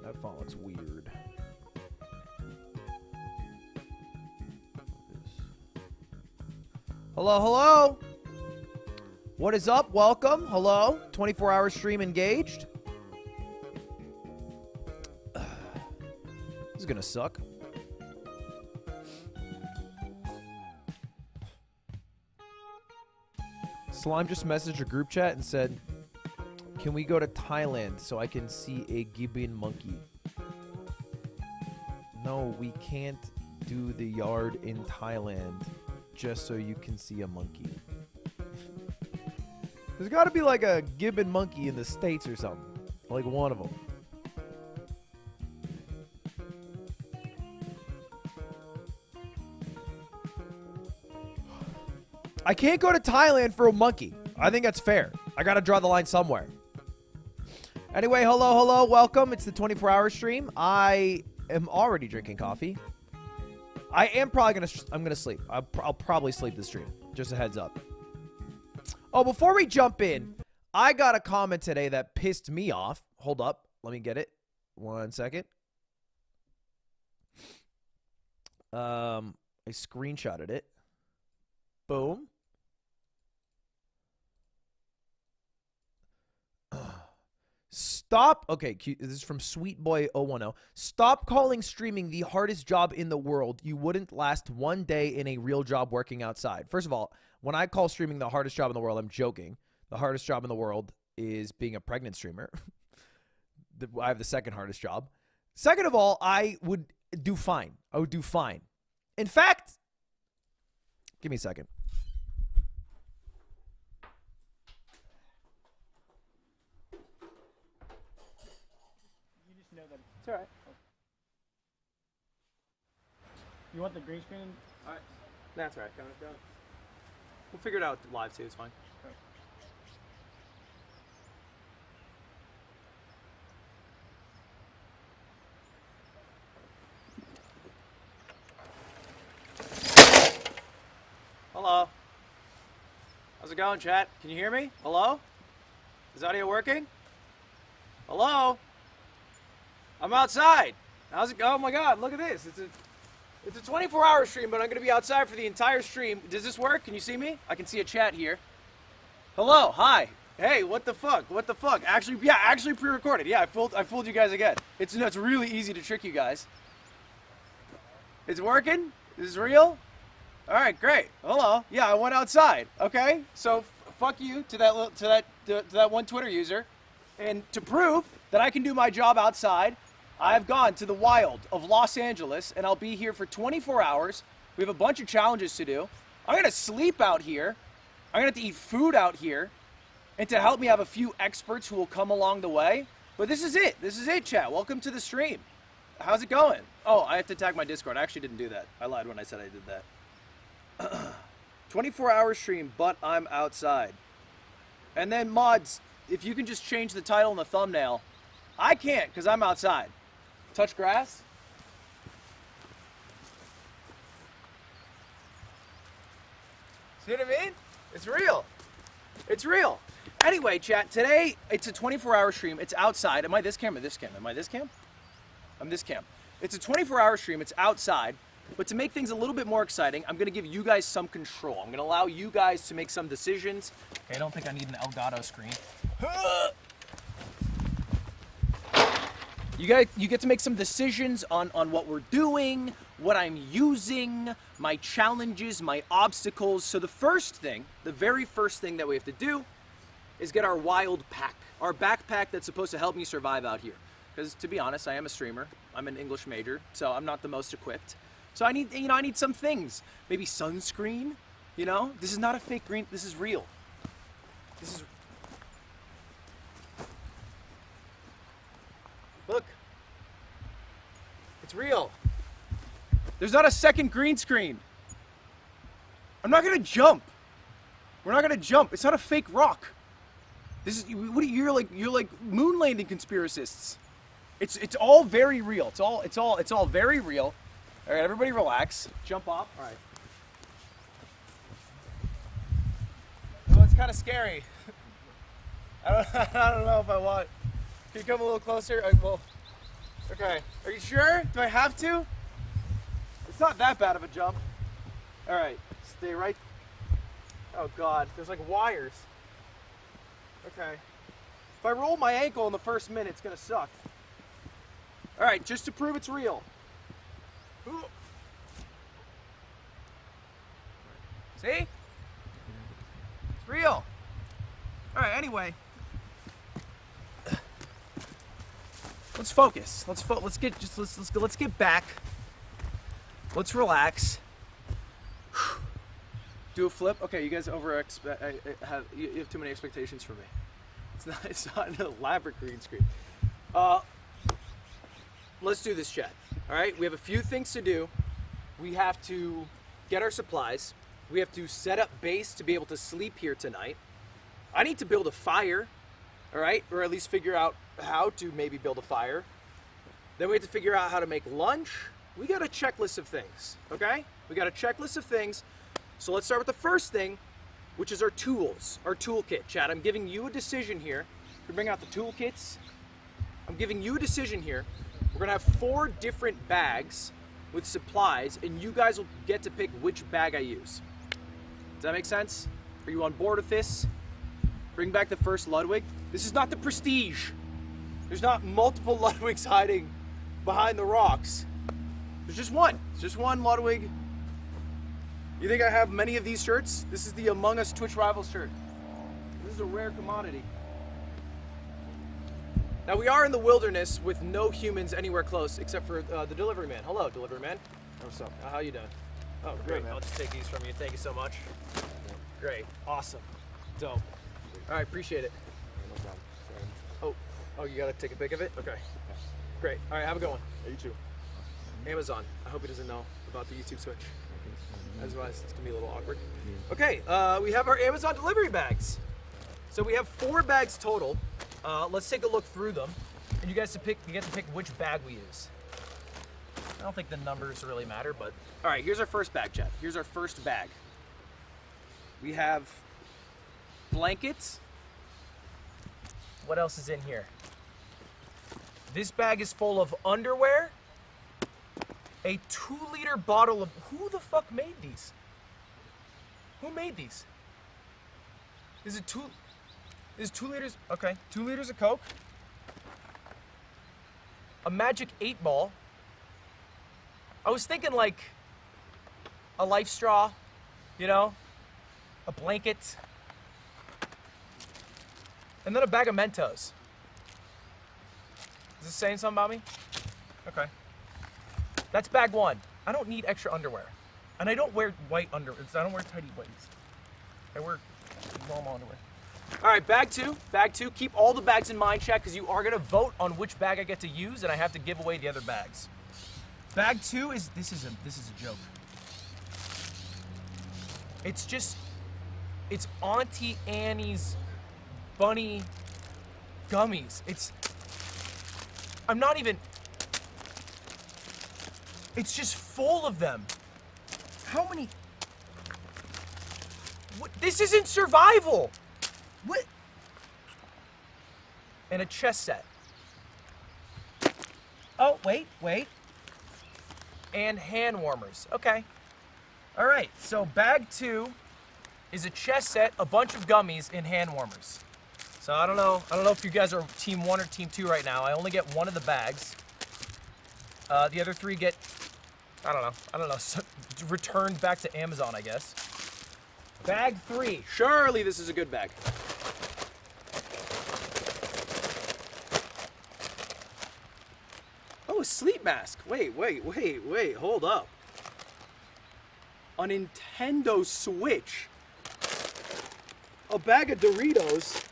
That font looks weird. Hello, hello. What is up? Welcome. Hello. 24-hour stream engaged. This is gonna suck. Slime just messaged a group chat and said, "Can we go to Thailand so I can see a gibbon monkey?" No, we can't do the yard in Thailand just so you can see a monkey. There's got to be like a gibbon monkey in the States or something. Like one of them. I can't go to Thailand for a monkey. I think that's fair. I got to draw the line somewhere. Anyway, hello, hello, welcome. It's the 24-hour stream. I am already drinking coffee. I am probably going to... I'm going to sleep. I'll probably sleep this stream. Just a heads up. Oh, before we jump in, I got a comment today that pissed me off. Hold up. Let me get it. 1 second. I screenshotted it. Boom. Stop. Okay, this is from SweetBoy010. Stop calling streaming the hardest job in the world. You wouldn't last one day in a real job working outside. First of all, when I call streaming the hardest job in the world, I'm joking. The hardest job in the world is being a pregnant streamer. I have the second hardest job. Second of all, I would do fine. I would do fine. In fact, give me a second. It's alright. You want the green screen? Alright. That's alright. Go. We'll figure it out live too. It's fine. Hello. How's it going, chat? Can you hear me? Hello? Is audio working? Hello? I'm outside. How's it go? Oh my god, look at this. It's a 24-hour stream, but I'm going to be outside for the entire stream. Does this work? Can you see me? I can see a chat here. Hello, hi. Hey, what the fuck? What the fuck? Actually, yeah, actually pre-recorded. Yeah, I fooled you guys again. It's really easy to trick you guys. It's working? Is this real? All right, great. Hello. Yeah, I went outside. Okay, so fuck you to that one Twitter user, and to prove that I can do my job outside, I've gone to the wild of Los Angeles, and I'll be here for 24 hours. We have a bunch of challenges to do. I'm gonna sleep out here. I'm gonna have to eat food out here, and to help me, have a few experts who will come along the way. But this is it. This is it, chat. Welcome to the stream. How's it going? Oh, I have to tag my Discord. I actually didn't do that. I lied when I said I did that. 24-hour stream, but I'm outside. And then mods, if you can just change the title and the thumbnail. I can't because I'm outside. Touch grass? See what I mean? It's real. It's real. Anyway, chat, today it's a 24-hour stream. It's outside. Am I this cam or this cam? Am I this cam? I'm this cam. It's a 24-hour stream. It's outside. But to make things a little bit more exciting, I'm going to give you guys some control. I'm going to allow you guys to make some decisions. Okay, I don't think I need an Elgato screen. You get to make some decisions on what we're doing, what I'm using, my challenges, my obstacles. So the very first thing that we have to do is get our wild pack, our backpack that's supposed to help me survive out here. Because to be honest, I am a streamer. I'm an English major, so I'm not the most equipped. So I need some things. Maybe sunscreen, This is not a fake green, this is real. Look. It's real. There's not a second green screen. I'm not gonna jump. We're not gonna jump. It's not a fake rock. You're like moon landing conspiracists. It's all very real. It's all very real. All right, everybody relax. Jump off. All right. Oh, it's kind of scary. I don't know if I want. Can you come a little closer? Well, Okay, are you sure? Do I have to? It's not that bad of a jump. All right, stay right. Oh God, there's like wires. Okay. If I roll my ankle in the first minute, it's gonna suck. All right, just to prove it's real. Ooh. See? It's real. All right, anyway. Let's focus. Let's get back. Let's relax. Do a flip. Okay, you guys you have too many expectations for me. It's not an elaborate green screen. Let's do this, chat. All right, we have a few things to do. We have to get our supplies. We have to set up base to be able to sleep here tonight. I need to build a fire, all right, or at least figure out how to maybe build a fire. Then we have to figure out how to make lunch. We got a checklist of things, okay? We got a checklist of things. So let's start with the first thing, which is our tools, our toolkit. Chat, I'm giving you a decision here. We bring out the toolkits. I'm giving you a decision here. We're gonna have 4 different bags with supplies, and you guys will get to pick which bag I use. Does that make sense? Are you on board with this? Bring back the first Ludwig. This is not the Prestige. There's not multiple Ludwigs hiding behind the rocks. There's just one. It's just one Ludwig. You think I have many of these shirts? This is the Among Us Twitch Rivals shirt. This is a rare commodity. Now we are in the wilderness with no humans anywhere close except for the delivery man. Hello, delivery man. What's up? How you doing? Oh, great. man. I'll just take these from you. Thank you so much. Great. Awesome. Dope. All right, appreciate it. No problem. Sorry. Oh, you gotta take a pic of it? Okay. Great. All right, have a good one. Yeah, you too. Amazon. I hope he doesn't know about the YouTube switch. Otherwise, it's gonna be a little awkward. Okay, we have our Amazon delivery bags. So we have 4 bags total. Let's take a look through them, and you get to pick which bag we use. I don't think the numbers really matter, but all right. Here's our first bag, Chat. Here's our first bag. We have blankets. What else is in here? This bag is full of underwear. A 2-liter bottle of... Who the fuck made these? Who made these? Is it 2 liters? Okay, 2 liters of Coke. A magic 8-ball. I was thinking like a life straw, you know? A blanket. And then a bag of Mentos. Is this saying something about me? Okay. That's bag 1. I don't need extra underwear. And I don't wear white underwear. I don't wear tidy whities. I wear normal underwear. All right, bag 2. Bag 2. Keep all the bags in mind, chat, because you are going to vote on which bag I get to use, and I have to give away the other bags. Bag 2 is... This is a joke. It's Auntie Annie's bunny gummies. I'm not even... It's just full of them. How many? What? This isn't survival. What? And a chess set. Oh, wait. And hand warmers. Okay. All right, so bag 2 is a chess set, a bunch of gummies, and hand warmers. So I don't know if you guys are team 1 or team 2 right now. I only get 1 of the bags. The other 3 get, I don't know, so returned back to Amazon, I guess. Bag 3. Surely this is a good bag. Oh, a sleep mask. Wait, hold up. A Nintendo Switch. A bag of Doritos.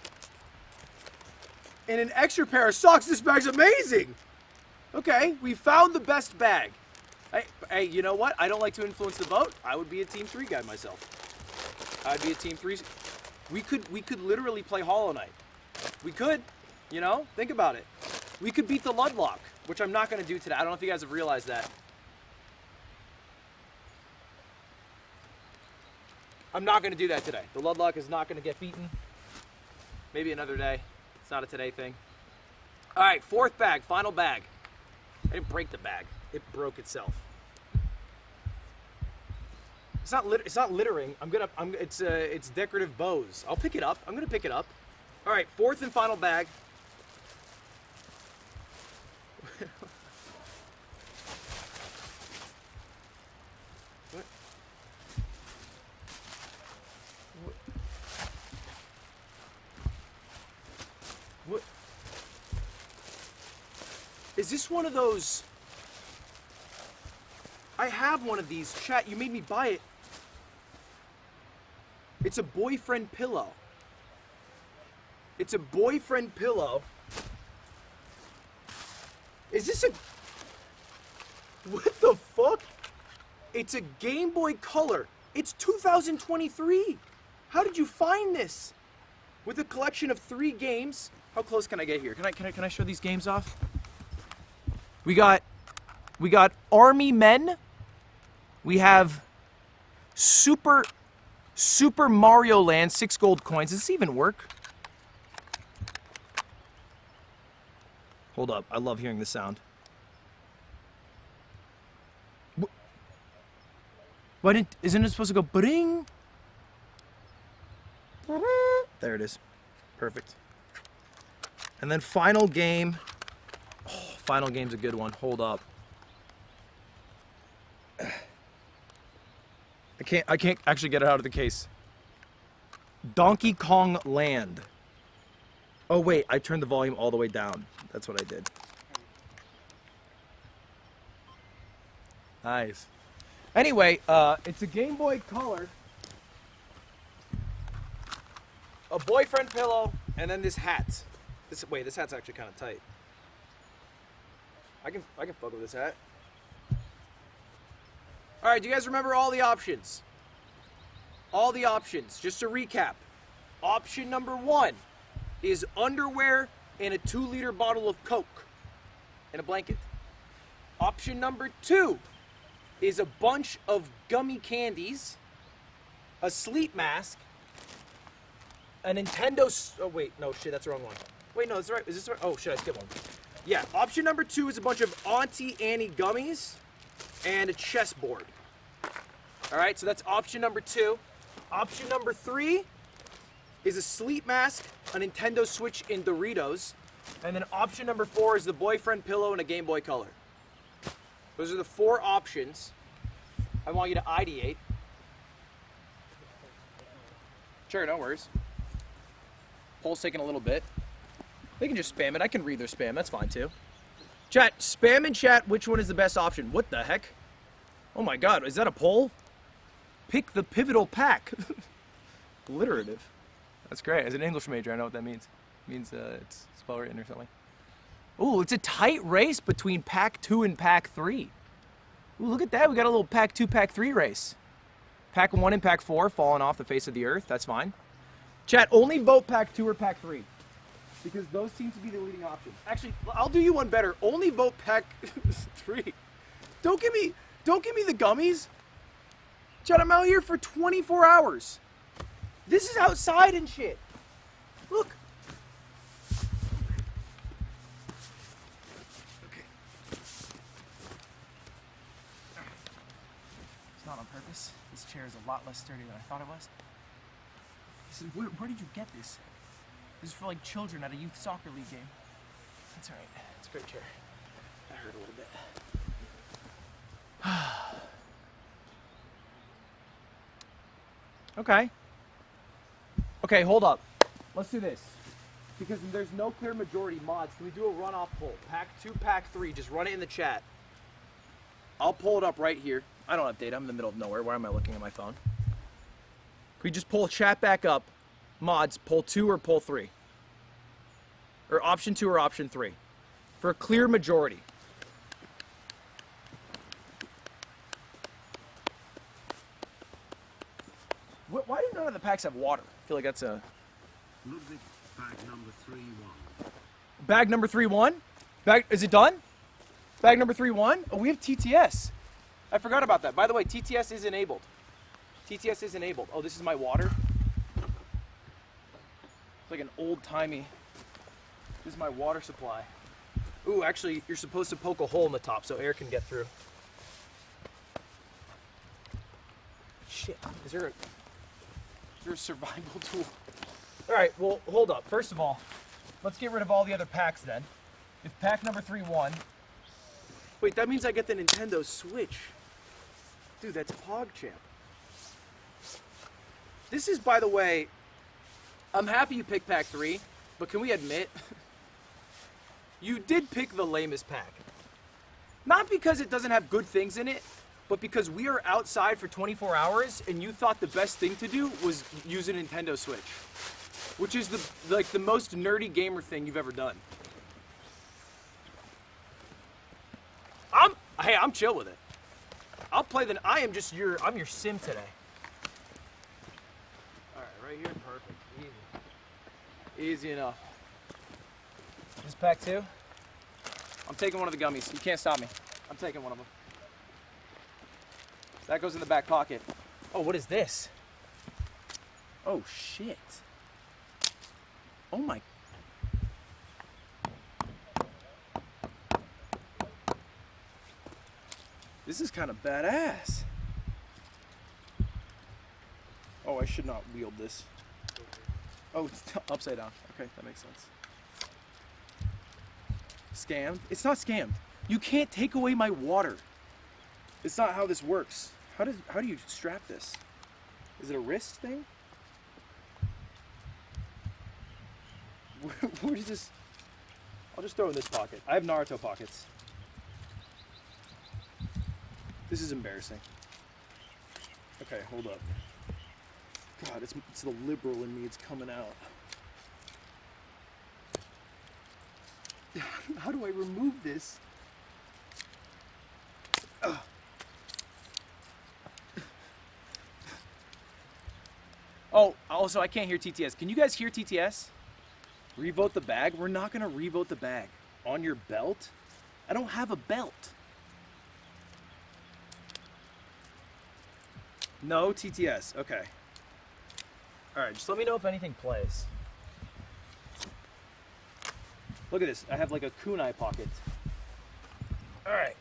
And an extra pair of socks. This bag's amazing. Okay, we found the best bag. Hey, you know what? I don't like to influence the vote. I would be a Team 3 guy myself. I'd be a Team 3. We could literally play Hollow Knight. We could, you know? Think about it. We could beat the Ludlock, which I'm not going to do today. I don't know if you guys have realized that. I'm not going to do that today. The Ludlock is not going to get beaten. Maybe another day. It's not a today thing. All right, 4th bag, final bag. I didn't break the bag. It broke itself. It's not littering. It's decorative bows. I'll pick it up. I'm gonna pick it up. All right, fourth and final bag. What? Is this one of those? I have one of these. Chat, you made me buy it. It's a boyfriend pillow. It's a boyfriend pillow. Is this a... What the fuck? It's a Game Boy Color. It's 2023. How did you find this? With a collection of 3 games. How close can I get here? Can I show these games off? We got Army Men. We have Super Mario Land, 6 gold coins. Does this even work? Hold up, I love hearing the sound. Isn't it supposed to go ba-ding? There it is. Perfect. And then final game. Oh, final game's a good one. Hold up. I can't actually get it out of the case. Donkey Kong Land. Oh wait, I turned the volume all the way down. That's what I did. Nice. Anyway, it's a Game Boy Color, a boyfriend pillow, and then this hat. This hat's actually kind of tight. I can fuck with this hat. All right, do you guys remember all the options? All the options. Just to recap. Option number 1 is underwear and a 2-liter bottle of Coke and a blanket. Option number 2 is a bunch of gummy candies, a sleep mask, a Nintendo... Oh, wait. No, shit, that's the wrong one. Wait, no, that's right. Is this right? Oh, shit, I skipped one. Yeah, option number 2 is a bunch of Auntie Annie gummies and a chessboard. All right, so that's option number 2. Option number 3 is a sleep mask, a Nintendo Switch, and Doritos. And then option number 4 is the boyfriend pillow and a Game Boy Color. Those are the 4 options. I want you to ideate. Sure, no worries. Poll's taking a little bit. They can just spam it. I can read their spam. That's fine too. Chat, spam in chat which one is the best option. What the heck? Oh my god, is that a poll? Pick the pivotal pack. Alliterative. That's great. As an English major, I know what that means. It means it's spell written or something. Ooh, it's a tight race between pack 2 and pack 3. Ooh, look at that. We got a little pack 2, pack 3 race. Pack 1 and pack 4 falling off the face of the earth. That's fine. Chat, only vote pack 2 or pack 3. Because those seem to be the leading options. Actually, I'll do you one better. Only vote pack 3. Don't give me the gummies. Chat, I'm out here for 24 hours. This is outside and shit. Look. Okay. It's not on purpose. This chair is a lot less sturdy than I thought it was. This is, where did you get this? This is for like children at a youth soccer league game. That's alright. It's a great chair. That hurt a little bit. Okay. Okay, hold up. Let's do this. Because there's no clear majority. Mods, can we do a runoff poll? Pack 2, pack 3. Just run it in the chat. I'll pull it up right here. I don't have data. I'm in the middle of nowhere. Why am I looking at my phone? Can we just pull chat back up? Mods, poll 2 or poll 3? Or option 2 or option 3? For a clear majority. Why do none of the packs have water? I feel like that's a... Ludwig, bag number 3-1. Bag number 3-1? Is it done? Bag number 3-1? Oh, we have TTS. I forgot about that. By the way, TTS is enabled. TTS is enabled. Oh, this is my water. It's like an old-timey... This is my water supply. Ooh, actually, you're supposed to poke a hole in the top so air can get through. Shit, is there a survival tool? All right, well, hold up. First of all, let's get rid of all the other packs then. If pack number 3 won. Wait, that means I get the Nintendo Switch. Dude, that's PogChamp. This is, by the way, I'm happy you picked pack 3, but can we admit, you did pick the lamest pack. Not because it doesn't have good things in it, but because we are outside for 24 hours and you thought the best thing to do was use a Nintendo Switch, which is the most nerdy gamer thing you've ever done. I'm chill with it. I'll play I'm your sim today. All right, right here, perfect, easy enough. This pack 2. I'm taking one of the gummies. You can't stop me. I'm taking one of them. That goes in the back pocket. Oh, what is this? Oh, shit. Oh, my. This is kind of badass. Oh, I should not wield this. Oh, it's upside down. Okay, that makes sense. Scammed? It's not scammed. You can't take away my water. It's not how this works. How do you strap this? Is it a wrist thing? Where is this? I'll just throw it in this pocket. I have Naruto pockets. This is embarrassing. Okay, hold up. God, it's the liberal in me. It's coming out. How do I remove this? Ugh. Oh, also, I can't hear TTS. Can you guys hear TTS? Revote the bag? We're not going to revote the bag. On your belt? I don't have a belt. No TTS. Okay. All right, just let me know if anything plays. Look at this. I have like a kunai pocket. All right.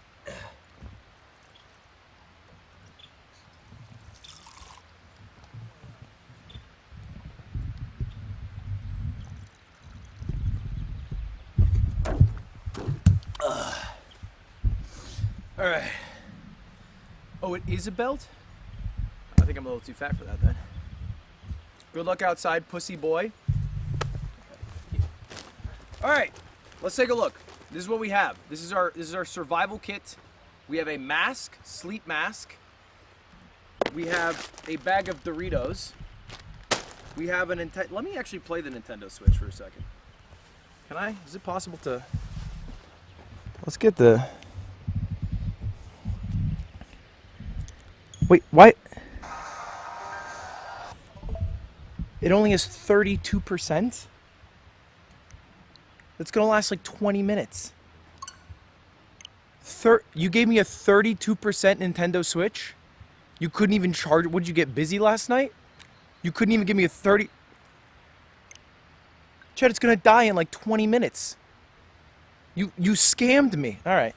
All right. Oh, it is a belt? I think I'm a little too fat for that then. Good luck outside, pussy boy. All right, let's take a look. This is what we have. This is our survival kit. We have a mask, sleep mask. We have a bag of Doritos. We have a Nintendo. Let me actually play the Nintendo Switch for a second. Can I? Is it possible to? Let's get the. Wait, what? It only has 32%? That's gonna last like 20 minutes. You gave me a 32% Nintendo Switch? You couldn't even charge it? Would you get busy last night? You couldn't even give me a 30... Chad, it's gonna die in like 20 minutes. You scammed me. All right.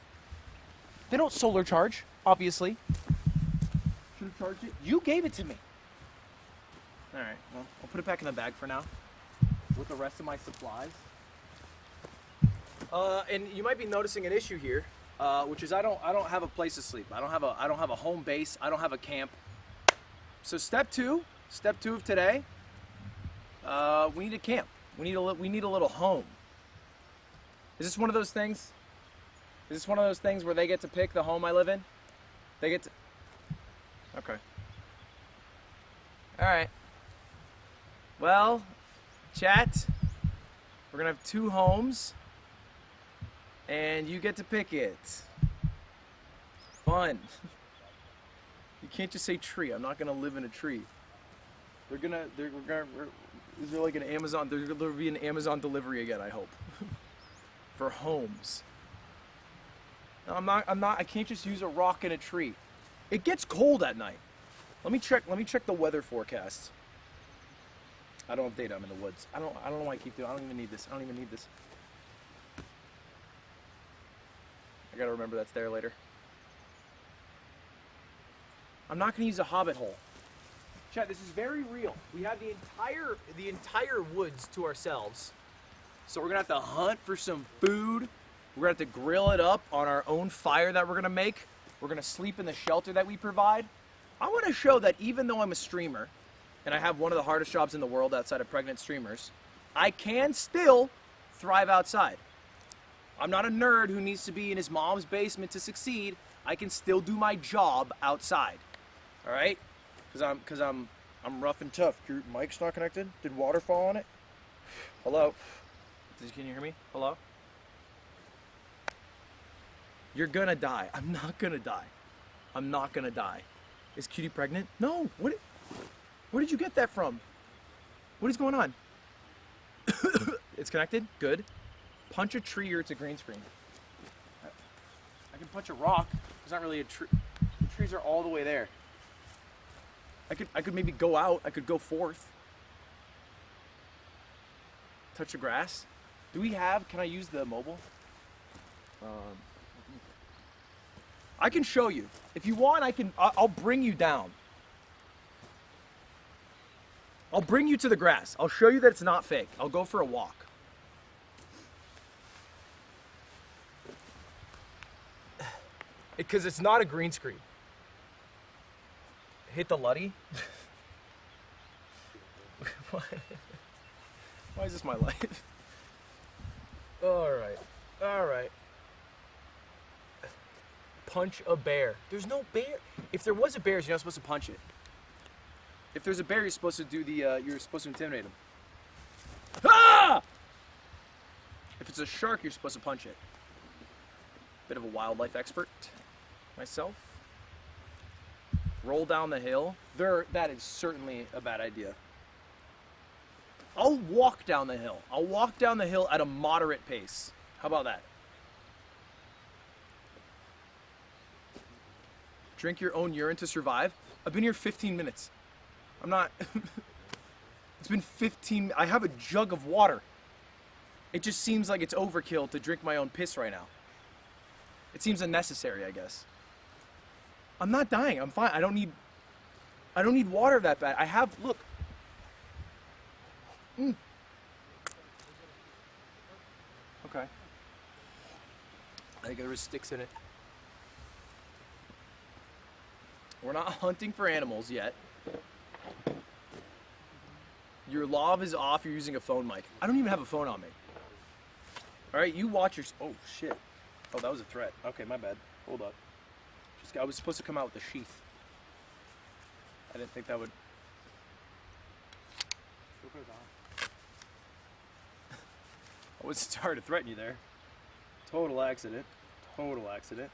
They don't solar charge, obviously. Should have charged it. You gave it to me. All right, well, I'll put it back in the bag for now with the rest of my supplies. And you might be noticing an issue here, which is I don't have a place to sleep. I don't have a home base. I don't have a camp. So step two of today, we need a camp. We need a little home. Is this one of those things? Is this one of those things where they get to pick the home I live in? They get to... Okay. All right. Well, chat, we're gonna have 2 homes, and you get to pick it. Fun. You can't just say tree. I'm not gonna live in a tree. Is there like an Amazon? There'll be an Amazon delivery again, I hope, for homes. No, I'm not. I can't just use a rock in a tree. It gets cold at night. Let me check the weather forecast. I don't have data. I'm in the woods. I don't know why I keep doing. I don't even need this. I gotta remember that's there later. I'm not gonna use a hobbit hole. Chat, this is very real. We have the entire woods to ourselves. So we're gonna have to hunt for some food. We're gonna have to grill it up on our own fire that we're gonna make. We're gonna sleep in the shelter that we provide. I wanna show that even though I'm a streamer, and I have one of the hardest jobs in the world outside of pregnant streamers, I can still thrive outside. I'm not a nerd who needs to be in his mom's basement to succeed. I can still do my job outside. All right? Cause I'm rough and tough. Your mic's not connected? Did water fall on it? Hello? Can you hear me? Hello? You're gonna die. I'm not gonna die. I'm not gonna die. Is Cutie pregnant? No. Where did you get that from? What is going on? It's connected? Good. Punch a tree or it's a green screen. I can punch a rock. There's not really a tree. The trees are all the way there. I could maybe go out. I could go forth. Touch the grass. Do we have, can I use the mobile? I can show you. If you want, I'll bring you down. I'll bring you to the grass. I'll show you that it's not fake. I'll go for a walk. Because it's not a green screen. Hit the Luddy. Why is this my life? Alright. Alright. Punch a bear. There's no bear. If there was a bear, you're not supposed to punch it. If there's a bear, you're supposed to do you're supposed to intimidate him. Ah! If it's a shark, you're supposed to punch it. Bit of a wildlife expert. Myself. Roll down the hill. That is certainly a bad idea. I'll walk down the hill. I'll walk down the hill at a moderate pace. How about that? Drink your own urine to survive. I've been here 15 minutes. I'm not... It's been 15... I have a jug of water. It just seems like it's overkill to drink my own piss right now. It seems unnecessary, I guess. I'm not dying. I'm fine. I don't need water that bad. I have... Look. Okay. I think there was sticks in it. We're not hunting for animals yet. Your lav is off. You're using a phone mic. I don't even have a phone on me. All right, you watch your... Oh, shit. Oh, that was a threat. Okay, my bad. Hold up. I was supposed to come out with a sheath. I didn't think that would... I was sorry to threaten you there. Total accident. Total accident.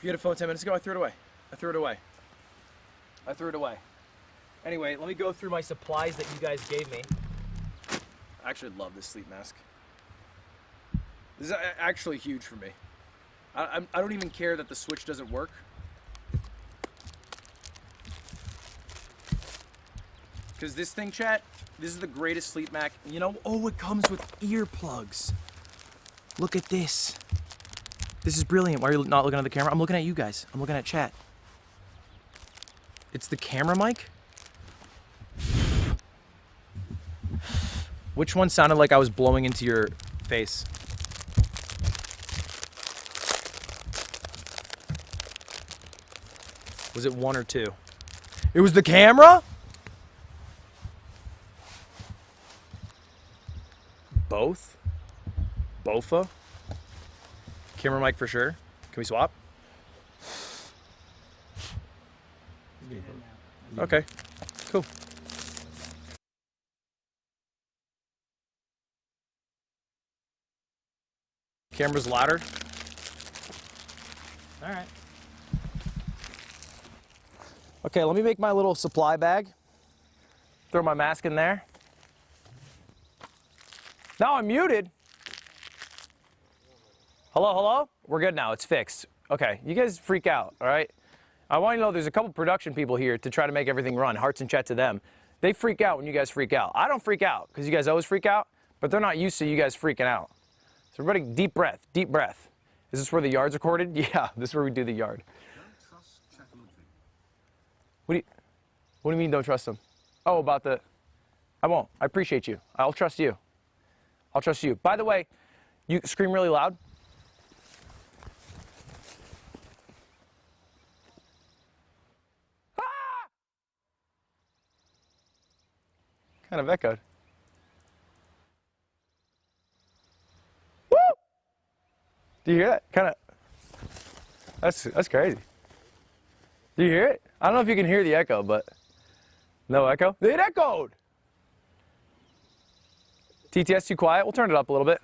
You had a phone 10 minutes ago? I threw it away. I threw it away. I threw it away. Anyway, let me go through my supplies that you guys gave me. I actually love this sleep mask. This is actually huge for me. I don't even care that the switch doesn't work. Because this thing, chat, this is the greatest sleep mask. You know, oh, it comes with earplugs. Look at this. This is brilliant. Why are you not looking at the camera? I'm looking at you guys. I'm looking at chat. It's the camera mic? Which one sounded like I was blowing into your face? Was it one or two? It was the camera? Both? Bofa? Camera mic for sure. Can we swap? Okay, cool. Camera's louder. All right. Okay, let me make my little supply bag. Throw my mask in there. Now I'm muted. Hello, hello? We're good now, it's fixed. Okay, you guys freak out, all right? I want you to know there's a couple production people here to try to make everything run. Hearts and chat to them. They freak out when you guys freak out. I don't freak out because you guys always freak out, but they're not used to you guys freaking out. So everybody, deep breath, deep breath. Is this where the yard's recorded? Yeah, this is where we do the yard. Don't trust Chet Ludwig. What do you mean don't trust him? Oh, about the... I won't. I appreciate you. I'll trust you. I'll trust you. By the way, you scream really loud. Ah! Kind of echoed. Woo! Do you hear that? Kind of. That's crazy. Do you hear it? I don't know if you can hear the echo, but no echo. It echoed. TTS too quiet. We'll turn it up a little bit.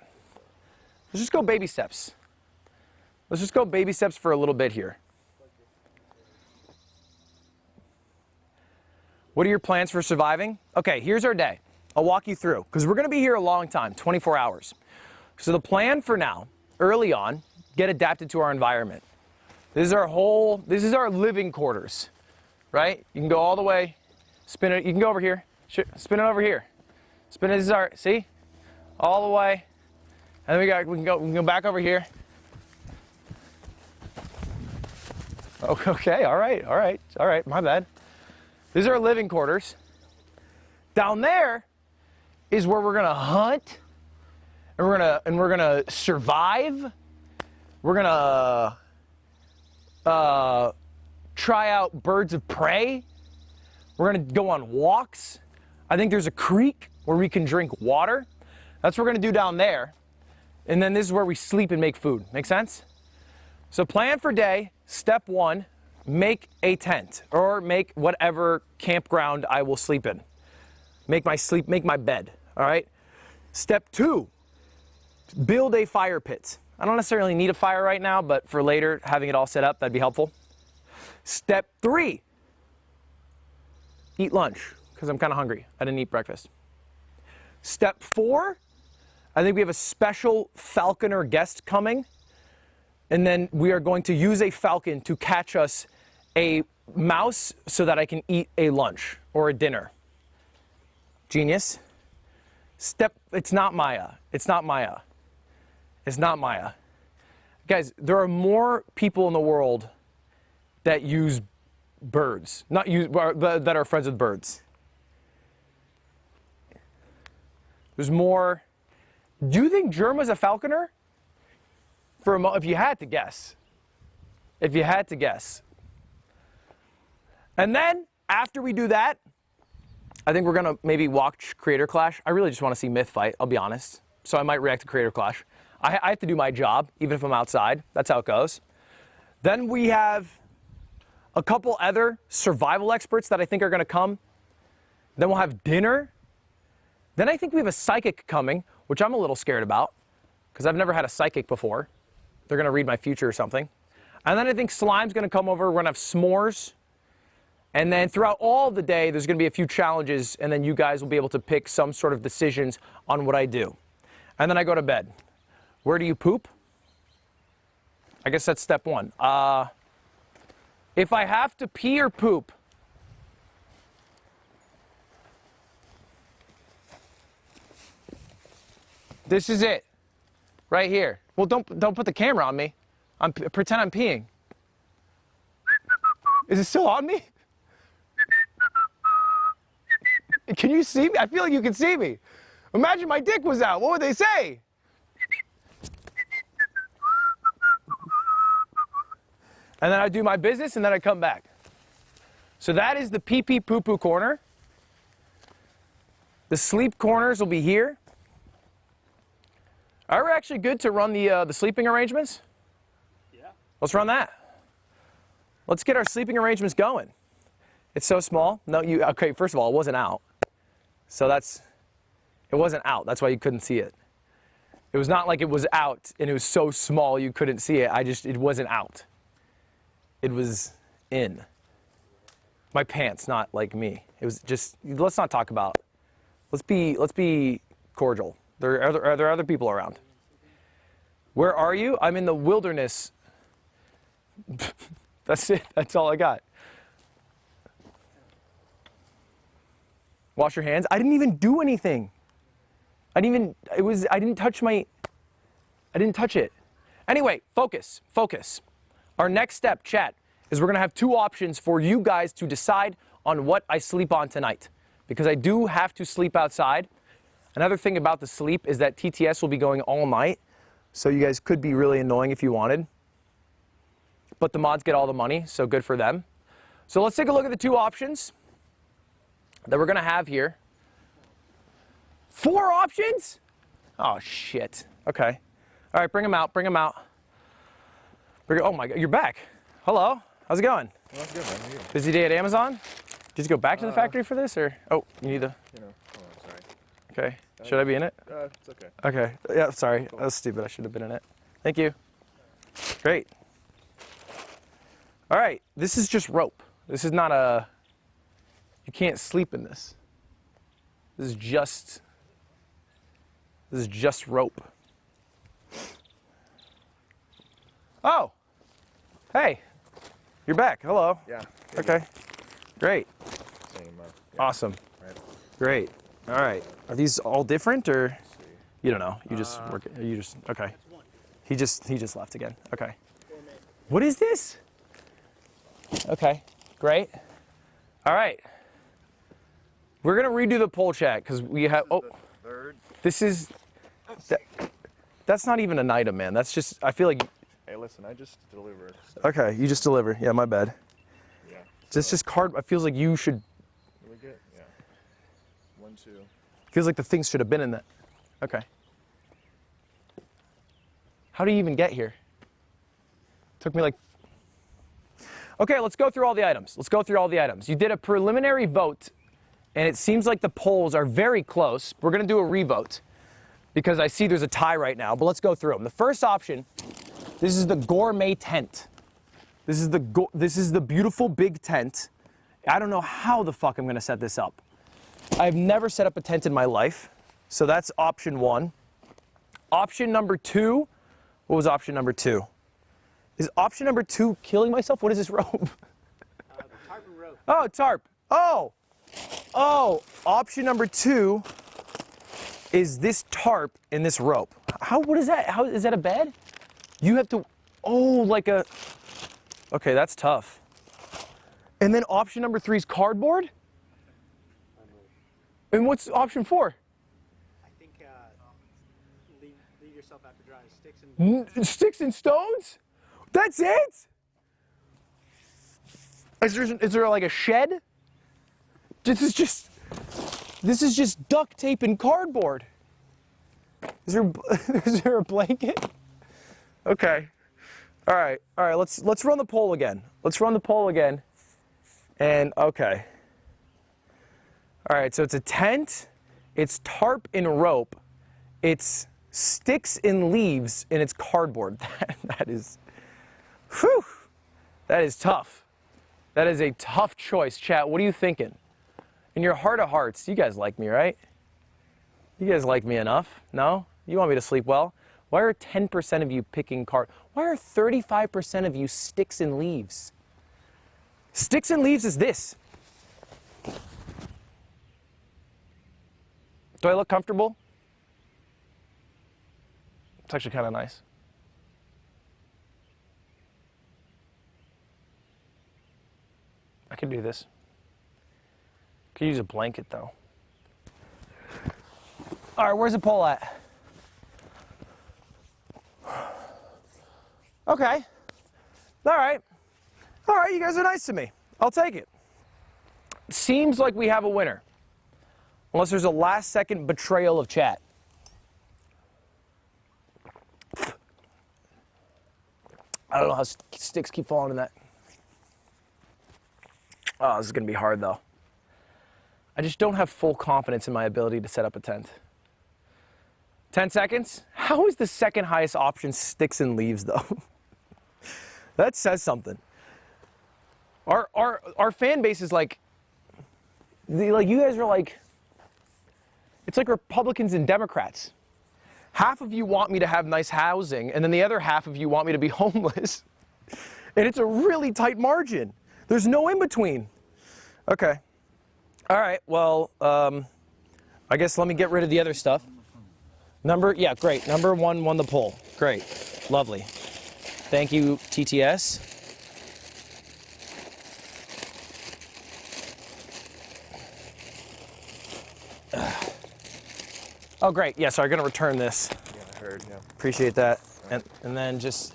Let's just go baby steps. Let's just go baby steps for a little bit here. What are your plans for surviving? Okay, here's our day. I'll walk you through because we're going to be here a long time, 24 hours. So the plan for now, early on, get adapted to our environment. This is our living quarters, right? You can go all the way, spin it. You can go over here, spin it over here. Spin it. This is our, see? All the way. And then we can go back over here. Okay, all right, my bad. These are our living quarters. Down there is where we're gonna hunt, and we're gonna survive. We're gonna try out birds of prey. We're gonna go on walks. I think there's a creek where we can drink water. That's what we're gonna do down there. And then this is where we sleep and make food. Make sense? So plan for day, step 1, make a tent or make whatever campground I will sleep in. Make my bed, all right? Step 2, build a fire pit. I don't necessarily need a fire right now, but for later, having it all set up, that'd be helpful. Step 3, eat lunch, because I'm kind of hungry. I didn't eat breakfast. Step 4, I think we have a special Falconer guest coming, and then we are going to use a falcon to catch us a mouse so that I can eat a lunch or a dinner. Genius. It's not Maya. It's not Maya. It's not Maya. Guys, there are more people in the world that use birds, that are friends with birds. There's more. Do you think Germa's a falconer? If you had to guess. If you had to guess. And then, after we do that, I think we're going to maybe watch Creator Clash. I really just want to see Myth fight, I'll be honest. So I might react to Creator Clash. I have to do my job, even if I'm outside. That's how it goes. Then we have a couple other survival experts that I think are going to come. Then we'll have dinner. Then I think we have a psychic coming, which I'm a little scared about, because I've never had a psychic before. They're going to read my future or something. And then I think Slime's going to come over. We're going to have s'mores. And then throughout all the day, there's going to be a few challenges, and then you guys will be able to pick some sort of decisions on what I do. And then I go to bed. Where do you poop? I guess that's step 1. If I have to pee or poop, this is it, right here. Well, don't put the camera on me. Pretend I'm peeing. Is it still on me? Can you see me? I feel like you can see me. Imagine my dick was out. What would they say? And then I do my business, and then I come back. So that is the pee-pee poo-poo corner. The sleep corners will be here. Are we actually good to run the sleeping arrangements? Yeah. Let's run that. Let's get our sleeping arrangements going. It's so small. No, okay, first of all, it wasn't out. So it wasn't out. That's why you couldn't see it. It was not like it was out and it was so small you couldn't see it. It wasn't out. It was in. My pants, not like me. It was just, let's not talk about, let's be cordial. Are there other people around? Where are you? I'm in the wilderness. That's it. That's all I got. Wash your hands. I didn't even do anything. I didn't touch it. Anyway, focus. Our next step, chat, is we're gonna have two options for you guys to decide on what I sleep on tonight. Because I do have to sleep outside. Another thing about the sleep is that TTS will be going all night. So you guys could be really annoying if you wanted. But the mods get all the money, so good for them. So let's take a look at the two options that we're gonna have here. 4 options? Oh, shit. Okay. All right, bring them out. Oh my God, you're back. Hello, how's it going? Well, that's good, man. How are you? Busy day at Amazon? Did you go back to the factory for this, or? Oh, you need the, You know, hold on, sorry. okay. Should I be in it? It's okay. Okay, yeah, sorry, that was stupid, I should have been in it. Thank you. Great. All right, this is just rope. This is not a, you can't sleep in this. This is just rope. Oh, hey, you're back, hello. Yeah. Okay, great, Same, awesome, Right. great. All right, are these all different, or you don't know? You just work it, you just, okay. He just left again, okay. What is this? Okay, great. All right. We're gonna redo the poll chat because we have, oh, Third. this is, that's not even an item, man. That's just, I feel like, Hey, listen, I just delivered. okay, you just deliver. Yeah, my bad. Yeah. It's just card, it feels like you should, Really good? Yeah. 1, 2. feels like the things should have been in that. Okay. How do you even get here? Took me like, okay, let's go through all the items. You did a preliminary vote, and it seems like the polls are very close. We're gonna do a revote because I see there's a tie right now, but let's go through them. The first option, this is the gourmet tent. This is the beautiful big tent. I don't know how the fuck I'm gonna set this up. I've never set up a tent in my life, so that's option 1. Option number 2, what was option number 2? Is option number 2 killing myself? What is this rope? Tarp and rope. Oh, tarp. Oh, option number 2 is this tarp and this rope. What is that? How, is that a bed? You have to, okay, that's tough. And then option number 3 is cardboard? And what's option 4? I think leave yourself after dry. Sticks and Sticks and stones? That's it? Is there like a shed? This is just duct tape and cardboard. Is there a blanket? Okay. All right. Let's run the poll again. And okay. All right. So it's a tent. It's tarp and rope. It's sticks and leaves, and it's cardboard. That is. Whew. That is tough. That is a tough choice, chat. What are you thinking? In your heart of hearts, you guys like me, right? You guys like me enough? No? You want me to sleep well? Why are 10% of you picking Why are 35% of you sticks and leaves? Sticks and leaves is this. Do I look comfortable? It's actually kind of nice. I can do this. Could use a blanket though. All right, where's the pole at? Okay. All right, you guys are nice to me. I'll take it. Seems like we have a winner. Unless there's a last second betrayal of chat. I don't know how sticks keep falling in that. Oh, this is gonna be hard though. I just don't have full confidence in my ability to set up a tent. 10 seconds? How is the second highest option sticks and leaves though? That says something. Our fan base is like you guys are like, it's like Republicans and Democrats. Half of you want me to have nice housing, and then the other half of you want me to be homeless. And it's a really tight margin. There's no in between. Okay. All right, well, I guess let me get rid of the other stuff. Yeah, great. Number 1 won the poll. Great. Lovely. Thank you, TTS. Oh, great. Yeah, so I'm going to return this. Yeah, I heard, yeah. Appreciate that. And then just,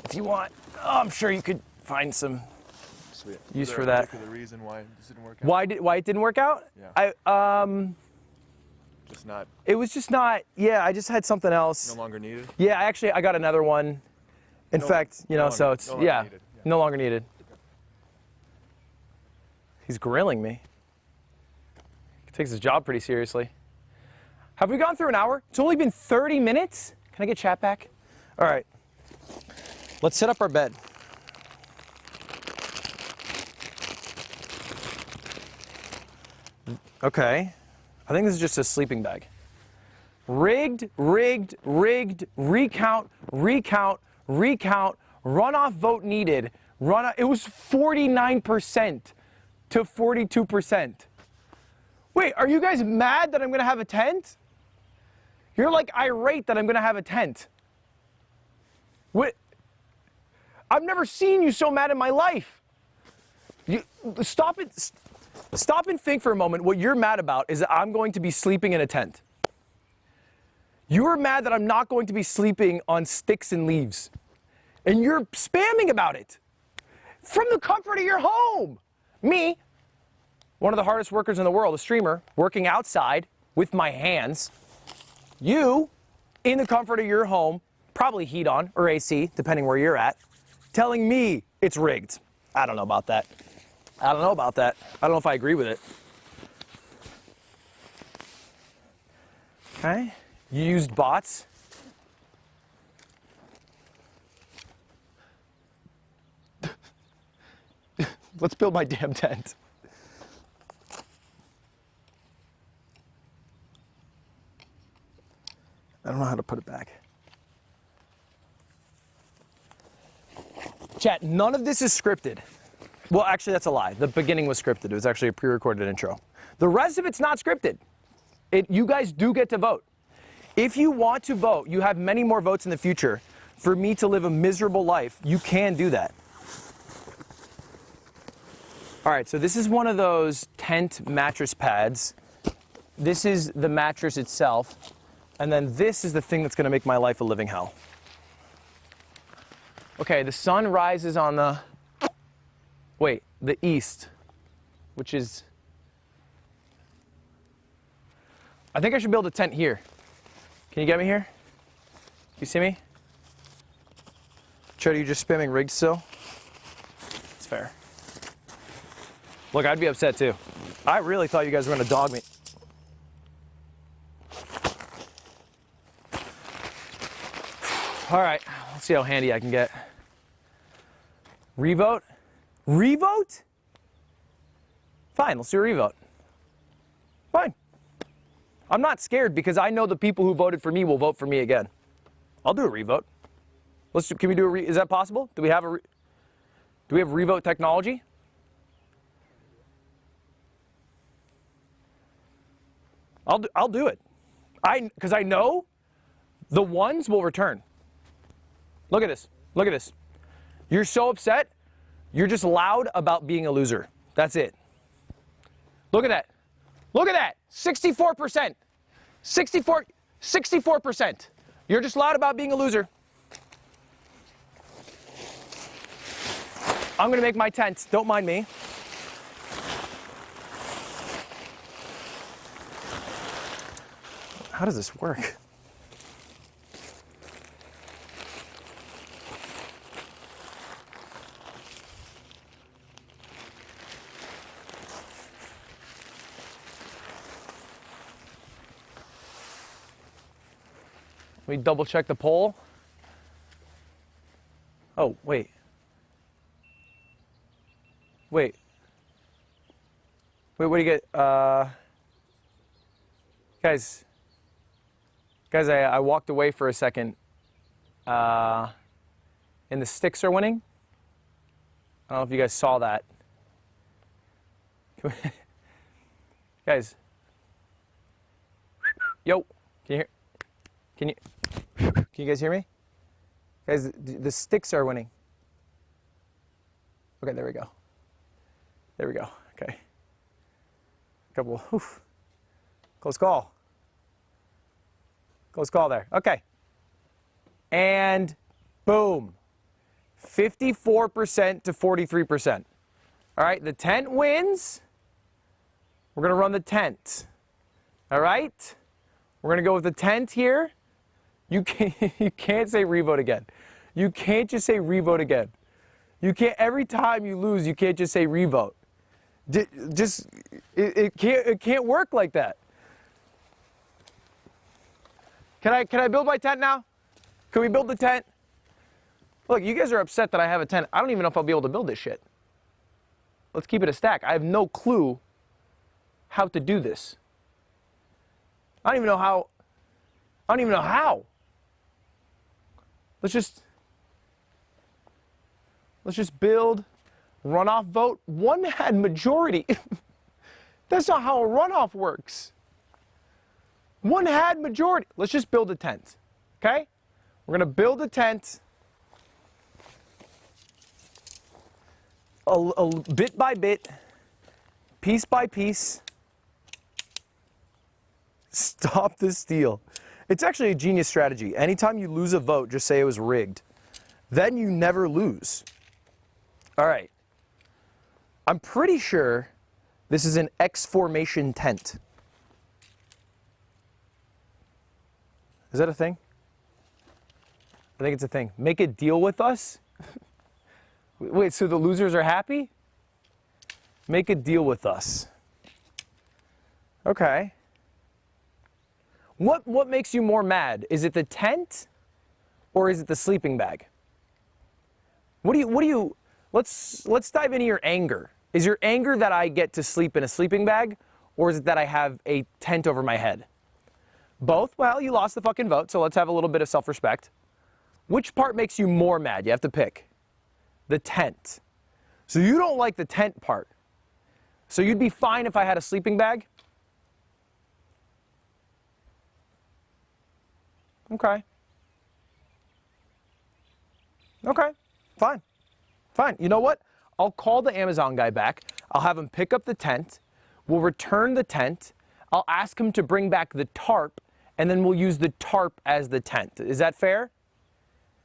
if you want, I'm sure you could find some Sweet. use Is there for a that. particular reason why this didn't work out? Why it didn't work out? Yeah. Just not, It was just not, yeah, I just had something else. no longer needed? Yeah, actually, I got another one. In No- fact, you know, no so longer- it's, no longer yeah, needed, yeah. no longer needed. He's grilling me. He takes his job pretty seriously. Have we gone through an hour? It's only been 30 minutes? Can I get chat back? All right. Let's set up our bed. Okay. I think this is just a sleeping bag. Rigged, rigged, rigged, recount, recount, recount, runoff vote needed. It was 49% to 42%. Wait, are you guys mad that I'm going to have a tent? You're like irate that I'm going to have a tent. What? I've never seen you so mad in my life. Stop and think for a moment. What you're mad about is that I'm going to be sleeping in a tent. You're mad that I'm not going to be sleeping on sticks and leaves. And you're spamming about it. From the comfort of your home. Me, one of the hardest workers in the world, a streamer, working outside with my hands. You, in the comfort of your home, probably heat on or AC, depending where you're at, telling me it's rigged. I don't know about that. I don't know about that. I don't know if I agree with it. Okay. You used bots. Let's build my damn tent. I don't know how to put it back. Chat, none of this is scripted. Well, actually, that's a lie. The beginning was scripted. It was actually a pre-recorded intro. The rest of it's not scripted. You guys do get to vote. If you want to vote, you have many more votes in the future. For me to live a miserable life, you can do that. All right, so this is one of those tent mattress pads. This is the mattress itself. And then this is the thing that's going to make my life a living hell. Okay, the sun rises on the east, which is, I think I should build a tent here. Can you get me here? You see me? Chad, are you just spamming rigged still? It's fair. Look, I'd be upset too. I really thought you guys were going to dog me. All right, let's see how handy I can get. Revote? Revote? Fine, let's do a revote. Fine. I'm not scared because I know the people who voted for me will vote for me again. I'll do a revote. Can we do is that possible? Do we have revote technology? I'll do it. Because I know the ones will return. Look at this. Look at this. You're so upset. You're just loud about being a loser. That's it. Look at that. Look at that. 64%. 64%. You're just loud about being a loser. I'm going to make my tent. Don't mind me. How does this work? Let me double check the poll. Oh, wait. Wait, what do you get? Guys, I walked away for a second. And the sticks are winning. I don't know if you guys saw that. Guys. Yo, can you hear? Can you guys hear me? Guys, the sticks are winning. Okay, there we go. There we go. Okay. Couple. Oof. Close call. Close call there. Okay. And boom. 54% to 43%. All right, the tent wins. We're going to run the tent. All right? We're going to go with the tent here. You can't say revote again. You can't just say revote again. You can't, every time you lose, you can't just say revote. It can't work like that. Can I build my tent now? Can we build the tent? Look, you guys are upset that I have a tent. I don't even know if I'll be able to build this shit. Let's keep it a stack. I have no clue how to do this. I don't even know how. I don't even know how. Let's just build runoff vote. One had majority. That's not how a runoff works. One had majority. Let's just build a tent. Okay? We're going to build a tent. A bit by bit, piece by piece. Stop the steal. It's actually a genius strategy. Anytime you lose a vote, just say it was rigged. Then you never lose. All right. I'm pretty sure this is an X formation tent. Is that a thing? I think it's a thing. Make a deal with us? Wait, so the losers are happy? Make a deal with us. Okay. What makes you more mad? Is it the tent or is it the sleeping bag? Let's dive into your anger. Is your anger that I get to sleep in a sleeping bag, or is it that I have a tent over my head? Both? Well, you lost the fucking vote, so let's have a little bit of self-respect. Which part makes you more mad? You have to pick. The tent. So you don't like the tent part. So you'd be fine if I had a sleeping bag? Okay. Okay. Fine. Fine. You know what? I'll call the Amazon guy back. I'll have him pick up the tent. We'll return the tent. I'll ask him to bring back the tarp, and then we'll use the tarp as the tent. Is that fair?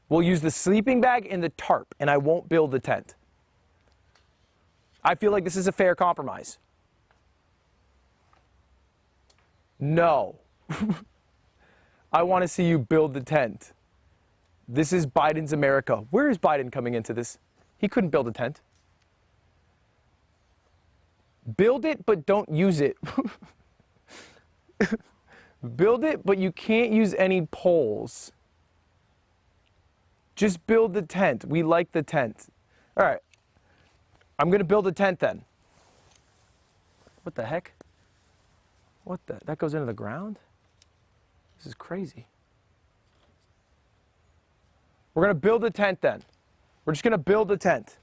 We'll use the sleeping bag and the tarp, and I won't build the tent. I feel like this is a fair compromise. No. I want to see you build the tent. This is Biden's America. Where is Biden coming into this? He couldn't build a tent. Build it, but don't use it. Build it, but you can't use any poles. Just build the tent. We like the tent. All right. I'm going to build a tent then. What the heck? What the? That goes into the ground? This is crazy. We're going to build a tent then. We're just going to build a tent.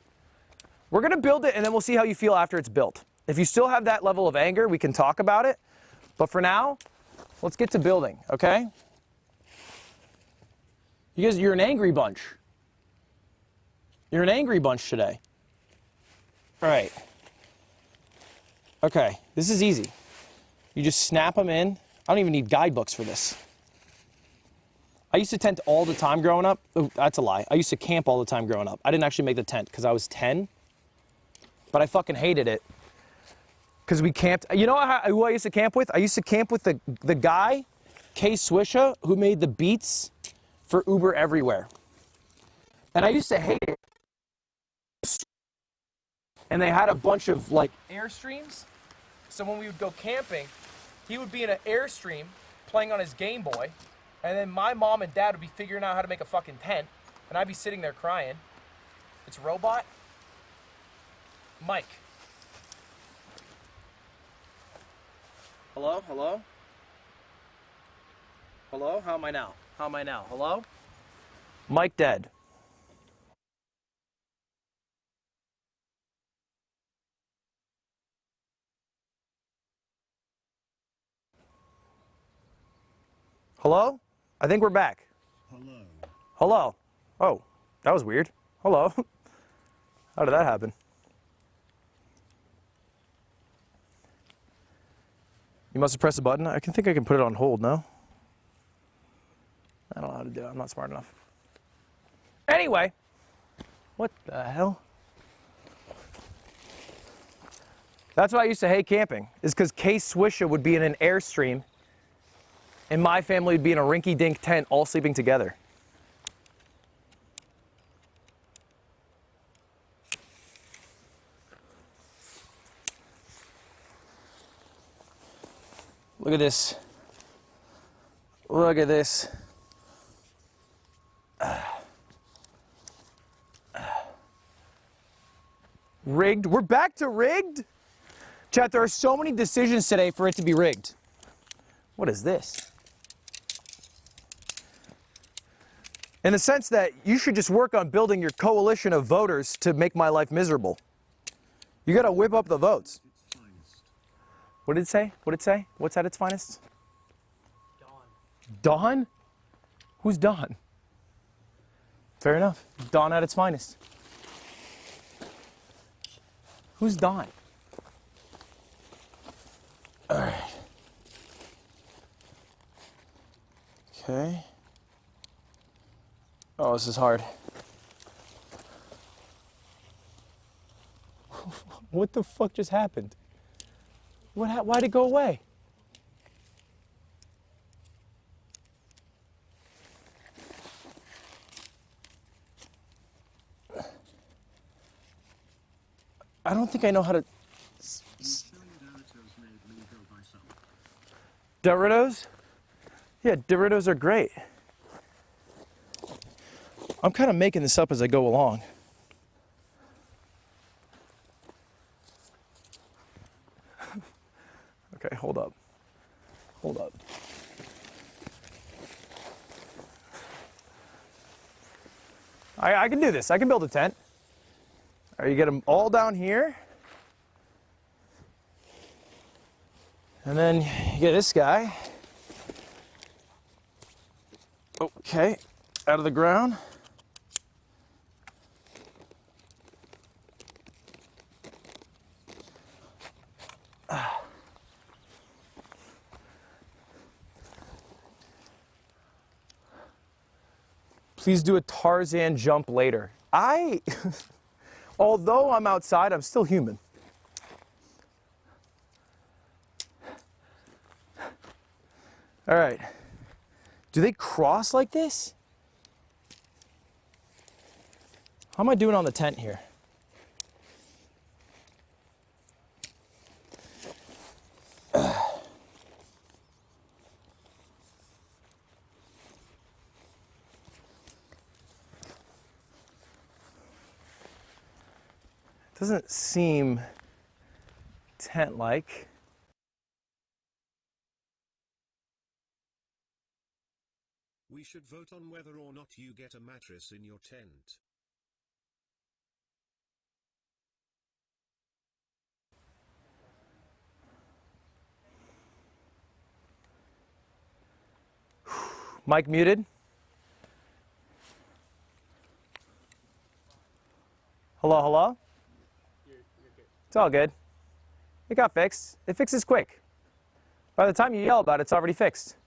We're going to build it, and then we'll see how you feel after it's built. If you still have that level of anger, we can talk about it. But for now, let's get to building, okay? You guys, you're an angry bunch. You're an angry bunch today. All right. Okay, this is easy. You just snap them in. I don't even need guidebooks for this. I used to tent all the time growing up. Oh, that's a lie. I used to camp all the time growing up. I didn't actually make the tent because I was 10, but I fucking hated it. Because we camped. You know who I used to camp with? I used to camp with the guy, Kay Swisha, who made the beats for Uber Everywhere. And I used to hate it. And they had a bunch of like Airstreams. So when we would go camping, he would be in an Airstream playing on his Game Boy. And then my mom and dad would be figuring out how to make a fucking tent. And I'd be sitting there crying. It's Robot. Mike. Hello? Hello? Hello? How am I now? How am I now? Hello? Mike dead. Hello? I think we're back. Hello. Hello. Oh, that was weird. Hello. How did that happen? You must have pressed a button. I think I can put it on hold, no? I don't know how to do it. I'm not smart enough. Anyway, what the hell? That's why I used to hate camping, is because Case Swisha would be in an Airstream, and my family would be in a rinky-dink tent all sleeping together. Look at this. Look at this. Rigged. We're back to rigged? Chat, there are so many decisions today for it to be rigged. What is this? In the sense that you should just work on building your coalition of voters to make my life miserable. You gotta whip up the votes. What did it say? What did it say? What's at its finest? Dawn. Dawn? Who's Dawn? Fair enough. Dawn at its finest. Who's Dawn? All right. Okay. Oh, this is hard. What the fuck just happened? Why'd it go away? I don't think I know how to... Doritos? Yeah, Doritos are great. I'm kind of making this up as I go along. Okay, hold up. Hold up. I can do this. I can build a tent. All right, you get them all down here. And then you get this guy. Okay, out of the ground. Please do a Tarzan jump later. Although I'm outside, I'm still human. All right. Do they cross like this? How am I doing on the tent here? Doesn't seem tent-like. We should vote on whether or not you get a mattress in your tent. Mic muted. Hello, hello? You're good. It's all good. It got fixed. It fixes quick. By the time you yell about it, it's already fixed.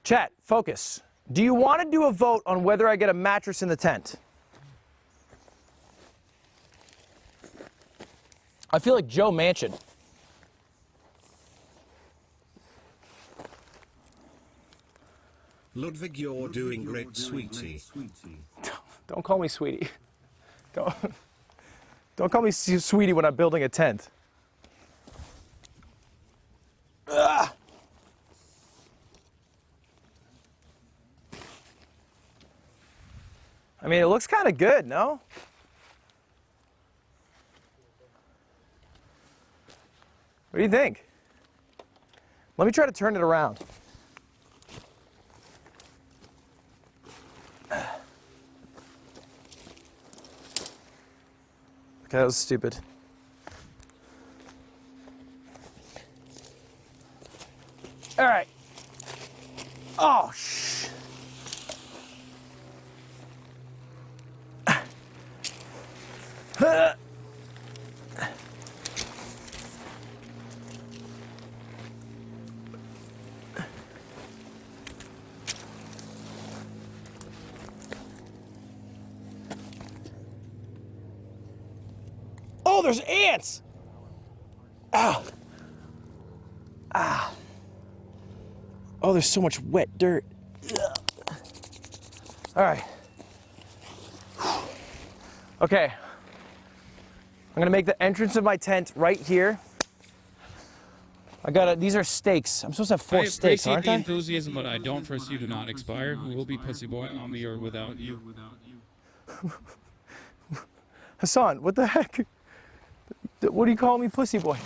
Chat, focus. Do you want to do a vote on whether I get a mattress in the tent? I feel like Joe Manchin. Ludwig, you're doing great, sweetie. Don't call me sweetie. Don't call me sweetie when I'm building a tent. Ugh. I mean, it looks kind of good, no? What do you think? Let me try to turn it around. Okay, that was stupid. All right. Oh, shh. Oh, there's ants! Ah. Ah. Oh, there's so much wet dirt. Ugh. All right. Okay. I'm gonna make the entrance of my tent right here. These are stakes. I'm supposed to have 4 stakes, aren't the I? enthusiasm, but I don't foresee you to not expire. We will be pussy boy on the or without you. Hassan, what the heck? What do you call me, pussy boy?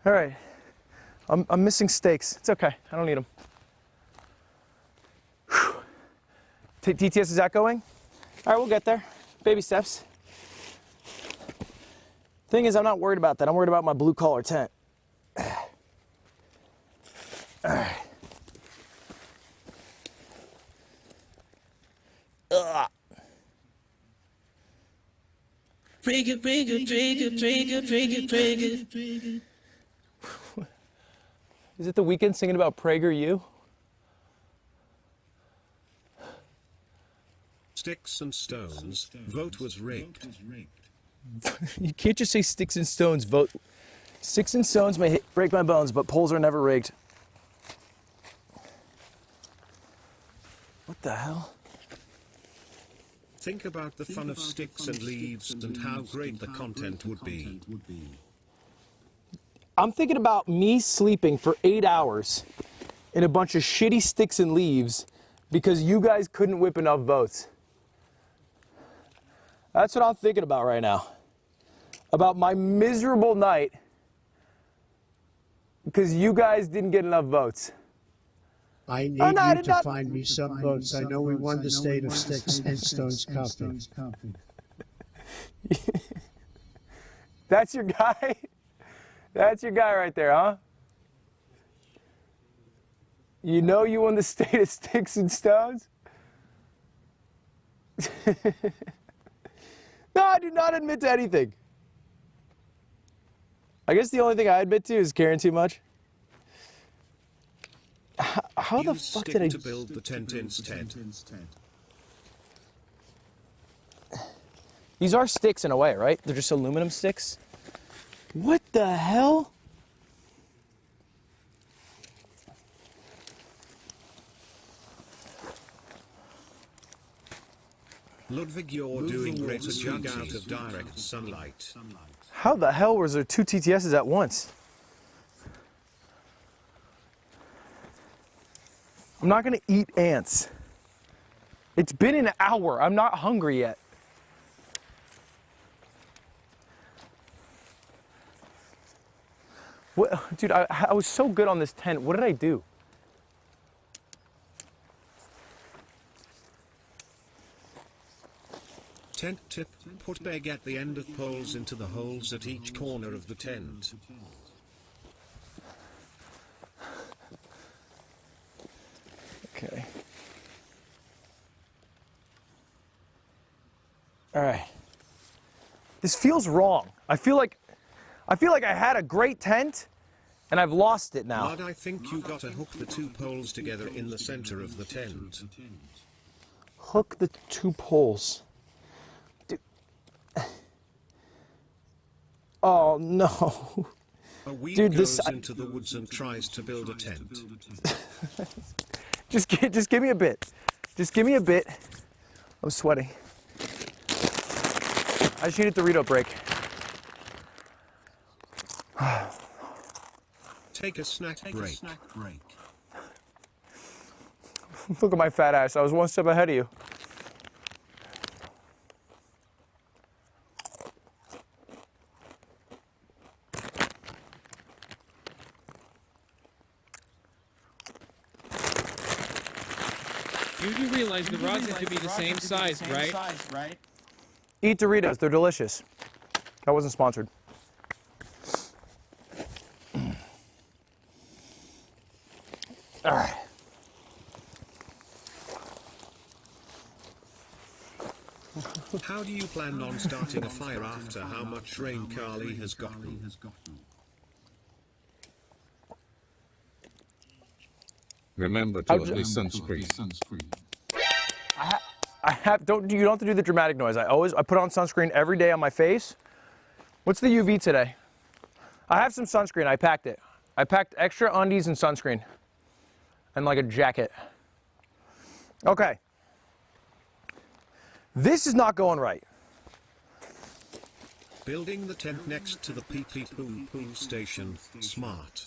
All right. I'm missing stakes. It's okay. I don't need them. TTS, is that going? All right, we'll get there. Baby steps. Thing is, I'm not worried about that. I'm worried about my blue collar tent. All right. Ugh. Break it, break it, break it, break it, break it, break it, break it. Is it The Weeknd singing about PragerU? Sticks and stones, vote was rigged. You can't just say sticks and stones, vote. Sticks and stones may break my bones, but polls are never rigged. What the hell? Think about the fun of sticks and leaves and how great the content would be. I'm thinking about me sleeping for 8 hours in a bunch of shitty sticks and leaves because you guys couldn't whip enough votes. That's what I'm thinking about right now. About my miserable night because you guys didn't get enough votes. I need you to find me some votes. I know we won the state of Sticks and Stones Coffee. That's your guy? That's your guy right there, huh? You know you won the state of Sticks and Stones? No, I do not admit to anything. I guess the only thing I admit to is caring too much. How the fuck did I to build the tent instead? These are sticks in a way, right? They're just aluminum sticks. What the hell? Ludwig, you're doing great. A jug out of direct sunlight. How the hell was there 2 TTSs at once? I'm not gonna eat ants. It's been an hour. I'm not hungry yet. What, dude, I was so good on this tent. What did I do? Tent tip, put bag at the end of poles into the holes at each corner of the tent. Okay. All right. This feels wrong. I feel like I had a great tent and I've lost it now. Lad, I think you gotta hook the 2 poles together in the center of the tent. Hook the 2 poles. Dude. Oh no. A weed Dude, goes into the woods and tries to build a tent. Just give me a bit. Just give me a bit. I'm sweating. I just need a Dorito break. Take a snack break. Look at my fat ass. I was 1 step ahead of you. You do realize the rods have to be the same size, right? Eat Doritos. They're delicious. That wasn't sponsored. All right. How do you plan on starting a fire after how much rain Carly has gotten? Remember to apply sunscreen. You don't have to do the dramatic noise. I put on sunscreen every day on my face. What's the UV today? I have some sunscreen. I packed it. I packed extra undies and sunscreen. And like a jacket. Okay. This is not going right. Building the tent next to the pee-pee poo station. Smart.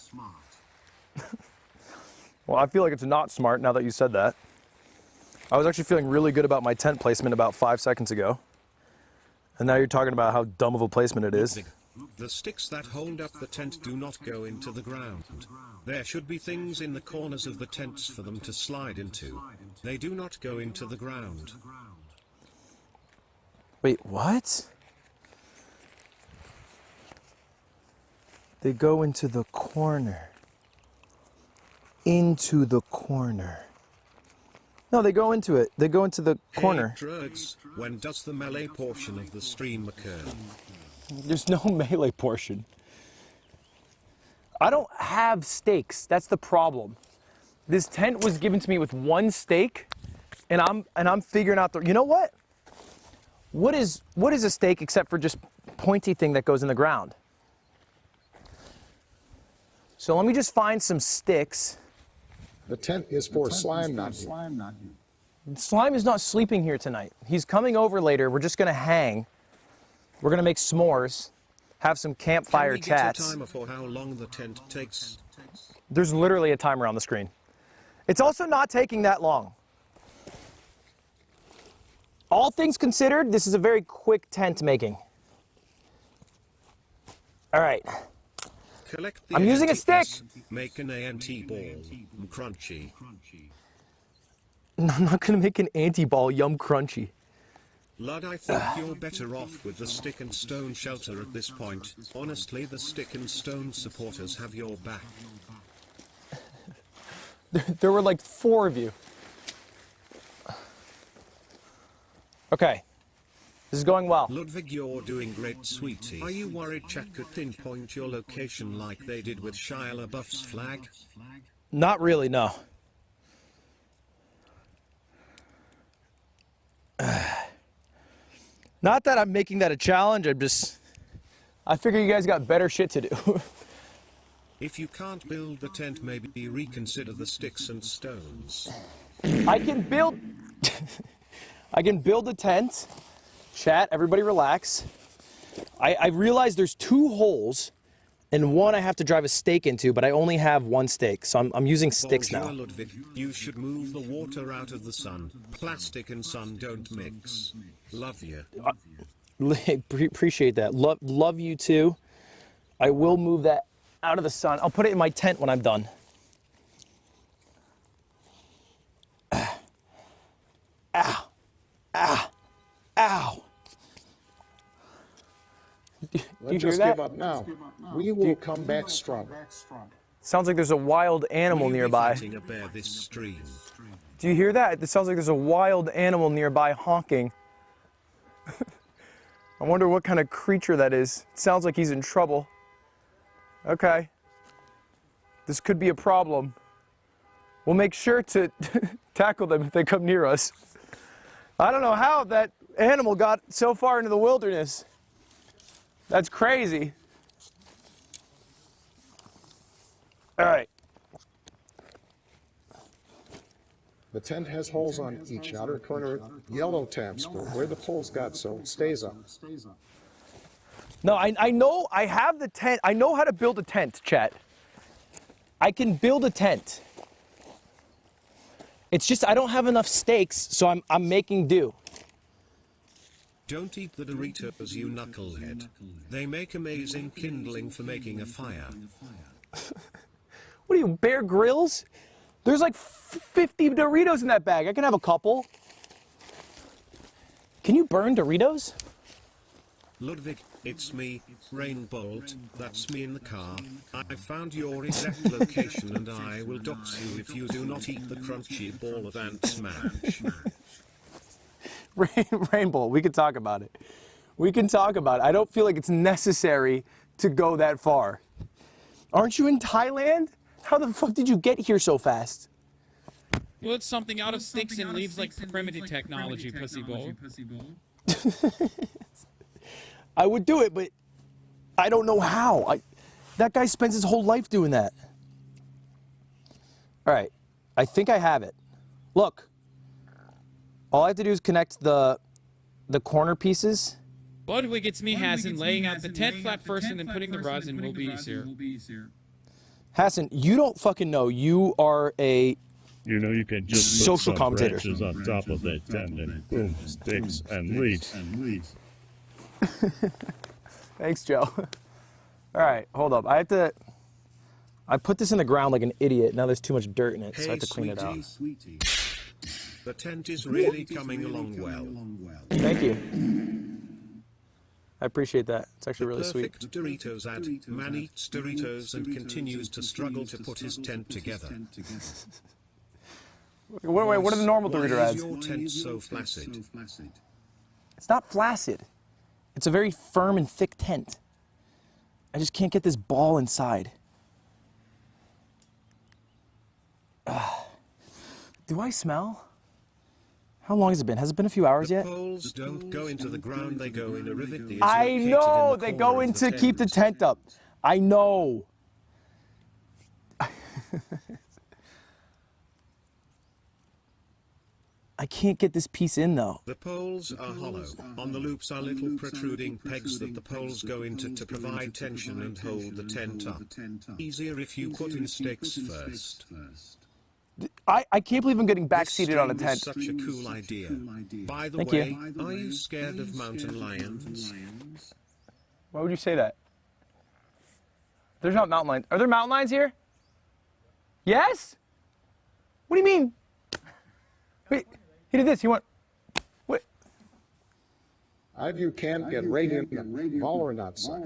Well, I feel like it's not smart now that you said that. I was actually feeling really good about my tent placement about 5 seconds ago. And now you're talking about how dumb of a placement it is. The sticks that hold up the tent do not go into the ground. There should be things in the corners of the tents for them to slide into. They do not go into the ground. Wait, what? They go into the corner. Into the corner. No, they go into it. They go into the corner. Hey, drugs, when does the melee portion of the stream occur? There's no melee portion. I don't have stakes. That's the problem. This tent was given to me with one stake, and I'm figuring out the. You know what? What is a stake except for just pointy thing that goes in the ground? So let me just find some sticks. The tent is for slime, not you. Slime is not sleeping here tonight. He's coming over later. We're just gonna hang. We're gonna make s'mores, have some campfire chats. Can we get a timer for how long the tent takes? There's literally a timer on the screen. It's also not taking that long. All things considered, this is a very quick tent making. All right. Collect the I'm using a stick. Make an ANT ball. Crunchy. No, I'm not gonna make an anti-ball yum crunchy. Lud, I think you're better off with the stick and stone shelter at this point. Honestly, the stick and stone supporters have your back. There were like 4 of you. Okay. This is going well. Ludwig, you're doing great, sweetie. Are you worried chat could pinpoint your location like they did with Shia LaBeouf's flag? Not really, no. Not that I'm making that a challenge, I figure you guys got better shit to do. If you can't build the tent, maybe reconsider the sticks and stones. I can build a tent. Chat, everybody relax. I realize there's 2 holes, and one I have to drive a stake into, but I only have 1 stake, so I'm using sticks now. Ludwig, you should move the water out of the sun. Plastic and sun don't mix. Love you. Appreciate that. Love you too. I will move that out of the sun. I'll put it in my tent when I'm done. Ow. Ow. Ow. Do you hear that? Give up now. We will come back stronger. Sounds like there's a wild animal nearby. A bear this stream? Do you hear that? It sounds like there's a wild animal nearby honking. I wonder what kind of creature that is. It sounds like he's in trouble. Okay. This could be a problem. We'll make sure to tackle them if they come near us. I don't know how that animal got so far into the wilderness. That's crazy. All right. The tent has holes on each outer corner, yellow tabs for where the poles got so it stays up. No, I know I have the tent. I know how to build a tent, chat. I can build a tent. It's just I don't have enough stakes, so I'm making do. Don't eat the Doritos, you knucklehead. They make amazing kindling for making a fire. What are you, Bear Grylls? There's like 50 Doritos in that bag. I can have a couple. Can you burn Doritos? Ludwig, it's me, Rainbolt, that's me in the car. I found your exact location and I will dox you if you do not eat the crunchy ball of ant smash. Rainbow, we can talk about it. We can talk about it. I don't feel like it's necessary to go that far. Aren't you in Thailand? How the fuck did you get here so fast? Well, it's something out of sticks and leaves like primitive technology, pussy bowl. I would do it, but I don't know how. That guy spends his whole life doing that. All right, I think I have it. Look, all I have to do is connect the corner pieces. Ludwig, it's me, Hassan, laying out the tent flap first and then putting the rods in will be easier. Hassan, you don't fucking know. You are a You know, you can just social put some commentator branches on top of that tent and boom, sticks and leaves. Thanks, Joe. All right, hold up. I put this in the ground like an idiot. Now there's too much dirt in it, so I have to clean it out. The tent is really coming along well. Thank you. I appreciate that. It's actually really sweet. Perfect Doritos ad. Man eats Doritos and continues to struggle to put his tent together. What are the normal Dorito Why is ads? your tent so flaccid? It's not flaccid. It's a very firm and thick tent. I just can't get this ball inside. Do I smell? How long has it been? Has it been a few hours yet? The poles don't go into the ground, they go in a rivet. that is I located know! in the They corner go of in to the keep the tent. tent up. I know. I can't get this piece in though. The poles are hollow. On the loops are little protruding pegs that the poles go into to provide tension and hold the tent up. Easier if you put in sticks first. I can't believe I'm getting This backseated on a stream is tent. such a cool idea. By the Thank way, you. are you scared of mountain lions? Why would you say that? There's not mountain lions. Are there mountain lions here? Yes? What do you mean? Wait, he did this. He went. Wait. I view can't get radiant Waller not side.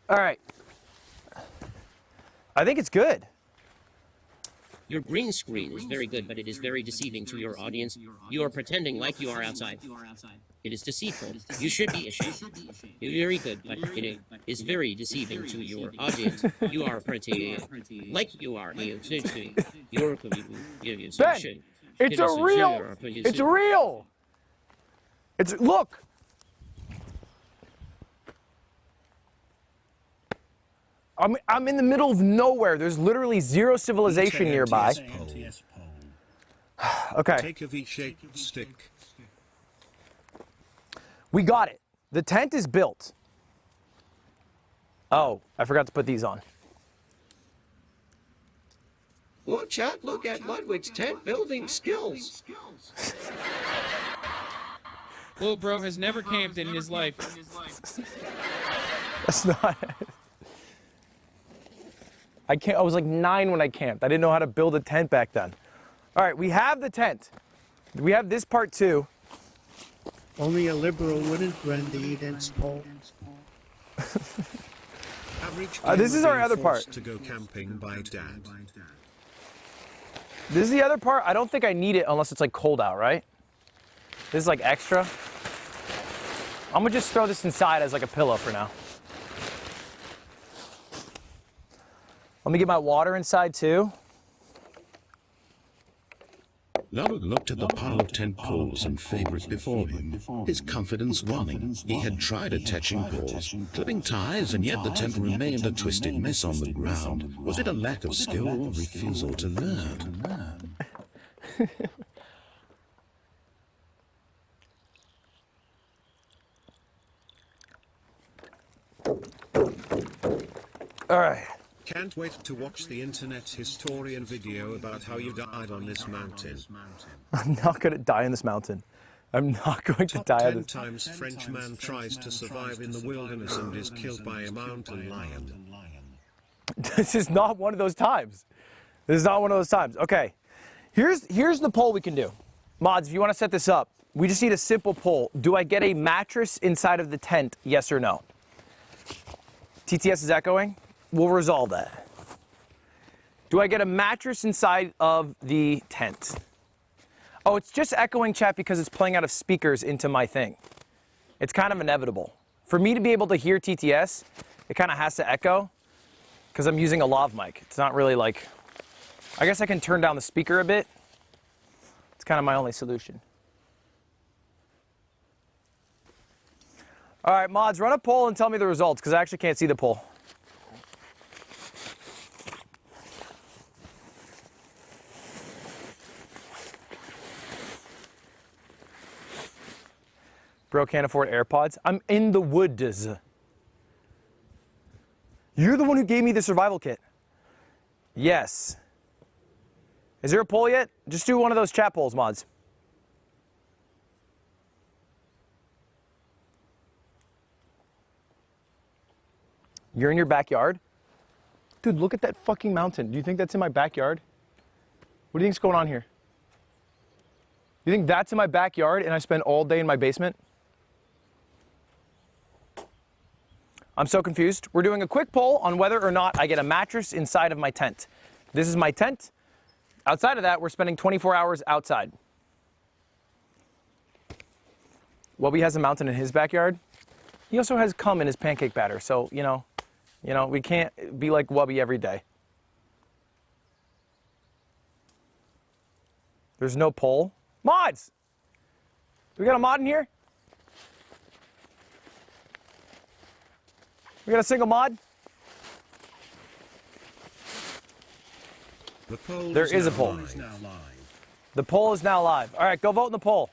All right. I think it's good. Your green screen is very good, but it is very deceiving to your audience. You are pretending like you are outside. It is deceitful. You should be ashamed. You're very good, but it is very deceiving to your audience. You are pretty like you are. You're Ben, it's a real. It's real. It's look. I'm in the middle of nowhere. There's literally zero civilization nearby. Okay. Take a V-shaped stick. We got it. The tent is built. Oh, I forgot to put these on. Well, chat, look at Ludwig's tent building skills. Little bro has never camped in his life. That's not. I was like 9 when I camped. I didn't know how to build a tent back then. All right, we have the tent. We have this part too. Only a liberal wouldn't rend the 8-inch pole. This is our other part. To go camping by dad. This is the other part. I don't think I need it unless it's like cold out, right? This is like extra. I'm gonna just throw this inside as like a pillow for now. Let me get my water inside too. Ludwig looked at the pile of tent poles and fabric before him, his confidence waning. He had tried attaching poles, clipping ties, and yet the tent remained a twisted mess on the ground. Was it a lack of skill or refusal to learn? All right. Can't wait to watch the internet historian video about how you died on this mountain. I'm not going to die in this mountain. I'm not going to die on 10 this. times French man tries to survive in the wilderness and is killed by a mountain lion. This is not one of those times. This is not one of those times. Okay. Here's the poll we can do. Mods, if you want to set this up, we just need a simple poll. Do I get a mattress inside of the tent, yes or no? TTS is echoing. We'll resolve that. Do I get a mattress inside of the tent? Oh, it's just echoing, chat, because it's playing out of speakers into my thing. It's kind of inevitable. For me to be able to hear TTS, it kind of has to echo because I'm using a lav mic. It's not really like, I guess I can turn down the speaker a bit. It's kind of my only solution. All right, mods, run a poll and tell me the results because I actually can't see the poll. Bro can't afford AirPods. I'm in the woods. You're the one who gave me the survival kit. Yes. Is there a poll yet? Just do one of those chat polls, mods. You're in your backyard? Dude, look at that fucking mountain. Do you think that's in my backyard? What do you think's going on here? You think that's in my backyard and I spend all day in my basement? I'm so confused. We're doing a quick poll on whether or not I get a mattress inside of my tent. This is my tent. Outside of that, we're spending 24 hours outside. Wubby has a mountain in his backyard. He also has cum in his pancake batter, so, you know, we can't be like Wubby every day. There's no poll. Mods! Do we got a mod in here? We got a single mod? The poll there is a poll. The poll is now live. All right, go vote in the poll.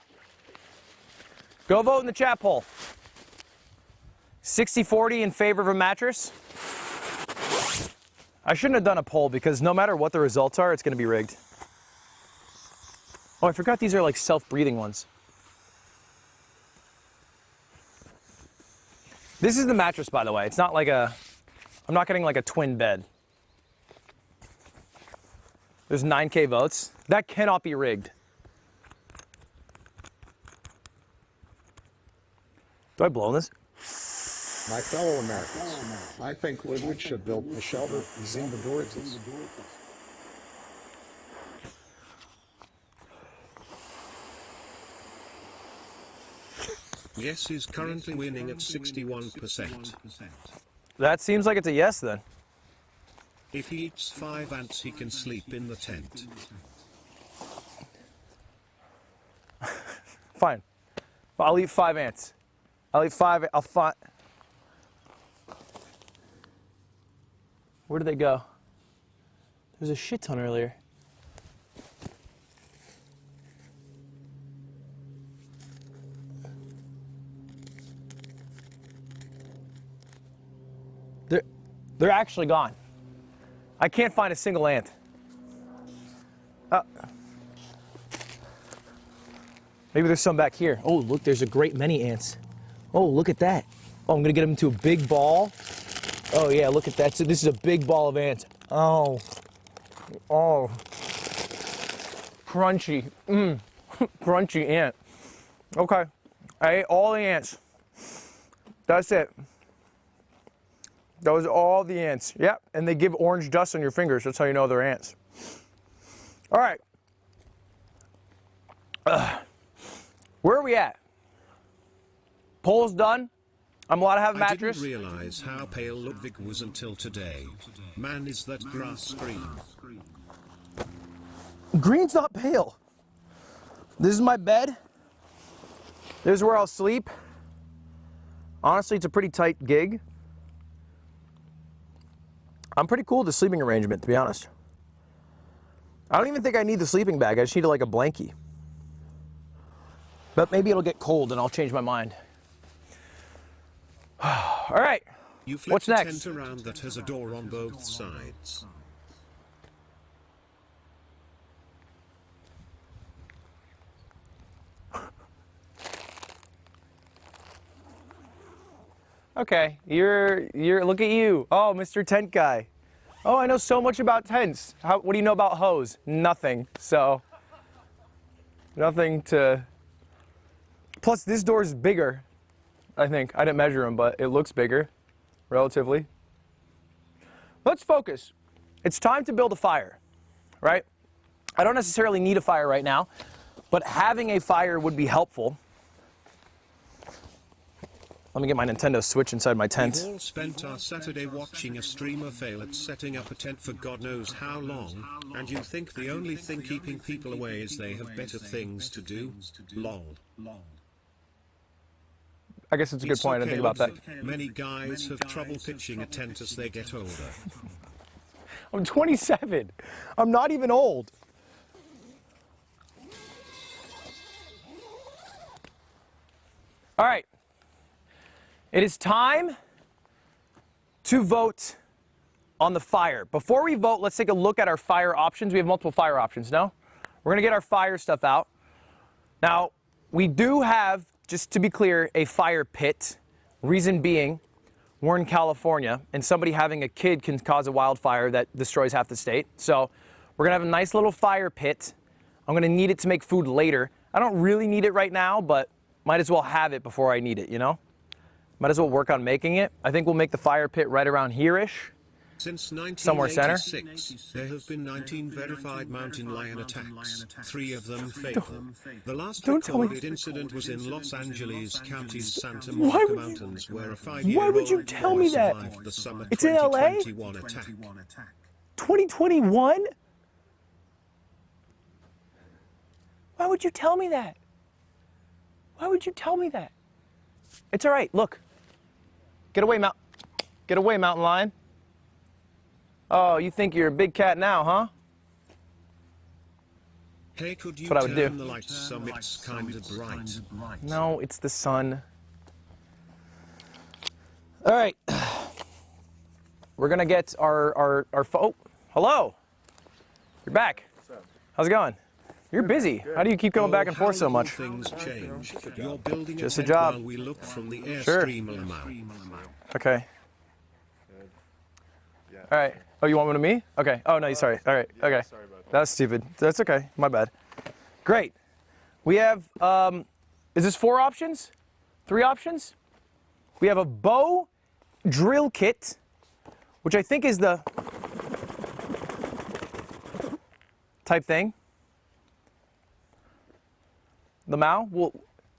Go vote in the chat poll. 60-40 in favor of a mattress. I shouldn't have done a poll because no matter what the results are, it's going to be rigged. Oh, I forgot these are like self-breathing ones. This is the mattress, by the way. It's not like I'm not getting like a twin bed. There's 9K votes. That cannot be rigged. Do I blow on this? My fellow Americans, I think Ludwig should build a shelter in Zimbabwe. Yes is currently winning at 61%. That seems like it's a yes then. If he eats 5 ants, he can sleep in the tent. Fine. I'll eat 5 ants. I'll eat 5. Where did they go? There's a shit ton earlier. They're actually gone. I can't find a single ant. Maybe there's some back here. Oh, look, there's a great many ants. Oh, look at that. Oh, I'm gonna get them into a big ball. Oh yeah, look at that. So this is a big ball of ants. Oh. Oh. Crunchy. Crunchy ant. Okay. I ate all the ants. That's it. Those are all the ants. Yep, and they give orange dust on your fingers. That's how you know they're ants. All right. Where are we at? Poll's done. I'm allowed to have a mattress. I didn't realize how pale Ludwig was until today. Man, is that grass green? Green's not pale. This is my bed. This is where I'll sleep. Honestly, it's a pretty tight gig. I'm pretty cool with the sleeping arrangement, to be honest. I don't even think I need the sleeping bag. I just need like a blankie. But maybe it'll get cold and I'll change my mind. All right. You What's flipped a next? tent around that has a door on both sides. Okay, you're look at you. Oh, Mr. Tent Guy. Oh, I know so much about tents. What do you know about hose? Nothing. So, Nothing to... Plus, this door is bigger, I think. I didn't measure them, but it looks bigger, relatively. Let's focus. It's time to build a fire, right? I don't necessarily need a fire right now, but having a fire would be helpful. Let me get my Nintendo Switch inside my tent. We all spent our Saturday watching a streamer fail at setting up a tent for God knows how long, and you think the only thing keeping people away is they have better things to do? Lol. I guess it's a good point. I didn't think about that. Many guys have trouble pitching a tent as they get older. I'm 27. I'm not even old. All right. It is time to vote on the fire. Before we vote, let's take a look at our fire options. We have multiple fire options, no? We're going to get our fire stuff out. Now, we do have, just to be clear, a fire pit. Reason being, we're in California, and somebody having a kid can cause a wildfire that destroys half the state. So we're going to have a nice little fire pit. I'm going to need it to make food later. I don't really need it right now, but might as well have it before I need it, you know? Might as well work on making it. I think we'll make the fire pit right around here-ish. Since 1986, somewhere center. There have been 19 verified mountain lion attacks. 3 of them fatal. The last recorded incident was in Los Angeles County's Santa Monica Mountains, where a 5-year-old Why would you tell me that? the summer It's in LA? 2021 attack. 2021? Why would you tell me that? Why would you tell me that? It's all right. Look. Get away, mountain lion. Oh, you think you're a big cat now, huh? Hey, could you That's what I would turn do. the lights some? It's kind of bright. No, it's the sun. All right. We're going to get our oh, hello. You're back. How's it going? You're busy. How do you keep going back and forth so much? Things change. You're building Just a tent job. while we look from the Sure. Airstream mount. Okay. All right. Oh, you want one of me? Okay. Oh, no, sorry. All right. Okay. That's stupid. That's okay. My bad. Great. We have, is this 4 options? 3 options? We have a bow drill kit, which I think is the type thing. The Mao? Well,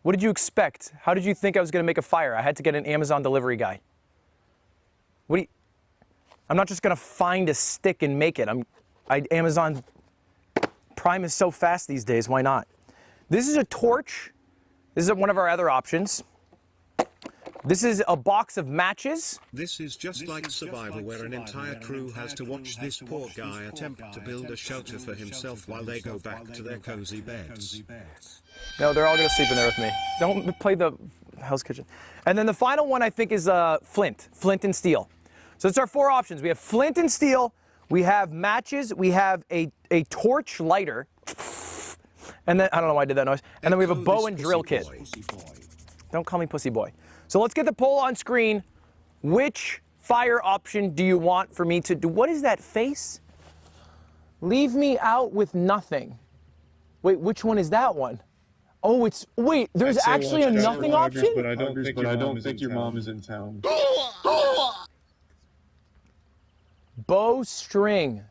what did you expect? How did you think I was going to make a fire? I had to get an Amazon delivery guy. I'm not just going to find a stick and make it. Amazon Prime is so fast these days. Why not? This is a torch. This is one of our other options. This is a box of matches. This is just like Survivor, where an entire crew has to watch this poor guy attempt to build a shelter for himself while they go back to their cozy beds. No, they're all going to sleep in there with me. Don't play the Hell's Kitchen. And then the final one, I think, is flint and steel. So it's our 4 options. We have flint and steel. We have matches. We have a torch lighter. And then, I don't know why I did that noise. And then we have a bow and drill kit. Don't call me pussy boy. So let's get the poll on screen. Which fire option do you want for me to do? What is that face? Leave me out with nothing. Wait, which one is that one? Oh, wait, there's actually a nothing option? But I don't think your mom is in town. Bow string.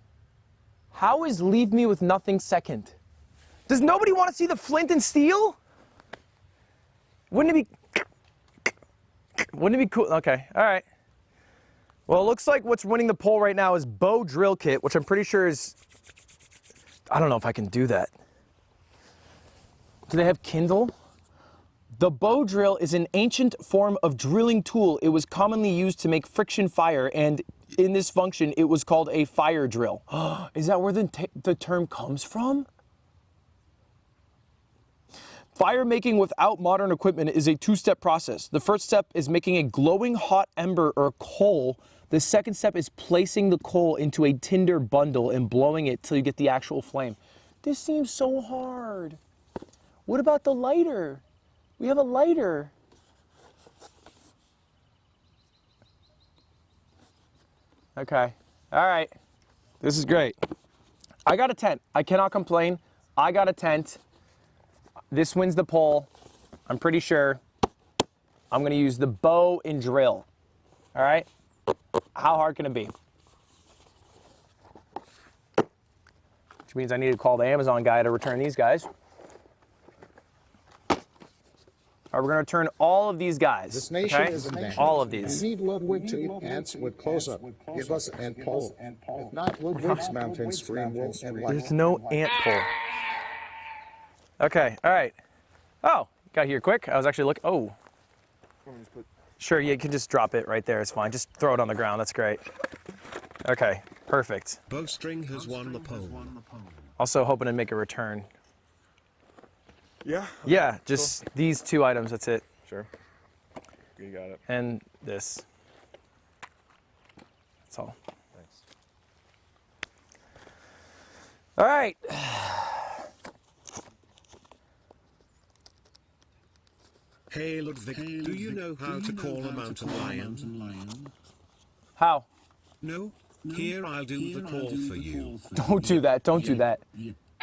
How is leave me with nothing second? Does nobody want to see the flint and steel? Wouldn't it be cool? Okay, all right. Well, it looks like what's winning the poll right now is bow drill kit, which I'm pretty sure is, I don't know if I can do that. Do they have Kindle? The bow drill is an ancient form of drilling tool. It was commonly used to make friction fire, and in this function, it was called a fire drill. Is that where the term comes from? Fire making without modern equipment is a 2-step process. The first step is making a glowing hot ember or coal. The second step is placing the coal into a tinder bundle and blowing it till you get the actual flame. This seems so hard. What about the lighter? We have a lighter. Okay. All right. This is great. I got a tent. I cannot complain. I got a tent. this wins the poll. I'm pretty sure. I'm going to use the bow and drill. All right? How hard can it be? Which means I need to call the Amazon guy to return these guys. All right, we're going to return all of these guys. This nation okay? is in danger. All of these. We need Ludwig to eat ants with close-up. Give us an ant pole. If not, Ludwig's mountain stream will end like... There's no ant pole. Okay, all right. Oh, got here quick. I was actually looking. Oh. Sure, you can just drop it right there. It's fine. Just throw it on the ground. That's great. Okay, perfect. Bowstring has won the poll. Also hoping to make a return. Yeah? Yeah, just these 2 items. That's it. Sure. You got it. And this. That's all. Thanks. All right. Hey Ludwig, do you know how to call a mountain lion? How? No? Here, I'll do the call for you. Don't do that. Don't do that.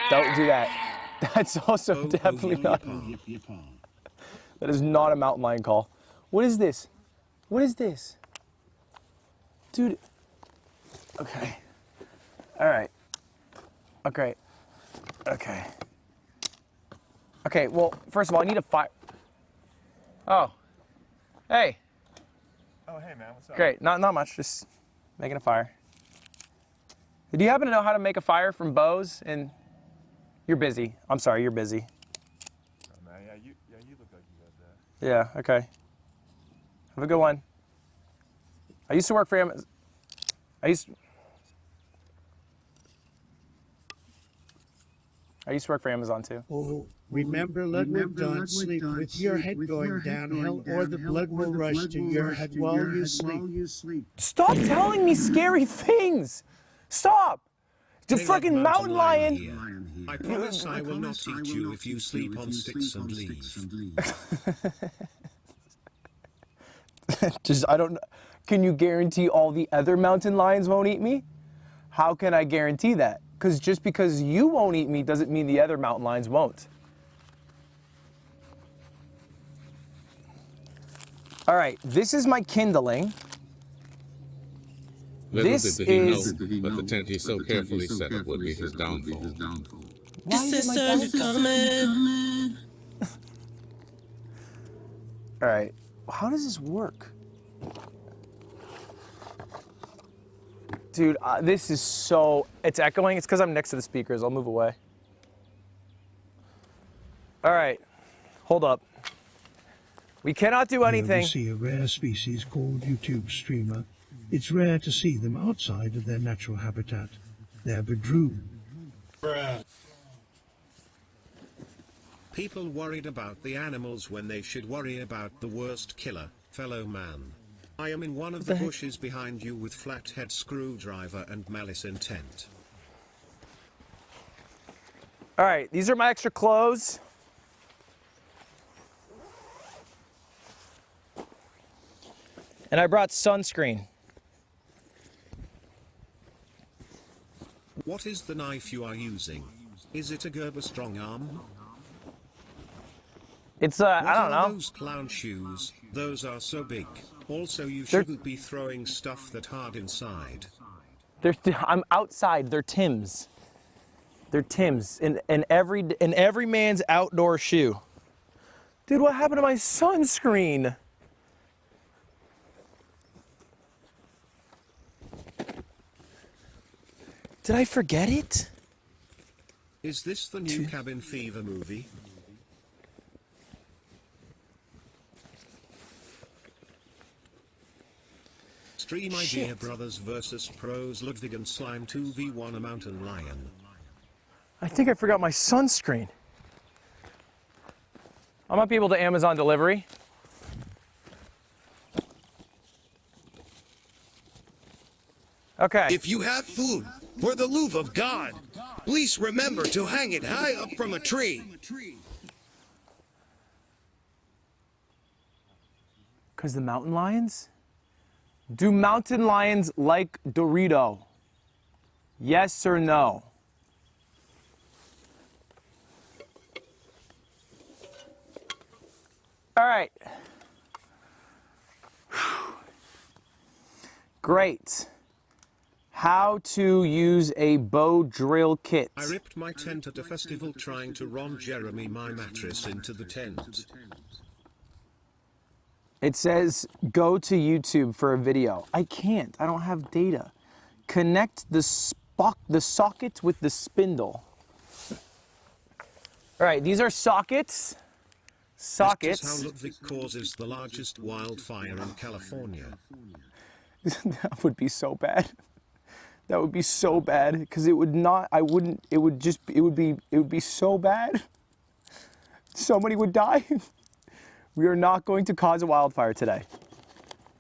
Don't do that. That's also definitely not. That is not a mountain lion call. What is this? What is this? Dude. Okay. All right. Okay. Okay. Okay, well, first of all, I need a fire. Oh. Hey. Oh, hey, man. What's up? Great. Not much. Just making a fire. Do you happen to know how to make a fire from bows? And you're busy. I'm sorry, you're busy. Oh, man. Yeah, you look like you got that. Yeah, okay. Have a good one. I used to work for Amazon. I used to work for Amazon too. Oh, remember, Ludwig, don't sleep with your head going downhill, or the blood will rush to your head while you sleep. Stop telling me scary things! Stop! The fucking mountain lion! I promise I will not eat you if you sleep on sticks and leaves. I don't know. Can you guarantee all the other mountain lions won't eat me? How can I guarantee that? Because just because you won't eat me doesn't mean the other mountain lions won't. All right, this is my kindling. Little did he know that the tent he so carefully set up would be his downfall. Why is it my All right, how does this work? Dude, this is so... It's echoing. It's because I'm next to the speakers. I'll move away. All right. Hold up. We cannot do anything. You see a rare species called YouTube streamer. It's rare to see them outside of their natural habitat. They're bedroom. People worried about the animals when they should worry about the worst killer, fellow man. I am in one of the bushes behind you with flathead screwdriver and malice intent. All right, these are my extra clothes. And I brought sunscreen. What is the knife you are using? Is it a Gerber strong arm? It's I don't know. Those clown shoes, those are so big. Also, you shouldn't be throwing stuff that hard inside. I'm outside. They're Tim's. They're Tim's in every man's outdoor shoe. Dude, what happened to my sunscreen? Did I forget it? Is this the new Cabin Fever movie? Stream idea brothers versus pros Ludwig and Slime 2v1 a mountain lion. I think I forgot my sunscreen. I might be able to Amazon delivery. Okay. If you have food, for the love of God, please remember to hang it high up from a tree. Because the mountain lions? Do mountain lions like Dorito? Yes or no? All right. Great. How to use a bow drill kit. I ripped my tent at a festival trying to run Jeremy my mattress into the tent. It says go to YouTube for a video. I can't. I don't have data. Connect the socket with the spindle. All right, these are sockets. Sockets. This is how Ludwig causes the largest wildfire in California. That would be so bad. That would be so bad because it would not. I wouldn't. It would just. It would be so bad. Somebody would die. We are not going to cause a wildfire today.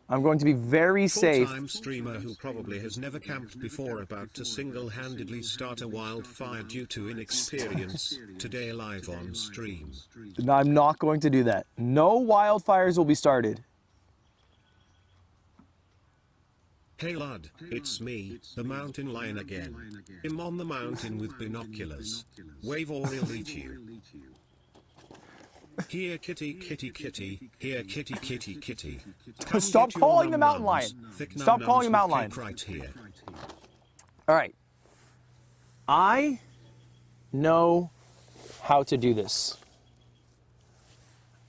I'm going to be very safe. Full-time streamer who probably has never camped before about to single-handedly start a wildfire due to inexperience. Today live on stream. No, I'm not going to do that. No wildfires will be started. Hey lad, it's me, the mountain lion again. I'm on the mountain with binoculars. Wave or I'll eat you. Here kitty kitty kitty, here kitty kitty kitty. Stop calling the mountain lion. Stop calling the mountain lion. Right here. All right. I know how to do this.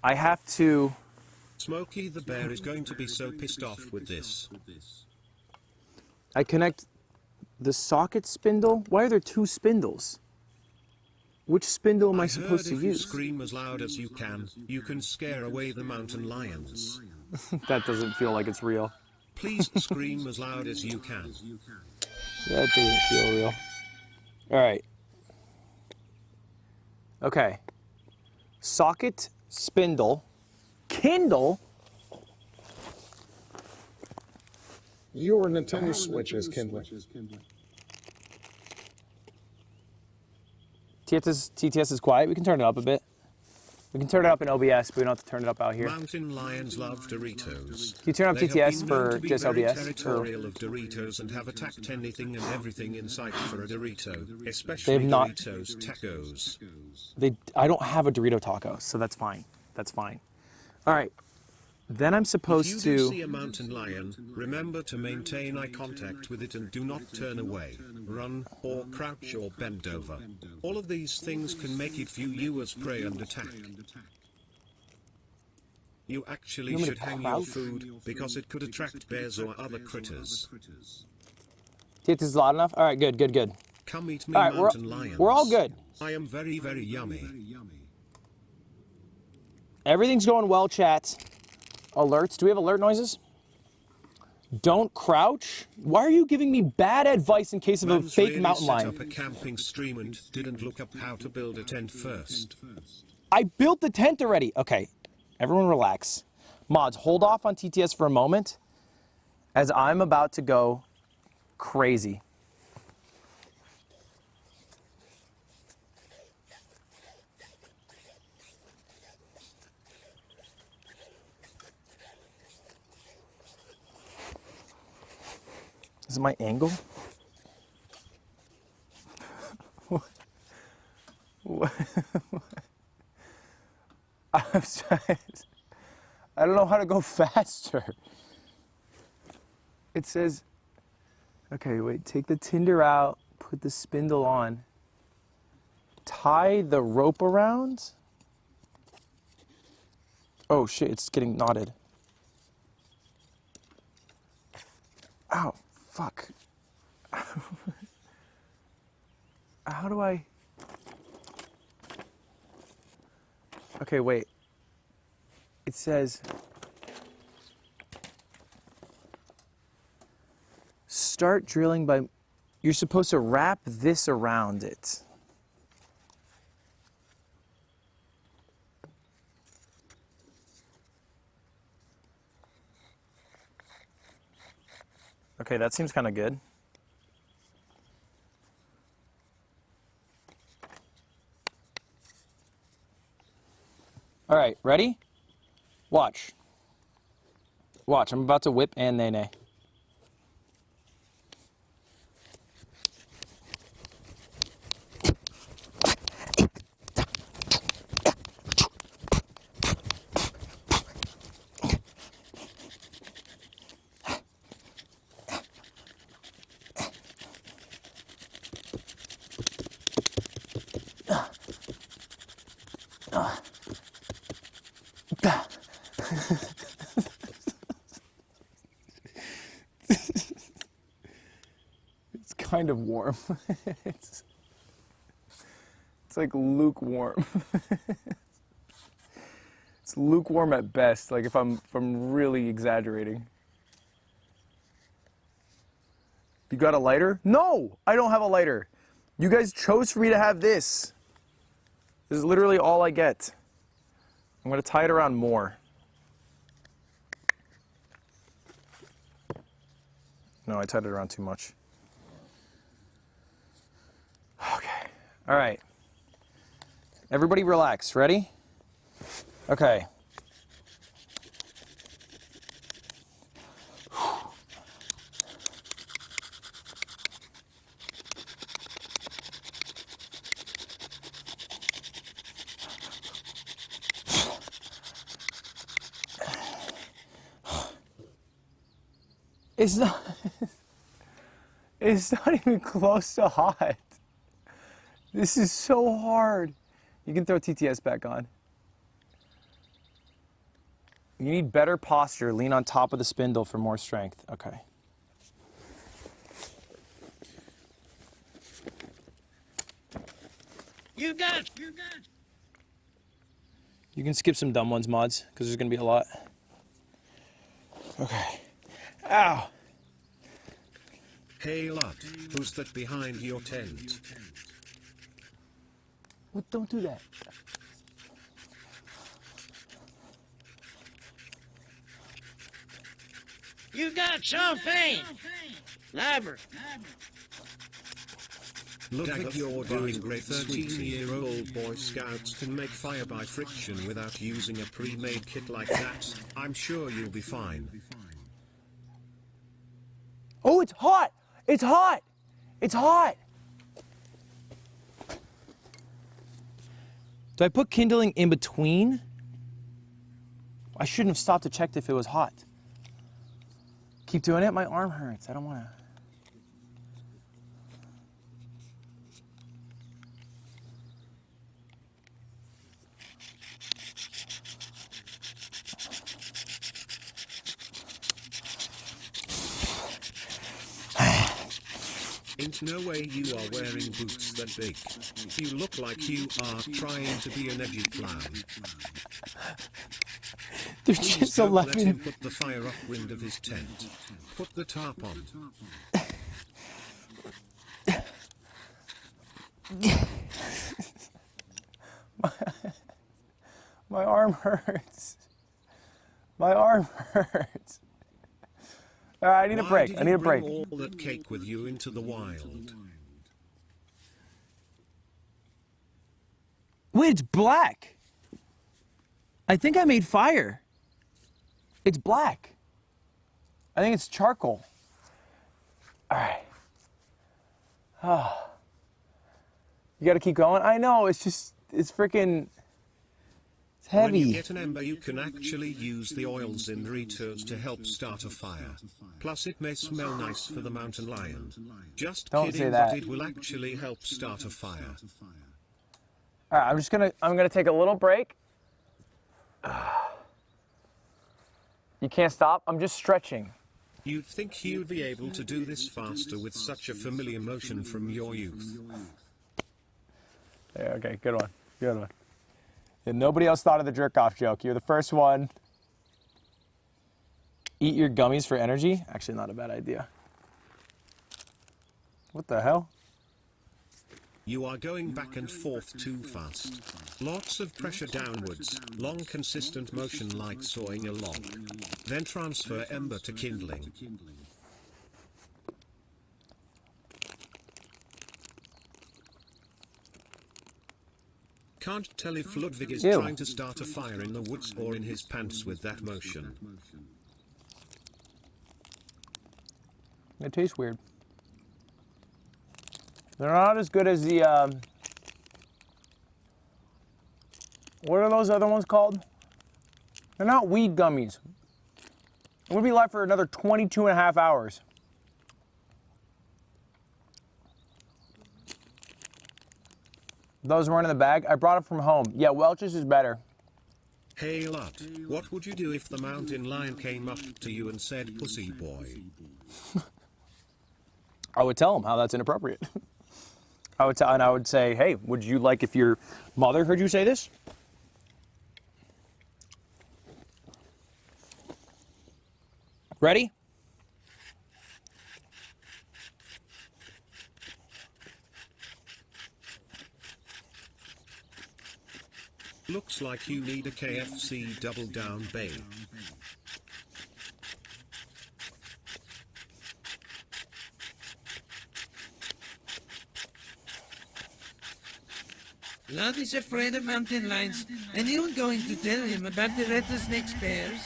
I have to... Smokey the bear is going to be so pissed off with this. I connect the socket spindle. Why are there two spindles? Which spindle am I supposed to use? If you scream as loud as you can scare away the mountain lions. That doesn't feel like it's real. Please scream as loud as you can. That doesn't feel real. All right. Okay. Socket, spindle, Kindle. Your Nintendo Switch is kindling. TTS is quiet. We can turn it up a bit. We can turn it up in OBS, but we don't have to turn it up out here. Mountain lions love Doritos. Can you turn up TTS for just OBS? Territorial of Doritos and have attacked anything and everything in sight for a Dorito, especially Doritos tacos. I don't have a Dorito taco, so that's fine. That's fine. All right. Then I'm supposed if you to... see a mountain lion, remember to maintain eye contact with it and do not turn away, run, or crouch or bend over. All of these things can make it view you as prey and attack. You actually should hang your food, because it could attract bears or other critters. TTS is loud enough? All right, good, good, good. Come eat me, all right, mountain lions. We're all good. I am very, very yummy. Everything's going well, chat. Alerts. Do we have alert noises? Don't crouch? Why are you giving me bad advice in case of a fake really mountain lion? Set up a camping stream and didn't look up how to build a tent first. I built the tent already. Okay, everyone relax. Mods, hold off on TTS for a moment as I'm about to go crazy. Is it my angle? I'm trying. I don't know how to go faster. It says, okay, wait, take the tinder out, put the spindle on, tie the rope around. Oh shit, it's getting knotted. Ow. Fuck. How do I... Okay, wait. It says... Start drilling by... You're supposed to wrap this around it. Okay, that seems kind of good. All right, ready? Watch. Watch, I'm about to whip and nay-nay. It's kind of warm. It's like lukewarm. It's lukewarm at best, like if I'm really exaggerating. You got a lighter? No, I don't have a lighter. You guys chose for me to have this. This is literally all I get. I'm gonna tie it around more. No, I tied it around too much. Okay, all right. Everybody relax, ready? Okay. It's not even close to hot. This is so hard. You can throw TTS back on. You need better posture. Lean on top of the spindle for more strength. Okay. You got. You can skip some dumb ones, mods, because there's going to be a lot. Okay. Ow. Hey lot, who's that behind your tent? What? Don't do that. You got champagne. Liber. Ludwig, you're doing great. 13-year-old Boy Scouts can make fire by friction without using a pre-made kit like that. I'm sure you'll be fine. Oh, it's hot! It's hot! It's hot! Do I put kindling in between? I shouldn't have stopped to check if it was hot. Keep doing it, my arm hurts. I don't want to. Ain't no way you are wearing boots that big. You look like you are trying to be an edgy clown. They're Please just don't let 11. him put the fire upwind of his tent. Put the tarp on. My arm hurts. My arm hurts. All right, I need a break. I need a break. Why did you bring all that cake with you into the wild? Wait, it's black. I think I made fire. It's black. I think it's charcoal. All right. Oh. You got to keep going? I know, it's just, it's freaking, it's heavy. When you get an ember, you can actually use the oils in return to help start a fire. Plus, it may smell nice for the mountain lion. Just Don't kidding, say that. but it will actually help start a fire. All right, I'm gonna take a little break. You can't stop. I'm just stretching. You'd think you'd be able to do this faster with such a familiar motion from your youth. Yeah, okay, good one. Good one. And nobody else thought of the jerk-off joke. You're the first one. Eat your gummies for energy? Actually, not a bad idea. What the hell? You are going back and forth too fast. Lots of pressure downwards, long consistent motion like sawing a log. Then transfer ember to kindling. Can't tell if Ludwig is trying to start a fire in the woods or in his pants with that motion. It tastes weird. They're not as good as the, what are those other ones called? They're not weed gummies. I'm gonna be live for another 22 and a half hours. Those weren't in the bag. I brought them from home. Yeah, Welch's is better. Hey Lot, what would you do if the mountain lion came up to you and said, "Pussy boy"? I would tell him how that's inappropriate. I would say, hey, would you like if your mother heard you say this? Ready? Looks like you need a KFC double down, babe. Lot is afraid of mountain lions. Anyone going to tell him about the rattlesnake bears?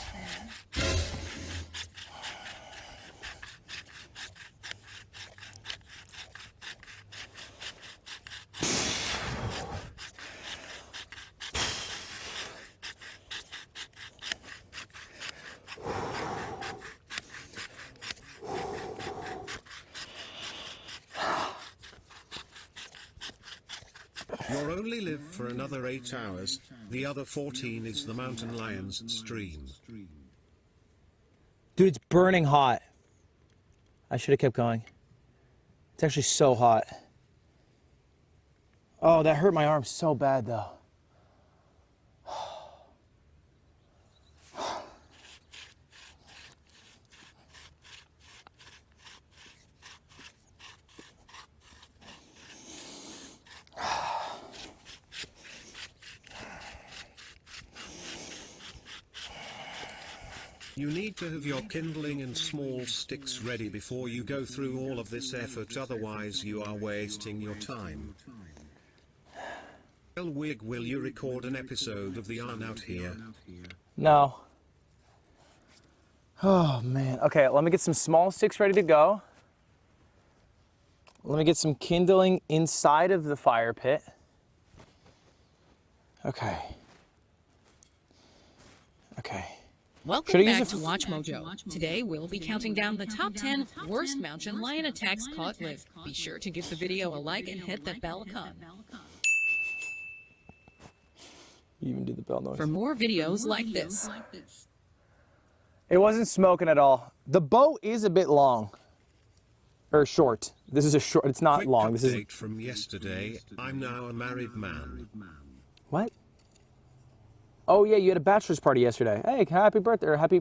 You'll only live for another 8 hours, the other 14 is the mountain lion's stream. Dude, it's burning hot. I should have kept going. It's actually so hot. Oh, that hurt my arm so bad, though. You need to have your kindling and small sticks ready before you go through all of this effort, otherwise you are wasting your time. Ludwig, will you record an episode of the Yarn Out Here? No. Oh, man. Okay, let me get some small sticks ready to go. Let me get some kindling inside of the fire pit. Okay. Okay. Welcome back to Watch Mojo. Today we'll be counting down the top 10 worst mountain lion attacks caught live. Be sure to give the video a like and hit that bell icon. You even do the bell noise. For more videos like this. It wasn't smoking at all. The bow is a bit long. Or short. This is a short, it's not Quick long. This is update from yesterday, I'm now a married man. What? Oh yeah, you had a bachelor's party yesterday. Hey, happy birthday, or happy,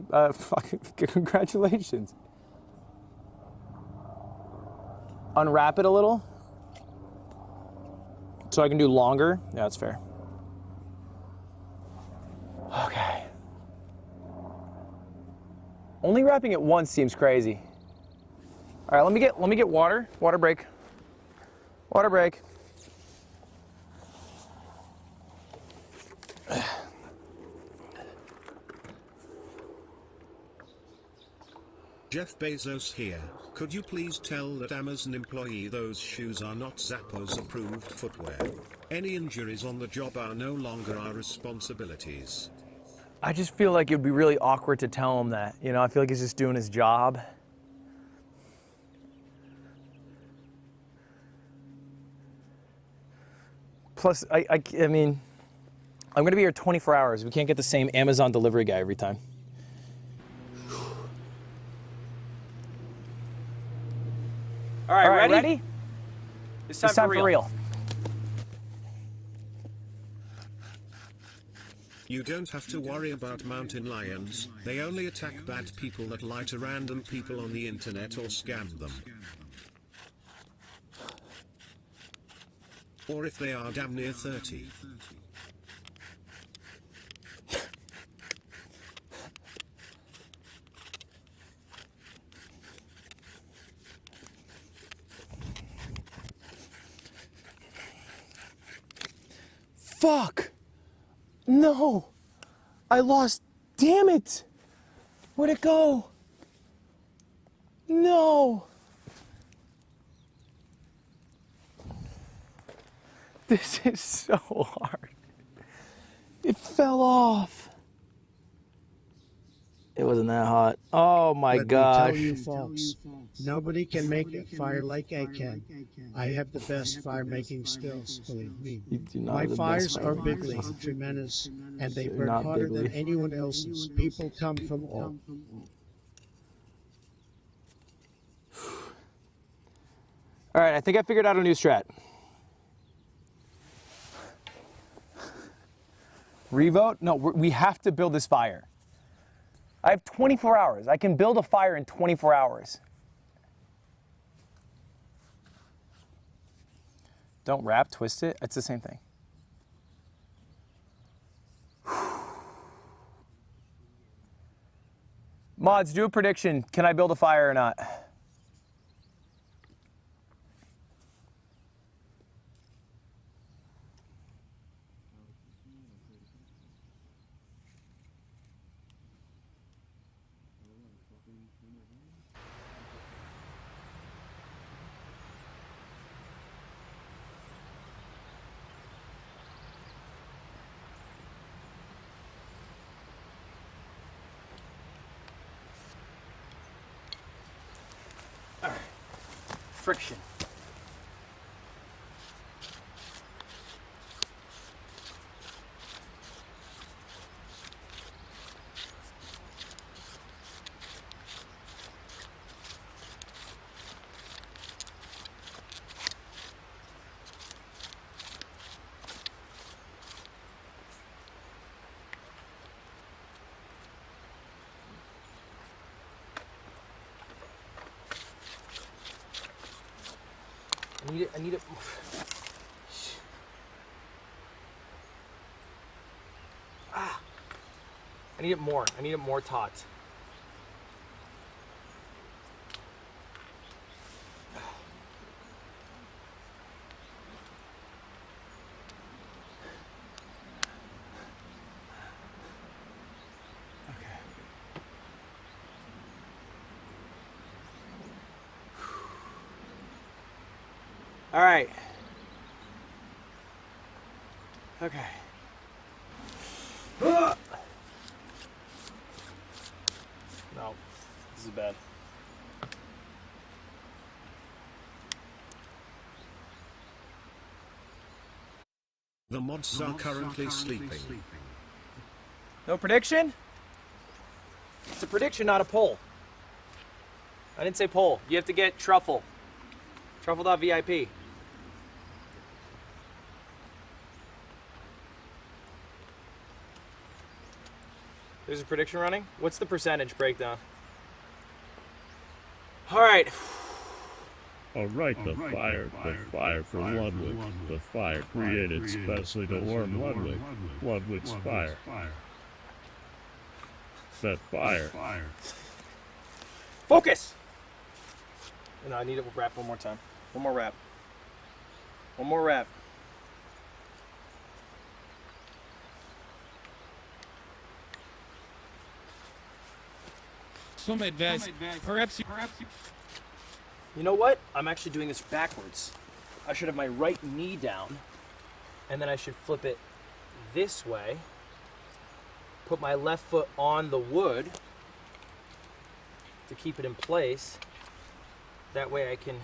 congratulations. Unwrap it a little. So I can do longer. Yeah, that's fair. Okay. Only wrapping it once seems crazy. All right, let me get water. Water break. Water break. Jeff Bezos here. Could you please tell that Amazon employee those shoes are not Zappos approved footwear? Any injuries on the job are no longer our responsibilities. I just feel like it would be really awkward to tell him that. You know, I feel like he's just doing his job. Plus, I mean, I'm going to be here 24 hours. We can't get the same Amazon delivery guy every time. All right, ready? It's time for real. You don't have to worry about mountain lions, they only attack bad people that lie to random people on the internet or scam them. Or if they are damn near 30. Fuck! No! I lost. Damn it! Where'd it go? No! This is so hard. It fell off. It wasn't that hot. Oh my gosh. Let me tell you, folks, Nobody can make a fire like I can. I have the best fire-making skills, believe me. My fires are bigly, tremendous, and they burn hotter than anyone else's. People come from all. All right, I think I figured out a new strat. Revote? No, we have to build this fire. I have 24 hours. I can build a fire in 24 hours. Don't wrap, twist it. It's the same thing. Mods, do a prediction. Can I build a fire or not? Friction. I need it. Ah. I need it more. I need it more taut. All right. Okay. No, this is bad. The mods are currently sleeping. No prediction? It's a prediction, not a poll. I didn't say poll. You have to get truffle. Truffle.vip. There's a prediction running? What's the percentage breakdown? All right. All right, the fire for Ludwig. The fire created specially to warm Ludwig. Ludwig's fire. That fire. Focus! No, I need it wrap one more time. One more wrap. One more wrap. Some advice. Perhaps you. You know what? I'm actually doing this backwards. I should have my right knee down, and then I should flip it this way. Put my left foot on the wood to keep it in place. That way I can...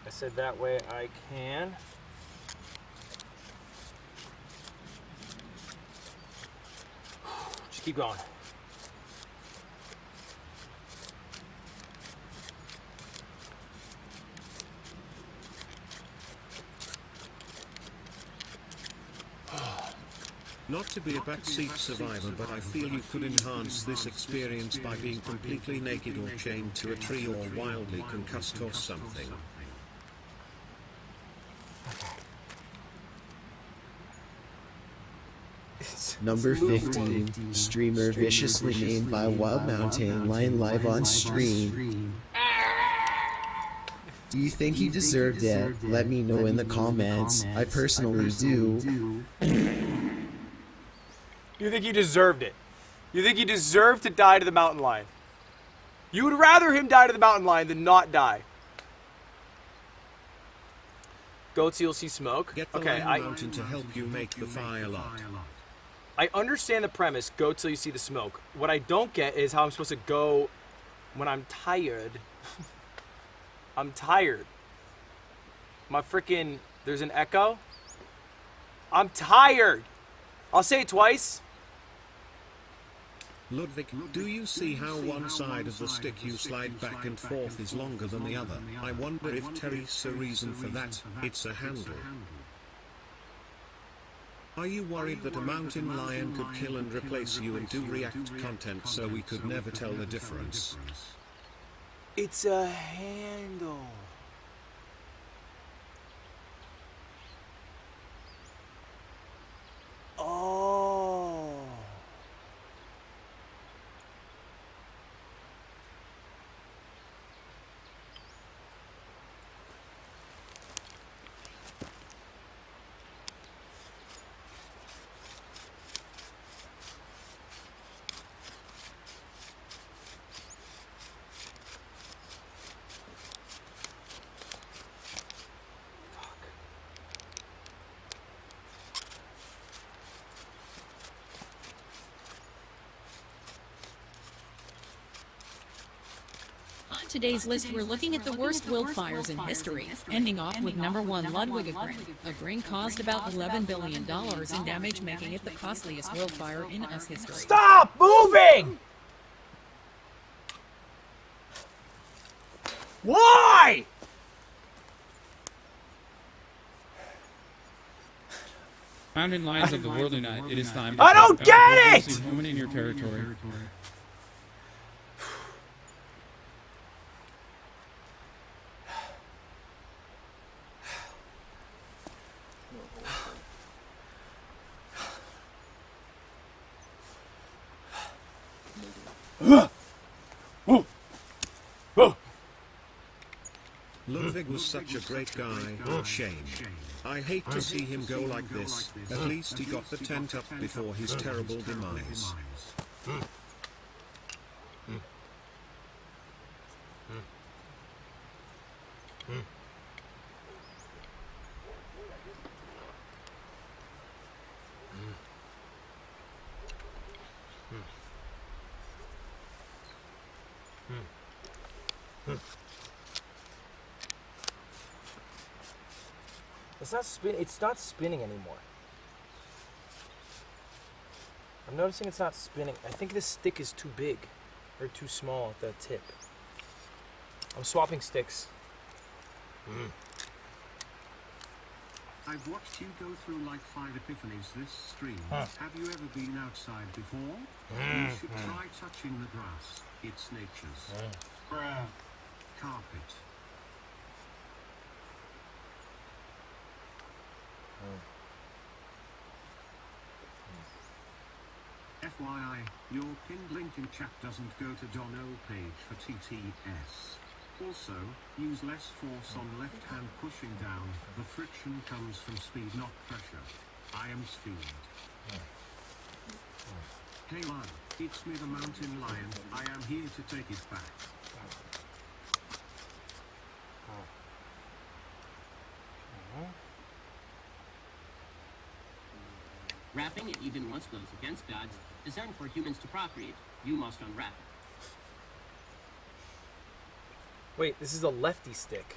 I said that way I can... Just keep going. Not to be a backseat survivor, but I feel you could enhance this experience by being completely naked or chained to a tree or wildly concussed or something. Number 15, streamer viciously named by Wild Mountain Lion live on stream. Do you think he deserved it? Let me know in the comments. I personally do. You think he deserved it? You think he deserved to die to the mountain lion? You would rather him die to the mountain lion than not die. Goats, you'll see smoke. Get the okay, mountain to help you make the fire lot. I understand the premise, go till you see the smoke. What I don't get is how I'm supposed to go when I'm tired. I'm tired. My freaking, there's an echo. I'm tired. I'll say it twice. Ludwig, do you see how one side of the stick you slide back and forth is longer than the other? I wonder if Terry's a reason for that. It's a handle. Are you worried that a mountain lion could kill and replace you and do react content so we could never tell the difference? It's a handle. Oh. On today's list, we're looking at the worst wildfires in history, ending off with #1 Ludwig a green caused about $11 billion in damage, making it the costliest wildfire in US history. Stop moving! Why? Mountain lions of the world unite. It is time. I don't get it! Woman in your territory. Ludwig was such a great guy. Shame. I hate to see him go like this. At least he got the tent up before his terrible demise. It's not spinning anymore. I'm noticing it's not spinning. I think this stick is too big or too small at the tip. I'm swapping sticks. I've watched you go through like 5 epiphanies this stream. Have you ever been outside before? You should try touching the grass. It's nature's carpet. FYI, your pinned link in chat doesn't go to Dono page for TTS. Also, use less force on left hand pushing down. The friction comes from speed, not pressure. I am speed. Hey Lon, it's me the mountain lion. I am here to take it back. Wrapping it even once goes against God's design for humans to procreate. You must unwrap it. Wait, this is a lefty stick.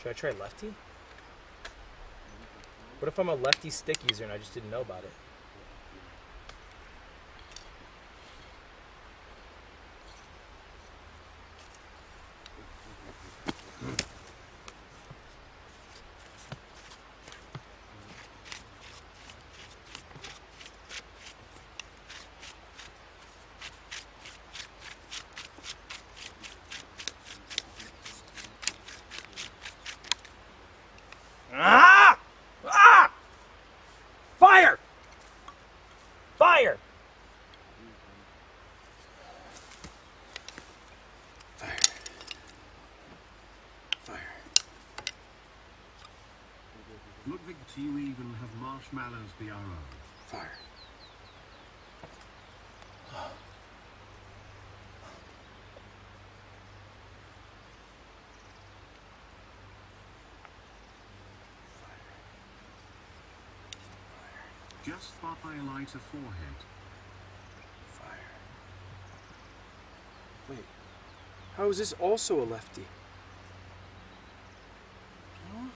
Should I try lefty? What if I'm a lefty stick user and I just didn't know about it? Ah! Ah! Fire! Fire! Fire. Fire. Ludwig, do you even have marshmallows BRO? Fire. just by a lighter forehead. Fire. Wait. How is this also a lefty? Huh?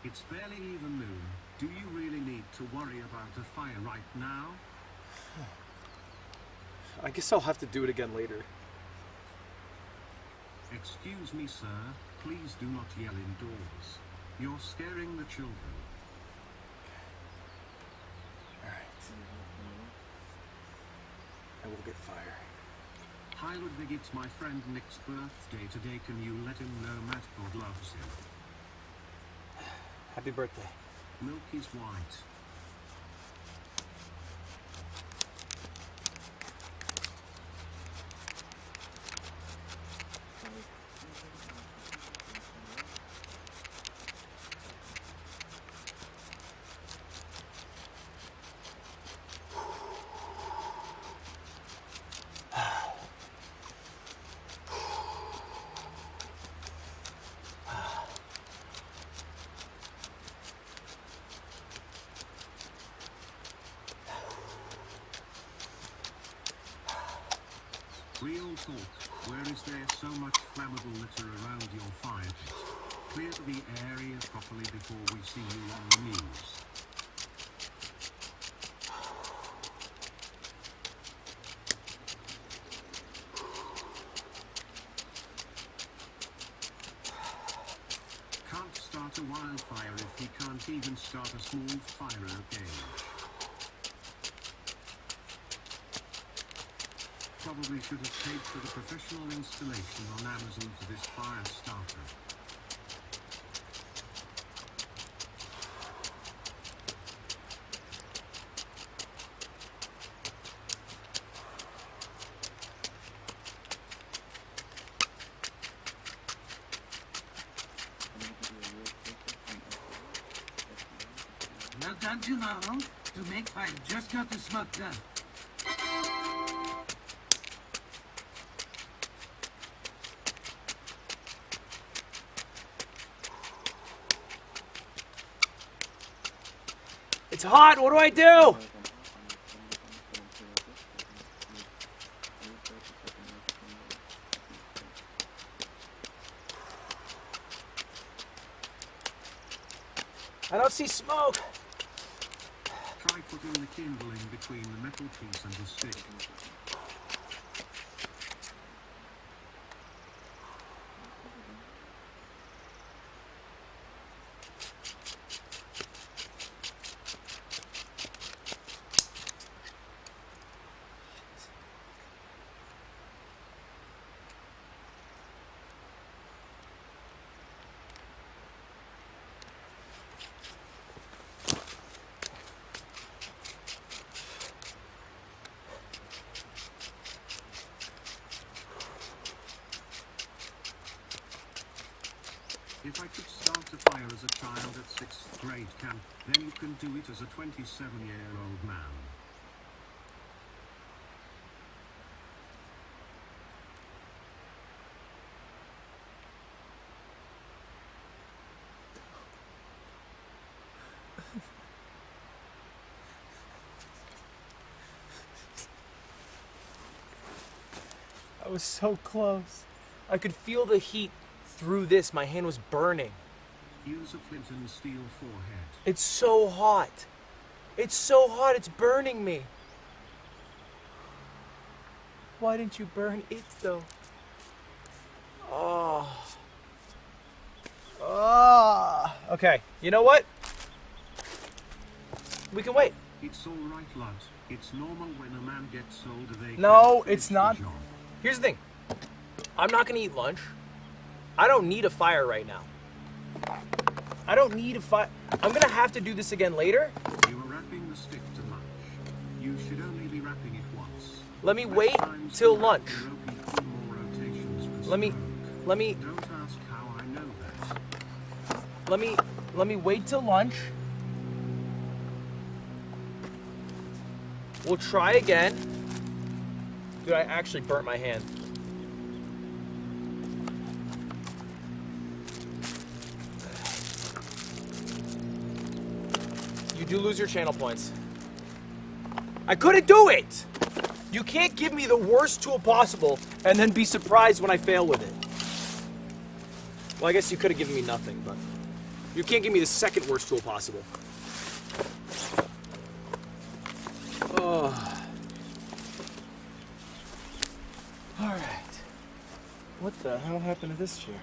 It's barely even noon. Do you really need to worry about a fire right now? I guess I'll have to do it again later. Excuse me, sir. Please do not yell indoors. You're scaring the children. Alright. I will get fire. Hi, Ludwig, it's my friend Nick's birthday today. Can you let him know Matt God loves him? Happy birthday. Milk is white. Real talk. Where is there so much flammable litter around your fire pit? Clear the area properly before we see you on the news. Can't start a wildfire if he can't even start a small fire, okay? Probably should have paid for the professional installation on Amazon for this fire starter. No time too long to make fire. Just got the smoke done. It's hot! What do I do? I don't see smoke. Try putting the kindling between the metal piece and the stick. If I could start a fire as a child at 6th grade camp, then you can do it as a 27-year-old man. I was so close. I could feel the heat through this. My hand was burning. Use a flint and steel forehead. It's so hot. It's so hot, it's burning me. Why didn't you burn it though? Oh. Oh. Okay, you know what? We can wait. It's all right, lads. It's normal when a man gets older. No, it's not. Here's the thing. I'm not gonna eat lunch. I don't need a fire right now. I don't need a fire. I'm gonna have to do this again later. You are wrapping the stick to lunch. You should only be wrapping it once. Let me wait till lunch. Let me. Don't ask how I know that. Let me wait till lunch. We'll try again. Dude, I actually burnt my hand. You do lose your channel points. I couldn't do it! You can't give me the worst tool possible and then be surprised when I fail with it. Well, I guess you could have given me nothing, but you can't give me the second worst tool possible. Oh. All right. What the hell happened to this chair?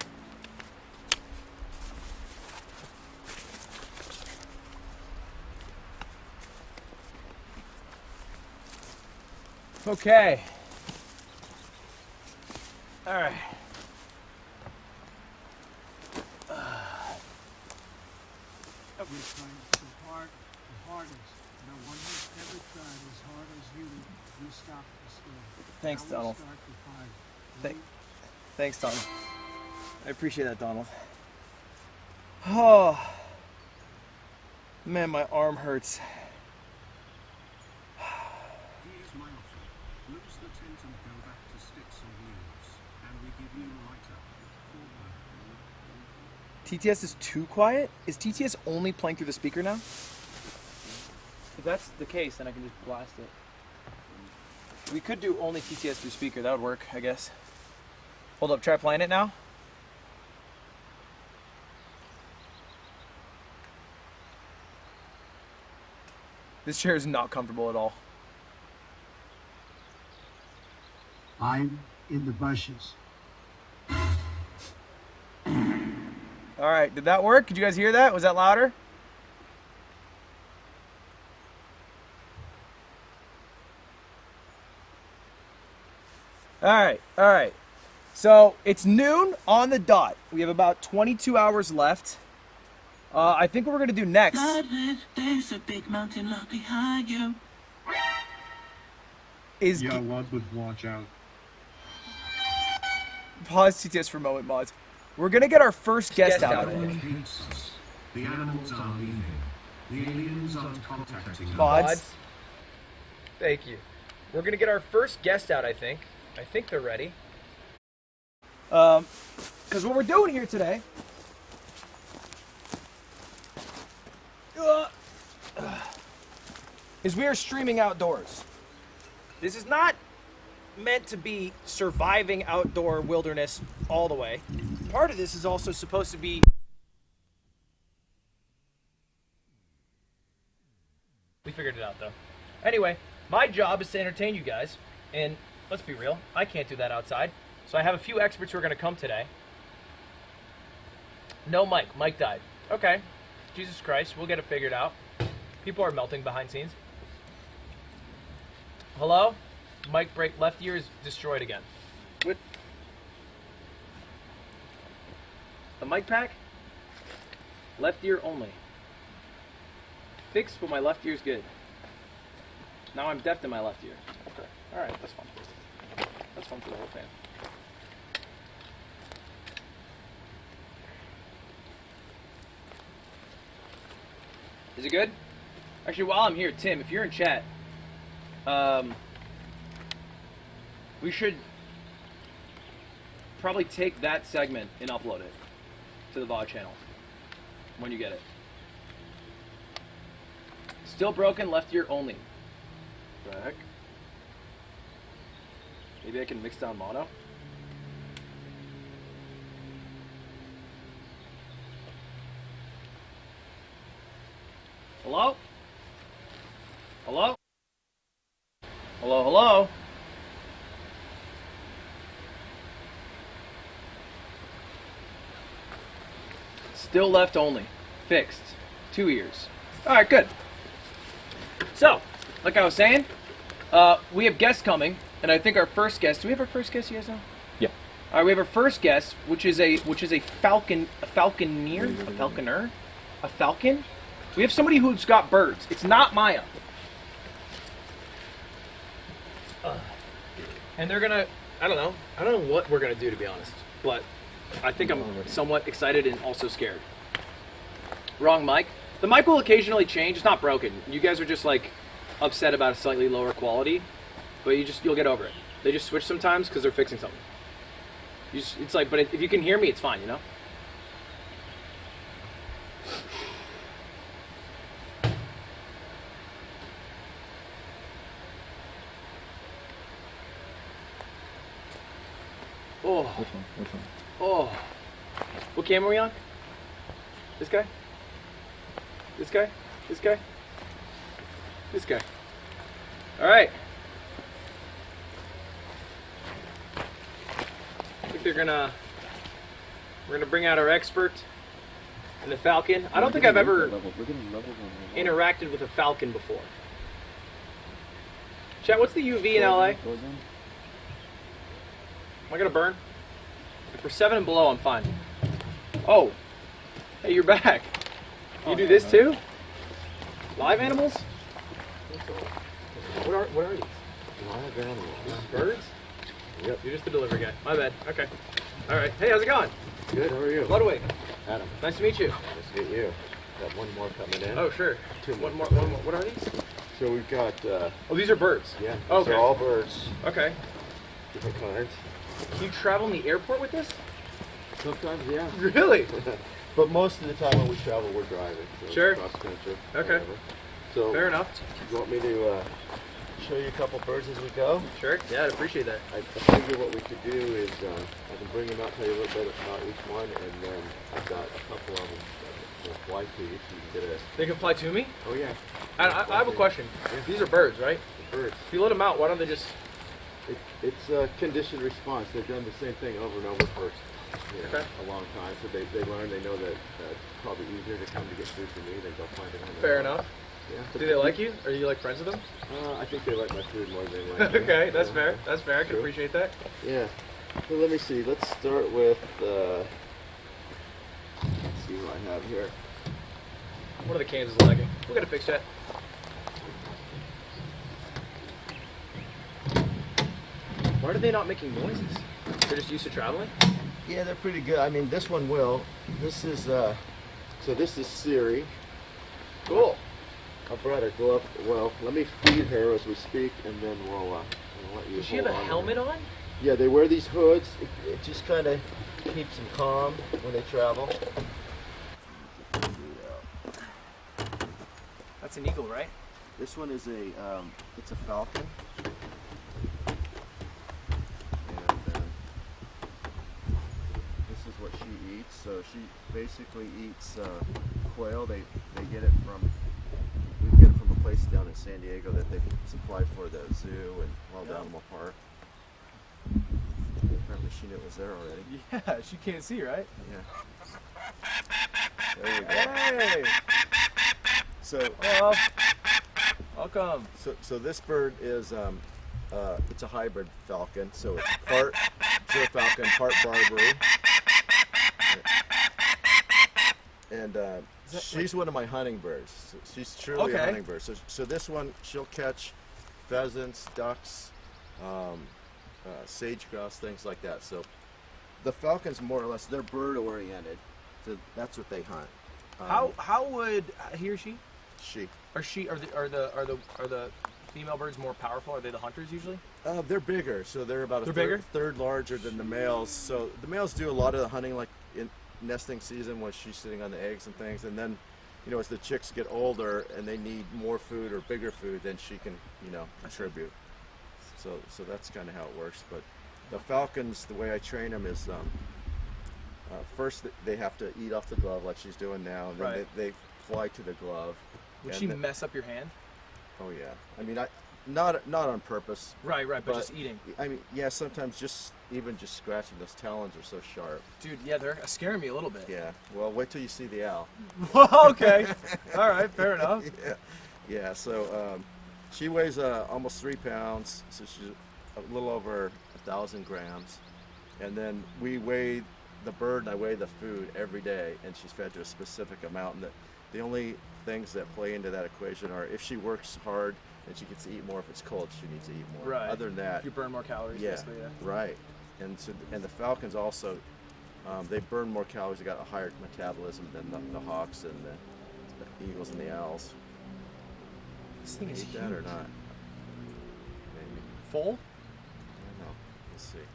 Okay. All right. You're trying so hard, the hardest. No one has ever tried as hard as you. You stopped the storm. Thanks, Now we Donald. start the fight. Thanks, Donald. I appreciate that, Donald. Oh. Man, my arm hurts. Here's my offer. Lose the tent and go back to sticks and leaves, and we give you a lighter. TTS is too quiet? Is TTS only playing through the speaker now? If that's the case, then I can just blast it. We could do only TTS through speaker. That would work, I guess. Hold up, try playing it now. This chair is not comfortable at all. I'm in the bushes. All right, did that work? Did you guys hear that? Was that louder? All right. So it's noon on the dot. We have about 22 hours left. I think what we're gonna do next. There's a big mountain lot behind you. Is Yo, Ludwig, watch out. Pause TTS for a moment, mods. We're gonna get our first guest out. The animals are leaving. The aliens are contacting us. Mods. Thank you. We're gonna get our first guest out, I think. I think they're ready. Because what we're doing here today is we are streaming outdoors. This is not meant to be surviving outdoor wilderness all the way. Part of this is also supposed to be... We figured it out, though. Anyway, my job is to entertain you guys, and let's be real, I can't do that outside. So I have a few experts who are going to come today. No Mike. Mike died. Okay. Jesus Christ, we'll get it figured out. People are melting behind scenes. Hello? Mike break left ear is destroyed again. What? The mic pack? Left ear only. Fixed, but my left ear's good. Now I'm deaf in my left ear. Okay. Alright, that's fun. That's fun for the whole fam. Is it good? Actually, while I'm here, Tim, if you're in chat, we should probably take that segment and upload it to the VOD channel when you get it. Still broken, left ear only. What the heck? Maybe I can mix down mono? Hello? Hello? Hello, hello? Still left only. Fixed. 2 ears. Alright, good. So, like I was saying, we have guests coming, and I think our first guest, do we have our first guest, you guys know? Yeah. Alright, we have our first guest, which is a falconer? A falcon? We have somebody who's got birds. It's not Maya. And they're gonna, I don't know what we're gonna do, to be honest, but I think I'm somewhat excited and also scared. Wrong mic. The mic will occasionally change. It's not broken. You guys are just like upset about a slightly lower quality, but you'll get over it. They just switch sometimes because they're fixing something. It's like, but if you can hear me, it's fine, you know? Oh. Which one? Which one? Oh. What camera are we on? This guy? This guy? This guy? This guy. All right. I think we're gonna bring out our expert in the Falcon. I don't think I've ever interacted with a Falcon before. Chat, what's the UV in LA? Am I gonna burn? If we're 7 and below, I'm fine. Oh, hey, you're back. You do this too? Live animals? What are these? Live animals. Birds? Yep. You're just the delivery guy. My bad. Okay. All right. Hey, how's it going? Good. How are you? Ludwig. Adam. Nice to meet you. Nice to meet you. Got one more coming in. Oh, sure. Two more. One more. What are these? So we've got. Oh, these are birds. Yeah. Okay. These are all birds. Okay. Different kinds. Can you travel in the airport with this? Sometimes, yeah. Really? But most of the time when we travel, we're driving. So Sure. Cross country. Okay. Whatever. So fair enough. You want me to show you a couple birds as we go? Sure. Yeah, I'd appreciate that. I figure what we could do is I can bring them out, tell you a little bit about each one, and then I've got a couple of them that will fly to you, so you can get a. They can fly to me? Oh yeah. I have a question. Yeah. These are birds, right? Birds. If you let them out, why don't they just? It's a conditioned response. They've done the same thing over and over for a long time, so they learn. They know that it's probably easier to come to get food from me than go find it on their Fair own. enough. Yeah. Do they like you? Are you like friends with them? I think they like my food more than they like me. Okay, that's fair. That's fair. I can True. appreciate that. Yeah. So let me see. Let's start with. Let's see what I have here. One of the cans is lagging. We'll get it fixed yet. Why are they not making noises? They're just used to traveling? Yeah, they're pretty good. I mean, this one will. This is so this is Siri. Cool. I brought her glove. Well, let me feed her as we speak, and then we'll let you. Does she have a helmet on? Yeah, they wear these hoods. It just kind of keeps them calm when they travel. That's an eagle, right? This one is it's a falcon. This is what she eats. So she basically eats quail. They get it from a place down in San Diego that they supply for the zoo and Wild Animal Park. Apparently she knew it was there already. Yeah, she can't see, right? Yeah. There we go. Hey! So, welcome. So this bird is it's a hybrid falcon. So it's part falcon, part Barbary. And she's one of my hunting birds. So she's truly a hunting bird. So this one, she'll catch pheasants, ducks, sage grouse, things like that. So the falcons, more or less, they're bird oriented. So that's what they hunt. How would he or she? She. Are the female birds more powerful? Are they the hunters usually? They're bigger, so they're about a third larger than the males. So the males do a lot of the hunting, like in nesting season when she's sitting on the eggs and things, and then, you know, as the chicks get older and they need more food or bigger food, then she can, you know, contribute. So that's kind of how it works. But the falcons, the way I train them is first they have to eat off the glove like she's doing now, and then they fly to the glove. Would she mess up your hand? Oh yeah. I mean, not on purpose. Right, but just eating. I mean, yeah, sometimes just scratching, those talons are so sharp. Dude, yeah, they're scaring me a little bit. Yeah. Well, wait till you see the owl. Okay. All right, fair enough. Yeah. So she weighs almost 3 pounds, so she's a little over 1,000 grams, and then we weigh the bird and I weigh the food every day, and she's fed to a specific amount. And the only things that play into that equation are if she works hard, then she gets to eat more. If it's cold, she needs to eat more. Right. Other than that, if you burn more calories, basically, yeah. Right. And the falcons also, they burn more calories. They got a higher metabolism than the hawks and the eagles and the owls. This thing is huge. That or not? Maybe. Full? I don't know. Let's see.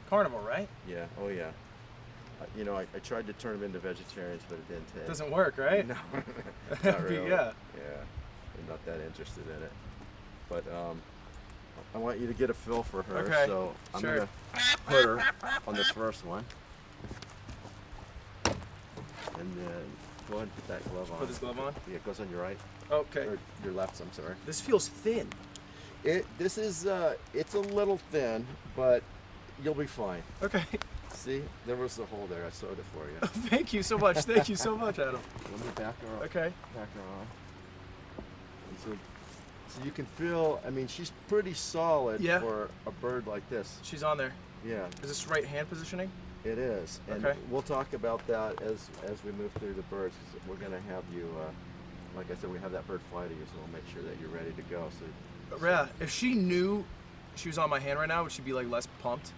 Carnivore, right? Yeah. Oh yeah. You know, I tried to turn them into vegetarians, but it didn't take. Doesn't work, right? No. Not really. Yeah. Yeah. I'm not that interested in it. But I want you to get a feel for her. Okay, So I'm sure. gonna put her on this first one. And then go ahead and put that glove on. Put this glove on? Yeah, it goes on your right. Okay. Or your left, I'm sorry. This feels thin. This is, it's a little thin, but you'll be fine. Okay. See, there was a hole there. I sewed it for you. Thank you so much. Thank you so much, Adam. Let me back her up. Okay. Back her on. And so you can feel, I mean, she's pretty solid for a bird like this. She's on there. Yeah. Is this right hand positioning? It is. And Okay. we'll talk about that as we move through the birds. 'Cause we're going to have you, like I said, we have that bird fly to you, so we'll make sure that you're ready to go. Yeah. If she knew she was on my hand right now, would she be like less pumped?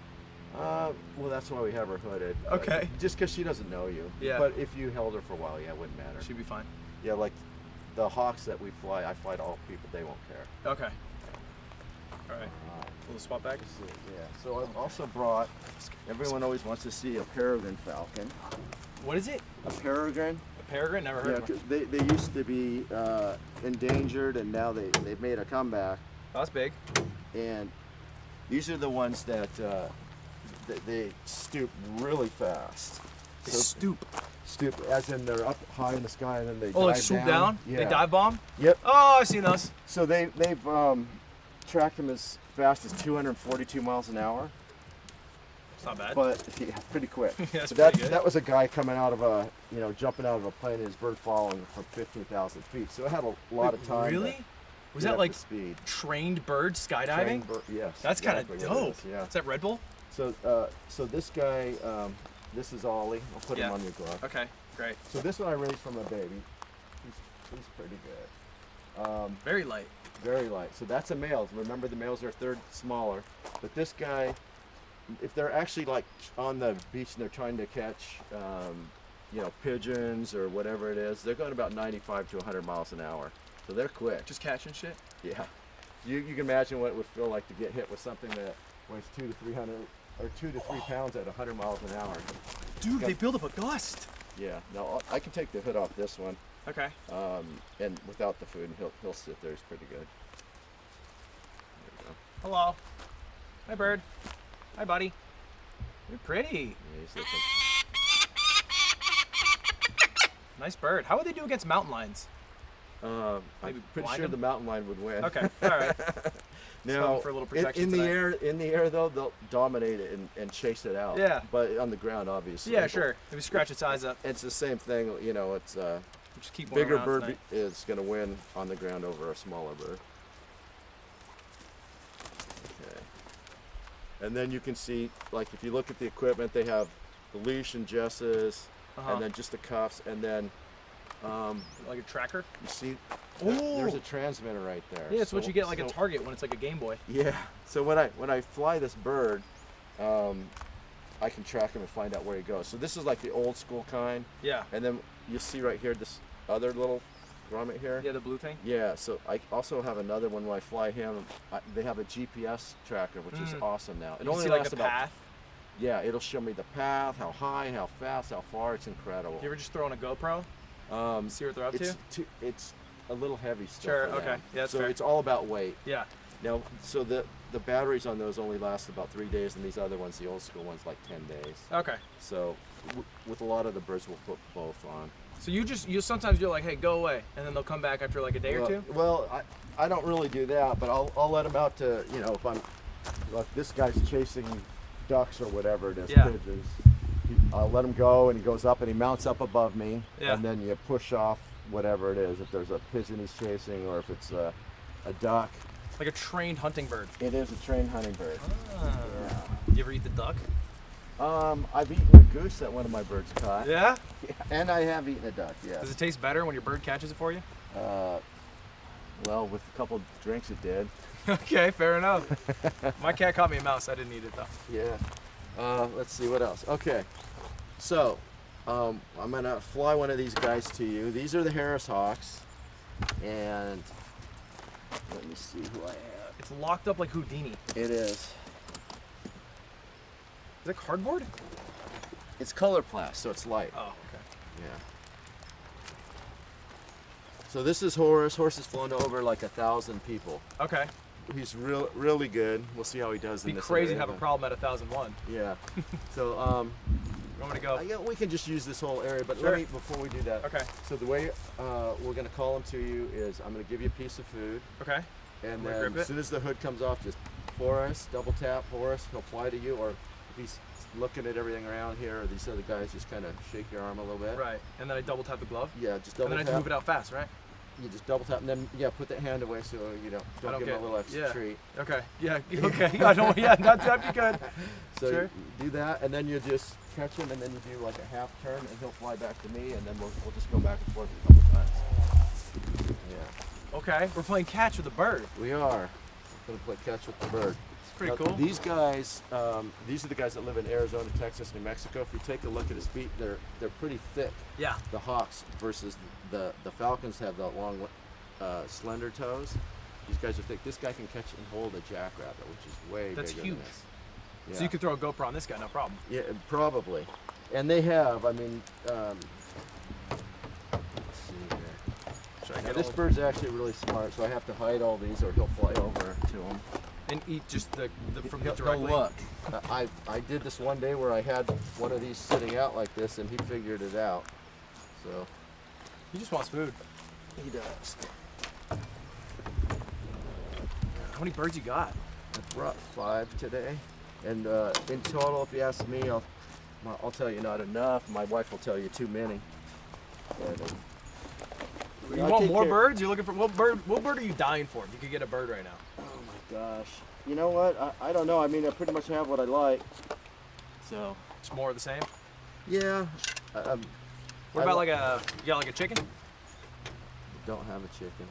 Well, that's why we have her hooded. Okay. Just because she doesn't know you. Yeah. But if you held her for a while, yeah, it wouldn't matter. She'd be fine. Yeah, like the hawks that we fly, I fly to all people. They won't care. Okay. All right. We'll swap back. Yeah. So I've also brought. Everyone always wants to see a peregrine falcon. What is it? A peregrine. A peregrine? Never heard of it. They used to be endangered, and now they've made a comeback. Oh, that's big. And these are the ones that they stoop really fast. They stoop. Stoop, as in they're up high in the sky, and then they like dive swoop down? Yeah. They dive bomb? Yep. Oh, I've seen those. So they've tracked them as fast as 242 miles an hour. It's not bad. But yeah, pretty quick. Yeah, that's So pretty good. that was a guy coming out of a, jumping out of a plane and his bird following from 15,000 feet. So it had a lot of time. Really? to Was get that up like to speed. trained bird skydiving? Trained yes. That's kind exactly of what it dope. is, yeah. Is that Red Bull? So so this guy, this is Ollie. I'll put him on your glove. Okay, great. So this one I raised from a baby. He's pretty good. Very light. Very light. So that's a male. Remember, the males are a third smaller. But this guy, if they're actually like on the beach and they're trying to catch, pigeons or whatever it is, they're going about 95 to 100 miles an hour. So they're quick. Just catching shit? Yeah. You can imagine what it would feel like to get hit with something that weighs 2 to 3 pounds at 100 miles an hour. Dude, they build up a gust. Yeah. Now I can take the hood off this one. Okay. And without the food, and he'll sit there. He's pretty good. There you go. Hello. Hi, bird. Hi, buddy. You're pretty. Yeah, he's looking. Nice bird. How would they do against mountain lions? I'm Maybe pretty blind sure him? the mountain lion would win. Okay. All right. Now, for a little protection in the tonight. air though, they'll dominate it and chase it out. Yeah. But on the ground, obviously. Yeah, sure. Maybe scratch its eyes up. It's the same thing. It's just keep one bigger around bird tonight. is going to win on the ground over a smaller bird. Okay. And then you can see, like, if you look at the equipment, they have the leash and jesses, and then just the cuffs, and then like a tracker. You see, Ooh. there's a transmitter right there. Yeah, it's what you get like a Target when it's like a Game Boy. Yeah. So when I fly this bird, I can track him and find out where he goes. So this is like the old school kind. Yeah. And then you see right here this other little grommet here. Yeah, the blue thing. Yeah. So I also have another one when I fly him. They have a GPS tracker, which is awesome now. It You only see, lasts like, the about. path? Yeah, it'll show me the path, how high, how fast, how far. It's incredible. You ever just throw on a GoPro? See what they're up to? It's a little heavy stuff. Sure, for okay. them. Yeah, that's so fair. it's all about weight. Yeah. Now, so the batteries on those only last about 3 days, and these other ones, the old school ones, like 10 days. Okay. So with a lot of the birds, we'll put both on. So you sometimes you're like, hey, go away, and then they'll come back after like a day or two? Well, I don't really do that, but I'll let them out to, if I'm, like this guy's chasing ducks or whatever it is, pigeons. I'll let him go, and he goes up and he mounts up above me, and then you push off whatever it is. If there's a pigeon he's chasing, or if it's a duck. Like a trained hunting bird. It is a trained hunting bird. Ah. Yeah. You ever eat the duck? I've eaten a goose that one of my birds caught. Yeah? And I have eaten a duck, yeah. Does it taste better when your bird catches it for you? Well, with a couple drinks it did. Okay, fair enough. My cat caught me a mouse. I didn't eat it though. Yeah. Let's see what else. Okay. So, I'm gonna fly one of these guys to you. These are the Harris Hawks, and let me see who I have. It's locked up like Houdini. It is. Is it cardboard? It's color plast, so it's light. Oh, okay. Yeah. So this is Horace. Horace has flown to over like 1,000 people. Okay. he's really good. We'll see how he does. It'd in be this crazy area, to have a but- problem at 1001. Yeah. So You want me to go? yeah, we can just use this whole area, but Sure. let me before we do that. Okay. So the way we're gonna call him to you is I'm gonna give you a piece of food. Okay. And I'm gonna then grip as it. soon as the hood comes off, just Horace, double tap Horace. He'll fly to you, or if he's looking at everything around here, or these other guys, just kind of shake your arm a little bit. Right. And then I double tap the glove. Yeah, just double And then I tap. have to move it out fast, right? You just double tap, and then put that hand away so you don't give him a little extra treat. Okay. Yeah. Okay. I don't. Yeah. Not that'd be good. So Sure. you do that, and then you just catch him, and then you do like a half turn, and he'll fly back to me, and then we'll just go back and forth a couple times. Yeah. Okay. We're playing catch with a bird. We are. We're gonna play catch with the bird. It's pretty Now, cool. These guys, these are the guys that live in Arizona, Texas, New Mexico. If you take a look at his feet, they're pretty thick. Yeah. The hawks versus the falcons have the long, slender toes. These guys are thick. This guy can catch and hold a jackrabbit, which is way That's bigger huge. than this. Yeah. So you could throw a GoPro on this guy, no problem. Yeah, probably. And they have. I mean, let's see here. Should I Now, get this all- bird's actually really smart, so I have to hide all these, or he'll fly over to them. And eat just the from He'll directly. look. I did this one day where I had one of these sitting out like this, and he figured it out. So He just wants food. he does. How many birds you got? I brought 5 today, and in total, if you ask me, I'll tell you not enough. My wife will tell you too many. But, You I want take more care- birds? You're looking for what bird? What bird are you dying for? If you could get a bird right now. Oh my gosh. You know what? I don't know. I mean, I pretty much have what I like. So. It's more of the same. Yeah. What about like you got like a chicken? Don't have a chicken.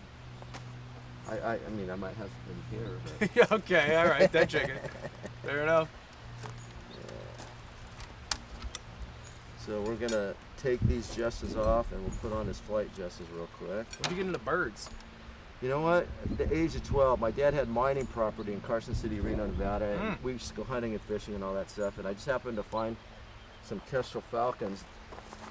I mean, I might have some here. But Yeah, okay, all right, that chicken. Fair enough. So we're gonna take these jesses off, and we'll put on his flight jesses real quick. What do you get into birds? You know what? At the age of 12, my dad had mining property in Carson City, Reno, Nevada, and we used to go hunting and fishing and all that stuff. And I just happened to find some kestrel falcons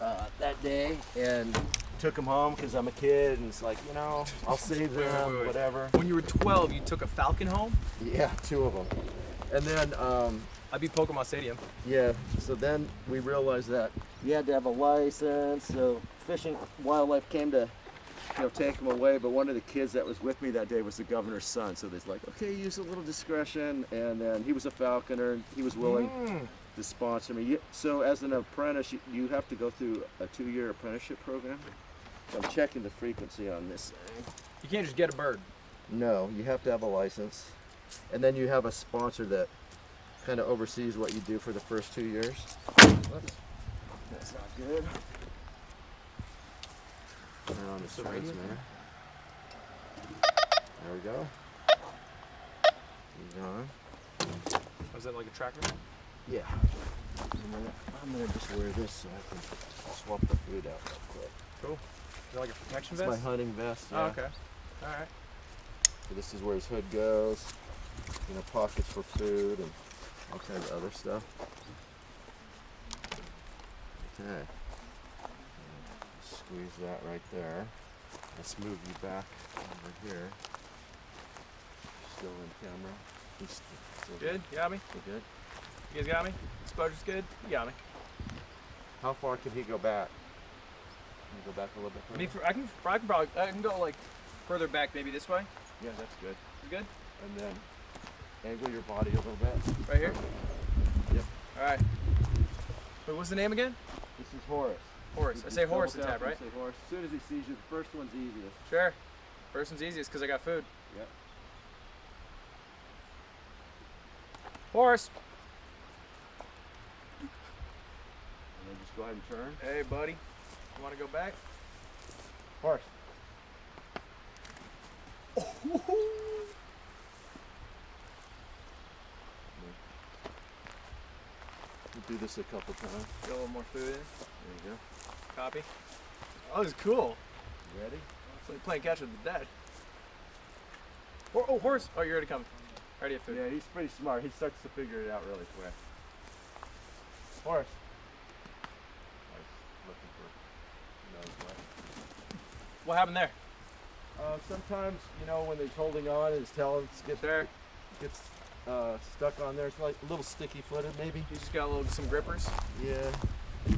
that day, and took them home because I'm a kid, and it's like, you know, I'll save them, Wait. whatever. When you were 12, you took a falcon home? Yeah, 2 of them. And then I beat Pokemon Stadium. yeah, so then we realized that you had to have a license, so Fish and Wildlife came to, you know, take them away, but one of the kids that was with me that day was the governor's son, so there's like, okay, use a little discretion, and then he was a falconer, and he was willing to sponsor me. So as an apprentice, you have to go through a 2-year apprenticeship program. So I'm checking the frequency on this thing. You can't just get a bird. No, you have to have a license, and then you have a sponsor that kind of oversees what you do for the first 2 years. Whoops. That's not good. Turn on the transmitter. There we go. He's on. Was that like a tracker? Yeah. I'm gonna just wear this so I can swap the food out real quick. Cool. Is that like a protection It's vest? my hunting vest. Oh, Yeah. okay. All right. So this is where his hood goes. You know, pockets for food and all kinds of other stuff. Okay. Squeeze that right there. Let's move you back over here. Still in camera. He's still Good? You got me? We're good. You guys got me? Exposure's good? You got me. How far can he go back? Can you go back a little bit I mean, further? I can go like further back, maybe this way. Yeah, that's good. You good? And then angle your body a little bit. Right here? Yep. All right. Wait, what's the name again? This is Horace. Horace. I say Horace to tab, right? Say Horace. As soon as he sees you, the first one's easiest. Sure. First one's easiest because I got food. Yep. Horace. And then just go ahead and turn. Hey, buddy. You want to go back? Horse. We'll do this a couple times. Get a little more food in. There you go. Copy. Oh, this is cool. You ready? It's like playing catch with the dad. Oh, horse. Oh, you're already coming. Already have food. Yeah, he's pretty smart. He starts to figure it out really quick. Horse. Looking for knows what. What happened there? Sometimes, you know, when he's holding on, his tail gets stuck on there. It's like a little sticky footed, maybe. You just got some grippers. Yeah. Do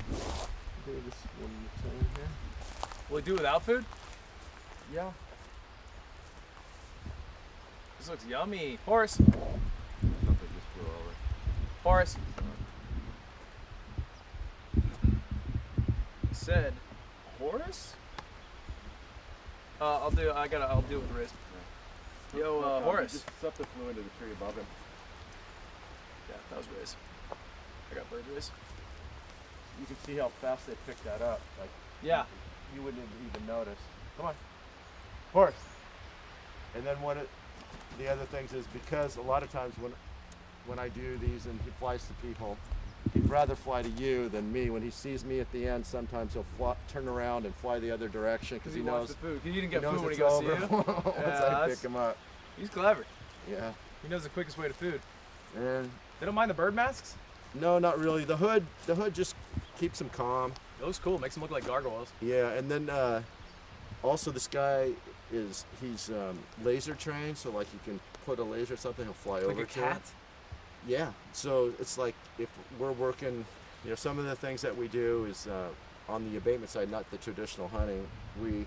this one time here. Will he do without food? Yeah. This looks yummy. Horace. Just Horace. Said Horace? I'll do it with Riz. Yeah. Yo, Horace. Just something flew into the tree above him. Yeah, that was Riz. I got bird Riz. You can see how fast they picked that up. Like, yeah, you wouldn't even notice. Come on, Horace. And then the other things is because a lot of times when I do these and he flies to people, he'd rather fly to you than me. When he sees me at the end, sometimes he'll turn around and fly the other direction because he knows the food. He didn't get he knows food when he it's goes to over you. once I pick him up. He's clever. Yeah. He knows the quickest way to food. And they don't mind the bird masks? No, not really. The hood just keeps him calm. It looks cool. Makes him look like gargoyles. Yeah, and then also this guy he's laser trained, so like you can put a laser or something, he'll fly over like a to cat? it. Yeah. So it's like if we're working, you know, some of the things that we do is on the abatement side, not the traditional hunting. We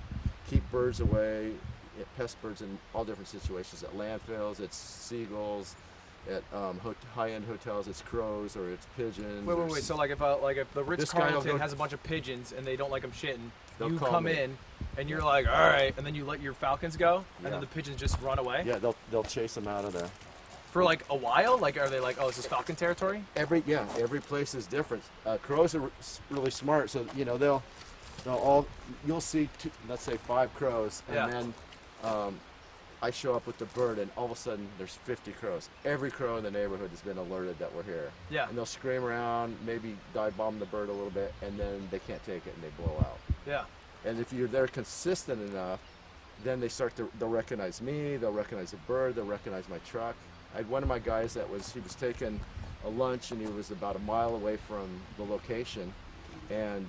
keep birds away, pest birds in all different situations. At landfills, it's seagulls. At high-end hotels, it's crows or it's pigeons. Wait. So like if the Ritz-Carlton has a bunch of pigeons and they don't like them shitting, you come in and you're like, all right, and then you let your falcons go, and then the pigeons just run away. Yeah, they'll chase them out of there. For like a while, like are they like, oh, this is falcon territory? Every place is different. Crows are really smart, so you know you'll see let's say 5 crows, and then I show up with the bird, and all of a sudden there's 50 crows. Every crow in the neighborhood has been alerted that we're here. Yeah. And they'll scream around, maybe dive bomb the bird a little bit, and then they can't take it and they blow out. Yeah. And if they're consistent enough, then they'll recognize me, they'll recognize the bird, they'll recognize my truck. I had one of my guys he was taking a lunch and he was about a mile away from the location, and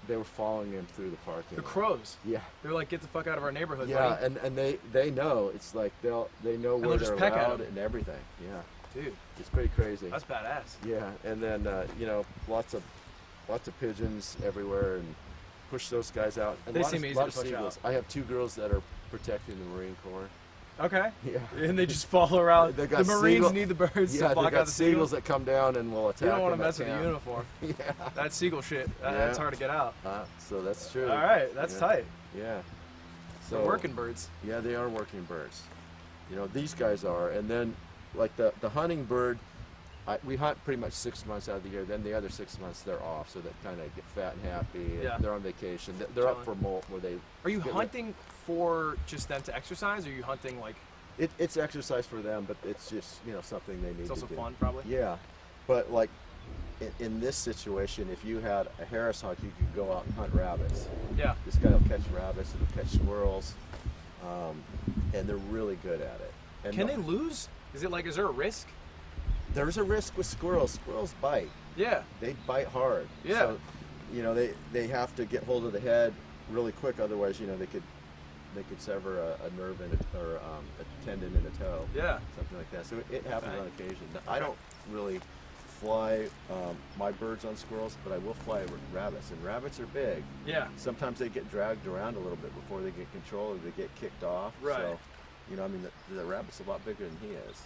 they were following him through the parking lot. The crows? Yeah. They're like, get the fuck out of our neighborhood, yeah, buddy. and they know. It's like they know where they're allowed and everything. Yeah. Dude. It's pretty crazy. That's badass. Yeah, and then you know, lots of pigeons everywhere, and push those guys out. And They seem easy to push seagulls. out. I have 2 girls that are protecting the Marine Corps. Okay. Yeah. And they just follow around. They got the Marines need the birds to block out the seagulls that come down and will attack. You don't want to them mess with the camp. uniform. Yeah. That seagull shit. That's hard to get out. So that's true. All right, that's tight. Yeah. So they're working birds. Yeah, they are working birds. You know, these guys are, and then like the hunting bird, we hunt pretty much 6 months out of the year. Then the other 6 months they're off, so they kind of get fat and happy. Yeah. They're on vacation. They're up for molt where they. Are you hunting for just them to exercise, or are you hunting like? It's exercise for them, but it's just, you know, something they need to do. It's also fun, probably. Yeah, but like in this situation, if you had a Harris hunt, you could go out and hunt rabbits. Yeah. This guy will catch rabbits, he'll catch squirrels, and they're really good at it. And Can they lose? Is there a risk? There's a risk with squirrels. Squirrels bite. Yeah. They bite hard. Yeah. So, you know, they have to get hold of the head really quick, otherwise, you know, they could sever a nerve or a tendon in a toe. Yeah. Something like that. So it happens on occasion. I don't really fly my birds on squirrels, but I will fly rabbits, and rabbits are big. Yeah. Sometimes they get dragged around a little bit before they get control, or they get kicked off. Right. So, you know, I mean, the rabbit's a lot bigger than he is.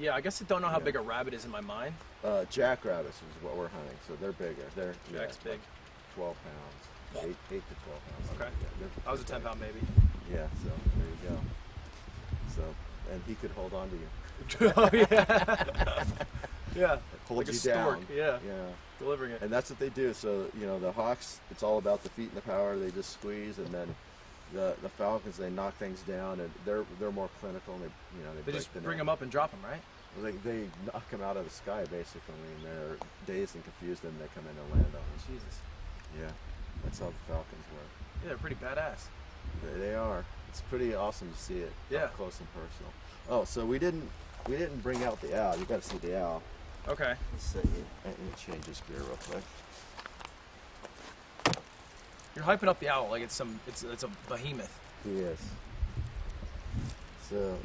Yeah, I guess I don't know how big a rabbit is in my mind. Jackrabbits is what we're hunting, so they're bigger. Jack's big. 12 pounds, 8 to 12 pounds. Okay. I was a 10-pound baby. Yeah, so there you go. So, and he could hold on to you. Oh yeah. Yeah. Hold like you a stork. down. Yeah. Yeah. Delivering it. And that's what they do. So, you know, the hawks, it's all about the feet and the power. They just squeeze, and then the falcons, they knock things down, and they're more clinical. And they just bring them up and drop them, right? Well, they knock them out of the sky basically, and they're dazed and confused, and they come in and land on them. Jesus. Yeah, that's how the falcons work. Yeah, they're pretty badass. They are. It's pretty awesome to see it up close and personal. Oh, so we didn't bring out the owl. You got to see the owl. Okay. Let's see. Let me change this gear real quick. You're hyping up the owl like it's a behemoth. He is. So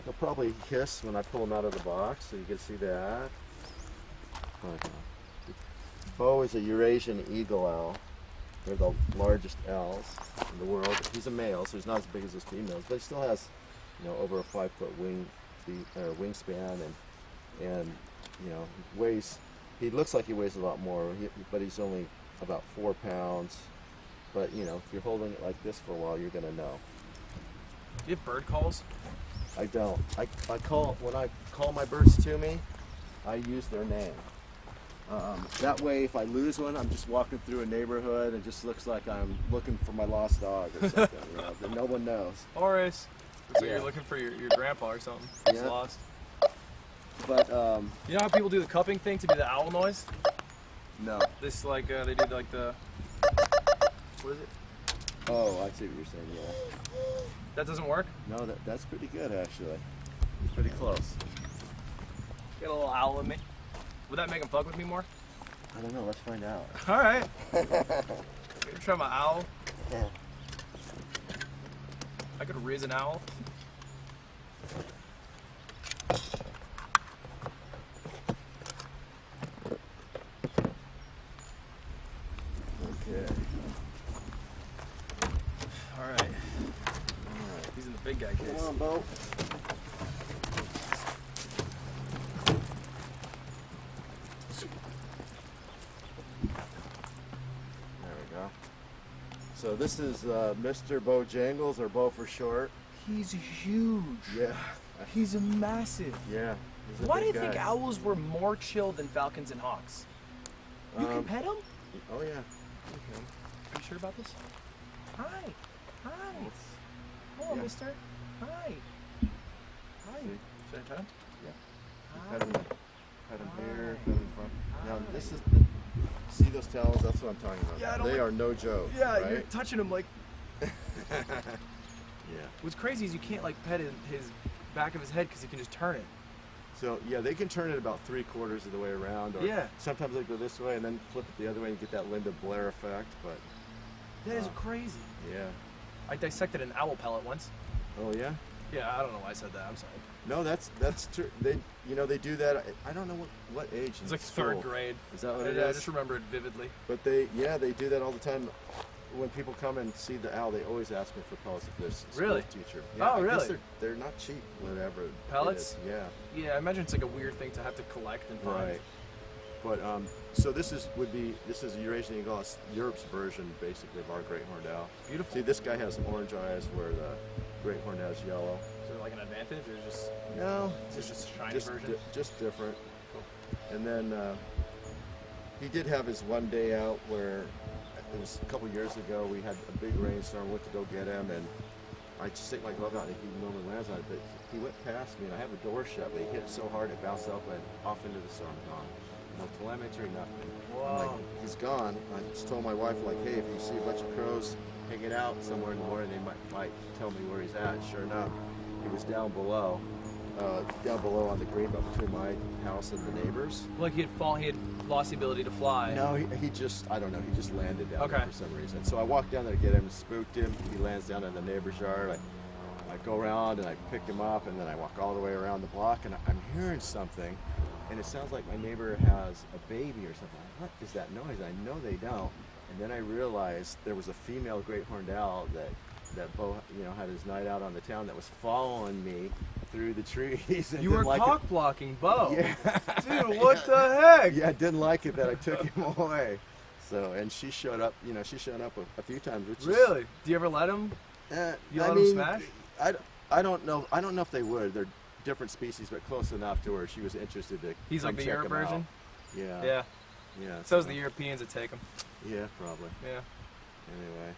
he'll probably hiss when I pull him out of the box, so you can see that. Bo is a Eurasian eagle owl. They're the largest owls in the world. He's a male, so he's not as big as his females, but he still has, you know, over a 5-foot wingspan, and you know, weighs. He looks like he weighs a lot more, but he's only about 4 pounds. But you know, if you're holding it like this for a while, you're gonna know. Do you have bird calls? I don't. When I call my birds to me, I use their name. That way, if I lose one, I'm just walking through a neighborhood and it just looks like I'm looking for my lost dog or something. You know, that no one knows. Horace. Looks like Yeah. you're looking for your grandpa or something. He's Yeah. lost. But you know how people do the cupping thing to do the owl noise? No. This like they do like the. What is it? Oh, I see what you're saying. Yeah. That doesn't work? No, that's pretty good actually. It's pretty close. Get a little owl in me. Would that make him fuck with me more? I don't know. Let's find out. All right. Try my owl. Yeah. I could raise an owl. Okay. All right. He's in the big guy case. Come on, Bo. So this is Mr. Bojangles, or Bo for short. He's huge. Yeah. He's massive. Yeah. He's a Why do you big think guy. owls were more chill than falcons and hawks? You can pet them? Oh yeah. Okay. Are you sure about this? Hi. Hi. Hello, Yeah. mister. Hi. Hi. Should I try him? Yeah. Pet him here, pet him in front. Now this is the, see those talons? That's what I'm talking about. Yeah, I don't they like- are no joke. Yeah, right? you're touching him like. Yeah. What's crazy is you can't like pet his back of his head because he can just turn it. So yeah, they can turn it about 3/4 of the way around, or Yeah. sometimes they go this way and then flip it the other way and get that Linda Blair effect. But That is crazy. yeah. I dissected an owl pellet once. Oh yeah. Yeah, I don't know why I said that. I'm sorry. No, that's true. They they do that. I don't know what age. It's like third grade. Is that what it I is? just remember it vividly. But they do that all the time. When people come and see the owl, they always ask me for pellets of this school Really? teacher. Oh, I guess really? they're not cheap, whatever. it Pellets? is. Yeah. Yeah, I imagine it's like a weird thing to have to collect and find. Right. But so this is a Eurasian eagle. It's Europe's version, basically, of our great horned owl. Beautiful. See, this guy has orange eyes, where the great horned owl is yellow. Is there like an advantage or just? No, It's just a shiny version. Just different. And then he did have his one day out where it was a couple years ago. We had a big rainstorm. Went to go get him, and I just stick my glove out, and he normally lands on it. But he went past me, and I have the door shut. But he hit it so hard it bounced up and off into the storm. Gone. No telemetry, nothing. I'm like, he's gone. I just told my wife, like, hey, if you see a bunch of crows hanging out somewhere in the morning, they might tell me where he's at. Sure enough, he was down below on the green belt between my house and the neighbors. Like he had lost the ability to fly. No, he just, I don't know, he just landed down there Okay. for some reason. So I walked down there to get him, spooked him. He lands down in the neighbor's yard. I go around and I pick him up, and then I walk all the way around the block, and I'm hearing something, and it sounds like my neighbor has a baby or something. What is that noise? I know they don't. And then I realized there was a female great horned owl that Bo, had his night out on the town, that was following me through the trees. And You were didn't like cock it. blocking Bo. Yeah. Dude, what the heck? Yeah, I didn't like it that I took him away. So, and she showed up, she's shown up a few times. Which Really? Do you ever let him? You let him smash? I don't know. I don't know if they would. They're different species, but close enough to where she was interested to. He's come like the check Europe him out. version? Yeah. Yeah. Yeah. So is the Europeans that take him. Yeah, probably. Yeah. Anyway.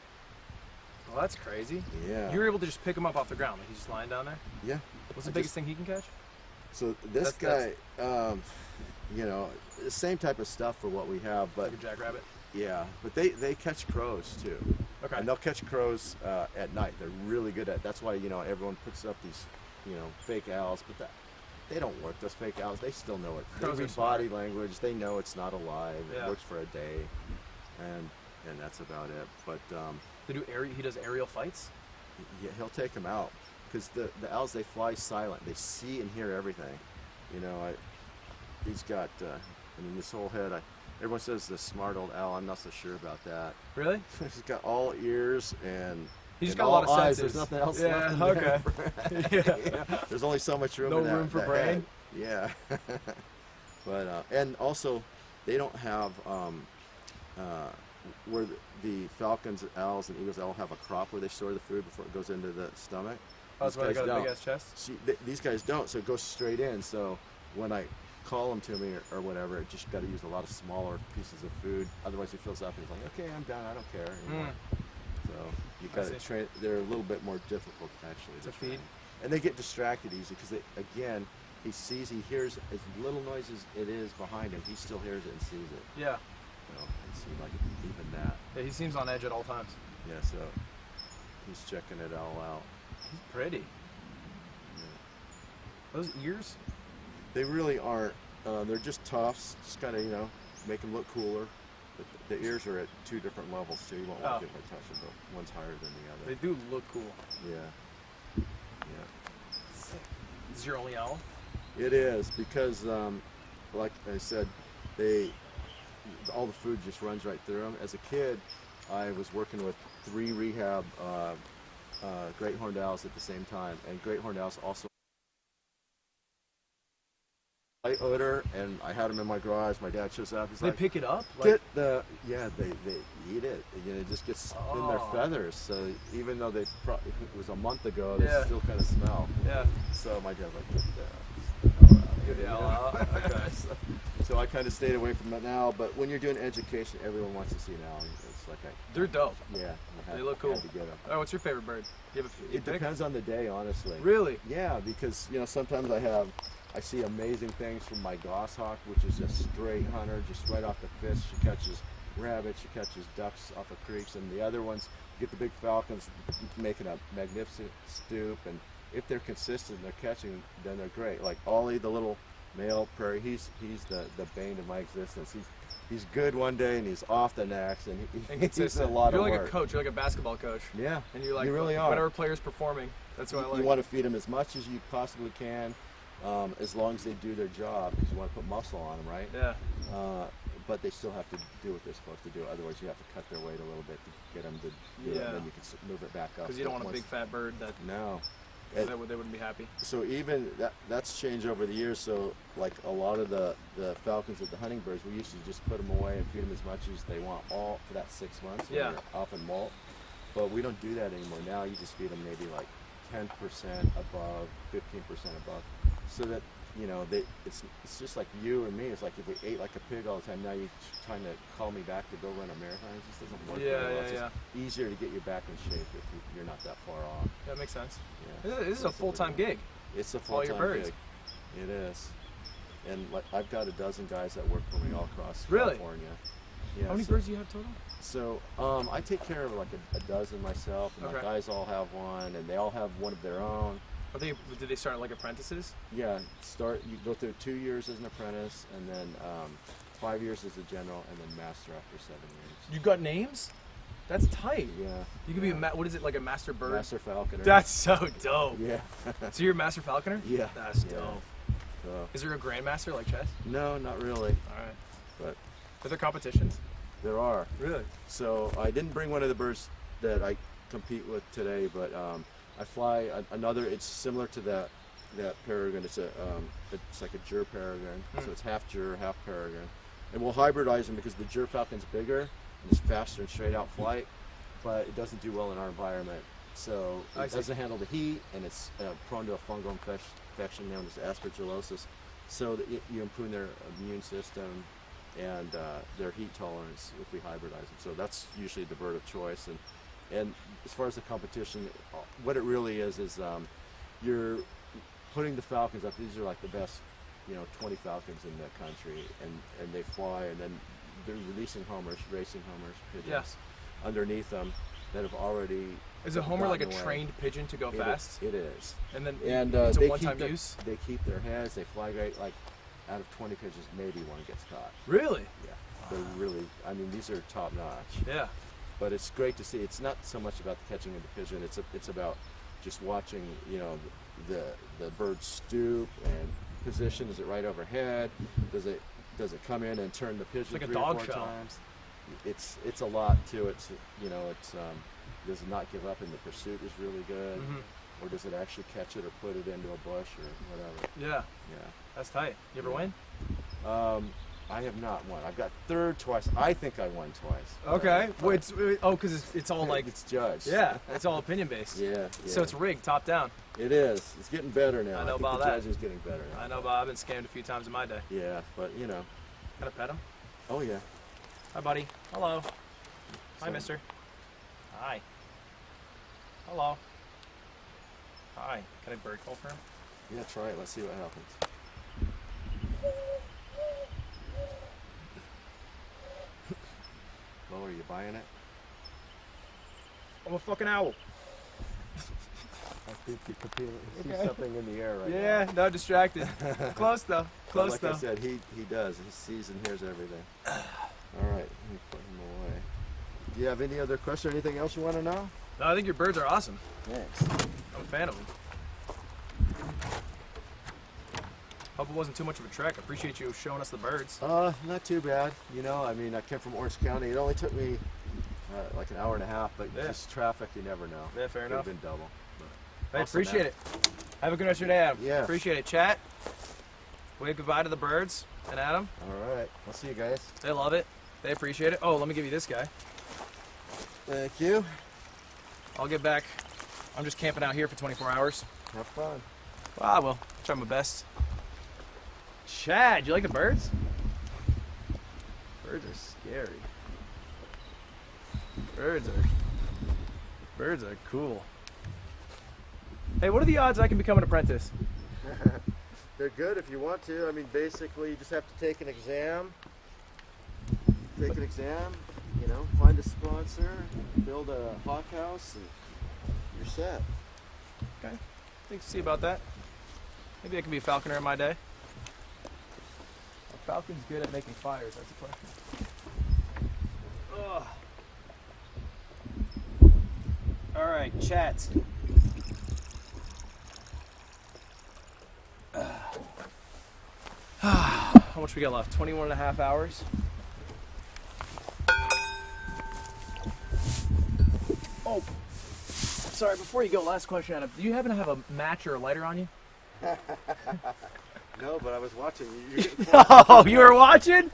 Well, that's crazy. Yeah. You were able to just pick him up off the ground. Like he's just lying down there? Yeah. What's the I biggest just- thing he can catch? So this guy, the same type of stuff for what we have, but Like a jackrabbit? yeah, but they catch crows too. Okay. And they'll catch crows at night. They're really good at. That's why everyone puts up these fake owls, but they don't work. Those fake owls, they still know it. They Crows are read smart. body language. They know it's not alive. Yeah. It works for a day, and that's about it. But He does aerial fights? yeah, he'll take them out because the owls, they fly silent. They see and hear everything. You know, he's got. I mean, this whole head. Everyone says the smart old owl. I'm not so sure about that. Really? He's got all ears and. He's and got a lot of eyes. senses. There's nothing else Yeah, left in okay. there. Yeah. There's only so much room. No in that, room for that brain. head. Yeah. But and also, they don't have where the falcons, owls, and eagles all have a crop where they store the food before it goes into the stomach. Oh, that's why they got a big ass chest. See, these guys don't, so it goes straight in. So when I call them to me or whatever, it just got to use a lot of smaller pieces of food. Otherwise, he fills up and he's like, "Okay, I'm done. I don't care anymore." So you got to train. They're a little bit more difficult actually to feed, and they get distracted easy because again, he sees, he hears as little noise as it is behind him. He still hears it and sees it. Yeah. You know, and see like even that. Yeah, he seems on edge at all times. Yeah, so he's checking it all out. He's pretty. Yeah. Those ears? They really aren't. They're just tufts. Just kind of, you know, make them look cooler. But the ears are at 2 different levels, so you won't like it if I touch them, but one's higher than the other. They do look cool. Yeah. Yeah. This is your only owl? It is, because, like I said, all the food just runs right through them. As a kid, I was working with 3 rehab great horned owls at the same time, and great horned owls also light odor, and I had them in my garage. My dad shows up. He's They like, pick it up? Get the they eat it. You know, it just gets in their feathers. So even though it was a month ago, they still kind of smell. Yeah. So my dad's like, Get the owl out. Okay. So I kind of stayed away from it now. But when you're doing education, everyone wants to see an owl. It's like they're dope. Yeah. They look cool. Had to get them. Oh, what's your favorite bird? Do you have a It depends on the day, honestly. Really? Yeah, because you know sometimes I see amazing things from my goshawk, which is a straight hunter, just right off the fist. She catches rabbits, she catches ducks off of creeks, and the other ones get the big falcons making a magnificent stoop. And if they're consistent, they're catching, then they're great. Like Ollie, the little male prairie, he's the bane of my existence. He's good one day and he's off the next, and he's a lot of work. You're like a coach. You're like a basketball coach. Yeah, and you're like, you really are. Whatever player's performing, that's what I like. You want to feed them as much as you possibly can, as long as they do their job, because you want to put muscle on them, right? Yeah. But they still have to do what they're supposed to do. Otherwise, you have to cut their weight a little bit to get them to do it, and then you can move it back up. Because you don't want a big fat bird that. No. They wouldn't be happy. So even that's changed over the years. So like a lot of the falcons with the hunting birds, we used to just put them away and feed them as much as they want all for that 6 months when they're off and molt. But we don't do that anymore. Now you just feed them maybe like 10% above, 15% above, so that you know it's just like you and me. It's like if we ate like a pig all the time. Now you're trying to call me back to go run a marathon. It just doesn't work. It's just easier to get you back in shape if you're not that far off. That makes sense. Yeah. This is a full-time gig. It's a full-time gig. It is. And like I've got a dozen guys that work for me all across California. Yeah, how many birds do you have total? So I take care of like a dozen myself, and my guys all have one, and they all have one of their own. Did they start like apprentices? Yeah, you go through 2 years as an apprentice, and then 5 years as a general, and then master after 7 years. You got names? That's tight. Yeah. You could be what is it, like a master bird? Master falconer. That's so dope. Yeah. So you're a master falconer? Yeah. That's dope. So. Is there a grandmaster like chess? No, not really. All right. But are there competitions? There are. Really? So I didn't bring one of the birds that I compete with today, but I fly another. It's similar to that peregrine. It's like a Jur peregrine. So it's half Jur, half peregrine, and we'll hybridize them because the Jur falcon's bigger and it's faster and straight out flight, but it doesn't do well in our environment. So it doesn't handle the heat, and it's prone to a fungal infection known as aspergillosis. So that you improve their immune system and their heat tolerance if we hybridize them. So that's usually the bird of choice. And as far as the competition, what it really is you're putting the falcons up. These are like the best, 20 falcons in the country, and they fly, and then they're releasing homers, racing homers, pigeons underneath them that have already. Is a homer like a trained pigeon to go fast? It is. And then it's a one-time use? They keep their heads. They fly great. Like out of 20 pigeons, maybe one gets caught. Really? Yeah. They're really. I mean, these are top notch. Yeah. but it's great to see. It's not so much about the catching of the pigeon. It's about just watching, you know, the bird stoop and position. Is it right overhead? Does it come in and turn the pigeon like a 3 dog or 4 show. times? It's a lot to it. You know, does it not give up and the pursuit is really good, or does it actually catch it or put it into a bush or whatever? Yeah. Yeah. That's tight. You ever win? I have not won. I've got third twice. I think I won twice. Okay. Well, because it's all like it's judged. Yeah, it's all opinion based. Yeah. So it's rigged, top down. It is. It's getting better now. I know think about the that. judging's getting better now. I know about. I've been scammed a few times in my day. Yeah, but you know. Can I pet him? Oh yeah. Hi, buddy. Hello. Hi, mister. Hi. Hello. Hi. Can I bird call for him? Yeah, try it. Let's see what happens. Lo, are you buying it? I'm a fucking owl. I think you could see something in the air right now. Yeah, no, distracted. Close though. Close like though. I said, he does. He sees and hears everything. All right, let me put him away. Do you have any other questions or anything else you want to know? No, I think your birds are awesome. Thanks. I'm a fan of them. Hope it wasn't too much of a trek. I appreciate you showing us the birds. Not too bad. You know, I mean, I came from Orange County. It only took me like an hour and a half, but just traffic, you never know. Yeah, fair enough. Could have been double. I Awesome, appreciate man. it. Have a good rest of your day, Adam. Yeah. Appreciate it. Chat. Wave goodbye to the birds and Adam. All right. I'll see you guys. They love it. They appreciate it. Oh, let me give you this guy. Thank you. I'll get back. I'm just camping out here for 24 hours. Have fun. Ah, well, try my best. Chad, you like the birds? Birds are scary. Birds are cool. Hey, what are the odds I can become an apprentice? They're good if you want to. I mean, basically, you just have to take an exam. You know, find a sponsor, build a hawk house, and you're set. Okay. Thanks. See about that. Maybe I can be a falconer in my day. A falcon's good at making fires. That's the question. Ugh. All right, chat. How much we got left? 21 and a half hours. Oh, sorry, before you go, last question, Adam. Do you happen to have a match or a lighter on you? No, but I was watching you. Oh, you were watching?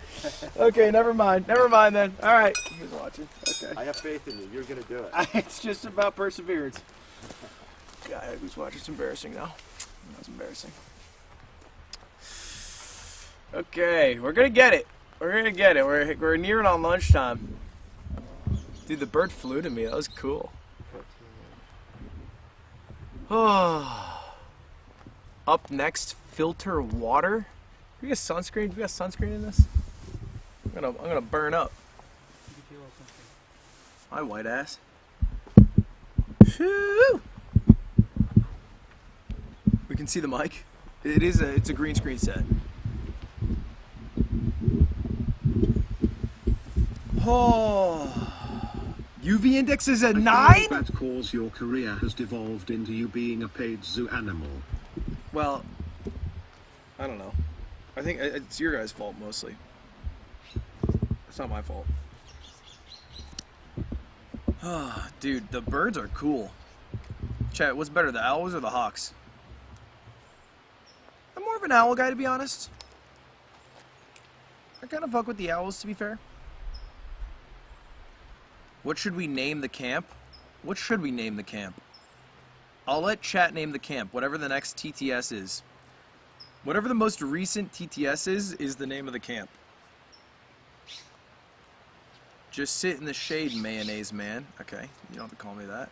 Okay, never mind. Never mind then. All right. You was watching. Okay. I have faith in you. You're going to do it. It's just about perseverance. Guy who's watching, it's embarrassing now. That's embarrassing. Okay, we're gonna get it. We're gonna get it. We're nearing on lunchtime. Dude, the bird flew to me. That was cool. Oh. Up next, filter water. We got sunscreen. We got sunscreen in this. I'm gonna burn up. My white ass. Whew. We can see the mic. It's a green screen set. Oh, UV index is at 9? That cause your career has devolved into you being a paid zoo animal. Well, I don't know. I think it's your guys' fault mostly. It's not my fault. Ah, dude, the birds are cool. Chat, what's better, the owls or the hawks? I'm more of an owl guy, to be honest. I kind of fuck with the owls, to be fair. What should we name the camp? What should we name the camp? I'll let chat name the camp, whatever the next TTS is. Whatever the most recent TTS is the name of the camp. Just sit in the shade, mayonnaise man. Okay, you don't have to call me that.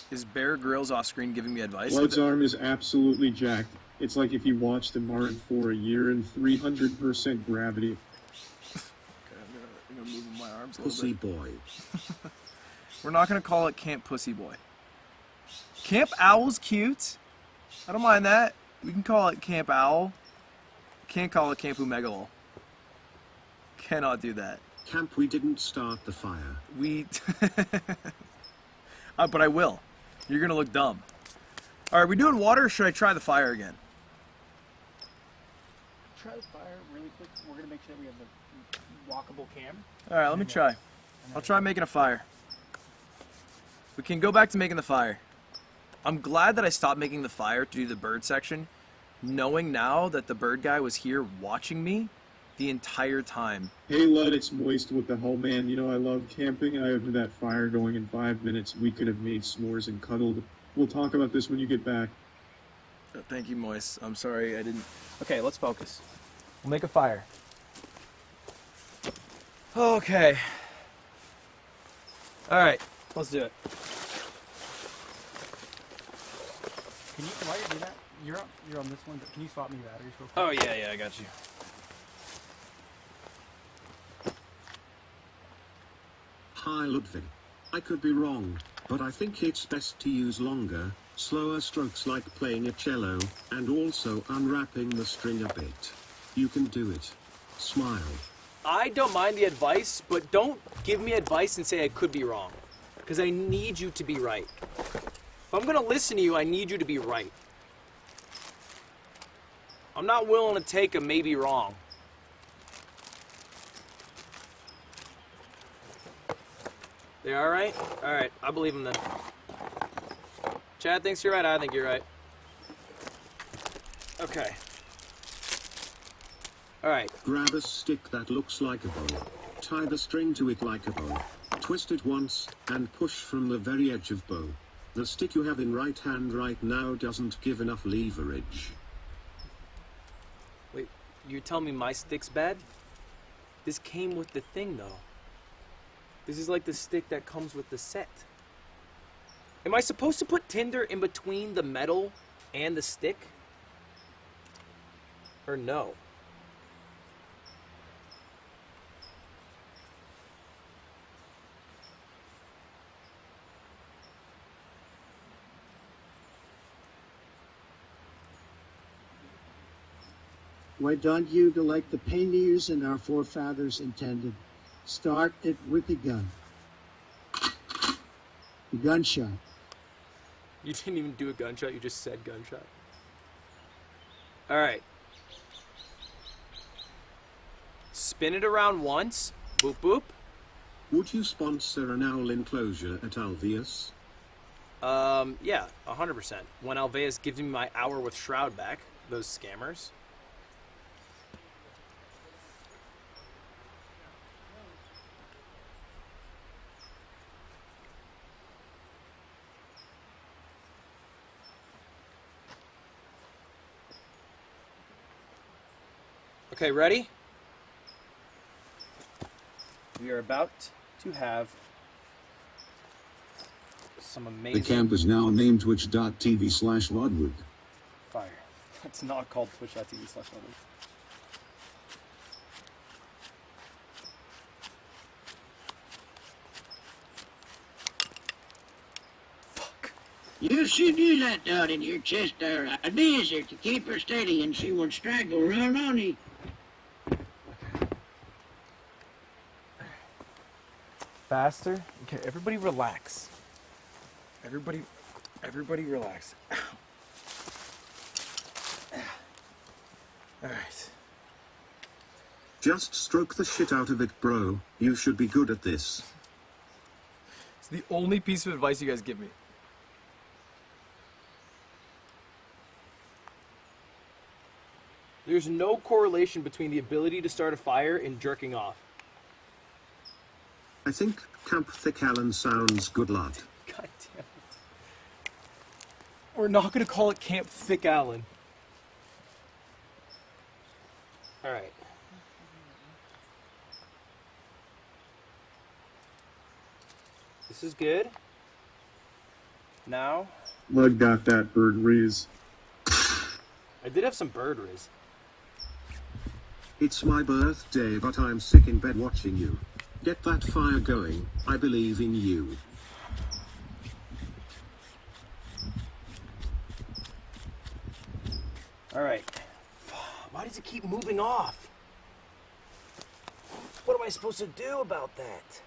Is Bear Grylls off screen giving me advice? Blood's arm is absolutely jacked. It's like if you watched the Martin for a year in 300% gravity. Okay, I'm gonna move my arms a little Pussy bit. boy. We're not gonna call it Camp Pussy Boy. Camp Owl's cute. I don't mind that. We can call it Camp Owl. Can't call it Camp Omegalol. cannot do that. Camp, we didn't start the fire. We... but I will. You're gonna look dumb. Alright, are we doing water or should I try the fire again? Try the fire really quick. We're gonna make sure that we have the walkable cam. Alright, let me try. I'll try making a fire. We can go back to making the fire. I'm glad that I stopped making the fire to do the bird section, knowing now that the bird guy was here watching me the entire time. Hey Lud, it's Moist. What the hell, man? You know I love camping. I have that fire going in 5 minutes. We could have made s'mores and cuddled. We'll talk about this when you get back. Thank you, Moist. I'm sorry I didn't... Okay, let's focus. We'll make a fire. Okay. Alright, let's do it. Can you, while you do that, you're on this one, but can you swap me batteries real quick? Oh, yeah, I got you. Hi Ludwig. I could be wrong, but I think it's best to use longer, slower strokes like playing a cello, and also unwrapping the string a bit. You can do it. Smile. I don't mind the advice, but don't give me advice and say I could be wrong. Because I need you to be right. If I'm going to listen to you, I need you to be right. I'm not willing to take a maybe wrong. They all right? All right, I believe him then. Chad thinks you're right, I think you're right. Okay. All right. Grab a stick that looks like a bow. Tie the string to it like a bow. Twist it once, and push from the very edge of bow. The stick you have in right hand right now doesn't give enough leverage. Wait, you're telling me my stick's bad? This came with the thing, though. This is like the stick that comes with the set. Am I supposed to put tinder in between the metal and the stick? Or no? Why don't you do like the pioneers and our forefathers intended? Start it with the gun. The gunshot. You didn't even do a gunshot, you just said gunshot. Alright. Spin it around once. Boop boop. Would you sponsor an owl enclosure at Alveus? Yeah, 100%. When Alveus gives me my hour with Shroud back, those scammers. Okay, ready? We are about to have some amazing... The camp is now named twitch.tv/Ludwig. Fire. It's not called twitch.tv/Ludwig. You should do that down in your chest there. A desert to keep her steady and she won't straggle around on you. Faster? Okay, everybody relax. Everybody relax. Alright. Just stroke the shit out of it, bro. You should be good at this. It's the only piece of advice you guys give me. There's no correlation between the ability to start a fire and jerking off. I think Camp Thick Allen sounds good, lad. God damn it. We're not going to call it Camp Thick Allen. Alright. This is good. Now... Lud got that bird Reay's. I did have some bird riz. It's my birthday, but I'm sick in bed watching you. Get that fire going. I believe in you. Alright. Why does it keep moving off? am I supposed to do about that?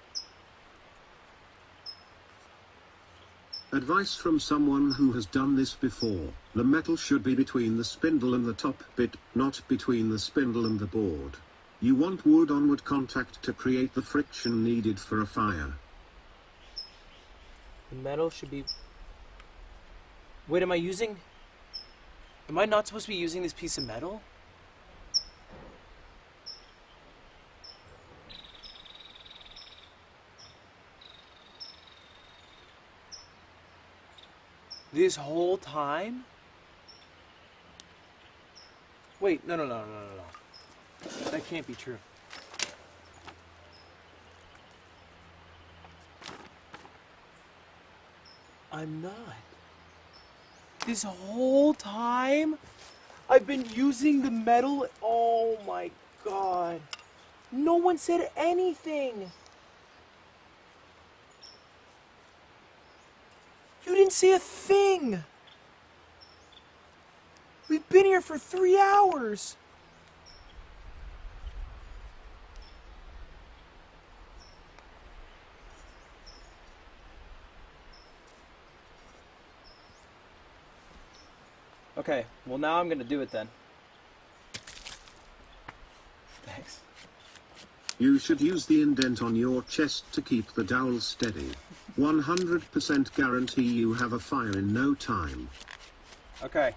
Advice from someone who has done this before. The metal should be between the spindle and the top bit, not between the spindle and the board. You want wood-on-wood contact to create the friction needed for a fire. The metal should be... Wait, am I not supposed to be using this piece of metal? This whole time? Wait, no. That can't be true. I'm not. This whole time, I've been using the metal. Oh my God. No one said anything. You didn't say a thing. We've been here for 3 hours. Okay, well now I'm gonna do it then. Thanks. You should use the indent on your chest to keep the dowel steady. 100% guarantee you have a fire in no time. Okay.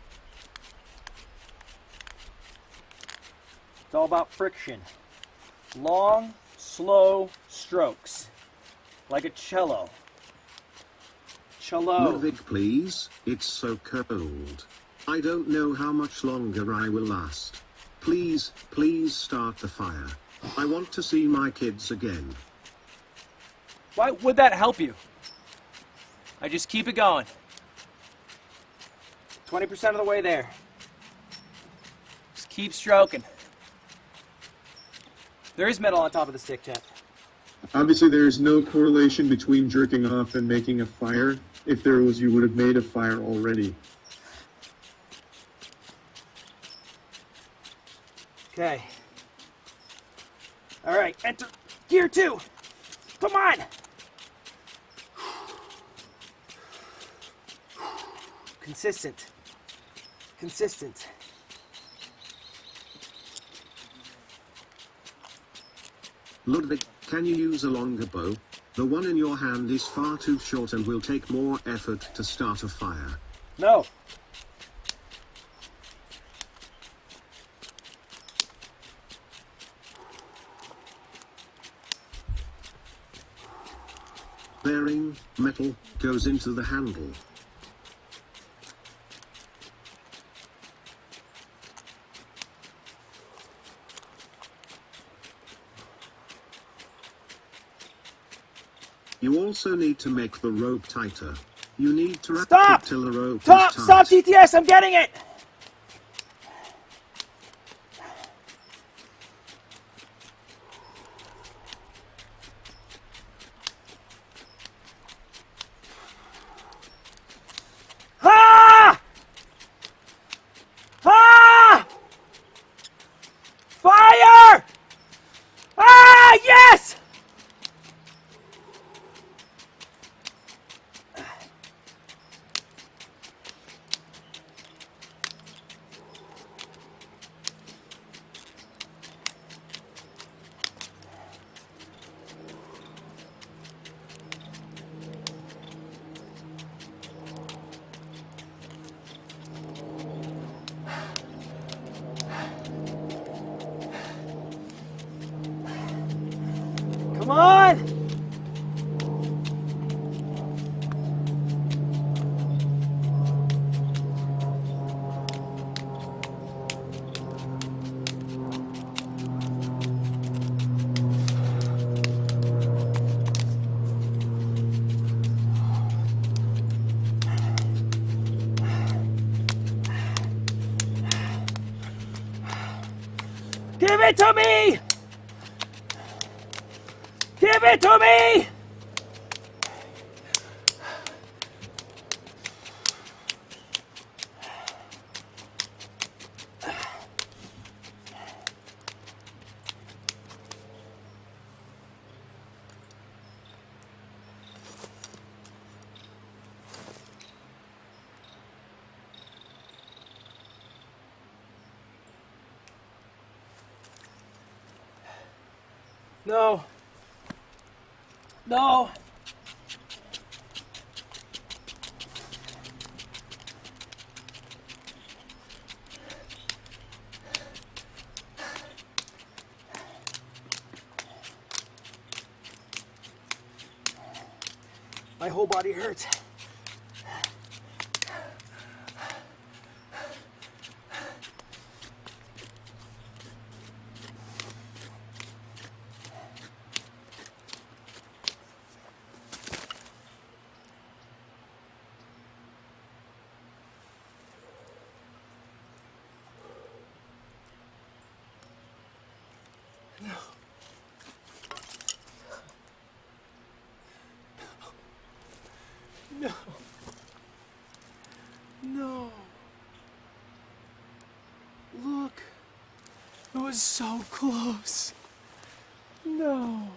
It's all about friction. Long, slow strokes. Like a cello. Cello. Ludwig, please. It's so cold. I don't know how much longer I will last. Please, please start the fire. I want to see my kids again. Why would that help you? I just keep it going. 20% of the way there. Just keep stroking. There is metal on top of the stick, Chet. Obviously, there is no correlation between jerking off and making a fire. If there was, you would have made a fire already. Okay. All right, enter gear 2. Come on. Consistent. Consistent. Ludwig, can you use a longer bow? The one in your hand is far too short and will take more effort to start a fire. No. Bearing, metal, goes into the handle. You also need to make the rope tighter. You need to wrap it till the rope is tight. Stop, TTS, I'm getting it! Ah! Ah! Fire! Ah, yes! Come on! Give it to me! Give it to me! No. No. My whole body hurts. No. No. Look. It was so close. No.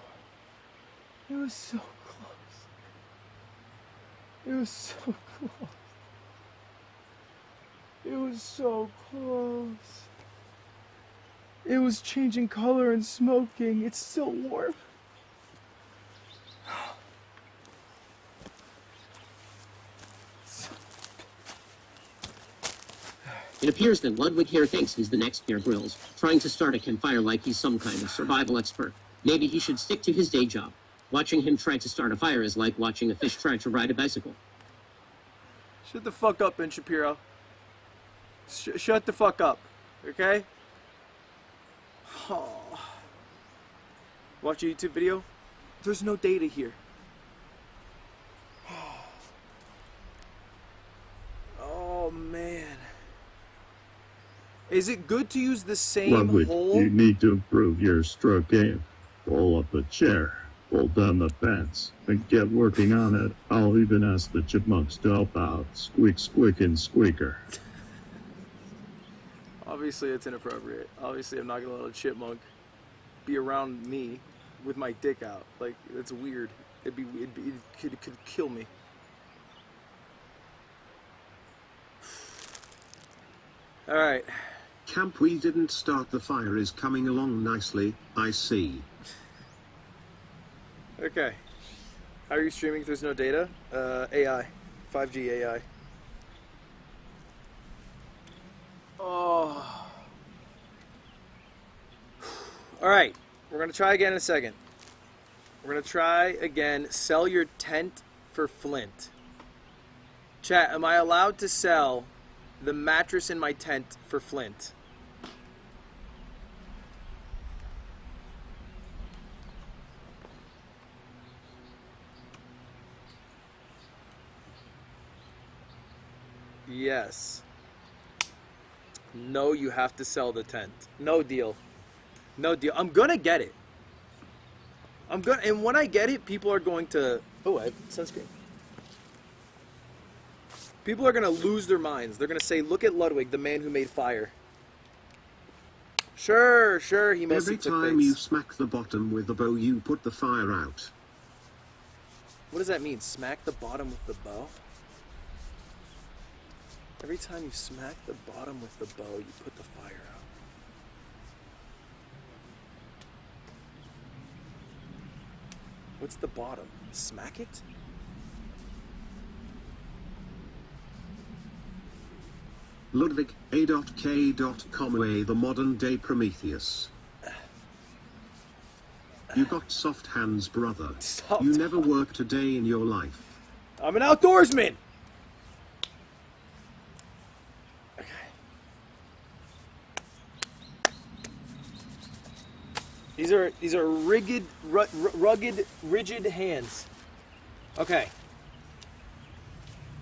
It was so close. It was so close. It was so close. It was changing color and smoking. It's still warm. It appears that Ludwig here thinks he's the next Bear Grylls, trying to start a campfire like he's some kind of survival expert. Maybe he should stick to his day job. Watching him try to start a fire is like watching a fish try to ride a bicycle. Shut the fuck up, Ben Shapiro. Shut the fuck up, okay? Oh. Watch a YouTube video? There's no data here. Oh, man. Is it good to use the same Ludwig, hole? you need to improve your stroke game. Pull up a chair, pull down the fence, and get working on it. I'll even ask the chipmunks to help out. Squeak, squeak, and squeaker. Obviously, it's inappropriate. Obviously, I'm not gonna let a chipmunk be around me with my dick out. Like, it's weird. It could kill me. All right. Camp we didn't start the fire is coming along nicely, I see. Okay. How are you streaming if there's no data? AI. 5G AI. Oh. Alright. We're going to try again in a second. We're going to try again. Sell your tent for flint. Chat, am I allowed to sell the mattress in my tent for flint? Yes. No, you have to sell the tent. No deal. No deal. I'm gonna get it. And when I get it, people are going to... Oh, I have sunscreen. People are gonna lose their minds. They're gonna say, look at Ludwig, the man who made fire. Sure, he mostly Every took time baits. you smack the bottom with the bow, you put the fire out. What does that mean? Smack the bottom with the bow? Every time you smack the bottom with the bow, you put the fire out. What's the bottom? Smack it? Ludwig, A.K.com, the modern day Prometheus. You got soft hands, brother. You never worked a day in your life. I'm an outdoorsman! These are rugged, rigid hands. Okay.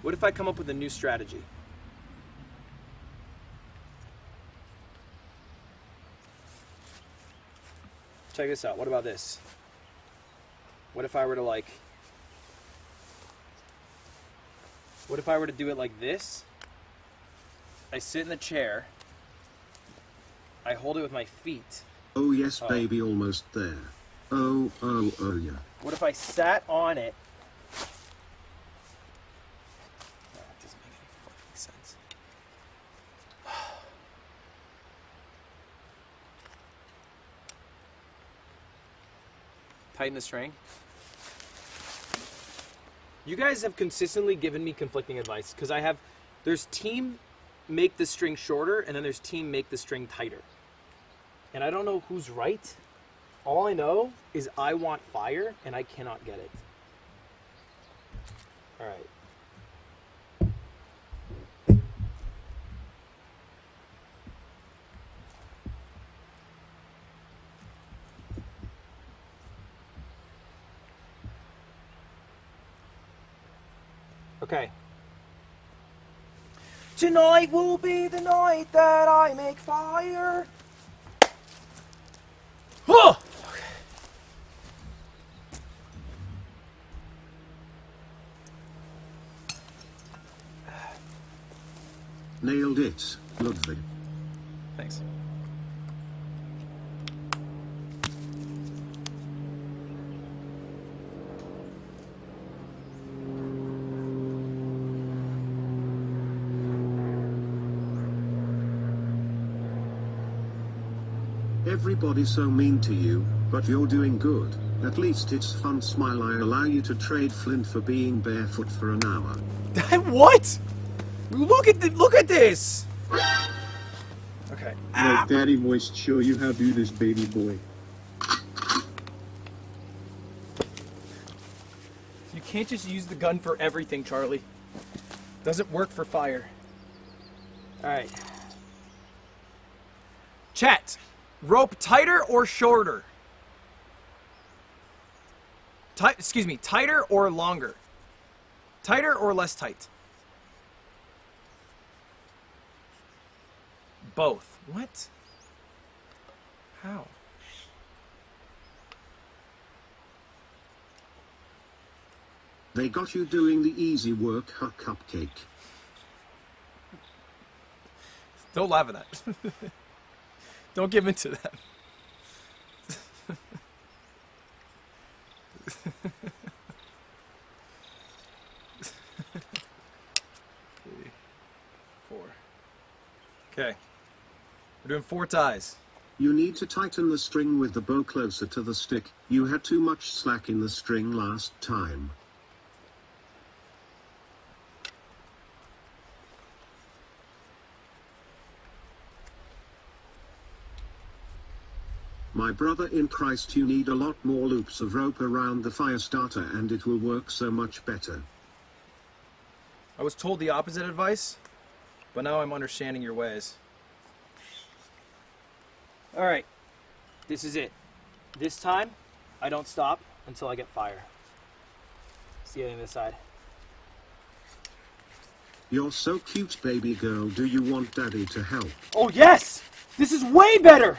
What if I come up with a new strategy? Check this out. What about this? What if I were to what if I were to do it like this? I sit in the chair. I hold it with my feet. Oh yes, baby, almost there. Oh, yeah. What if I sat on it? That doesn't make any fucking sense. Tighten the string. You guys have consistently given me conflicting advice because there's team make the string shorter and then there's team make the string tighter. And I don't know who's right. All I know is I want fire and I cannot get it. All right. Okay. Tonight will be the night that I make fire. Oh! Nailed it, Ludwig. Thanks. Everybody's so mean to you, but you're doing good. At least it's fun. Smile. I allow you to trade Flint for being barefoot for an hour. What? Look at this. Okay. Let Daddy Moist show you how to do this, baby boy. You can't just use the gun for everything, Charlie. Doesn't work for fire. All right. Chat. Rope tighter or shorter? Excuse me, tighter or longer? Tighter or less tight? Both. What? How? They got you doing the easy work, huh, cupcake? Don't laugh at that. Don't give in to that. 3, 4. Okay. We're doing 4 ties. You need to tighten the string with the bow closer to the stick. You had too much slack in the string last time. My brother in Christ, you need a lot more loops of rope around the fire starter and it will work so much better. I was told the opposite advice, but now I'm understanding your ways. All right, this is it. This time, I don't stop until I get fire. See you on this side. You're so cute, baby girl. Do you want Daddy to help? Oh yes! This is way better!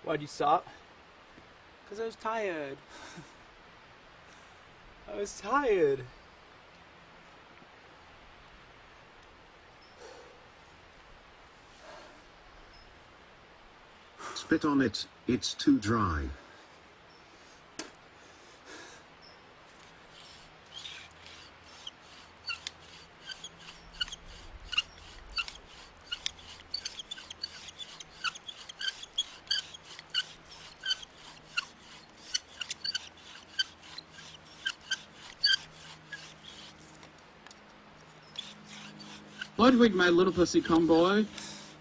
Why'd you stop? Because I was tired. I was tired. Spit on it, it's too dry. Ludwig, my little pussy cum boy.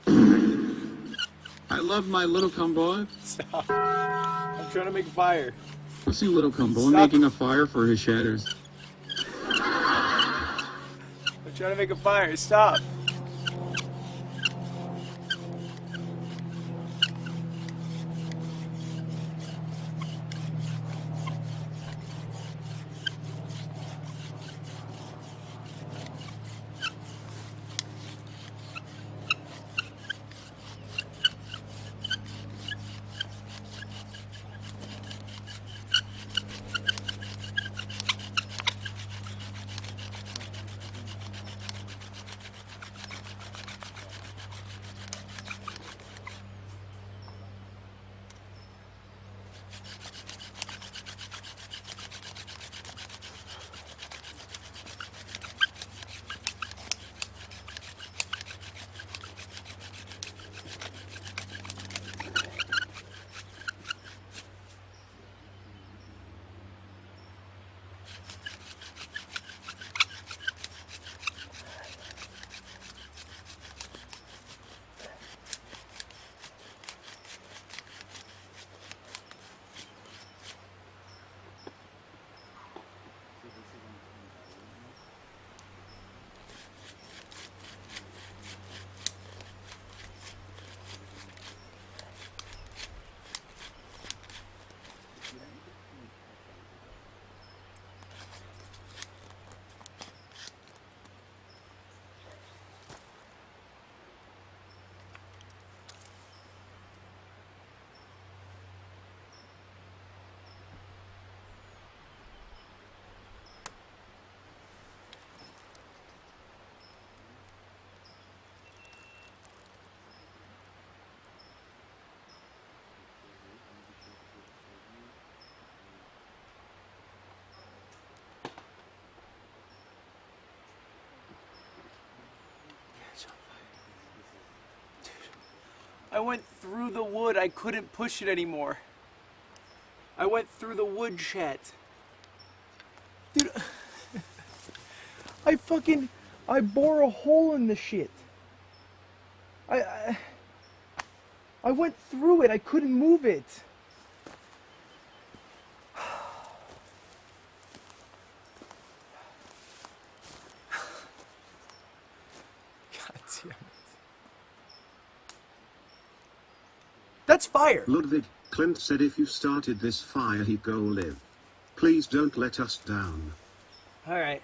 I love my little cum boy. Stop. I'm trying to make fire. Pussy little cum boy Stop. making a fire for his shatters. I'm trying to make a fire. Stop. I went through the wood. I couldn't push it anymore. I went through the wood, chat. Dude, I bore a hole in the shit. I went through it. I couldn't move it. God damn it. That's fire. Ludwig, Clint said if you started this fire he'd go live. Please don't let us down. Alright.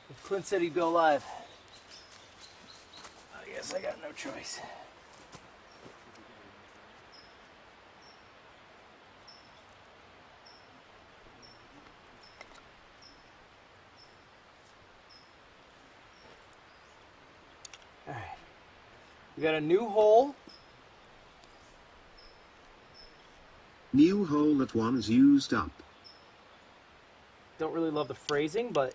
If Clint said he'd go live, I guess I got no choice. Alright. We got a new hole. New hole that one's used up. Don't really love the phrasing, but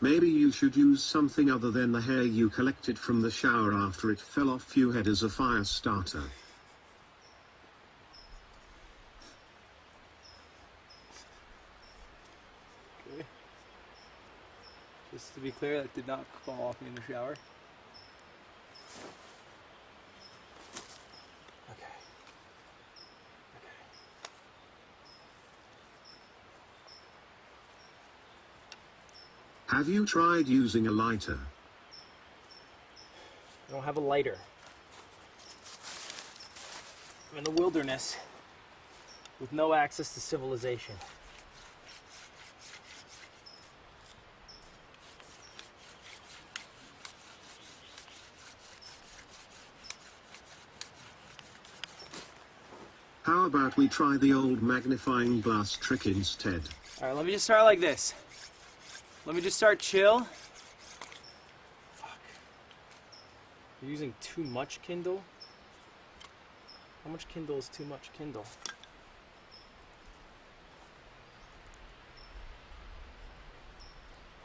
Maybe you should use something other than the hair you collected from the shower after it fell off you head as a fire starter. okay. Just to be clear, that did not fall off me in the shower. Have you tried using a lighter? I don't have a lighter. I'm in the wilderness with no access to civilization. How about we try the old magnifying glass trick instead? All right, let me just start like this. Let me just start chill. Fuck. You're using too much Kindle? How much Kindle is too much Kindle?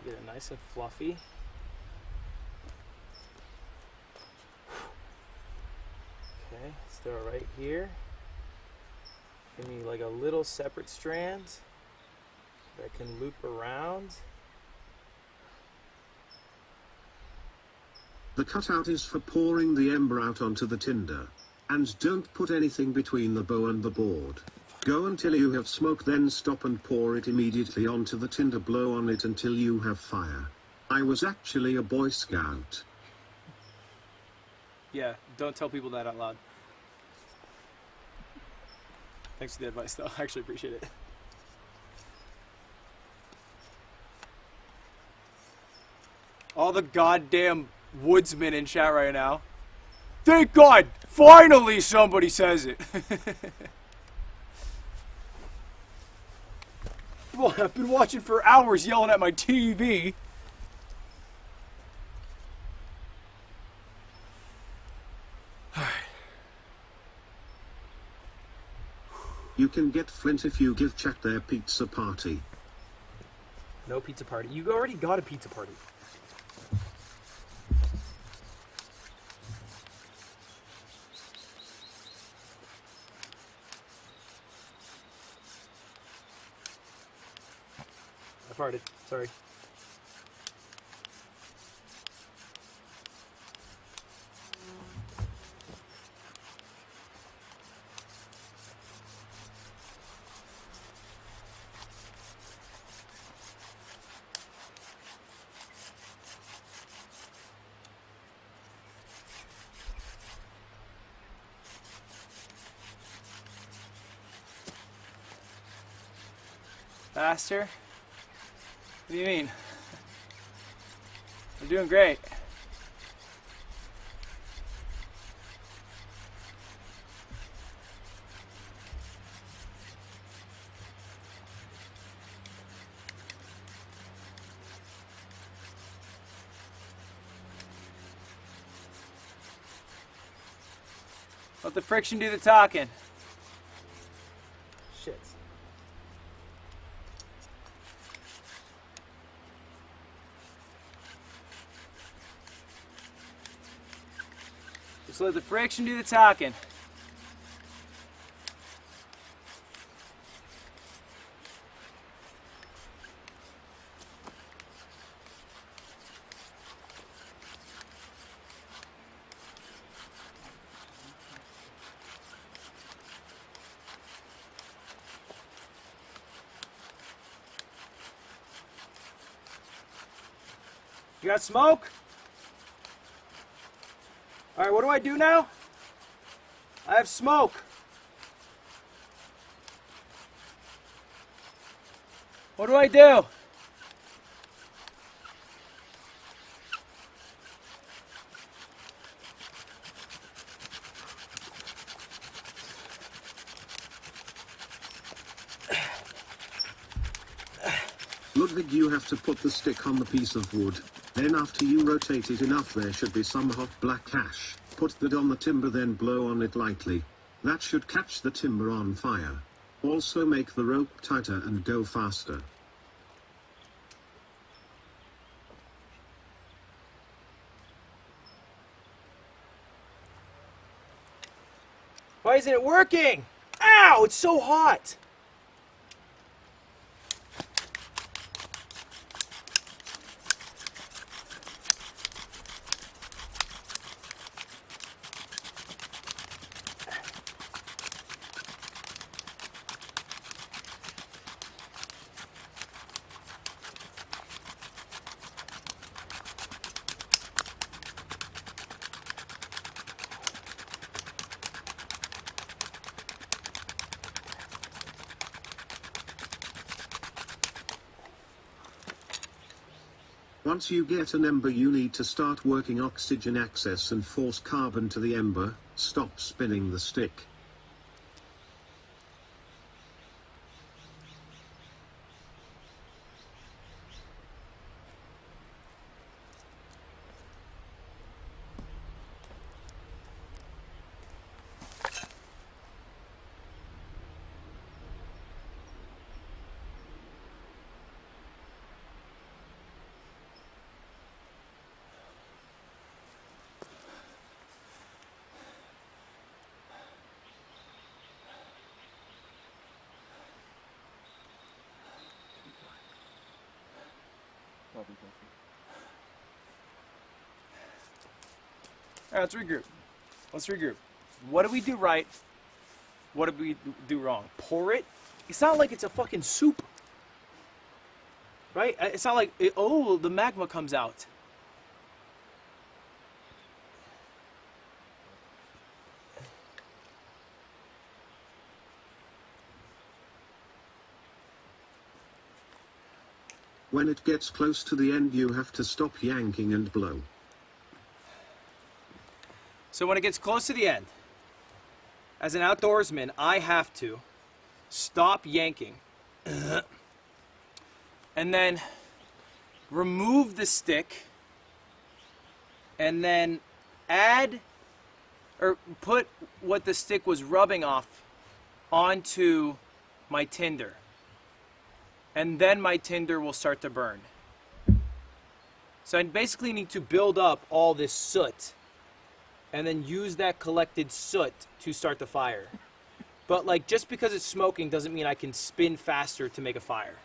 Get it nice and fluffy. Okay, let's throw it right here. Give me like a little separate strand that can loop around. The cutout is for pouring the ember out onto the tinder. And don't put anything between the bow and the board. Go until you have smoke, then stop and pour it immediately onto the tinder. Blow on it until you have fire. I was actually a Boy Scout. Yeah, don't tell people that out loud. Thanks for the advice though, I actually appreciate it. All the goddamn woodsmen in chat right now. Thank God! Finally somebody says it! Well, I've been watching for hours yelling at my TV. You can get Flint if you give chat their pizza party. No pizza party. You already got a pizza party. I farted. Sorry. Faster? What do you mean? I'm doing great. Let the friction do the talking. Shit. Just let the friction do the talking. You got smoke? All right, what do I do now? I have smoke. What do I do? Ludwig, you have to put the stick on the piece of wood. Then after you rotate it enough, there should be some hot black ash. Put that on the timber, then blow on it lightly. That should catch the timber on fire. Also make the rope tighter and go faster. Why isn't it working? Ow, it's so hot. Once you get an ember, you need to start working oxygen access and force carbon to the ember. Stop spinning the stick. All right, let's regroup. Let's regroup. What did we do right? What did we do wrong? Pour it? It's not like it's a fucking soup. Right? It's not like, oh, the magma comes out. When it gets close to the end, you have to stop yanking and blow. So when it gets close to the end, as an outdoorsman, I have to stop yanking and then remove the stick and then add or put what the stick was rubbing off onto my tinder. And then my tinder will start to burn. So I basically need to build up all this soot and then use that collected soot to start the fire. But like, just because it's smoking doesn't mean I can spin faster to make a fire.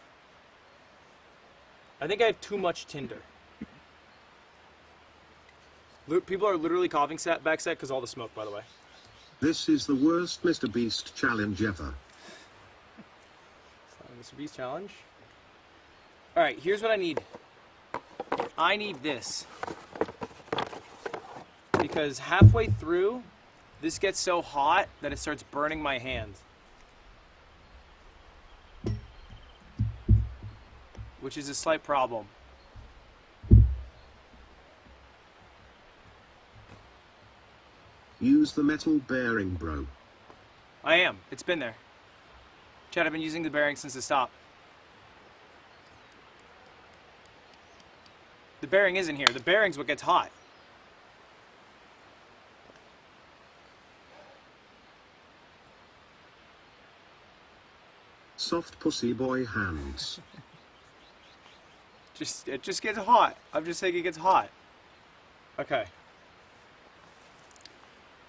I think I have too much tinder. People are literally coughing backset because all the smoke, by the way. This is the worst Mr. Beast challenge ever. Mr. Beast challenge. All right, here's what I need. I need this. Because halfway through, this gets so hot that it starts burning my hand. Which is a slight problem. Use the metal bearing, bro. I am. It's been there. Chad, I've been using the bearing since the stop. The bearing isn't here. The bearing's what gets hot. Soft pussy boy hands. It just gets hot. I'm just saying it gets hot. Okay.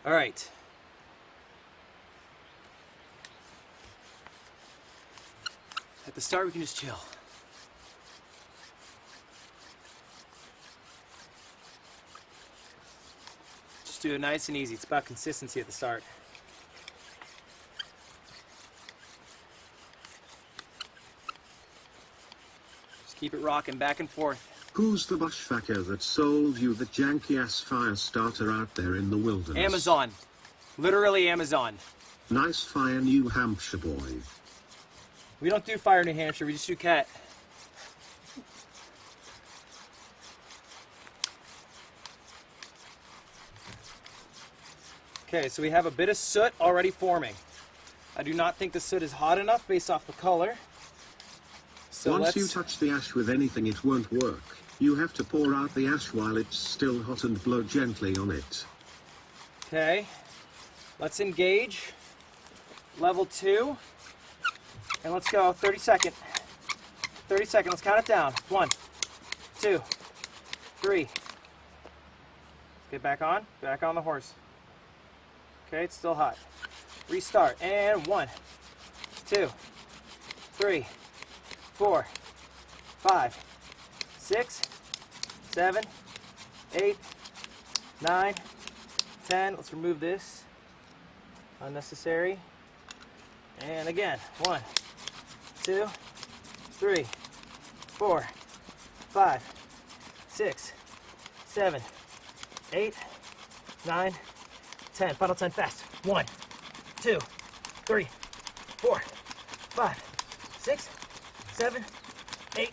All right. At the start, we can just chill. Just do it nice and easy. It's about consistency at the start. Just keep it rocking back and forth. Who's the bushwhacker that sold you the janky-ass fire starter out there in the wilderness? Amazon. Literally Amazon. Nice fire, New Hampshire boy. We don't do fire in New Hampshire, we just do cat. Okay, so we have a bit of soot already forming. I do not think the soot is hot enough based off the color. So Once you touch the ash with anything, it won't work. You have to pour out the ash while it's still hot and blow gently on it. Okay, let's engage. Level 2. And let's go, 30 second. 30 second, let's count it down. 1, 2, 3. Let's get back on the horse. Okay, it's still hot. Restart, and 1, 2, 3, 4, 5, 6, 7, 8, 9, 10. Let's remove this. Unnecessary. And again, 1, 2, 3, 4, 5, 6, 7, 8, 9, 10. Final 10 fast. 1, 2, 3, 4, 5, 6, 7, 8,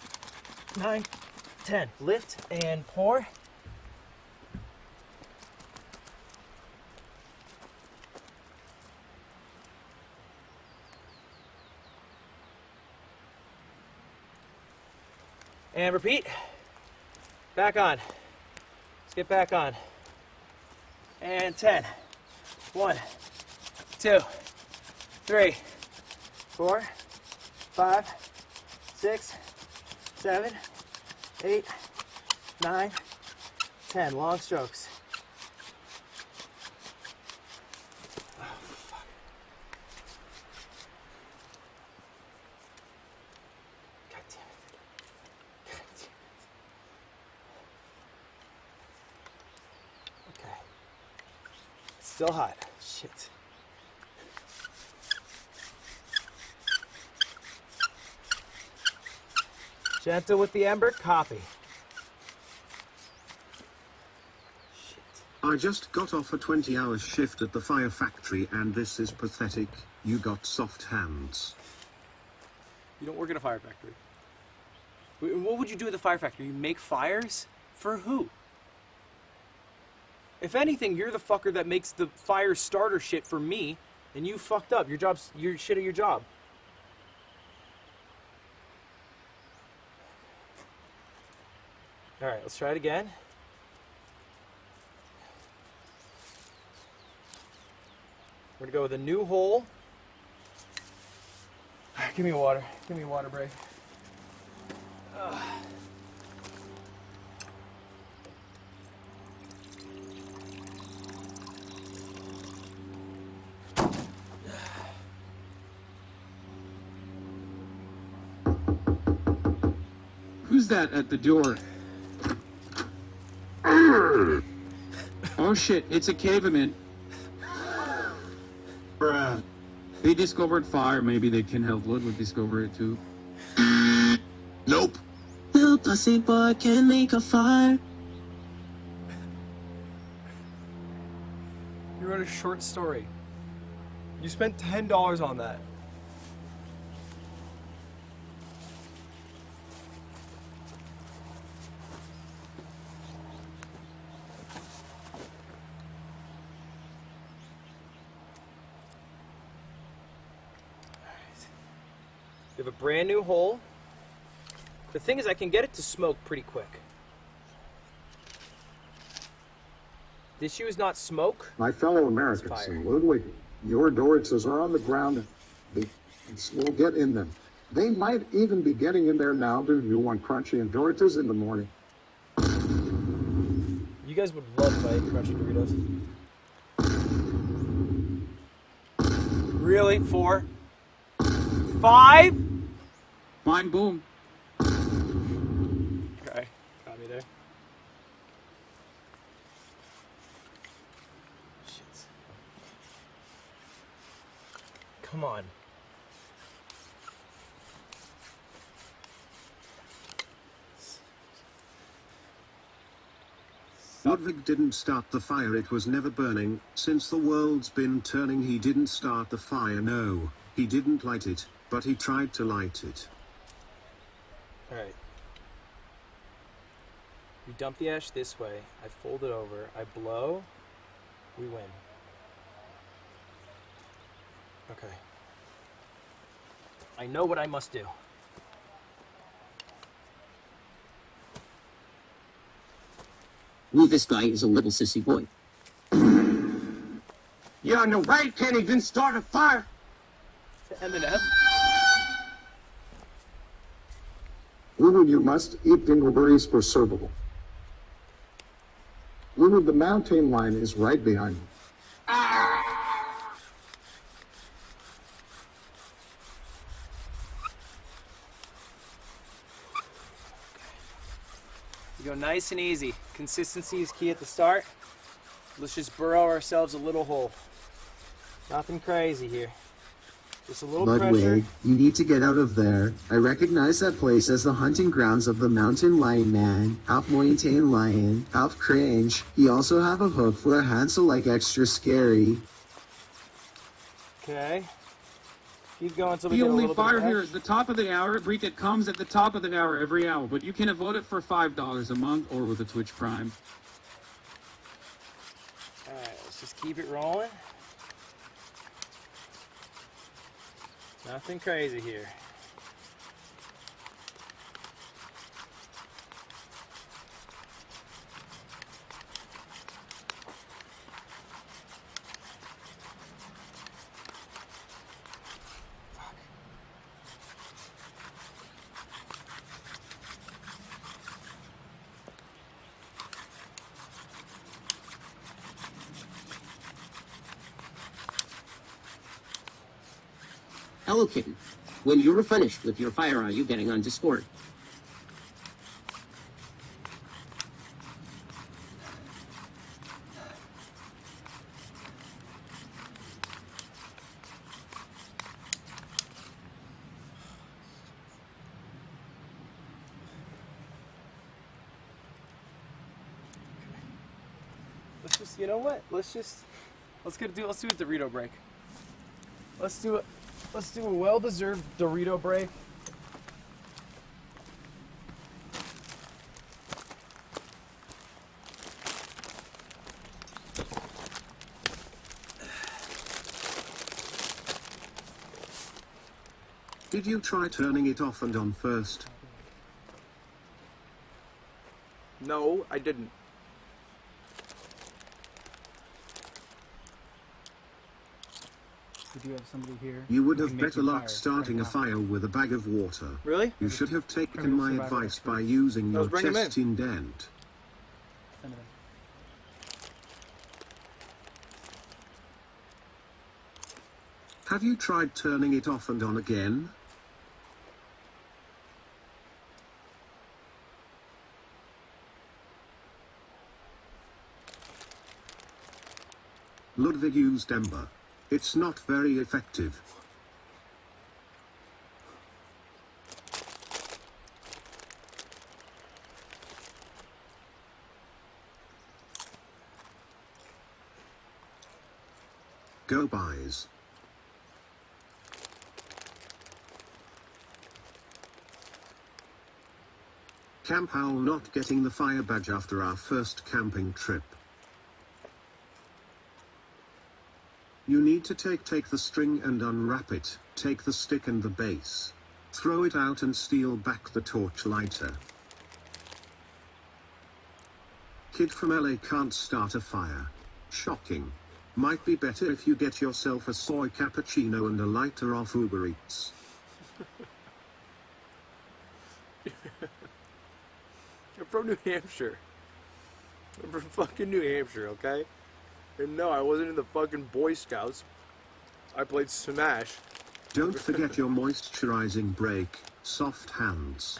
9, 10. Lift and pour. And repeat. Back on. Let's get back on. And 10. 1, 2, 3, 4, 5, 6, 7, 8, 9, 10. Long strokes. Oh, fuck. God damn it. God damn it. Still hot. Shit. Gentle with the ember, copy. I just got off a 20-hour shift at the fire factory and this is pathetic. You got soft hands. You don't work at a fire factory. What would you do at the fire factory? You make fires? For who? If anything, you're the fucker that makes the fire starter shit for me, and you fucked up. You're shit at your job. All right, let's try it again. We're gonna go with a new hole. Give me a water. Give me a water break. Who's that at the door? Oh shit, it's a caveman. Bruh. They discovered fire, maybe they can help Ludwig discover it too. Nope. Little pussy boy can make a fire. You wrote a short story. You spent $10 on that. We have a brand new hole. The thing is, I can get it to smoke pretty quick. The issue is not smoke. My fellow Americans, Ludwig, your Doritzes are on the ground. We'll get in them. They might even be getting in there now. Do you want crunchy and Doritzes in the morning? You guys would love if I ate crunchy Doritos. Really? 4? 5? Fine, boom. Okay, got me there. Shit. Come on. Ludwig didn't start the fire, it was never burning. Since the world's been turning, he didn't start the fire, no. He didn't light it, but he tried to light it. Alright. We dump the ash this way. I fold it over. I blow. We win. Okay. I know what I must do. Ooh, this guy is a little sissy boy. You're on the right, can't even start a fire. Eminem. Ludwig, you must eat dingleberries for cervical. Ludwig, the mountain lion is right behind you. We go nice and easy. Consistency is key at the start. Let's just burrow ourselves a little hole. Nothing crazy here. Just a little pressure. Ludwig, you need to get out of there. I recognize that place as the hunting grounds of the mountain lion man. Half mountain lion, half cringe. He also have a hook for a hand, so like extra scary. Okay. Keep going until we The get a only little fire bit of here ash. is the top of the hour. Break it comes at the top of the hour every hour, but you can vote it for $5 a month or with a Twitch Prime. Alright, let's just keep it rolling. Nothing crazy here. Hello, kitten. When you're finished with your fire, are you getting on Discord? just, you know what? Let's do a Dorito break. Let's do a well-deserved Dorito break. Did you try turning it off and on first? No, I didn't. Did you have somebody here? You would who have can make better you luck fire starting right a fire with a bag of water. Really? You should have taken Primitive my survival advice by experience. using your bring 'em in. chest indent. now? Send it in. Have you tried turning it off and on again? Ludwig used ember. It's not very effective. Go buys. Camp Owl not getting the fire badge after our first camping trip. You need to take the string and unwrap it, take the stick and the base. Throw it out and steal back the torch lighter. Kid from LA can't start a fire. Shocking. Might be better if you get yourself a soy cappuccino and a lighter off Uber Eats. I'm from New Hampshire. I'm from fucking New Hampshire, okay? And no, I wasn't in the fucking Boy Scouts. I played Smash. Don't forget your moisturizing break, soft hands.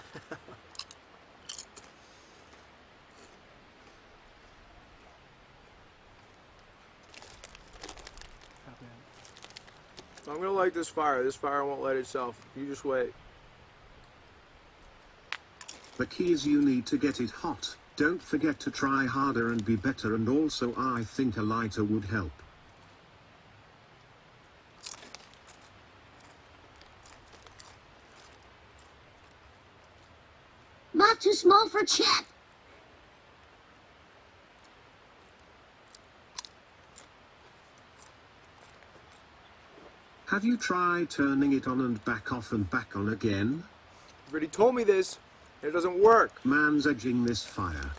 I'm gonna light this fire. This fire won't light itself. You just wait. The key is you need to get it hot. Don't forget to try harder and be better, and also I think a lighter would help. Not too small for Chet. Have you tried turning it on and back off and back on again? You already told me this, and it doesn't work. Man's edging this fire.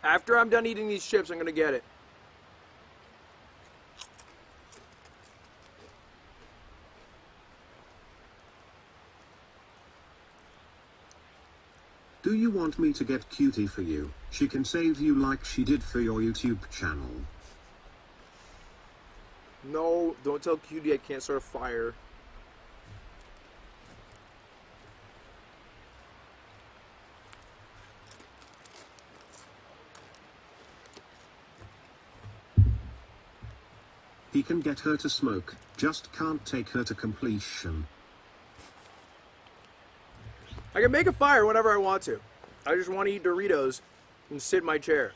After I'm done eating these chips, I'm gonna get it. Do you want me to get Cutie for you? She can save you like she did for your YouTube channel. No, don't tell Cutie I can't start a fire. He can get her to smoke, just can't take her to completion. I can make a fire whenever I want to. I just want to eat Doritos and sit in my chair.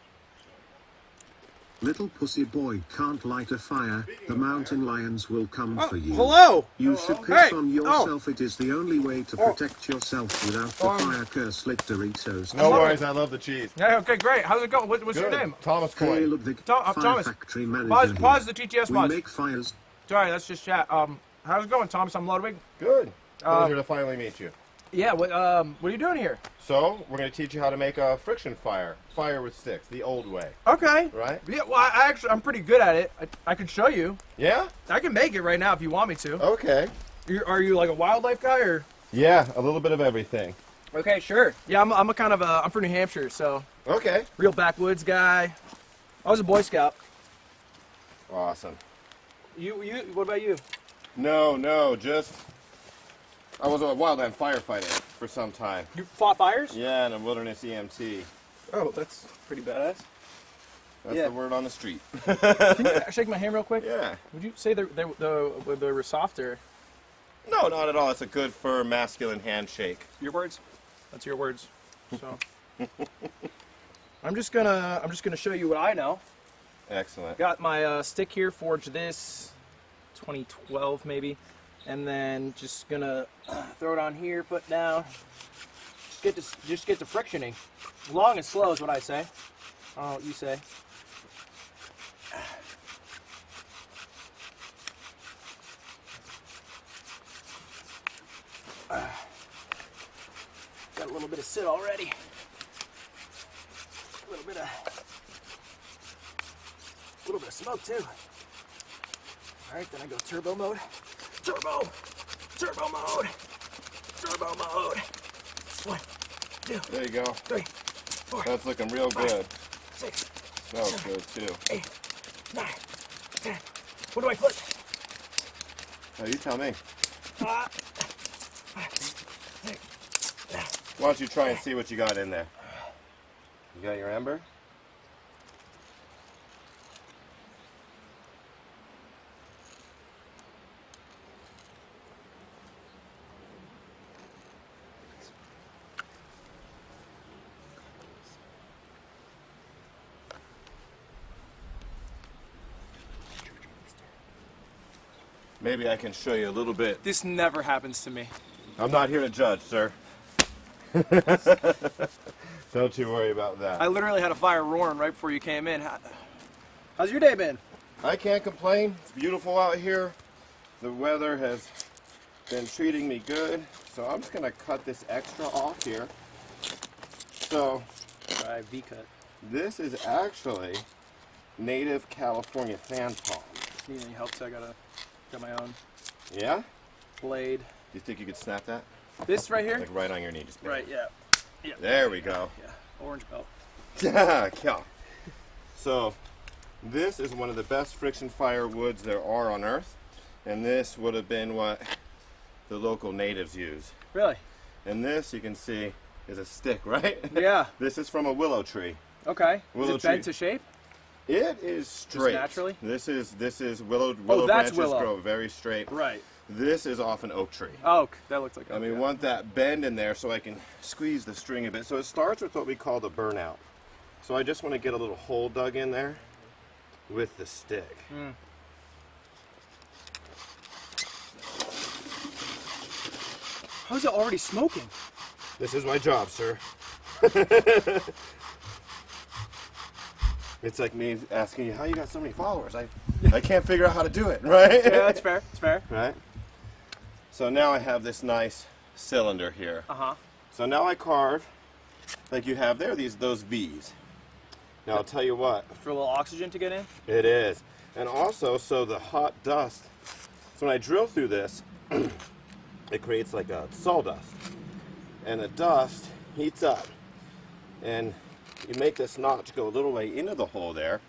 Little pussy boy can't light a fire, the mountain lions will come for you. Hello! You should piss Hey! on yourself, it is the only way to protect yourself without the fire curse like Doritos. No worries, I love the cheese. Yeah, okay, great. How's it going? What's your Good. name? Thomas Hey, Coyne. Ludwig, Thomas. fire factory manager Pause here. the TTS We pause. make fires. Sorry, let's just chat. How's it going, Thomas? I'm Ludwig. Good. Pleasure to finally meet you. Yeah, what are you doing here? So, we're going to teach you how to make a friction fire. Fire with sticks, the old way. Okay. Right? Yeah, well, I'm pretty good at it. I can show you. Yeah? I can make it right now if you want me to. Okay. Are you like a wildlife guy or? Yeah, a little bit of everything. Okay, sure. Yeah, I'm a kind of I'm from New Hampshire, so. Okay. Real backwoods guy. I was a Boy Scout. Awesome. What about you? No, just... I was a wildland firefighter for some time. You fought fires? Yeah, and a wilderness EMT. Oh, that's pretty badass. That's the word on the street. Can you shake my hand real quick? Yeah. Would you say they were soft or? No, not at all. It's a good, firm, masculine handshake. Your words? That's your words. So I'm just gonna show you what I know. Excellent. Got my stick here, forged this 2012 maybe, and then just gonna throw it on here, put down. Just get the frictioning. Long and slow is what I say. Oh, you say. Got a little bit of sit already. A little bit of smoke too. All right, then I go turbo mode. Turbo mode. 1, 2. There you go. 3, 4. That's looking real 5, good. 6. Smells good too. 8, 9, 10. What do I flip? Oh, you tell me. 5, 6. Why don't you try and see what you got in there? You got your ember? Maybe I can show you a little bit. This never happens to me. I'm not here to judge, sir. Don't you worry about that. I literally had a fire roaring right before you came in. How's your day been? I can't complain. It's beautiful out here. The weather has been treating me good. So I'm just going to cut this extra off here. So, Try V-cut. This is actually native California fan palm. Need any help? So I got my own. Yeah? Blade. Do you think you could snap that? This right here? Like right on your knee. Just right, yeah. There we go. Yeah, orange belt. Yeah. So, this is one of the best friction fire woods there are on Earth. And this would have been what the local natives use. Really? And this, you can see, is a stick, right? Yeah. This is from a willow tree. Okay. Willow is it bent to shape? It is straight. Just naturally? This is willow that's branches willow. grow very straight. Right. This is off an oak tree. Oak. That looks like oak. And we yeah. want that bend in there so I can squeeze the string a bit. So it starts with what we call the burnout. So I just want to get a little hole dug in there with the stick. How's it already smoking? This is my job, sir. It's like me asking you, how you got so many followers? I can't figure out how to do it, right? Yeah, that's fair. It's fair. Right? So now I have this nice cylinder here. Uh-huh. So now I carve, like you have there, those V's. Now I'll tell you what. For a little oxygen to get in? It is. And also, so the hot dust, so when I drill through this, it creates like a sawdust. And the dust heats up. And you make this notch go a little way into the hole there,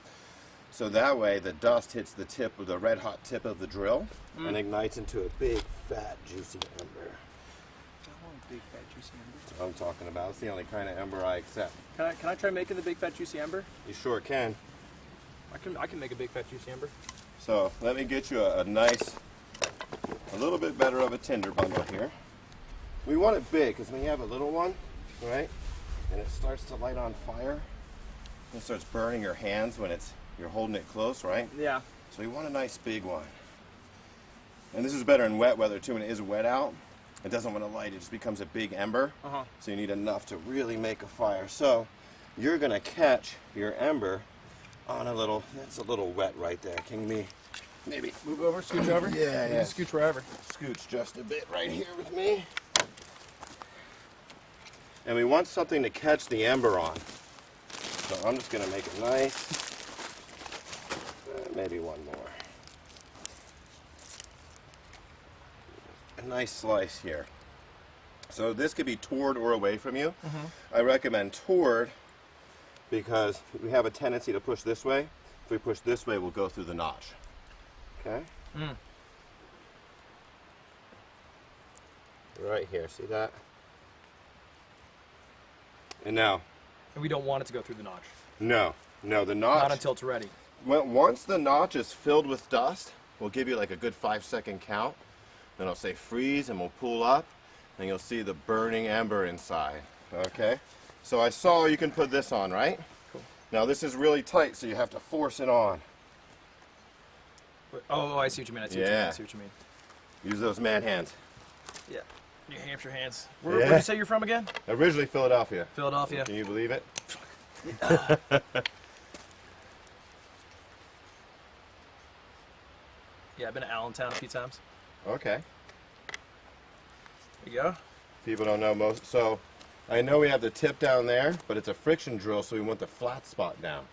so that way the dust hits the tip of the red hot tip of the drill and ignites into a big, fat, juicy ember. I want a big, fat, juicy ember. That's what I'm talking about. It's the only kind of ember I accept. Can I try making the big, fat, juicy ember? You sure can. I can make a big, fat, juicy ember. So let me get you a nice, a little bit better of a tinder bundle here. We want it big because when you have a little one, right, and it starts to light on fire, it starts burning your hands when you're holding it close, right? Yeah. So we want a nice big one. And this is better in wet weather too. When it is wet out, it doesn't want to light, it just becomes a big ember. So you need enough to really make a fire. So you're gonna catch your ember on that's a little wet right there. Can we maybe move over, scooch over? Yeah, yeah. Scooch wherever. Scooch just a bit right here with me. And we want something to catch the ember on. So I'm just gonna make it nice. Maybe one more. A nice slice here. So this could be toward or away from you. I recommend toward because we have a tendency to push this way. If we push this way, we'll go through the notch. Okay? Right here, see that? And now. And we don't want it to go through the notch. No, the notch. Not until it's ready. Once the notch is filled with dust, we'll give you like a good 5-second count. Then I'll say freeze and we'll pull up and you'll see the burning ember inside. Okay. So I saw you can put this on, right? Cool. Now this is really tight, so you have to force it on. Oh, I see what you mean. I see what you mean. I see what you mean. Use those man hands. Yeah. New Hampshire hands. Where'd you say you're from again? Originally Philadelphia. Philadelphia. Can you believe it? Yeah, I've been to Allentown a few times. Okay. There you go. People don't know most. So I know we have the tip down there, but it's a friction drill, so we want the flat spot down.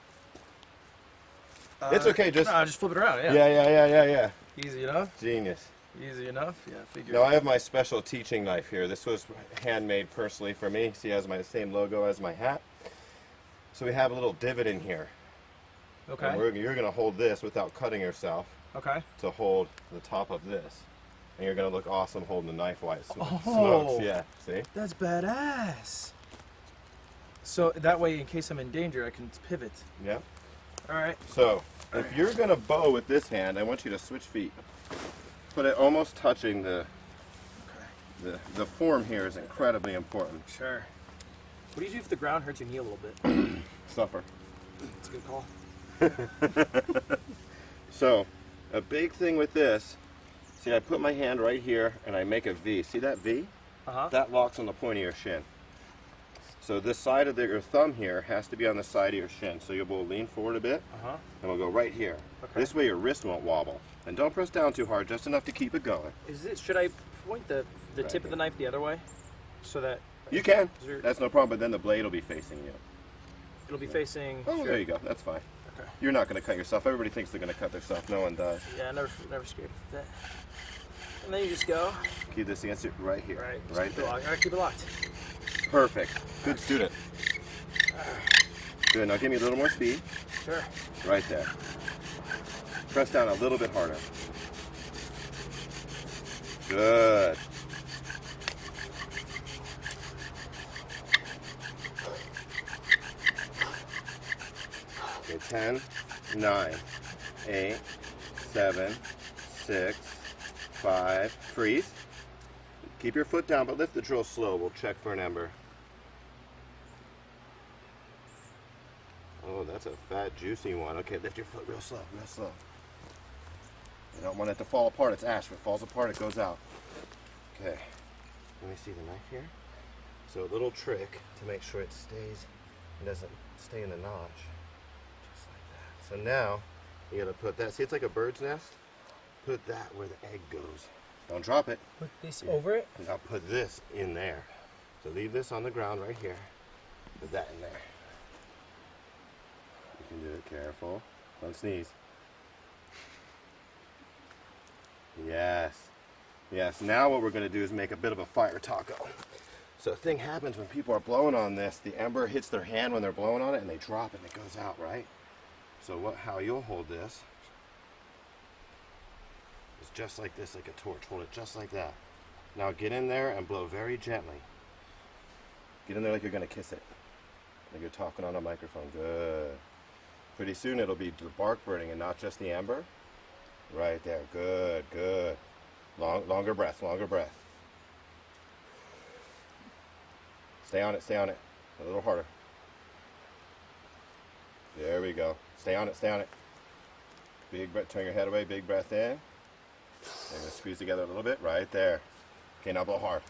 It's okay, just flip it around. Yeah. Yeah. Easy enough. Genius. Easy enough. Yeah, figure. Now I have my special teaching knife here. This was handmade personally for me. See, it has my same logo as my hat. So we have a little divot in here. Okay. And you're going to hold this without cutting yourself. Okay. To hold the top of this. And you're going to look awesome holding the knife while it smokes. Yeah, see? That's badass. So that way, in case I'm in danger, I can pivot. Yeah. All right. So if you're going to bow with this hand, I want you to switch feet. Put it almost touching the form here is incredibly important. Sure. What do you do if the ground hurts your knee a little bit? Suffer. That's a good call. So, a big thing with this, see, I put my hand right here and I make a V. See that V? That locks on the point of your shin. So this side of your thumb here has to be on the side of your shin. So you'll lean forward a bit, and we'll go right here. Okay. This way your wrist won't wobble. And don't press down too hard, just enough to keep it going. Should I point the tip of the knife the other way, so that you can? That's no problem. But then the blade will be facing you. It'll be facing. Oh, there you go. That's fine. Okay. You're not going to cut yourself. Everybody thinks they're going to cut themselves. No one does. Yeah, never scared of that. And then you just go. Keep this against it right here. Right there. I gotta keep it locked. Perfect. Good student. Good. Now give me a little more speed. Sure. Right there. Press down a little bit harder. Good. Okay, 10, 9, 8, 7, 6, 5, freeze. Keep your foot down, but lift the drill slow. We'll check for an ember. Oh, that's a fat, juicy one. Okay, lift your foot real slow, real slow. You don't want it to fall apart. It's ash. If it falls apart, it goes out. Okay, let me see the knife here. So a little trick to make sure it stays, it doesn't stay in the notch. Just like that. So now, you gotta put that, see it's like a bird's nest? Put that where the egg goes. Don't drop it. Put this over it? Now put this in there. So leave this on the ground right here. Put that in there. You can do it. Careful. Don't sneeze. Yes. Yes. Now what we're going to do is make a bit of a fire taco. So a thing happens when people are blowing on this. The ember hits their hand when they're blowing on it and they drop it and it goes out, right? So how you'll hold this is just like this, like a torch. Hold it just like that. Now get in there and blow very gently. Get in there like you're going to kiss it. Like you're talking on a microphone. Good. Pretty soon it'll be the bark burning and not just the ember. Right there. Good, good. Longer breath, longer breath. Stay on it, stay on it. A little harder. There we go. Stay on it, stay on it. Big breath, turn your head away, big breath in. And you're going to squeeze together a little bit, right there. Okay, now blow hard.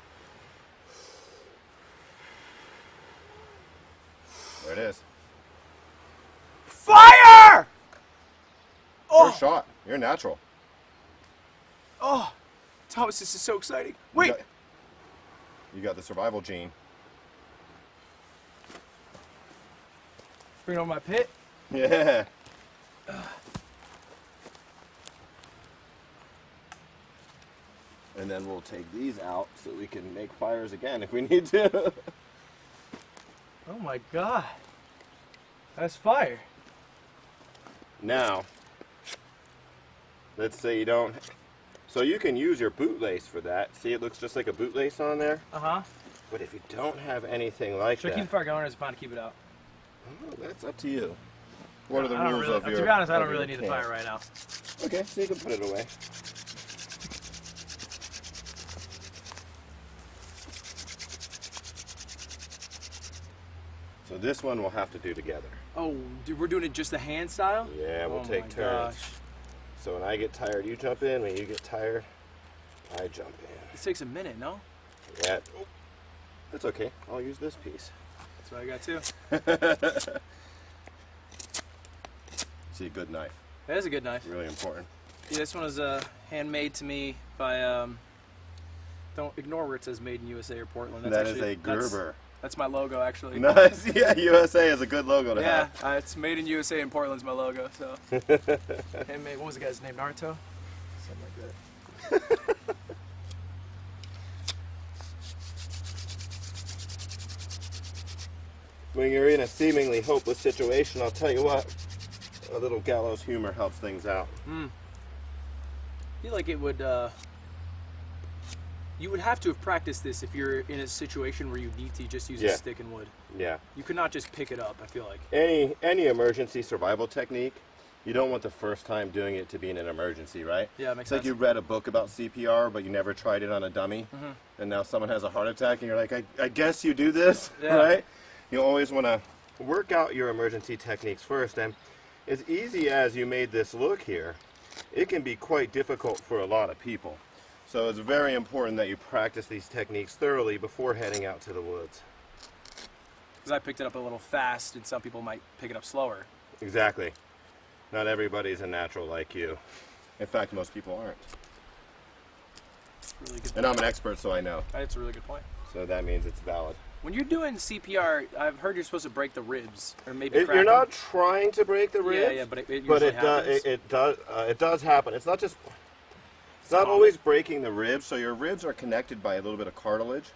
There it is. Fire! First shot. You're natural. Oh, Thomas, this is so exciting. Wait. You got the survival gene. Bring on my pit? Yeah. And then we'll take these out so we can make fires again if we need to. Oh my God. That's fire. Now, let's say you don't, so you can use your bootlace for that. See, it looks just like a bootlace on there. Uh-huh. But if you don't have anything like Should I keep the fire going or is it fine to keep it out? Oh, that's up to you. What are the rules of your... To be honest, I don't really need the fire right now. Okay, so you can put it away. So this one we'll have to do together. Oh, dude, we're doing it just the hand style? Yeah, we'll take turns. So when I get tired, you jump in. When you get tired, I jump in. This takes a minute, no? Yeah. Oh, that's okay. I'll use this piece. That's what I got too. See, a good knife. That is a good knife. Really important. Yeah, this one is handmade to me by, don't ignore where it says made in USA or Portland. That's That is actually, a Gerber. That's my logo, actually. Nice. Yeah, USA is a good logo to have. Yeah, it's made in USA and Portland's my logo, so. Handmade, what was the guy's name? Naruto? Something like that. When you're in a seemingly hopeless situation, I'll tell you what, a little gallows humor helps things out. I feel like it would, you would have to have practiced this if you're in a situation where you need to just use a stick and wood. Yeah. You could not just pick it up, I feel like. Any emergency survival technique, you don't want the first time doing it to be in an emergency, right? Yeah, it makes it's sense. like you read a book about CPR, but you never tried it on a dummy, and now someone has a heart attack, and you're like, I guess you do this, right? You always want to work out your emergency techniques first, and as easy as you made this look here, it can be quite difficult for a lot of people. So it's very important that you practice these techniques thoroughly before heading out to the woods. Because I picked it up a little fast, and some people might pick it up slower. Exactly. Not everybody's a natural like you. In fact, most people aren't. Really good and I'm an expert, so I know. That's a really good point. So that means it's valid. When you're doing CPR, I've heard you're supposed to break the ribs, or maybe crack You're them. not trying to break the ribs. Yeah, but it usually happens. It does happen. It's not just. It's not always breaking the ribs. So your ribs are connected by a little bit of cartilage.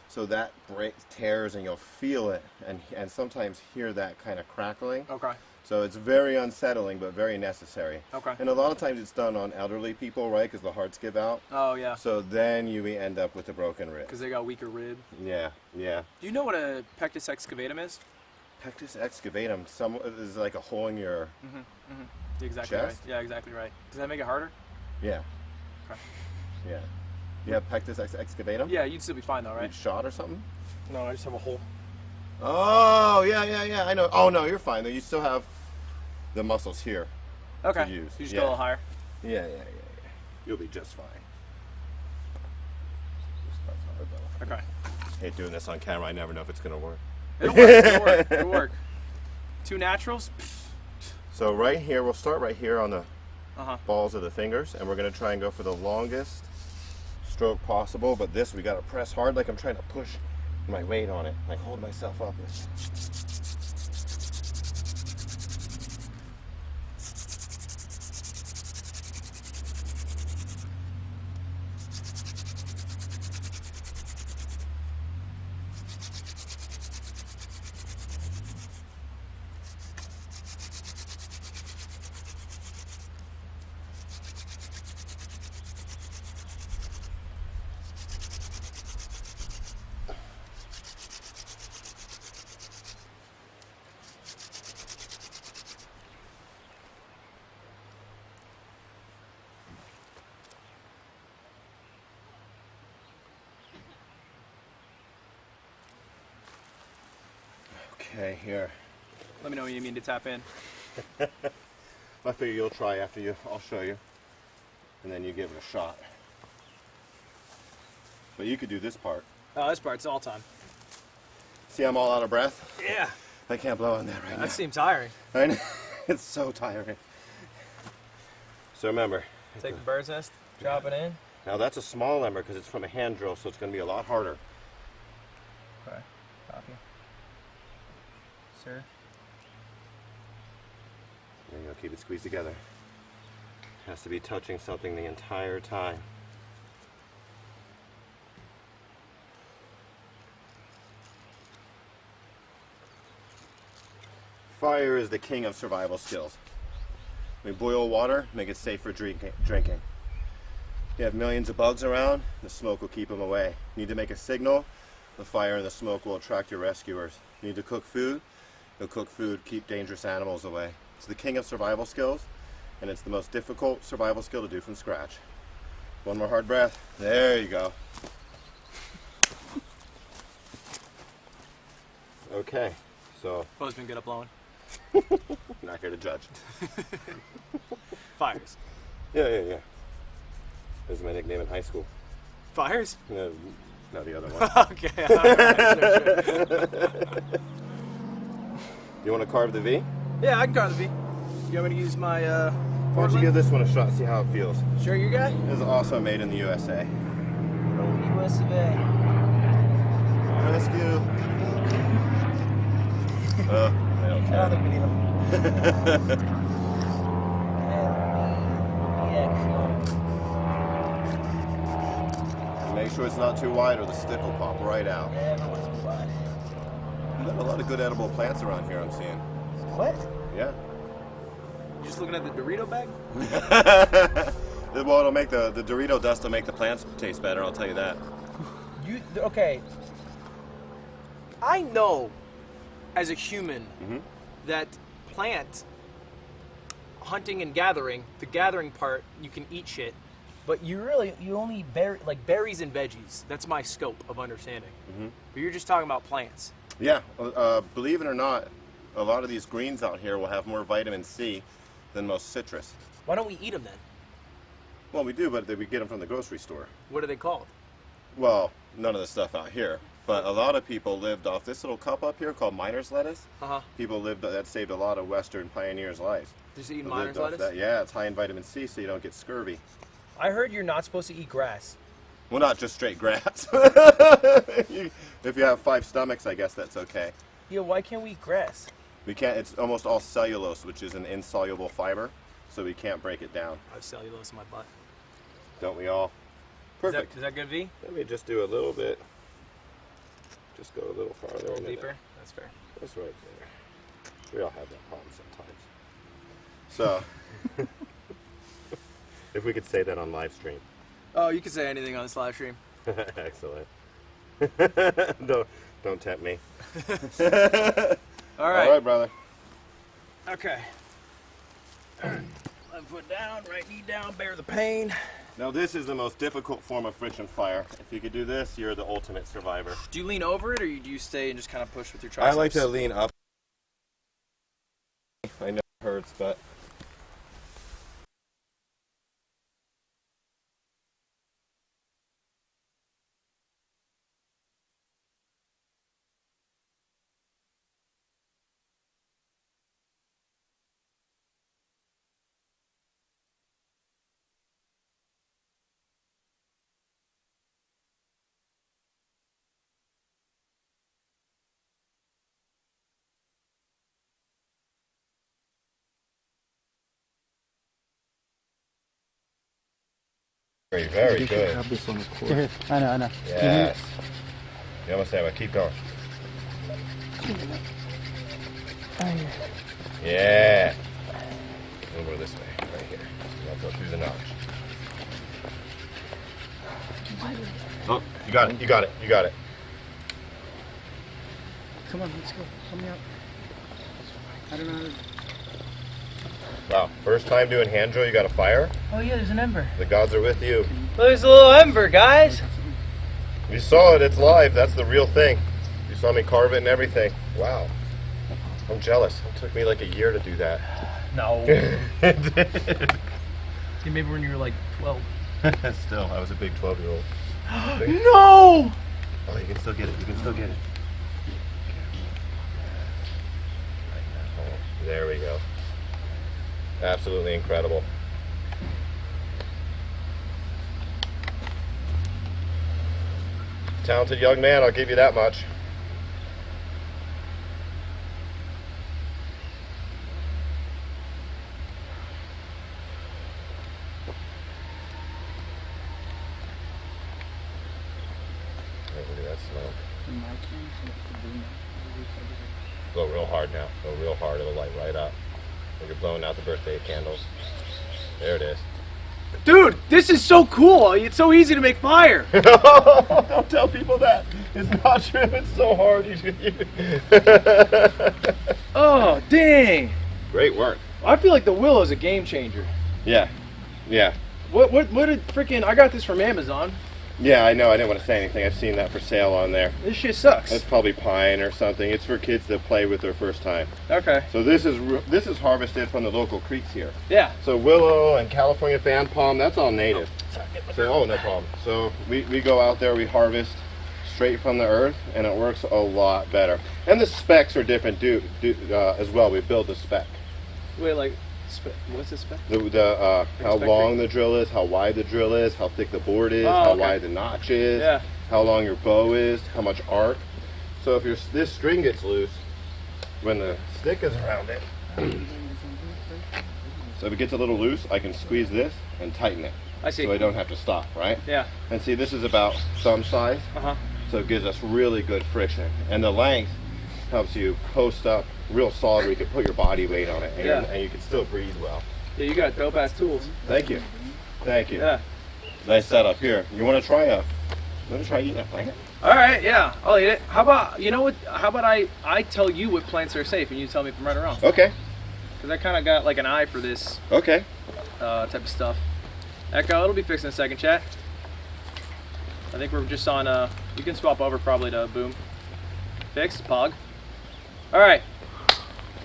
So that breaks, tears, and you'll feel it, and sometimes hear that kind of crackling. Okay. So it's very unsettling, but very necessary. Okay. And a lot of times it's done on elderly people, right? Because the hearts give out. Oh, yeah. So then you end up with a broken rib. Because they got weaker rib. Yeah, yeah. Do you know what a pectus excavatum is? Pectus excavatum. Is like a hole in your Exactly chest? right. Yeah, exactly right. Does that make it harder? Yeah. Okay. Yeah. You have pectus excavatum? Yeah, you'd still be fine though, right? You shot or something? No, I just have a hole. Oh, yeah. I know. Oh, no, you're fine. Though you still have the muscles here Okay. to use. You just go a little higher. Yeah. You'll be just fine. Okay. Hate doing this on camera. I never know if it's going to work. It'll work. It'll work. 2 naturals? So right here, we'll start right here on the balls of the fingers, and we're going to try and go for the longest stroke possible. But this, we got to press hard, like I'm trying to push my weight on it, like hold myself up. Okay, here. Let me know when you mean to tap in. I figure you'll try after you. I'll show you. And then you give it a shot. But you could do this part. Oh, this part's all time. See, I'm all out of breath? Yeah. I can't blow on that right now. That seems tiring. I know. It's so tiring. So remember. Take the bird's nest, drop it in. Now that's a small ember because it's from a hand drill, so it's going to be a lot harder. Okay. Copy. Sir. There you go. Keep it squeezed together. Has to be touching something the entire time. Fire is the king of survival skills. We boil water, make it safe for drinking. You have millions of bugs around, the smoke will keep them away. You need to make a signal, the fire and the smoke will attract your rescuers. You need to cook food, you'll cook food, keep dangerous animals away. It's the king of survival skills, and it's the most difficult survival skill to do from scratch. One more hard breath. There you go. Okay, so. Bo's been good at blowing. Not here to judge. Fires. Yeah. That was my nickname in high school. Fires? No, the other one. Okay. Sure. You want to carve the V? Yeah, I can carve the V. You want me to use my, Why don't you give this one a shot, see how it feels? Sure, you guy? This is also made in the USA. Oh, US of A. Rescue. I don't care. I don't think we need them. Make sure it's not too wide or the stick will pop right out. Yeah, no one's too wide. There's a lot of good edible plants around here I'm seeing. What? Yeah. You just looking at the Dorito bag? Well, it'll make the Dorito dust will make the plants taste better, I'll tell you that. Okay. I know, as a human, that plant hunting and gathering, the gathering part, you can eat shit, but you only like berries and veggies. That's my scope of understanding. But you're just talking about plants. Yeah, believe it or not, a lot of these greens out here will have more vitamin C than most citrus. Why don't we eat them then? Well, we do, but we get them from the grocery store. What are they called? Well, none of the stuff out here. But a lot of people lived off this little cup up here called miner's lettuce. People lived, that saved a lot of Western pioneers' lives. Just eat miner's lettuce? Yeah, it's high in vitamin C, so you don't get scurvy. I heard you're not supposed to eat grass. Well, not just straight grass. If you have 5 stomachs, I guess that's okay. Yeah, why can't we eat grass? We can't, it's almost all cellulose, which is an insoluble fiber, so we can't break it down. I have cellulose in my butt. Don't we all? Perfect. Is that good, V? Let me just do a little bit. Just go a little farther. A little deeper? That's fair. That's right there. We all have that problem sometimes. So, if we could say that on live stream. Oh, you can say anything on this live stream. Excellent. Don't tempt me. All right. All right, brother. Okay. Left foot down, right knee down, bear the pain. Now this is the most difficult form of friction fire. If you could do this, you're the ultimate survivor. Do you lean over it, or do you stay and just kind of push with your triceps? I like to lean up. I know it hurts, but... Very good. Have this on the cord. I know. Yes. You almost have it. Keep going. Yeah. We'll go this way, right here. I'll go through the notch. Oh, you got it. You got it. You got it. Come on, let's go. Help me out. I don't know how to... Wow, first time doing hand drill, you got a fire? Oh yeah, there's an ember. The gods are with you. There's a little ember, guys. You saw it, it's live. That's the real thing. You saw me carve it and everything. Wow. I'm jealous. It took me like a year to do that. No. It did. Maybe when you were like 12. Still, I was a big 12-year-old. No! Oh, you can still get it. You can still get it. There we go. Absolutely incredible. Talented young man, I'll give you that much. Look at that smoke. Blow real hard now. Blow real hard, it'll light right up. When you're blowing out the birthday candles. There it is. Dude, this is so cool. It's so easy to make fire. Don't tell people that. It's not true. It's so hard. Oh, dang. Great work. I feel like the Willow's a game changer. Yeah. Yeah. What did freaking... I got this from Amazon. Yeah, I know. I didn't want to say anything. I've seen that for sale on there. This shit sucks. It's probably pine or something. It's for kids that play with their first time. Okay. So this is harvested from the local creeks here. Yeah. So willow and California fan palm, that's all native. So, no problem. So we go out there, we harvest straight from the earth, and it works a lot better. And the specs are different as well. We build the spec. Wait, like, what's the spec? How long the drill is, how wide the drill is, how thick the board is, how wide the notch is, how long your bow is, how much arc. So if this string gets loose, when the stick is around it, so if it gets a little loose, I can squeeze this and tighten it. I see. So I don't have to stop, right? Yeah. And see, this is about thumb size, so it gives us really good friction. And the length helps you post up real solid where you can put your body weight on it, and you can still breathe well. Yeah, you got dope ass tools. Thank you. Thank you. Yeah. Nice setup here. You want to try eating a plant? All right, yeah, I'll eat it. How about, you know what, how about I tell you what plants are safe and you tell me if I'm right or wrong? Okay. Because I kind of got like an eye for this type of stuff. Echo, it'll be fixed in a second, chat. I think we're just on, you can swap over probably to boom. Fixed, pog. All right.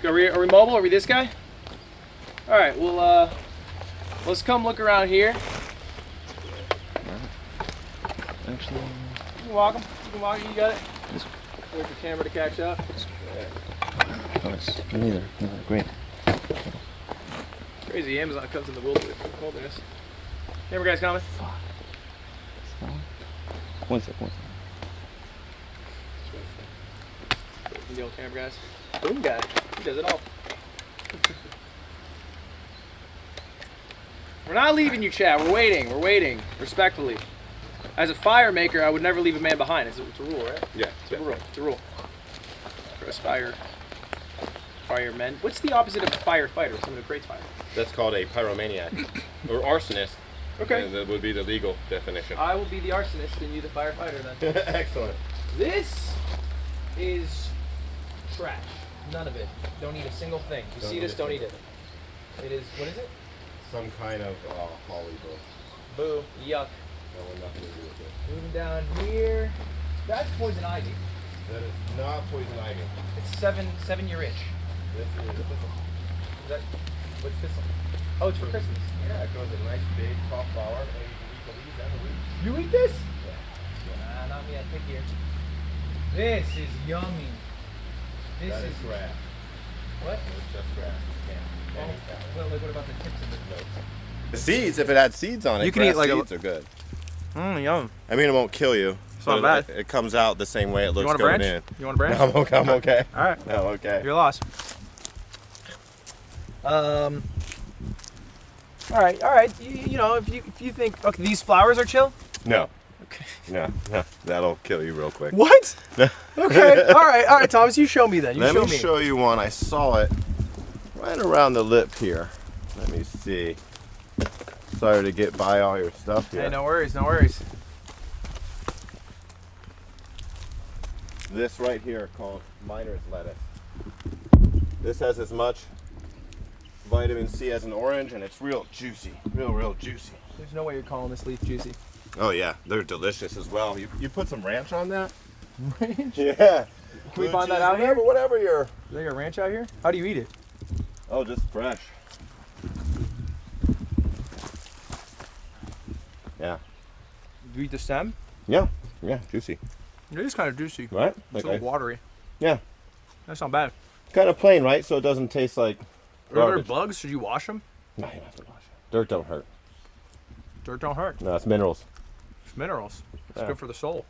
Are we mobile? Are we this guy? All right, well, let's come look around here. Actually, you can walk them. You got it. Wait for the camera to catch up. nice. Neither. Great. Crazy, Amazon comes in the wilderness. Camera guys coming. One sec. The old camera guys. Boom guy. He does it all. We're not leaving you, chat. We're waiting. Respectfully. As a fire maker, I would never leave a man behind. It's a rule, right? Yeah. It's a rule. For us firemen. What's the opposite of a firefighter? Someone who creates fire. That's called a pyromaniac or arsonist. Okay. And that would be the legal definition. I will be the arsonist and you the firefighter then. Excellent. This is trash. None of it. Don't eat a single thing. You see this? Don't eat it. It is, what is it? Some kind of holly book. Boo. Yuck. No, nothing to do with it. Moving down here. That's poison ivy. That is not poison ivy. It's 7-year itch. This is thistle. Is that, what's thistle? Oh, it's for Christmas. Yeah, it grows a nice big top flower, and you can eat the leaves and the roots. You eat this? Yeah. Not me, I pick here. This is yummy. That is grass. What? It's just grass. Well, what about the tips of it? The seeds, if it had seeds on it, You can eat like seeds are good. Yum. I mean, it won't kill you. It's not bad. It comes out the same way it looks You want a going branch? in. You want a branch? No, I'm okay. All right. No, okay. You're lost. All right. You know, if you think, okay, these flowers are chill. No. Okay. No, that'll kill you real quick. What? Okay. All right, Thomas. You show me then. Let me show you one. I saw it right around the lip here. Let me see. Sorry to get by all your stuff here. Hey, no worries. This right here called miner's lettuce. This has as much vitamin C as an orange, and it's real juicy, real juicy. There's no way you're calling this leaf juicy. Oh yeah, they're delicious as well. You put some ranch on that? Ranch? Yeah. Can we find that out here? Whatever you're... Is there a ranch out here? How do you eat it? Oh, just fresh. Yeah. Do you eat the stem? Yeah, juicy. It is kind of juicy. Right? It's a little watery. Yeah. That's not bad. Kind of plain, right? So it doesn't taste like Are there garbage. bugs? Should you wash them? No, you don't have to wash it. Dirt don't hurt. Dirt don't hurt. No, it's minerals. It's minerals. It's Yeah. good for the soul.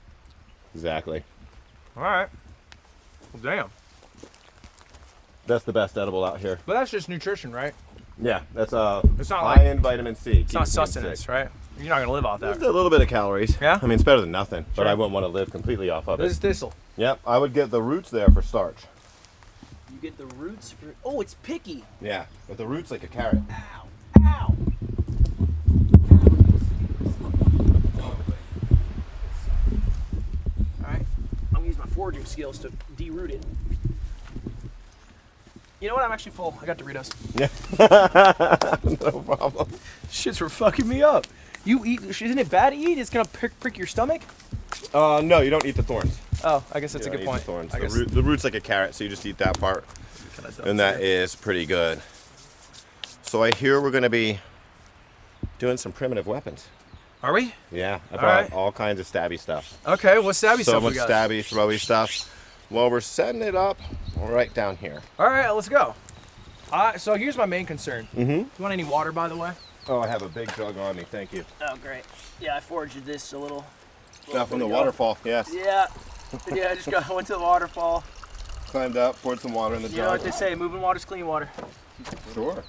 Exactly. All right. Well, damn. That's the best edible out here. But that's just nutrition, right? Yeah, that's It's not high like in vitamin C. It's not sustenance, right? You're not gonna live off that. There's a little bit of calories. Yeah? I mean, it's better than nothing, but Sure. I wouldn't want to live completely off of it. This is thistle. Yep, I would get the roots there for starch. You get the roots for. Oh, it's picky. Yeah, but the roots like a carrot. Ow! Alright, I'm gonna use my foraging skills to deroot it. You know what? I'm actually full. I got Doritos. Yeah. No problem. Shits were fucking me up. You eat? Isn't it bad to eat? It's gonna prick your stomach. No, you don't eat the thorns. Oh, I guess that's You a don't good eat point. The, thorns. I guess. The root's like a carrot, so you just eat that part, and that is pretty good. So I hear we're gonna be doing some primitive weapons. Are we? Yeah, I brought all kinds of stabby stuff. Okay, what stabby stuff So we much got? stabby, throwy stuff. Well, we're setting it up right down here. All right, let's go. So here's my main concern. Mm-hmm. Do you want any water, by the way? Oh, I have a big jug on me. Thank you. Oh, great. Yeah, I foraged this a little. Stuff from the waterfall. Yes. Yeah. Yeah, I just went to the waterfall. Climbed up, poured some water in the You know jug. what they say? Moving water's clean water. Sure.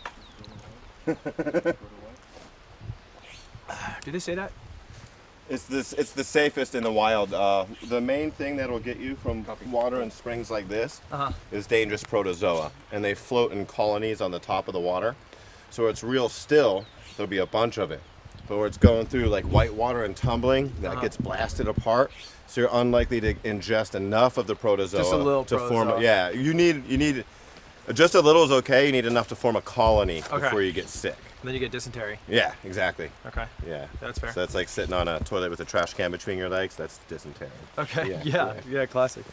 Did they say that? It's the safest in the wild. The main thing that will get you from water in springs like this is dangerous protozoa, and they float in colonies on the top of the water. So where it's real still, there'll be a bunch of it. But where it's going through like white water and tumbling, that gets blasted apart. So you're unlikely to ingest enough of the protozoa Just a little to protozoa. form. Yeah, you need just a little is okay. You need enough to form a colony before you get sick. And then you get dysentery. Yeah, exactly. Okay. Yeah. That's fair. So that's like sitting on a toilet with a trash can between your legs. That's dysentery. Okay. Yeah, classic.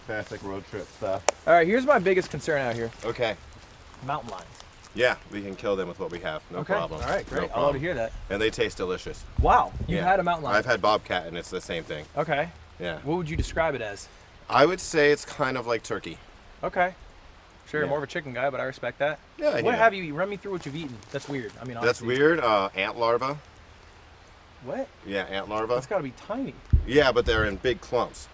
Classic road trip stuff. All right, here's my biggest concern out here. Okay. Mountain lions. Yeah, we can kill them with what we have. No problem. All right, great. No I love problem. to hear that. And they taste delicious. Wow, you've had a mountain lion. I've had bobcat, and it's the same thing. Okay. Yeah. What would you describe it as? I would say it's kind of like turkey. Okay. Sure, you're Yeah. more of a chicken guy, but I respect that. Yeah, What yeah. have you eaten? Run me through what you've eaten. That's weird. I mean, That's honestly. weird. Ant larvae. What? Yeah, ant larvae. That's got to be tiny. Yeah, but they're in big clumps.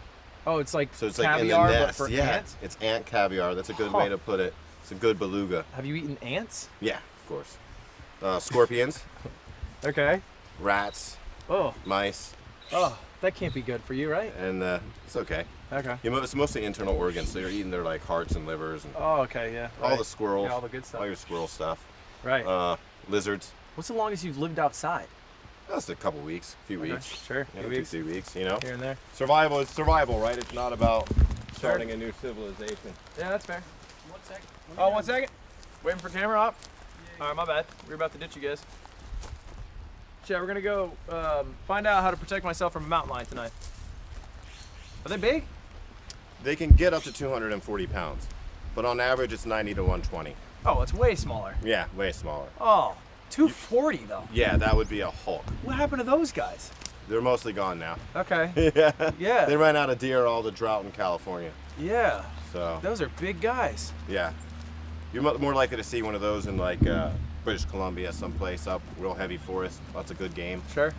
Oh, it's like So it's like in the caviar, nest. but for Yeah, ants? it's ant caviar. That's a good Huh. way to put it. It's a good beluga. Have you eaten ants? Yeah, of course. Scorpions. Okay. Rats. Oh. Mice. Oh, that can't be good for you, right? And it's okay. Okay. It's mostly internal organs, so you're eating their like hearts and livers and Oh, okay, yeah. all right. the squirrels. Yeah, all the good stuff. All your squirrel stuff. Right. Lizards. What's the longest you've lived outside? That's a couple weeks, a few Okay, weeks. sure, Yeah, few 2, weeks. 3 weeks, you know. Here and there. Survival is survival, right? It's not about starting a new civilization. Yeah, that's fair. 1 second. Oh, 1 second. Waiting for camera op. All right, my bad. We're about to ditch you guys. Yeah, we're gonna go find out how to protect myself from a mountain lion tonight. Are they big? They can get up to 240 pounds, but on average it's 90 to 120. Oh, it's way smaller. Yeah, way smaller. Oh, 240 though. Yeah, that would be a Hulk. What happened to those guys? They're mostly gone now. Okay. Yeah. Yeah. They ran out of deer all the drought in California. Yeah. So. Those are big guys. Yeah. You're more likely to see one of those in like British Columbia, someplace up, real heavy forest, lots of good game. Sure.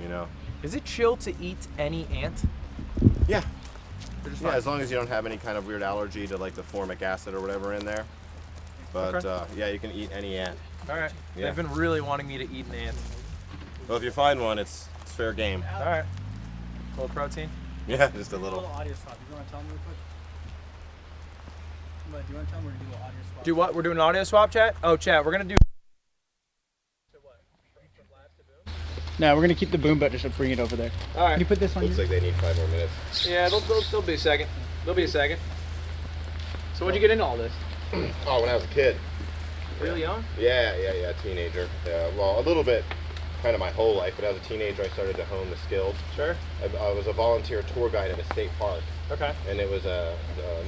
You know. Is it chill to eat any ant? Yeah. They're just Yeah, fine. as long as you don't have any kind of weird allergy to like the formic acid or whatever in there. But Okay. yeah, you can eat any ant. All right. Yeah. They've been really wanting me to eat an ant. Well, if you find one, it's fair game. All right. A little protein. Yeah, just a little. audio swap. You want to tell them real quick? Do you want to tell them we're going to do a little audio swap? Do what? We're doing an audio swap, chat? Oh, chat, we're going to do... No, we're going to keep the boom, but just bring it over there. All right. Can you put this on Looks like they need 5 more minutes. Yeah, they'll be a second. They'll be a second. So when'd you get into all this? Oh, when I was a kid. Really young? Yeah, teenager. Well, a little bit, kind of my whole life, but as a teenager I started to hone the skills. Sure. I was a volunteer tour guide at a state park. Okay. And it was a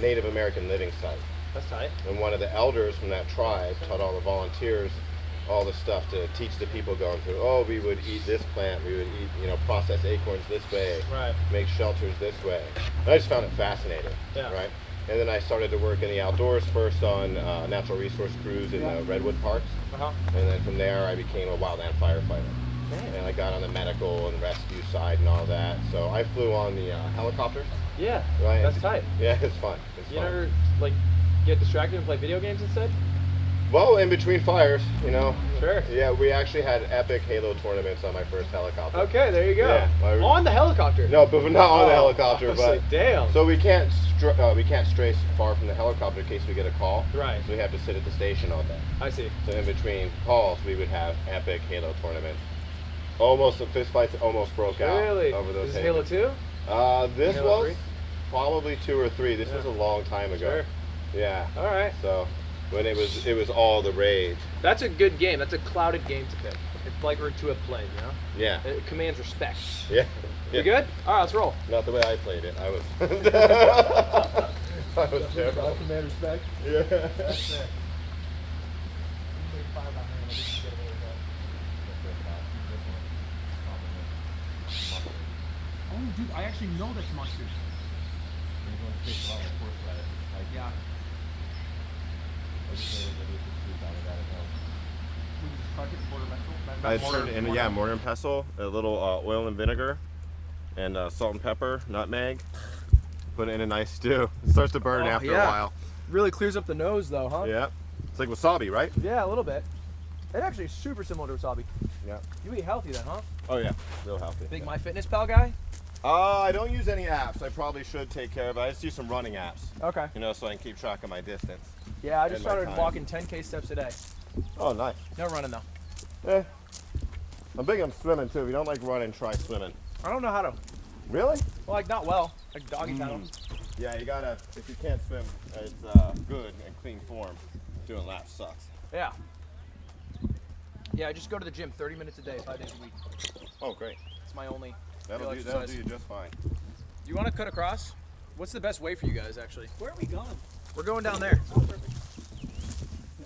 Native American living site. That's tight. And one of the elders from that tribe taught all the volunteers all the stuff to teach the people going through. Oh, we would eat this plant. We would eat, process acorns this way. Right. Make shelters this way. And I just found it fascinating. Yeah. Right. And then I started to work in the outdoors, first on natural resource crews in the redwood parks. Uh-huh. And then from there I became a wildland firefighter. Man. And I got on the medical and rescue side and all that. So I flew on the helicopters. Yeah. Right. That's tight. Yeah, it's fun. It's You fun. never, get distracted and play video games instead? Well, in between fires, Sure. Yeah, we actually had epic Halo tournaments on my first helicopter. Okay, there you go. Yeah, On the helicopter? No, but not on the Oh, helicopter. I was But like, damn. So we can't stray far from the helicopter in case we get a call. Right. So we have to sit at the station all day. I see. So in between calls, we would have epic Halo tournaments. Almost the fist fights almost broke out Really? over those. Is this Halo 2? This Halo was 3? probably 2 or 3. This was a long time ago. Sure. Yeah. All right. So when it was all the rage. That's a good game. That's a clouded game to pick. It's like we're to have played, you know? Yeah. It commands respect. Yeah. You good? All right, let's roll. Not the way I played it. I was. I was terrible. Command respect. Yeah. That's it. Oh, dude, I actually know that's mustard. Yeah. I turned in, yeah, mortar and pestle, a little oil and vinegar, and salt and pepper, nutmeg. Put it in a nice stew. It starts to burn after a while. Really clears up the nose, though, huh? Yeah. It's like wasabi, right? Yeah, a little bit. It actually is super similar to wasabi. Yeah. You eat healthy then, huh? Oh yeah, real healthy. Big MyFitnessPal guy? I don't use any apps. I probably should take care of it. I just use some running apps. Okay. You know, so I can keep track of my distance. Yeah, I just and my started time. walking 10K steps a day. Oh, nice. No running though. Eh. I'm big on swimming too. If you don't like running, try swimming. I don't know how to. Really? Well, like not well. Like doggy paddle. Yeah, you gotta, if you can't swim, it's good and clean form. Doing laps sucks. Yeah. Yeah, I just go to the gym 30 minutes a day, 5 days a week. Oh, great. It's my only That'll real do exercise. you just fine. You want to cut across? What's the best way for you guys, actually? Where are we going? We're going down there. Oh, perfect.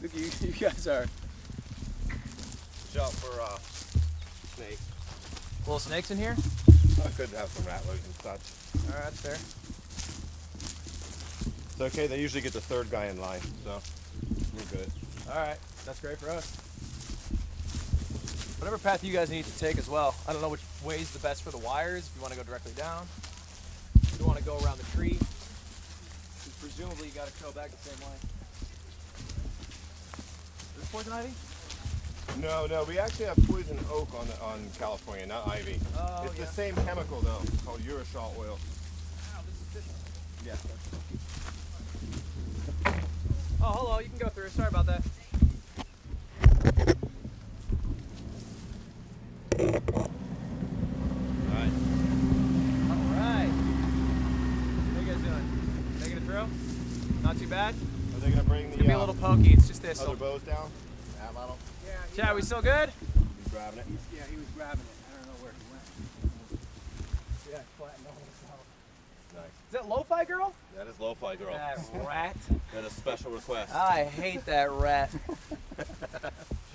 Look, you guys are. Watch out for snakes. Little snakes in here? It's good to have some rattlers and such. All right, that's fair. It's okay. They usually get the third guy in line, so we're good. All right, that's great for us. Whatever path you guys need to take as well. I don't know which way is the best for the wires. If you want to go directly down, if you want to go around the tree, presumably you got to go back the same way. Is this poison ivy? No, we actually have poison oak on California, not ivy. Oh, it's yeah. the same chemical though, called urushiol oil. Wow, this is Yeah. Oh, hello, you can go through. Sorry about that. Alright. Alright. How you guys doing? Making it through? Not too bad? Are they gonna bring the It's gonna be a little pokey, it's just this. other bows down? That model? Yeah. Chad, we still good? He's grabbing it. Yeah, he was grabbing it. I don't know where he went. Yeah, flattened all this out. Nice. Is that Lo-Fi Girl? That is Lo-Fi Girl. That rat. That is special request. I hate that rat.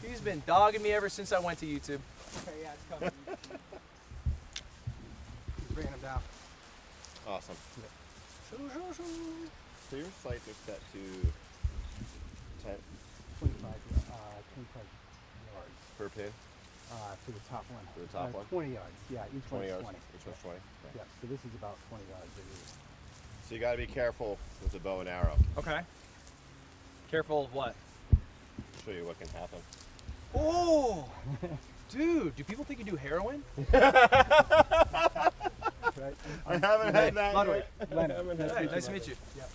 She's been dogging me ever since I went to YouTube. Okay, yeah, it's coming. He's bringing him down. Awesome. So your sights are set to 10 25 yards. per pin? To the top one. To the top one? 20 yards. Yeah, each 20 one's yards. 20. Each one's 20. Yeah, so this is about 20 yards. So you got to be careful with the bow and arrow. Okay. Careful of what? Show you what can happen. Oh! Dude, do people think you do heroin? I haven't had that Ludwig. yet. Hey, nice to meet you. Yep.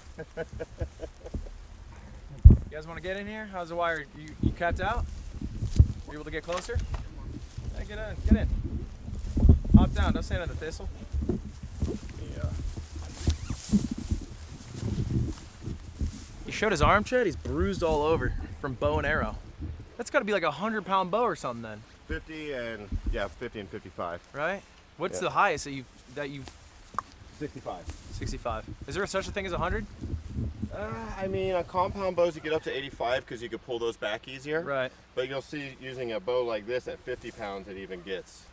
You guys want to get in here? How's the wire? You capped out? Were you able to get closer? Hey, get in. Get in. Hop down. Don't stand on the thistle. Yeah. He showed his arm, Chad. He's bruised all over from bow and arrow. That's got to be like a 100-pound bow or something then. 50 and 55. Right? What's Yeah. the highest that you've 65. 65. Is there such a thing as 100? I mean, on compound bows you get up to 85 because you could pull those back easier. Right. But you'll see using a bow like this at 50 pounds it even gets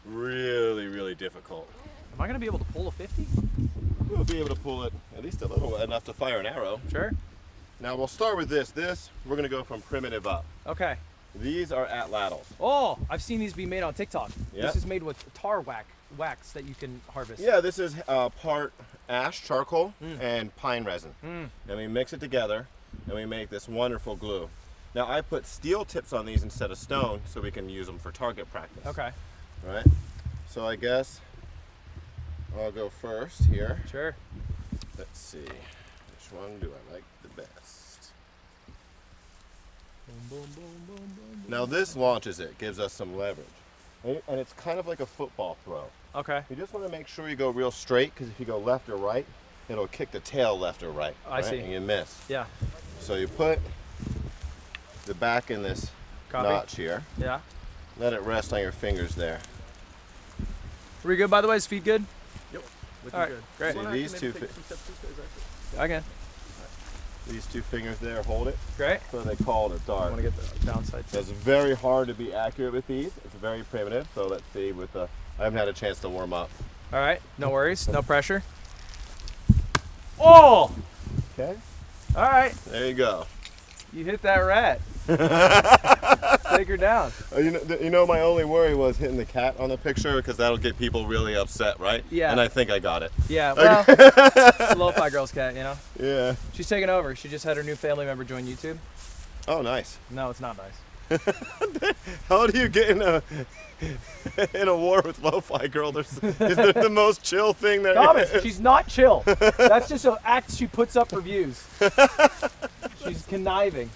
really, really difficult. Am I going to be able to pull a 50? We'll be able to pull it at least a little enough to fire an arrow. Sure. Now we'll start with this. We're going to go from primitive up. Okay. These are atlatls. Oh, I've seen these be made on TikTok. Yeah. This is made with tar wax that you can harvest. Yeah, this is part ash, charcoal, and pine resin. And we mix it together, and we make this wonderful glue. Now I put steel tips on these instead of stone, so we can use them for target practice. Okay. Right? So I guess I'll go first here. Sure. Let's see. Which one do I like the best? Now this launches it, gives us some leverage. And it's kind of like a football throw. Okay. You just want to make sure you go real straight, because if you go left or right, it'll kick the tail left or right. I see. And you miss. Yeah. So you put the back in this Copy. notch here. Yeah. Let it rest on your fingers there. Are we good, by the way? Is feet good? Yep. All right, great. See these two, I can. these two fingers there, hold it. Great. So they call it a dart. I want to get the downside. It's very hard to be accurate with these. It's very primitive. So let's see with the, I haven't had a chance to warm up. All right, no worries, no pressure. Oh! Okay. All right. There you go. You hit that rat. Take her down. You know, my only worry was hitting the cat on the picture because that'll get people really upset, right? Yeah. And I think I got it. Yeah, well, it's a lo-fi girl's cat, you know? Yeah. She's taking over. She just had her new family member join YouTube. Oh, nice. No, it's not nice. How do you get in a war with lo-fi girl? Is there the most chill thing there Thomas, is? she's not chill. That's just an act she puts up for views. She's conniving.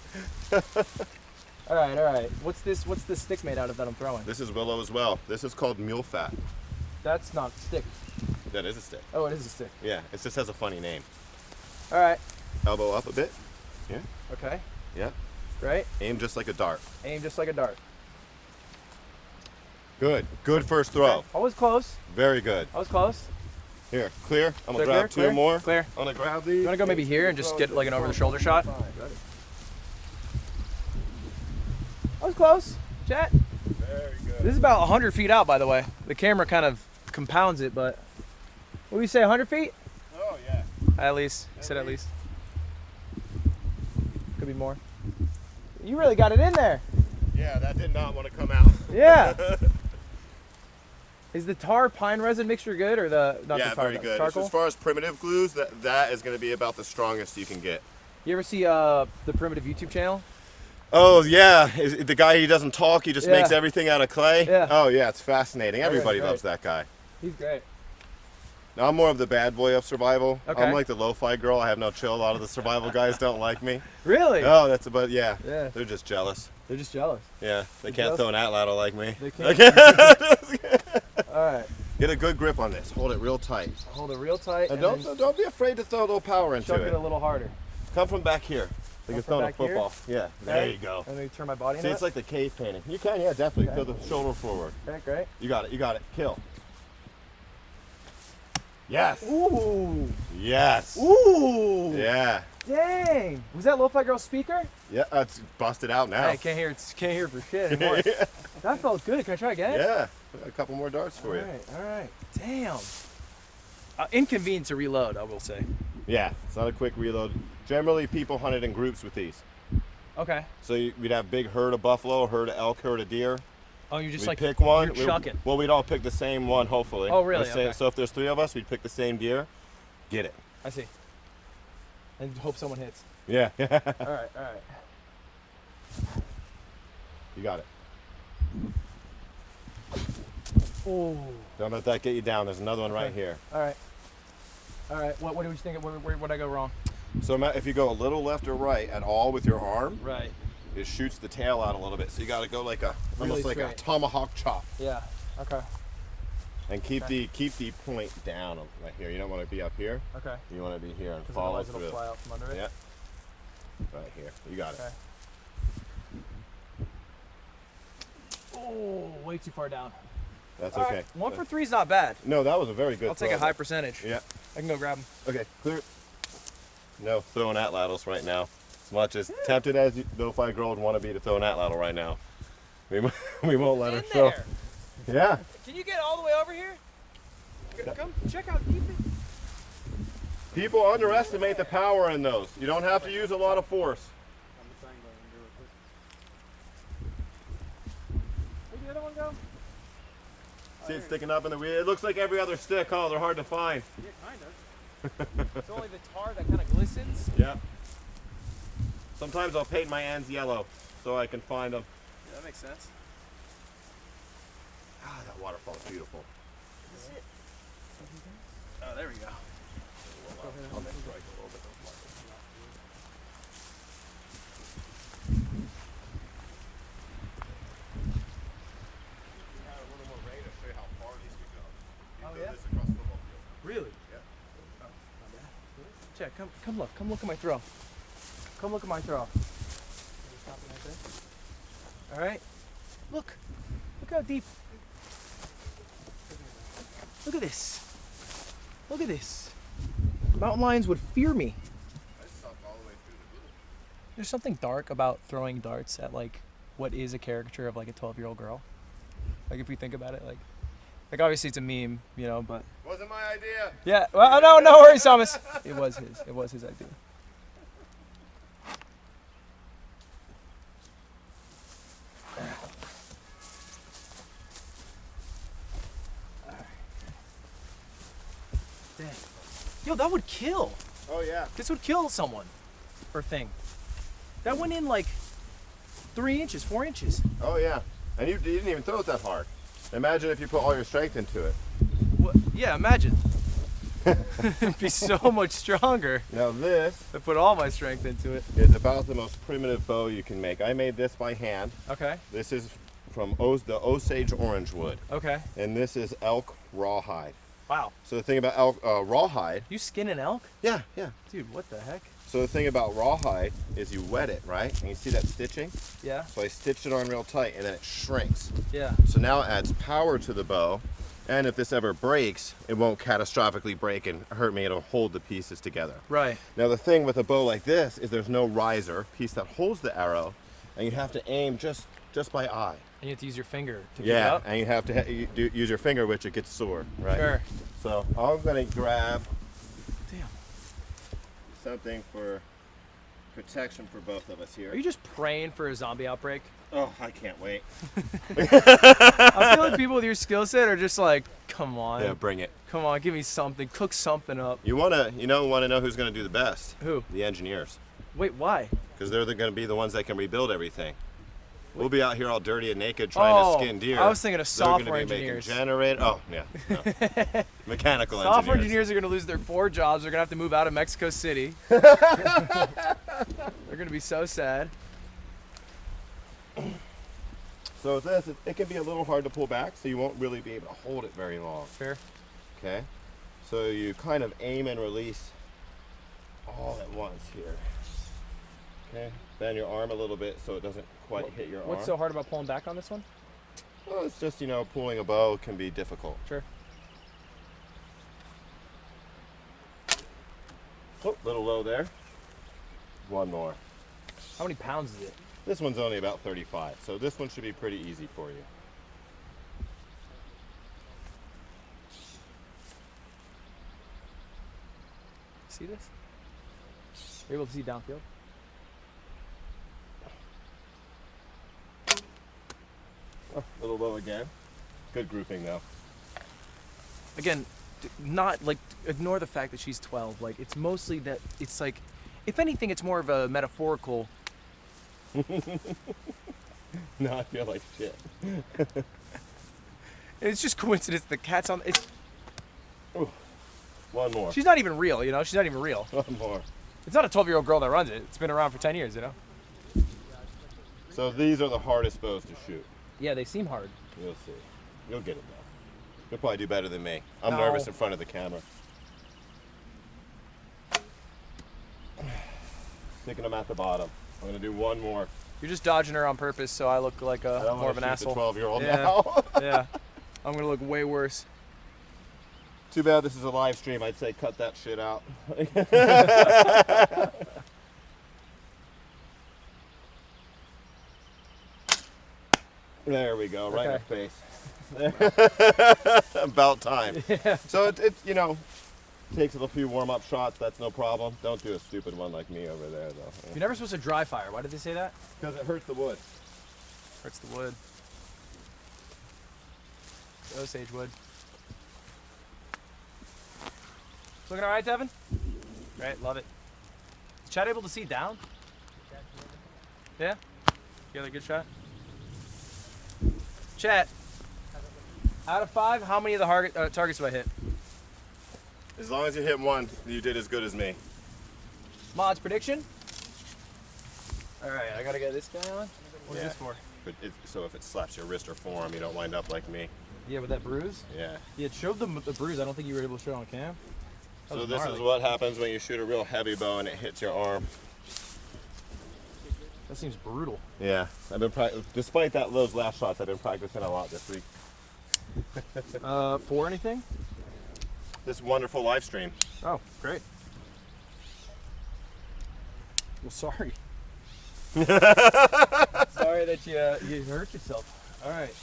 All right. What's this stick made out of that I'm throwing? This is willow as well. This is called mule fat. That's not stick. That is a stick. Oh, it is a stick. Yeah, it just has a funny name. All right. Elbow up a bit. Yeah. Okay. Yeah. Right. Aim just like a dart. Aim just like a dart. Good. Good first throw. Okay. I was close. Very good. I was close. Here, clear. I'm gonna Clear, grab clear, two more. Clear. I'm gonna grab these. You wanna go maybe here and just get like an over-the-shoulder shot? I was close. Chat. Very good. This is about 100 feet out, by the way. The camera kind of compounds it, but what do you say, 100 feet? Oh yeah. At least. You said at least. Could be more. You really got it in there. Yeah, that did not want to come out. Yeah. Is the tar pine resin mixture good or not Yeah, the tar, very good. charcoal? As far as primitive glues, that is going to be about the strongest you can get. You ever see the Primitive YouTube channel? Oh yeah, the guy, he doesn't talk, he just Yeah. makes everything out of clay. Yeah. Oh yeah, it's fascinating. Great, Everybody great. loves that guy. He's great. Now, I'm more of the bad boy of survival. Okay. I'm like the lo-fi girl. I have no chill. A lot of the survival guys don't like me. Really? Oh, that's about, yeah. Yeah. They're just jealous. They're just jealous. Yeah, they They're can't jealous? throw an atlatl like me. They can't. All right. Get a good grip on this. Hold it real tight. Hold it real tight. And then don't be afraid to throw a little power into chuck it. it a little harder. Come from back here. Like you're throwing a back here? football. Yeah, there you go. And then turn my body See, into it's it? like the cave painting. You can, yeah, definitely. Okay. Throw the shoulder forward. Okay, great. You got it. Kill. Yes. Ooh. Yes. Ooh. Yeah. Dang. Was that Lo-Fi Girl speaker? Yeah, it's busted out now. Hey, can't hear for shit anymore. Yeah. That felt good. Can I try again? Yeah. A couple more darts for you. All right. Damn. Inconvenient to reload, I will say. Yeah, it's not a quick reload. Generally, people hunted in groups with these. Okay. So we'd have big herd of buffalo, herd of elk, herd of deer. Oh, you're just we'd like pick one. You're chucking. Well, we'd all pick the same one, hopefully. Oh, really? Okay. Okay. So if there's 3 of us, we'd pick the same deer. Get it. I see. And hope someone hits. Yeah. All right. You got it. Oh. Don't let that get you down. There's another one right here. All right. What do you think? Where would I go wrong? So if you go a little left or right at all with your arm, Right. it shoots the tail out a little bit. So you got to go like almost like a straight. tomahawk chop. Yeah. Okay. And keep the point down right here. You don't want to be up here. Okay. You want to be here and 'Cause follow otherwise through. it'll fly out from under it. Yeah. Right here. You got it. Okay. Oh, way too far down. That's All okay. right. 1 for 3 is not bad. No, that was a very good I'll take throw. a high percentage. Yeah. I can go grab them. Okay, clear. No, throwing atlatls right now. As much as tempted as Lo-Fi Girl would want to be to throw an atlatl right now, we won't let her show. Yeah. Can you get all the way over here? Come check out deep. People underestimate the power in those. You don't have to use a lot of force. Where'd the other one go? See it sticking up in the wheel? It looks like every other stick, huh? They're hard to find. Yeah, kind of. It's only the tar that kind of glistens. Yeah. Sometimes I'll paint my ends yellow so I can find them. Yeah, that makes sense. Ah, that waterfall is beautiful. Is it? Oh, there we go. I'll next strike a little bit. Oh, yeah? Really? Yeah. Check, come look at my throw. Come look at my throw. All right. Look how deep. Look at this. Look at this. Mountain lions would fear me. There's something dark about throwing darts at like what is a caricature of like a 12-year-old girl. Like if we think about it, like obviously it's a meme, you know, but Wasn't my idea. yeah. Well, no worries, Thomas. It was his idea. Dang. Yo, that would kill. Oh yeah. This would kill someone or thing. That went in like 3 inches, 4 inches. Oh yeah. And you didn't even throw it that hard. Imagine if you put all your strength into it. What? Yeah, imagine. It'd be so much stronger. Now this, I put all my strength into it. is about the most primitive bow you can make. I made this by hand. Okay. This is from the Osage orange wood. Okay. And this is elk rawhide. Wow. So the thing about elk rawhide. You skin an elk? Yeah, yeah. Dude, what the heck? So the thing about rawhide is you wet it, right? And you see that stitching? Yeah. So I stitched it on real tight and then it shrinks. Yeah. So now it adds power to the bow. And if this ever breaks, it won't catastrophically break and hurt me. It'll hold the pieces together. Right. Now the thing with a bow like this is there's no riser piece that holds the arrow, and you have to aim just by eye. And you have to use your finger to pick it Yeah, up? and you have to use your finger, which it gets sore, right? Sure. So I'm gonna grab Damn. something for protection for both of us here. Are you just praying for a zombie outbreak? Oh, I can't wait. I feel like people with your skill set are just like, come on. Yeah, bring it. Come on, give me something. Cook something up. You wanna know who's gonna do the best? Who? The engineers. Wait, why? Because they're gonna be the ones that can rebuild everything. We'll be out here all dirty and naked trying to skin deer. I was thinking of software They're gonna be engineers. making generator. Oh, yeah. No. Mechanical Software engineers. engineers are going to lose their 4 jobs. They're going to have to move out of Mexico City. They're going to be so sad. So with this, it can be a little hard to pull back, so you won't really be able to hold it very long. Fair. Okay. So you kind of aim and release all at once here. Okay. Bend your arm a little bit so it doesn't quite hit your arm. What's so hard about pulling back on this one? Well, it's just, pulling a bow can be difficult. Sure. Oh, little low there. One more. How many pounds is it? This one's only about 35, so this one should be pretty easy for you. See this? You're able to see downfield? Oh, little low again. Good grouping though. Again, not like ignore the fact that she's 12. Like it's mostly that it's like, if anything, it's more of a metaphorical. No, I feel like shit. It's just coincidence. The cat's on. It's. Ooh, one more. She's not even real, She's not even real. One more. It's not a 12-year-old girl that runs it. It's been around for 10 years, So these are the hardest bows to shoot. Yeah, they seem hard. You'll see. You'll get it though. You'll probably do better than me. I'm No. nervous in front of the camera. Sticking them at the bottom. I'm gonna do one more. You're just dodging her on purpose, so I look like I don't more of an wanna asshole. shoot the 12-year-old yeah. now. Yeah. I'm gonna look way worse. Too bad this is a live stream. I'd say cut that shit out. There we go, right in the face. About time. Yeah. So it takes a few warm-up shots. That's no problem. Don't do a stupid one like me over there, though. You're never supposed to dry fire. Why did they say that? Because it hurts the wood. Hurts the wood. Osage wood. Looking all right, Devin? Right, love it. Is Chad able to see down? Yeah? You got a good shot? Chat. Out of 5, how many of the targets do I hit? As long as you hit one, you did as good as me. Mods prediction? Alright, I gotta get this guy on. What's Yeah. this for? But so if it slaps your wrist or forearm, you don't wind up like me. Yeah, with that bruise? Yeah. Yeah, it showed the bruise. I don't think you were able to show it on cam. That So was this gnarly. is what happens when you shoot a real heavy bow and it hits your arm. That seems brutal. Yeah, I've been despite those last shots, I've been practicing a lot this week. For anything? This wonderful live stream. Oh, great. Well, sorry. Sorry that you hurt yourself. All right.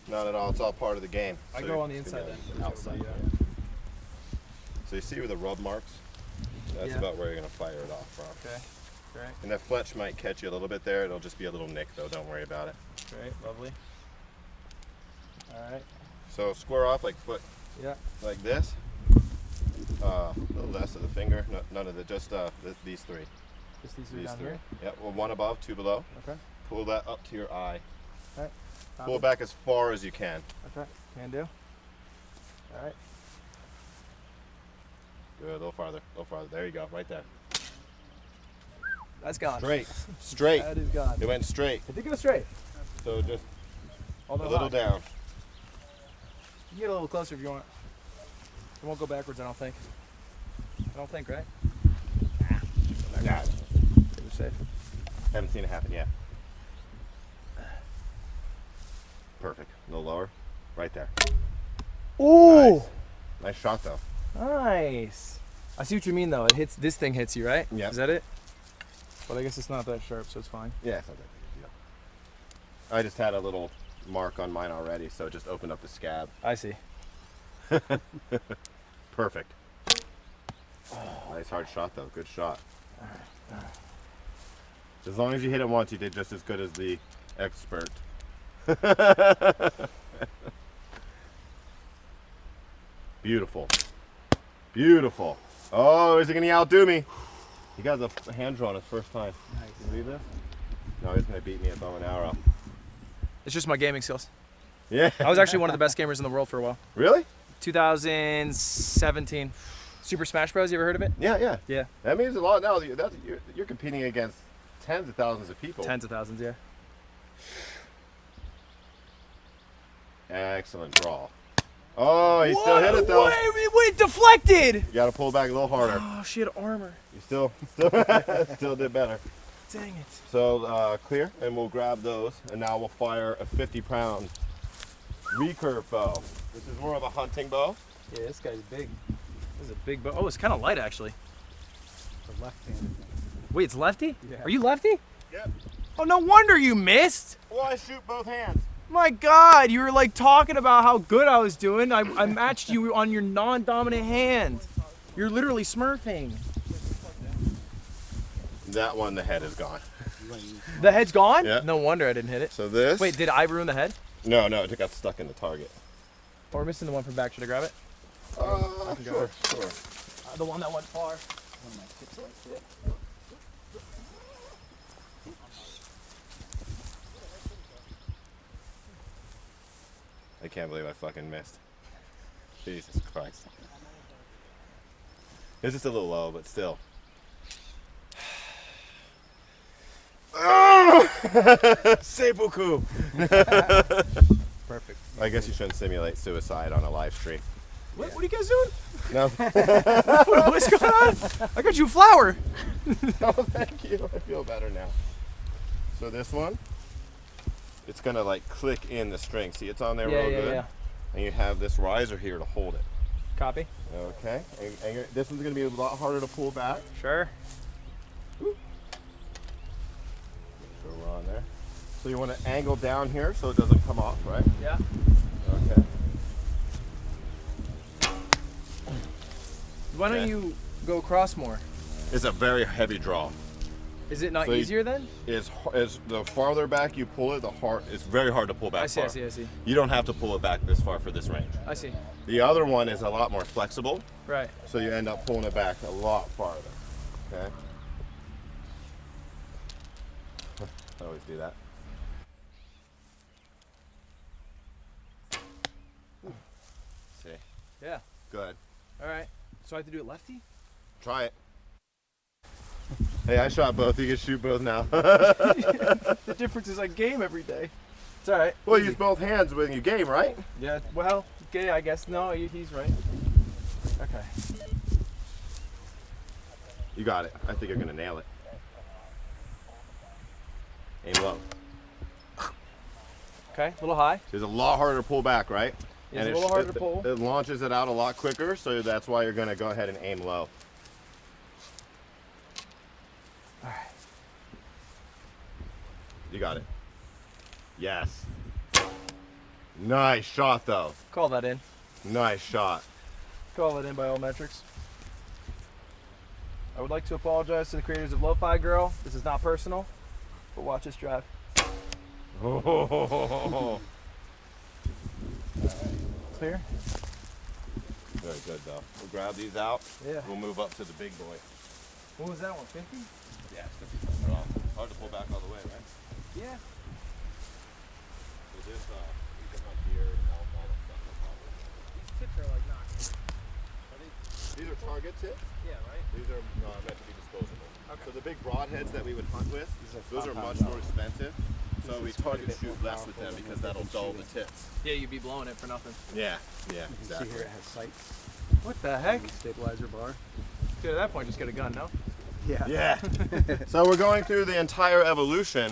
Not at all. It's all part of the game. I So go you on the can inside get then. Outside. Yeah. So you see where the rub marks? That's Yeah. about where you're gonna fire it off from. Okay. Great. And that fletch might catch you a little bit there. It'll just be a little nick though. Don't worry about it. Great. Lovely. All right. So square off like foot. Yeah. Like this. A little less of the finger. No, none of the. Just these three. Just these three down here? Yep. Well, one above, two below. Okay. Pull that up to your eye. Okay. Pull it back as far as you can. Okay. Can do. All right. Good. A little farther. A little farther. There you go. Right there. That's gone. Straight. Straight. That is gone. It went straight. It did go straight. So just Although a little high. down. You can get a little closer if you want. It won't go backwards, I don't think. I don't think, right? Nah. You're safe. Haven't seen it happen yet. Perfect. A little lower. Right there. Ooh! Nice. Nice shot though. Nice. I see what you mean though. It hits. This thing hits you, right? Yeah. Is that it? But I guess it's not that sharp, so it's fine. Yeah, it's not that big a deal. I just had a little mark on mine already, so it just opened up the scab. I see. Perfect. Nice hard shot though. Good shot. As long as you hit it once, you did just as good as the expert. Beautiful. Beautiful. Oh, is he going to outdo me? He got the hand draw on his first time. Nice. Can you believe this? No, he's going to beat me at bow and arrow. It's just my gaming skills. Yeah. I was actually one of the best gamers in the world for a while. Really? 2017. Super Smash Bros. You ever heard of it? Yeah, yeah. Yeah. That means a lot now. You're competing against tens of thousands of people. Tens of thousands, yeah. Excellent draw. Oh, he still hit it though. Wait, deflected! You got to pull back a little harder. Oh, she had armor. You still did better. Dang it. So clear, and we'll grab those, and now we'll fire a 50-pound recurve bow. This is more of a hunting bow. Yeah, this guy's big. This is a big bow. Oh, it's kind of light actually. It's a left-handed thing. Wait, it's lefty? Yeah. Are you lefty? Yep. Oh, no wonder you missed. Well, I shoot both hands. My God, you were like talking about how good I was doing. I matched you on your non-dominant hand. You're literally smurfing. That one, the head is gone. The head's gone? Yeah. No wonder I didn't hit it. So this? Wait, did I ruin the head? No, it got stuck in the target. Oh, we're missing the one from back. Should I grab it? I can Sure. the one that went far. I can't believe I fucking missed. Jesus Christ. It's just a little low, but still. C'est beaucoup. Perfect. I guess you shouldn't simulate suicide on a live stream. What are you guys doing? No. What's going on? I got you a flower. Oh, thank you. I feel better now. So this one, it's gonna like click in the string. See, it's on there real good. Yeah. And you have this riser here to hold it. Copy. Okay. And this one's gonna be a lot harder to pull back. Sure. So we're on there. So you want to angle down here so it doesn't come off, right? Yeah. Okay. Why don't you go across more? It's a very heavy draw. Is it not So easier then? Is the farther back you pull it, it's very hard to pull back. I see. far. You don't have to pull it back this far for this range. I see. The other one is a lot more flexible. Right. So you end up pulling it back a lot farther. Okay. I always do that. See. Yeah. Good. All right. So I have to do it lefty? Try it. Hey, I shot both. You can shoot both now. The difference is I game every day. It's all right. Well, you use both hands when you game, right? Yeah. Well, okay, I guess. No, he's right. Okay. You got it. I think you're going to nail it. Aim low. Okay, a little high. So it's a lot harder to pull back, right? It's a little harder to pull. It launches it out a lot quicker, so that's why you're gonna go ahead and aim low. All right. You got it. Yes. Nice shot, though. Call that in. Nice shot. Call that in by all metrics. I would like to apologize to the creators of Lo-Fi Girl. This is not personal, but watch us drive. Oh. Clear? Very good, though. We'll grab these out. Yeah. We'll move up to the big boy. What was that one, 50? Yeah, it's 50. Hard to pull back all the way, right? Yeah. So this, we can hunt deer and all that stuff, no problem. These tips are like not. These are target tips? Yeah, right? These are meant to be disposable. Okay. So the big broadheads that we would hunt with, those are much more expensive. So we target shoot less with them because that'll dull the tips. Yeah, you'd be blowing it for nothing. Yeah, yeah, exactly. See here it has sights. What the heck? Stabilizer bar. Dude, at that point, just get a gun, no? Yeah. Yeah. So we're going through the entire evolution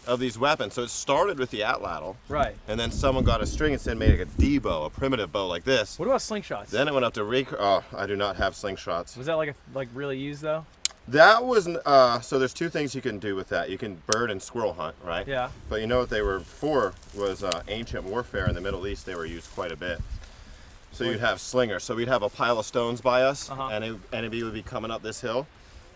of these weapons. So it started with the atlatl. Right. And then someone got a string and made like a D bow, a primitive bow like this. What about slingshots? Then it went up to oh, I do not have slingshots. Was that like really used though? That was, so there's two things you can do with that. You can bird and squirrel hunt, right? Yeah. But you know what they were for was ancient warfare in the Middle East. They were used quite a bit. So you'd have slingers. So we'd have a pile of stones by us, and an enemy would be coming up this hill,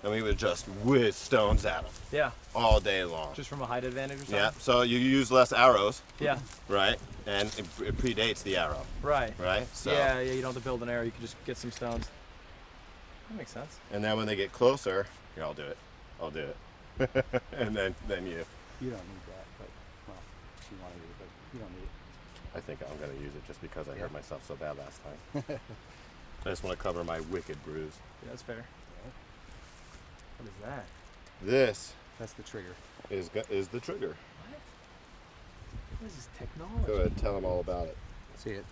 and we would just whiz stones at them. Yeah. All day long. Just from a height advantage or something? Yeah. So you use less arrows. Yeah. Right? And it predates the arrow. Right. Right? So, yeah, you don't have to build an arrow. You can just get some stones. That makes sense. And then when they get closer, here, I'll do it. I'll do it. And then you. You don't need that, but, well, you want to use it, but you don't need it. I think I'm going to use it just because I hurt myself so bad last time. I just want to cover my wicked bruise. Yeah, that's fair. What is that? This. That's the trigger. Is the trigger. What is this technology? Go ahead, tell them all about it. See, it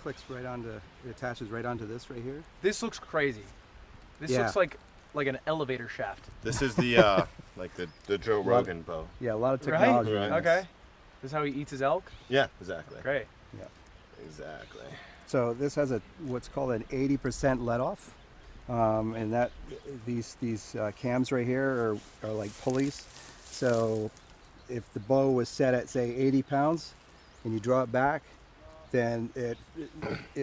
clicks right onto, it attaches right onto this right here. This looks crazy. This looks like an elevator shaft. This is the like the Joe Rogan bow. Yeah, a lot of technology. Right? Okay. This is how he eats his elk? Yeah, exactly. Great. Yeah. Exactly. So this has what's called an 80% let off, and that these cams right here are like pulleys. So if the bow was set at say 80 pounds, and you draw it back, then it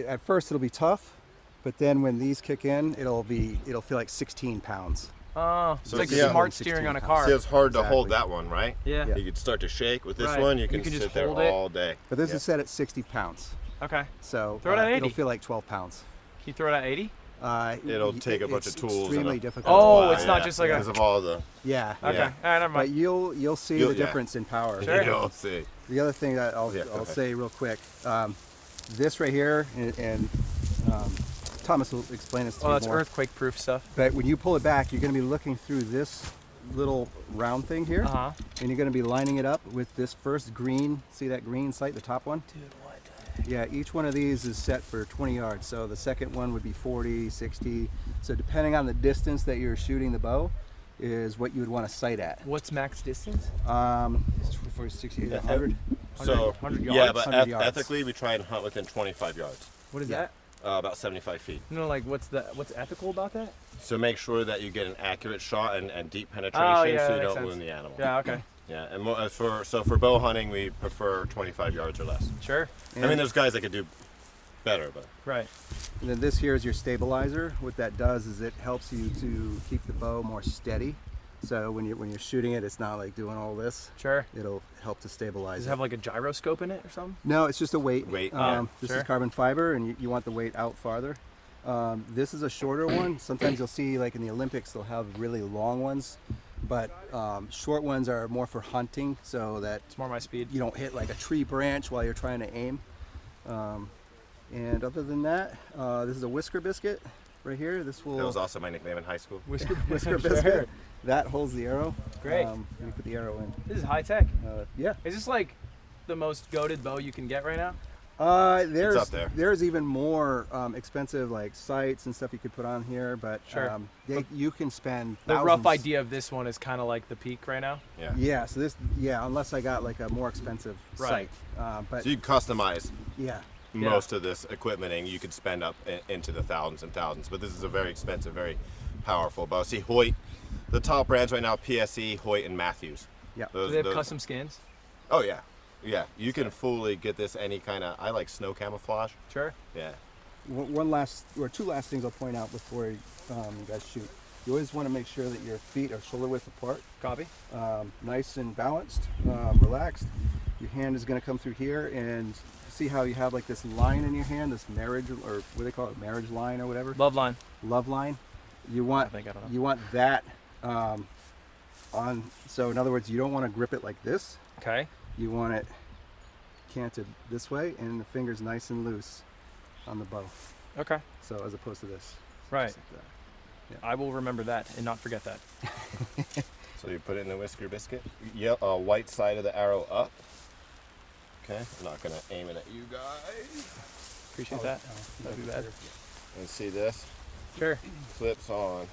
at first it'll be tough, but then when these kick in, it'll feel like 16 pounds. Oh, so it's like smart steering on a car. See, it's hard to hold that one, right? Yeah. You can start to shake. With this one, you can just sit there hold it. all day. But this is set at 60 pounds. Okay. So throw it at 80. It'll feel like 12 pounds. Can you throw it at 80? It'll take a bunch of tools. Extremely difficult. Oh, it's not just like because of all the. Yeah. Okay. All right, never mind. But you'll see the difference in power. Sure. You'll see. The other thing that I'll say real quick, this right here, and Thomas will explain this to you more. Oh, that's earthquake proof stuff. But when you pull it back, you're going to be looking through this little round thing here, and you're going to be lining it up with this first green. See that green sight, the top one? Dude, what? Yeah, each one of these is set for 20 yards. So the second one would be 40, 60. So depending on the distance that you're shooting the bow, is what you would want to sight at. What's max distance? For 60, 100. So 100 yards. yeah, but 100 yards. ethically, we try and hunt within 25 yards. What is that? About 75 feet. No, like what's ethical about that? So make sure that you get an accurate shot and deep penetration, Oh, yeah, so you that makes don't sense. wound the animal. Yeah, okay. Yeah, and for bow hunting, we prefer 25 yards or less. Sure. I mean, there's guys that could do better, but. Right. And then this here is your stabilizer. What that does is it helps you to keep the bow more steady. So when you're shooting it, it's not like doing all this. Sure. It'll help to stabilize Does it have like a gyroscope in it or something? No, it's just a weight. Weight. This Sure. is carbon fiber, and you want the weight out farther. This is a shorter one. Sometimes you'll see, like in the Olympics, they'll have really long ones, but short ones are more for hunting, so that it's more my speed. You don't hit like a tree branch while you're trying to aim. And other than that, this is a whisker biscuit right here. This will. That was also my nickname in high school. Whisker Sure. biscuit. That holds the arrow. Great. You put the arrow in. This is high tech. Yeah. Is this like the most goated bow you can get right now? There's up there. There's even more expensive like sights and stuff you could put on here, but Sure. you can spend The thousands. rough idea of this one is kind of like the peak right now. Yeah. Yeah. So unless I got like a more expensive Right. site, but So you can customize yeah. most of this equipment, and you could spend up into the thousands and thousands. But this is a very expensive, very powerful bow. See, Hoyt, the top brands right now, PSE, Hoyt, and Matthews. Yeah. Do they have custom skins? Oh yeah, yeah. You can fully get this any kind of. I like snow camouflage. Sure. Yeah. One last or two last things I'll point out before you guys shoot. You always want to make sure that your feet are shoulder width apart. Copy. Nice and balanced, relaxed. Your hand is going to come through here, and see how you have like this line in your hand, this marriage, or what do they call it, marriage line or whatever? Love line. Love line. You want I don't know. you want that on. So in other words, you don't want to grip it like this. Okay. You want it canted this way, and the fingers nice and loose on the bow. Okay. So as opposed to this. Right. Just like that. Yeah. I will remember that and not forget that. So you put it in the whisker biscuit. White side of the arrow up. Okay. I'm not gonna aim it at you guys. Appreciate that. That'd be bad. And see this? Sure. Flips on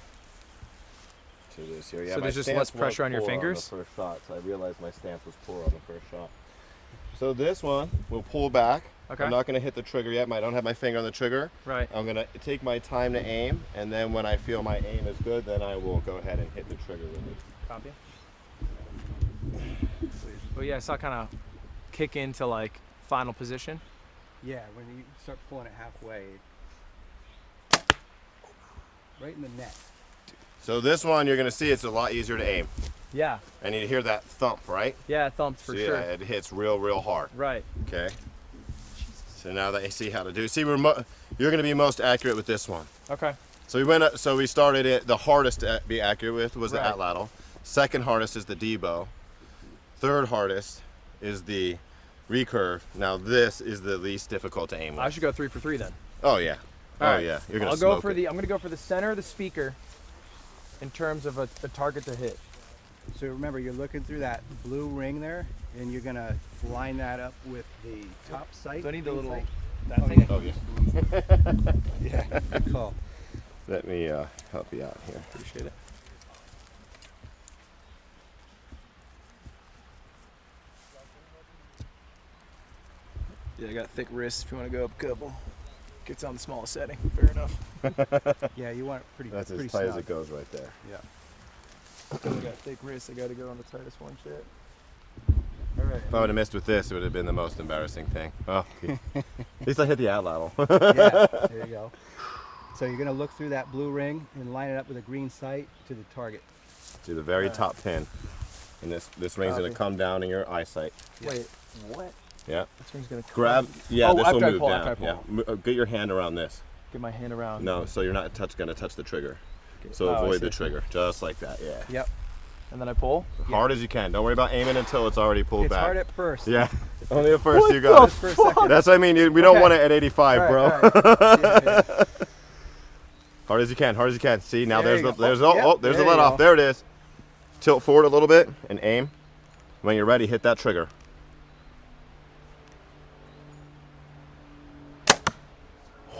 to this here. Yeah, So my there's just stance less pressure was on your poor fingers? On the first shot, so I realized my stance was poor on the first shot. So this one will pull back. Okay. I'm not going to hit the trigger yet. I don't have my finger on the trigger. Right. I'm going to take my time to aim, and then when I feel my aim is good, then I will go ahead and hit the trigger with it. Copy. Well, yeah, I saw kind of kick into like final position. Yeah, when you start pulling it halfway, right in the neck. So this one, you're going to see it's a lot easier to aim. Yeah. And you hear that thump, right? Yeah, thumped for So, sure. yeah, it hits real hard. Right. Okay. So now that you see how to do, see, you're going to be most accurate with this one. Okay. So we went up, so we started it. The hardest to be accurate with was the Right. atlatl. Second hardest is the D-bow. Third hardest is the recurve. Now this is the least difficult to aim with. I should go 3 for 3 then. Oh yeah. All oh right. yeah. You're gonna I'll go smoke for it. the. I'm gonna go for the center of the speaker in terms of a target to hit. So remember, you're looking through that blue ring there, and you're gonna line that up with the top sight. Do I need the green little sight. that thing? Oh yeah. Yeah, good call. Let me help you out here. Appreciate it. Yeah, I got thick wrists if you want to go up a couple. Gets on the smallest setting. Fair enough. Yeah, you want it pretty. That's pretty as tight as snug. it goes right there. Yeah. I got thick wrists. I got to go on the tightest one. Shit. All right. If I would have missed with this, it would have been the most embarrassing thing. Oh, at least I hit the atlatl. Yeah, there you go. So you're gonna look through that blue ring and line it up with a green sight to the target. To the very top pin, and this ring's gonna come down in your eyesight. Wait, what? Yeah. This ring's gonna come. Grab. Yeah, Oh, this after will I move pull, down. after I Yeah. pull. Get your hand around this. Get my hand around. No, so you're not gonna touch the trigger. So Oh, I avoid see. the trigger, just like that. Yeah. Yep. And then I pull. Hard as you can. Don't worry about aiming until it's already pulled It's back. hard at first. Yeah. Only at first. What You got the it. fuck? That's what I mean. We don't Okay. want it at 85, All bro. right, all right. Yeah. Hard as you can. Hard as you can. See now. There There's you the go. there's Oh, yep, there's the there let you off. go. There it is. Tilt forward a little bit and aim. When you're ready, hit that trigger.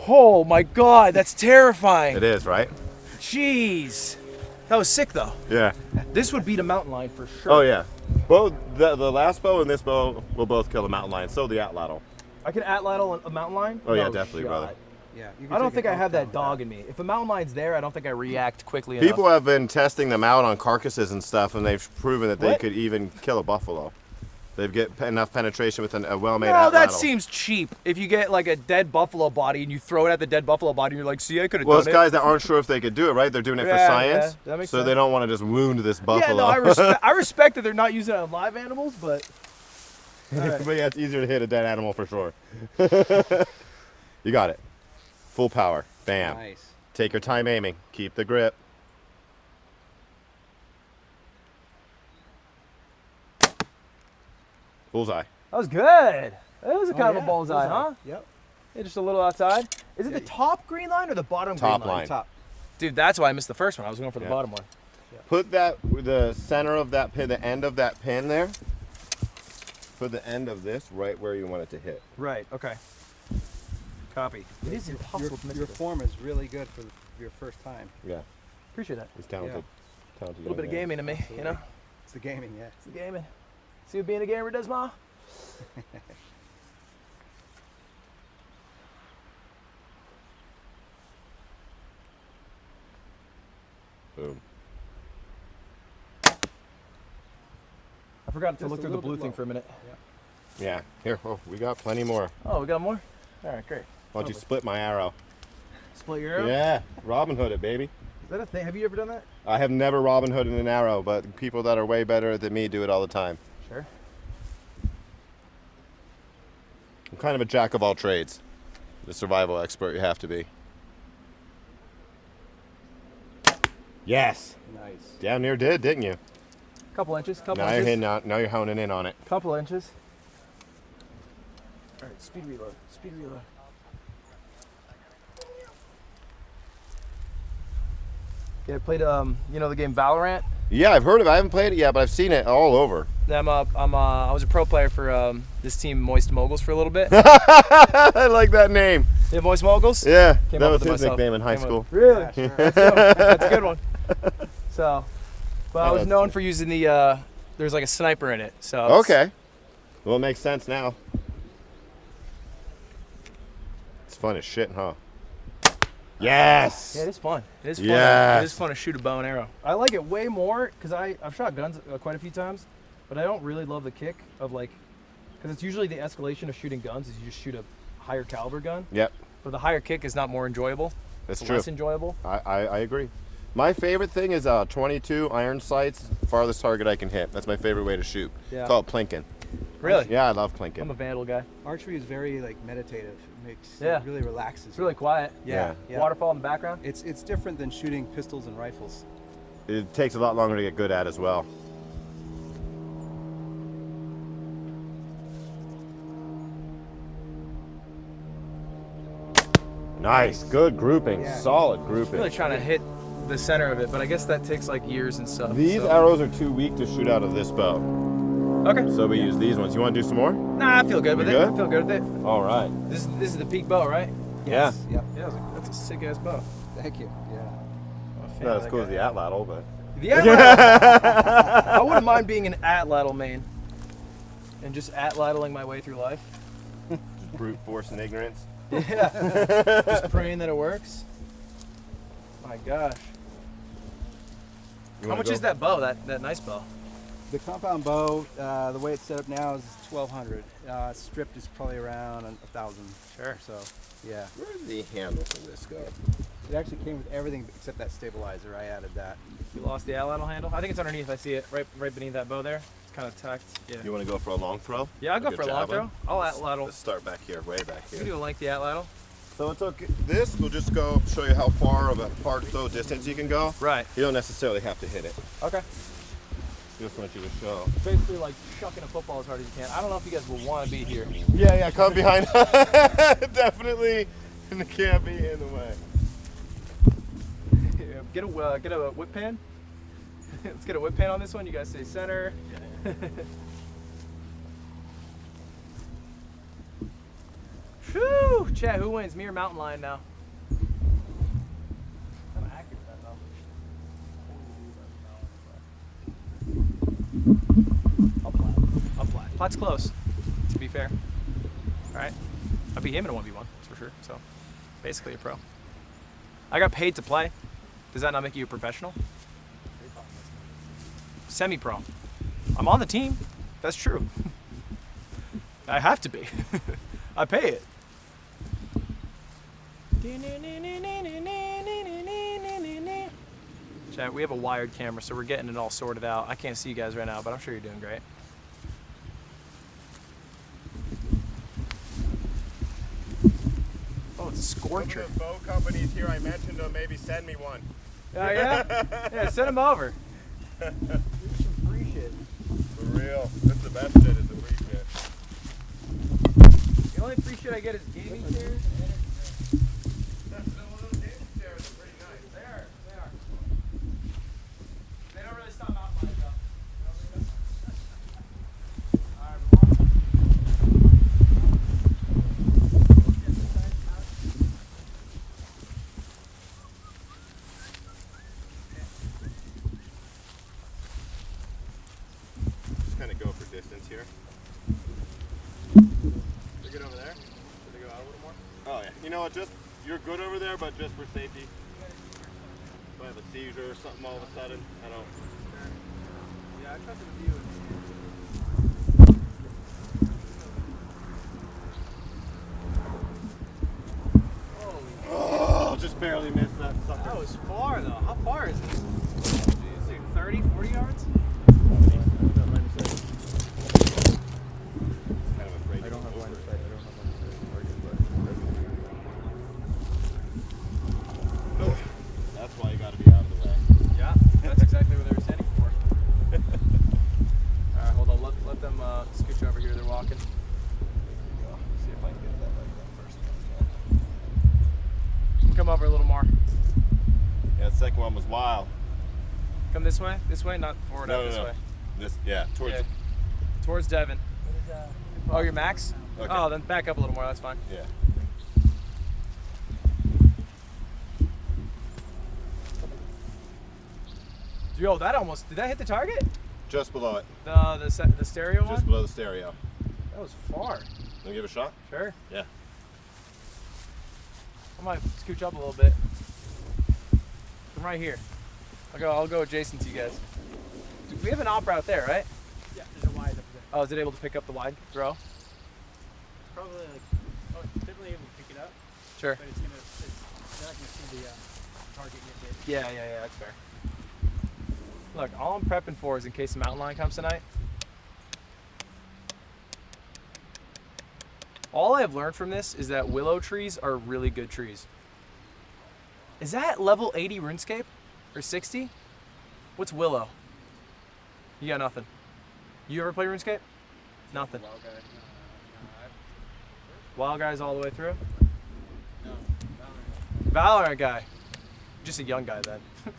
Oh my God, that's terrifying. It is, right? Jeez. That was sick though. Yeah. This would beat a mountain lion for sure. Oh yeah. Both the last bow and this bow will both kill a mountain lion. So the atlatl. I can atlatl a mountain lion? Oh yeah, No definitely, shot. brother. Yeah. You I don't take think an I have elk that down dog in me. If a mountain lion's there, I don't think I react quickly People enough. have been testing them out on carcasses and stuff, and they've proven that they What? could even kill a buffalo. They get enough penetration with a well-made No, that atlatl. seems cheap. If you get like a dead buffalo body and you throw it at the dead buffalo body and you're like, see, I could have Well, done it's guys that aren't sure if they could do it, right? They're doing it for Yeah, science, yeah, that makes so sense. they don't want to just wound this Yeah, buffalo. no, I respect that they're not using it on live animals, but But yeah, it's easier to hit a dead animal for sure. You got it. Full power. Bam. Nice. Take your time aiming. Keep the grip. Bullseye. that was good. That was a Oh, kind of yeah, a bullseye, huh? Yep. Yeah, just a little outside. Is it the top green line or the bottom Top green line? line. Top. Dude, that's why I missed the first one. I was going for the Yeah. bottom one. Put the center of that pin, the end of that pin there, for the end of this right where you want it to hit. Right, okay. Copy. It is impossible to miss Your this. form is really good for your first time. Yeah. Appreciate that. He's talented. A little bit of gaming in me, you know? It's the gaming, yeah. It's the gaming. See what being a gamer does, Ma? Boom. I forgot to Just look a through the little blue bit thing low. for a minute. Yeah. Here, oh, we got plenty more. Oh, we got more? All right, great. Why don't you split my arrow? Split your arrow? Yeah, Robin Hood it, baby. Is that a thing? Have you ever done that? I have never Robin Hooded an arrow, but people that are way better than me do it all the time. Sure. I'm kind of a jack of all trades. The survival expert you have to be. Yes. Nice. Damn near did, didn't you? Couple inches, couple Now inches. you're hitting out. Now you're honing in on it. Couple inches. All right, speed reload. Speed reload. Yeah, I played you know the game Valorant. Yeah, I've heard of it. I haven't played it yet, but I've seen it all over. I was a pro player for this team Moist Moguls for a little bit. I like that name. Yeah, Moist Moguls. Yeah, Came that up was with it his myself. nickname in high Came up- school. Really? Yeah, sure. That's a good one. So, but I Yeah, was that's known good. for using the there's like a sniper in it. So it's- Okay. Well, it makes sense now. It's fun as shit, huh? Yes. Yeah, it is fun. It is fun. Yes. It is fun to shoot a bow and arrow. I like it way more because I've shot guns quite a few times, but I don't really love the kick of like, because it's usually the escalation of shooting guns is you just shoot a higher caliber gun. Yep. But the higher kick is not more enjoyable. That's It's true. less enjoyable. I agree. My favorite thing is 22 iron sights, farthest target I can hit. That's my favorite way to shoot. Yeah. Call it plinking. Really? Yeah, I love plinking. I'm a vandal guy. Archery is very like meditative. It makes Yeah. it really relaxes. It's really quiet. Yeah. Waterfall in the background. It's different than shooting pistols and rifles. It takes a lot longer to get good at as well. Nice, good grouping, solid grouping. Really trying to hit the center of it, but I guess that takes like years and stuff. These so. arrows are too weak to shoot out of this bow. Okay. So we use these ones. You want to do some more? Nah, I feel good with You it. good? I feel good with it. All right. This is the peak bow, right? Yeah. Yeah. Yeah, that's a sick ass bow. Thank you. Yeah. Not as cool as the Atlatl, but. The Atlatl. I wouldn't mind being an Atlatl main and just Atlatling my way through life. Brute force and ignorance. Yeah. Just praying that it works. My gosh. How much is that bow? That nice bow? The compound bow, the way it's set up now is 1,200. Stripped is probably around 1,000. Sure. So, yeah. Where did the handle for this go? It actually came with everything except that stabilizer. I added that. You lost the Atlatl handle? I think it's underneath. I see it right beneath that bow there. It's kind of tucked. Yeah. You want to go for a long throw? Yeah, I'll go Like for a long javelin? throw. I'll Atlatl. Let's start back here, way back You here. can do a lengthy Atlatl. So it's okay. This will just go show you how far of a distance you can go. Right. You don't necessarily have to hit it. Okay. Just want you to show. Basically like chucking a football as hard as you can. I don't know if you guys will want to be here. Yeah, come behind. Definitely can't be in the way. Get a whip pan. Let's get a whip pan on this one. You guys say center. Whew! Chat, who wins? Me or Mountain Lion now? Kind of accurate that though. I'll flat. Plat's close, to be fair. Alright. I'll beat him in a 1v1, that's for sure. So, basically a pro. I got paid to play. Does that not make you a professional? Semi-pro. I'm on the team. That's true. I have to be. I pay it. Chat, we have a wired camera, so we're getting it all sorted out. I can't see you guys right now, but I'm sure you're doing great. Oh, it's a scorcher. Some of the bow companies here, I mentioned to maybe send me one. Oh, yeah? Yeah, send them over. Some free shit. For real. That's the best shit is the free shit. The only free shit I get is gaming chairs. They don't really stop mountain lions though. You know what? Just you're good over there, but just for safety. If I have a seizure or something all of a sudden, I don't. Yeah, I trusted you. Oh, just barely missed that sucker. That was far though. How far is this? Jeez, like 30, 40 yards? I don't have line of sight. That's why you got to be out of the way. Yeah, that's exactly what they were standing for. All right, hold on. Let them scooch over here. They're walking. See if I can get that right first. Come over a little more. Yeah, the second one was wild. Come this way? This way? Not forward, No, out this no. way. This, yeah, towards. Towards Devin. Oh, you're Max? Okay. Oh, then back up a little more. That's fine. Yeah. Yo, that almost, did that hit the target? Just below it. The stereo one? Just below the stereo. That was far. Want to give it a shot? Sure. Yeah. I might scooch up a little bit. I'm right here. I'll go adjacent to you guys. We have an op route there, right? Yeah, there's a wide up there. Oh, is it able to pick up the wide throw? It's probably like, oh, it's definitely able to pick it up. Sure. But they're not going to see the target get hit. Yeah, that's fair. Look, all I'm prepping for is in case the mountain lion comes tonight. All I have learned from this is that willow trees are really good trees. Is that level 80 RuneScape? Or 60? What's willow? You got nothing. You ever play RuneScape? Nothing. Wild guys all the way through? No, Valorant guy. Just a young guy then. If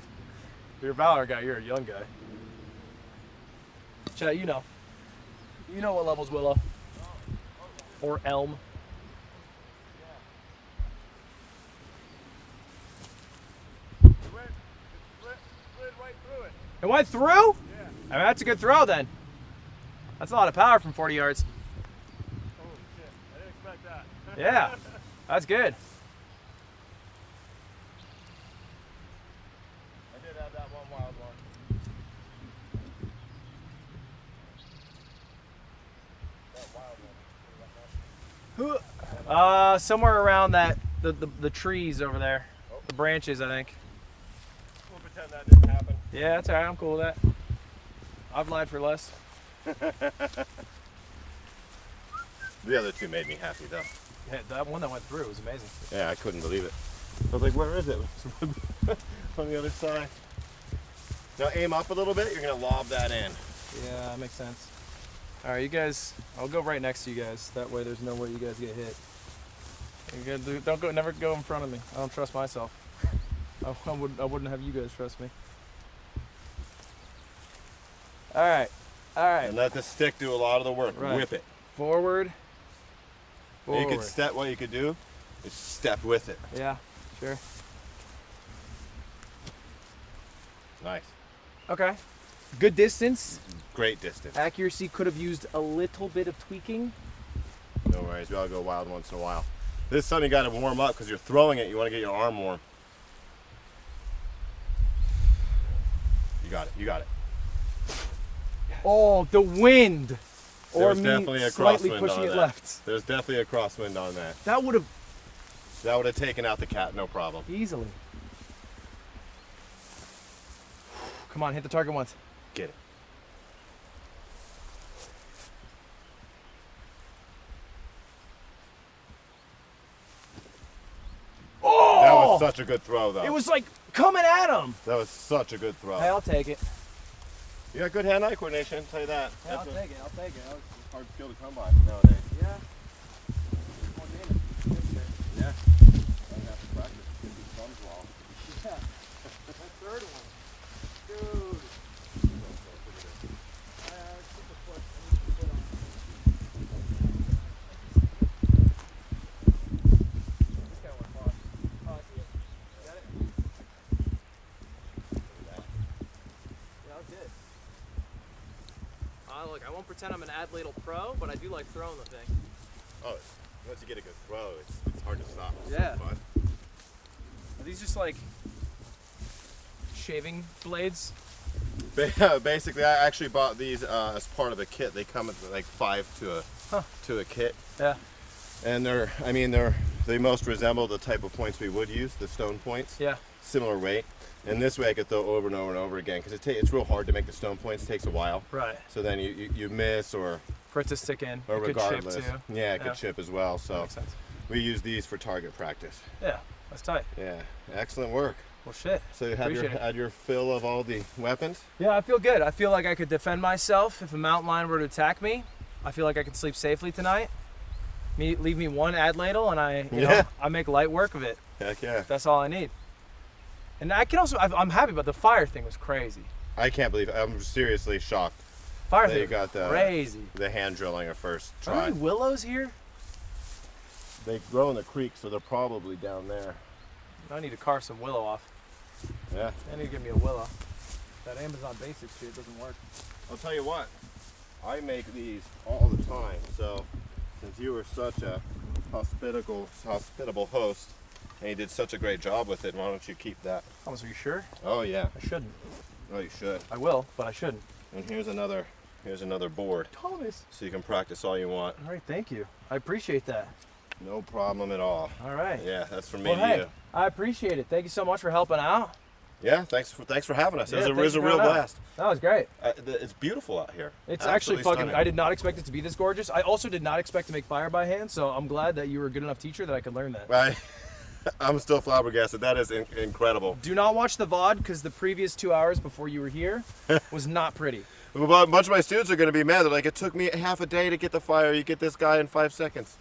you're a Valorant guy, you're a young guy. Chat, you know. You know what level's willow. Or elm. It went through? Yeah. I mean, that's a good throw then. That's a lot of power from 40 yards. Holy shit, I didn't expect that. Yeah, that's good. I did have that one wild one. Somewhere around that, the trees over there. The branches, I think. We'll pretend that didn't happen. Yeah, that's alright, I'm cool with that. I've lied for less. The other two made me happy though. Yeah, that one that went through was amazing. Yeah, I couldn't believe it. I was like, where is it? On the other side. Now aim up a little bit, you're gonna lob that in. Yeah, that makes sense. Alright, you guys, I'll go right next to you guys. That way there's no way you guys get hit. Never go in front of me. I don't trust myself. I wouldn't have you guys trust me. Alright. And let the stick do a lot of the work. Right. Whip it. Forward. You could step. What you could do is step with it. Yeah, sure. Nice. Okay. Good distance. Great distance. Accuracy could have used a little bit of tweaking. No worries. We all go wild once in a while. This is something you got to warm up because you're throwing it. You want to get your arm warm. You got it. You got it. Oh, the wind. Or There's me definitely a slightly crosswind pushing on it that. left. There's definitely a crosswind on that. That would have taken out the cat, no problem. easily. Come on, hit the target once. Get it. Oh! That was such a good throw, though. It was like coming at him. That was such a good throw. Hey, I'll take it. You got good hand-eye coordination, I'll tell you that. Yeah, I'll take it. I'll take it. It's a hard skill to come by nowadays. Yeah. Yeah. I have to practice. Get these thumbs long. Yeah. That third one. Dude. Look, I won't pretend I'm an Adladle pro, but I do like throwing the thing. Oh, Once you get a good throw, it's hard to stop. It's Yeah. so fun. Are these just like shaving blades? Basically, I actually bought these as part of a kit. They come with like 5 to a kit. Yeah. And they most resemble the type of points we would use, the stone points. Yeah. Similar weight. And this way I could throw over and over and over again because it's real hard to make the stone points. It takes a while. Right. So then you miss or For it to stick in. or It could regardless. chip too. Yeah, it could chip as well. So That makes sense. we use these for target practice. Yeah, that's tight. Yeah, excellent work. Well, shit. So you have Appreciate it. had your fill of all the weapons? Yeah, I feel good. I feel like I could defend myself if a mountain lion were to attack me. I feel like I could sleep safely tonight. Leave me one ad ladle and I make light work of it. Heck yeah. That's all I need. And I can also, I'm happy, but the fire thing was crazy. I can't believe I'm seriously shocked. Fire that thing you got crazy. The hand drilling at first Are there try. any willows here? They grow in the creek, so they're probably down there. I need to carve some willow off. Yeah. I need to give me a willow. That Amazon Basics shit doesn't work. I'll tell you what, I make these all the time. So since you were such a hospitable host and you did such a great job with it, why don't you keep that? Thomas, are you sure? Oh yeah. I shouldn't. Oh, you should. I will, but I shouldn't. And here's another board. Thomas. So you can practice all you want. All right, thank you. I appreciate that. No problem at all. All right. Yeah, that's from me Well, to hey, you. I appreciate it. Thank you so much for helping out. Yeah, thanks for having us. Yeah, it thanks was a for real coming out. blast. That was great. It's beautiful out here. It's Absolutely actually fucking, stunning. I did not expect it to be this gorgeous. I also did not expect to make fire by hand, so I'm glad that you were a good enough teacher that I could learn that. I'm still flabbergasted. That is incredible. Do not watch the VOD because the previous 2 hours before you were here was not pretty. Well, a bunch of my students are going to be mad. They're like, it took me half a day to get the fire. You get this guy in 5 seconds.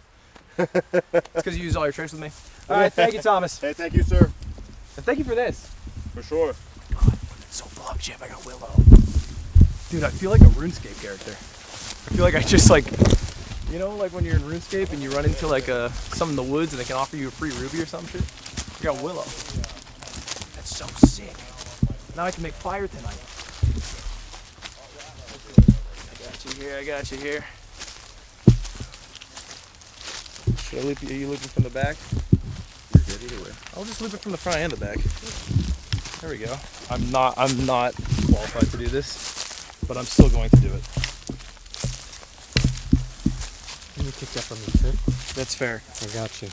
It's because you used all your tricks with me. All right, thank you, Thomas. Hey, thank you, sir. And thank you for this. For sure. It's so full of chip. I got Willow. Dude, I feel like a RuneScape character. I feel like I just like, you know, like when you're in RuneScape and you run into like some in the woods and they can offer you a free ruby or some shit. I got Willow. That's so sick. Now I can make fire tonight. I got you here. Should I loop you? Are you looping from the back? You're good either way. I'll just loop it from the front and the back. There we go. I'm not qualified to do this, but I'm still going to do it. Let me kick that from the tip. That's fair. I got you.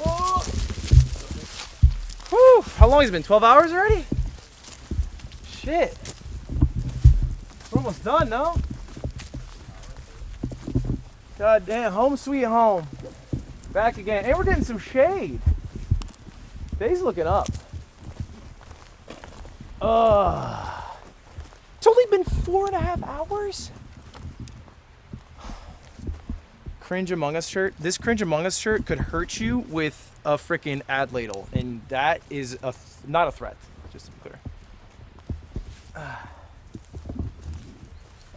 Oh! Whew! How long has it been? 12 hours already? Shit. We're almost done, no? God damn, home sweet home. Back again. And we're getting some shade. Day's looking up. It's only been 4.5 hours? Cringe Among Us shirt. This Cringe Among Us shirt could hurt you with a freaking ad ladle. And that is not a threat, just to be clear.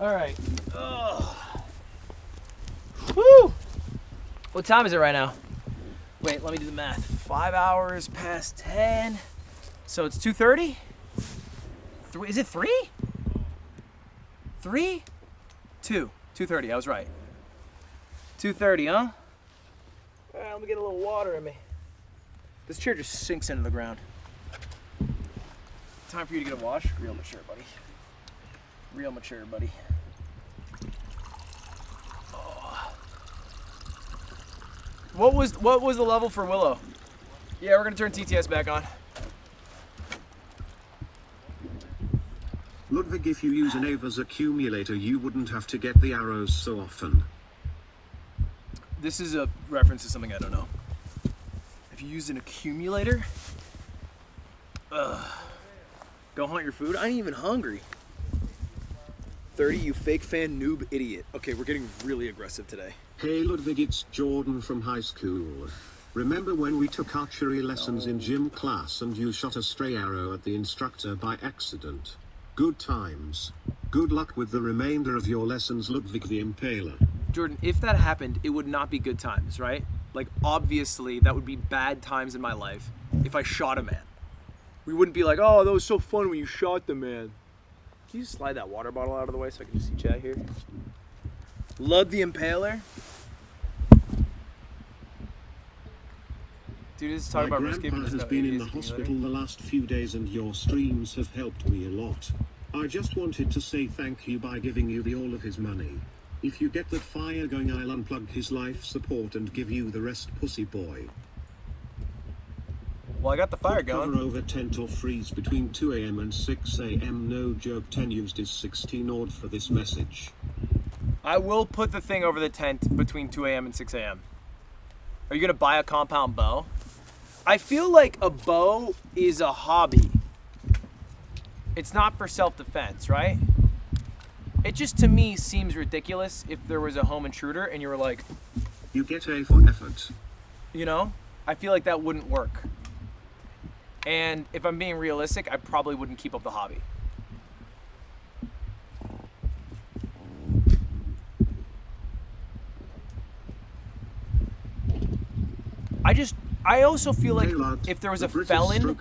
All right. Woo! What time is it right now? Wait, let me do the math. 5 hours past 10. So it's 2:30? Is it 3? 3? 2. 2:30, I was right. 2:30, huh? All right, let me get a little water in me. This chair just sinks into the ground. Time for you to get a wash. Real mature, buddy. Real mature, buddy. Oh. What was the level for Willow? Yeah, we're gonna turn TTS back on. Ludwig, if you use an Ava's accumulator, you wouldn't have to get the arrows so often. This is a reference to something I don't know. If you use an accumulator, go hunt your food. I ain't even hungry. 30, you fake fan noob idiot. Okay, we're getting really aggressive today. Hey Ludwig, it's Jordan from high school. Remember when we took archery lessons in gym class and you shot a stray arrow at the instructor by accident? Good times. Good luck with the remainder of your lessons, Ludwig the Impaler. Jordan, if that happened, it would not be good times, right? Like, obviously, that would be bad times in my life if I shot a man. We wouldn't be like, oh, that was so fun when you shot the man. Can you slide that water bottle out of the way so I can just see chat here? Lud the Impaler. Dude, this is talking My about risk grandpa has been in the hospital the last few days and your streams have helped me a lot. I just wanted to say thank you by giving you all of his money. If you get that fire going, I'll unplug his life support and give you the rest, pussy boy. Well, I got the fire going. Cover over tent or freeze between 2 a.m. and 6 a.m. No joke, 10 used is 16 odd for this message. I will put the thing over the tent between 2 a.m. and 6 a.m. Are you gonna buy a compound bow? I feel like a bow is a hobby. It's not for self-defense, right? It just, to me, seems ridiculous if there was a home intruder and you were like... You get A for effort. You know? I feel like that wouldn't work. And if I'm being realistic, I probably wouldn't keep up the hobby. I also feel like if there was a felon,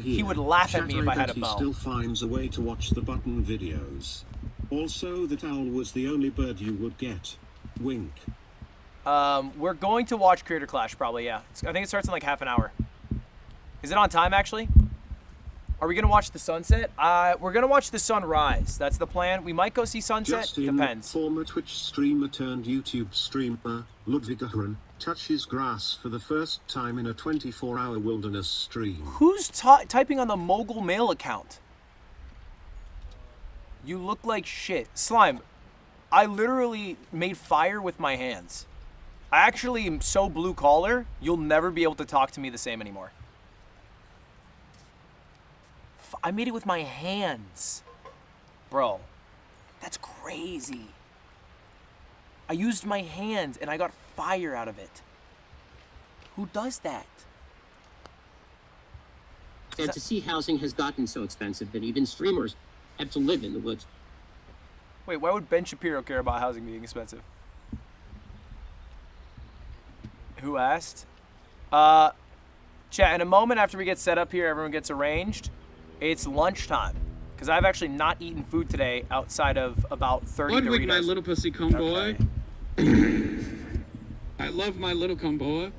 he would laugh at me if I had a bow. He still finds a way to watch the button videos. Also, that owl was the only bird you would get. Wink. We're going to watch Creator Clash probably, yeah. I think it starts in like half an hour. Is it on time, actually? Are we going to watch the sunset? We're going to watch the sunrise. That's the plan. We might go see sunset. Justin, depends. Former Twitch streamer turned YouTube streamer, Ludwig Darrin, touches grass for the first time in a 24-hour wilderness stream. Who's typing on the Mogul Mail account? You look like shit. Slime, I literally made fire with my hands. I actually am so blue collar, you'll never be able to talk to me the same anymore. I made it with my hands. Bro, that's crazy. I used my hands and I got fire out of it. Who does that? And to see housing has gotten so expensive that even streamers have to live in the woods. Wait, why would Ben Shapiro care about housing being expensive? Who asked? Chat, in a moment after we get set up here, everyone gets arranged. It's lunchtime. Because I've actually not eaten food today outside of about 30 Ludwig, Doritos. my little pussy comboy. Okay. I love my little comboy.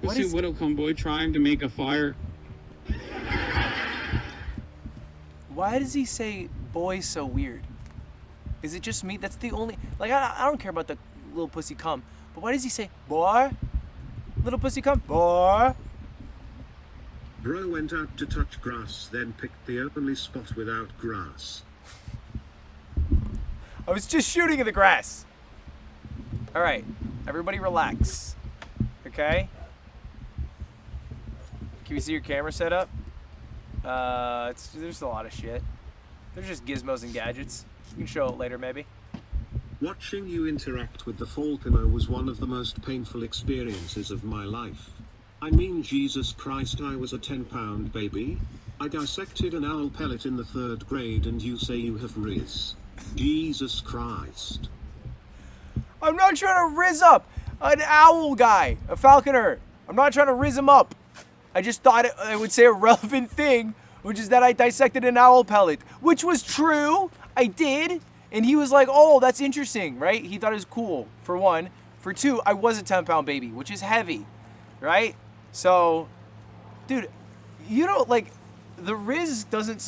Pussy little comboy trying to make a fire. Why does he say boy so weird? Is it just me? That's the only... Like, I don't care about the little pussy cum. But why does he say boy? Little pussy cum? Boy? Bro went out to touch grass, then picked the only spot without grass. I was just shooting in the grass. All right, everybody relax. Okay? Can we see your camera setup? There's a lot of shit. There's just gizmos and gadgets. You can show it later, maybe. Watching you interact with the Falconer was one of the most painful experiences of my life. I mean, Jesus Christ, I was a 10-pound baby. I dissected an owl pellet in the 3rd grade and you say you have riz. Jesus Christ. I'm not trying to riz up an owl guy, a falconer. I'm not trying to riz him up. I just thought I would say a relevant thing, which is that I dissected an owl pellet, which was true. I did. And he was like, oh, that's interesting, right? He thought it was cool, for one. For two, I was a 10-pound baby, which is heavy, right? So, dude, you know, like, the riz doesn't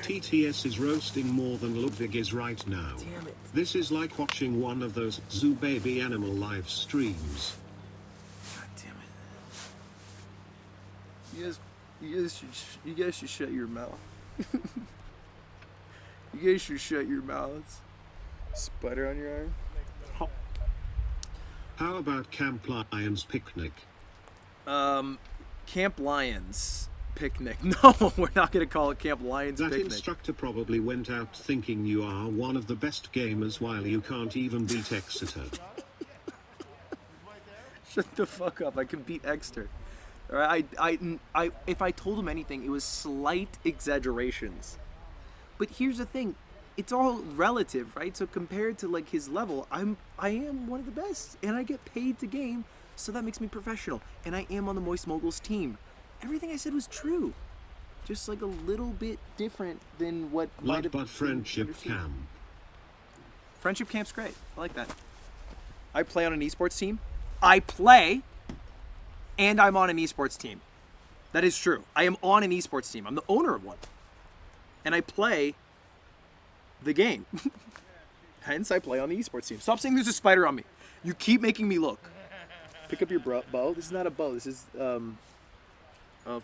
TTS is roasting more than Ludwig is right now. Damn it. This is like watching one of those zoo baby animal live streams. God damn it. You guys should shut your mouth. You guys should shut your mouths. Spider on your arm. How about Camp Lions picnic? Camp Lions picnic. No, we're not going to call it Camp Lions That picnic. instructor probably went out thinking you are one of the best gamers while you can't even beat Exeter. Shut the fuck up. I can beat Exeter. All right, if I told him anything, it was slight exaggerations. But here's the thing. It's all relative, right? So compared to like his level, I am one of the best, and I get paid to game, so that makes me professional. And I am on the Moist Moguls team. Everything I said was true, just like a little bit different than what might have been Friendship understood. Camp. Friendship Camp's great. I like that. I play on an esports team. I play, and I'm on an esports team. That is true. I am on an esports team. I'm the owner of one. And I play the game. Hence, I play on the esports team. Stop saying there's a spider on me. You keep making me look. Pick up your bow. This is not a bow. This is, what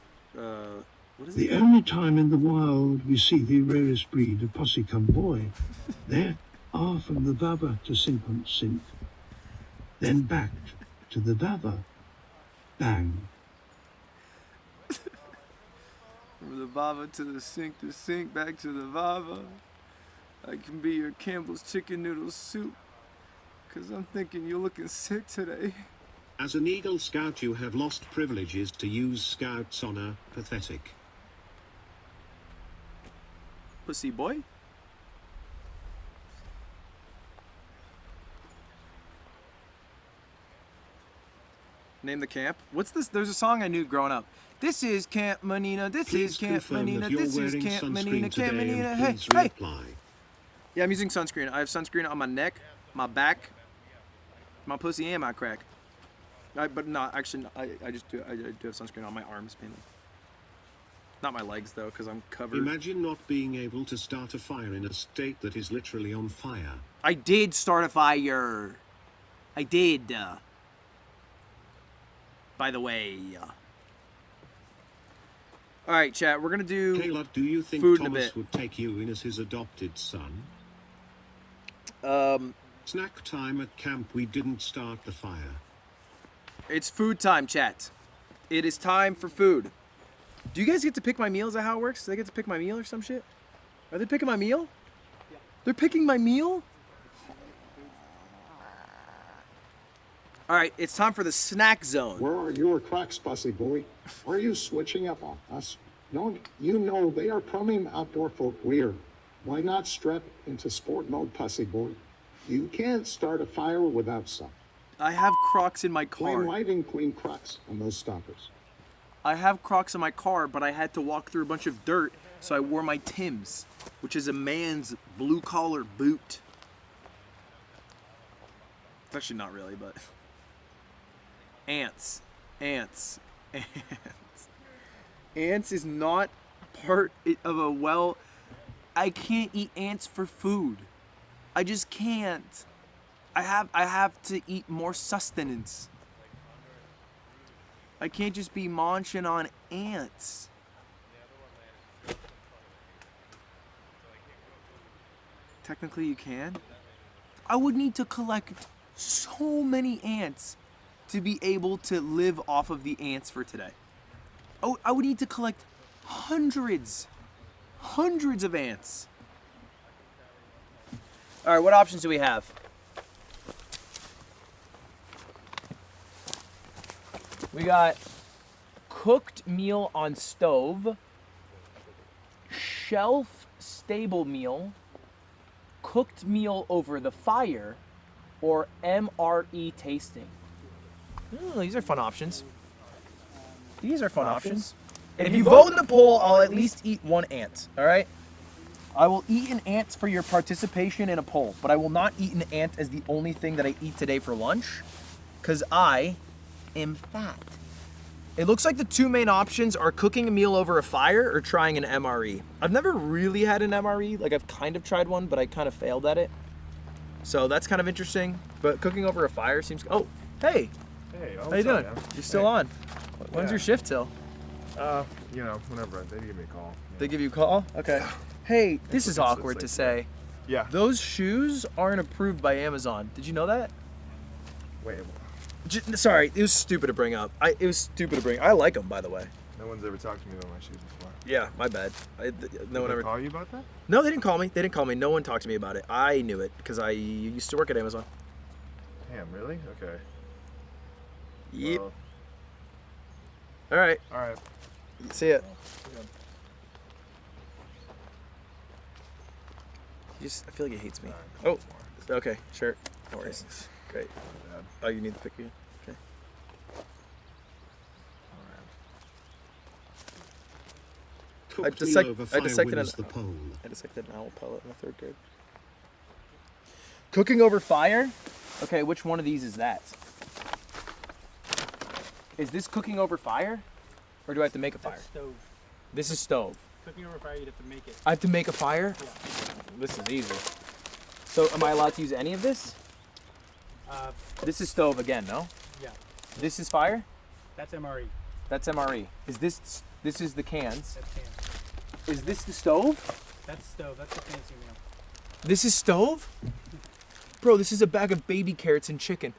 is The it? only time in the wild we see the rarest breed of Pussycum boy, there are from the Vava to Simpont Sink, then back to the Vava, bang. From the Vava to the sink, back to the Vava. I can be your Campbell's chicken noodle soup. Cause I'm thinking you're looking sick today. As an Eagle Scout, you have lost privileges to use Scout's honor. Pathetic. Pussy boy? Name the camp. What's this? There's a song I knew growing up. This is Camp Manina. This Please is Camp confirm Manina. that you're This is wearing Camp sunscreen Manina. Camp today Manina. and Hey, please hey. reapply. Yeah, I'm using sunscreen. I have sunscreen on my neck, my back, my pussy, and my crack. But not actually. I do have sunscreen on my arms mainly. Not my legs though, because I'm covered. Imagine not being able to start a fire in a state that is literally on fire. I did start a fire. I did. By the way. All right, chat. We're gonna do. Kayla, do you think food in a Thomas bit. would take you in as his adopted son? Snack time at camp. We didn't start the fire. It's food time, chat. It is time for food. Do you guys get to pick my meal? Is that how it works? Do they get to pick my meal or some shit? Are they picking my meal? Yeah. They're picking my meal? All right, it's time for the snack zone. Where are your cracks, Pussy boy? Are you switching up on us? Don't you know they are premium outdoor footwear? Why not strap into sport mode, Pussy boy? You can't start a fire without some. I have Crocs in my car. Plain white and clean Crocs on those stoppers. I have Crocs in my car, but I had to walk through a bunch of dirt, so I wore my Timbs, which is a man's blue-collar boot. It's actually not really, but... Ants. Ants. Ants. Ants is not part of a well... I can't eat ants for food. I just can't. I have to eat more sustenance. I can't just be munching on ants. Technically you can. I would need to collect so many ants to be able to live off of the ants for today. Oh, I would need to collect hundreds of ants. All right, what options do we have? We got cooked meal on stove, shelf stable meal, cooked meal over the fire, or MRE tasting. These are fun options. These are fun options. If you vote in the poll, I'll at least eat one ant, all right? I will eat an ant for your participation in a poll, but I will not eat an ant as the only thing that I eat today for lunch, because I am fat. It looks like the two main options are cooking a meal over a fire or trying an MRE. I've never really had an MRE. Like, I've kind of tried one, but I kind of failed at it. So that's kind of interesting. But cooking over a fire seems... Oh, hey. Hey, how you doing? You're still on. When's your shift till? You know, whenever. They give me a call. They give you a call? Okay. Hey, this is awkward to say. Yeah. Those shoes aren't approved by Amazon. Did you know that? Wait. Sorry, it was stupid to bring up. I like them, by the way. No one's ever talked to me about my shoes before. Yeah, my bad. No one ever call you about that? No, they didn't call me. No one talked to me about it. I knew it because I used to work at Amazon. Damn, really? Okay. Yep. Well, all right. All right. See ya. I feel like he hates me. Oh, okay, sure. No worries. Great. Oh, you need the pick again? Okay. I dissected an owl pellet in the 3rd grade. Cooking over fire? Okay, which one of these is that? Is this cooking over fire? Or do I have to make a fire? That's stove. This is stove. Cooking over fire, you'd have to make it. I have to make a fire? Yeah. This is easy. So am I allowed to use any of this? This is stove again, no? Yeah. This is fire? That's MRE. That's MRE. Is this is the cans? That's cans. Is this the stove? That's stove. That's the fancy meal. This is stove? Bro, this is a bag of baby carrots and chicken.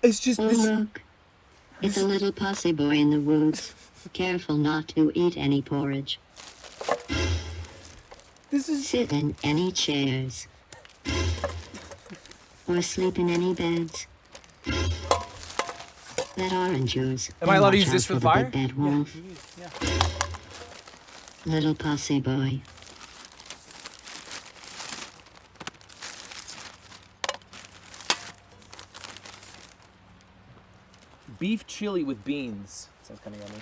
It's just Oh, this. look. It's a little pussy boy in the woods. Careful not to eat any porridge. This is... Sit in any chairs. Or sleep in any beds that aren't yours. Am I allowed to Watch use this out for the fire? big bad wolf. Yeah. Little pussy boy. Beef chili with beans. Sounds kind of yummy.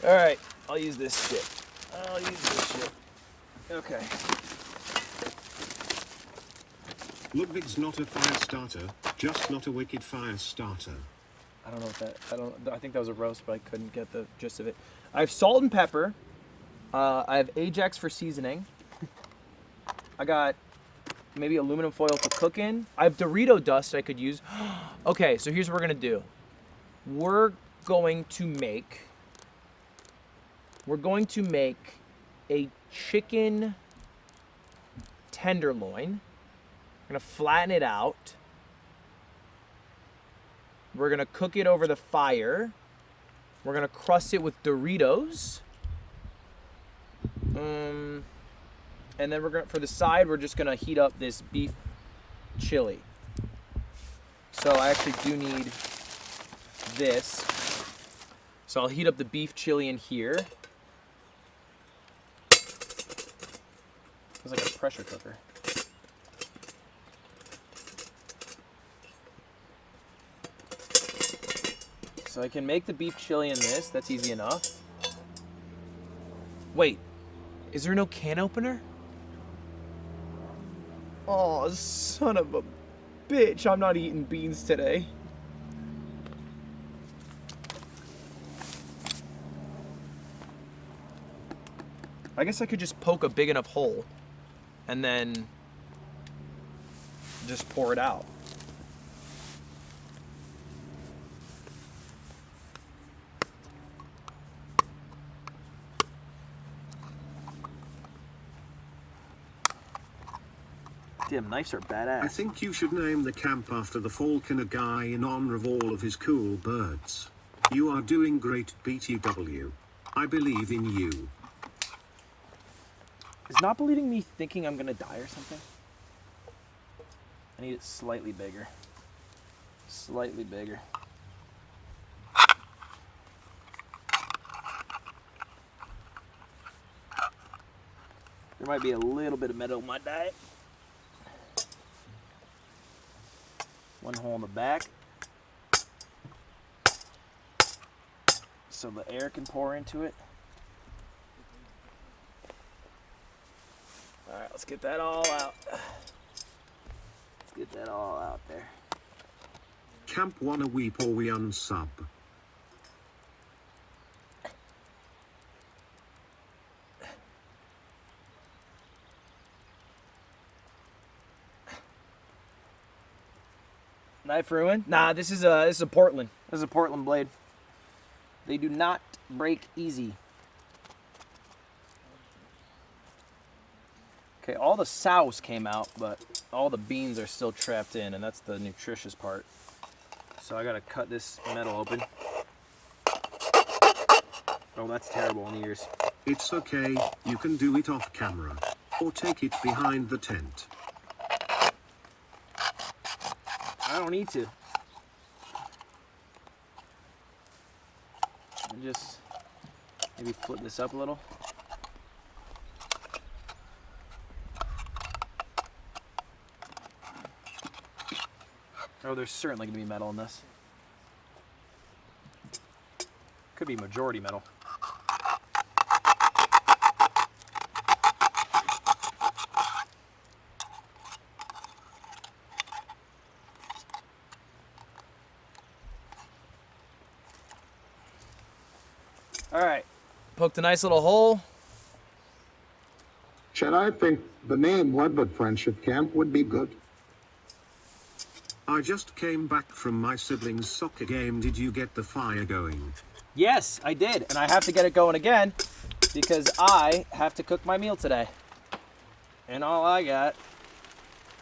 All right, I'll use this shit. Okay. Ludwig's not a fire starter, just not a wicked fire starter. I don't know what that. I think that was a roast, but I couldn't get the gist of it. I have salt and pepper. I have Ajax for seasoning. I got maybe aluminum foil to cook in. I have Dorito dust I could use. Okay, so here's what we're gonna do. We're going to make a chicken tenderloin. We're gonna flatten it out. We're gonna cook it over the fire. We're gonna crust it with Doritos. And then for the side, we're just gonna heat up this beef chili. So I actually do need this. So I'll heat up the beef chili in here. It's like a pressure cooker. So I can make the beef chili in this. That's easy enough. Wait, is there no can opener? Oh, son of a bitch. I'm not eating beans today. I guess I could just poke a big enough hole and then just pour it out. Damn, knives are badass. I think you should name the camp after the Falconer guy in honor of all of his cool birds. You are doing great, BTW. I believe in you. Is not believing me thinking I'm gonna die or something? I need it slightly bigger. Slightly bigger. There might be a little bit of metal in my diet. One hole in the back. So the air can pour into it. All right, let's get that all out. Let's get that all out there. Camp wanna weep or we unsub. Knife ruined? Nah, this is a Portland. This is a Portland blade. They do not break easy. Okay, all the sauce came out, but all the beans are still trapped in, and that's the nutritious part. So I gotta cut this metal open. Oh, that's terrible in the ears. It's okay, you can do it off camera. Or take it behind the tent. I don't need to. Just maybe flip this up a little. Oh, there's certainly going to be metal in this. Could be majority metal. All right. Poked a nice little hole. Chet, I think the name Ludwig Friendship Camp would be good. I just came back from my siblings' soccer game. Did you get the fire going? Yes, I did. And I have to get it going again because I have to cook my meal today. And all I got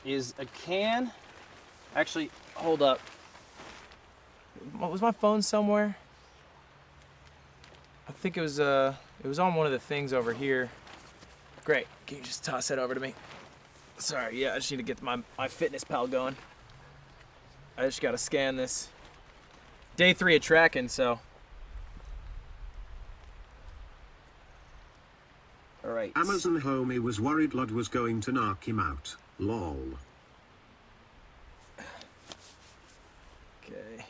is a can. Actually, hold up. Was my phone somewhere? I think it was on one of the things over here. Great. Can you just toss that over to me? Sorry, yeah, I just need to get my fitness pal going. I just gotta scan this. Day 3 of tracking, so. All right. Amazon homie was worried Lud was going to knock him out. Lol. Okay.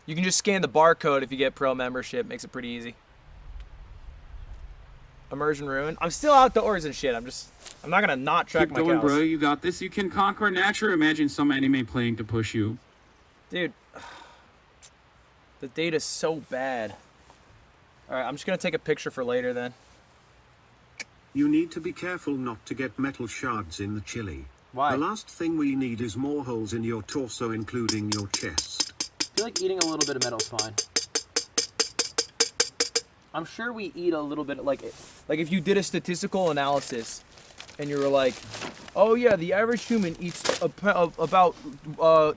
You can just scan the barcode if you get pro membership. Makes it pretty easy. Immersion ruin. I'm still outdoors and shit. I'm not gonna not track Keep my going, cows. bro. You got this. You can conquer nature. Imagine some anime playing to push you. Dude, the data's so bad. All right, I'm just gonna take a picture for later then. You need to be careful not to get metal shards in the chili. Why? The last thing we need is more holes in your torso, including your chest. I feel like eating a little bit of metal's fine. I'm sure we eat a little bit, like if you did a statistical analysis and you were like, oh yeah, the average human eats about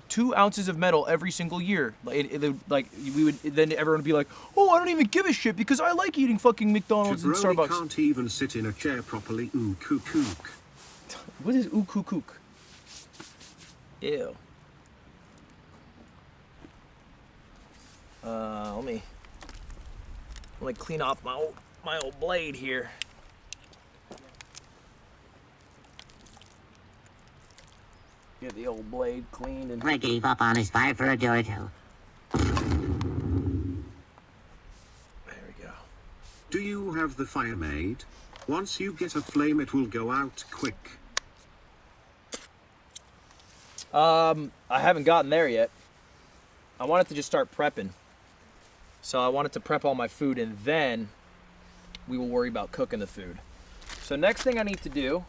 2 ounces of metal every single year. Then everyone would be like, oh, I don't even give a shit because I like eating fucking McDonald's and Jabroni Starbucks. can't even sit in a chair properly. Ooh, kook. What is ooh, kook? Ew. Let me clean off my old blade here. Get the old blade cleaned and. I gave up on his fire for a day or two. There we go. Do you have the fire made? Once you get a flame, it will go out quick. I haven't gotten there yet. I wanted to just start prepping. So I wanted to prep all my food and then we will worry about cooking the food. So next thing I need to do,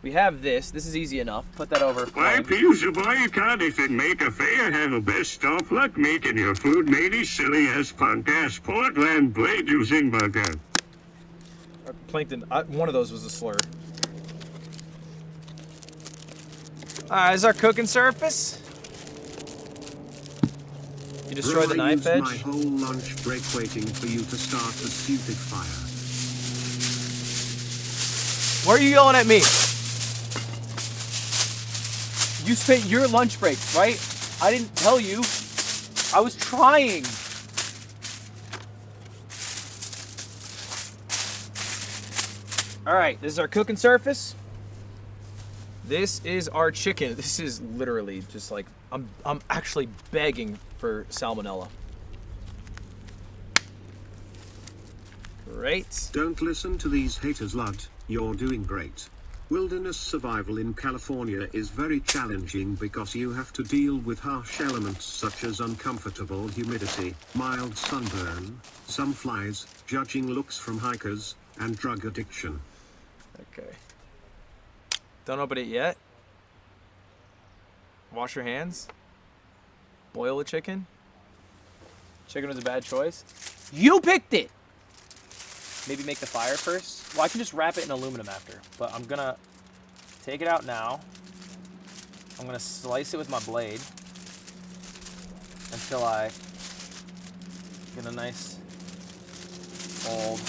we have this. This is easy enough. Put that over. Why, please, boy, you can't even make a fire handle best stuff like making your food made as silly as punk ass Portland blade using bugger. Plankton, one of those was a slur. Alright, this is our cooking surface. You destroyed the knife edge? My whole lunch break waiting for you to start the stupid fire. Why are you yelling at me? You spent your lunch break, right? I didn't tell you. I was trying. All right, this is our cooking surface. This is our chicken. This is literally just like, I'm actually begging for salmonella. Great. Don't listen to these haters, Lud. You're doing great. Wilderness survival in California is very challenging because you have to deal with harsh elements such as uncomfortable humidity, mild sunburn, some flies, judging looks from hikers, and drug addiction. Okay. Don't open it yet. Wash your hands. Boil the chicken. Chicken was a bad choice. You picked it! Maybe make the fire first. Well, I can just wrap it in aluminum after, but I'm gonna take it out now. I'm gonna slice it with my blade until I get a nice old,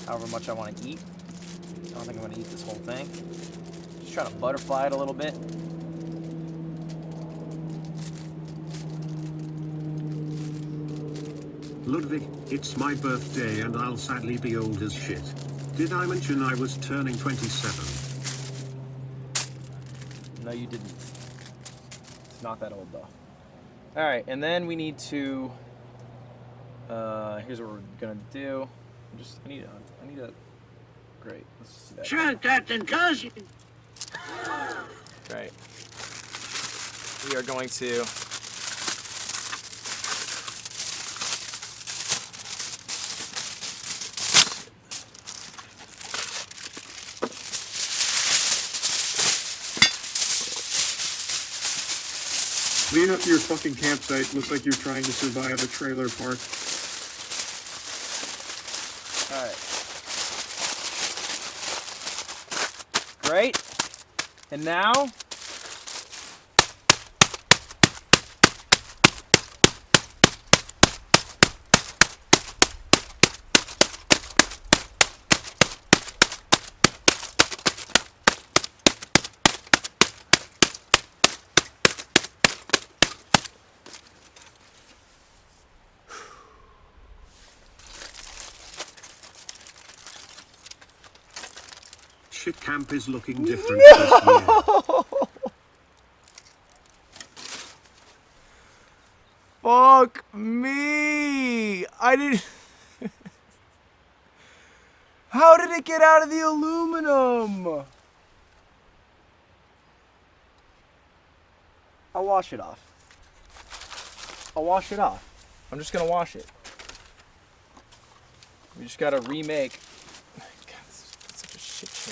however much I want to eat. I don't think I'm gonna eat this whole thing. Just trying to butterfly it a little bit. Ludwig, it's my birthday and I'll sadly be old as shit. Did I mention I was turning 27? No, you didn't. It's not that old though. All right, and then we need to. Here's what we're gonna do. I need a. Great. Let's just do that. Sure, Captain Cousin. Right. We are going to up to your fucking campsite. Looks like you're trying to survive a trailer park. Alright. Great. And now... Shit camp is looking different this year. Fuck me! I didn't... How did it get out of the aluminum? I'll wash it off. I'll wash it off. I'm just gonna wash it. We just gotta remake. God, this is such a shit show.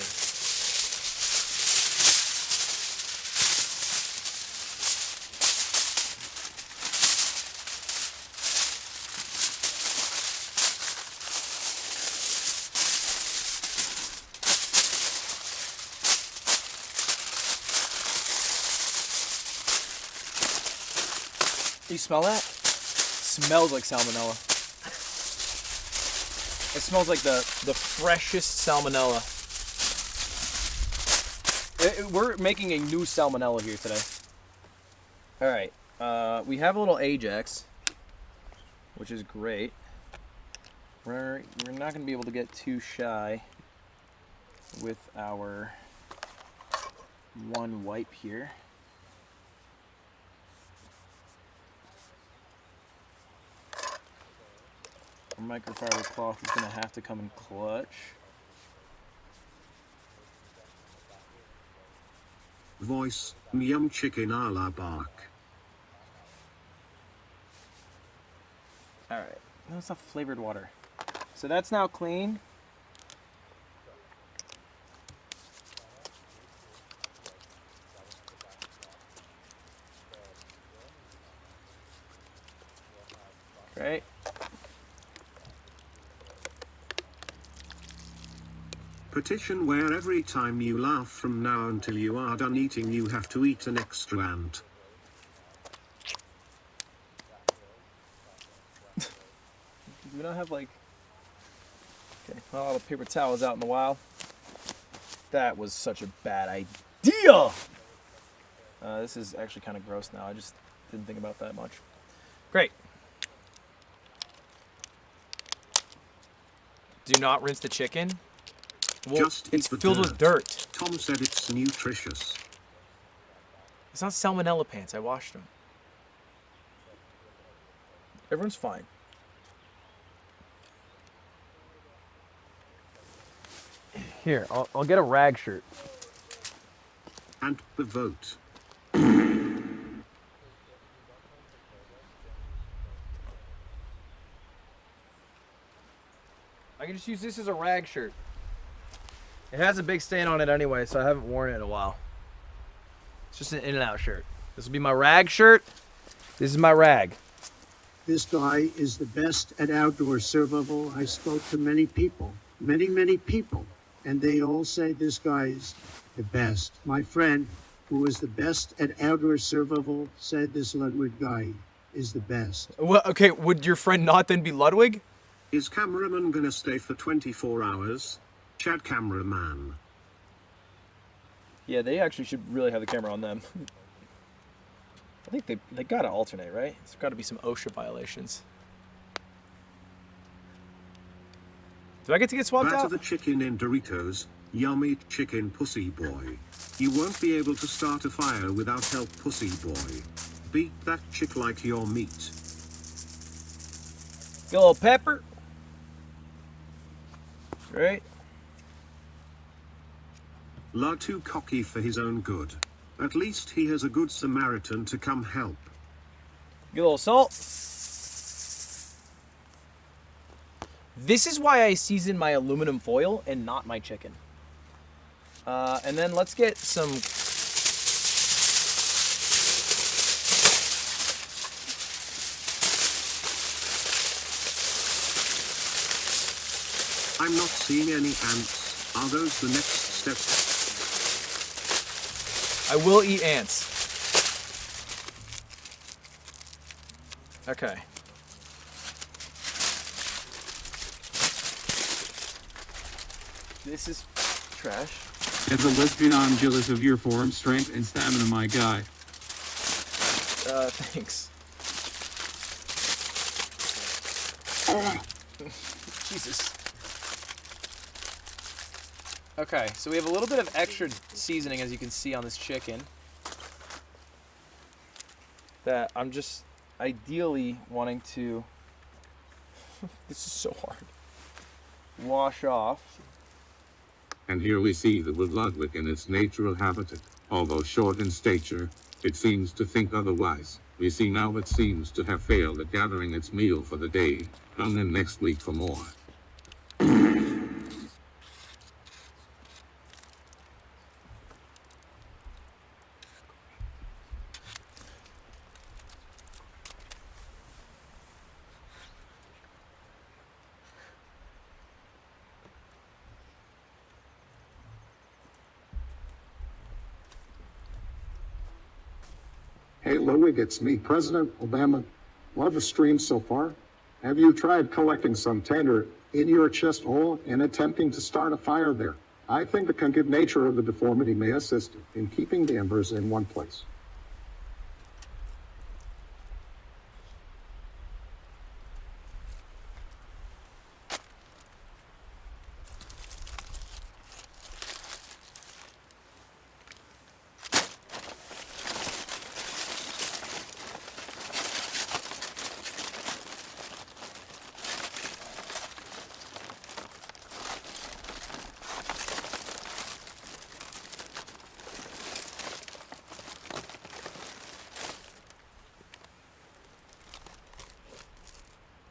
You smell that? Smells like salmonella. It smells like the freshest salmonella. We're making a new salmonella here today. All right, we have a little Ajax, which is great. We're not gonna be able to get too shy with our one wipe here. Microfiber cloth is going to have to come in clutch. Voice, yum chicken a la bark. Alright, that's not flavored water. So that's now clean. Great. Petition where every time you laugh from now until you are done eating you have to eat an extra ant. Do we not have like... Okay, not a lot of paper towels out in the wild. That was such a bad idea! This is actually kind of gross now. I just didn't think about that much. Great. Do not rinse the chicken. Well, Just it's eat the filled dirt. with dirt. Tom said it's nutritious. It's not salmonella pants. I washed them. Everyone's fine. Here, I'll get a rag shirt. And the vote. I can just use this as a rag shirt. It has a big stain on it anyway, so I haven't worn it in a while. It's just an in-and-out shirt. This will be my rag shirt. This is my rag. This guy is the best at outdoor survival. I spoke to many people, many people, and they all say this guy is the best. My friend, who is the best at outdoor survival, said this Ludwig guy is the best. Well, okay, would your friend not then be Ludwig? Is cameraman gonna stay for 24 hours? Chad cameraman. Yeah, they actually should really have the camera on them. I think they gotta alternate, right? There's gotta be some OSHA violations. Do I get to get swapped Batter out? the chicken in Doritos, yummy chicken pussy boy. You won't be able to start a fire without help pussy boy. Beat that chick like your meat. Get a little pepper. Right? La too cocky for his own good. At least he has a good Samaritan to come help. Get a little salt. This is why I season my aluminum foil and not my chicken. And then let's get some... I'm not seeing any ants. Are those the next steps? I will eat ants. Okay. This is trash. As a lesbian, I'm jealous of your form, strength, and stamina, my guy. Thanks. Jesus. Okay, so we have a little bit of extra seasoning, as you can see on this chicken, that I'm just ideally wanting to, this is so hard, wash off. And here we see the wood Ludwig in its natural habitat. Although short in stature, it seems to think otherwise. We see now it seems to have failed at gathering its meal for the day. Come in next week for more. Hey, Ludwig, it's me, President Obama. Love the stream so far. Have you tried collecting some tinder in your chest hole and attempting to start a fire there? I think the conjugal nature of the deformity may assist in keeping the embers in one place.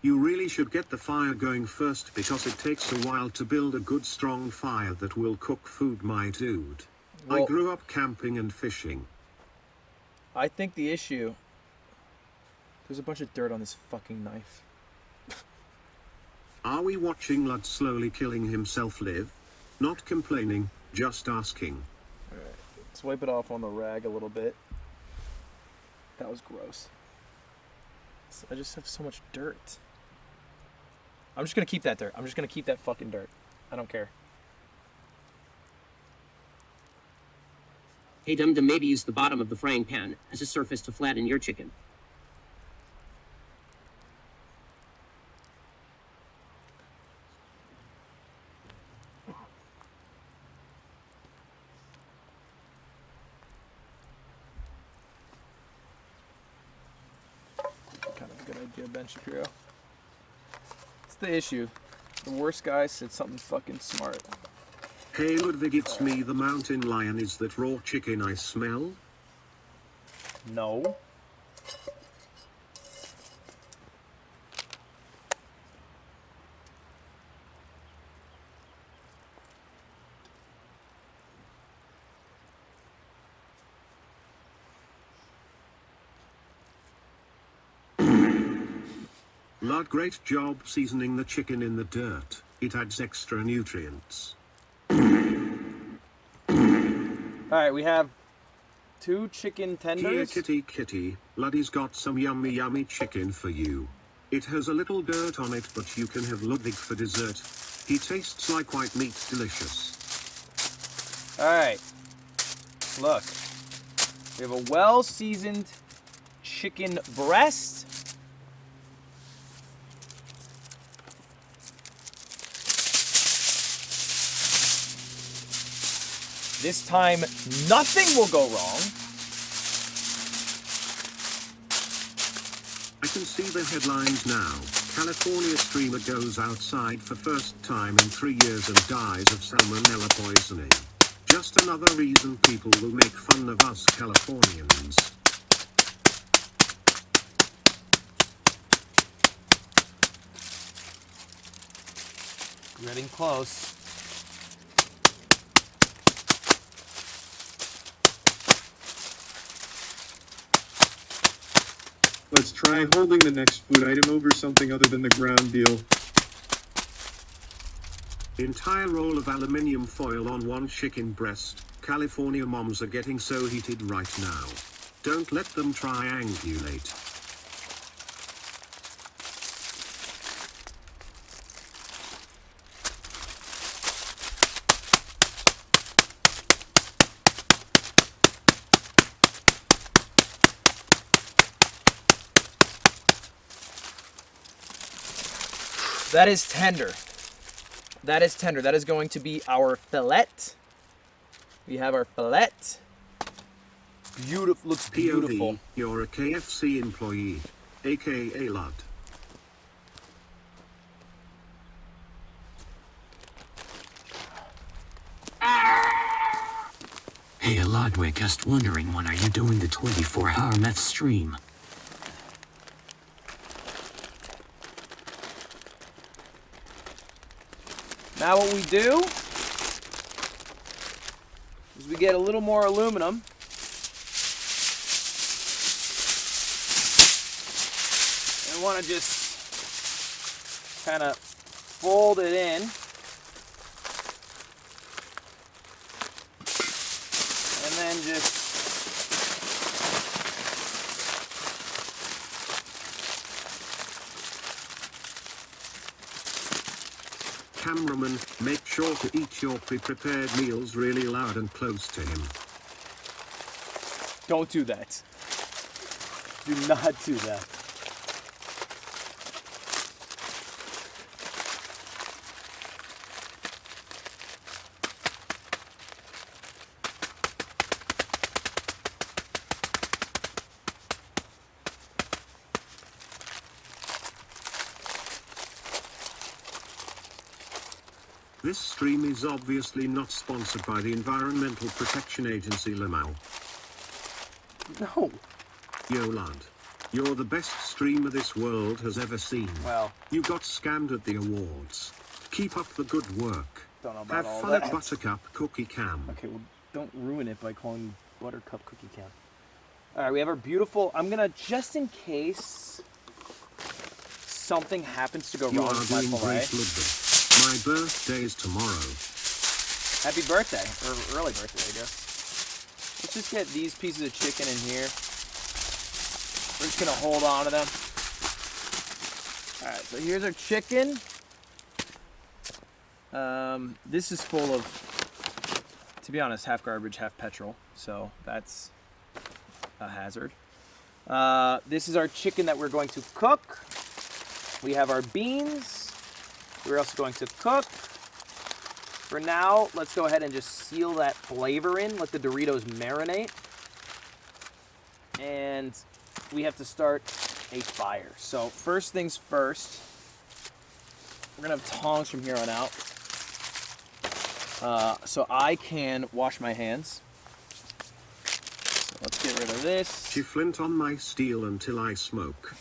You really should get the fire going first because it takes a while to build a good strong fire that will cook food, my dude. I Well, grew up camping and fishing. I think the issue, there's a bunch of dirt on this fucking knife. Are we watching Lud slowly killing himself live? Not complaining, just asking. Alright, let's wipe it off on the rag a little bit. That was gross. I just have so much dirt. I'm just gonna keep that dirt. I'm just gonna keep that fucking dirt. I don't care. Hey Dum-Dum, maybe use the bottom of the frying pan as a surface to flatten your chicken. Kind of a good idea, Ben Shapiro. It's the issue. The worst guy said something fucking smart. Hey Ludwig, it's me, the mountain lion. Is that raw chicken I smell? No. Lud, great job seasoning the chicken in the dirt. It adds extra nutrients. Alright, we have 2 chicken Here, tenders. kitty, Luddy's got some yummy chicken for you. It has a little dirt on it, but you can have Ludwig for dessert. He tastes like white meat, delicious. Alright. Look. We have a well-seasoned chicken breast. This time, nothing will go wrong. I can see the headlines now. California streamer goes outside for first time in 3 years and dies of salmonella poisoning. Just another reason people will make fun of us Californians. Getting close. Let's try holding the next food item over something other than the ground deal. Entire roll of aluminium foil on one chicken breast. California moms are getting so heated right now. Don't let them triangulate. That is tender. That is tender. That is going to be our fillet. We have our fillet. Beautiful. Looks beautiful. POV, you're a KFC employee, aka Lud. Hey Ludwig, just wondering when are you doing the 24-hour meth stream? Now what we do is we get a little more aluminum. And we want to just kind of fold it in. And then just Cameraman, make sure to eat your pre-prepared meals really loud and close to him. Don't do that. Do not do that. This stream is obviously not sponsored by the Environmental Protection Agency Lamau. No. Yo Lud, you're the best streamer this world has ever seen. Well. You got scammed at the awards. Keep up the good work. Don't know about Have all fun that. at Buttercup Cookie Cam. Okay, well, don't ruin it by calling Buttercup Cookie Cam. All right, we have our beautiful, I'm gonna, just in case something happens to go You wrong are with my doing fillet. great, Ludwig. My birthday is tomorrow. Happy birthday, or early birthday, I guess. Let's just get these pieces of chicken in here. We're just gonna hold on to them. All right, so here's our chicken. This is full of, to be honest, half garbage, half petrol. So that's a hazard. This is our chicken that we're going to cook. We have our beans. We're also going to cook. For now, let's go ahead and just seal that flavor in. Let the Doritos marinate. And we have to start a fire. So first things first, we're gonna have tongs from here on out. So I can wash my hands. So let's get rid of this. She flint on my steel until I smoke.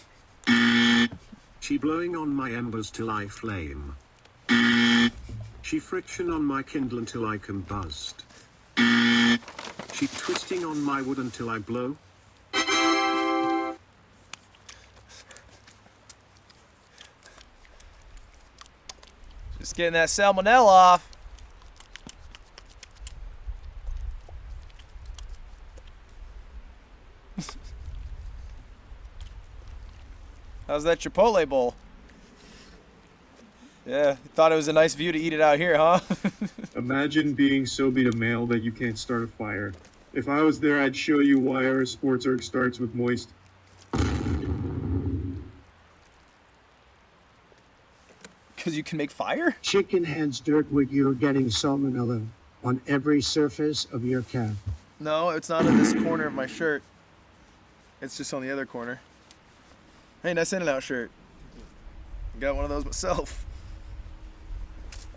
She blowing on my embers till I flame. She friction on my kindle until I combust. She twisting on my wood until I blow. Just getting that salmonella off. How's that Chipotle bowl? Yeah, thought it was a nice view to eat it out here, huh? Imagine being so beat a male that you can't start a fire. If I was there, I'd show you why our sports erg starts with moist. Because you can make fire? Chicken heads, Ludwig, you're getting salmonella on every surface of your cap. No, it's not in this corner of my shirt. It's just on the other corner. Hey, nice In-N-Out shirt. Got one of those myself.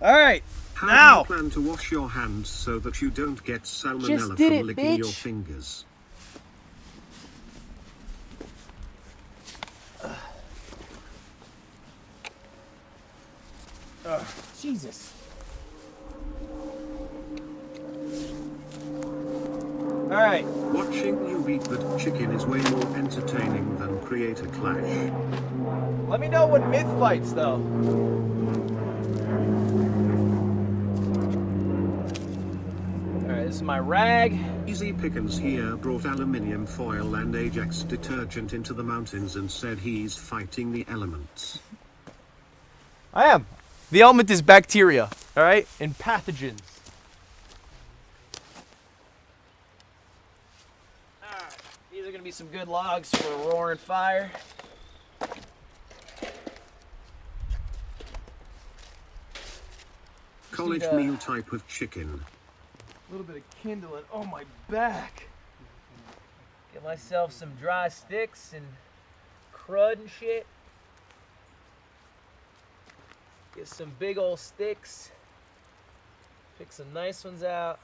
All right, How now. do you plan to wash your hands so that you don't get salmonella Just did from it, licking your bitch. fingers? Jesus. All right. Watching you eat the chicken is way more entertaining than create a clash. Let me know when myth fights, though. This is my rag. Easy Pickens here brought aluminium foil and Ajax detergent into the mountains and said he's fighting the elements. I am. The element is bacteria, all right, and pathogens. All right, these are gonna be some good logs for a roaring fire. College meal type of chicken. A little bit of kindling. Oh, my back. Get myself some dry sticks and crud and shit. Get some big old sticks. Pick some nice ones out.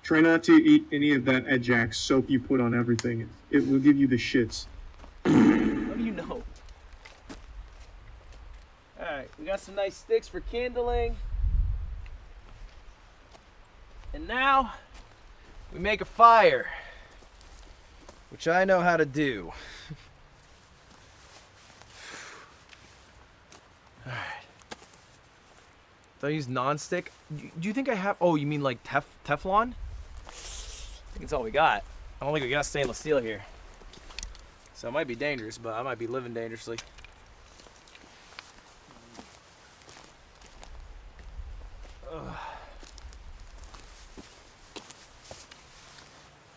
Try not to eat any of that Ajax soap you put on everything. It will give you the shits. How do you know? Alright, we got some nice sticks for kindling. And now, we make a fire. Which I know how to do. Alright. Do I use non-stick? Do you think I have... Oh, you mean like Teflon? I think it's all we got. I don't think we got stainless steel here. So it might be dangerous, but I might be living dangerously. Ugh.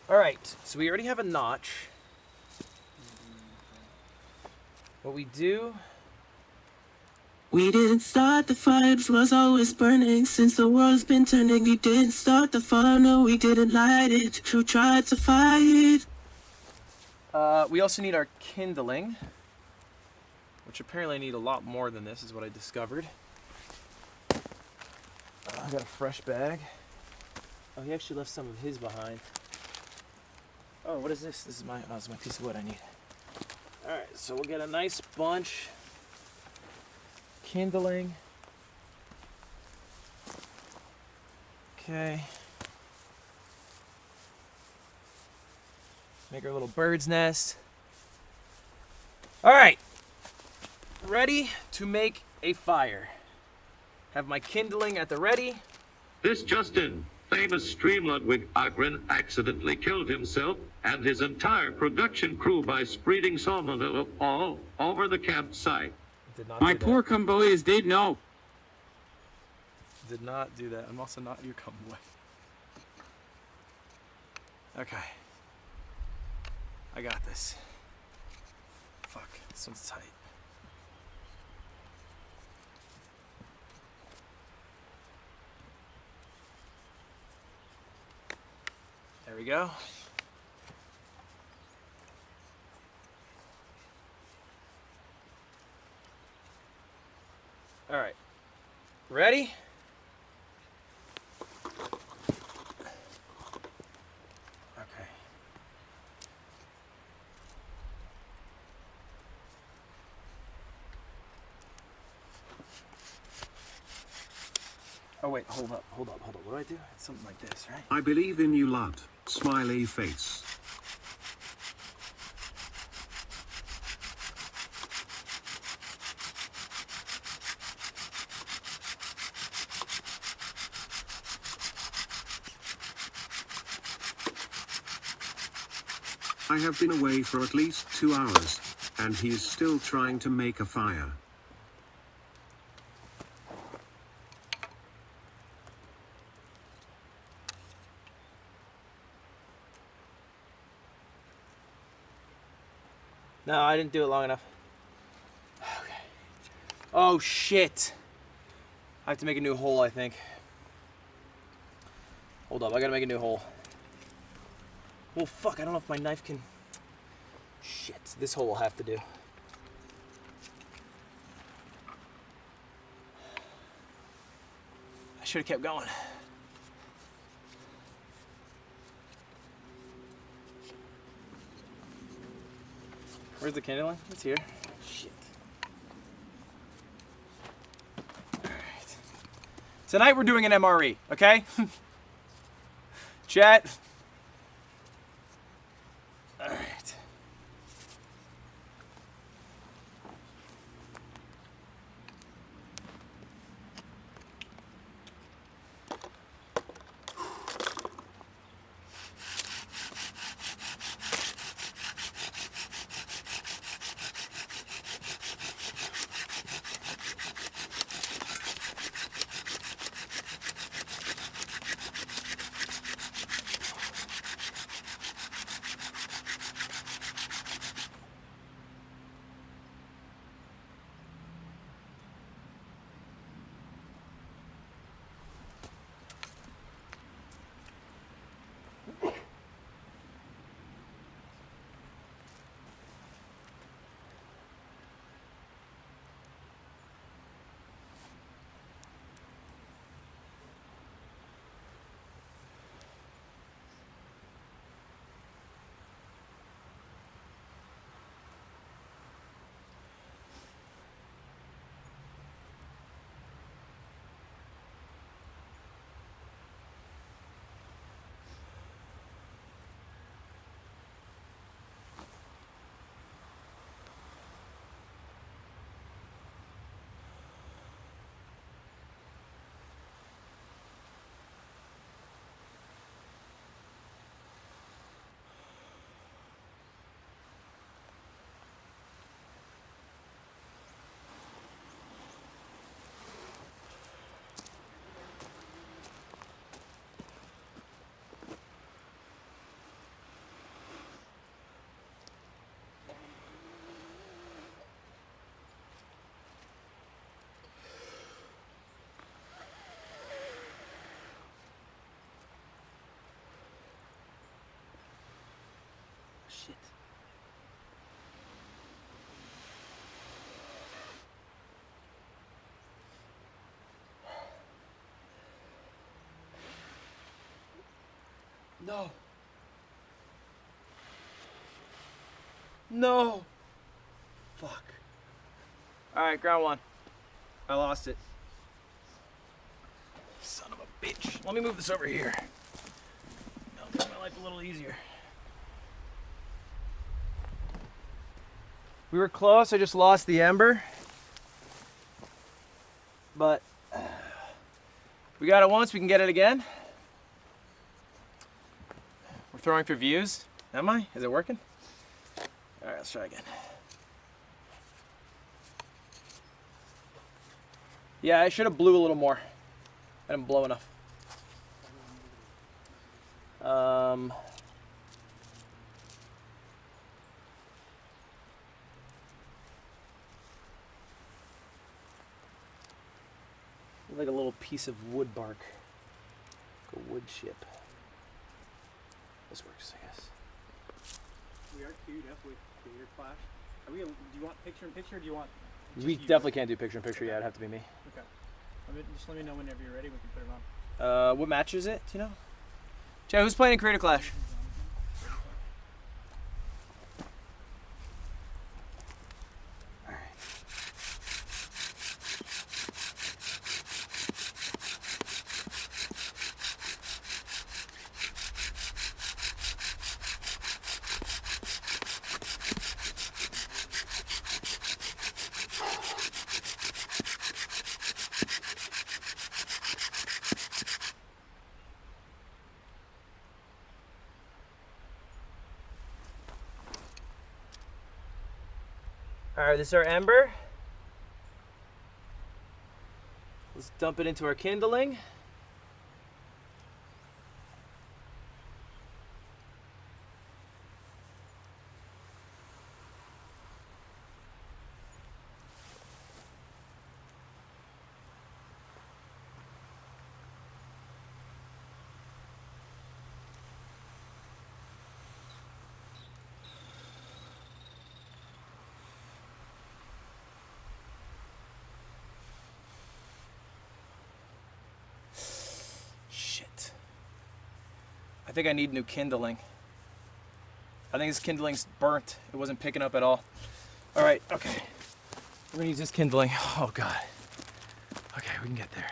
Alright, so we already have a notch. What we do... We didn't start the fire, it was always burning. Since the world's been turning, we didn't start the fire, no, we didn't light it. Who tried to fight it? We also need our kindling, which apparently I need a lot more than this, is what I discovered. I got a fresh bag. Oh, he actually left some of his behind. Oh, what is this? This is my piece of wood I need. Alright, so we'll get a nice bunch. Kindling. Okay. Make our little bird's nest. Alright. Ready to make a fire. Have my kindling at the ready. This just in. Famous stream Ludwig accidentally killed himself and his entire production crew by spreading salmonella all over the campsite. My poor convoys did know. Did not do that. I'm also not your convoy. Okay. I got this. Fuck, this one's tight. There we go. All right. Ready? Okay. Oh wait, hold up. What do I do? It's something like this, right? I believe in you, Lud. Smiley face. I have been away for at least 2 hours, and he is still trying to make a fire. No, I didn't do it long enough. Okay. Oh shit. I have to make a new hole, I think. Hold up, I gotta make a new hole. Well, fuck, I don't know if my knife can... Shit, this hole will have to do. I should have kept going. Where's the kindling? It's here. Shit. Alright. Tonight we're doing an MRE, okay? Chat. Alright. No. No. Fuck. All right, ground one. I lost it. Son of a bitch. Let me move this over here. That'll make my life a little easier. We were close. I just lost the ember. But we got it once. We can get it again. We're throwing for views. Am I? Is it working? All right, let's try again. Yeah, I should have blew a little more. I didn't blow enough. Like a little piece of wood bark. Like a wood chip. This works, I guess. We are queued up with Creator Clash. Are we? Do you want picture-in-picture? Or do you want? We definitely can't do picture-in-picture. Yeah, it'd have to be me. Okay. Just let me know whenever you're ready. We can put it on. What match is it? Do you know? Jay, who's playing in Creator Clash? All right, this is our ember. Let's dump it into our kindling. I think I need new kindling. I think this kindling's burnt. It wasn't picking up at all. All right, okay. We're gonna use this kindling. Oh God. Okay, we can get there.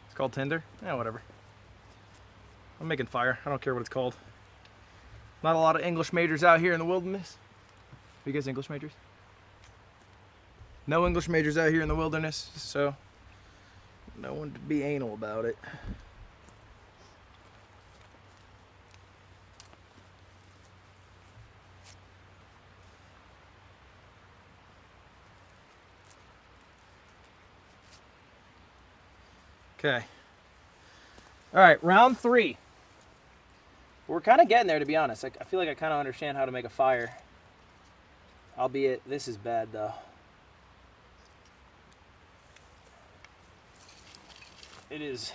It's called tinder? Yeah, whatever. I'm making fire. I don't care what it's called. Not a lot of English majors out here in the wilderness. Are you guys English majors? No English majors out here in the wilderness, so no one to be anal about it. Okay. All right, round 3. We're kind of getting there, to be honest. I feel like I kind of understand how to make a fire. Albeit, this is bad, though. It is.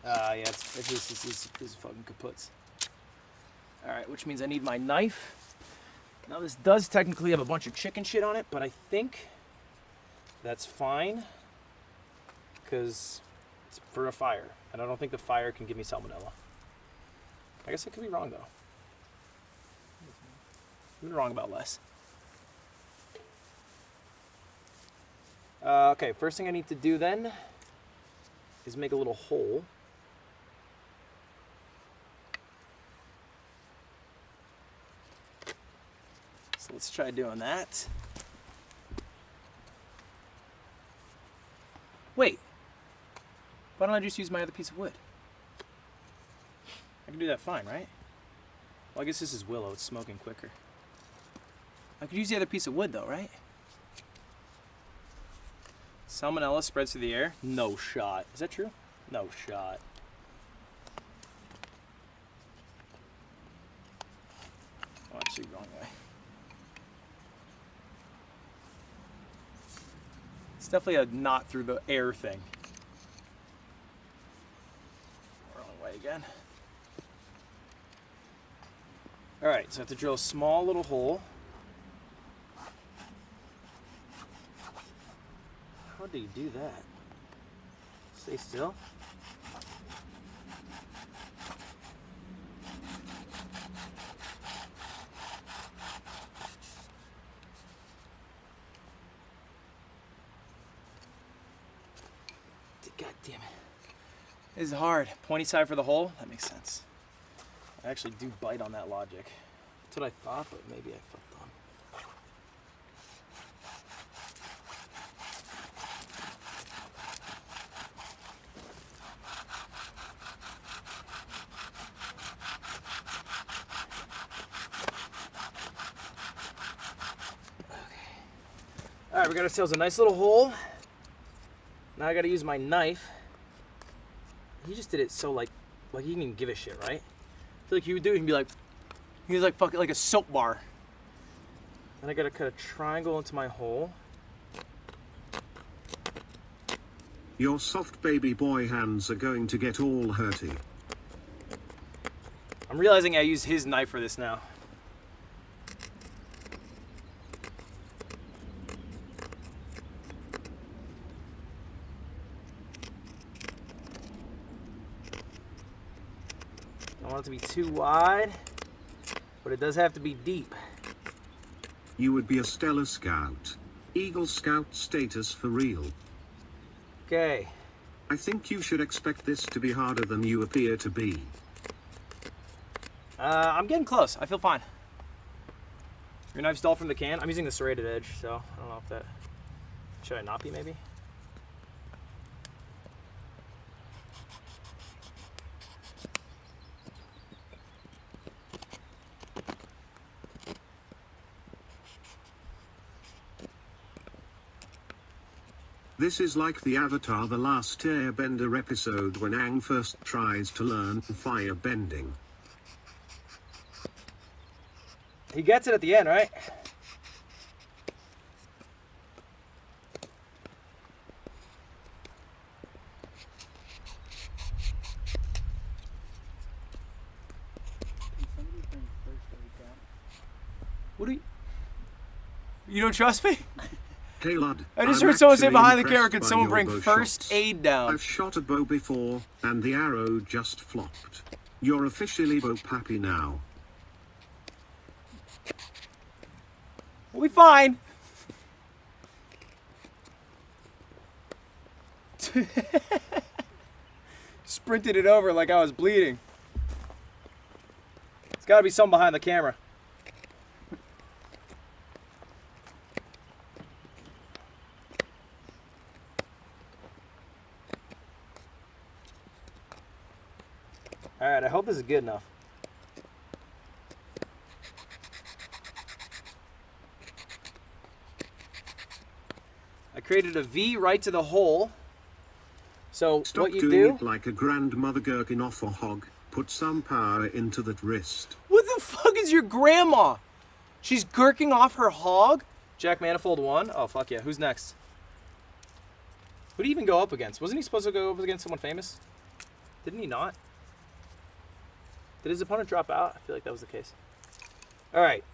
Yeah, this is fucking kaputs. Alright, which means I need my knife. Now, this does technically have a bunch of chicken shit on it, but I think that's fine. Because it's for a fire. And I don't think the fire can give me salmonella. I guess I could be wrong, though. I've been wrong about less. Okay, first thing I need to do then is make a little hole. So let's try doing that. Wait. Why don't I just use my other piece of wood? I can do that fine, right? Well, I guess this is willow. It's smoking quicker. I could use the other piece of wood, though, right? Salmonella spreads through the air? No shot. Is that true? No shot. Oh, actually, wrong way. It's definitely a not through the air thing. Wrong way again. All right, so I have to drill a small little hole. How do you do that? Stay still. God damn it. This is hard. Pointy side for the hole? That makes sense. I actually do bite on that logic. That's what I thought, but maybe I fucked on. All right, we got ourselves a nice little hole. Now I gotta use my knife. He just did it so like he didn't even give a shit, right? I feel like he would do it and be like, he was like fucking like a soap bar. Then I gotta cut a triangle into my hole. Your soft baby boy hands are going to get all hurty. I'm realizing I use his knife for this now. Don't want it to be too wide, but it does have to be deep. You would be a stellar scout. Eagle Scout status for real. Okay. I think you should expect this to be harder than you appear to be. I'm getting close. I feel fine. Your knife's dull from the can. I'm using the serrated edge, so I don't know if that... Should I not be, maybe? This is like the Avatar The Last Airbender episode when Aang first tries to learn fire bending. He gets it at the end, right? What do you... You don't trust me? Hey lad, I just I'm heard someone say actually behind the camera, impressed could by someone your bring bow first shots. aid down? I've shot a bow before, and the arrow just flopped. You're officially bow pappy now. We'll be fine. Sprinted it over like I was bleeding. There's got to be someone behind the camera. All right, I hope this is good enough. I created a V right to the hole. So Stop what you doing do... it like a grandmother gherkin off a hog. Put some power into that wrist. What the fuck is your grandma? She's gherking off her hog? Jack Manifold 1? Oh, fuck yeah. Who's next? Who did he even go up against? Wasn't he supposed to go up against someone famous? Didn't he not? Did his opponent drop out? I feel like that was the case. All right.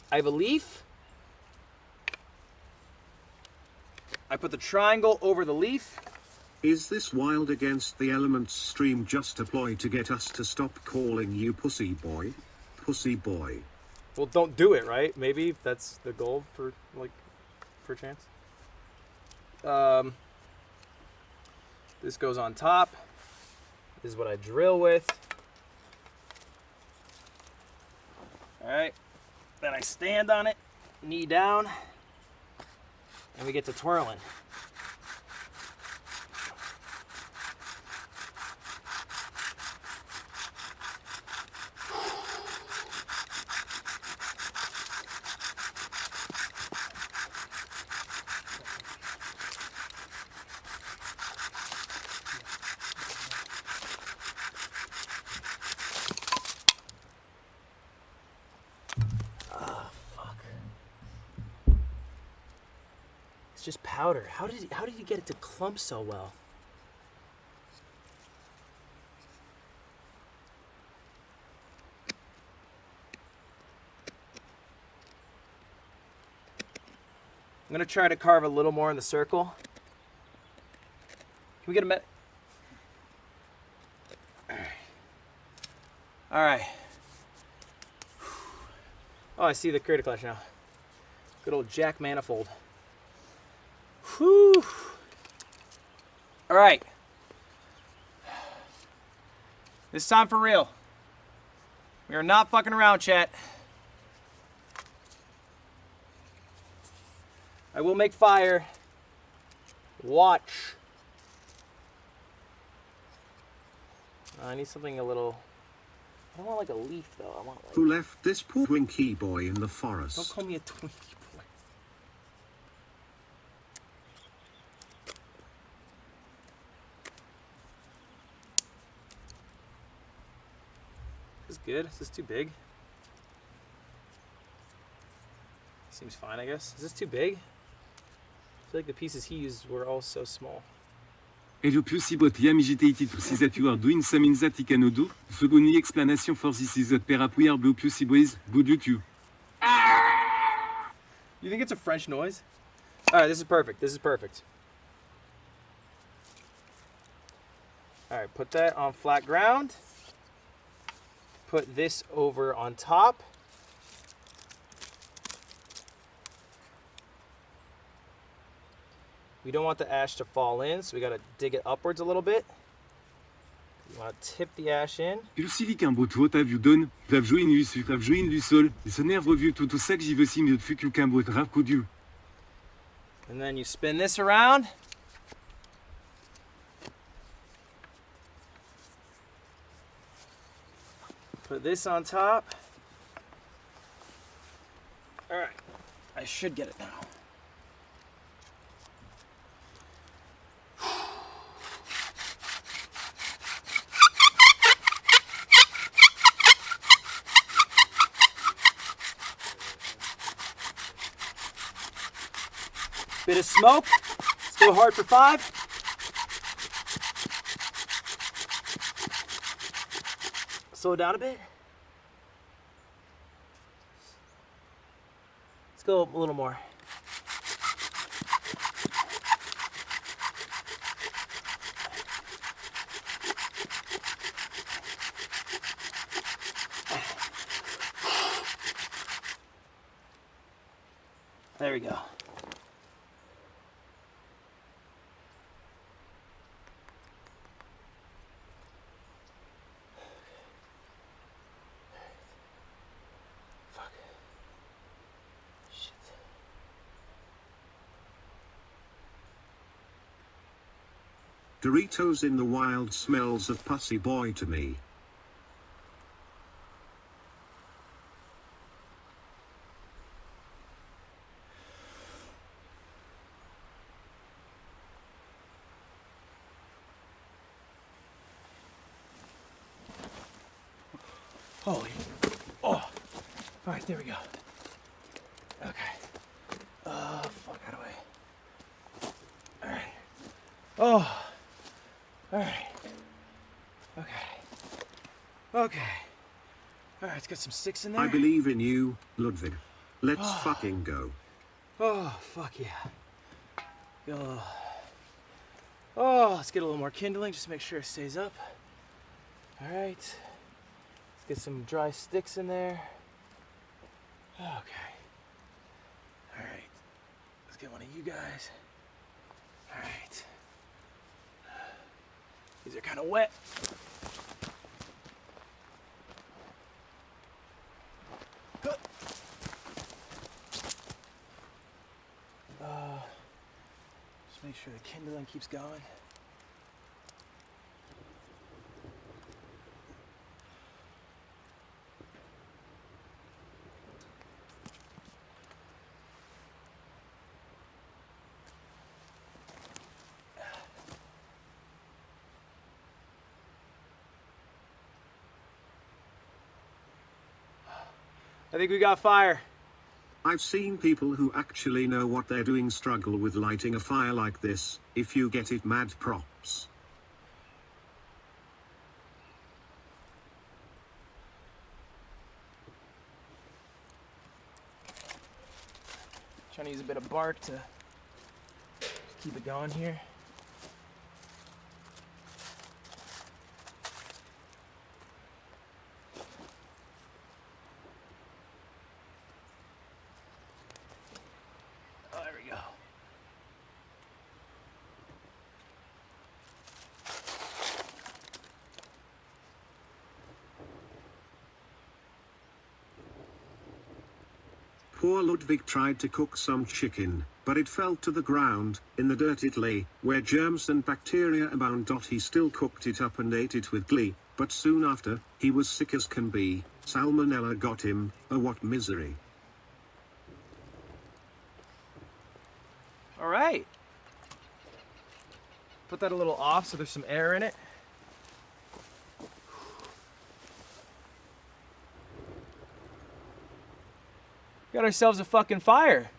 I have a leaf. I put the triangle over the leaf. Is this wild against the elements stream just a ploy to get us to stop calling you pussy boy? Pussy boy. Well, don't do it, right? Maybe that's the goal for, like, for a chance. This goes on top. This is what I drill with. All right. Then I stand on it, knee down, and we get to twirling. Just powder. How did he get it to clump so well? I'm gonna try to carve a little more in the circle. Can we get a minute? All right. Oh, I see the critter clutch now. Good old jack manifold. Whew. All right. This time for real. We are not fucking around, chat. I will make fire. Watch. I need something a little... I don't want like a leaf though. I want like... Who left this poor Twinkie boy in the forest? Don't call me a Twinkie boy. Is this good? Is this too big? Seems fine, I guess. Is this too big? I feel like the pieces he used were all so small. Hello Pusibot, yam ijiteiti to see that you are doing some in that ikanodu. Fuguni explanation for this is that perapuir blue Pusiboys, budutu. You think it's a French noise? Alright, this is perfect. This is perfect. Alright, put that on flat ground. Put this over on top. We don't want the ash to fall in, so we gotta dig it upwards a little bit. You wanna tip the ash in. Pusivi qu'un beau tuot a vu donne, vav jouin lu vav jouin lu sol, et ce nerve vu tout ça que j'y veux si mieux de fuku qu'un beau rave coudu. And then you spin this around. Put this on top. All right, I should get it now. Bit of smoke. Let's go hard for 5. Slow it down a bit. Let's go a little more. There we go. Doritos in the wild smells of pussy boy to me. Holy. Oh. All right, there we go. Okay. Fuck, how do I? All right. Oh. All right. Okay. Okay. All right, let's get some sticks in there. I believe in you, Ludwig. Let's fucking go. Oh, fuck yeah. Oh, let's get a little more kindling, just make sure it stays up. All right. Let's get some dry sticks in there. Okay. All right. Let's get one of you guys. All right. These are kind of wet. Just make sure the kindling keeps going. I think we got fire. I've seen people who actually know what they're doing struggle with lighting a fire like this. If you get it, mad props. Trying to use a bit of bark to keep it going here. Oh, there we go. Poor Ludwig tried to cook some chicken, but it fell to the ground. In the dirt it lay, where germs and bacteria abound. He still cooked it up and ate it with glee, but soon after, he was sick as can be. Salmonella got him. Oh, what misery. All right. Put that a little off so there's some air in it. Got ourselves a fucking fire.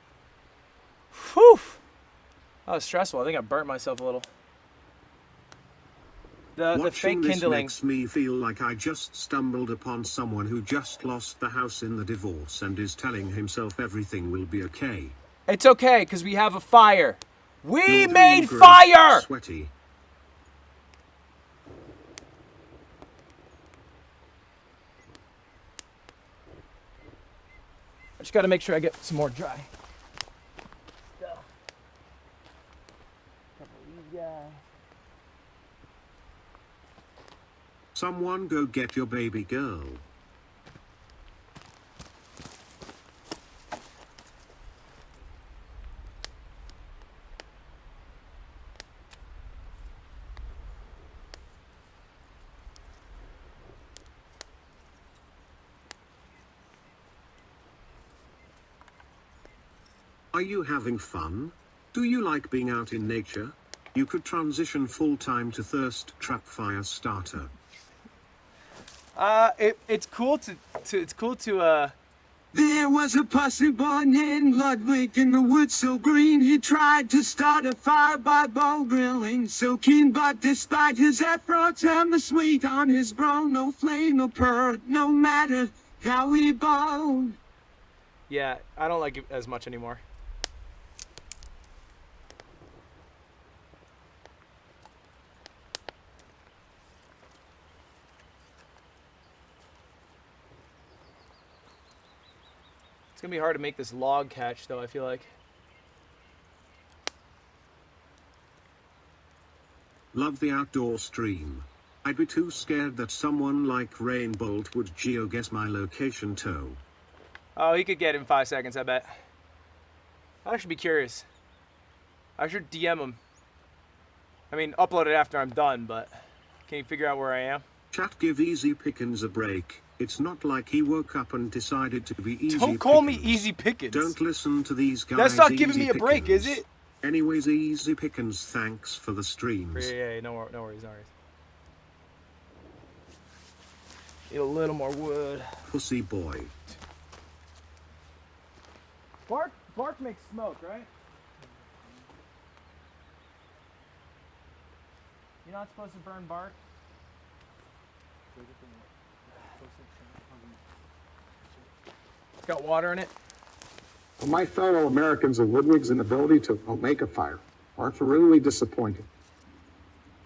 Whew. That was stressful. I think I burnt myself a little. The fake this kindling makes me feel like I just stumbled upon someone who just lost the house in the divorce and is telling himself everything will be okay. It's okay, because we have a fire. We You're made gross, fire! Sweaty. I just got to make sure I get some more dry. Someone go get your baby girl. Are you having fun? Do you like being out in nature? You could transition full-time to thirst trap fire starter. It's cool to There was a pussy boy named Ludwig in the woods so green. He tried to start a fire by bow grilling, so keen, but despite his efforts and the sweet on his brow, no flame, no purr, no matter how he bowed. Yeah, I don't like it as much anymore. It's gonna be hard to make this log catch though, I feel like. Love the outdoor stream. I'd be too scared that someone like Rainbolt would geo-guess my location too. Oh, he could get it in 5 seconds, I bet. I should be curious. I should DM him. I mean, upload it after I'm done, but can you figure out where I am? Chat, give Easy Pickens a break. It's not like he woke up and decided to be easy. Don't call me Easy Pickens. Don't listen to these guys. That's not giving me a break, is it? Anyways, Easy Pickens, thanks for the streams. Yeah, no worries, no worries. Need a little more wood. Pussy boy. Bark makes smoke, right? You're not supposed to burn bark? It's got water in it. Well, my fellow Americans of Ludwig's inability to make a fire are really disappointed.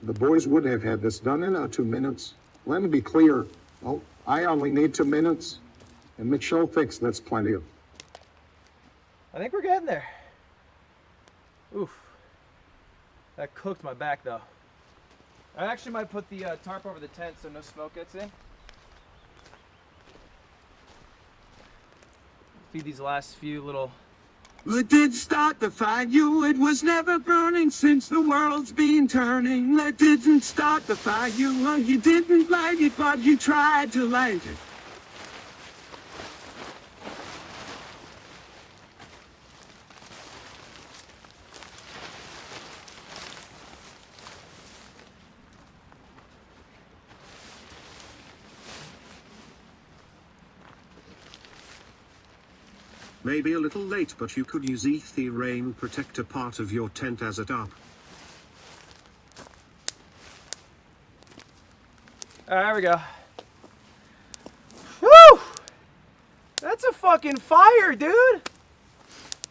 The boys would have had this done in 2 minutes. Let me be clear. Oh, I only need 2 minutes, and Mitchell thinks that's plenty of. I think we're getting there. Oof. That cooked my back though. I actually might put the tarp over the tent so no smoke gets in. Feed these last few little... It did start the fire, it was never burning since the world's been turning. It didn't start the fire, you didn't light it, but you tried to light it. Maybe a little late, but you could use the rain protector part of your tent as a tarp. There we go. Woo! That's a fucking fire, dude!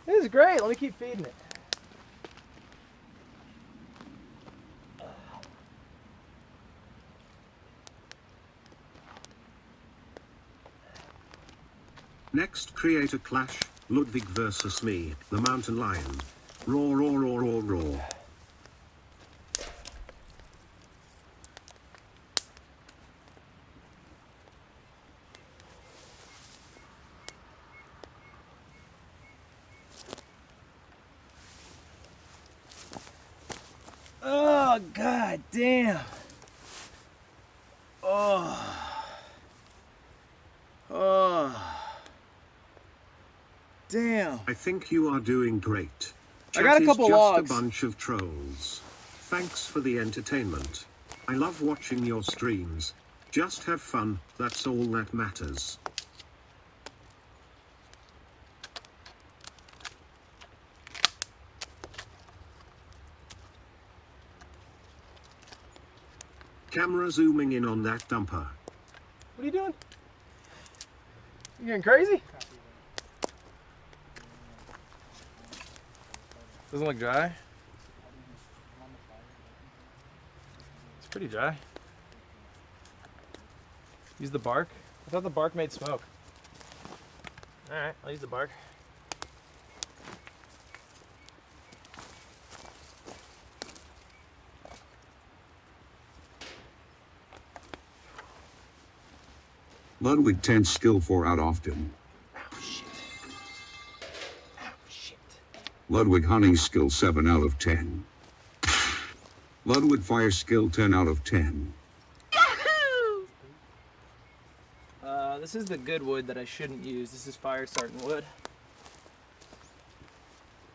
This is great. Let me keep feeding it. Next, create a clash. Ludwig versus me, the mountain lion. Roar, roar, roar, roar, roar. Oh, god damn. Oh. Oh. Damn. I think you are doing great. I got a couple Chat is just logs. a bunch of trolls. Thanks for the entertainment. I love watching your streams. Just have fun, that's all that matters. Camera zooming in on that dumper. What are you doing? You getting crazy? Doesn't look dry. It's pretty dry. Use the bark. I thought the bark made smoke. Alright, I'll use the bark. Ludwig 10 skill 4 out often. Ludwig hunting skill 7 out of 10. Ludwig fire skill 10 out of 10. This is the good wood that I shouldn't use. This is fire starting wood.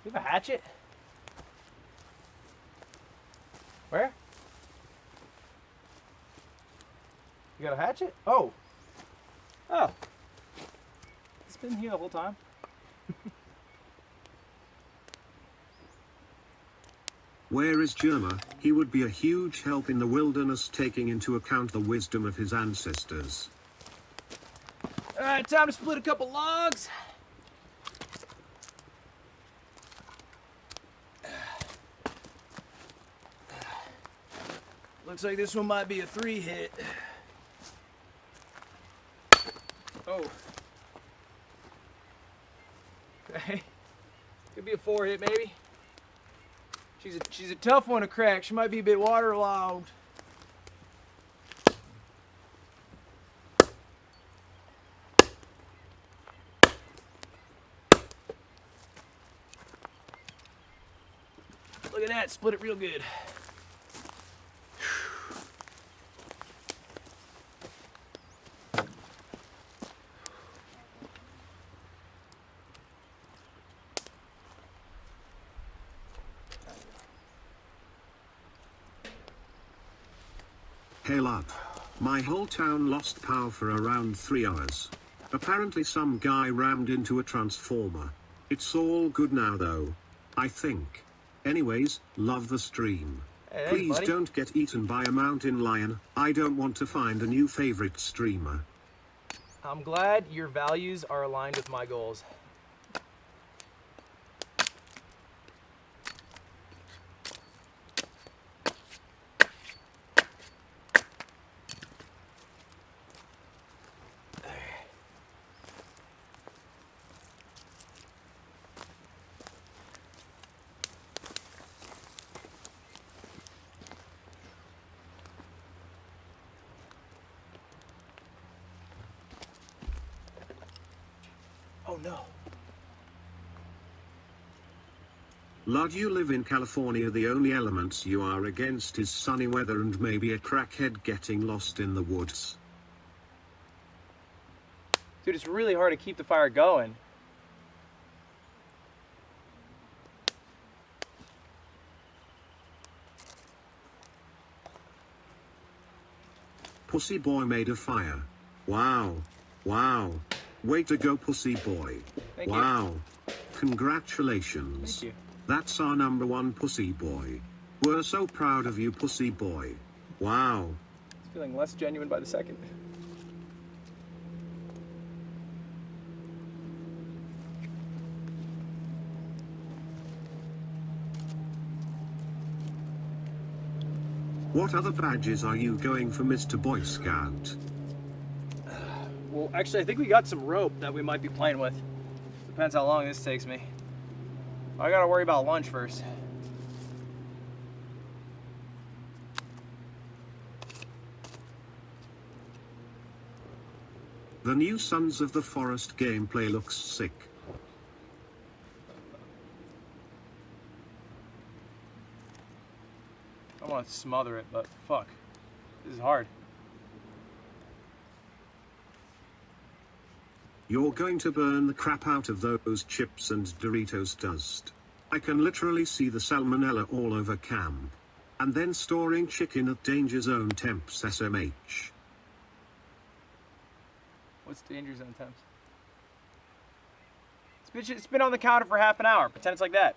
You have a hatchet? Where? You got a hatchet? Oh. Oh. It's been here the whole time. Where is Germa? He would be a huge help in the wilderness, taking into account the wisdom of his ancestors. Alright, time to split a couple logs. Looks like this one might be a 3-hit. Oh. Okay. Could be a 4-hit maybe. She's a tough one to crack. She might be a bit waterlogged. Look at that, split it real good. Hey lad. My whole town lost power for around 3 hours. Apparently some guy rammed into a transformer. It's all good now though. I think. Anyways, love the stream. Hey, Please buddy. don't get eaten by a mountain lion. I don't want to find a new favorite streamer. I'm glad your values are aligned with my goals. Oh no. Lud, you live in California. The only elements you are against is sunny weather and maybe a crackhead getting lost in the woods. Dude, it's really hard to keep the fire going. Pussy boy made a fire. Wow. Wow. Way to go, pussy boy. Thank you. Wow. Congratulations. Thank you. That's our #1 pussy boy. We're so proud of you, pussy boy. Wow. It's feeling less genuine by the second. What other badges are you going for, Mr. Boy Scout? Well, actually, I think we got some rope that we might be playing with. Depends how long this takes me. I gotta worry about lunch first. The new Sons of the Forest gameplay looks sick. I want to smother it, but fuck. This is hard. You're going to burn the crap out of those chips and Doritos dust. I can literally see the salmonella all over camp. And then storing chicken at danger zone temps SMH. What's danger zone temps? It's been on the counter for half an hour. Pretend it's like that.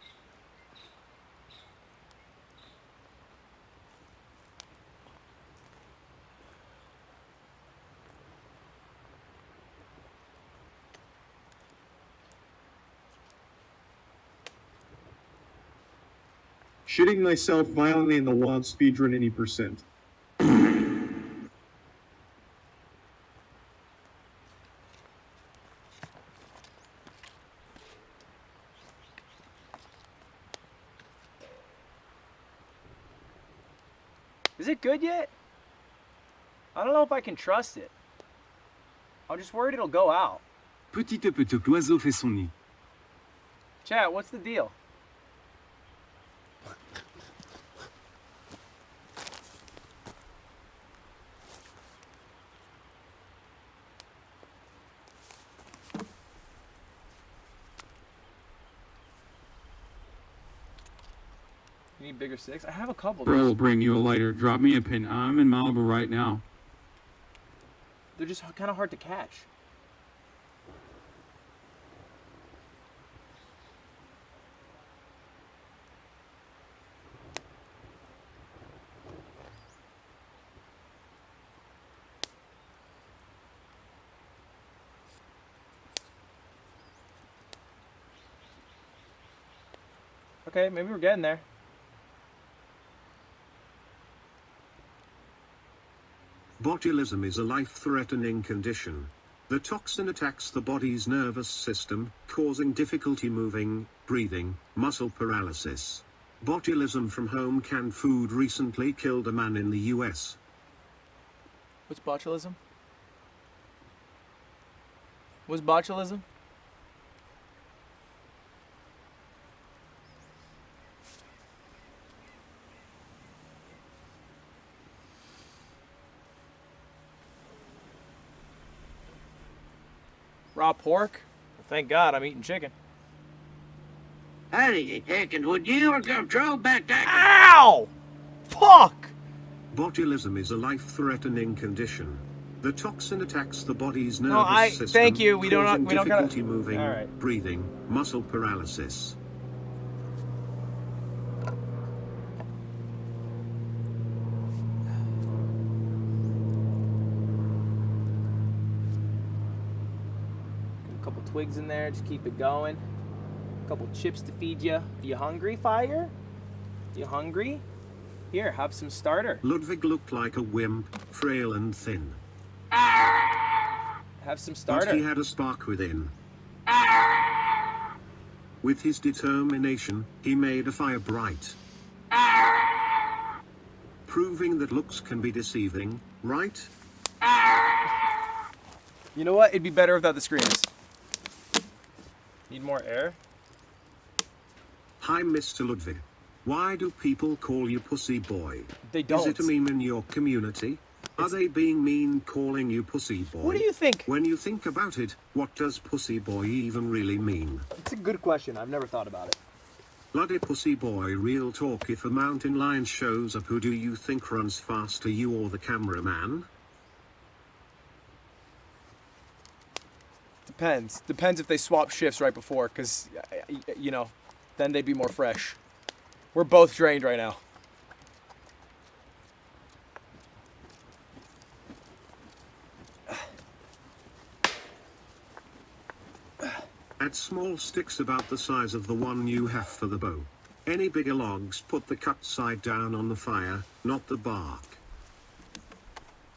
Shitting myself violently in the wild speedrun any percent. Is it good yet? I don't know if I can trust it. I'm just worried it'll go out. Petit à petit, l'oiseau fait son nid. Chat, what's the deal? You need bigger sticks? I have a couple. Bro will bring you a lighter. Drop me a pin. I'm in Malibu right now. They're just kind of hard to catch. Okay, maybe we're getting there. Botulism is a life-threatening condition. The toxin attacks the body's nervous system, causing difficulty moving, breathing, muscle paralysis. Botulism from home canned food recently killed a man in the US. What's botulism? What's botulism? Raw pork? Well, thank God I'm eating chicken. Howdy, Hickens, would you ever control back that? Ow! Fuck! Botulism is a life-threatening condition. The toxin attacks the body's nervous No, system, thank you. We don't causing gotta. difficulty moving, All right. breathing, muscle paralysis. A couple twigs in there, just keep it going. A couple chips to feed you. You hungry, Fire? You hungry? Here, have some starter. Ludwig looked like a wimp, frail and thin. Have some starter. But he had a spark within. With his determination, he made a fire bright. Proving that looks can be deceiving, right? You know what? It'd be better without the screams. Need more air? Hi, Mr. Ludwig. Why do people call you Pussy Boy? They don't. Is it a meme in your community? Are they being mean calling you Pussy Boy? What do you think? When you think about it, what does Pussy Boy even really mean? It's a good question. I've never thought about it. Bloody Pussy Boy, real talk. If a mountain lion shows up, who do you think runs faster, you or the cameraman? Depends. Depends if they swap shifts right before, because, you know, then they'd be more fresh. We're both drained right now. Add small sticks about the size of the one you have for the bow. Any bigger logs, put the cut side down on the fire, not the bark.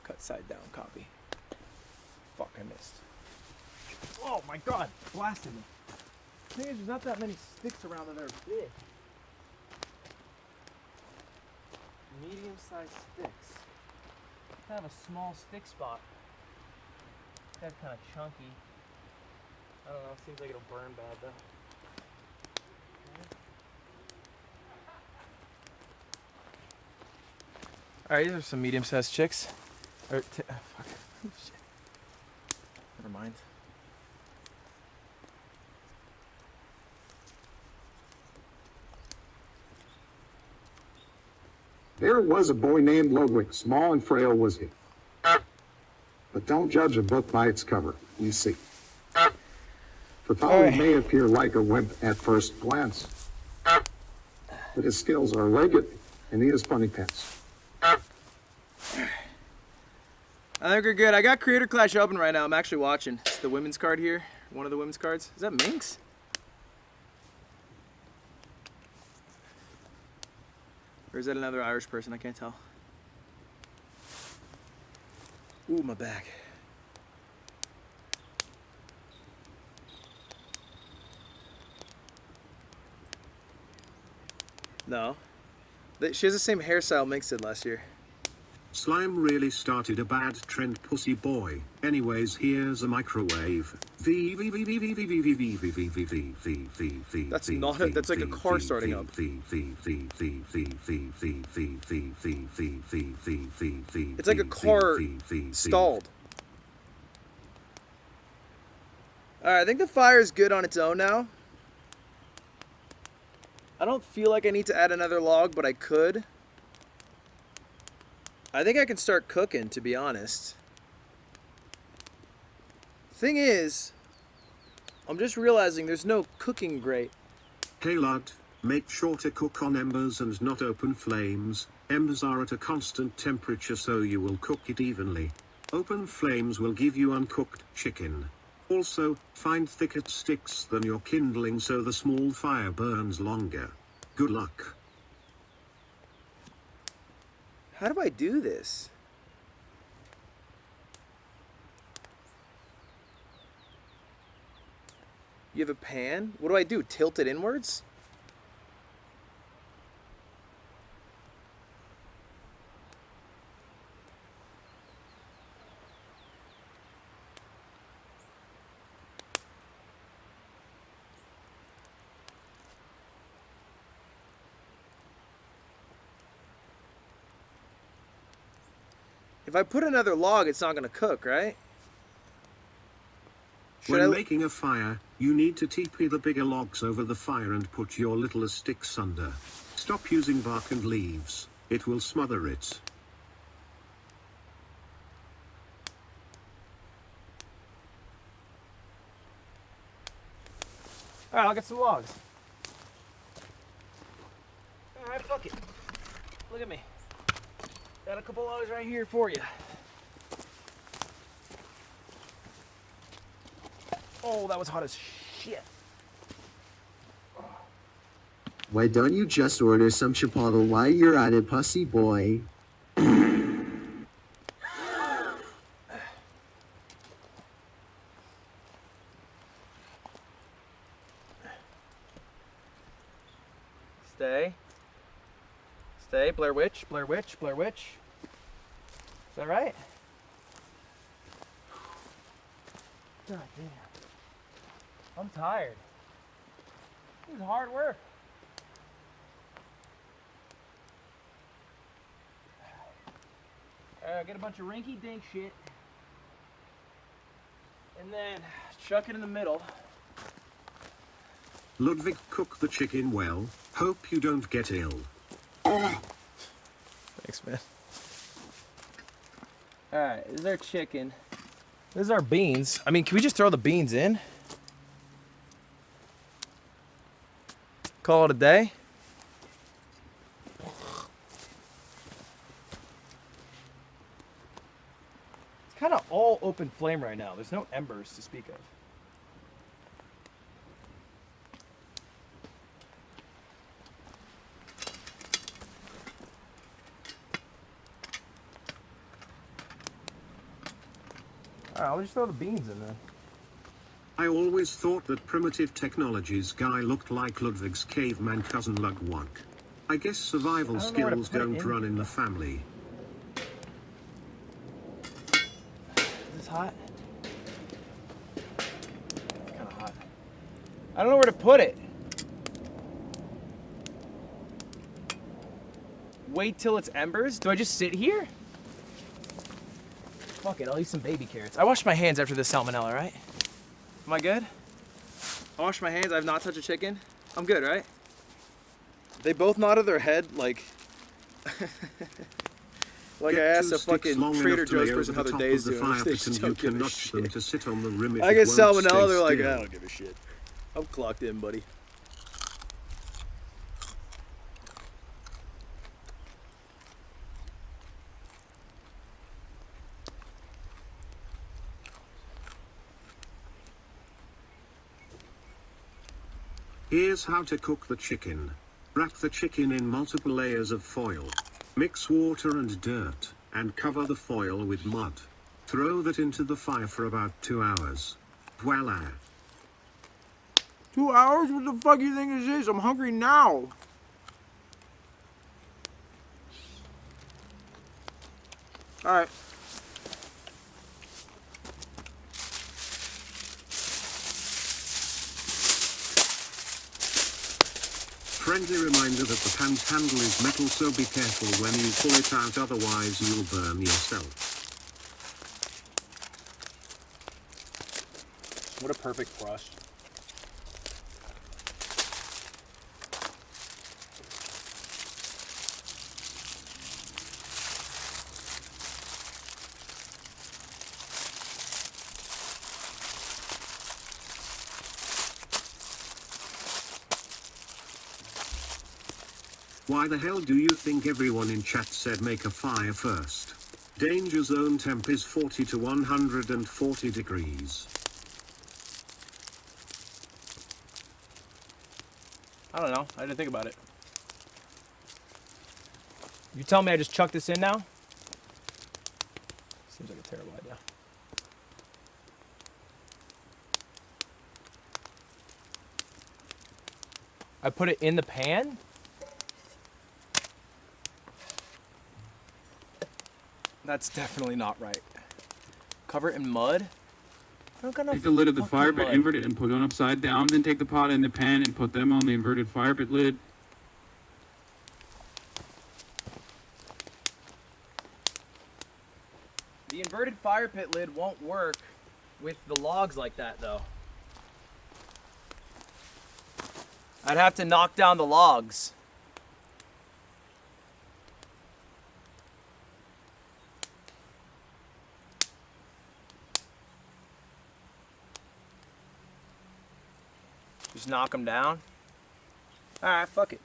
Cut side down, copy. Fuck, I missed. Oh my god, blasted me. The thing is, there's not that many sticks around that are big. Medium-sized sticks. Kind of a small stick spot. That's kind of chunky. I don't know, seems like it'll burn bad though. Alright, these are some medium-sized chicks. Fuck. Shit. Never mind. There was a boy named Ludwig, small and frail was he. But don't judge a book by its cover, you see. For though he may appear like a wimp at first glance, but his skills are rugged and he has funny pants. I think we're good. I got Creator Clash open right now. I'm actually watching. It's the women's card here. One of the women's cards. Is that Minx? Or is that another Irish person? I can't tell. Ooh, my back. No. She has the same hairstyle Minx did last year. Slime really started a bad trend, pussy boy. Anyways, here's a microwave. That's not it. That's like a car starting up. It's like a car stalled. Alright, I think the fire is good on its own now. I don't feel like I need to add another log, but I could. I think I can start cooking, to be honest. Thing is, I'm just realizing there's no cooking grate. Hey lad, make sure to cook on embers and not open flames. Embers are at a constant temperature, so you will cook it evenly. Open flames will give you uncooked chicken. Also, find thicker sticks than your kindling so the small fire burns longer. Good luck. How do I do this? You have a pan? What do I do? Tilt it inwards? If I put another log, it's not going to cook, right? When making a fire, you need to TP the bigger logs over the fire and put your littler sticks under. Stop using bark and leaves. It will smother it. Alright, I'll get some logs. Alright, fuck it. Look at me. Got a couple logs right here for you. Oh, that was hot as shit. Why don't you just order some chipotle while you're at it, pussy boy? Stay. Stay, Blair Witch, Blair Witch, Blair Witch. Is that right? God damn. I'm tired. This is hard work. Alright, get a bunch of rinky-dink shit. And then chuck it in the middle. Ludwig, cook the chicken well. Hope you don't get ill. Thanks, man. Alright, this is our chicken. This is our beans. I mean, can we just throw the beans in? Call it a day? It's kind of all open flame right now. There's no embers to speak of. Alright, I'll just throw the beans in there. I always thought that primitive technologies guy looked like Ludwig's caveman cousin Ludwig. I guess survival skills don't run in the family. Is this hot? It's kind of hot. I don't know where to put it. Wait till it's embers? Do I just sit here? Fuck it, I'll eat some baby carrots. I washed my hands after the salmonella, right? Am I good? I washed my hands, I have not touched a chicken. I'm good, right? They both nodded their head like... like I asked a fucking Trader Joe's person how their day's doing. They just don't give a shit. I get salmonella, they're like, I don't give a shit. I'm clocked in, buddy. Here's how to cook the chicken. Wrap the chicken in multiple layers of foil. Mix water and dirt, and cover the foil with mud. Throw that into the fire for about 2 hours. Voila. 2 hours? What the fuck do you think this is? I'm hungry now. Alright. Friendly reminder that the pan's handle is metal, so be careful when you pull it out, otherwise you'll burn yourself. What a perfect brush. Why the hell do you think everyone in chat said make a fire first? Danger zone temp is 40 to 140 degrees. I don't know. I didn't think about it. You tell me I just chuck this in now? Seems like a terrible idea. I put it in the pan? That's definitely not right. Cover it in mud? I don't got enough Take the lid of the fucking fire pit, mud. invert it, and put it on upside down. Then take the pot and the pan and put them on the inverted fire pit lid. The inverted fire pit lid won't work with the logs like that, though. I'd have to knock down the logs. Just knock them down. All right, fuck it.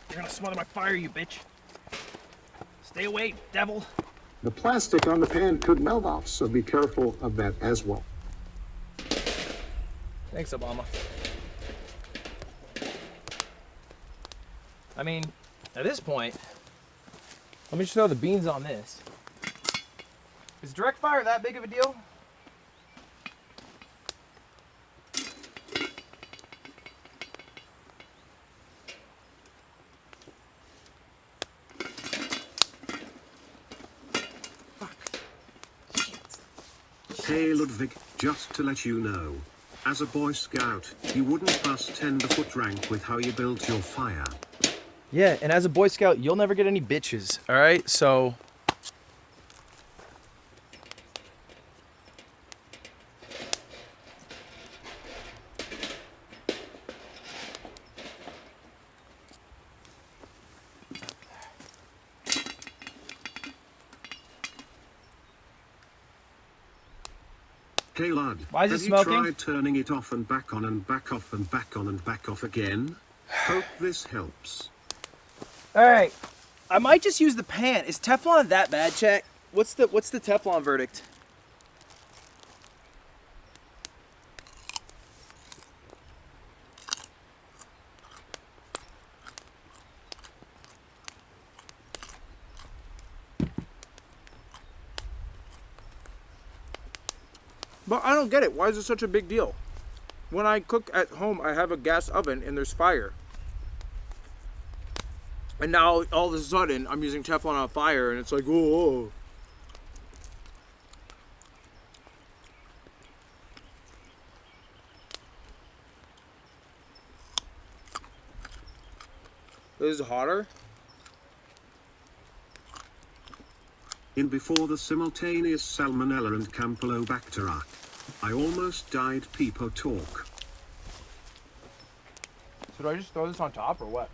You're gonna smother my fire, you bitch. Stay away, devil. The plastic on the pan could melt off, so be careful of that as well. Thanks, Obama. I mean, at this point, let me just throw the beans on this. Is direct fire that big of a deal? Hey Ludwig, just to let you know. As a Boy Scout, you wouldn't pass tenderfoot rank with how you built your fire. Yeah, and as a Boy Scout, you'll never get any bitches, all right? So... Hey lad, Why is it have smoking? you tried turning it off and back on and back off and back on and back off again? Hope this helps. All right, I might just use the pan. Is Teflon that bad, chat? What's the Teflon verdict? But I don't get it. Why is it such a big deal? When I cook at home, I have a gas oven and there's fire. And now, all of a sudden, I'm using Teflon on fire and it's like, whoa. This is hotter. In before the simultaneous Salmonella and Campylobacter. I almost died. People talk. Should I just throw this on top or what?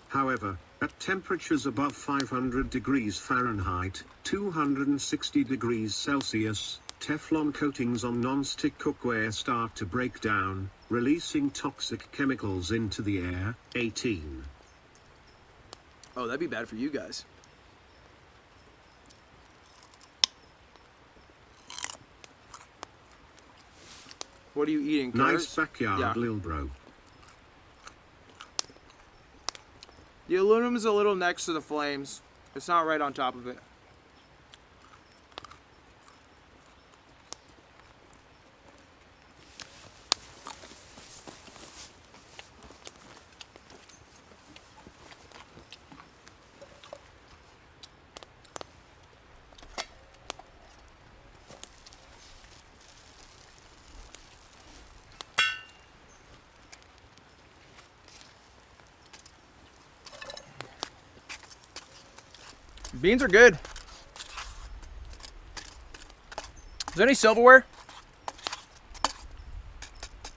However, at temperatures above 500 degrees Fahrenheit, 260 degrees Celsius, Teflon coatings on non-stick cookware start to break down, releasing toxic chemicals into the air. 18. Oh, that'd be bad for you guys. What are you eating? Nice backyard, lil bro. The aluminum is a little next to the flames. It's not right on top of it. Beans are good. Is there any silverware?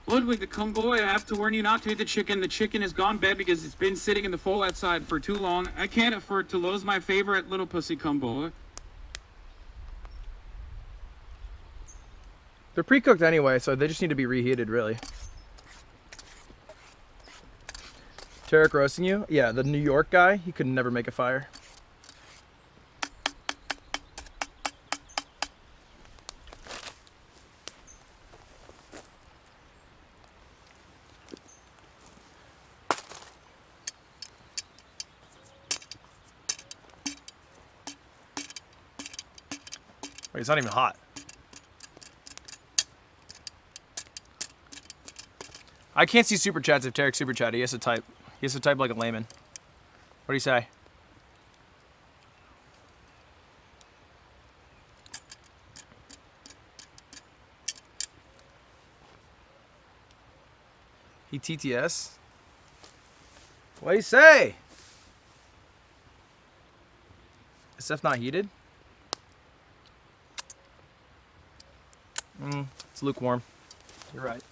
Ludwig, the boy, I have to warn you not to eat the chicken. The chicken is gone bad because it's been sitting in the fold outside for too long. I can't afford to lose my favorite little pussy boy. They're pre-cooked anyway, so they just need to be reheated, really. Tarek roasting you? Yeah, the New York guy, he could never make a fire. Wait, it's not even hot. I can't see super chats if Tarek's super chat. He has to type. He has to type like a layman. What do you say? He TTS? What do you say? Is stuff not heated? It's lukewarm. You're right.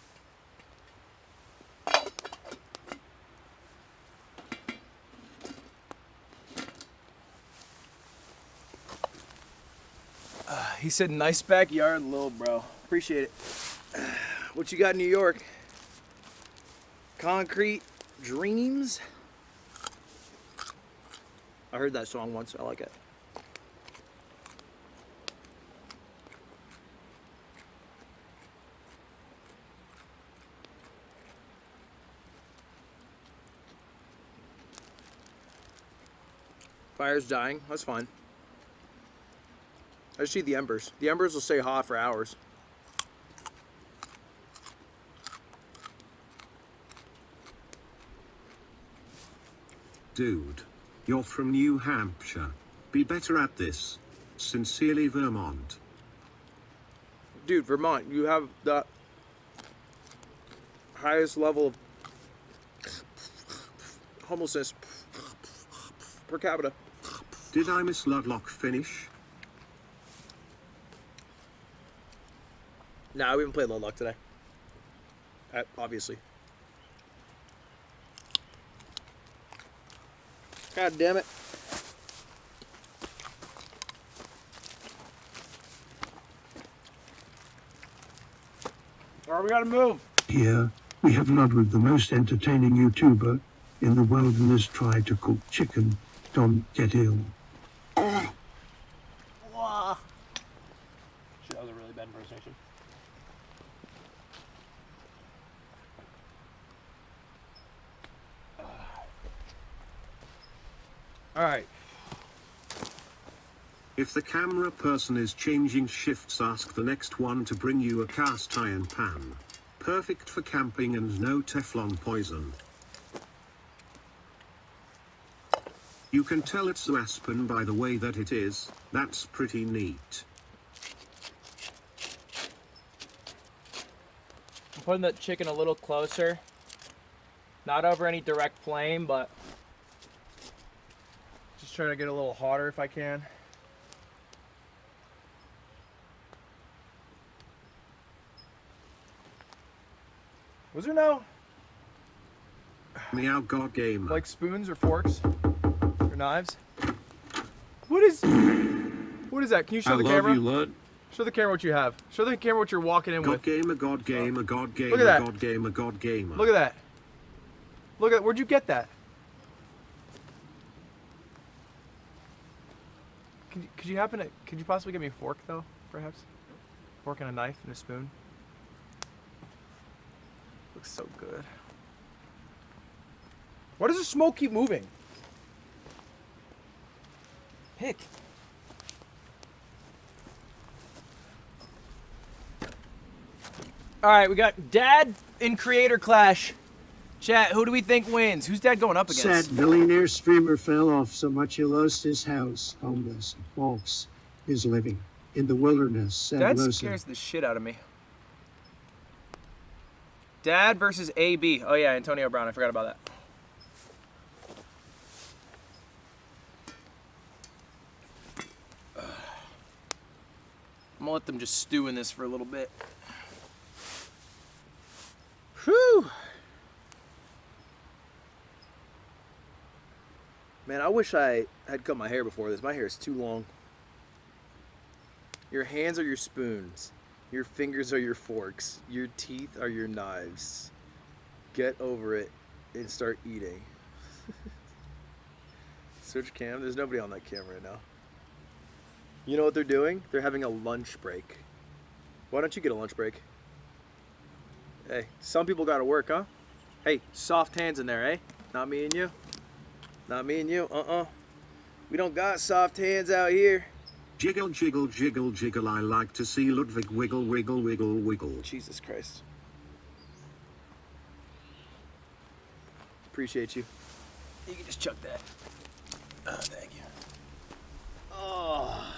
He said, nice backyard, little bro. Appreciate it. What you got in New York? Concrete Dreams? I heard that song once. I like it. Fire's dying. That's fine. I just need the embers. The embers will stay hot for hours. Dude, you're from New Hampshire. Be better at this. Sincerely, Vermont. Dude, Vermont, you have the highest level of homelessness per capita. Did I miss Ludlock finish? Nah, we haven't played Ludlock today. Obviously. God damn it. Alright, we gotta move. Here, we have Ludwig, the most entertaining YouTuber in the wilderness, try to cook chicken. Don't get ill. All right. If the camera person is changing shifts, ask the next one to bring you a cast iron pan. Perfect for camping and no Teflon poison. You can tell it's aspen by the way that it is. That's pretty neat. I'm putting the chicken a little closer. Not over any direct flame, but just trying to get a little hotter if I can. Was there no Meow God game. like spoons or forks or knives? What is that? Can you show the camera? You, Lud. Show the camera what you have. Show the camera what you're walking in God with. gamer, God gamer, God gamer, Look at that. God gamer, God gamer. Look at that. Look at, where'd you get that? Could you possibly get me a fork though, perhaps? Fork and a knife and a spoon. Looks so good. Why does the smoke keep moving? Pick. All right, we got Dad in Creator Clash. Chat, who do we think wins? Who's Dad going up against? Sad billionaire streamer fell off so much he lost his house. Homeless. Folks is living in the wilderness. Sad Dad loser. scares the shit out of me. Dad versus AB. Oh yeah, Antonio Brown. I forgot about that. I'm gonna let them just stew in this for a little bit. Whew. Man, I wish I had cut my hair before this. My hair is too long. Your hands are your spoons. Your fingers are your forks. Your teeth are your knives. Get over it and start eating. Switch cam. There's nobody on that camera right now. You know what they're doing? They're having a lunch break. Why don't you get a lunch break? Hey, some people gotta work, huh? Hey, soft hands in there, eh? Not me and you. Not me and you. We don't got soft hands out here. Jiggle, jiggle, jiggle, jiggle. I like to see Ludwig wiggle, wiggle, wiggle, wiggle. Jesus Christ. Appreciate you. You can just chuck that. Oh, thank you. Oh.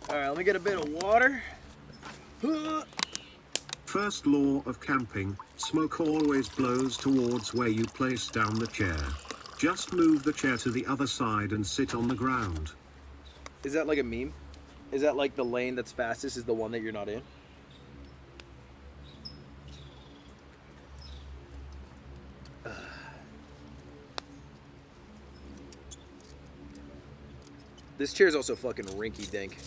All right, let me get a bit of water. First law of camping, smoke always blows towards where you place down the chair. Just move the chair to the other side and sit on the ground. Is that like a meme? Is that like the lane that's fastest is the one that you're not in? This chair's also fucking rinky dink.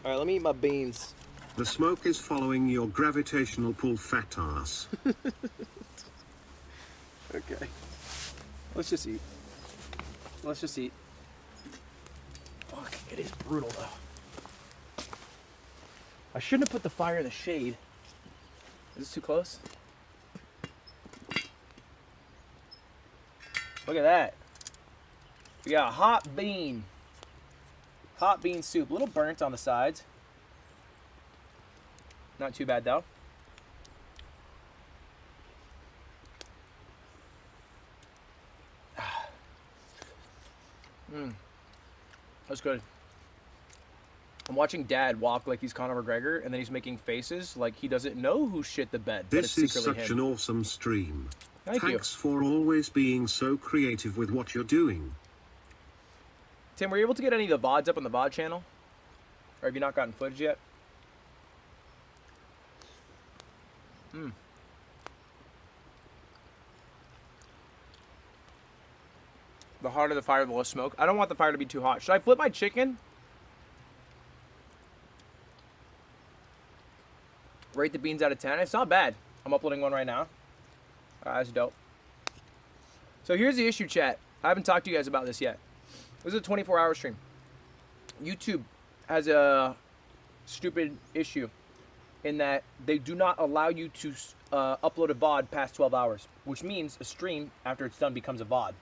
All right, let me eat my beans. The smoke is following your gravitational pull, fat ass. Okay. Let's just eat. Let's just eat. Fuck, it is brutal though. I shouldn't have put the fire in the shade. Is this too close? Look at that. We got a hot bean. Hot bean soup. A little burnt on the sides. Not too bad though. That's good. I'm watching Dad walk like he's Conor McGregor, and then he's making faces like he doesn't know who shit the bed, but it's This is secretly such him. an awesome stream. Thank you. Thanks for always being so creative with what you're doing. Tim, were you able to get any of the VODs up on the VOD channel? Or have you not gotten footage yet? The hotter the fire, the less smoke. I don't want the fire to be too hot. Should I flip my chicken? Rate the beans out of 10. It's not bad. I'm uploading one right now. That's dope. So here's the issue, chat. I haven't talked to you guys about this yet. This is a 24-hour stream. YouTube has a stupid issue in that they do not allow you to upload a VOD past 12 hours, which means a stream after it's done becomes a VOD.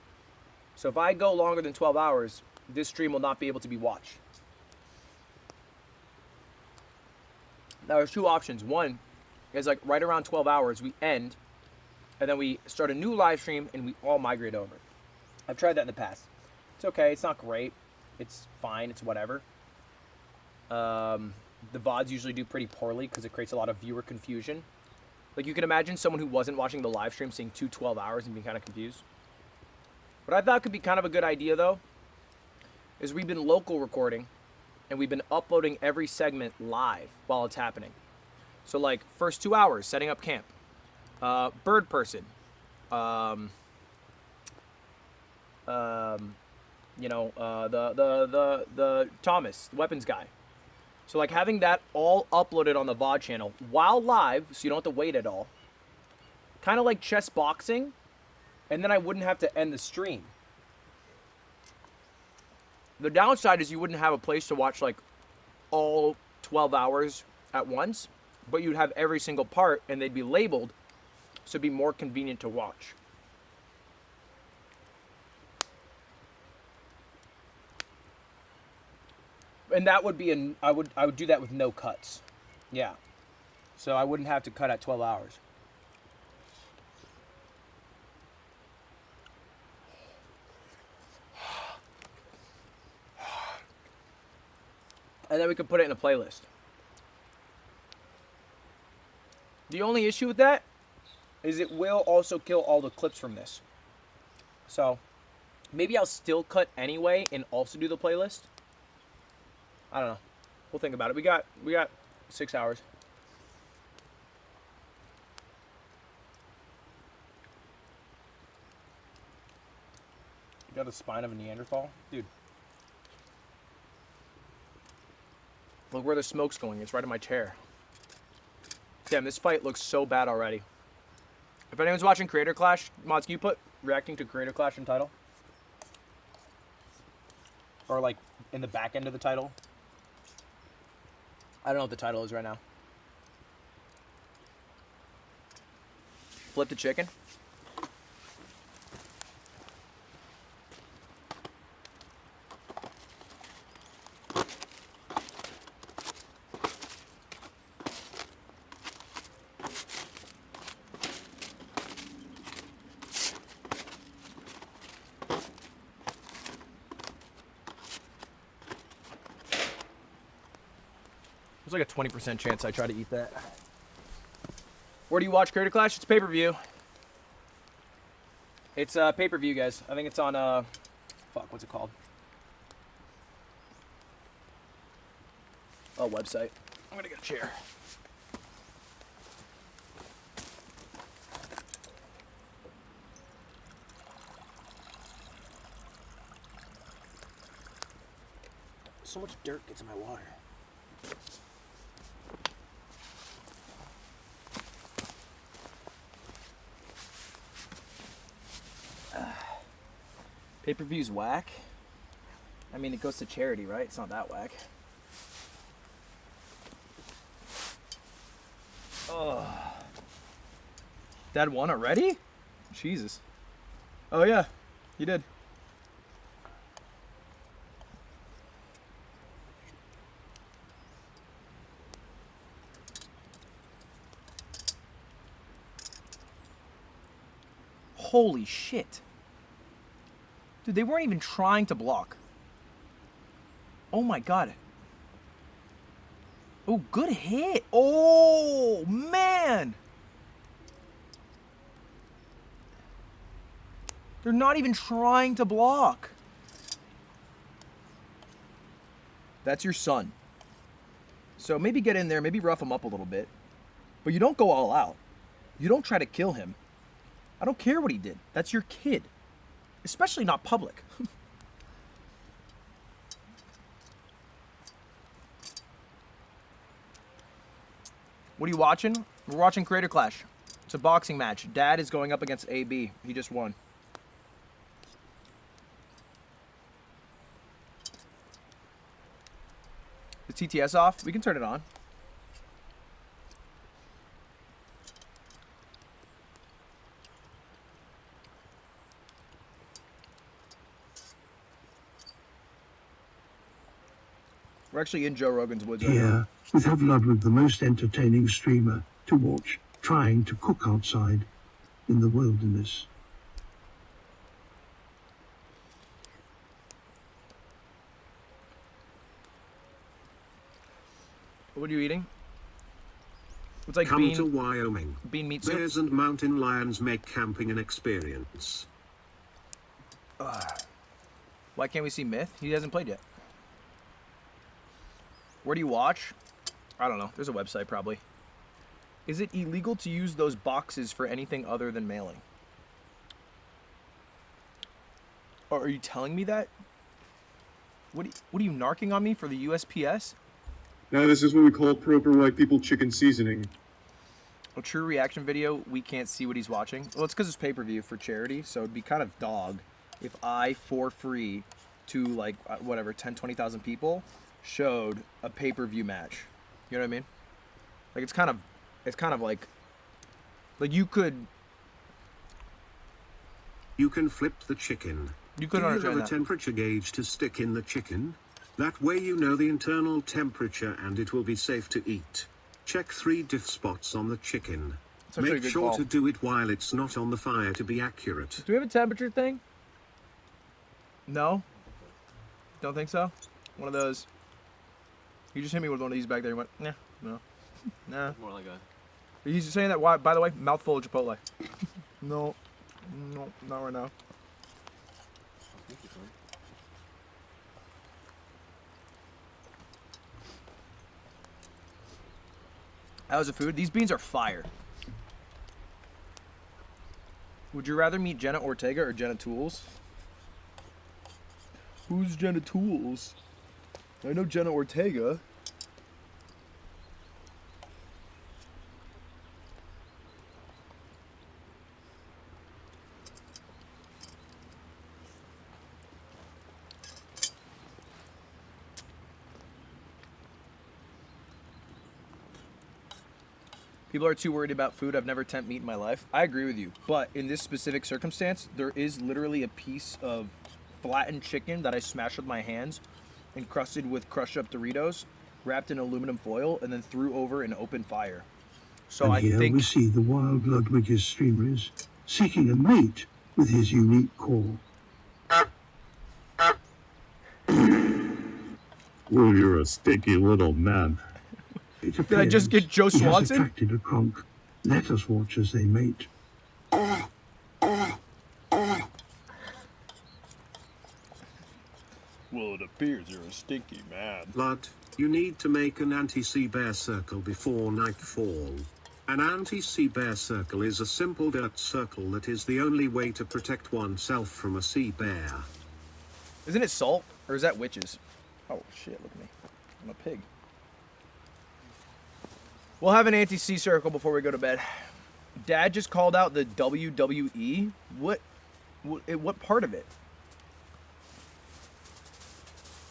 So if I go longer than 12 hours, this stream will not be able to be watched. Now there's two options. One is like right around 12 hours, we end, and then we start a new live stream and we all migrate over. I've tried that in the past. It's okay, it's not great. It's fine, it's whatever. The VODs usually do pretty poorly because it creates a lot of viewer confusion. Like you can imagine someone who wasn't watching the live stream seeing 12 hours and being kind of confused. What I thought could be kind of a good idea though, is we've been local recording and we've been uploading every segment live while it's happening. So like first 2 hours, setting up camp, bird person, you know, the Thomas, the weapons guy. So like having that all uploaded on the VOD channel while live, so you don't have to wait at all. Kind of like chess boxing, and then I wouldn't have to end the stream. The downside is you wouldn't have a place to watch like all 12 hours at once, but you'd have every single part and they'd be labeled, so it'd be more convenient to watch. And that would be I would do that with no cuts. Yeah. So I wouldn't have to cut at 12 hours. And then we could put it in a playlist. The only issue with that is it will also kill all the clips from this. So maybe I'll still cut anyway and also do the playlist. I don't know. We'll think about it. We got 6 hours. You got the spine of a Neanderthal? Dude. Look where the smoke's going. It's right in my chair. Damn, this fight looks so bad already. If anyone's watching Creator Clash, mods, can you put reacting to Creator Clash in title? Or like in the back end of the title? I don't know what the title is right now. Flip the chicken. There's like a 20% chance I try to eat that. Where do you watch Creator Clash? It's pay-per-view. It's pay-per-view, guys. I think it's on, fuck, what's it called? Oh, website. I'm gonna get a chair. So much dirt gets in my water. Pay-per-view's whack. I mean, it goes to charity, right? It's not that whack. Oh. Dad won already? Jesus. Oh yeah, you did. Holy shit. Dude, they weren't even trying to block. Oh my god. Oh, good hit. Oh, man. They're not even trying to block. That's your son. So maybe get in there, maybe rough him up a little bit. But you don't go all out. You don't try to kill him. I don't care what he did. That's your kid. Especially not public. What are you watching? We're watching Creator Clash. It's a boxing match. Dad is going up against AB. He just won. Is TTS off? We can turn it on. We're actually in Joe Rogan's woods right now. Here, we have Ludwig, the most entertaining streamer to watch, trying to cook outside in the wilderness. What are you eating? It's like Come to Wyoming. Bean meat soup. Bears and mountain lions make camping an experience. Why can't we see Myth? He hasn't played yet. Where do you watch? I don't know. There's a website probably. Is it illegal to use those boxes for anything other than mailing? Or are you telling me that? What are you narking on me for the USPS? Now this is what we call proper white people chicken seasoning. A true reaction video, we can't see what he's watching. Well, it's because it's pay-per-view for charity, so it'd be kind of dog if I, for free, to like, whatever, 10, 20,000 people, showed a pay-per-view match. You know what I mean? Like, it's kind of like you could... You can flip the chicken. You could Do you understand have a that. temperature gauge to stick in the chicken? That way you know the internal temperature and it will be safe to eat. Check 3 diff spots on the chicken. That's actually a Make good sure call. to do it while it's not on the fire to be accurate. Do we have a temperature thing? No? Don't think so? One of those. You just hit me with one of these back there. You went, nah, no. Nah. More like a... He's saying that, why, by the way, mouthful of Chipotle. No, not right now. How's the food? These beans are fire. Would you rather meet Jenna Ortega or Jenna Tools? Who's Jenna Tools? I know Jenna Ortega. People are too worried about food. I've never temped meat in my life. I agree with you. But in this specific circumstance, there is literally a piece of flattened chicken that I smashed with my hands, encrusted with crushed up Doritos, wrapped in aluminum foil, and then threw over an open fire. So And I here think... we see the wild Ludwig as streamer is, seeking a mate with his unique call. Well, you're a sticky little man. Did I just get Joe He has Swanson? attracted a conch. Let us watch as they mate. Well, it appears you're a stinky man. Lud, you need to make an anti-sea bear circle before nightfall. An anti-sea bear circle is a simple dirt circle that is the only way to protect oneself from a sea bear. Isn't it salt? Or is that witches? Oh, shit, look at me. I'm a pig. We'll have an anti-sea circle before we go to bed. Dad just called out the WWE. What part of it?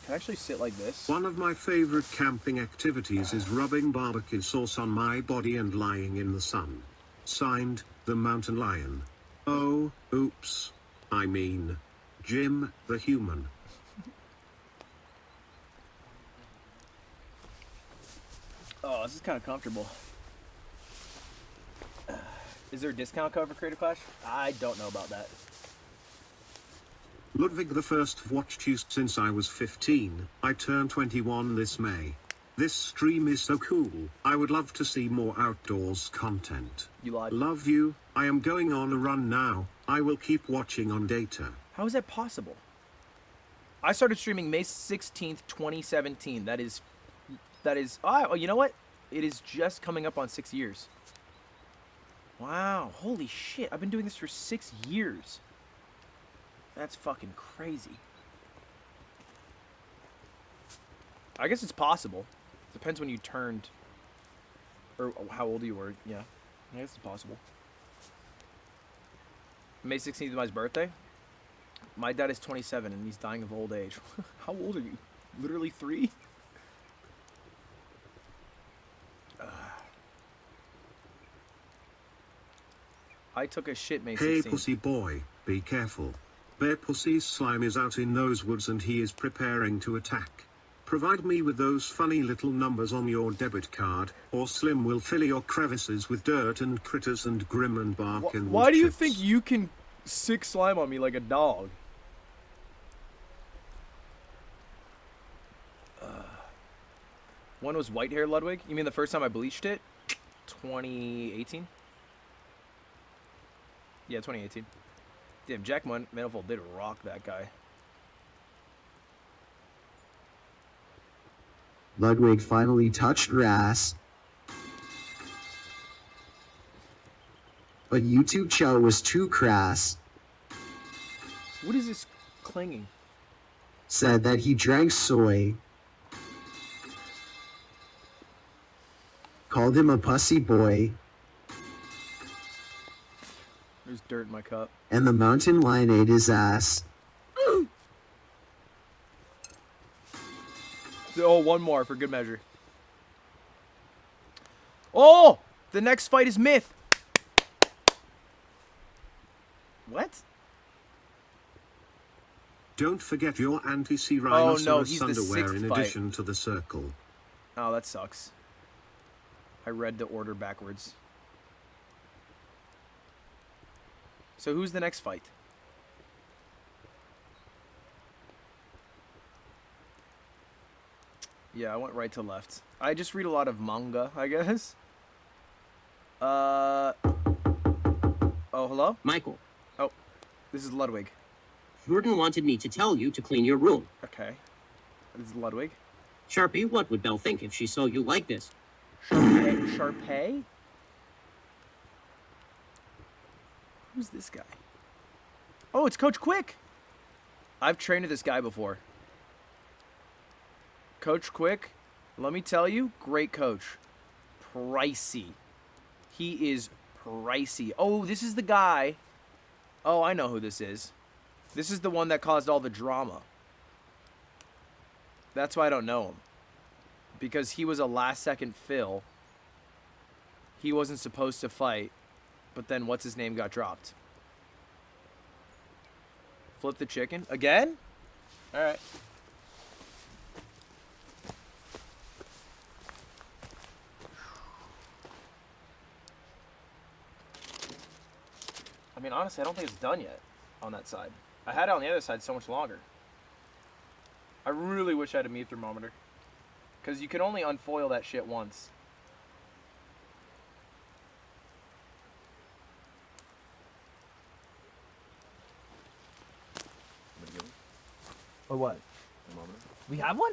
Can I actually sit like this? One of my favorite camping activities is rubbing barbecue sauce on my body and lying in the sun. Signed, the Mountain Lion. Oh, oops. I mean, Jim the Human. Oh, this is kind of comfortable. Is there a discount code for Creative Clash? I don't know about that. Ludwig the First, I've watched you since I was 15. I turn 21 this May. This stream is so cool. I would love to see more outdoors content. You lied. Love you. I am going on a run now. I will keep watching on data. How is that possible? I started streaming May 16th, 2017. That is, oh, you know what? It is just coming up on 6 years. Wow, holy shit. I've been doing this for 6 years. That's fucking crazy. I guess it's possible. Depends when you turned, or how old you were. Yeah, I guess it's possible. May 16th is my birthday. My dad is 27 and he's dying of old age. How old are you? Literally 3? I took a shit May 16th. Hey pussy boy, be careful. Bear pussy's slime is out in those woods and he is preparing to attack. Provide me with those funny little numbers on your debit card, or Slim will fill your crevices with dirt and critters and grim and bark and Why wood do you chips. think you can sick slime on me like a dog? When was white hair, Ludwig? You mean the first time I bleached it? 2018? Yeah, 2018. Damn, Jack Manifold did rock that guy. Ludwig finally touched grass. But YouTube Chow was too crass. What is this clanging? Said that he drank soy. Called him a pussy boy. There's dirt in my cup. And the mountain lion ate his ass. Oh, one more for good measure. Oh! The next fight is Myth. What? Don't forget your anti-sea Oh, rhinoceros no, he's the underwear sixth in fight. addition to the circle. Oh, that sucks. I read the order backwards. So who's the next fight? Yeah, I went right to left. I just read a lot of manga, I guess. Oh, hello? Michael. Oh, this is Ludwig. Jordan wanted me to tell you to clean your room. Okay. This is Ludwig. Sharpie, what would Belle think if she saw you like this? Sharpay? Who's this guy? Oh, it's Coach Quick. I've trained with this guy before. Coach Quick, let me tell you, great coach. Pricey. He is pricey. Oh, this is the guy. Oh, I know who this is. This is the one that caused all the drama. That's why I don't know him. Because he was a last-second fill. He wasn't supposed to fight, but then what's his name got dropped. Flip the chicken again? All right. I mean, honestly, I don't think it's done yet on that side. I had it on the other side so much longer. I really wish I had a meat thermometer. Because you can only unfoil that shit once. Or what? We have one?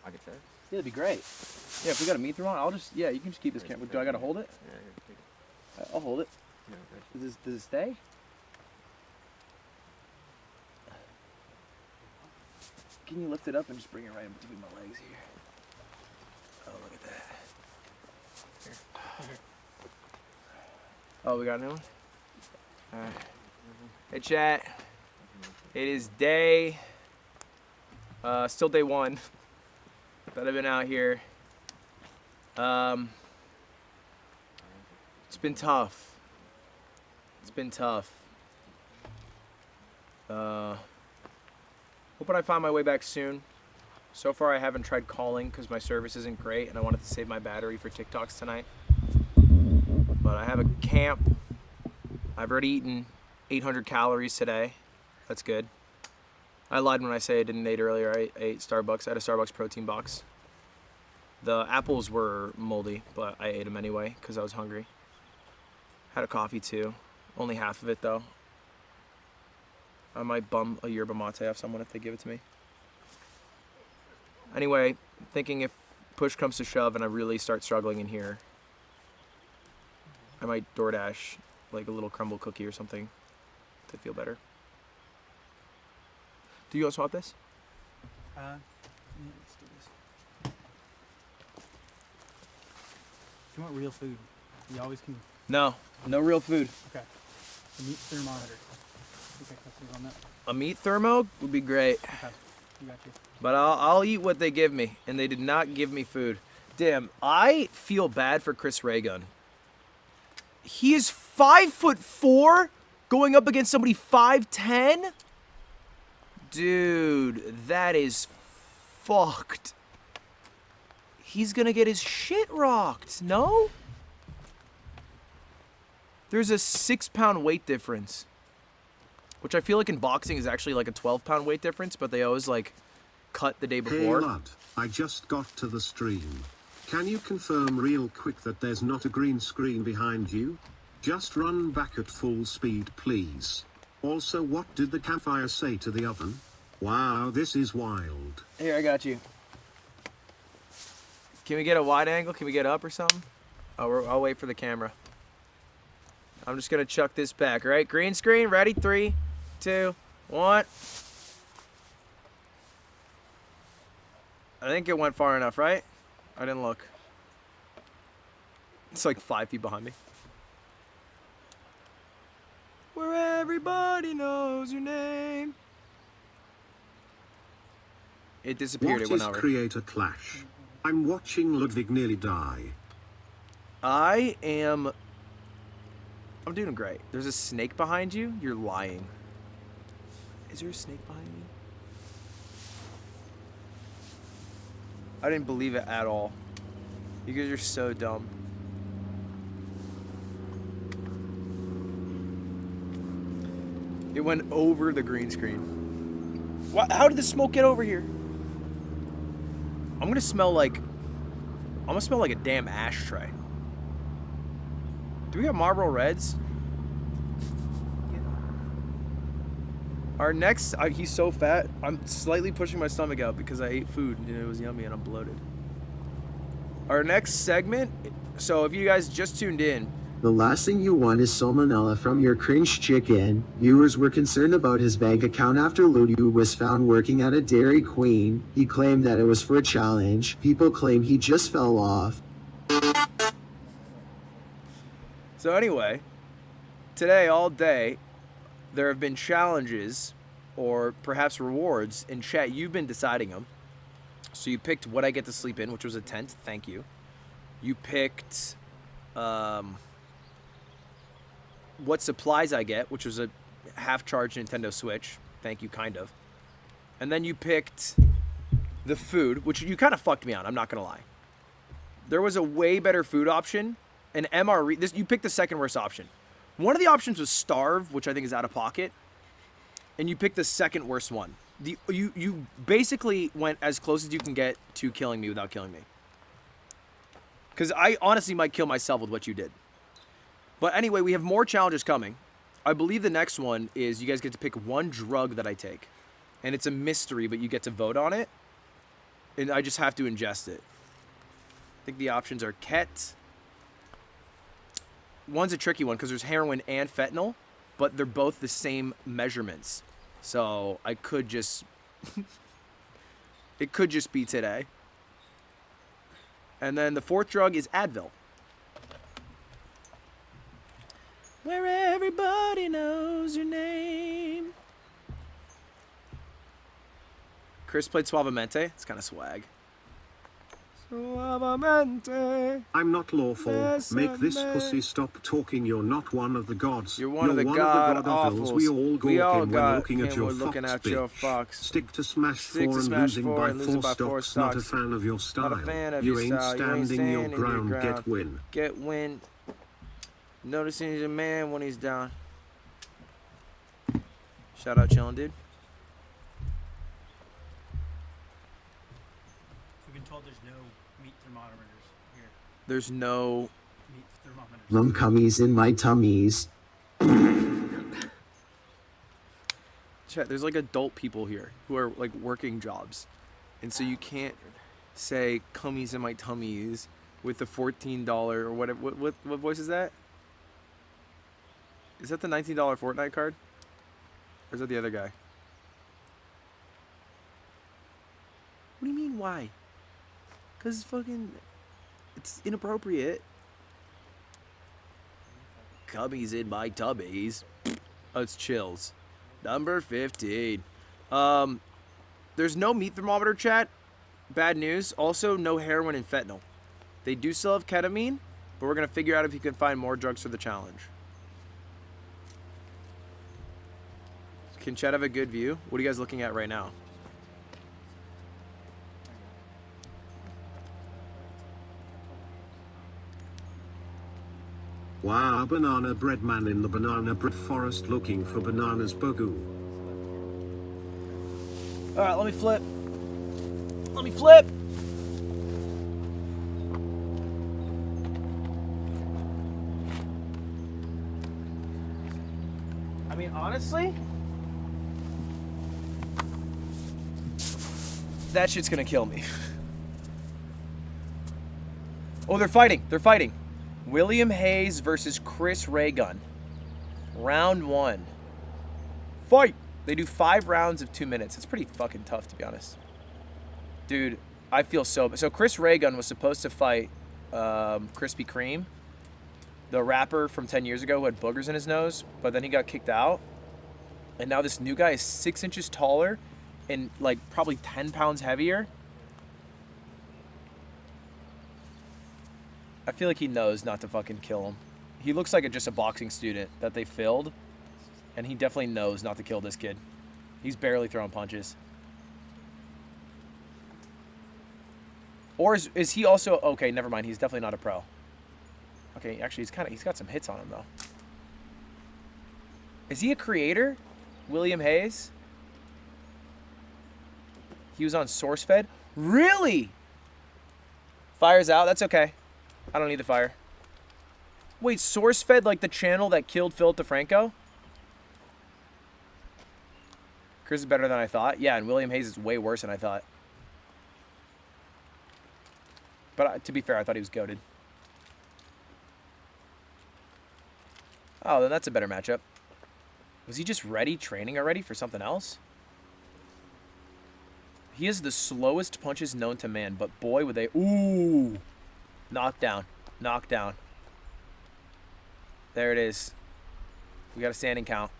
I could check. Yeah, that'd be great. Yeah, if we got a meat thermometer, I'll just, yeah, you can just keep this camera. Do I gotta hold it? Yeah, here, take it. I'll hold it. Does it stay? Can you lift it up and just bring it right in between my legs here? Oh, look at that. Here. Oh, we got a new one? Alright. Hey, chat. It is still day one that I've been out here. It's been tough. It's been tough. Hoping I find my way back soon. So far, I haven't tried calling because my service isn't great, and I wanted to save my battery for TikToks tonight. But I have a camp. I've already eaten 800 calories today. That's good. I lied when I say I didn't eat earlier. I ate Starbucks. I had a Starbucks protein box. The apples were moldy, but I ate them anyway because I was hungry. Had a coffee too. Only half of it though. I might bum a yerba mate off someone if they give it to me. Anyway, thinking if push comes to shove and I really start struggling in here, I might DoorDash like a little crumble cookie or something to feel better. Do you want to swap this? Let's do this. If you want real food, you always can. No, no real food. Okay. The meat thermometer. Okay, that's on that. A meat thermo would be great. Okay, you got you. But I'll eat what they give me, and they did not give me food. Damn, I feel bad for Chris Raygun. He is 5'4", going up against somebody 5'10". Dude, that is fucked. He's gonna get his shit rocked. No? There's a 6-pound weight difference. Which I feel like in boxing is actually like a 12-pound weight difference, but they always like cut the day before. Hey lad, I just got to the stream. Can you confirm real quick that there's not a green screen behind you? Just run back at full speed, please. Also, what did the campfire say to the oven? Wow, this is wild. Here, I got you. Can we get a wide angle? Can we get up or something? Oh, I'll wait for the camera. I'm just gonna chuck this back, all right? Green screen, ready? 3, 2, 1. I think it went far enough, right? I didn't look. It's like 5 feet behind me. Where everybody knows your name. It disappeared. It went over. What is creator clash? I'm watching Ludwig nearly die. I'm doing great. There's a snake behind you? You're lying. Is there a snake behind me? I didn't believe it at all. You guys are so dumb. It went over the green screen. What? How did the smoke get over here? I'm gonna smell like a damn ashtray. Do we have Marlboro Reds? Our next, he's so fat, I'm slightly pushing my stomach out because I ate food and it was yummy and I'm bloated. Our next segment, so if you guys just tuned in. The last thing you want is salmonella from your cringe chicken. Viewers were concerned about his bank account after Ludwig was found working at a Dairy Queen. He claimed that it was for a challenge. People claim he just fell off. So anyway, today all day, there have been challenges or perhaps rewards. In chat, you've been deciding them. So you picked what I get to sleep in, which was a tent. Thank you. You picked what supplies I get, which was a half-charged Nintendo Switch. Thank you, kind of. And then you picked the food, which you kind of fucked me on, I'm not going to lie. There was a way better food option. An MRE, you picked the second worst option. One of the options was starve, which I think is out of pocket. And you picked the second worst one. You basically went as close as you can get to killing me without killing me. Because I honestly might kill myself with what you did. But anyway, we have more challenges coming. I believe the next one is you guys get to pick one drug that I take. And it's a mystery, but you get to vote on it. And I just have to ingest it. I think the options are Ket. One's a tricky one because there's heroin and fentanyl, but they're both the same measurements. So I could just... it could just be today. And then the fourth drug is Advil. Where everybody knows your name. Chris played Suavemente. It's kind of swag. Suavemente. I'm not lawful. Make this pussy stop talking. You're not one of the gods. You're one of the god awfuls. We all go in when looking at your fox. Stick to Smash 4 and losing by 4 stocks. Not a fan of your style. Not a fan of you your ain't style. standing your ground. Get win. Get win. Noticing he's a man when he's down. Shout out chillin', dude. We've been told there's no meat thermometers here. There's no meat thermometers. Lum cummies in my tummies. Chat, there's like adult people here who are like working jobs. And so you can't say cummies in my tummies with the $14 or whatever. What voice is that? Is that the $19 Fortnite card? Or is that the other guy? What do you mean, why? Because fucking... it's inappropriate. Cummies in my tummies. Oh, it's chills. Number 15. There's no meat thermometer, chat. Bad news. Also, no heroin and fentanyl. They do still have ketamine, but we're going to figure out if you can find more drugs for the challenge. Can chat have a good view? What are you guys looking at right now? Wow, banana bread man in the banana bread forest looking for bananas bugoo. All right, let me flip. Let me flip. I mean, honestly, that shit's gonna kill me. Oh, they're fighting. They're fighting. William Hayes versus Chris Reay. Round 1. Fight! They do 5 rounds of 2 minutes. It's pretty fucking tough, to be honest. Dude, I feel so... So Chris Reay was supposed to fight Krispy Kreme, the rapper from 10 years ago who had boogers in his nose, but then he got kicked out. And now this new guy is 6 inches taller and like probably 10 pounds heavier. I feel like he knows not to fucking kill him. He looks like just a boxing student that they filled, and he definitely knows not to kill this kid. He's barely throwing punches. Or is he also... Okay, never mind. He's definitely not a pro. Okay, actually, he's got some hits on him, though. Is he a creator? William Hayes? He was on SourceFed? Really? Fire's out? That's okay. I don't need the fire. Wait, SourceFed, like the channel that killed Philip DeFranco? Chris is better than I thought. Yeah, and William Hayes is way worse than I thought. But to be fair, I thought he was goated. Oh, then that's a better matchup. Was he just ready, training already for something else? He has the slowest punches known to man, but boy, would they... Ooh! Knockdown. Knockdown. There it is. We got a standing count.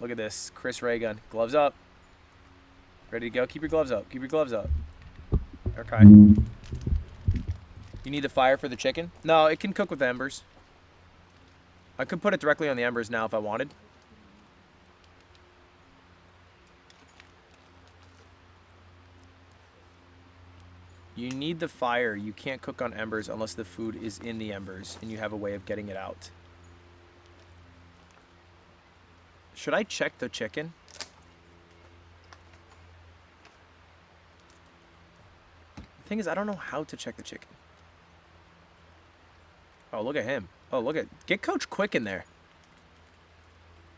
Look at this. Chris Reay. Gloves up. Ready to go? Keep your gloves up. Keep your gloves up. Okay. You need the fire for the chicken? No, it can cook with embers. I could put it directly on the embers now if I wanted. You need the fire. You can't cook on embers unless the food is in the embers and you have a way of getting it out. Should I check the chicken? The thing is, I don't know how to check the chicken. Oh, look at him. Oh, look at... Get Coach Quick in there.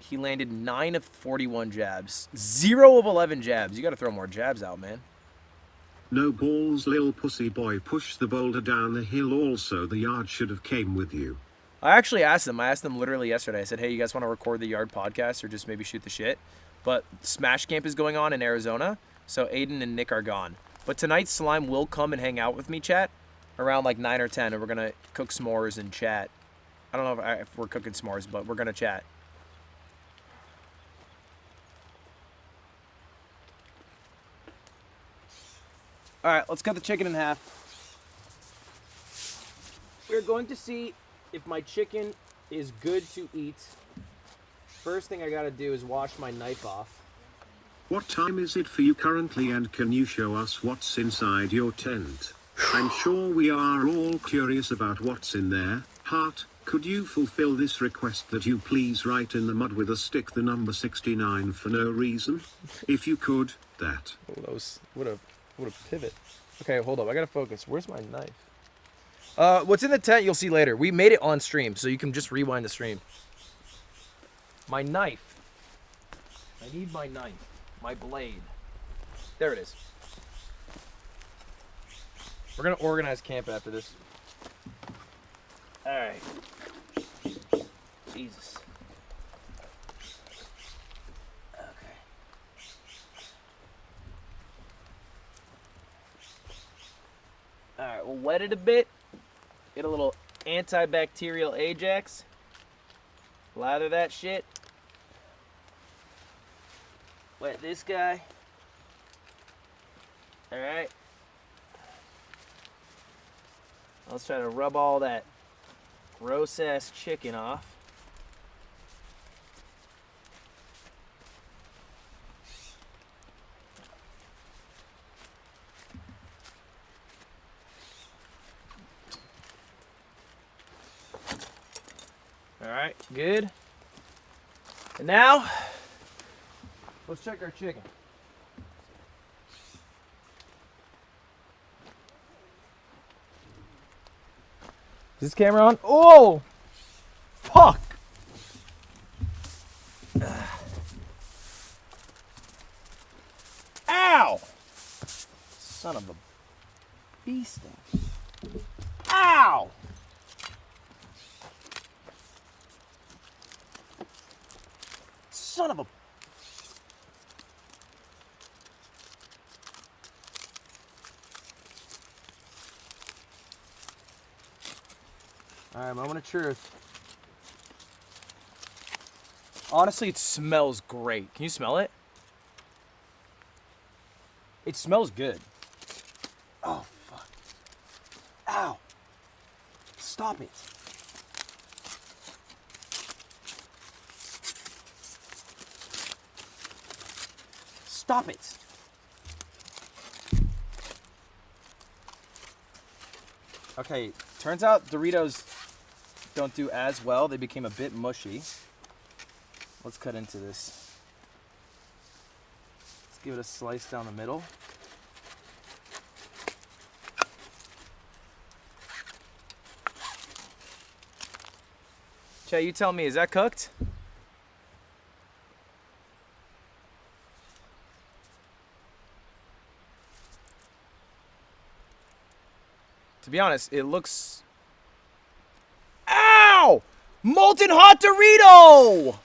He landed 9 of 41 jabs. 0 of 11 jabs. You got to throw more jabs out, man. No balls, lil pussy boy, push the boulder down the hill. Also, the yard should have came with you. I actually asked them. I asked them literally yesterday. I said, hey, you guys want to record the yard podcast or just maybe shoot the shit? But Smash Camp is going on in Arizona, so Aiden and Nick are gone. But tonight, Slime will come and hang out with me, chat, around like 9 or 10, and we're going to cook s'mores and chat. I don't know if we're cooking s'mores, but we're going to chat. All right, let's cut the chicken in half. We're going to see if my chicken is good to eat. First thing I got to do is wash my knife off. What time is it for you currently, and can you show us what's inside your tent? I'm sure we are all curious about what's in there. Heart, could you fulfill this request that you please write in the mud with a stick the number 69 for no reason? If you could, that. Oh, that was... What a pivot. Okay, hold up. I gotta focus. Where's my knife? What's in the tent you'll see later. We made it on stream, so you can just rewind the stream. My knife. I need my knife. My blade. There it is. We're gonna organize camp after this. Alright. Jesus. Alright, we'll wet it a bit. Get a little antibacterial Ajax. Lather that shit. Wet this guy. Alright. Let's try to rub all that gross ass chicken off. Good. And now, let's check our chicken. Is this camera on? Oh! Fuck! Ow! Son of a beast. Ow! Son of a... Alright, moment of truth. Honestly, it smells great. Can you smell it? It smells good. Oh, fuck. Ow. Stop it. Stop it. Okay, turns out Doritos don't do as well. They became a bit mushy. Let's cut into this. Let's give it a slice down the middle. Chay, you tell me, is that cooked? To be honest, it looks... Ow! Molten hot Dorito!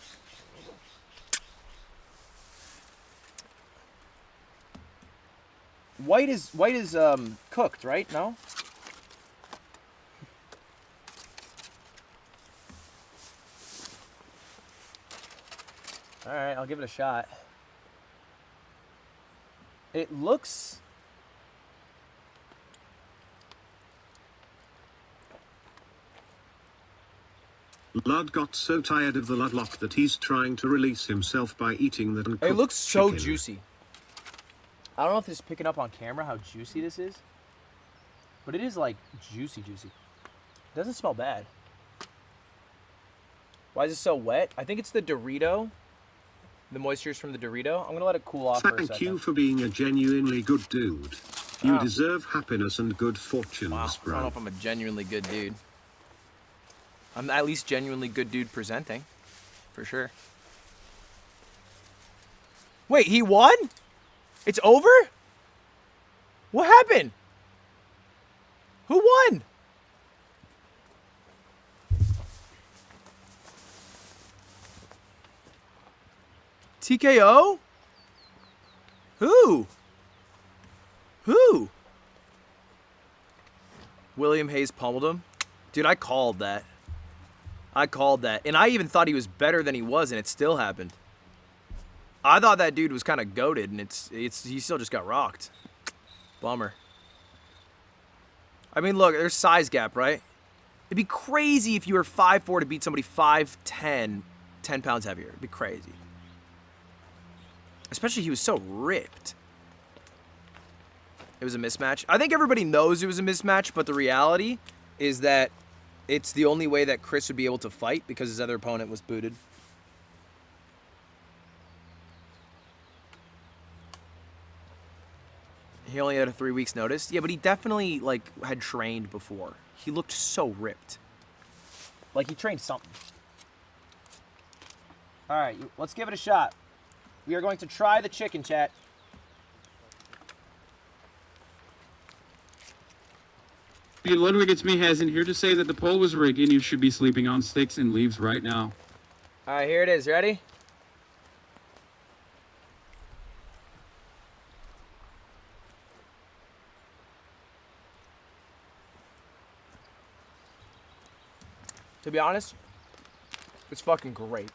White is cooked, right? No? All right, I'll give it a shot. It looks... Lud got so tired of the Ludlock that he's trying to release himself by eating that uncooked It looks so chicken. juicy. I don't know if this is picking up on camera how juicy this is, but it is like juicy. It doesn't smell bad. Why is it so wet? I think it's the Dorito. The moisture is from the Dorito. I'm gonna let it cool off for a second. Thank you for being a genuinely good dude. You Wow. deserve happiness and good fortunes, Wow, I don't know bro. if I'm a genuinely good dude. I'm at least genuinely good dude presenting, for sure. Wait, he won? It's over? What happened? Who won? TKO? Who? Who? William Hayes pummeled him? Dude, I called that. And I even thought he was better than he was, and it still happened. I thought that dude was kind of goated, and he still just got rocked. Bummer. I mean, look, there's size gap, right? It'd be crazy if you were 5'4" to beat somebody 5'10", 10 pounds heavier. It'd be crazy. Especially he was so ripped. It was a mismatch. I think everybody knows it was a mismatch, but the reality is that it's the only way that Chris would be able to fight because his other opponent was booted. He only had a 3 weeks notice. Yeah, but he definitely had trained before. He looked so ripped. Like he trained something. All right, let's give it a shot. We are going to try the chicken, chat. Ludwig, it's me, Hazen, here to say that the poll was rigged and you should be sleeping on sticks and leaves right now. All right, here it is. Ready? To be honest, it's fucking great.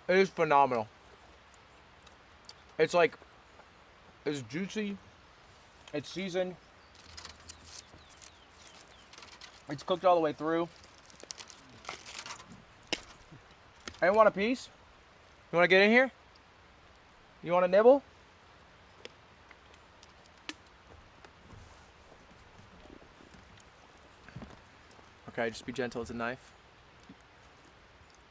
It is phenomenal. It's like, it's juicy, it's seasoned, it's cooked all the way through. Anyone want a piece? You want to get in here? You want a nibble? Okay, just be gentle as a knife.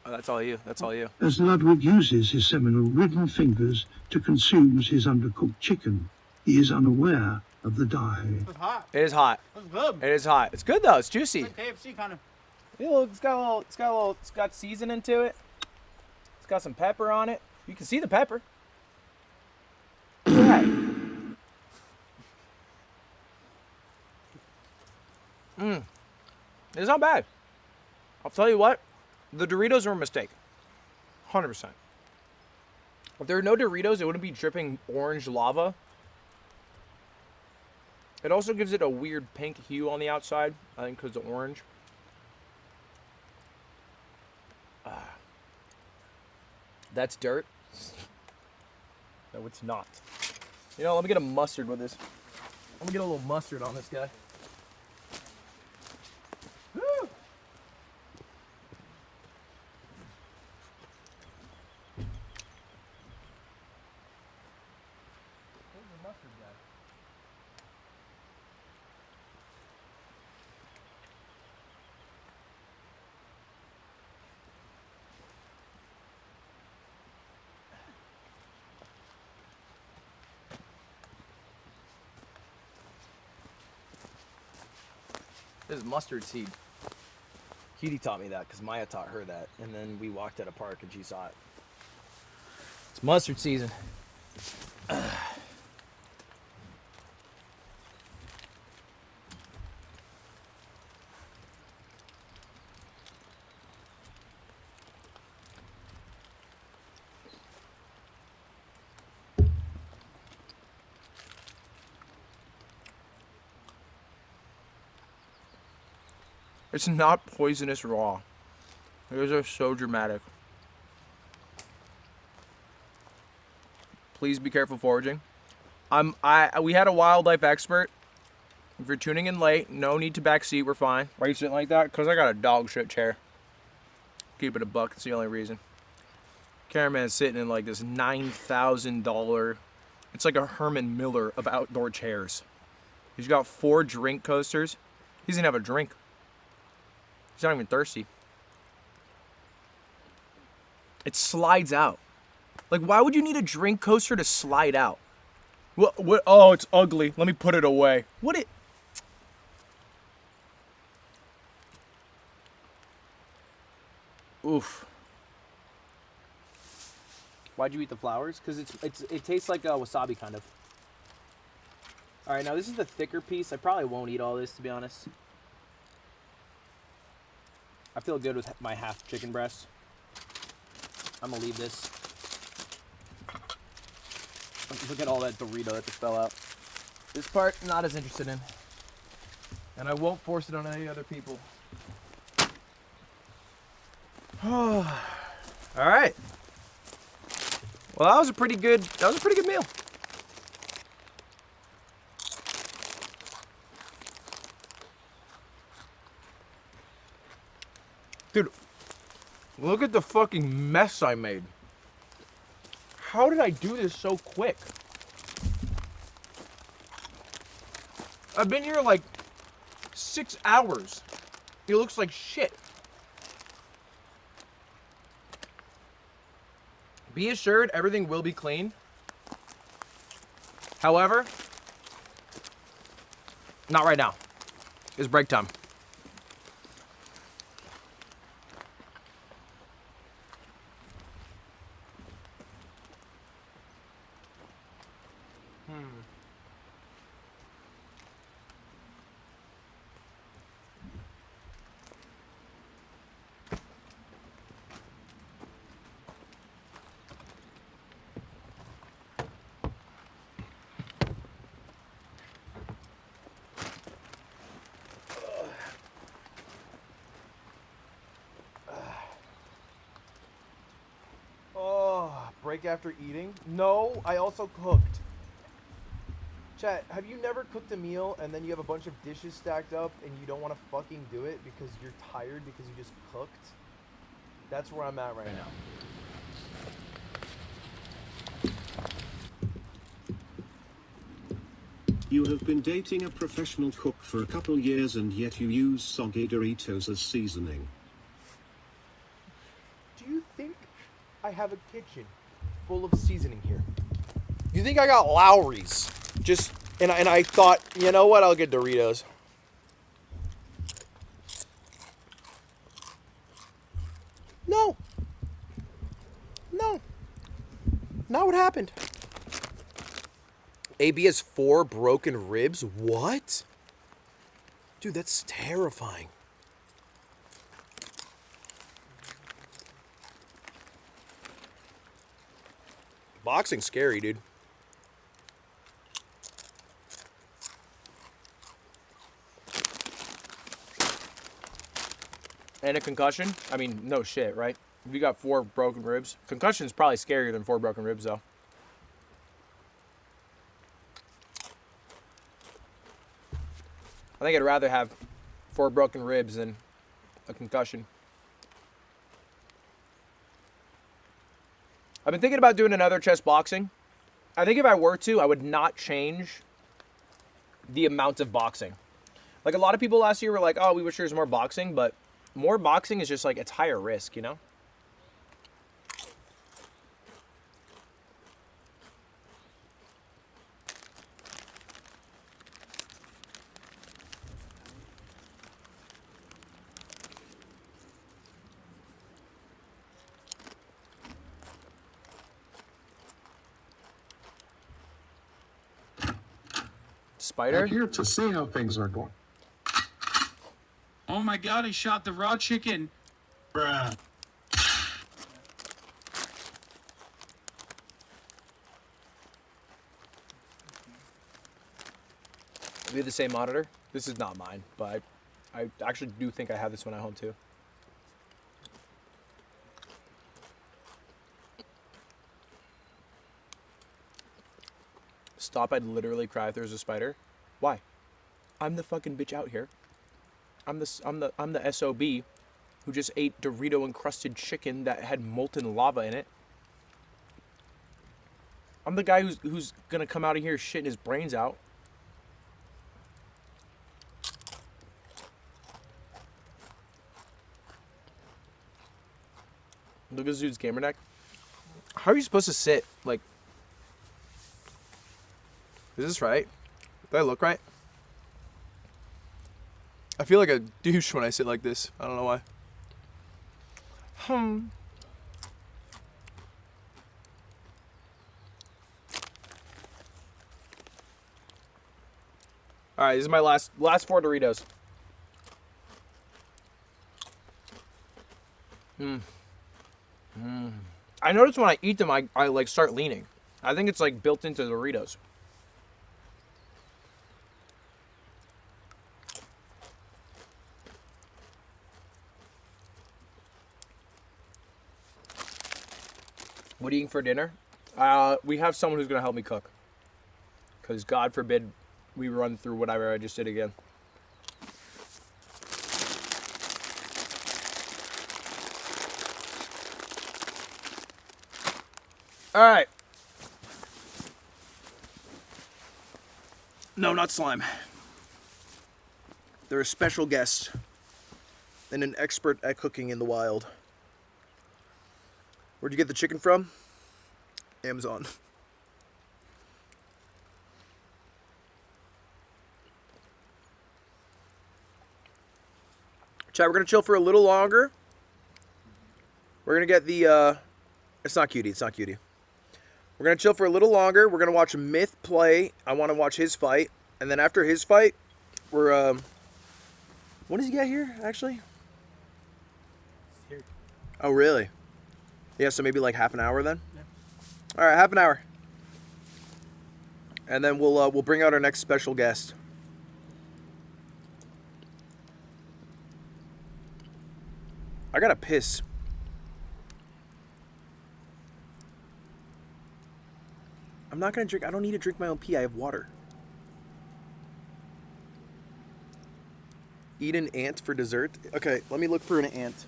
Oh, that's all you. That's all you. As Ludwig uses his seminal ridden fingers to consume his undercooked chicken, he is unaware of the dye. It's hot. It is hot. It's good. It is hot. It's good though. It's juicy. It's like KFC kind of. Yeah, look, it's got seasoning to it. It's got some pepper on it. You can see the pepper. Look at that. It's not bad. I'll tell you what, the Doritos are a mistake. 100%. If there were no Doritos, it wouldn't be dripping orange lava. It also gives it a weird pink hue on the outside, I think because of orange. That's dirt. No, it's not. You know, let me get a mustard with this. Let me get a little mustard on this guy. Woo! Where's the mustard guy? This is mustard seed. Kitty taught me that because Maya taught her that. And then we walked at a park and she saw it. It's mustard season. It's not poisonous raw. Those are so dramatic. Please be careful foraging. We had a wildlife expert. If you're tuning in late, no need to backseat, we're fine. Why are you sitting like that? Because I got a dog shit chair. Keep it a buck, it's the only reason. Cameraman's sitting in like this $9,000, it's like a Herman Miller of outdoor chairs. He's got 4 drink coasters. He doesn't have a drink. He's not even thirsty. It slides out. Like, why would you need a drink coaster to slide out? What? Oh, it's ugly. Let me put it away. What it? Oof. Why'd you eat the flowers? Because it tastes like wasabi kind of. All right, now this is the thicker piece. I probably won't eat all this, to be honest. I feel good with my half chicken breast. I'm gonna leave this. Look at all that Dorito that just fell out. This part, not as interested in. And I won't force it on any other people. All right. Well, that was a pretty good meal. Dude, look at the fucking mess I made. How did I do this so quick? I've been here like 6 hours. It looks like shit. Be assured everything will be clean. However, not right now. It's break time. Break after eating? No, I also cooked. Chat, have you never cooked a meal and then you have a bunch of dishes stacked up and you don't want to fucking do it because you're tired because you just cooked? That's where I'm at right now. You have been dating a professional cook for a couple years and yet you use soggy Doritos as seasoning. Do you think I have a kitchen full of seasoning here? You think I got Lowry's? And I thought, you know what? I'll get Doritos. No. No. Not what happened. AB has 4 broken ribs? What? Dude, that's terrifying. Boxing's scary, dude. And a concussion? I mean, no shit, right? If you got 4 broken ribs. Concussion's probably scarier than 4 broken ribs, though. I think I'd rather have 4 broken ribs than a concussion. I've been thinking about doing another chess boxing. I think if I were to, I would not change the amount of boxing. Like a lot of people last year were like, oh, we wish there was more boxing, but more boxing is just like, it's higher risk, you know? Spider? I'm here to see how things are going. Oh my god, he shot the raw chicken. Bruh. We have the same monitor. This is not mine, but I actually do think I have this one at home too. Stop, I'd literally cry if there was a spider. Why? I'm the fucking bitch out here. I'm the SOB who just ate Dorito encrusted chicken that had molten lava in it. I'm the guy who's gonna come out of here shitting his brains out. Look at this dude's gamer neck. How are you supposed to sit? Like, is this right? Do I look right? I feel like a douche when I sit like this. I don't know why. Alright, this is my last 4 Doritos. I notice when I eat them, I like start leaning. I think it's like built into Doritos. What are you eating for dinner? We have someone who's going to help me cook. Because God forbid we run through whatever I just did again. Alright. No, not slime. They're a special guest and an expert at cooking in the wild. Where'd you get the chicken from? Amazon. Chat, we're gonna chill for a little longer. We're gonna get the, it's not cutie, We're gonna chill for a little longer. We're gonna watch Myth play. I wanna watch his fight. And then after his fight, we're, when does he get here, actually? Here. Oh, really? Yeah, so maybe like half an hour then? Yeah. All right, half an hour. And then we'll bring out our next special guest. I gotta piss. I'm not gonna drink. I don't need to drink my own pee. I have water. Eat an ant for dessert? Okay, let me look for an ant.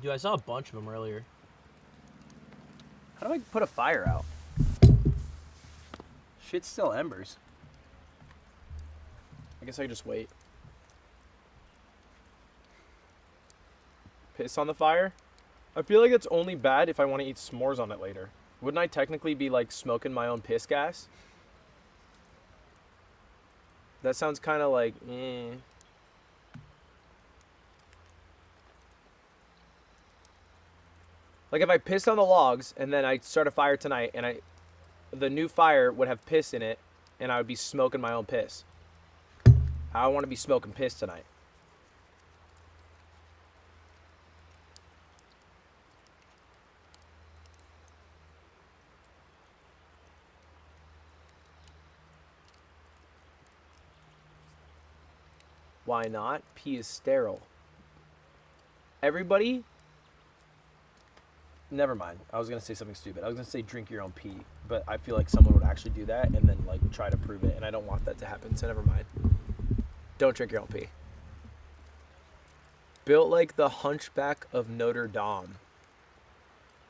Dude, I saw a bunch of them earlier. How do I put a fire out? Shit's still embers. I guess I could just wait. Piss on the fire? I feel like it's only bad if I want to eat s'mores on it later. Wouldn't I technically be like smoking my own piss gas? That sounds kind of like, Like if I pissed on the logs and then I start a fire tonight and the new fire would have piss in it and I would be smoking my own piss. I want to be smoking piss tonight. Why not? Pee is sterile. Everybody... Never mind. I was going to say something stupid. I was going to say drink your own pee. But I feel like someone would actually do that and then like try to prove it. And I don't want that to happen. So never mind. Don't drink your own pee. Built like the Hunchback of Notre Dame.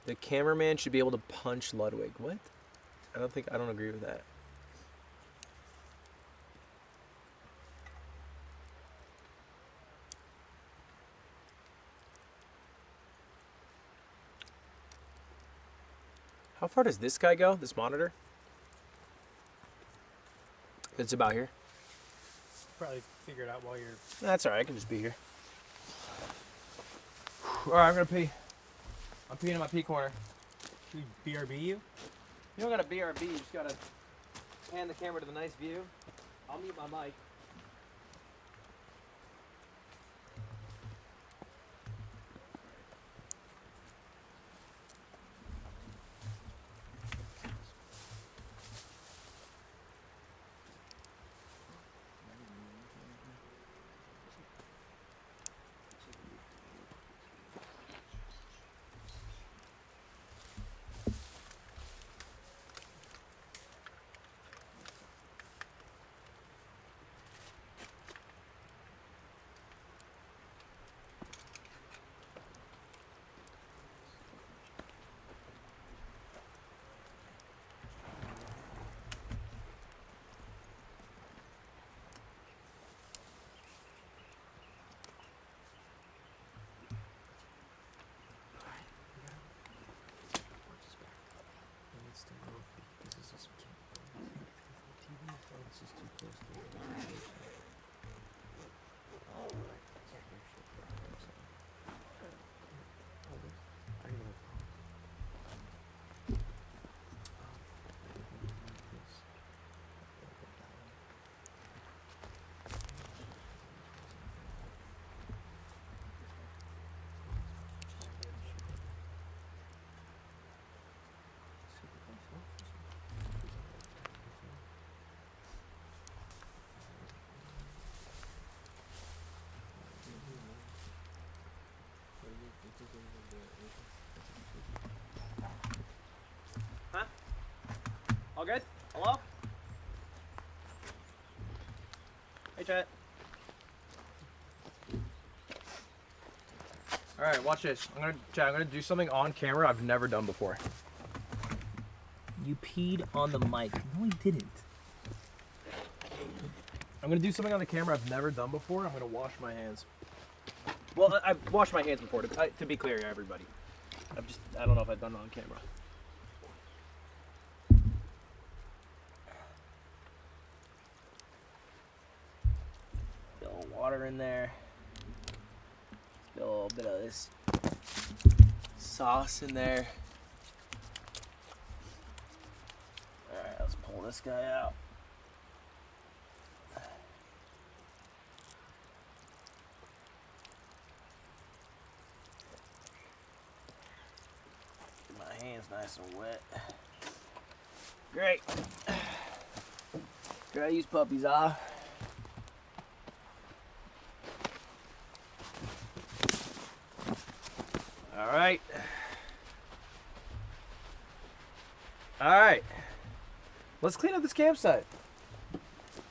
The cameraman should be able to punch Ludwig. What? I don't agree with that. How far does this guy go? This monitor? It's about here. Probably figure it out while you're... That's alright, I can just be here. Alright, I'm gonna pee. I'm peeing in my pee corner. Should we BRB you? You don't gotta BRB, you just gotta hand the camera to the nice view. I'll mute my mic. Huh? All good? Hello? Hey, chat. All right, watch this. I'm gonna do something on camera I've never done before. You peed on the mic. No, he didn't. I'm gonna do something on the camera I've never done before. I'm gonna wash my hands. Well, I've washed my hands before, to be clear, everybody. I don't know if I've done it on camera. Get a little water in there. Get a little bit of this sauce in there. Alright, let's pull this guy out. Get my hands nice and wet. Great. Dry these puppies off. Alright. Alright. Let's clean up this campsite.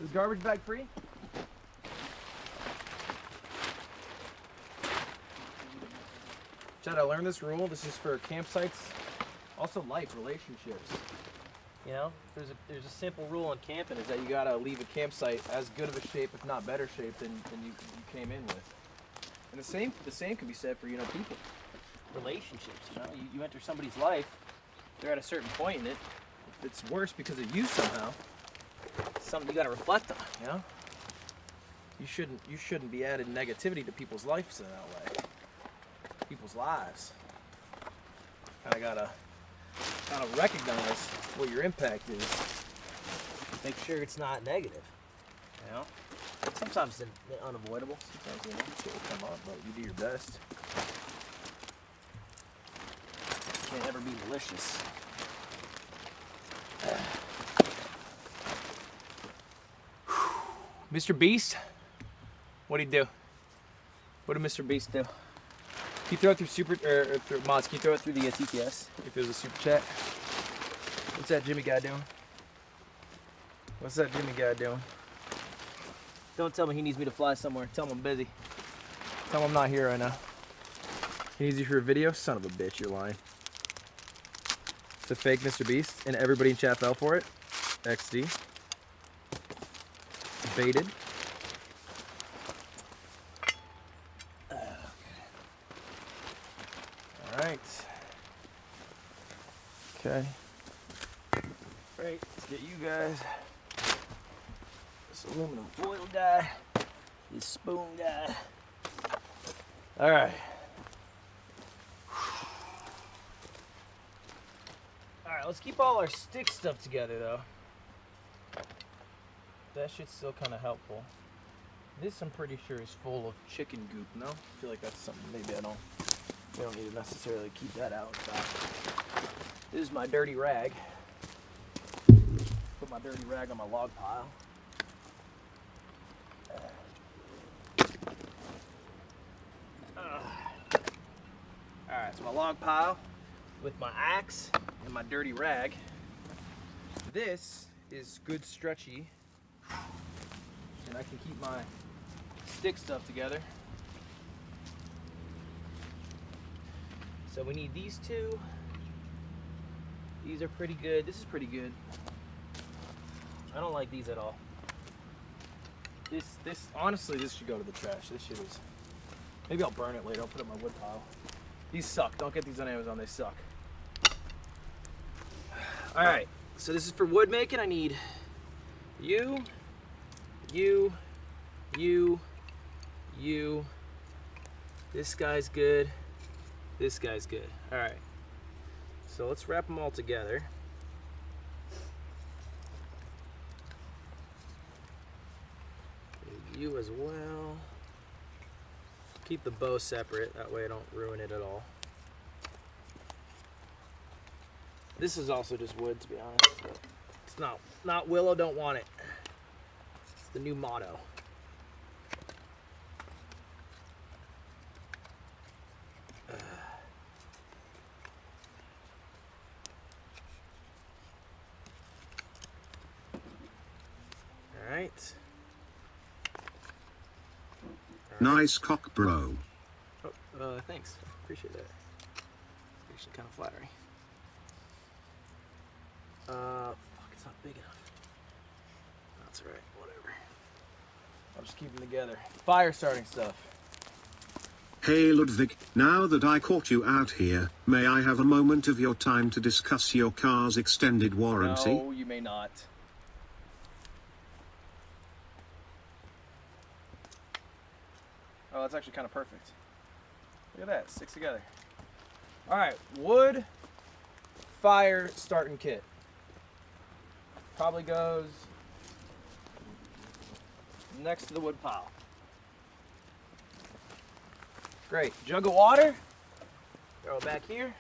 Is garbage bag free? Chad, I learned this rule. This is for campsites, also life, relationships. You know, there's a simple rule in camping is that you gotta leave a campsite as good of a shape, if not better shape, than you came in with. And the same can be said for, you know, people, relationships. You know, you enter somebody's life, they're at a certain point in it. If it's worse because of you somehow, it's something you gotta reflect on. You know, you shouldn't be adding negativity to people's lives in that way. People's lives. Kinda gotta recognize what your impact is. Make sure it's not negative. You know? Sometimes it's unavoidable. Sometimes, you know, shit will come up, but you do your best. Can't ever be malicious. Mr. Beast? What'd he do? What did Mr. Beast do? Can you throw it through super, or through mods? Can you throw it through the TTS if there's a super chat? What's that Jimmy guy doing? What's that Jimmy guy doing? Don't tell me he needs me to fly somewhere. Tell him I'm busy. Tell him I'm not here right now. He needs you for a video? Son of a bitch, you're lying. It's a fake Mr. Beast, and everybody in chat fell for it. XD. Baited. Alright. Okay. Right, let's get you guys. This aluminum foil guy. This spoon guy. Alright. Alright, let's keep all our stick stuff together though. That shit's still kind of helpful. This I'm pretty sure is full of chicken goop, no? I feel like that's something maybe we don't need to necessarily keep that out. This is my dirty rag. Put my dirty rag on my log pile. Alright, so my log pile with my axe and my dirty rag. This is good stretchy, and I can keep my stick stuff together. So we need these two. These are pretty good. This is pretty good. I don't like these at all. This honestly, this should go to the trash. This shit is. Maybe I'll burn it later. I'll put it in my wood pile. These suck. Don't get these on Amazon. They suck. All right. So this is for wood making. I need you. This guy's good. This guy's good. All right. So let's wrap them all together. You as well. Keep the bow separate. That way I don't ruin it at all. This is also just wood, to be honest. It's not willow, don't want it. It's the new motto. Alright. Nice cock, bro. Oh, thanks. Appreciate that. It's actually kind of flattering. Fuck, it's not big enough. That's alright, whatever. I'll just keep them together. Fire starting stuff. Hey Ludwig, now that I caught you out here, may I have a moment of your time to discuss your car's extended warranty? No, you may not. Oh, that's actually kind of perfect. Look at that, sticks together. All right, wood, fire, starting kit. Probably goes next to the wood pile. Great, jug of water. Throw it back here.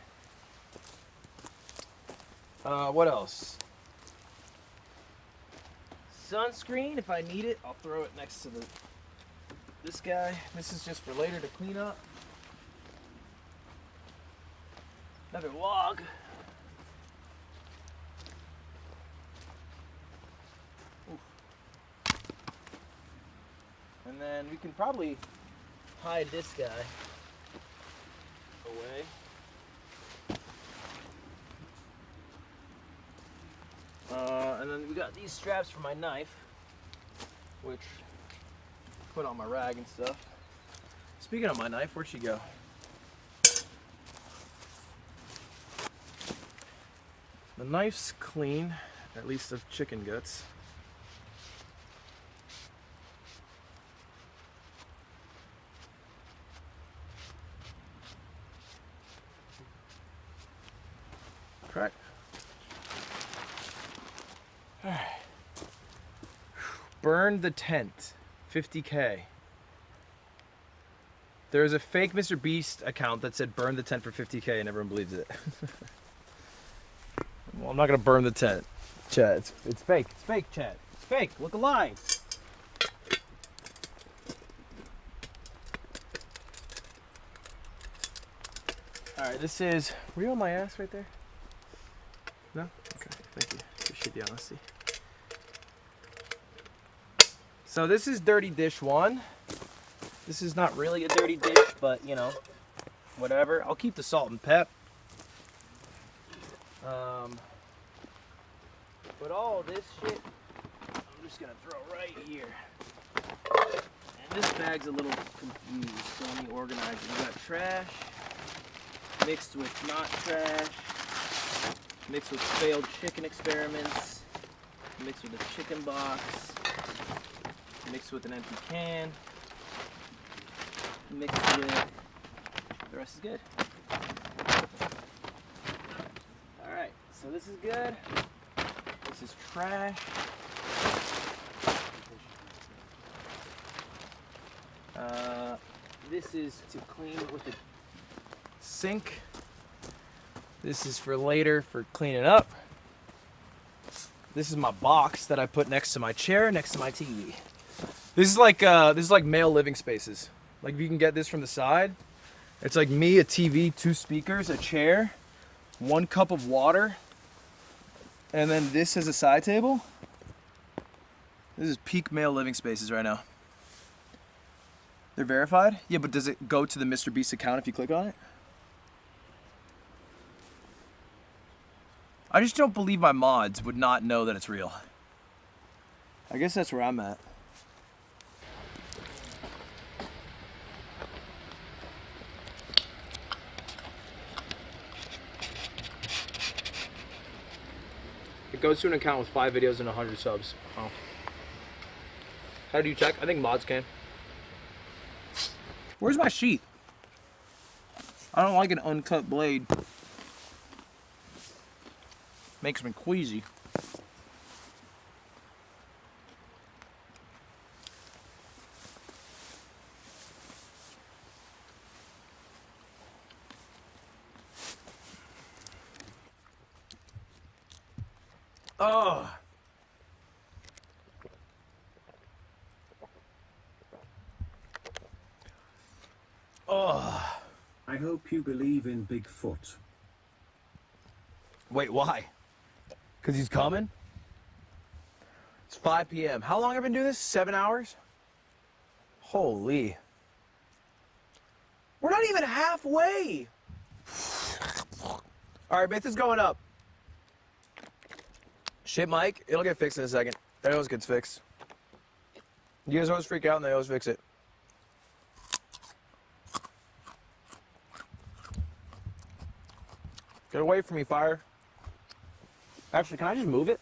What else? Sunscreen, if I need it, I'll throw it next to this guy. This is just for later to clean up. Another log. Oof. And then we can probably hide this guy away. these straps for my knife, which put on my rag and stuff. Speaking of my knife, where'd she go? The knife's clean, at least of chicken guts. Correct. All right. Burn the tent, 50K. There was a fake Mr. Beast account that said burn the tent for 50K and everyone believes it. Well, I'm not gonna burn the tent, Chad. It's fake. It's fake, Chad. It's fake. Look alive. All right, this is. Were you on my ass right there? No? Okay, thank you. Appreciate the honesty. So this is dirty dish 1. This is not really a dirty dish, but you know, whatever. I'll keep the salt and pep. But all this shit, I'm just gonna throw right here. And this bag's a little confused, so let me organize it. We got trash, mixed with not trash, mixed with failed chicken experiments, mixed with a chicken box, mixed with an empty can, mixed with, the rest is good. Alright, so this is good. This is trash. This is to clean with the sink. This is for later for cleaning up. This is my box that I put next to my chair, next to my TV. This is like male living spaces. Like if you can get this from the side, it's like me, a TV, 2 speakers, a chair, 1 cup of water, and then this is a side table. This is peak male living spaces right now. They're verified? Yeah, but does it go to the Mr. Beast account if you click on it? I just don't believe my mods would not know that it's real. I guess that's where I'm at. It goes to an account with 5 videos and 100 subs. Oh. How do you check? I think mods can. Where's my sheath? I don't like an uncut blade. Makes me queasy. Oh. Oh. I hope you believe in Bigfoot. Wait, why? Because he's coming? It's 5 p.m. How long have I been doing this? 7 hours? Holy. We're not even halfway. All right, Myth is going up. Shit, Mike. It'll get fixed in a second. It always gets fixed. You guys always freak out and they always fix it. Get away from me, fire. Actually, can I just move it?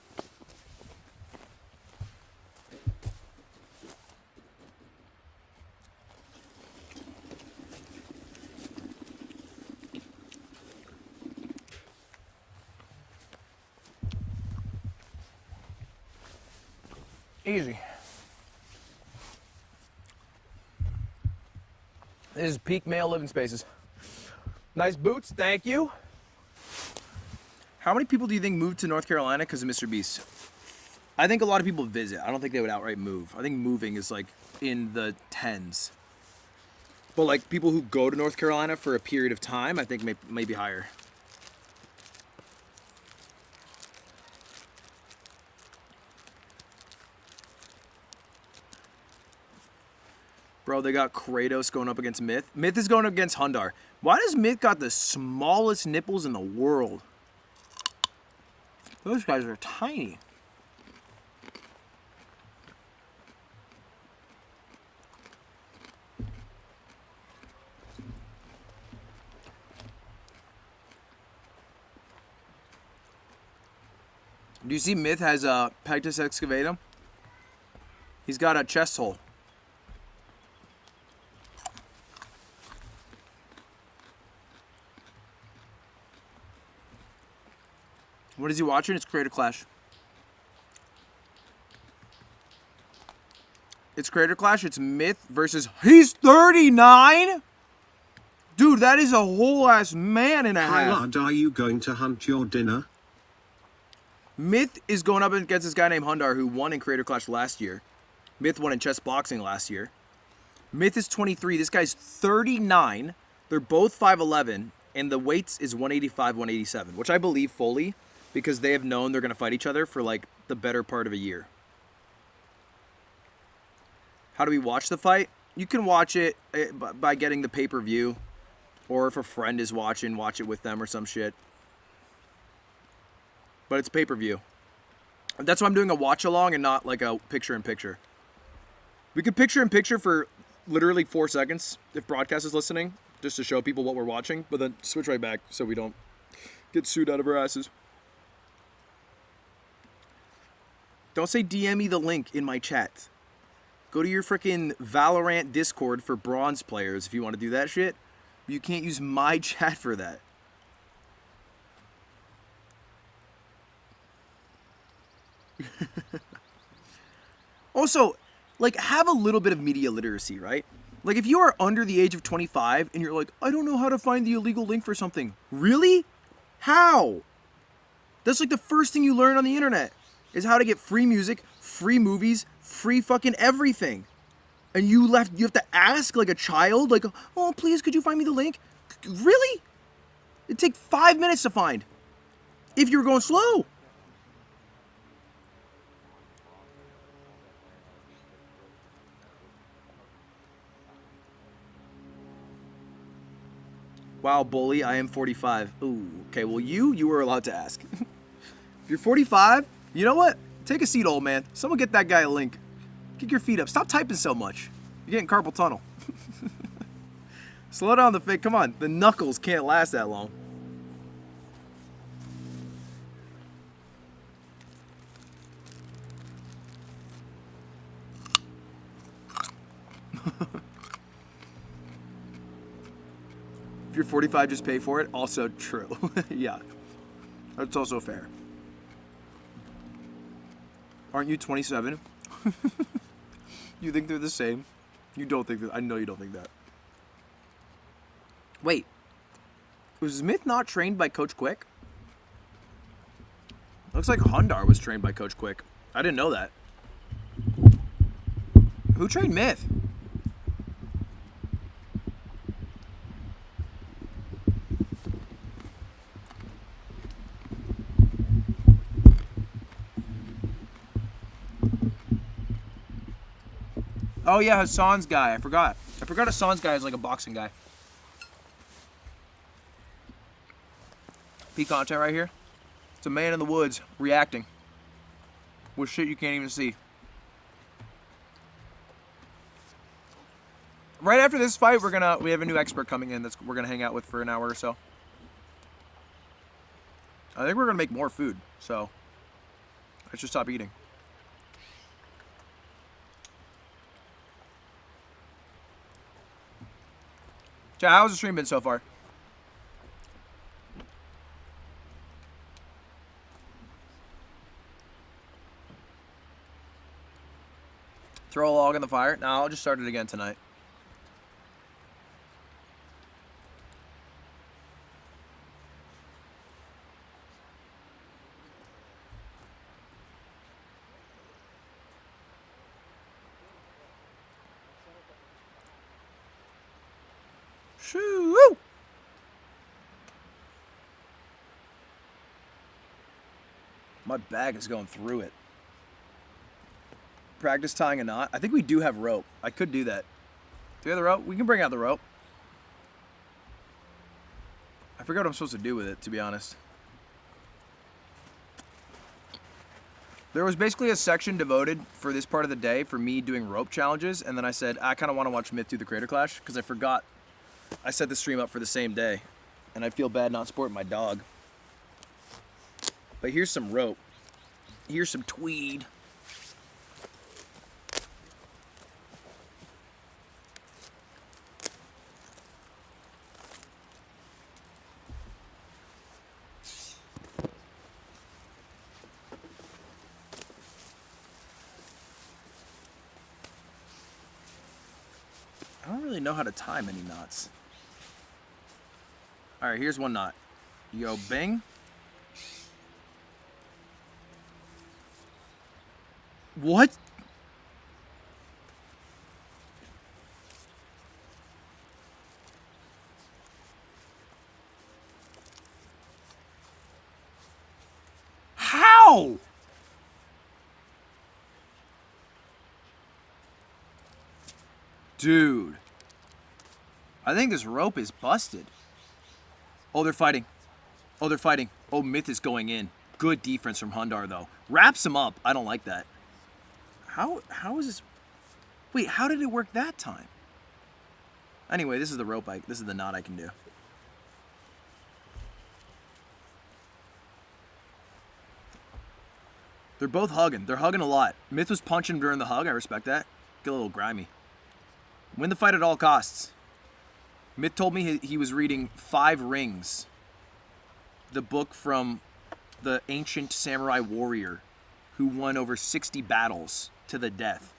Easy. This is peak male living spaces. Nice boots, thank you. How many people do you think moved to North Carolina because of Mr. Beast? I think a lot of people visit. I don't think they would outright move. I think moving is like in the tens. But like people who go to North Carolina for a period of time, I think may be higher. Bro, they got Kratos going up against Myth. Myth is going up against Hundar. Why does Myth got the smallest nipples in the world? Those guys are tiny. Do you see Myth has a pectus excavatum? He's got a chest hole. What is he watching? It's Creator Clash. It's Creator Clash. It's Myth versus... He's 39?! Dude, that is a whole ass man and a half. How hard are you going to hunt your dinner? Myth is going up against this guy named Hundar who won in Creator Clash last year. Myth won in chess boxing last year. Myth is 23. This guy's 39. They're both 5'11", and the weights is 185, 187, which I believe fully because they have known they're going to fight each other for like the better part of a year. How do we watch the fight? You can watch it by getting the pay-per-view, or if a friend is watching, watch it with them or some shit. But it's pay-per-view. That's why I'm doing a watch-along and not like a picture-in-picture. We could picture-in-picture for literally 4 seconds if broadcast is listening, just to show people what we're watching, but then switch right back so we don't get sued out of our asses. Don't say DM me the link in my chat. Go to your freaking Valorant Discord for bronze players if you want to do that shit. You can't use my chat for that. Also, like, have a little bit of media literacy, right? Like, if you are under the age of 25 and you're like, I don't know how to find the illegal link for something. Really? How? That's like the first thing you learn on the internet is how to get free music, free movies, free fucking everything. And you have to ask like a child, like, oh, please, could you find me the link? Really? It'd take 5 minutes to find if you're going slow. Wow, bully, I am 45. Ooh, okay, well, you were allowed to ask. If you're 45, you know what? Take a seat, old man. Someone get that guy a link. Kick your feet up. Stop typing so much. You're getting carpal tunnel. Slow down the fake. Come on, the knuckles can't last that long. If you're 45, just pay for it. Also true. Yeah. That's also fair. Aren't you 27? You think they're the same? You don't think that. I know you don't think that. Wait. Was Smith not trained by Coach Quick? Looks like Hundar was trained by Coach Quick. I didn't know that. Who trained Myth? Oh yeah, Hassan's guy. I forgot. Hassan's guy is like a boxing guy. Peak content right here. It's a man in the woods reacting with shit you can't even see. Right after this fight, we have a new expert coming in we're gonna hang out with for an hour or so. I think we're gonna make more food, so I should stop eating. Chat, how's the stream been so far? Throw a log in the fire? No, I'll just start it again tonight. Shoo! My bag is going through it. Practice tying a knot. I think we do have rope. I could do that. Do we have the rope? We can bring out the rope. I forgot what I'm supposed to do with it, to be honest. There was basically a section devoted for this part of the day for me doing rope challenges, and then I said, I kind of want to watch Myth do the Creator Clash, because I forgot I set the stream up for the same day, and I feel bad not supporting my dog. But here's some rope. Here's some tweed. I don't really know how to tie many knots. All right, here's one knot. You go bing. What? How? Dude. I think this rope is busted. Oh, they're fighting. Oh, they're fighting. Oh, Myth is going in. Good defense from Hundar, though. Wraps him up. I don't like that. How is this? Wait, how did it work that time? Anyway, this is the rope. This is the knot I can do. They're both hugging. They're hugging a lot. Myth was punching during the hug. I respect that. Get a little grimy. Win the fight at all costs. Myth told me he was reading 5 Rings, the book from the ancient samurai warrior who won over 60 battles to the death,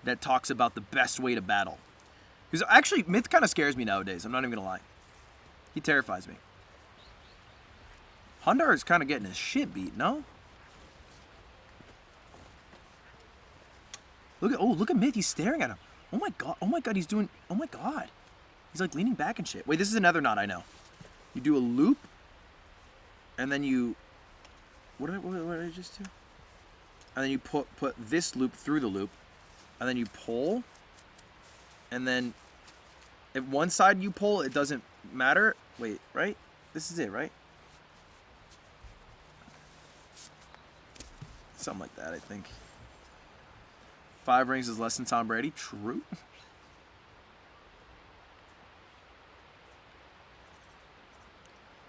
that talks about the best way to battle. Because actually, Myth kind of scares me nowadays. I'm not even going to lie. He terrifies me. Hundar is kind of getting his shit beat, no? Look at Myth. He's staring at him. Oh my god, he's doing, oh my god. He's like leaning back and shit. Wait, this is another knot I know. You do a loop, and then you, what did I just do? And then you put this loop through the loop, and then you pull, and then if one side you pull, it doesn't matter. Wait, right? This is it, right? Something like that, I think. 5 Rings is less than Tom Brady. True.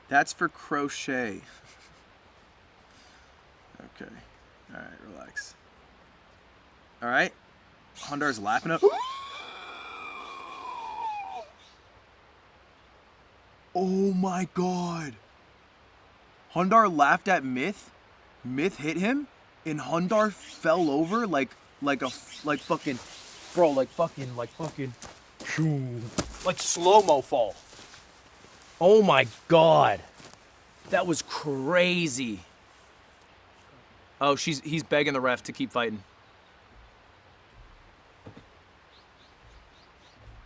That's for crochet. Okay. All right, relax. All right. Hundar's laughing up. Oh my god. Hundar laughed at Myth. Myth hit him, and Hundar fell over like fucking slow-mo fall. Oh my god. That was crazy. Oh, he's begging the ref to keep fighting.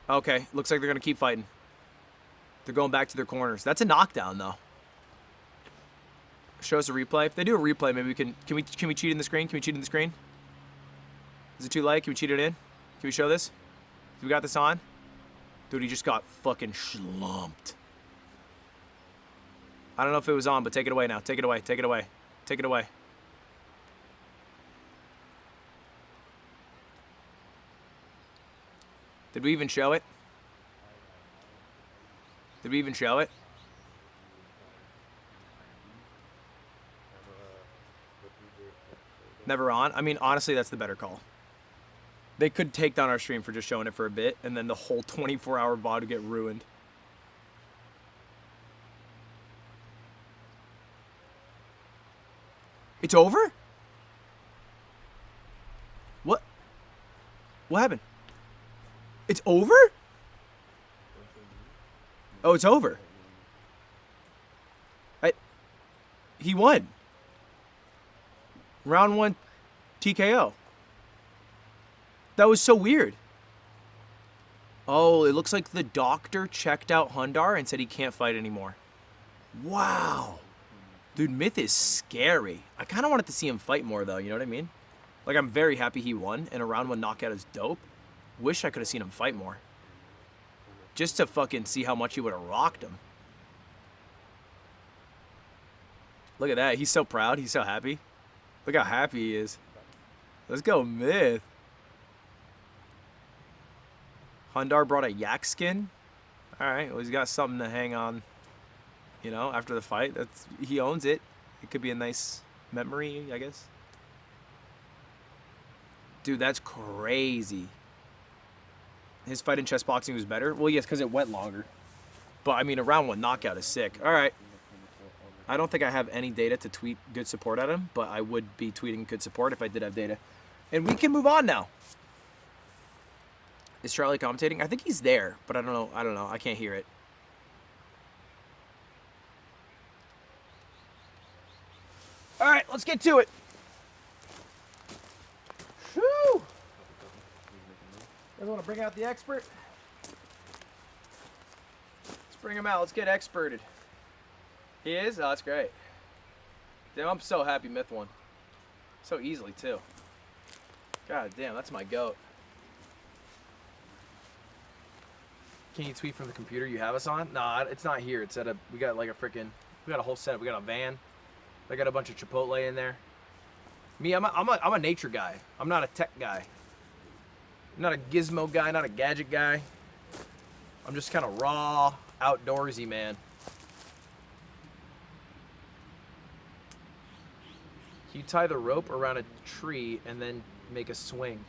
Okay, looks like they're gonna keep fighting. They're going back to their corners. That's a knockdown though. Show us a replay. If they do a replay, maybe we can we cheat in the screen? Can we cheat in the screen? Is it too late? Can we cheat it in? Can we show this? Do we got this on? Dude, he just got fucking slumped. I don't know if it was on, but take it away now. Take it away. Take it away. Take it away. Did we even show it? Did we even show it? Never on? I mean, honestly, that's the better call. They could take down our stream for just showing it for a bit, and then the whole 24-hour VOD would get ruined. It's over? What? What happened? It's over? Oh, it's over. He won. Round 1 TKO. That was so weird. Oh, it looks like the doctor checked out Hundar and said he can't fight anymore. Wow. Dude, Myth is scary. I kind of wanted to see him fight more, though. You know what I mean? Like, I'm very happy he won, and a round 1 knockout is dope. Wish I could have seen him fight more. Just to fucking see how much he would have rocked him. Look at that. He's so proud. He's so happy. Look how happy he is. Let's go, Myth. Hundar brought a yak skin. All right. Well, he's got something to hang on, you know, after the fight. He owns it. It could be a nice memory, I guess. Dude, that's crazy. His fight in chess boxing was better? Well, yes, because it went longer. But, I mean, a round 1 knockout is sick. All right. I don't think I have any data to tweet good support at him, but I would be tweeting good support if I did have data. And we can move on now. Is Charlie commentating? I think he's there, but I don't know. I don't know. I can't hear it. All right, let's get to it. Whew. You want to bring out the expert? Let's bring him out. Let's get experted. He is? Oh, that's great. Damn, I'm so happy Myth won. So easily, too. God damn, that's my goat. Can you tweet from the computer you have us on? Nah, it's not here. It's at a, we got like a freaking, we got a whole set. We got a van. I got a bunch of Chipotle in there. Me, I'm a nature guy. I'm not a tech guy. I'm not a gizmo guy, not a gadget guy. I'm just kind of raw, outdoorsy man. You tie the rope around a tree and then make a swing.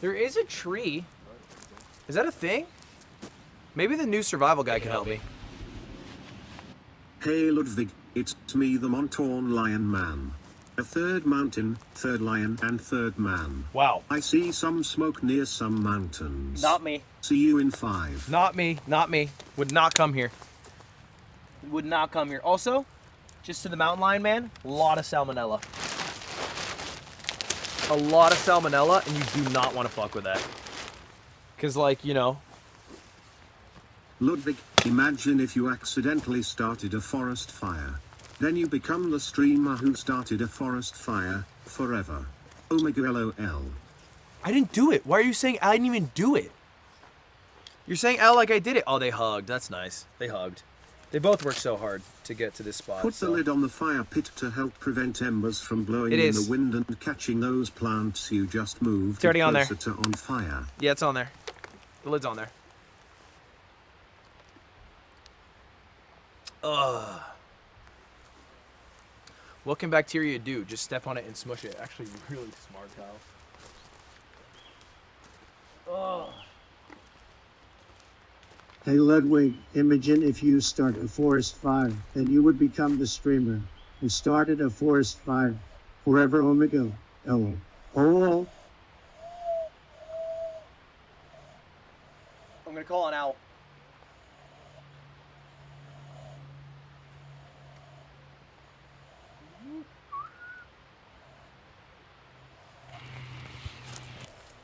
There is a tree. Is that a thing? Maybe the new survival guy can help me. Hey Ludwig, it's me the Montorn Lion Man. A third mountain, third lion, and third man. Wow. I see some smoke near some mountains. Not me. See you in 5. Not me, not me. Would not come here. Would not come here. Also, just to the mountain lion man, a lot of salmonella. A lot of salmonella, and you do not want to fuck with that. Because, like, you know. Ludwig, imagine if you accidentally started a forest fire. Then you become the streamer who started a forest fire, forever. Omega LOL. I didn't do it. Why are you saying I didn't even do it? You're saying L like I did it. Oh, they hugged. That's nice. They hugged. They both worked so hard to get to this spot. Put the lid on the fire pit to help prevent embers from blowing in the wind and catching those plants you just moved. It's already on there. To on fire. Yeah, it's on there. The lid's on there. Ugh. What can bacteria do? Just step on it and smush it. Actually, you're really smart, Kyle. Ugh. Hey Ludwig, imagine if you start a forest fire, then you would become the streamer who started a forest fire. Forever Omega. Oh. Oh. I'm gonna call an owl.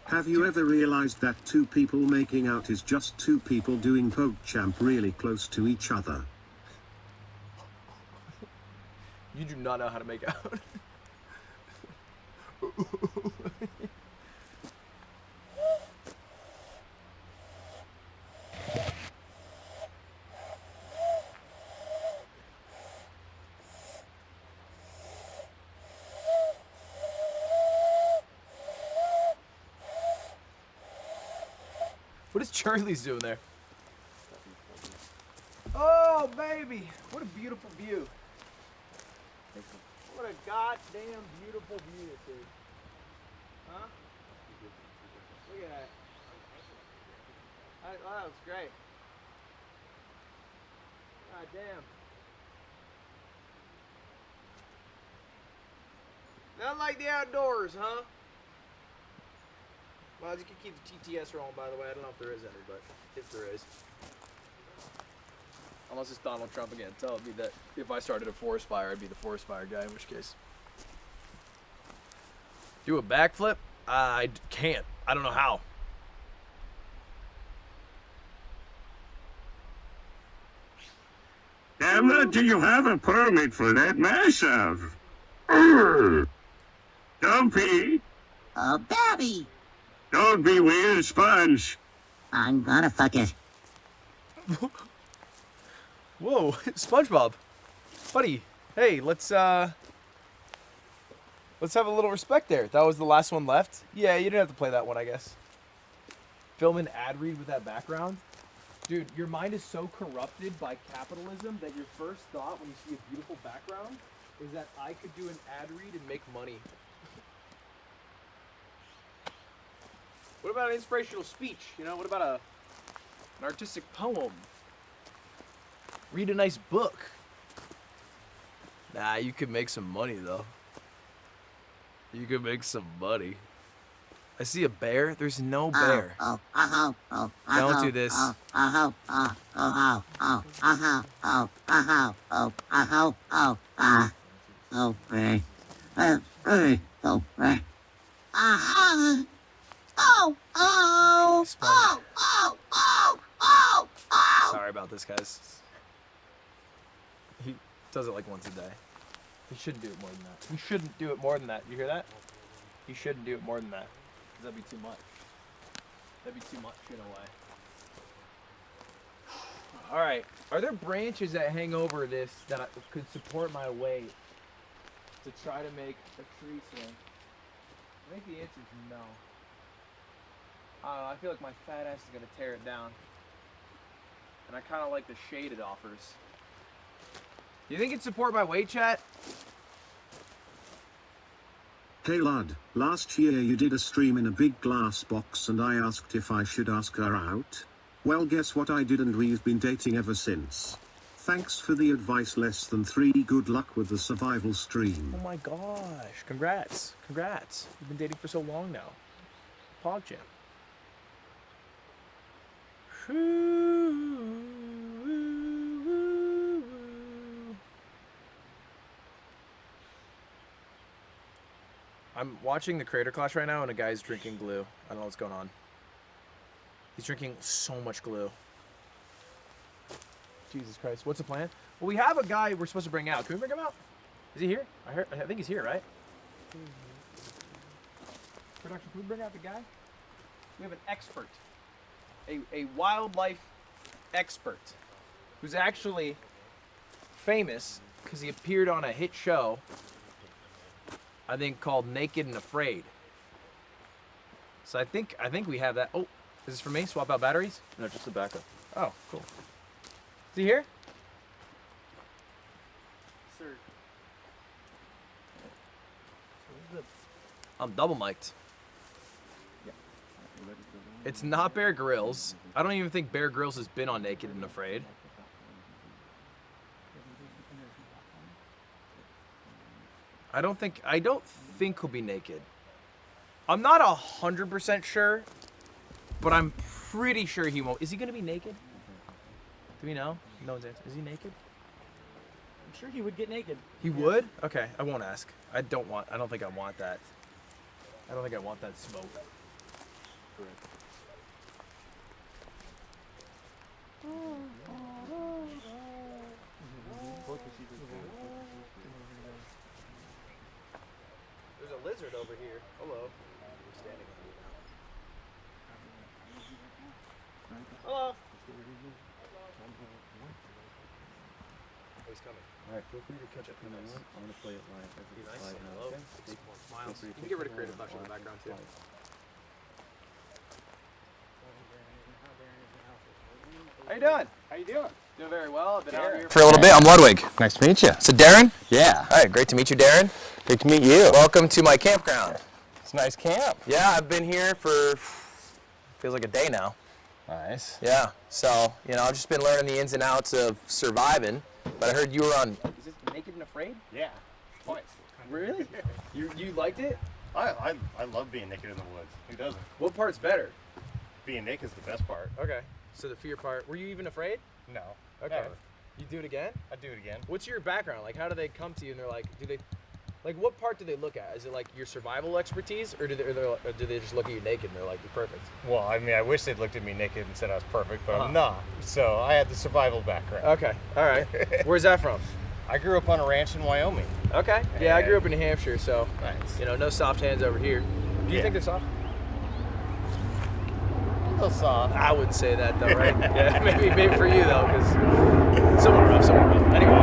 Have you ever realized that 2 people making out is just 2 people doing PogChamp really close to each other? You do not know how to make out. What is Charlie's doing there? Oh, baby. What a beautiful view. What a goddamn beautiful view this is. Huh? Look at that. Oh, that looks great. God damn. Not like the outdoors, huh? Well, you can keep the TTS rolling, by the way. I don't know if there is any, but if there is. Unless it's Donald Trump again. Tell me that if I started a forest fire, I'd be the forest fire guy, in which case. Do a backflip? I can't. I don't know how. Emma, do you have a permit for that mash-up? Don't pee. Oh, Babby! Don't be weird, Sponge. I'm gonna fuck it. Whoa, SpongeBob. Buddy, hey, let's have a little respect there. That was the last one left. Yeah, you didn't have to play that one, I guess. Film an ad read with that background. Dude, your mind is so corrupted by capitalism that your first thought when you see a beautiful background is that I could do an ad read and make money. What about an inspirational speech? You know, what about an artistic poem? Read a nice book. Nah, you could make some money though. You could make some money. I see a bear. There's no bear. Don't do this. Sorry about this, guys. He does it like once a day. He shouldn't do it more than that. He shouldn't do it more than that. You hear that? He shouldn't do it more than that. 'Cause that'd be too much. That'd be too much in a way. All right. Are there branches that hang over this that could support my weight to try to make a tree swing? I think the answer is no. I don't know. I feel like my fat ass is gonna tear it down. And I kind of like the shade it offers. You think it'd support my weight, chat? Hey lad, last year you did a stream in a big glass box and I asked if I should ask her out. Well, guess what I did, and we've been dating ever since. Thanks for the advice, less than 3. Good luck with the survival stream. Oh my gosh, congrats. Congrats. You've been dating for so long now. PogChamp. I'm watching the Creator Clash right now and a guy's drinking glue. I don't know what's going on. He's drinking so much glue. Jesus Christ. What's the plan? Well, we have a guy we're supposed to bring out. Can we bring him out? Is he here? I think he's here, right? Production, can we bring out the guy? We have an expert. A wildlife expert. Who's actually famous because he appeared on a hit show, I think, called Naked and Afraid. So I think we have that. Oh, is this for me? Swap out batteries? No, just the backup. Oh, cool. Is he here? Sir. I'm double mic'd. It's not Bear Grylls. I don't even think Bear Grylls has been on Naked and Afraid. I don't think he'll be naked. I'm not 100% sure, but I'm pretty sure he won't. Is he gonna be naked? Do we know? No one's answered. Is he naked? I'm sure he would get naked. He would? Okay, I won't ask. I don't think I want that. I don't think I want that smoke. Correct. There's a lizard over here. Hello. I'm standing on it now. Hello. Oh, he's coming. Alright, feel free to catch up when I want. I'm gonna play it live. Be nice. Live now, Hello. okay? More smiles. Feel free to You can get rid of take creative the touch in the background too. How you doing? How you doing? Doing very well. I've been out here For a little bit. I'm Ludwig. Nice to meet you. So Darrin? Yeah. All right, great to meet you, Darrin. Great to meet you. Welcome to my campground. It's a nice camp. Yeah, I've been here for, feels like a day now. Nice. Yeah, so, I've just been learning the ins and outs of surviving, but I heard you were on... Is this Naked and Afraid? Yeah. Twice. Really? You liked it? I love being naked in the woods. Who doesn't? What part's better? Being naked is the best part. Okay, so the fear part. Were you even afraid? No. Okay. Never. You do it again? I'd do it again. What's your background? Like, how do they come to you and they're like, what part do they look at? Is it like your survival expertise, or do they just look at you naked and they're like, you're perfect? Well, I mean, I wish they'd looked at me naked and said I was perfect, but I'm not. So I had the survival background. Okay, all right. Where's that from? I grew up on a ranch in Wyoming. Okay. Yeah, I grew up in New Hampshire, so nice. No soft hands over here. Do you think they're soft? A little soft. I wouldn't say that though, right? Yeah, maybe for you though, because somewhere rough. Anyway,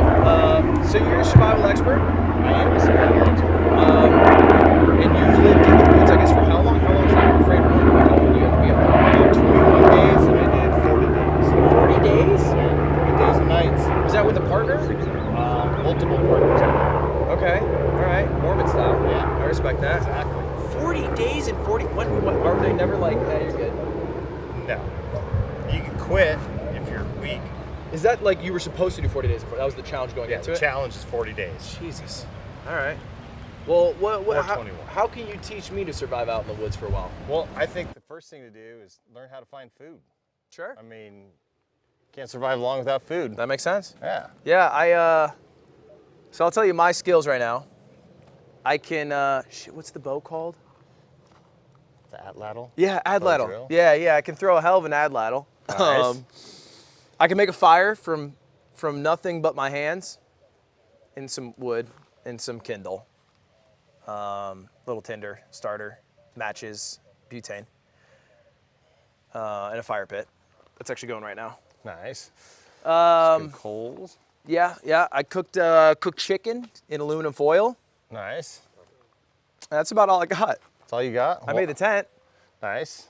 so you're a survival expert? I am a survival expert. And you've lived in the woods, I guess, for how long? How long is that afraid running? How long do you have to be up there? I did 21 days and I did 40 days. 40 days? 40 days and nights. Was that with a partner? Multiple partners. Okay. All right. Mormon style. Yeah. I respect that. Exactly. 40 days and 40. What are they never like? Yeah, you're good. No. You can quit if you're weak. Is that like you were supposed to do 40 days before? That was the challenge going Yeah, into the it? challenge is 40 days. Jesus. All right. Well, Or how, 21. how can you teach me to survive out in the woods for a while? Well, I think the first thing to do is learn how to find food. Sure. I mean, can't survive long without food. That makes sense? Yeah. Yeah, so I'll tell you my skills right now. I can, what's the bow called? The atlatl? Yeah, Bow adlatl. drill? Yeah, I can throw a hell of an adlatl. Nice. I can make a fire from nothing but my hands and some wood and some kindle. Little tinder, starter, matches, butane, and a fire pit. That's actually going right now. Nice. Good coals. Yeah. I cooked chicken in aluminum foil. Nice. That's about all I got. That's all you got? I made the tent. Nice.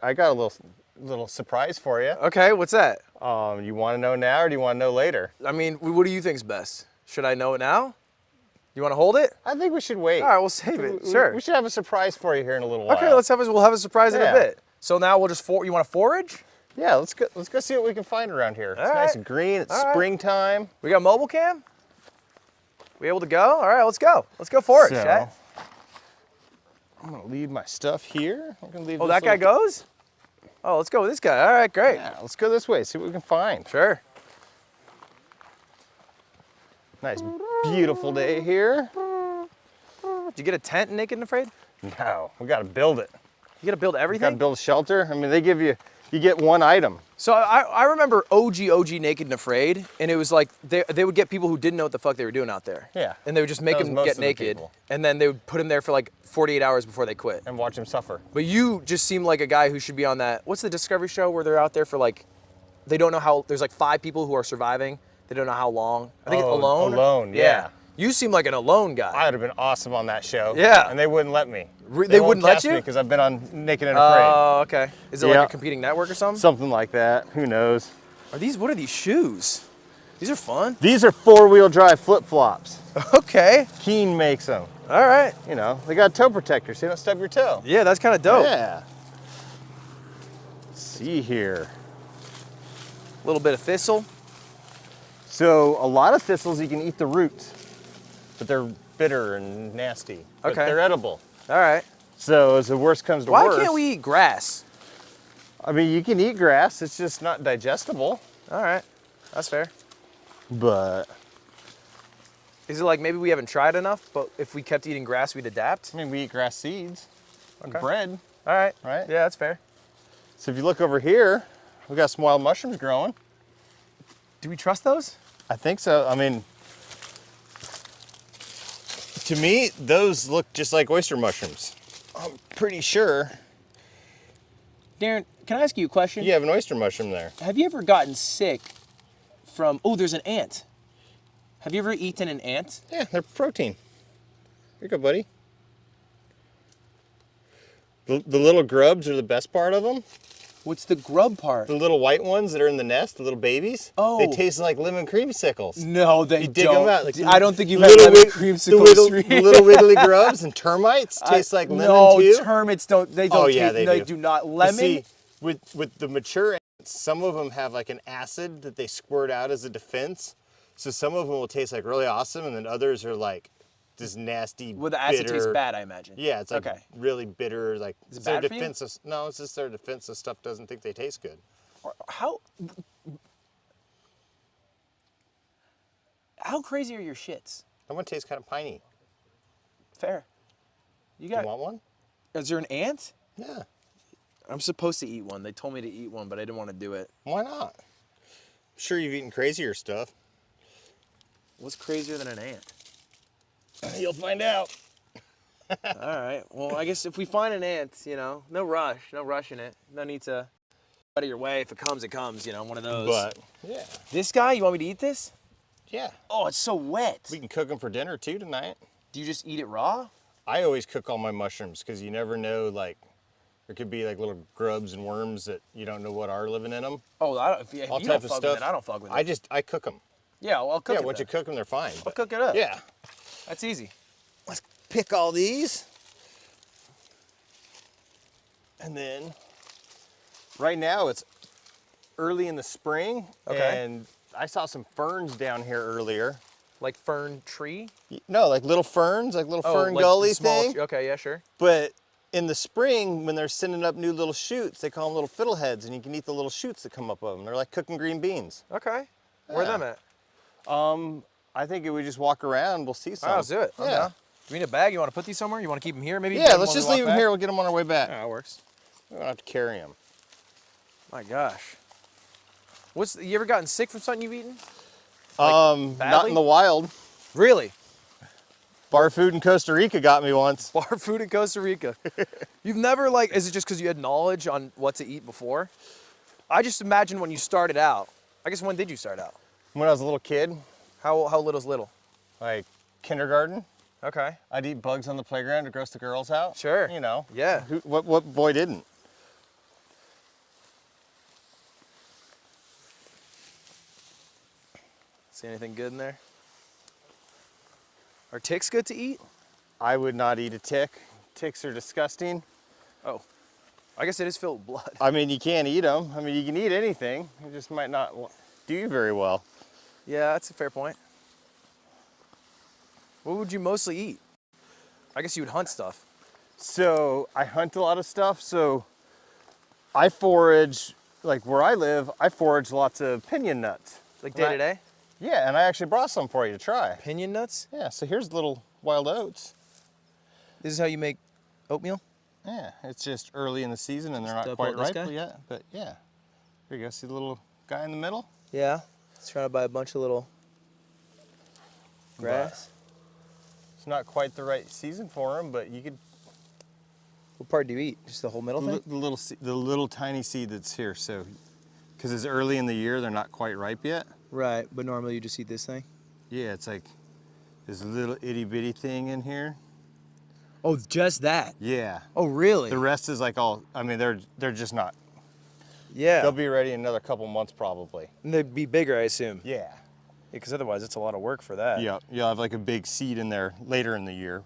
I got a little surprise for you. Okay, what's that? You want to know now or do you want to know later? I mean, what do you think's best? Should I know it now? You want to hold it? I think we should wait. All right, we'll save it. Sure. We should have a surprise for you here in a little while. Okay, we'll have a surprise in a bit. So now we'll just you want to forage? Yeah, let's go see what we can find around here. It's All nice right. and green. It's All right. springtime. We got mobile cam? We able to go? All right, let's go. Let's go forage, So, chat. I'm gonna leave my stuff here. I'm gonna leave. Oh, this that guy little- goes? Oh, let's go with this guy. All right, great. Yeah, let's go this way. See what we can find. Sure. Nice, beautiful day here. Did you get a tent, Naked and Afraid? No, we gotta build it. You got to build We everything? gotta build a shelter. I mean, they give you get one item. So I remember OG Naked and Afraid, and it was like they would get people who didn't know what the fuck they were doing out there. Yeah. And they would just make That was them most get of the naked, people. and then they would put them there for like 48 hours before they quit. And watch them suffer. But you just seem like a guy who should be on that. What's the Discovery show where they're out there for like, they don't know how, there's like 5 people who are surviving. They don't know how long. I think it's Alone. Alone, yeah. You seem like an alone guy. I would have been awesome on that show. Yeah. And they wouldn't let me. They wouldn't let you? Because I've been on Naked and Afraid. Oh, okay. Is it Yeah. like a competing network or something? Something like that. Who knows? What are these shoes? These are fun. These are 4-wheel drive flip-flops. Okay. Keen makes them. All right. You know, they got toe protectors so you don't stub your toe. Yeah, that's kind of dope. Yeah. Let's see here. A little bit of thistle. So a lot of thistles, you can eat the roots, but they're bitter and nasty. But Okay. they're edible. All right. So as the worst comes to Why worst. can't we eat grass? I mean, you can eat grass. It's just not digestible. All right. That's fair. But Is it like maybe we haven't tried enough, but if we kept eating grass, we'd adapt? I mean, we eat grass seeds and Okay. bread. All right. Right? Yeah, that's fair. So if you look over here, we got some wild mushrooms growing. Do we trust those? I think so. I mean, to me, those look just like oyster mushrooms. I'm pretty sure. Darren, can I ask you a question? You have an oyster mushroom there. Have you ever gotten sick from, oh, there's an ant. Have you ever eaten an ant? Yeah, they're protein. Here you go, buddy. The little grubs are the best part of them. What's the grub part? The little white ones that are in the nest, the little babies. Oh. They taste like lemon creamsicles. No, they You dig don't. them out. Like I don't think you've little had lemon wig- creamsicles. The little wiggly grubs and termites taste like lemon no, too. termites don't. They don't. Oh yeah, taste, they do. do. not. But Lemon. see, with the mature ants, some of them have like an acid that they squirt out as a defense. So some of them will taste like really awesome, and then others are like this nasty. Well, the acid bitter, tastes bad, I imagine. Yeah, it's like Okay. really bitter. Like Is it it's their bad for you? defense of, no, it's just their defense of stuff doesn't think they taste good. How crazy are your shits? That one tastes kind of piney. Fair. You got. You want one? Is there an ant? Yeah. I'm supposed to eat one. They told me to eat one, but I didn't want to do it. Why not? I'm sure you've eaten crazier stuff. What's crazier than an ant? You'll find out. All right. Well, I guess if we find an ant, you know, no rush in it. No need to out of your way. If it comes, you know, one of those. But yeah. This guy, you want me to eat this? Yeah. Oh, it's so wet. We can cook them for dinner too tonight. Do you just eat it raw? I always cook all my mushrooms because you never know, like, there could be like little grubs and worms that you don't know what are living in them. Oh, if you all don't type of fuck stuff. with it, I don't fuck with it. I cook them. Yeah, well, I'll cook it. Yeah, once you cook them, they're fine. I'll cook it up. Yeah. That's easy. Let's pick all these. And then right now it's early in the spring. Okay. And I saw some ferns down here earlier. Like fern tree? No, like little ferns, like little fern like gully small thing. Okay, yeah, sure. But in the spring, when they're sending up new little shoots, they call them little fiddleheads, and you can eat the little shoots that come up of them. They're like cooking green beans. Okay. Where are them at? I think if we just walk around, we'll see some. All right, let's do it. Yeah. Do we need a bag? You want to put these somewhere? You want to keep them here? Maybe. Yeah, let's just leave them here. We'll get them on our way back. Yeah, that works. We don't have to carry them. My gosh. You ever gotten sick from something you've eaten? Not in the wild. Really? Bar food in Costa Rica got me once. Bar food in Costa Rica. You've never is it just because you had knowledge on what to eat before? I just imagine when you started out. I guess when did you start out? When I was a little kid. How little's little? Like kindergarten. Okay. I'd eat bugs on the playground to gross the girls out. Sure. You know. Yeah. What boy didn't? See anything good in there? Are ticks good to eat? I would not eat a tick. Ticks are disgusting. Oh, I guess it is filled with blood. I mean, you can't eat them. I mean, you can eat anything. It just might not do you very well. Yeah, that's a fair point. What would you mostly eat? I guess you would hunt stuff. So I hunt a lot of stuff. So I forage, like where I live, I forage lots of pinyon nuts. Like day to day? Yeah, and I actually brought some for you to try. Pinyon nuts? Yeah, so here's little wild oats. This is how you make oatmeal? Yeah, it's just early in the season and they're not quite ripe yet, but yeah. Here you go, see the little guy in the middle? Yeah, it's trying to buy a bunch of little grass. It's not quite the right season for him, but you could. What part do you eat? Just the whole middle thing? The little tiny seed that's here, so, because it's early in the year, they're not quite ripe yet. Right, but normally you just eat this thing? Yeah, it's like this little itty bitty thing in here. Oh, just that? Yeah. Oh, really? The rest is like all, I mean, they're just not. Yeah. They'll be ready in another couple months probably. And they'd be bigger, I assume? Yeah. Because otherwise it's a lot of work for that. Yeah, you'll have like a big seed in there later in the year.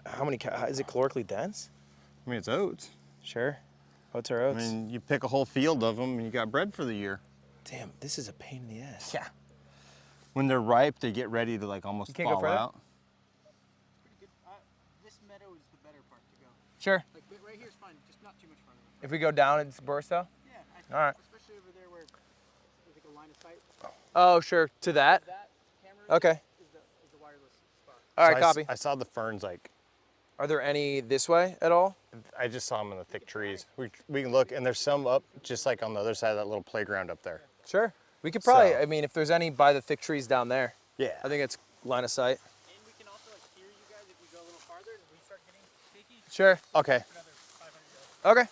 How many, is it calorically dense? I mean, it's oats. Sure. Oats are oats. I mean, you pick a whole field of them and you got bread for the year. Damn, this is a pain in the ass. Yeah. When they're ripe, they get ready to like almost fall out. This meadow is the better part to go. Sure. Like right here is fine, just not too much farther. If we go down into Burstow? Yeah. All right. Especially over there where there's like a line of sight. Oh, sure. To that? Okay. Is the wireless spot. All right, So copy. I saw the ferns like. Are there any this way at all? I just saw them in the thick trees. We can look, and there's some up just like on the other side of that little playground up there. Sure. We could probably, I mean, if there's any by the thick trees down there. Yeah. I think it's line of sight. And we can also like hear you guys if we go a little farther and we start getting shaky. Sure. Okay. Okay.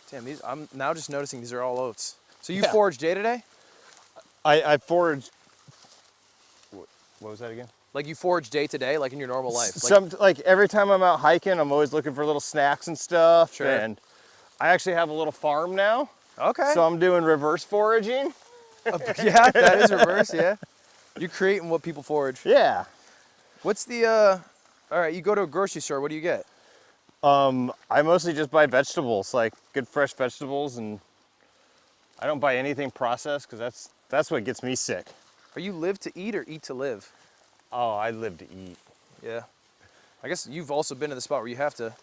Damn, these, I'm now just noticing these are all oats. So you forage day to day? I forage. What was that again? Like you forage day to day, like in your normal life? Like every time I'm out hiking, I'm always looking for little snacks and stuff. Sure. And I actually have a little farm now. Okay. So I'm doing reverse foraging. Yeah, that is reverse, yeah. You're creating what people forage. Yeah. What's the, all right, you go to a grocery store, what do you get? I mostly just buy vegetables, like good fresh vegetables, and I don't buy anything processed because that's what gets me sick. Are you live to eat or eat to live? Oh, I live to eat. Yeah. I guess you've also been in the spot where you have to,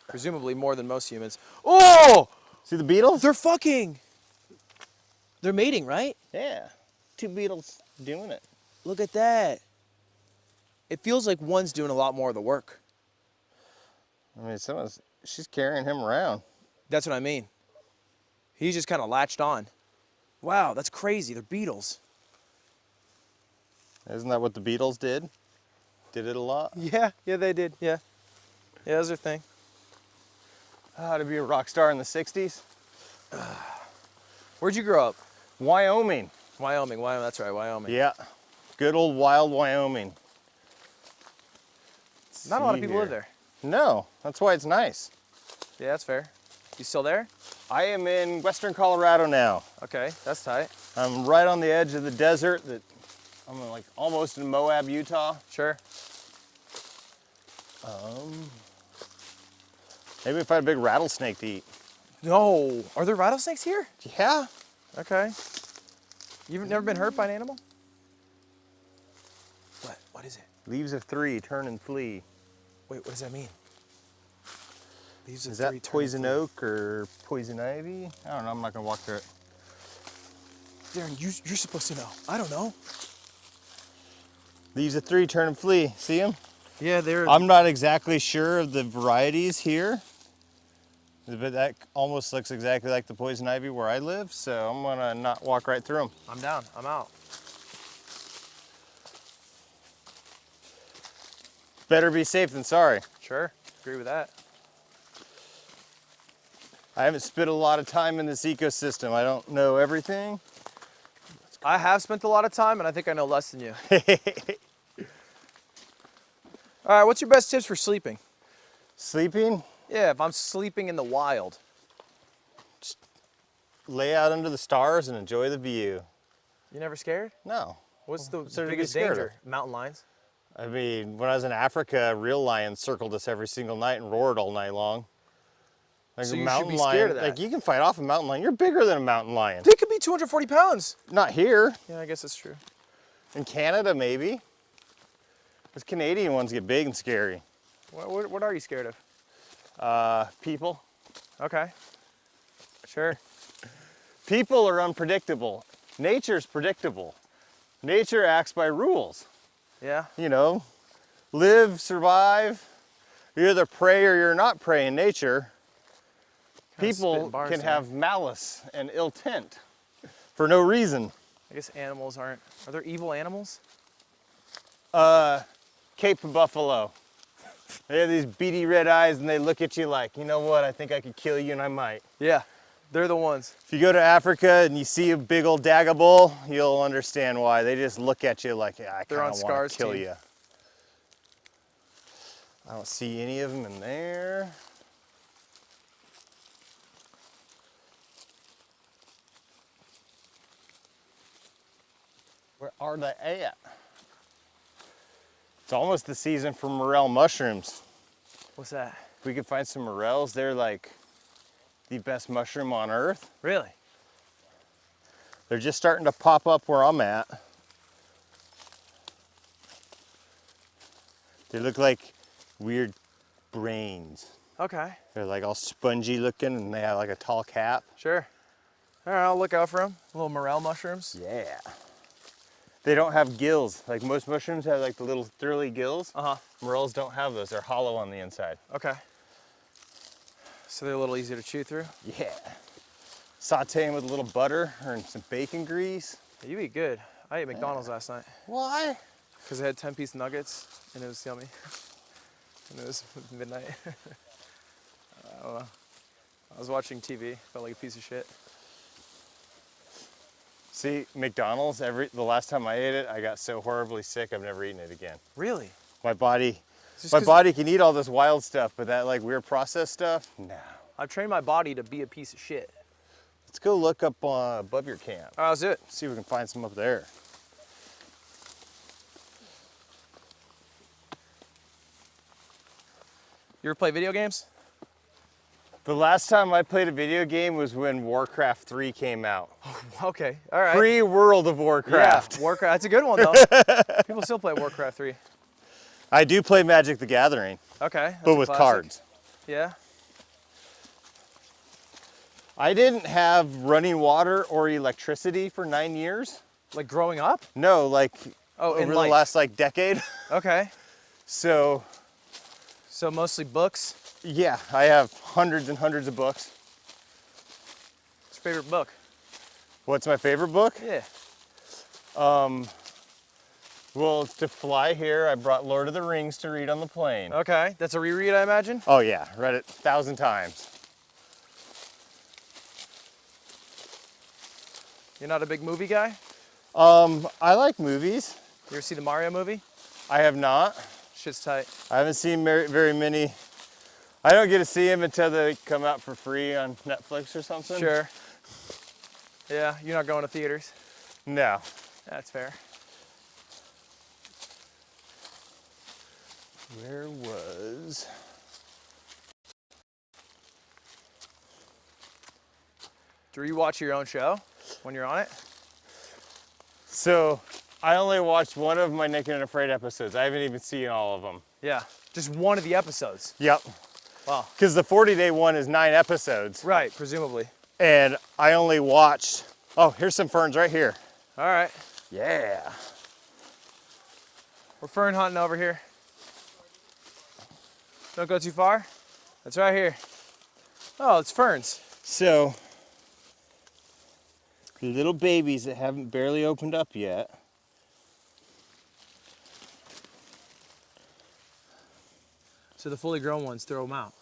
presumably more than most humans. Oh! See the beetles? They're fucking. They're mating, right? Yeah. 2 beetles doing it. Look at that. It feels like one's doing a lot more of the work. I mean, she's carrying him around. That's what I mean. He's just kind of latched on. Wow, that's crazy. They're beetles. Isn't that what the Beatles did? Did it a lot? Yeah, they did, yeah. Yeah, that was their thing. To be a rock star in the 60s. Where'd you grow up? Wyoming. Wyoming, that's right, Wyoming. Yeah, good old wild Wyoming. Not a lot of people live there. No, that's why it's nice. Yeah, that's fair. You still there? I am in western Colorado now. Okay, that's tight. I'm right on the edge of the desert that I'm like almost in Moab, Utah. Sure. Maybe we find a big rattlesnake to eat. No. Are there rattlesnakes here? Yeah. Okay. You've never been hurt by an animal? What? What is it? Leaves of 3, turn and flee. Wait, what does that mean? Leaves of Is 3, that turn and poison flee. oak or poison ivy? I don't know. I'm not gonna walk through it. Darrin, you're supposed to know. I don't know. Leaves of 3, turn and flee. See them? Yeah, they're. I'm not exactly sure of the varieties here, but that almost looks exactly like the poison ivy where I live, so I'm gonna not walk right through them. I'm down. I'm out. Better be safe than sorry. Sure. Agree with that. I haven't spent a lot of time in this ecosystem. I don't know everything. I have spent a lot of time, and I think I know less than you. All right, what's your best tips for sleeping? Sleeping? Yeah, if I'm sleeping in the wild. Just lay out under the stars and enjoy the view. You never scared? No. What's the there to be biggest scared danger? Mountain lions? I mean, when I was in Africa, real lions circled us every single night and roared all night long. Like So a you should mountain be lion, scared of that. like you can fight off a mountain lion. You're bigger than a mountain lion. They could be 240 pounds. Not here. Yeah, I guess that's true. In Canada, maybe. Those Canadian ones get big and scary. What are you scared of? People. Okay. Sure. People are unpredictable. Nature's predictable. Nature acts by rules. Yeah. You know, live, survive. You're either prey or you're not prey in nature. People can have malice and ill intent for no reason. I guess animals aren't. Are there evil animals? Cape buffalo. They have these beady red eyes and they look at you like, you know what, I think I could kill you and I might. Yeah, they're the ones. If you go to Africa and you see a big old daga bull, you'll understand why. They just look at you like, yeah, I kind of want to kill you. I don't see any of them in there. Where are they at? It's almost the season for morel mushrooms. What's that? If we could find some morels, they're like the best mushroom on earth. Really? They're just starting to pop up where I'm at. They look like weird brains. Okay. They're like all spongy looking and they have like a tall cap. Sure. All right, I'll look out for them. Little morel mushrooms. Yeah. They don't have gills. Like most mushrooms have like the little thurly gills. Morels don't have those. They're hollow on the inside. Okay. So they're a little easier to chew through? Yeah. Saute them with a little butter or some bacon grease. You eat good. I ate McDonald's last night. Why? Because they had 10-piece nuggets and it was yummy. And it was midnight. I don't know. I was watching TV. Felt like a piece of shit. See, McDonald's, the last time I ate it, I got so horribly sick, I've never eaten it again. Really? My body can eat all this wild stuff, but that like weird processed stuff, no. I've trained my body to be a piece of shit. Let's go look up above your camp. All right, let's do it. See if we can find some up there. You ever play video games? The last time I played a video game was when Warcraft 3 came out. Okay, all right. Pre-World of Warcraft. Yeah, Warcraft, that's a good one though. People still play Warcraft 3. I do play Magic the Gathering. Okay. But with cards. Yeah. I didn't have running water or electricity for 9 years. Like growing up? No, like in over the life. last like decade. Okay. So mostly books? Yeah, I have hundreds and hundreds of books. What's your favorite book? What's my favorite book? Yeah. Well, to fly here, I brought Lord of the Rings to read on the plane. Okay, that's a reread, I imagine? Oh yeah, read it 1,000 times. You're not a big movie guy? I like movies. You ever see the Mario movie? I have not. Shit's tight. I haven't seen very many. I don't get to see them until they come out for free on Netflix or something. Where was... Do you watch your own show when you're on it? So, I only watched one of my Naked and Afraid episodes. I haven't even seen all of them. Yeah, just one of the episodes. Yep. Wow. Because the 40-day one is 9 episodes. Right, presumably. And I only watched... Oh, here's some ferns right here. All right. Yeah. We're fern hunting over here. Don't go too far. That's right here. Oh, it's ferns. So, little babies that haven't barely opened up yet. So the fully grown ones, throw them out.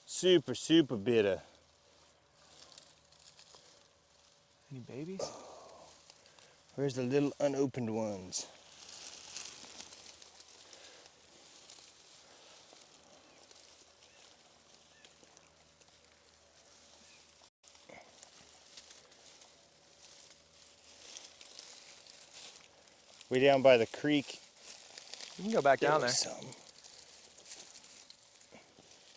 Super, super bitter. Any babies? Where's the little unopened ones? Way down by the creek. You can go back down there. Some.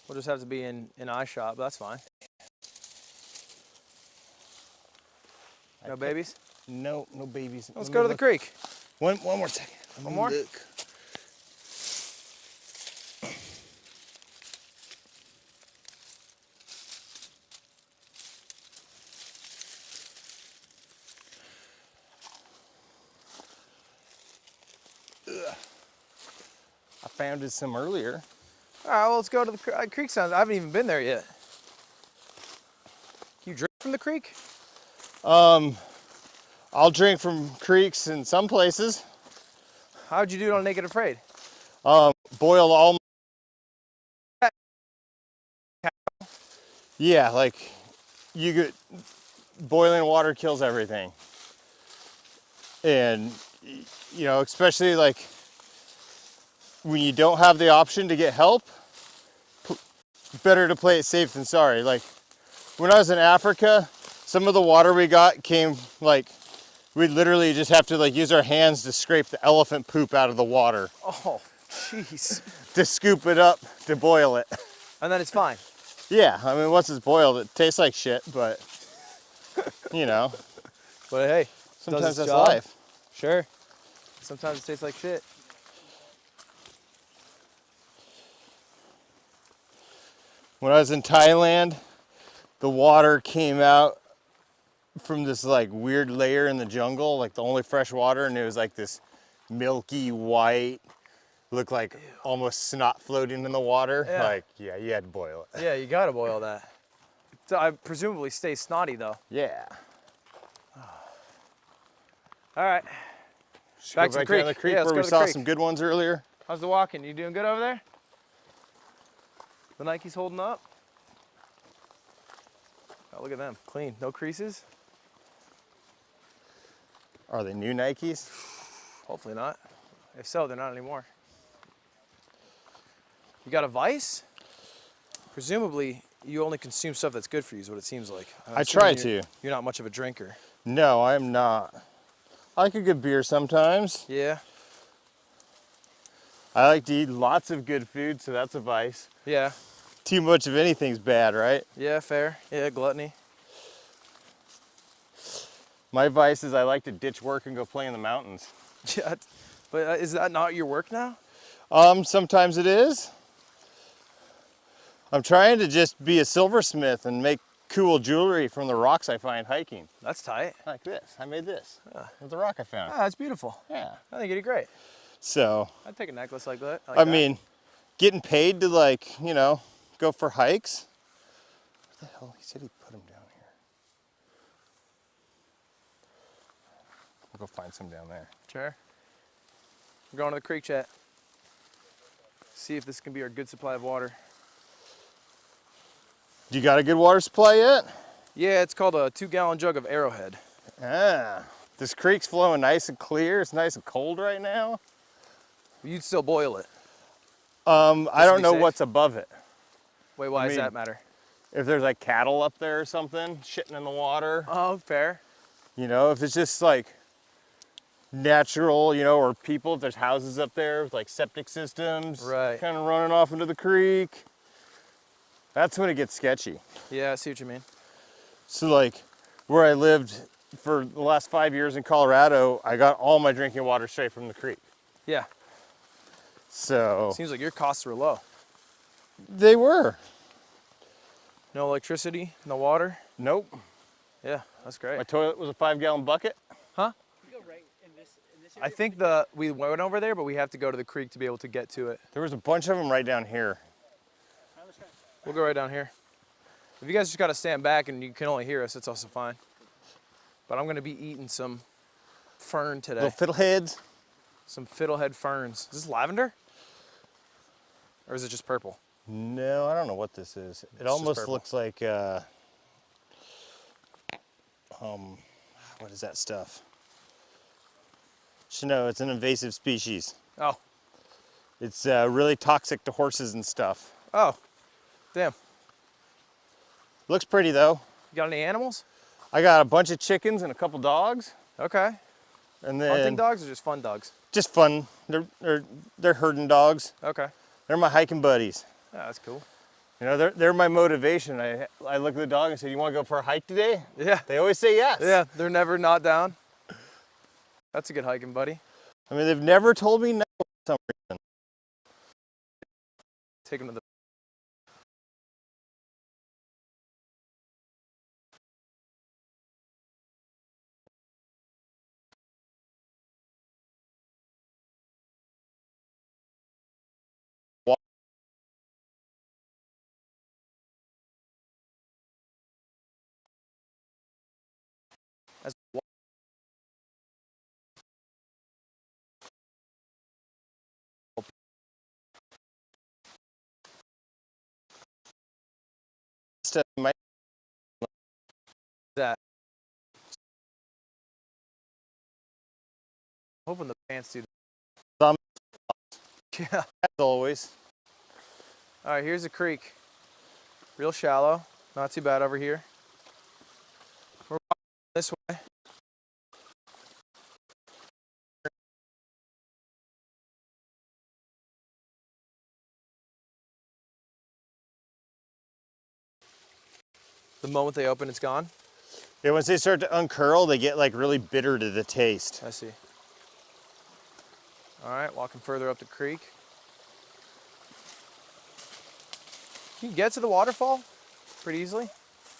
We'll just have to be in eye shot, but that's fine. No babies? No, no babies. Let's go to the creek. One more second. One more? Look. I found some earlier. All right, well, let's go to the creek sounds. I haven't even been there yet. Can you drink from the creek? I'll drink from creeks in some places. How'd you do it on Naked Afraid? Boil all. Yeah, like you get boiling water kills everything. And you know, especially like when you don't have the option to get help, better to play it safe than sorry. Like when I was in Africa, some of the water we got came like, we'd literally just have to like use our hands to scrape the elephant poop out of the water. Oh, jeez. To scoop it up, to boil it. And then it's fine. Yeah, I mean, once it's boiled, it tastes like shit, but you know. But hey, sometimes that's life. Sure. Sometimes it tastes like shit. When I was in Thailand, the water came out from this like weird layer in the jungle, like the only fresh water, and it was like this milky white, looked like almost snot floating in the water. Yeah. Like, yeah, you had to boil it. Yeah, you gotta boil that. So I presumably stays snotty though. Yeah. All right. Back to the creek. The creek where we saw some good ones earlier. How's the walking? You doing good over there? The Nike's holding up. Oh, look at them, clean, no creases. Are they new Nikes? Hopefully not. If so, they're not anymore. You got a vice? Presumably, you only consume stuff that's good for you is what it seems like. I try to. You're not much of a drinker. No, I'm not. I like a good beer sometimes. Yeah. I like to eat lots of good food, so that's a vice. Yeah. Too much of anything's bad, right? Yeah, fair. Yeah, gluttony. My vice is I like to ditch work and go play in the mountains. Yeah, but is that not your work now? Sometimes it is. I'm trying to just be a silversmith and make cool jewelry from the rocks I find hiking. That's tight. Like this. I made this with the rock I found. Ah, that's beautiful. Yeah. I think you did great. So. I'd take a necklace like that. I mean, getting paid to like, you know, go for hikes. Where the hell? He said he put them down here. We'll go find some down there. Sure. We're going to the creek, chat. See if this can be our good supply of water. You got a good water supply yet? Yeah, it's called a 2-gallon jug of Arrowhead. Ah, this creek's flowing nice and clear. It's nice and cold right now. You'd still boil it. I don't know what's above it. Wait, why does that matter? If there's like cattle up there or something, shitting in the water. Oh, fair. You know, if it's just like natural, you know, or people, if there's houses up there with like septic systems, right, kind of running off into the creek. That's when it gets sketchy. Yeah, I see what you mean. So like where I lived for the last 5 years in Colorado, I got all my drinking water straight from the creek. Yeah. So. Seems like your costs were low. They were. No electricity, no water? Nope. Yeah, that's great. My toilet was a 5-gallon bucket. Huh? I think we went over there, but we have to go to the creek to be able to get to it. There was a bunch of them right down here. We'll go right down here. If you guys just gotta stand back and you can only hear us, it's also fine. But I'm gonna be eating some fern today. Little fiddleheads. Some fiddlehead ferns. Is this lavender? Or is it just purple? No, I don't know what this is. It almost looks like, what is that stuff? No, it's an invasive species. Oh. It's really toxic to horses and stuff. Oh, damn. Looks pretty though. You got any animals? I got a bunch of chickens and a couple dogs. Okay. And then hunting dogs or just fun dogs? Just fun. They're herding dogs. Okay. They're my hiking buddies. Yeah, that's cool. You know, they're my motivation. I look at the dog and say, "You want to go for a hike today?" Yeah. They always say yes. Yeah, they're never not down. That's a good hiking buddy. I mean, they've never told me no for some reason. Take them to the that. Hoping the pants do that. Yeah. As always. All right, here's a creek. Real shallow. Not too bad over here. We're this way. The moment they open, it's gone? Yeah, once they start to uncurl, they get like really bitter to the taste. I see. All right, walking further up the creek. Can you get to the waterfall pretty easily?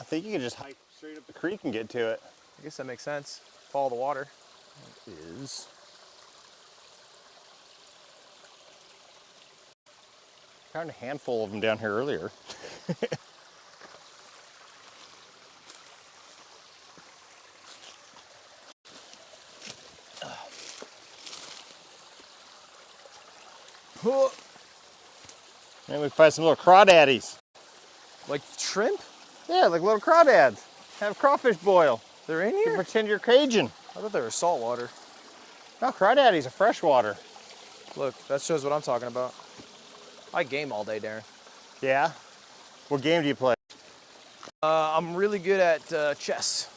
I think you can just hike straight up the creek and get to it. I guess that makes sense. Follow the water. It is. Found a handful of them down here earlier. And we find some little crawdaddies. Like shrimp? Yeah, like little crawdads. Have crawfish boil. They're in here? You pretend you're Cajun. I thought they were saltwater. No, crawdaddies are freshwater. Look, that shows what I'm talking about. I game all day, Darren. Yeah? What game do you play? I'm really good at chess.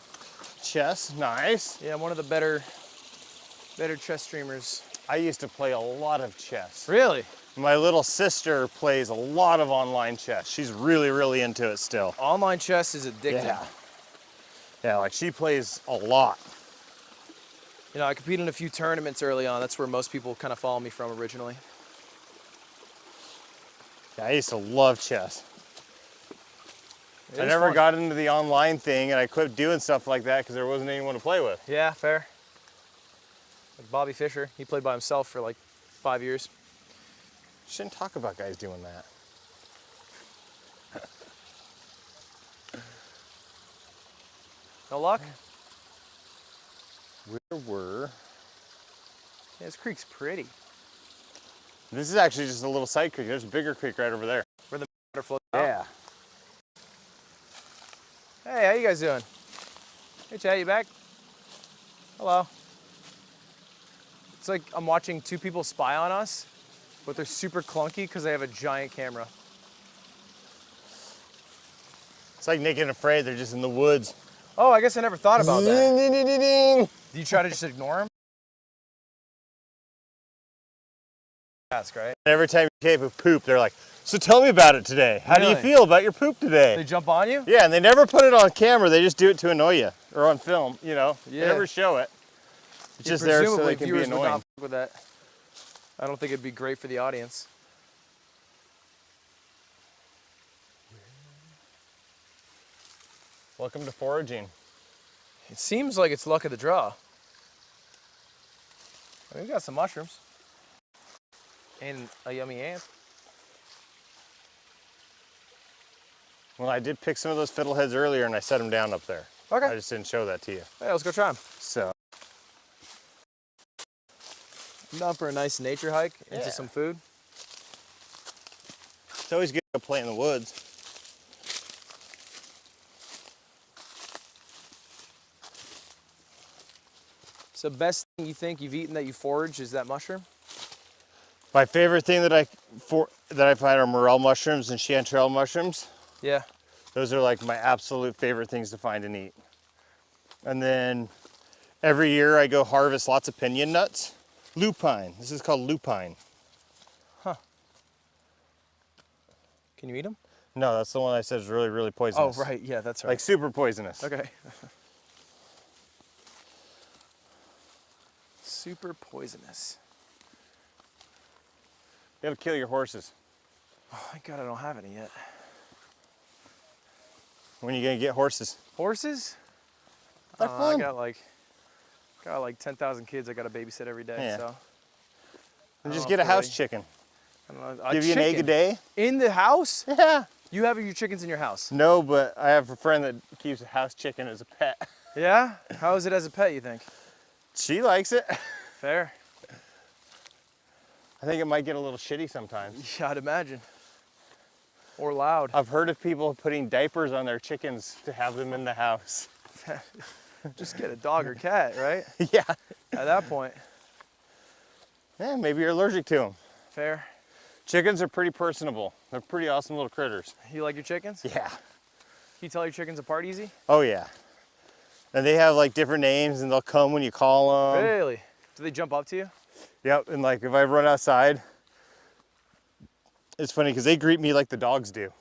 Chess? Nice. Yeah, I'm one of the better chess streamers. I used to play a lot of chess. Really? My little sister plays a lot of online chess. She's really, really into it still. Online chess is addicting. Yeah. Yeah, like she plays a lot. You know, I competed in a few tournaments early on. That's where most people kind of follow me from originally. Yeah, I used to love chess. It I is never fun. got into the online thing, and I quit doing stuff like that because there wasn't anyone to play with. Yeah, fair. Like Bobby Fischer, he played by himself for like 5 years. Shouldn't talk about guys doing that. No luck? Where were? Yeah, this creek's pretty. This is actually just a little side creek. There's a bigger creek right over there. Where the water flows out? Yeah. Hey, how you guys doing? Hey, Chad, you back? Hello. It's like I'm watching two people spy on us, but they're super clunky because they have a giant camera. It's like Naked and Afraid. They're just in the woods. Oh, I guess I never thought about that. Ding, ding, ding, ding. Do you try to just ignore them? ask, right? And every time you take a poop, they're like, so tell me about it today. How do you feel about your poop today? They jump on you? Yeah, and they never put it on camera. They just do it to annoy you, or on film, you know. Yeah. They never show it. It's just there so they can be viewers would annoying. not fuck with that. I don't think it'd be great for the audience. Welcome to foraging. It seems like it's luck of the draw. We got some mushrooms. And a yummy ant. Well, I did pick some of those fiddleheads earlier and I set them down up there. Okay. I just didn't show that to you. Hey, let's go try them. So. I'm down for a nice nature hike into Yeah. some food. It's always good to play in the woods. So the best thing you think you've eaten that you foraged is that mushroom? My favorite thing that I find are morel mushrooms and chanterelle mushrooms. Yeah. Those are like my absolute favorite things to find and eat. And then every year I go harvest lots of pinyon nuts. Lupine. This is called lupine. Huh. Can you eat them? No, that's the one I said is really, really poisonous. Oh, right. Yeah, that's right. Like super poisonous. Okay. Super poisonous. It'll kill your horses. Oh, thank God I don't have any yet. When are you gonna get horses? Horses? Have I fun. got like 10,000 kids I gotta babysit every day. Yeah. So. And just get a house chicken. I don't know, Give you an egg a day? In the house? Yeah. You have your chickens in your house? No, but I have a friend that keeps a house chicken as a pet. Yeah? How is it as a pet, you think? She likes it. Fair. I think it might get a little shitty sometimes. Yeah, I'd imagine. Or loud. I've heard of people putting diapers on their chickens to have them in the house. Just get a dog or cat, right? Yeah. At that point. Yeah, maybe you're allergic to them. Fair. Chickens are pretty personable. They're pretty awesome little critters. You like your chickens? Yeah. Can you tell your chickens apart easy? Oh yeah. And they have like different names and they'll come when you call them. Really? Do they jump up to you? Yep, and like if I run outside, it's funny because they greet me like the dogs do.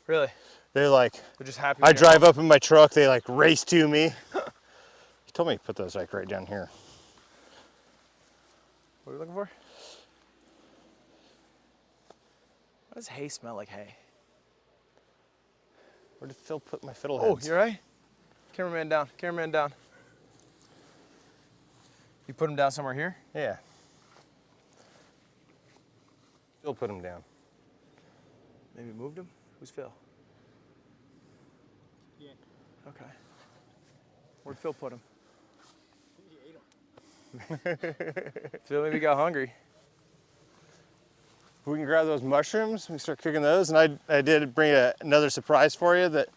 Really? They're like, they're just happy. I drive up in my truck, they like race to me. He told me to put those like right down here. What are you looking for? Why does hay smell like hay? Where did Phil put my fiddleheads? Oh, you're right. Cameraman down, cameraman down. You put him down somewhere here? Yeah. Phil put him down. Maybe moved him? Who's Phil? Yeah. Okay. Where'd Phil put him? He ate him. Phil maybe got hungry. We can grab those mushrooms, we start cooking those, and I did bring another surprise for you that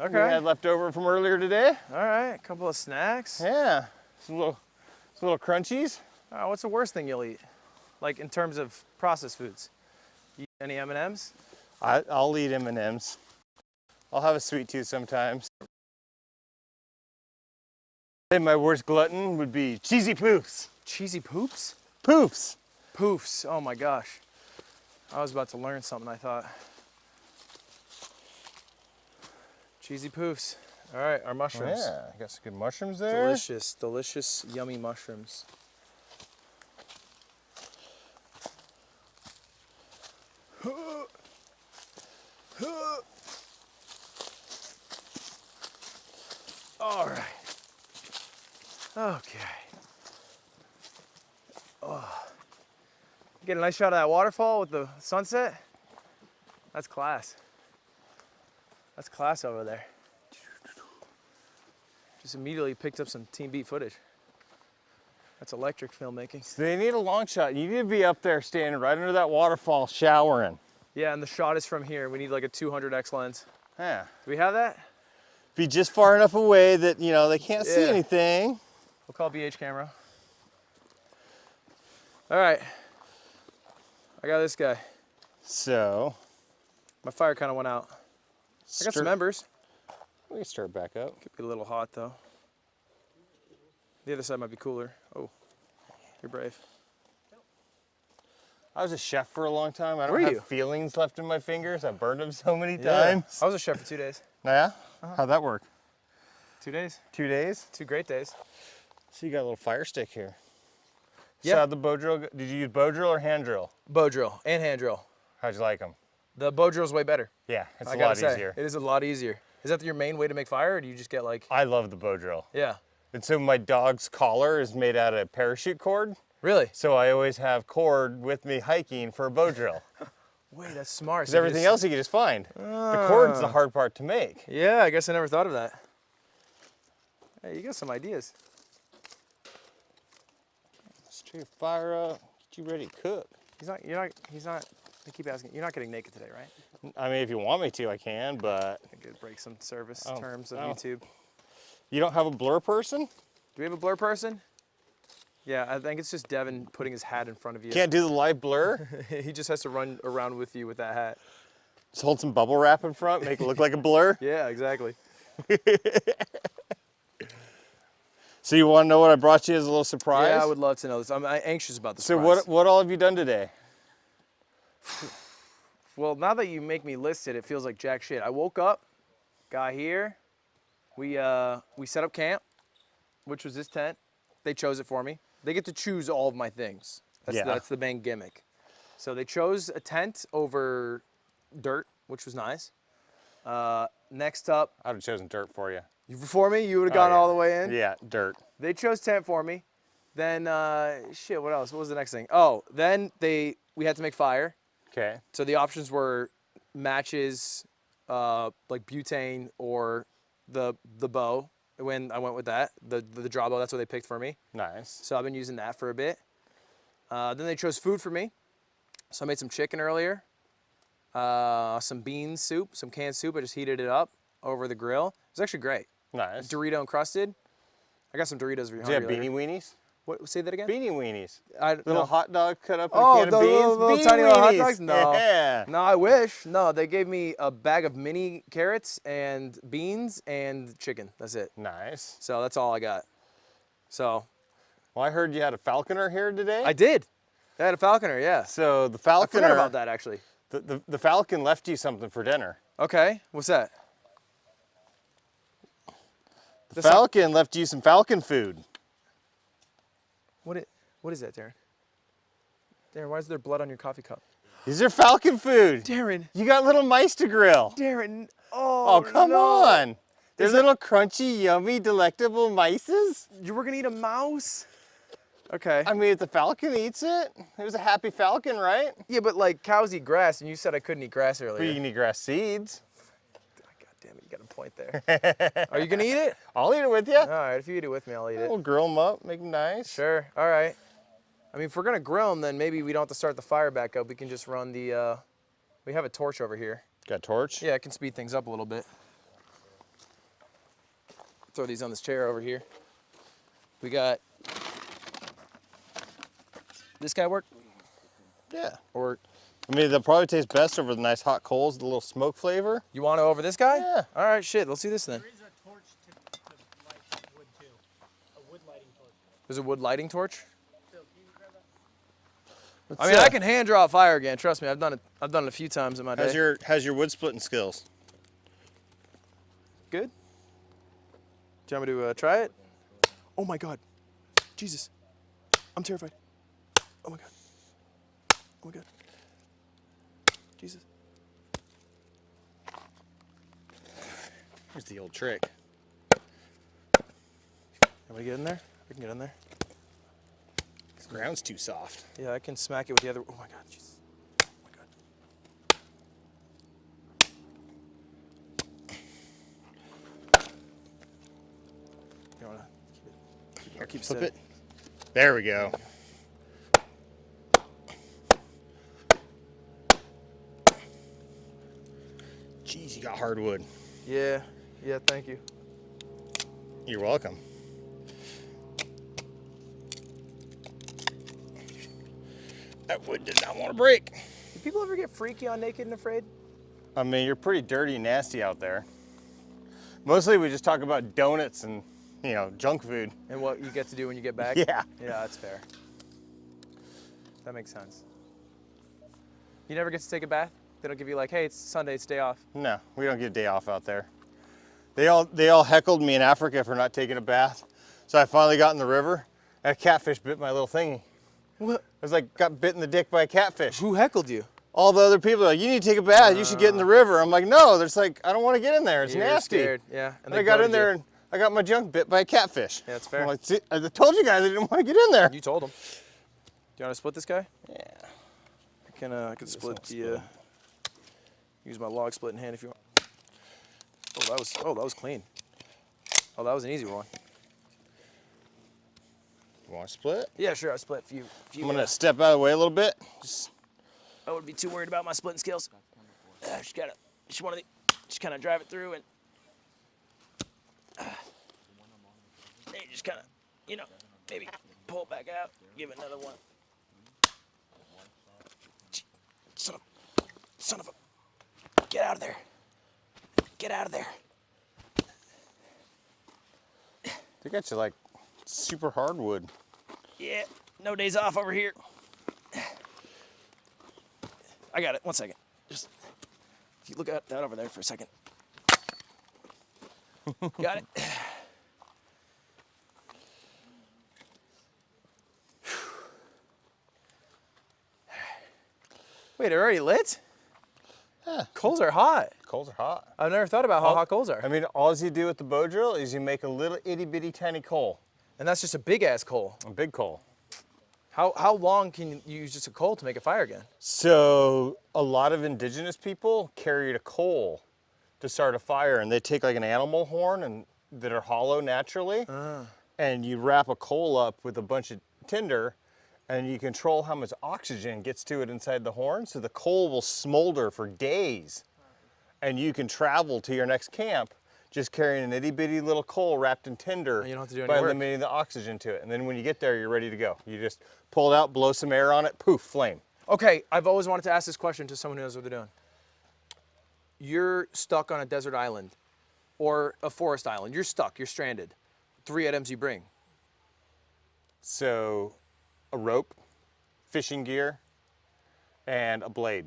we had left over from earlier today. All right, a couple of snacks. Yeah, some little crunchies. What's the worst thing you'll eat? Like in terms of processed foods? You eat any M&Ms? I'll eat M&Ms. I'll have a sweet tooth sometimes. And my worst glutton would be cheesy poofs. Cheesy poops? Poofs. Poofs, oh my gosh. I was about to learn something, I thought. Cheesy poofs. All right, our mushrooms. Yeah, I got some good mushrooms there. Delicious, delicious, yummy mushrooms. All right. Okay. Oh. Get a nice shot of that waterfall with the sunset. That's class. That's class over there. Just immediately picked up some Team Beat footage. That's electric filmmaking. So they need a long shot. You need to be up there standing right under that waterfall showering. Yeah, and the shot is from here. We need like a 200x lens. Yeah. Do we have that? Be just far enough away that, you know, they can't see anything. We'll call BH camera. All right. I got this guy. So. My fire kind of went out. I got some embers. We can stir it back up. Could be a little hot though. The other side might be cooler. Oh, you're brave. I was a chef for a long time. I don't Were have you? feelings left in my fingers. I burned them so many Yeah. times. I was a chef for 2 days. Yeah? How'd that work? 2 days. 2 days? 2 great days. So you got a little fire stick here. Yeah. So how'd the bow drill go? Did you use bow drill or hand drill? Bow drill and hand drill. How'd you like them? The bow drill's way better. Yeah, it's I a gotta lot say, easier. It is a lot easier. Is that your main way to make fire, or do you just get like? I love the bow drill. Yeah. And so my dog's collar is made out of parachute cord. Really? So I always have cord with me hiking for a bow drill. Wait, that's smart. Because everything else you can just find. The cord's the hard part to make. Yeah, I guess I never thought of that. Hey, you got some ideas. Let's turn your fire up. Get you ready to cook. He's not. I keep asking. You're not getting naked today, right? I mean, if you want me to, I can, but... I could break some service Oh, terms of oh. YouTube. You don't have a blur person? Do we have a blur person? Yeah, I think it's just Devin putting his hat in front of you. Can't do the live blur? He just has to run around with you with that hat. Just hold some bubble wrap in front, make it look like a blur? Yeah, exactly. So you want to know what I brought you as a little surprise? Yeah, I would love to know this. I'm anxious about this. So what all have you done today? Well, now that you make me list it, it feels like jack shit. I woke up, got here, we set up camp, which was this tent. They chose it for me. They get to choose all of my things. That's the main gimmick. So they chose a tent over dirt, which was nice. Next up, I would have chosen dirt for you. For me, you would have gone all the way in? Yeah, dirt. They chose tent for me. Then, shit, what else? What was the next thing? Oh, then we had to make fire. Okay. So the options were matches, like butane or the bow. When I went with that, the draw bow, that's what they picked for me. Nice. So I've been using that for a bit. Then they chose food for me. So I made some chicken earlier, some bean soup, some canned soup. I just heated it up over the grill. It was actually great. Nice. Dorito encrusted. I got some Doritos if you're Do you hungry have beanie later. weenies? What? Say that again? Beanie weenies. No. Little hot dog cut up in Oh, a can of beans? those Beanie tiny little hot weenies. dogs? No. Yeah. No, I wish. No, they gave me a bag of mini carrots and beans and chicken. That's it. Nice. So that's all I got. So. Well, I heard you had a Falconer here today. I did. I had a Falconer, yeah. So the Falconer. I forgot about that, actually. The Falcon left you something for dinner. Okay. What's that? The Falcon left you some Falcon food. What is that, Darrin? Darrin, why is there blood on your coffee cup? These are Falcon food. Darrin. You got little mice to grill. Darrin. Oh, come on. They're little crunchy, yummy, delectable mices. You were going to eat a mouse? Okay. I mean, if the Falcon eats it, it was a happy Falcon, right? Yeah, but like cows eat grass, and you said I couldn't eat grass earlier. Well, you can eat grass seeds. God damn it, you got a point there. Are you going to eat it? I'll eat it with you. All right, if you eat it with me, I'll eat it. We'll grill them up, make them nice. Sure, all right. I mean, if we're going to grill them, then maybe we don't have to start the fire back up. We can just run the, we have a torch over here. Got a torch? Yeah, it can speed things up a little bit. Throw these on this chair over here. We got, this guy work? Yeah. Or, I mean, they'll probably taste best over the nice hot coals, the little smoke flavor. you want it over this guy? Yeah. All right, shit, let's do this then. There is a torch to light wood too. A wood lighting torch. There's a wood lighting torch? Phil, can you grab that? I mean, I can hand draw a fire again. Trust me, I've done it a few times in my day. How's your wood splitting skills? Good? Do you want me to try it? Oh my God. Jesus. I'm terrified. Oh my God. Oh my God. Jesus. Here's the old trick. Can we get in there? We can get in there. This ground's too soft. Yeah, I can smack it with the other. Oh my God. Jesus. Oh my God. You want to keep it? I'll keep Flip steady. it. There we go. Jeez, you got hardwood. Yeah. Yeah, thank you. You're welcome. That wood did not want to break. Do people ever get freaky on Naked and Afraid? I mean, you're pretty dirty and nasty out there. Mostly we just talk about donuts and, you know, junk food. And what you get to do when you get back? Yeah. Yeah, that's fair. That makes sense. You never get to take a bath? They don't give you like, hey, it's Sunday, it's day off. No, we don't get a day off out there. They all heckled me in Africa for not taking a bath. So I finally got in the river and a catfish bit my little thingy. What? I was like, got bit in the dick by a catfish. Who heckled you? All the other people are like, you need to take a bath, you should get in the river. I'm like, no, there's like, I don't want to get in there, it's You're nasty. scared. Yeah. And I got in there and I got my junk bit by a catfish. Yeah, that's fair. I'm like, see, I told you guys I didn't want to get in there. You told them. Do you want to split this guy? Yeah. I can split the, use my log splitting hand if you want. Oh, that was clean. Oh, that was an easy one. You want to split? Yeah, sure, I'll split. If you, I'm gonna step out of the way a little bit. I wouldn't be too worried about my splitting skills. Just kind of drive it through and then you just kind of, maybe pull it back out, give it another one. Son of a, get out of there. Get out of there. They got you like super hardwood. Yeah, no days off over here. I got it, 1 second. Just, if you look at that over there for a second. Got it. Wait, they're already lit? Yeah. Coals are hot. Coals are hot. I've never thought about how hot coals are. I mean, all you do with the bow drill is you make a little itty bitty tiny coal. And that's just a big ass coal. A big coal. How long can you use just a coal to make a fire again? So a lot of indigenous people carried a coal to start a fire, and they take like an animal horn and that are hollow naturally, and you wrap a coal up with a bunch of tinder, and you control how much oxygen gets to it inside the horn, so the coal will smolder for days, and you can travel to your next camp just carrying an itty bitty little coal wrapped in tinder you don't have to do any by work. limiting the oxygen to it. And then when you get there, you're ready to go. You just pull it out, blow some air on it, poof, flame. Okay, I've always wanted to ask this question to someone who knows what they're doing. You're stuck on a desert island or a forest island. You're stuck, you're stranded. 3 items you bring. So a rope, fishing gear, and a blade.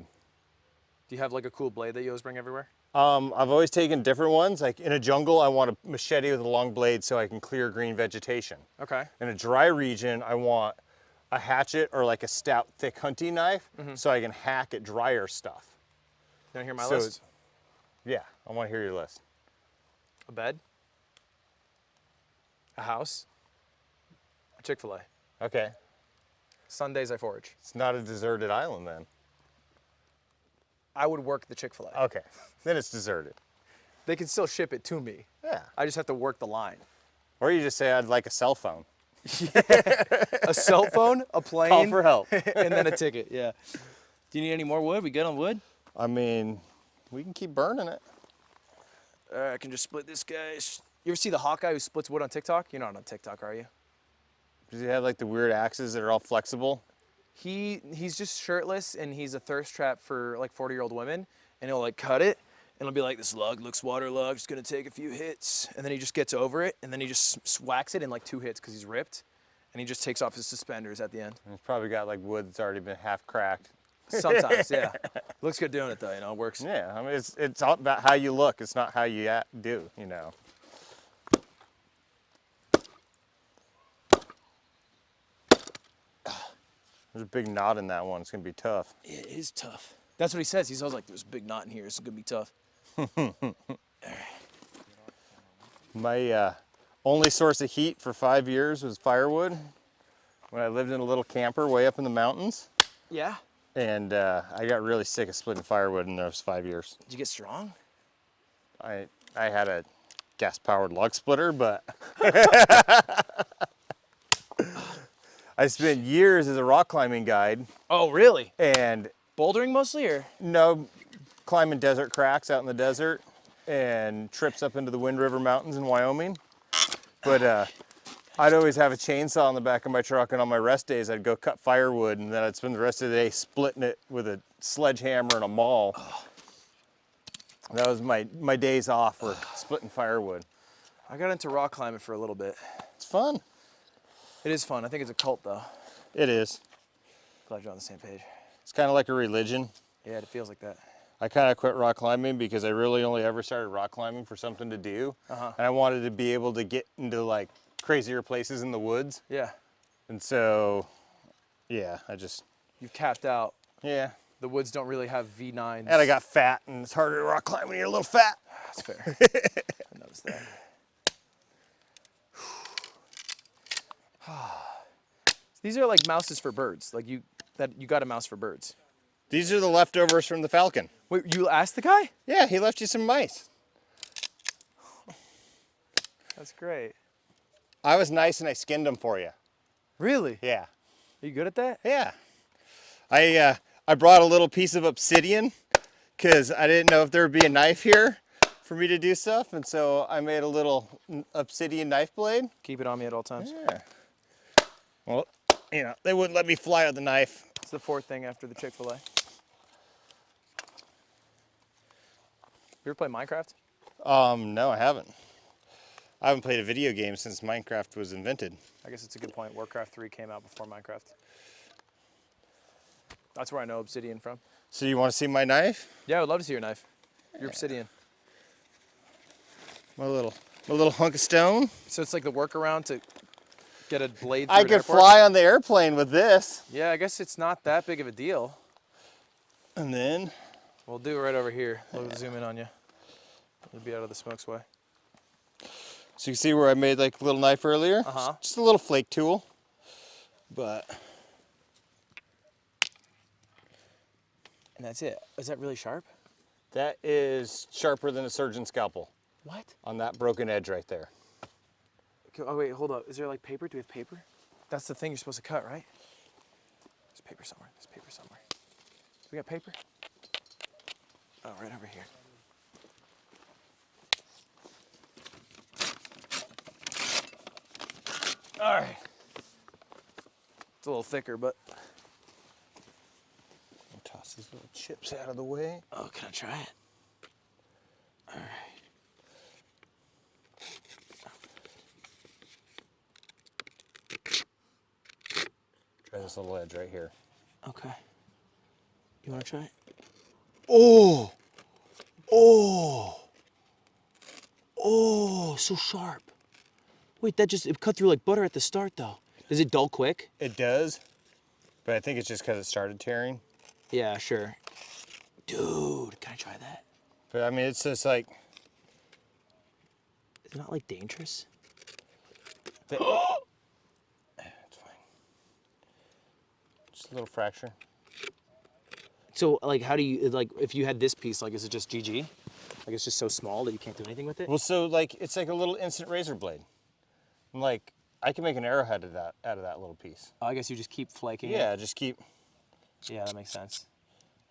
Do you have like a cool blade that you always bring everywhere? I've always taken different ones. Like in a jungle, I want a machete with a long blade so I can clear green vegetation. Okay. In a dry region, I want a hatchet or like a stout, thick hunting knife so I can hack at drier stuff. You want to hear my list? Yeah, I want to hear your list. A bed, a house, a Chick-fil-A. Okay. Sundays I forage. It's not a deserted island then. I would work the Chick-fil-A. Okay, then it's deserted. They can still ship it to me. Yeah. I just have to work the line. Or you just say, I'd like a cell phone. A cell phone, a plane. Call for help. And then a ticket, yeah. Do you need any more wood? We good on wood? I mean, we can keep burning it. I can just split this guy. You ever see the Hawkeye who splits wood on TikTok? You're not on TikTok, are you? Does he have like the weird axes that are all flexible? He's just shirtless and he's a thirst trap for like 40-year-old women, and he'll like cut it and he'll be like, this log looks waterlogged, it's gonna take a few hits, and then he just gets over it and then he just whacks it in like 2 hits because he's ripped, and he just takes off his suspenders at the end. He's probably got like wood that's already been half cracked. Sometimes, yeah. Looks good doing it though, it works. Yeah, I mean it's all about how you look, it's not how you do, There's a big knot in that one. It's gonna be tough. It is tough. That's what he says. He's always like, there's a big knot in here. It's gonna be tough. My only source of heat for 5 years was firewood when I lived in a little camper way up in the mountains. Yeah. And I got really sick of splitting firewood in those 5 years. Did you get strong? I had a gas-powered log splitter, but I spent years as a rock climbing guide. Oh, really? And bouldering mostly, or? No, climbing desert cracks out in the desert and trips up into the Wind River Mountains in Wyoming. But I'd always have a chainsaw in the back of my truck, and on my rest days, I'd go cut firewood, and then I'd spend the rest of the day splitting it with a sledgehammer and a maul. That was my days off for splitting firewood. I got into rock climbing for a little bit. It's fun. It is fun. I think it's a cult, though. It is. Glad you're on the same page. It's kind of like a religion. Yeah, it feels like that. I kind of quit rock climbing because I really only ever started rock climbing for something to do. And I wanted to be able to get into like crazier places in the woods. Yeah. And so, yeah, You've capped out. Yeah. The woods don't really have V9s. And I got fat, and it's harder to rock climb when you're a little fat. That's fair. I noticed that. These are like mouses for birds. Like you got a mouse for birds. These are the leftovers from the Falcon. Wait, you asked the guy? Yeah, he left you some mice. That's great. I was nice and I skinned them for you. Really? Yeah. Are you good at that? Yeah. I brought a little piece of obsidian because I didn't know if there would be a knife here for me to do stuff, and so I made a little obsidian knife blade. Keep it on me at all times. Yeah. Well, you know, they wouldn't let me fly with the knife. It's the fourth thing after the Chick-fil-A. You ever play Minecraft? No, I haven't. I haven't played a video game since Minecraft was invented. I guess it's a good point. Warcraft 3 came out before Minecraft. That's where I know obsidian from. So you want to see my knife? Yeah, I would love to see your knife. Your obsidian. My little hunk of stone. So it's like the workaround to get a blade through I an could airport? fly on the airplane with this. Yeah, I guess it's not that big of a deal. And then? We'll do it right over here. We'll zoom in on you. You'll be out of the smoke's way. So you can see where I made like a little knife earlier? Just a little flake tool. But. And that's it. Is that really sharp? That is sharper than a surgeon's scalpel. What? On that broken edge right there. Oh, wait, hold up. Is there like paper? Do we have paper? That's the thing you're supposed to cut, right? There's paper somewhere. There's paper somewhere. We got paper? Oh, right over here. All right. It's a little thicker, but. I'll toss these little chips out of the way. Oh, can I try it? All right. Try this little edge right here. Okay. You want to try it? Oh! Oh! Oh, so sharp. Wait, it cut through like butter at the start, though. Does it dull quick? It does, but I think it's just because it started tearing. Yeah, sure. Dude, can I try that? But I mean, it's just like. Is it not like dangerous? It's fine. Just a little fracture. So, like, how do you, like, if you had this piece, like, is it just GG? Like, it's just so small that you can't do anything with it? Well, so, like, it's like a little instant razor blade. And, like, I can make an arrowhead out of that little piece. Oh, I guess you just keep flaking it? Yeah, just keep. Yeah, that makes sense.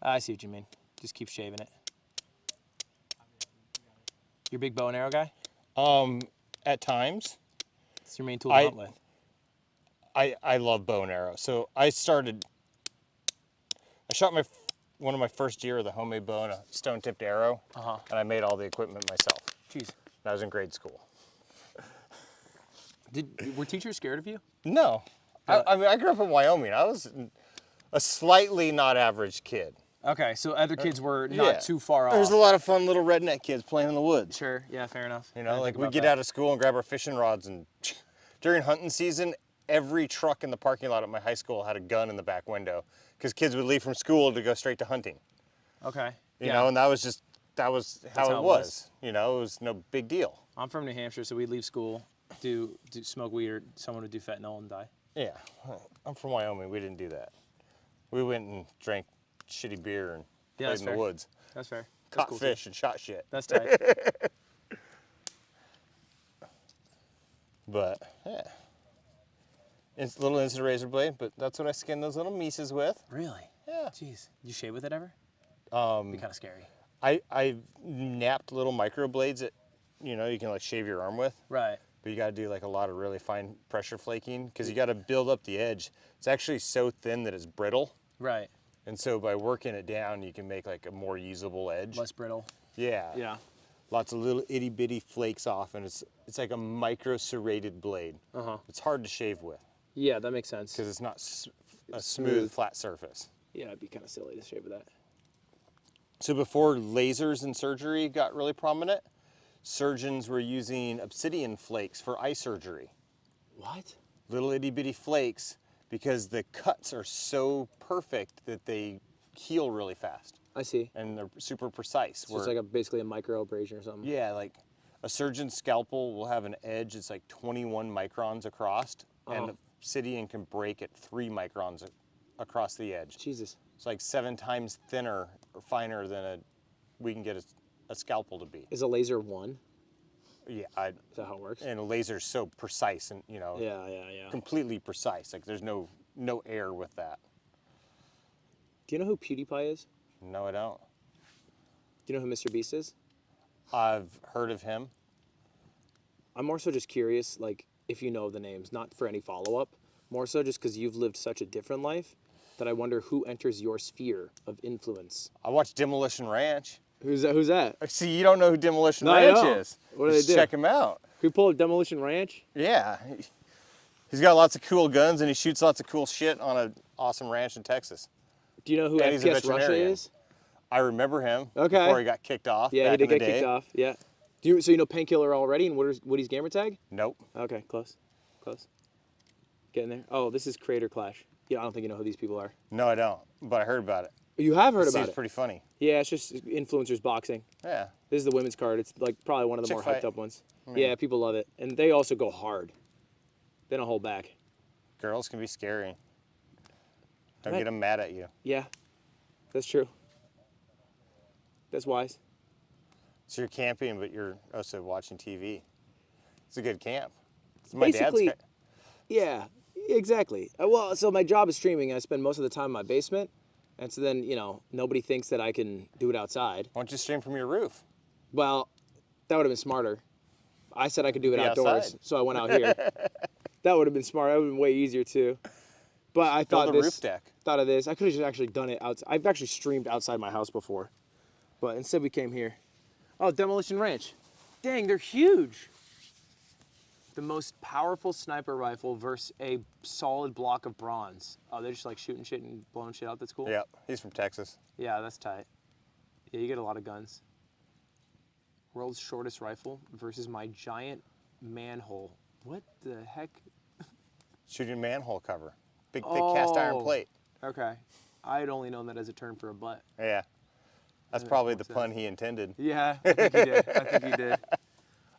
I see what you mean. Just keep shaving it. You're a big bow and arrow guy? At times. It's your main tool to hunt with. I love bow and arrow. So I shot one of my first deer with a homemade bow and a stone-tipped arrow, and I made all the equipment myself. Jeez. And I was in grade school. Were teachers scared of you? No. I mean, I grew up in Wyoming. I was a slightly not average kid. Okay, so other kids were not too far off. There's a lot of fun little redneck kids playing in the woods. Sure, yeah, fair enough. You know, like we'd get out of school and grab our fishing rods, and during hunting season, every truck in the parking lot at my high school had a gun in the back window because kids would leave from school to go straight to hunting. Okay. You know, and that was how it was. You know, it was no big deal. I'm from New Hampshire, so we'd leave school, do smoke weed, or someone would do fentanyl and die. Yeah, I'm from Wyoming. We didn't do that. We went and drank shitty beer and played in the woods. That's fair. Caught fish and shot shit. That's tight. But yeah, it's a little instant razor blade. But that's what I skinned those little mises with. Really? Yeah. Jeez, did you shave with it ever? Be kind of scary. I napped little micro blades that, you know, you can like shave your arm with. Right. But you got to do like a lot of really fine pressure flaking because you got to build up the edge. It's actually so thin that it's brittle. Right. And so by working it down, you can make like a more usable edge. Less brittle. Yeah. Yeah. Lots of little itty bitty flakes off, and it's like a micro serrated blade. It's hard to shave with. Yeah, that makes sense. Because it's not a smooth, flat surface. Yeah, it'd be kind of silly to shave with that. So before lasers in surgery got really prominent, surgeons were using obsidian flakes for eye surgery. What? Little itty bitty flakes, because the cuts are so perfect that they heal really fast. I see. And they're super precise. So it's like basically a micro abrasion or something. Yeah, like a surgeon's scalpel will have an edge that's like 21 microns across, and obsidian can break at 3 microns across the edge. Jesus. It's like 7 times thinner or finer than we can get a scalpel to be. Is a laser 1? Yeah. Is that how it works? And a laser's so precise and, you know, yeah. completely precise. Like there's no error with that. Do you know who PewDiePie is? No, I don't. Do you know who Mr. Beast is? I've heard of him. I'm more so just curious, like, if you know the names, not for any follow-up, more so just because you've lived such a different life that I wonder who enters your sphere of influence. I watched Demolition Ranch. Who's that? See, you don't know who Demolition No, Ranch I don't. is. What do they do? Check him out. Can we pull up Demolition Ranch? Yeah. He's got lots of cool guns and he shoots lots of cool shit on an awesome ranch in Texas. Do you know who And he's a FPS Russia veterinarian. is? I remember him Okay. before he got kicked off. Yeah, he back did in the get kicked day. off. Yeah. So you know Painkiller already and Woody's gamer tag? Nope. Okay, close. Get in there. Oh, this is Creator Clash. Yeah, I don't think you know who these people are. No, I don't. But I heard about it. You have heard It about seems it? pretty funny. Yeah, it's just influencers boxing. Yeah. This is the women's card. It's like probably one of the Chick more fight. hyped up ones. I mean- Yeah, people love it. And they also go hard. They don't hold back. Girls can be scary. Don't Right. get them mad at you. Yeah, that's true. That's wise. So you're camping, but you're also watching TV. It's a good camp. It's my Basically, dad's. yeah, exactly. Well, so my job is streaming, and I spend most of the time in my basement. And so then, you know, nobody thinks that I can do it outside. Why don't you stream from your roof? Well, that would have been smarter. I said I could do it Be outdoors, outside. so I went out here. That would have been smart. That would have been way easier too. But I Build thought a this. roof deck. Thought of this. I could have just actually done it outside. I've actually streamed outside my house before, but instead we came here. Oh, Demolition Ranch. Dang, they're huge. The most powerful sniper rifle versus a solid block of bronze. Oh, they're just like shooting shit and blowing shit out. That's cool. Yep, he's from Texas. Yeah, that's tight. Yeah, you get a lot of guns. World's shortest rifle versus my giant manhole. What the heck? Shooting manhole cover. Big, thick cast iron Oh, plate. Okay. I had only known that as a term for a butt. Yeah. That's That probably makes the more pun he intended. Yeah, I think he did. I think he did.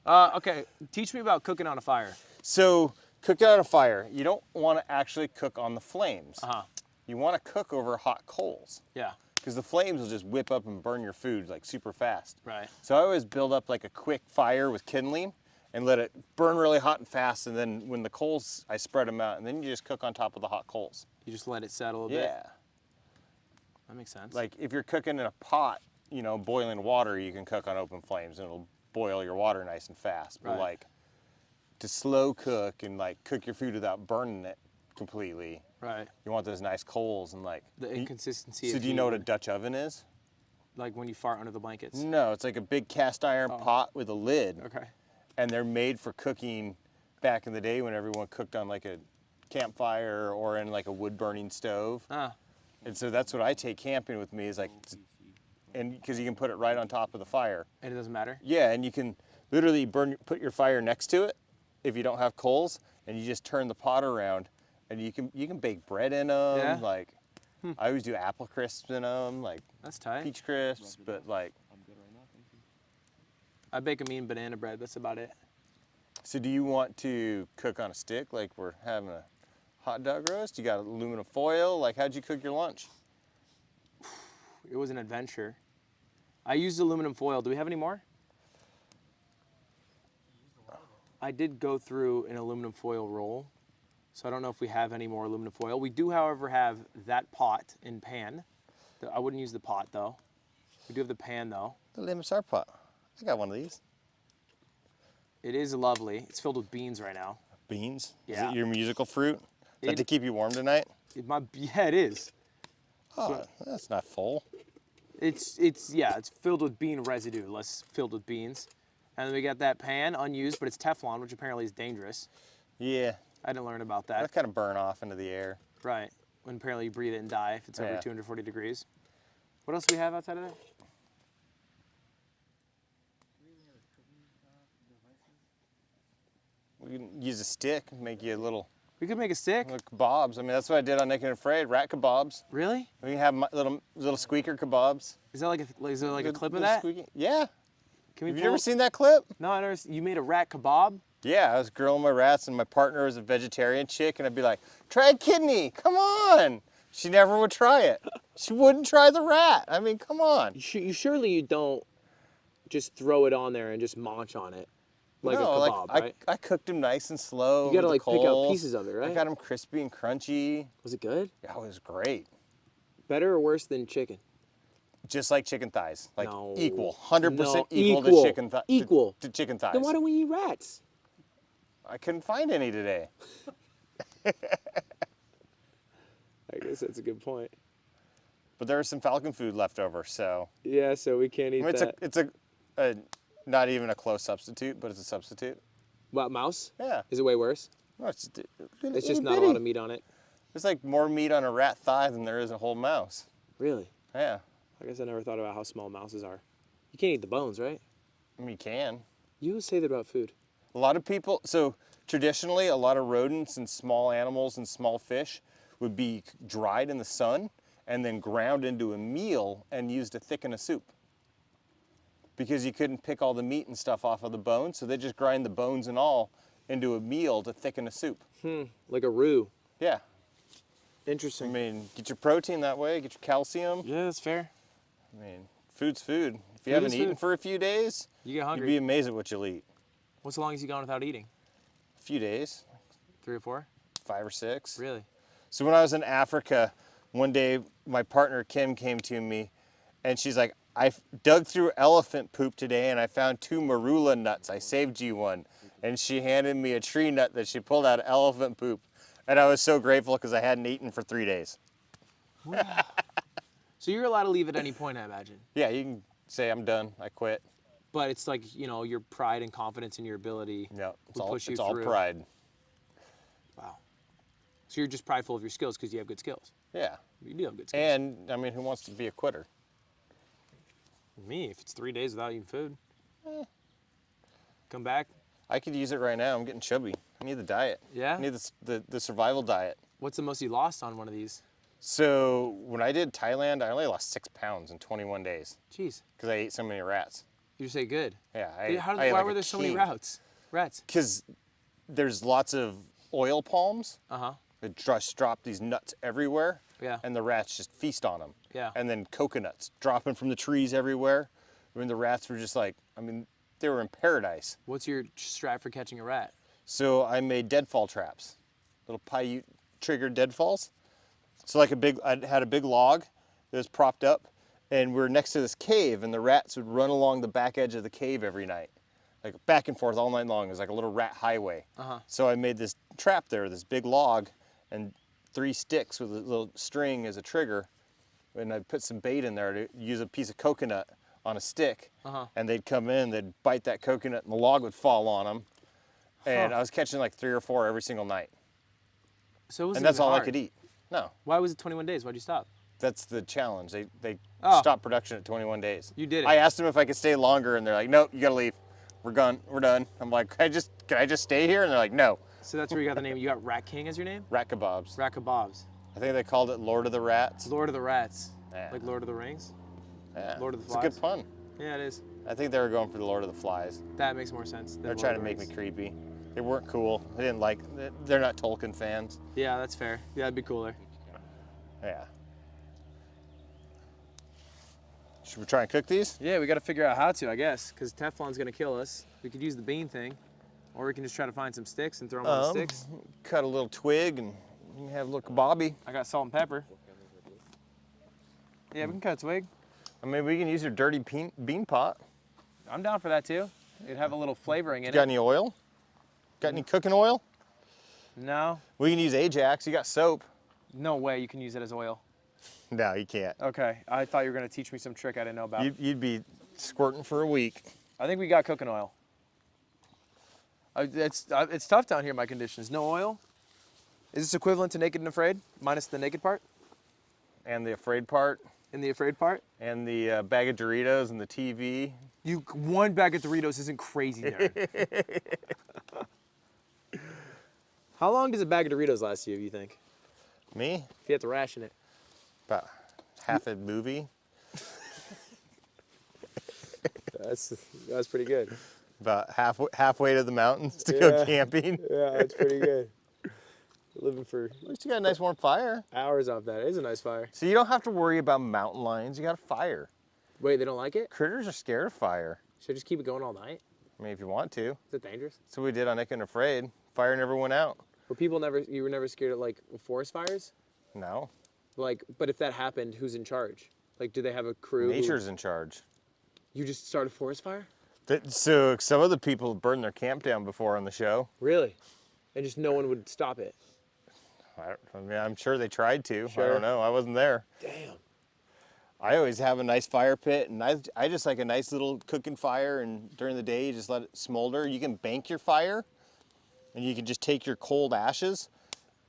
Okay, teach me about cooking on a fire. So, cooking on a fire, you don't want to actually cook on the flames. Uh-huh. You want to cook over hot coals. Yeah. Because the flames will just whip up and burn your food like super fast. Right. So I always build up like a quick fire with kindling and let it burn really hot and fast, and then when the coals, I spread them out, and then you just cook on top of the hot coals. You just let it settle a bit. Yeah. That makes sense. Like if you're cooking in a pot, you know, boiling water, you can cook on open flames and it'll boil your water nice and fast. But Right. like to slow cook and like cook your food without burning it completely, Right. you want those nice coals and like The inconsistency So of do you know what a heat. Dutch oven is? Like when you fart under the blankets. No, it's like a big cast iron pot with a lid. Okay. And they're made for cooking back in the day when everyone cooked on like a campfire or in like a wood burning stove. Ah. And so that's what I take camping with me is like, and because you can put it right on top of the fire. And it doesn't matter? Yeah, and you can literally put your fire next to it if you don't have coals, and you just turn the pot around, and you can bake bread in them. Yeah? Like, I always do apple crisps in them, like That's tight. peach crisps, but like. I bake a mean banana bread. That's about it. So do you want to cook on a stick like we're having a hot dog roast? You got aluminum foil? Like, how'd you cook your lunch? It was an adventure. I used aluminum foil. Do we have any more? I did go through an aluminum foil roll, so I don't know if we have any more aluminum foil. We do, however, have that pot and pan. I wouldn't use the pot, though. We do have the pan, though. The lemon star pot. I got one of these. It is lovely. It's filled with beans right now. Beans? Yeah. Is it your musical fruit? Is that It- to keep you warm tonight? Yeah, it is. Oh, that's not full. It's filled with bean residue, less filled with beans. And then we got that pan, unused, but it's Teflon, which apparently is dangerous. Yeah. I didn't learn about that. That kind of burn off into the air. Right. When apparently you breathe it and die if it's over Yeah. 240 degrees. What else do we have outside of that? We can use a stick and make you a little. We could make a stick. Little kebabs. I mean, that's what I did on Naked and Afraid. Rat kebabs. Really? We can have little squeaker kebabs. Is there like a clip of that? Squeaky. Yeah. Can we Have you ever seen that clip? No, I never. You made a rat kebab? Yeah, I was grilling my rats, and my partner was a vegetarian chick, and I'd be like, "Try a kidney. Come on." She never would try it. She wouldn't try the rat. I mean, come on. Surely you don't just throw it on there and just munch on it like no, a kebab, right? I cooked them nice and slow. You gotta with the like pick out coals. pieces of it, right? I got them crispy and crunchy. Was it good? Yeah, it was great. Better or worse than chicken? Just like chicken thighs, like No. equal, 100% No, equal to chicken thighs. Equal to chicken thighs. Then why don't we eat rats? I couldn't find any today. I guess that's a good point. But there was some falcon food left over, so. Yeah, so we can't eat that. It's a not even a close substitute, but it's a substitute. What, mouse? Yeah. Is it way worse? No, it's just not a lot of meat on it. There's like more meat on a rat thigh than there is a whole mouse. Really? Yeah. I guess I never thought about how small mouses are. You can't eat the bones, right? I mean, you can. You say that about food. A lot of people, so traditionally, a lot of rodents and small animals and small fish would be dried in the sun and then ground into a meal and used to thicken a soup. Because you couldn't pick all the meat and stuff off of the bones, so they just grind the bones and all into a meal to thicken a soup. Like a roux. Yeah. Interesting. I mean, get your protein that way, get your calcium. Yeah, that's fair. I mean, food's food. If you Food haven't is eaten food. for a few days, You get hungry. you'd be amazed at what you'll eat. What's the longest you gone without eating? A few days. 3 or 4? 5 or 6. Really? So when I was in Africa, one day my partner Kim came to me and she's like, I dug through elephant poop today and I found 2 marula nuts. I saved you one. And she handed me a tree nut that she pulled out of elephant poop. And I was so grateful because I hadn't eaten for 3 days. So you're allowed to leave at any point, I imagine. Yeah, you can say I'm done, I quit. But it's like, you know, your pride and confidence in your ability Yeah, will push you it's all through. pride. Wow. So you're just prideful of your skills because you have good skills. Yeah. You do have good skills. And, I mean, who wants to be a quitter? Me, if it's 3 days without eating food. Come back. I could use it right now. I'm getting chubby. I need the diet. Yeah? I need the survival diet. What's the most you lost on one of these? So when I did Thailand, I only lost 6 pounds in 21 days. Jeez. Because I ate so many rats. You say good. Yeah. Why were there so many rats? Because there's lots of oil palms. Uh-huh. That just drop these nuts everywhere. Yeah. And the rats just feast on them. Yeah. And then coconuts dropping from the trees everywhere. I mean, the rats were just like, I mean, they were in paradise. What's your strat for catching a rat? So I made deadfall traps, little Paiute triggered deadfalls. So like I had a big log that was propped up, and we were next to this cave, and the rats would run along the back edge of the cave every night, like back and forth all night long. It was like a little rat highway. Uh-huh. So I made this trap there, this big log, and 3 sticks with a little string as a trigger, and I put some bait in there to use a piece of coconut on a stick, and they'd come in, they'd bite that coconut, and the log would fall on them. And I was catching like 3 or 4 every single night. So it wasn't and that's even all hard. I could eat. No. Why was it 21 days? Why'd you stop? That's the challenge. They Oh. stopped production at 21 days. You did it. I asked them if I could stay longer, and they're like, "Nope, you gotta leave. We're gone. We're done." I'm like, "Can I just stay here?" And they're like, "No." So that's where you got the name. You got Rat King as your name? Rat kebabs. Rat kebabs. I think they called it Lord of the Rats. Lord of the Rats. Yeah. Like Lord of the Rings? Yeah. Lord of the It's Flies? a good pun. Yeah, it is. I think they were going for the Lord of the Flies. That makes more sense. than They're Lord trying of to the make me Rings. creepy. They weren't cool. They didn't like. They're not Tolkien fans. Yeah, that's fair. Yeah, that'd be cooler. Yeah. Should we try and cook these? Yeah, we got to figure out how to, I guess, because Teflon's gonna kill us. We could use the bean thing, or we can just try to find some sticks and throw them on the sticks. Cut a little twig and you can have a little kebabby. I got salt and pepper. Yeah, we can cut a twig. I mean, we can use your dirty bean pot. I'm down for that too. It'd have a little flavoring in Got it. any oil? Got any cooking oil? No. We can use Ajax. You got soap. No way you can use it as oil. No, you can't. Okay, I thought you were gonna teach me some trick I didn't know about. You'd be squirting for a week. I think we got cooking oil. It's tough down here in my conditions. No oil? Is this equivalent to Naked and Afraid, minus the naked part? And the afraid part. And the afraid part? And the bag of Doritos and the TV. One bag of Doritos isn't crazy there. How long does a bag of Doritos last you, you think? Me? If you have to ration it. About half a movie. That's pretty good. About halfway to the mountains to go camping. Yeah, that's pretty good. Living for... At least you got a nice warm fire. Hours off that. It is a nice fire. So you don't have to worry about mountain lions. You got a fire. Wait, they don't like it? Critters are scared of fire. Should I just keep it going all night? I mean, if you want to. Is it dangerous? That's what we did on Naked and Afraid. Fire never went out. But you were never scared of like forest fires? No. Like, but if that happened, who's in charge? Like, do they have a crew? Nature's in charge. You just start a forest fire? So some of the people burned their camp down before on the show. Really? And just no one would stop it? I mean, I'm sure they tried to. Sure. I don't know. I wasn't there. Damn. I always have a nice fire pit, and I just like a nice little cooking fire, and during the day, you just let it smolder. You can bank your fire, and you can just take your cold ashes,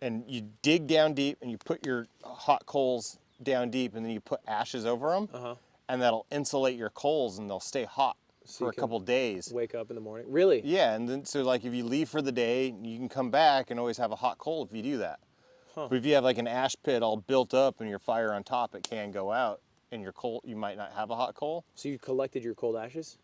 and you dig down deep, and you put your hot coals down deep, and then you put ashes over them, and that'll insulate your coals, and they'll stay hot for a couple days. Wake up in the morning. Really? Yeah, and then so like if you leave for the day, you can come back and always have a hot coal if you do that. Huh. But if you have like an ash pit all built up and your fire on top, it can go out, and your coal, you might not have a hot coal. So you collected your cold ashes?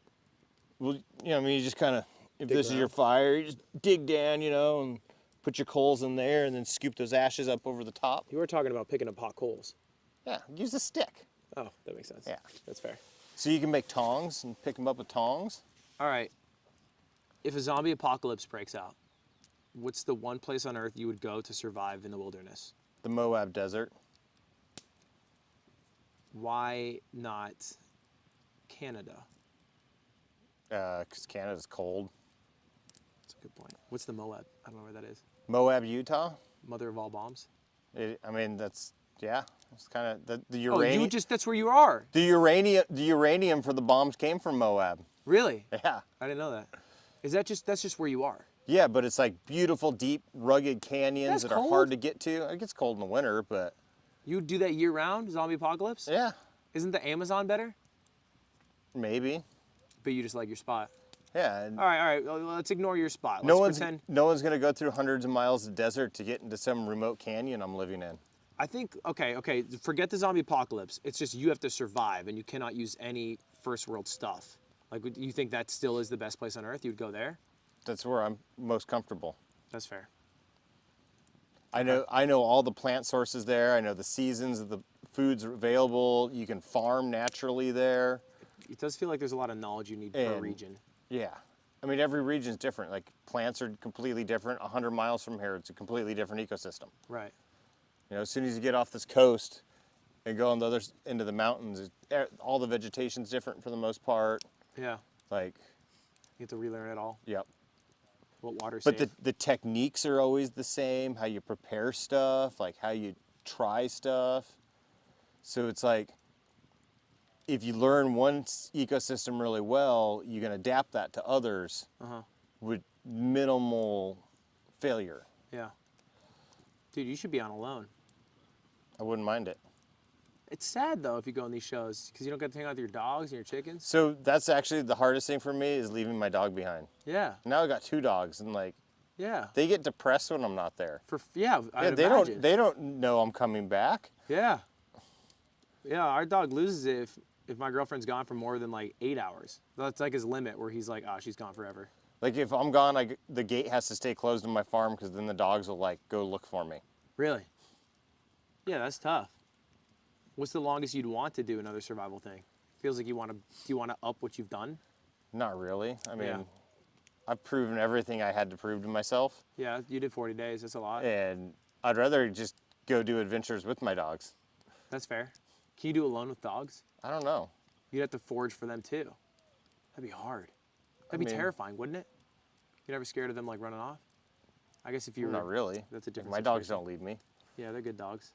Well, you know, I mean, you just kind of, if Dig this is around. your fire, you just dig down, you know, and put your coals in there, and then scoop those ashes up over the top. You were talking about picking up hot coals. Yeah, use a stick. Oh, that makes sense. Yeah. That's fair. So you can make tongs and pick them up with tongs. All right. If a zombie apocalypse breaks out, what's the one place on Earth you would go to survive in the wilderness? The Moab Desert. Why not Canada? Because Canada's cold. That's a good point. What's the Moab? I don't know where that is. Moab, Utah. Mother of all bombs? I mean, that's, yeah. It's kind of the Oh, uranium. that's where you are. The uranium for the bombs came from Moab. Really? Yeah. I didn't know that. That's just where you are? Yeah, but it's like beautiful, deep, rugged canyons That's that are cold. hard to get to. It gets cold in the winter, but... You do that year round, zombie apocalypse? Yeah. Isn't the Amazon better? Maybe. But you just like your spot. Yeah. And All right. Well, let's ignore your spot. no Let's one's pretend. going to go through hundreds of miles of desert to get into some remote canyon I'm living in. I think, okay, forget the zombie apocalypse. It's just you have to survive, and you cannot use any first world stuff. Like, you think that still is the best place on Earth? You'd go there? That's where I'm most comfortable. That's fair. I know all the plant sources there. I know the seasons of the foods are available. You can farm naturally there. It does feel like there's a lot of knowledge you need per region. Yeah. I mean, every region's different. Like, plants are completely different. 100 miles from here, it's a completely different ecosystem. Right. You know, as soon as you get off this coast and go on the other end of the mountains, all the vegetation's different for the most part. Yeah. Like, you have to relearn it all. Yep. What water's But safe. the techniques are always the same, how you prepare stuff, like how you try stuff. So it's like, if you learn one ecosystem really well, you can adapt that to others with minimal failure. Yeah. Dude, you should be on alone. I wouldn't mind it. It's sad, though, if you go on these shows, because you don't get to hang out with your dogs and your chickens. So that's actually the hardest thing for me, is leaving my dog behind. Yeah. Now I got 2 dogs, and like, Yeah. they get depressed when I'm not there. I'd they imagine. they don't know I'm coming back. Yeah. Yeah, our dog loses it if my girlfriend's gone for more than like 8 hours. That's like his limit, where he's like, she's gone forever. Like, if I'm gone, the gate has to stay closed on my farm, because then the dogs will like go look for me. Really? Yeah, that's tough. What's the longest you'd want to do another survival thing? Feels like do you want to up what you've done? Not really. I mean, Yeah. I've proven everything I had to prove to myself. Yeah, you did 40 days. That's a lot. And I'd rather just go do adventures with my dogs. That's fair. Can you do alone with dogs? I don't know. You'd have to forage for them too. That'd be hard. That'd be terrifying, wouldn't it? You're never scared of them like running off? I guess if you were... Not really. That's a different My dogs situation. don't leave me. Yeah, they're good dogs.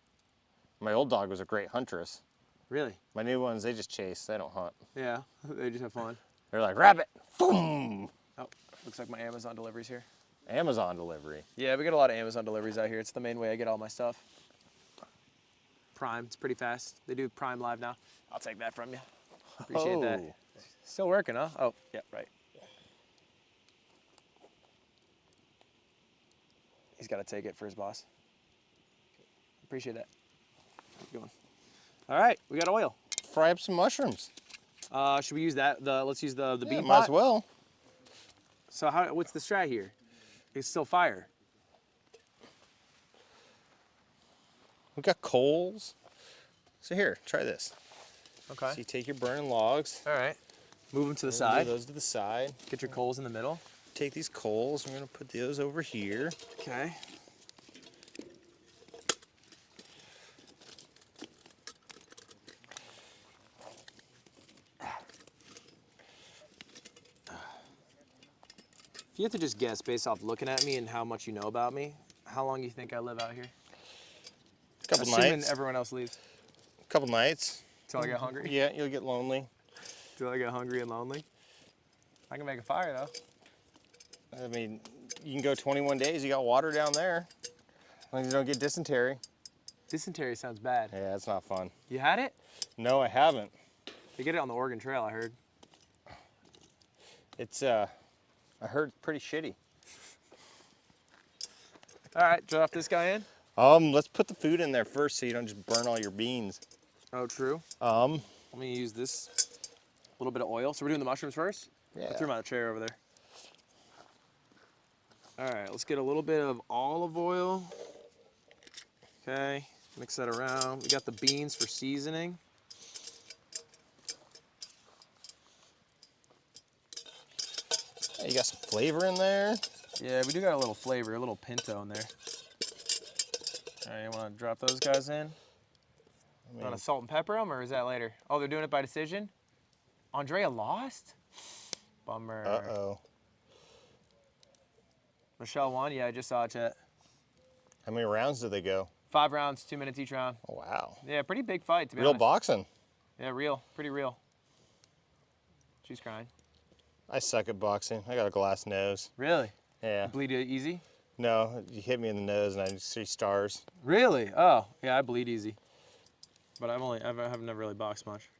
My old dog was a great huntress. Really? My new ones, they just chase. They don't hunt. Yeah, they just have fun. They're like, rabbit, boom. Oh, looks like my Amazon delivery's here. Amazon delivery. Yeah, we get a lot of Amazon deliveries out here. It's the main way I get all my stuff. Prime, it's pretty fast. They do Prime Live now. I'll take that from you. Appreciate that. Still working, huh? Oh, yeah, right. He's got to take it for his boss. Appreciate that. Keep going. All right, we got oil. Fry up some mushrooms. Should we use that? Let's use the bean pot. Might as well. So what's the strat here? It's still fire. We got coals. So here, try this. Okay. So you take your burning logs. All right. Move them to the side. Move those to the side. Get your coals in the middle. Take these coals. I'm gonna put those over here. Okay. If you have to just guess based off looking at me and how much you know about me, how long do you think I live out here? A couple Assuming nights. everyone else leaves. A couple nights. Till I get hungry? Yeah, you'll get lonely. Till I get hungry and lonely? I can make a fire though. I mean, you can go 21 days. You got water down there. As long as you don't get dysentery. Dysentery sounds bad. Yeah, that's not fun. You had it? No, I haven't. They get it on the Oregon Trail, I heard. It's, I heard it's pretty shitty. All right, drop this guy in. Let's put the food in there first so you don't just burn all your beans. Oh, true. Let me use this little bit of oil. So we're doing the mushrooms first? Yeah. I threw them on a chair over there. All right, let's get a little bit of olive oil. Okay, mix that around. We got the beans for seasoning. Hey, you got some flavor in there. Yeah, we do got a little flavor, a little pinto in there. All right, you want to drop those guys in? You want to salt and pepper them, or is that later? Oh, they're doing it by decision? Andrea lost? Bummer. Uh-oh. Michelle won? Yeah, I just saw it, chat. How many rounds did they go? 5 rounds, 2 minutes each round. Oh, wow. Yeah, pretty big fight, to be Real honest. boxing. Yeah, real. Pretty real. She's crying. I suck at boxing. I got a glass nose. Really? Yeah. You bleed easy? No, you hit me in the nose and I just see stars. Really? Oh, yeah, I bleed easy. But I've never really boxed much.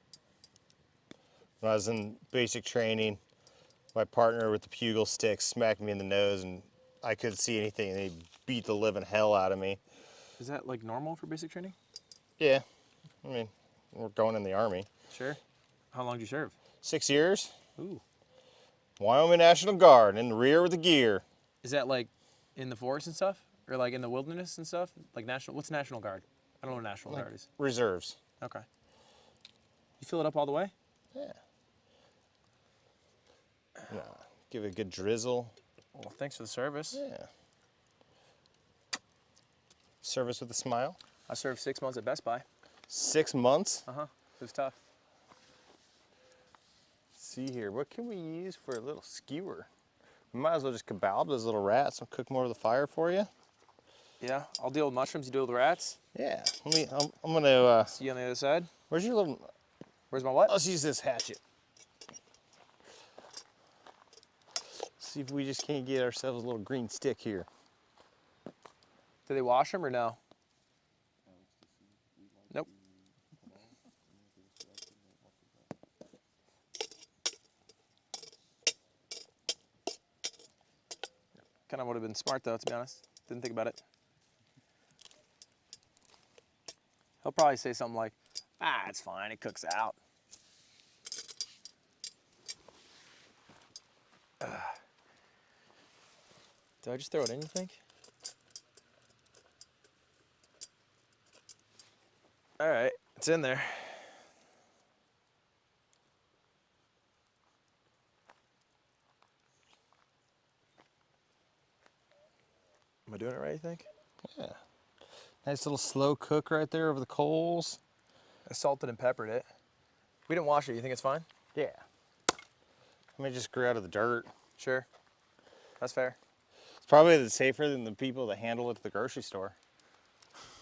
When I was in basic training, my partner with the pugil stick smacked me in the nose and I couldn't see anything and he beat the living hell out of me. Is that like normal for basic training? Yeah. I mean, we're going in the Army. Sure. How long did you serve? 6 years. Ooh. Wyoming National Guard, in the rear with the gear. Is that like in the forest and stuff? Or like in the wilderness and stuff? Like what's National Guard? I don't know what National Guard is. Reserves. Okay. You fill it up all the way? Yeah. No, give it a good drizzle. Well, thanks for the service. Yeah. Service with a smile. I served 6 months at Best Buy. 6 months? Uh-huh. It was tough. Let's see here, what can we use for a little skewer? We might as well just kebab those little rats. I'll cook more of the fire for you. Yeah, I'll deal with mushrooms, you deal with the rats. Yeah, I'm gonna... See you on the other side. Where's your little... Where's my what? Let's use this hatchet. See if we just can't get ourselves a little green stick here. Do they wash them or no? Nope. Kind of would have been smart though, to be honest. Didn't think about it. He'll probably say something like, it's fine, it cooks out. Did I just throw it in, you think? All right, it's in there. Am I doing it right, you think? Yeah. Nice little slow cook right there over the coals. I salted and peppered it. We didn't wash it. You think it's fine? Yeah. I mean, just grew out of the dirt. Sure. That's fair. It's probably safer than the people that handle it at the grocery store.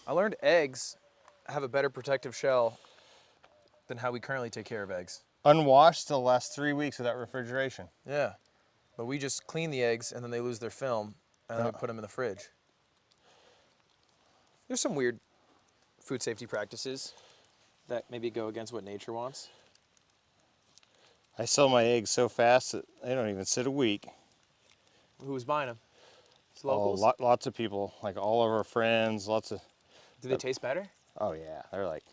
I learned eggs have a better protective shell than how we currently take care of eggs. Unwashed, they'll last 3 weeks without refrigeration. Yeah. But we just clean the eggs and then they lose their film and then we put them in the fridge. There's some weird food safety practices that maybe go against what nature wants. I sell my eggs so fast that they don't even sit a week. Who was buying them? It's locals? Lots of people, like all of our friends, lots of... Do they taste better? Oh yeah, they're like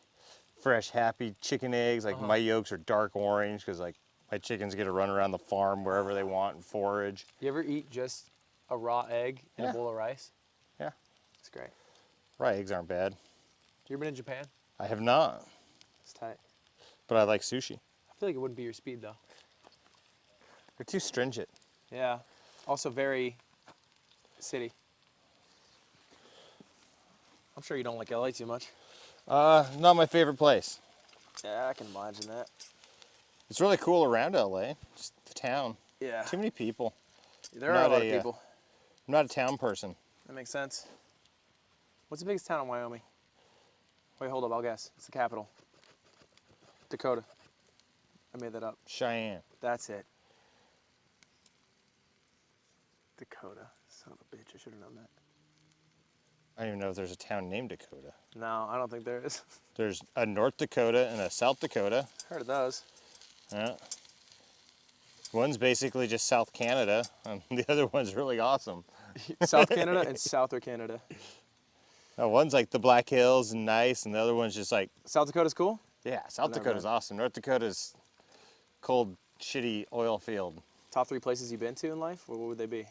fresh, happy chicken eggs. Like my yolks are dark orange because like my chickens get to run around the farm wherever they want and forage. You ever eat just a raw egg in a bowl of rice? Yeah. It's great. Raw eggs aren't bad. You ever been in Japan? I have not. It's tight. But I like sushi. I feel like it wouldn't be your speed though. They're too stringent. Yeah. Also very city. I'm sure you don't like LA too much. Not my favorite place. Yeah, I can imagine that. It's really cool around LA, just the town. Yeah. Too many people. There are a lot of people. I'm not a town person. That makes sense. What's the biggest town in Wyoming? Wait, hold up, I'll guess. It's the capital. Dakota. I made that up. Cheyenne. That's it. Dakota. Son of a bitch, I should have known that. I don't even know if there's a town named Dakota. No, I don't think there is. There's a North Dakota and a South Dakota. Heard of those. Yeah. One's basically just South Canada, and the other one's really awesome. South Canada and Souther Canada. No, one's like the Black Hills and nice, and the other one's just like... South Dakota's cool? Yeah, South Dakota's awesome. North Dakota's cold, shitty oil field. Top 3 places you've been to in life? What would they be?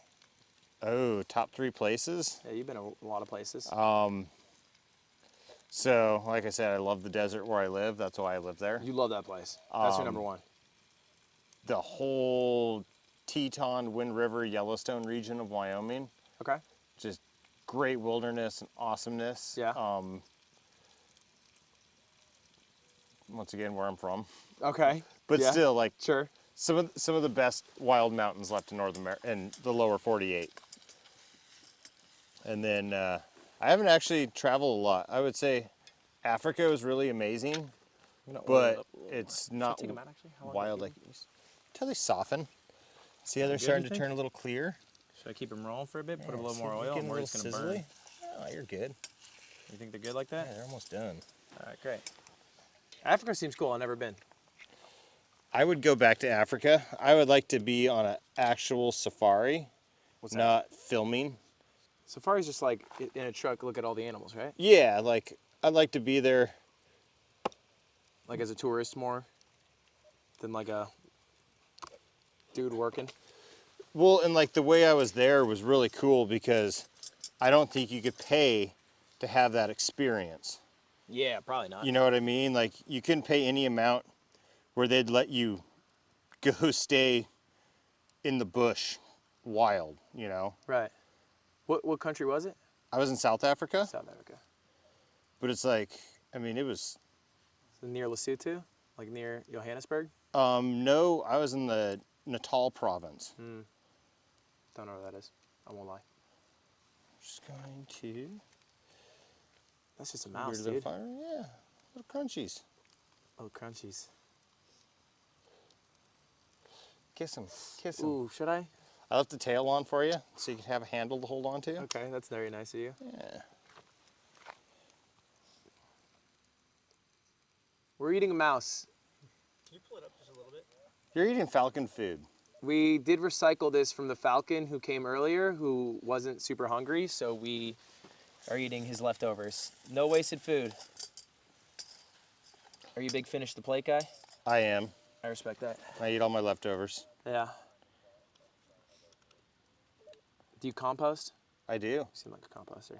Oh, top 3 places? Yeah, you've been a lot of places. So, like I said, I love the desert where I live. That's why I live there. You love that place. That's your number one. The whole Teton, Wind River, Yellowstone region of Wyoming. Okay. Just great wilderness and awesomeness. Yeah. Once again, where I'm from. Okay. But yeah. still, like, sure. Some of the best wild mountains left in North America, in the lower 48. And then I haven't actually traveled a lot. I would say Africa was really amazing, but it's not wild like it used. Until they soften. See how they're starting to turn a little clear? Should I keep them rolling for a bit? Put a Yeah, little see more if we oil? get I'm a worried little it's going to burn. Oh, you're good. You think they're good like that? Yeah, they're almost done. All right, great. Africa seems cool. I've never been. I would go back to Africa. I would like to be on an actual safari, not filming. Safari's just like in a truck, look at all the animals, right? Yeah, like I'd like to be there. Like as a tourist more than like a dude working? Well, and like the way I was there was really cool because I don't think you could pay to have that experience. Yeah, probably not. You know what I mean? Like you couldn't pay any amount where they'd let you go stay in the bush wild, you know? Right. What country was it? I was in South Africa. South Africa. But it's like, I mean, it was... Near Lesotho? Like near Johannesburg? No, I was in the Natal province. Don't know where that is. I won't lie. Just going to... That's just a mouse, little dude. fire. Yeah, little crunchies. Oh, crunchies. Kiss him, kiss him. Ooh, should I? I left the tail on for you so you can have a handle to hold on to. Okay, that's very nice of you. Yeah. We're eating a mouse. Can you pull it up just a little bit? You're eating falcon food. We did recycle this from the falcon who came earlier, who wasn't super hungry, so we are eating his leftovers. No wasted food. Are you a big finish the plate guy? I am. I respect that. I eat all my leftovers. Yeah. Do you compost? I do. You seem like a composter.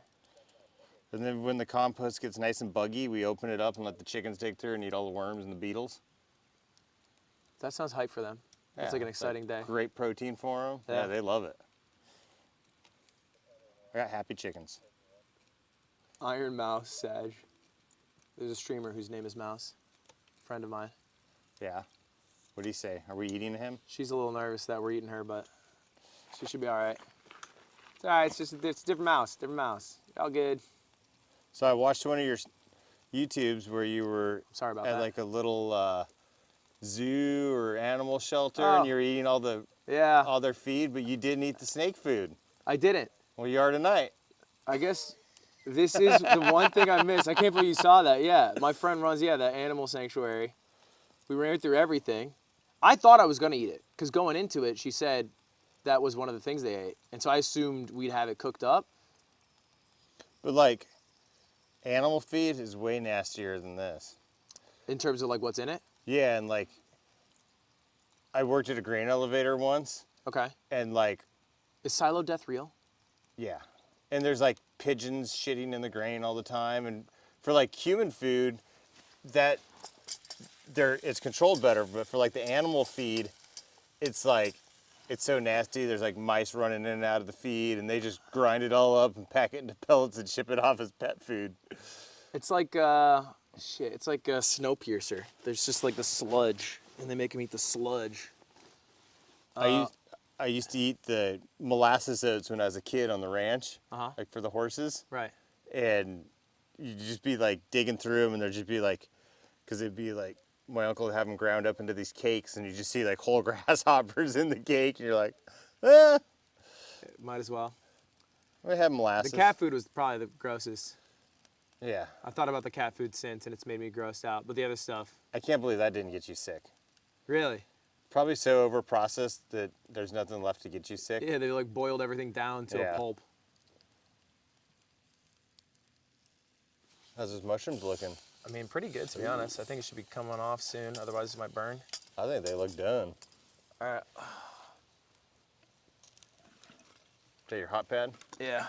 And then when the compost gets nice and buggy, we open it up and let the chickens dig through and eat all the worms and the beetles. That sounds hype for them. It's like an exciting day. Great protein for them. Yeah. Yeah, they love it. I got happy chickens. Iron Mouse, Sag. There's a streamer whose name is Mouse. Friend of mine. Yeah. What do you say? Are we eating him? She's a little nervous that we're eating her, but she should be all right. It's all right. It's just it's a different mouse. Different mouse. All good. So I watched one of your YouTubes where you were sorry about at that. like a little zoo or animal shelter Oh. and you're eating all their feed, but you didn't eat the snake food. I didn't. Well, you are tonight. I guess this is the one thing I missed. I can't believe you saw that. Yeah, my friend runs, that animal sanctuary. We ran through everything. I thought I was going to eat it because going into it, she said, that was one of the things they ate. And so I assumed we'd have it cooked up. But like, animal feed is way nastier than this. In terms of like what's in it? Yeah, and like, I worked at a grain elevator once. Okay. And like... Is silo death real? Yeah. And there's like pigeons shitting in the grain all the time. And for like human food, it's controlled better. But for like the animal feed, it's like, it's so nasty. There's like mice running in and out of the feed, and they just grind it all up and pack it into pellets and ship it off as pet food. It's like, shit, it's like a Snowpiercer. There's just like the sludge, and they make them eat the sludge. I used to eat the molasses oats when I was a kid on the ranch, like for the horses. Right. And you'd just be like digging through them, and there'd just be like, because it'd be like, my uncle would have them ground up into these cakes, and you just see like whole grasshoppers in the cake, and you're like, eh. Might as well. We have molasses. The cat food was probably the grossest. Yeah. I've thought about the cat food since, and it's made me grossed out. But the other stuff. I can't believe that didn't get you sick. Really? Probably so over-processed that there's nothing left to get you sick. Yeah, they like boiled everything down to a pulp. How's those mushrooms looking? I mean, pretty good, to be honest. I think it should be coming off soon, otherwise it might burn. I think they look done. All right. Is that your hot pad? Yeah.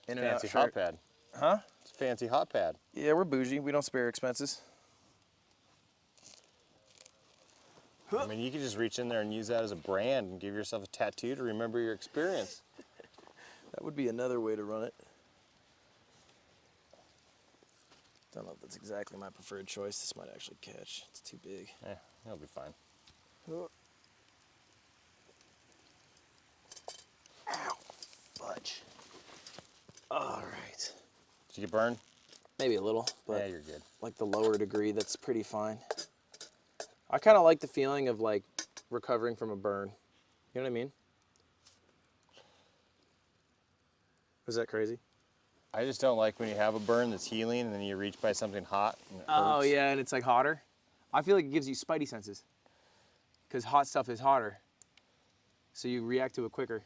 Fancy hot pad. Huh? It's a fancy hot pad. Yeah, we're bougie. We don't spare expenses. I mean, you could just reach in there and use that as a brand and give yourself a tattoo to remember your experience. That would be another way to run it. Don't know if that's exactly my preferred choice. This might actually catch. It's too big. Yeah, it'll be fine. Oh. Ow, fudge. All right. Did you get burned? Maybe a little, but yeah, you're good. Like the lower degree, that's pretty fine. I kind of like the feeling of like recovering from a burn. You know what I mean? Is that crazy? I just don't like when you have a burn that's healing and then you reach by something hot and it Oh hurts. yeah, and it's like hotter. I feel like it gives you spidey senses because hot stuff is hotter, so you react to it quicker.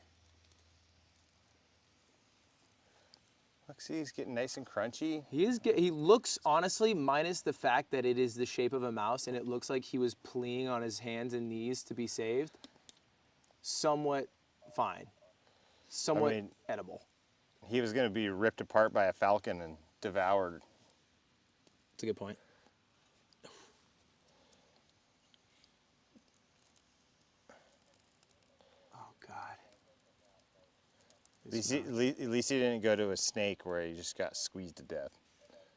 Look, see, he's getting nice and crunchy. He looks, honestly, minus the fact that it is the shape of a mouse and it looks like he was pleading on his hands and knees to be saved, somewhat fine. Somewhat edible. He was going to be ripped apart by a falcon and devoured. That's a good point. Oh, God. At least he didn't go to a snake where he just got squeezed to death.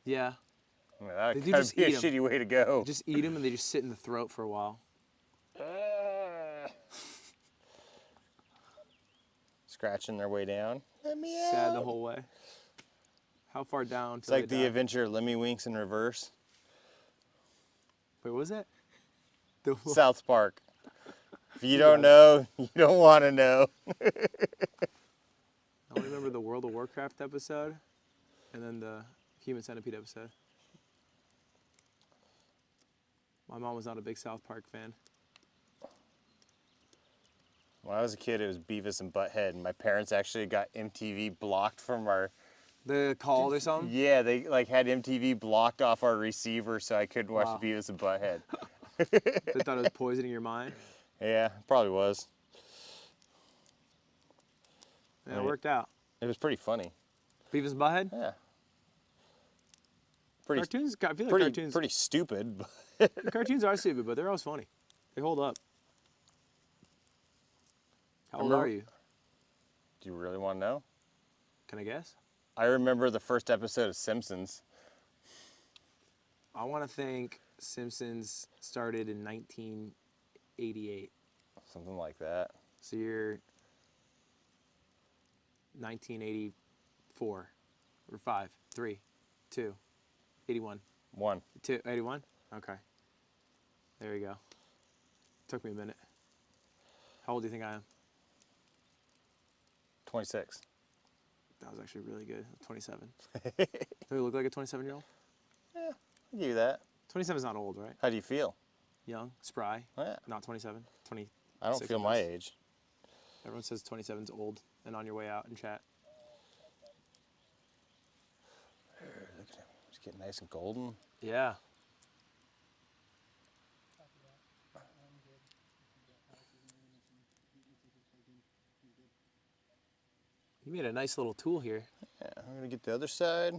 Yeah. I mean, that They would just be a eat 'em. shitty way to go. They just eat them and they just sit in the throat for a while. Scratching their way down. Let me Sad out. the whole way. How far down? It's like the adventure Lemmy Winks in reverse. Wait, what was that? South Park. If you don't know, you don't want to know. I only remember the World of Warcraft episode and then the Human Centipede episode. My mom was not a big South Park fan. When I was a kid, it was Beavis and Butthead, and my parents actually got MTV blocked from our... The call or something? Yeah, they like had MTV blocked off our receiver so I couldn't watch Wow. Beavis and Butthead. They thought it was poisoning your mind? Yeah, probably was. Yeah, it worked out. It was pretty funny. Beavis and Butthead? Yeah. Cartoons, I feel like pretty, cartoons... pretty stupid. The cartoons are stupid, but they're always funny. They hold up. How old are you? Do you really want to know? Can I guess? I remember the first episode of Simpsons. I want to think Simpsons started in 1988. Something like that. So you're 1984 or 5, 3, 2, 81. 1. 2, 81? Okay. There you go. Took me a minute. How old do you think I am? 26. That was actually really good. 27. Do I look like a 27-year-old? Yeah, I'll give you that. 27 is not old, right? How do you feel? Young, spry, Oh, yeah. not 27, 20. I don't feel my age. Everyone says 27's old and on your way out in chat. Look at him. He's getting nice and golden. Yeah. You made a nice little tool here. Yeah, I'm gonna get the other side.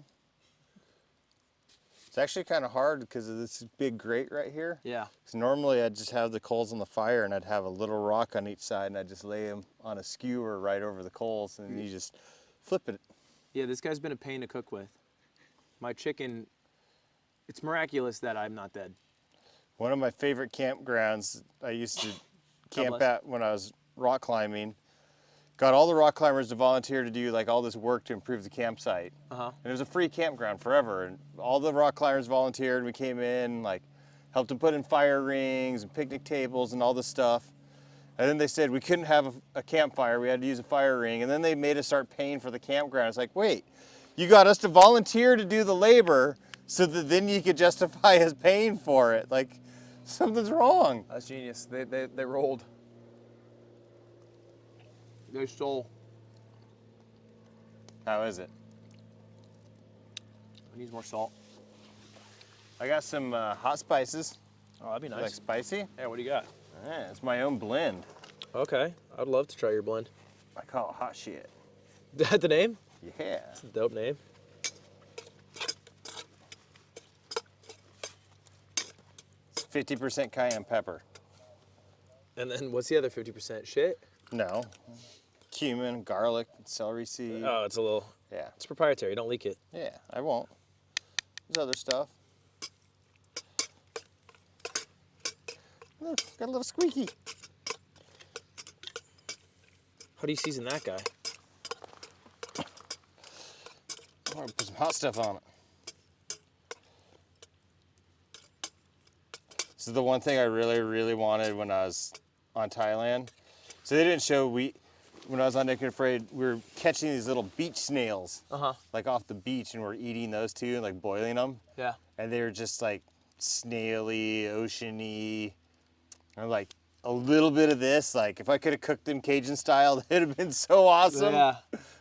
It's actually kind of hard because of this big grate right here. Yeah. Because normally I'd just have the coals on the fire and I'd have a little rock on each side and I'd just lay them on a skewer right over the coals and you just flip it. Yeah, this guy's been a pain to cook with. My chicken, it's miraculous that I'm not dead. One of my favorite campgrounds I used to camp at when I was rock climbing. Got all the rock climbers to volunteer to do like all this work to improve the campsite. And it was a free campground forever. And all the rock climbers volunteered. We came in, like helped them put in fire rings and picnic tables and all this stuff. And then they said we couldn't have a campfire. We had to use a fire ring. And then they made us start paying for the campground. It's like, wait, you got us to volunteer to do the labor so that then you could justify us paying for it. Like something's wrong. That's genius. They rolled. They stole. How is it? It needs more salt. I got some hot spices. Oh, that'd be nice. Like spicy? Yeah, what do you got? Yeah, it's my own blend. Okay, I'd love to try your blend. I call it hot shit. Is that the name? Yeah. That's a dope name. It's 50% cayenne pepper. And then what's the other 50%? Shit? No. Cumin, garlic, celery seed. Oh, it's a little. Yeah. It's proprietary. Don't leak it. Yeah, I won't. There's other stuff. Look, got a little squeaky. How do you season that guy? I'm gonna put some hot stuff on it. This is the one thing I really, really wanted when I was on Thailand. So they didn't show, when I was on Naked Afraid, we were catching these little beach snails, like off the beach, and we're eating those too, and like boiling them. Yeah. And they were just like snaily, oceany, and like a little bit of this. Like if I could have cooked them Cajun style, it'd have been so awesome. Yeah.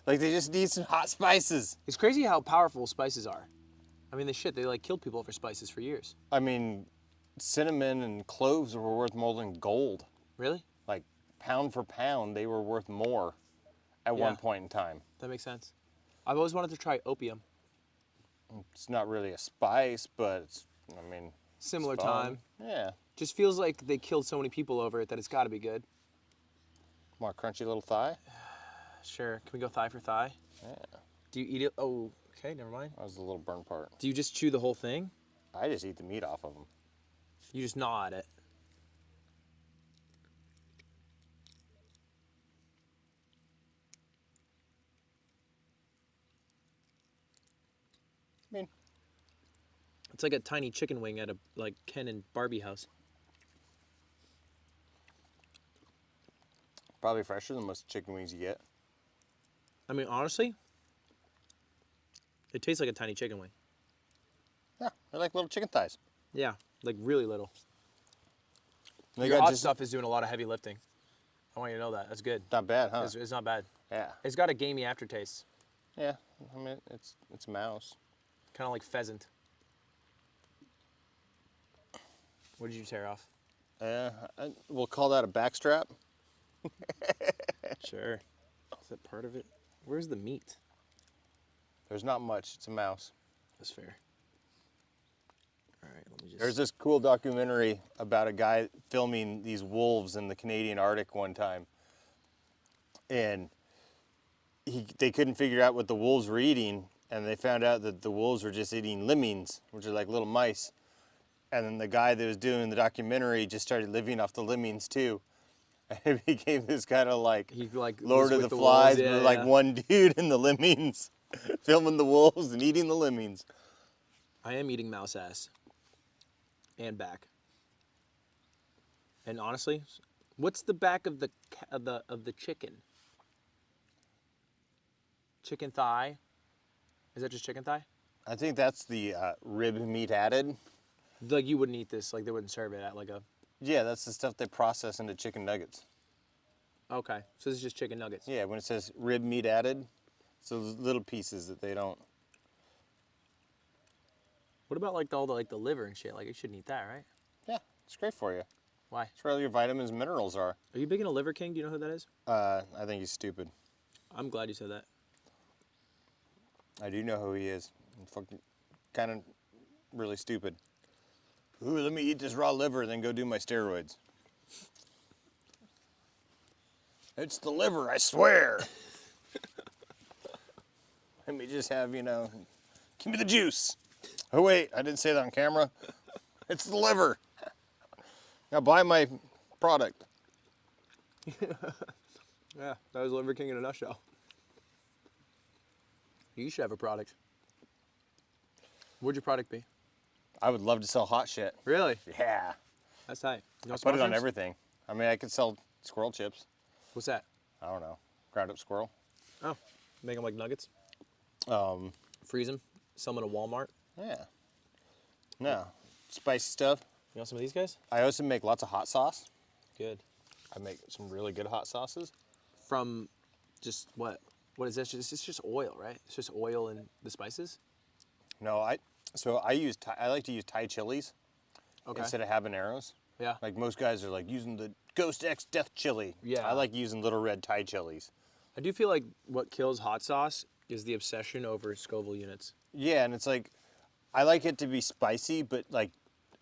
Like they just need some hot spices. It's crazy how powerful spices are. I mean, they like killed people for spices for years. I mean, cinnamon and cloves were worth more than gold. Really? Like pound for pound, they were worth more at one point in time. That makes sense. I've always wanted to try opium. It's not really a spice, but it's, I mean, Similar it's fun. time. Yeah. Just feels like they killed so many people over it that it's got to be good. More crunchy little thigh? Sure. Can we go thigh for thigh? Yeah. Do you eat it? Oh, okay, never mind. That was the little burn part. Do you just chew the whole thing? I just eat the meat off of them. You just gnaw at it. I mean, it's like a tiny chicken wing at a like Ken and Barbie house. Probably fresher than most chicken wings you get. I mean, honestly, it tastes like a tiny chicken wing. Yeah, they're like little chicken thighs. Yeah, like really little. They Your got hot just- stuff is doing a lot of heavy lifting. I want you to know that. That's good. Not bad, huh? It's not bad. Yeah. It's got a gamey aftertaste. Yeah, I mean, it's mouse. Kind of like pheasant. What did you tear off? We'll call that a backstrap. Sure. Is that part of it? Where's the meat? There's not much. It's a mouse. That's fair. All right, let me just... There's this cool documentary about a guy filming these wolves in the Canadian Arctic one time. And they couldn't figure out what the wolves were eating, and they found out that the wolves were just eating lemmings, which are like little mice. And then the guy that was doing the documentary just started living off the lemmings too. And it became this kind of like, Lord of the Flies, wolves. but like one dude in the lemmings, filming the wolves and eating the lemmings. I am eating mouse ass. And back. And honestly, what's the back of the chicken? Chicken thigh? Is that just chicken thigh? I think that's the rib meat added. Like you wouldn't eat this, like they wouldn't serve it at like a... Yeah, that's the stuff they process into chicken nuggets. Okay, so this is just chicken nuggets. Yeah, when it says rib meat added, so those little pieces that they don't. What about like all the liver and shit? Like you shouldn't eat that, right? Yeah, it's great for you. Why? It's where all your vitamins and minerals are. Are you big into Liver King? Do you know who that is? I think he's stupid. I'm glad you said that. I do know who he is. Fucking, kind of really stupid. Ooh, let me eat this raw liver and then go do my steroids. It's the liver, I swear. Let me just have, give me the juice. Oh wait, I didn't say that on camera. It's the liver. Now buy my product. Yeah, that was Liver King in a nutshell. You should have a product. What'd your product be? I would love to sell hot shit. Really? Yeah. That's tight. You know, I put it on everything. I mean, I could sell squirrel chips. What's that? I don't know. Ground up squirrel. Oh, make them like nuggets? Freeze them, sell them at a Walmart. Yeah. No. Spicy stuff. You want some of these guys? I also make lots of hot sauce. Good. I make some really good hot sauces. From just what? What is this? It's just oil, right? It's just oil and the spices? No, I like to use Thai chilies instead of habaneros. Yeah. Like most guys are like using the Ghost X Death Chili. Yeah. I like using little red Thai chilies. I do feel like what kills hot sauce is the obsession over Scoville units. Yeah, and it's like, I like it to be spicy, but like,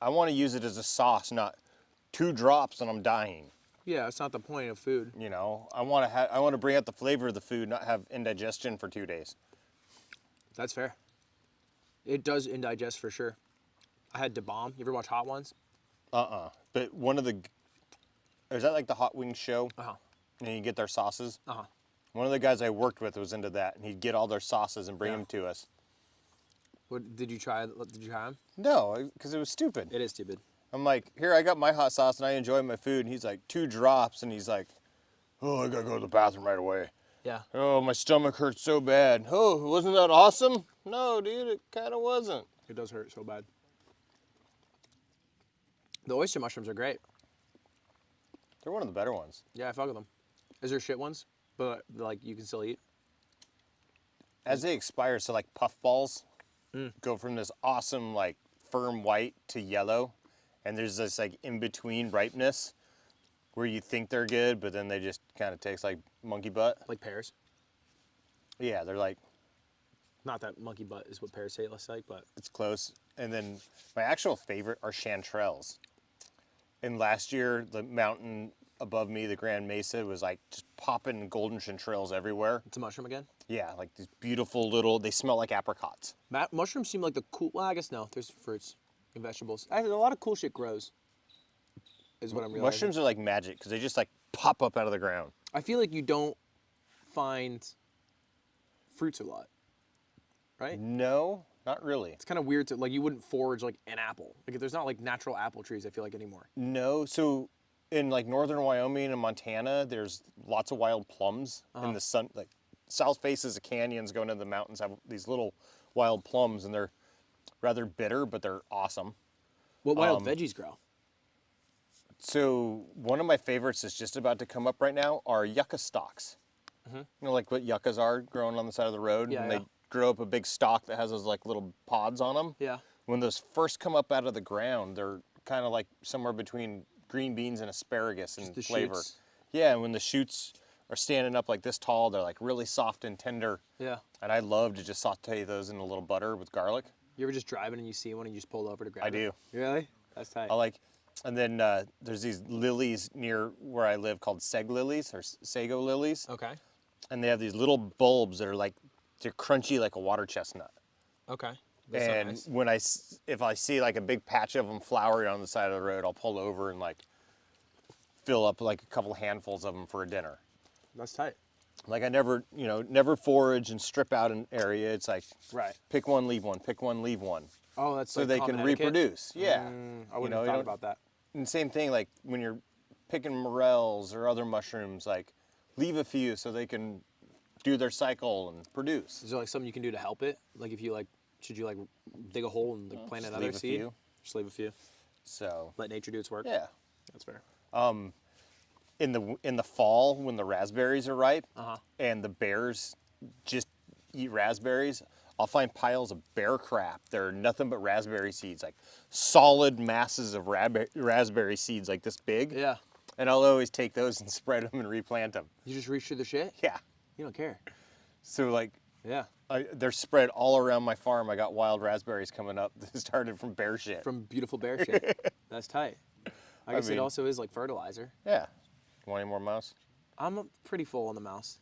I want to use it as a sauce, not 2 drops and I'm dying. Yeah, that's not the point of food. You know, I want to bring out the flavor of the food, not have indigestion for 2 days. That's fair. It does indigest for sure. I had Da Bomb. You ever watch Hot Ones? But is that like the Hot Wings show? And you get their sauces? One of the guys I worked with was into that, and he'd get all their sauces and bring them to us. What did you try? Did you try them? No, because it was stupid. It is stupid. I'm like, here, I got my hot sauce and I enjoy my food. And he's like, 2 drops, and he's like, oh, I gotta go to the bathroom right away. Yeah. Oh, my stomach hurts so bad. Oh, wasn't that awesome? No, dude, it kind of wasn't. It does hurt so bad. The oyster mushrooms are great. They're one of the better ones. Yeah, I fuck with them. Is there shit ones, but like you can still eat? As they expire, so like puffballs go from this awesome like firm white to yellow, and there's this like in between ripeness where you think they're good, but then they just kind of taste like monkey butt. Like pears? Yeah, they're like. Not that monkey butt is what pears taste like, but. It's close. And then my actual favorite are chanterelles. And last year, the mountain above me, the Grand Mesa, was like just popping golden chanterelles everywhere. It's a mushroom again? Yeah, like these beautiful little, they smell like apricots. Mushrooms seem like the cool, well, I guess no, there's fruits and vegetables. A lot of cool shit grows, is what I'm realizing. Mushrooms are like magic, because they just like pop up out of the ground. I feel like you don't find fruits a lot, right? No, not really. It's kind of weird to, like, you wouldn't forage like an apple. Like there's not like natural apple trees, I feel like, anymore. No, so in like northern Wyoming and Montana, there's lots of wild plums in the sun, like south faces of canyons going into the mountains have these little wild plums, and they're rather bitter, but they're awesome. What wild veggies grow? So one of my favorites is just about to come up right now are yucca stalks. You know, like what yuccas are growing on the side of the road, and they grow up a big stalk that has those like little pods on them. Yeah. When those first come up out of the ground, they're kind of like somewhere between green beans and asparagus in flavor. Shoots. Yeah, and when the shoots are standing up like this tall, they're like really soft and tender. Yeah. And I love to just saute those in a little butter with garlic. You ever just driving and you see one and you just pull over to grab it? I do. Really? That's tight. I like, and then there's these lilies near where I live called seg lilies or sago lilies. Okay. And they have these little bulbs that are like, they're crunchy like a water chestnut. Okay. That's and nice. When if I see like a big patch of them flowering on the side of the road, I'll pull over and like fill up like a couple handfuls of them for a dinner. That's tight. Like I never forage and strip out an area. It's like, pick one, leave one, pick one, leave one. Oh, that's so like they can reproduce. Yeah. I wouldn't have thought about that. And same thing, like when you're picking morels or other mushrooms, like leave a few so they can do their cycle and produce. Is there like something you can do to help it? Like if you like, should you like dig a hole and like plant another seed? Just leave a few. So let nature do its work. Yeah, that's fair. in the fall when the raspberries are ripe, Uh-huh. and the bears just eat raspberries, I'll find piles of bear crap. They're nothing but raspberry seeds, like solid masses of raspberry seeds like this big. Yeah. And I'll always take those and spread them and replant them. You just reach through the shit? Yeah. You don't care. So like, yeah, they're spread all around my farm. I got wild raspberries coming up that started from bear shit. From beautiful bear shit. That's tight. I guess it also is like fertilizer. Yeah. Want any more mouse? I'm pretty full on the mouse.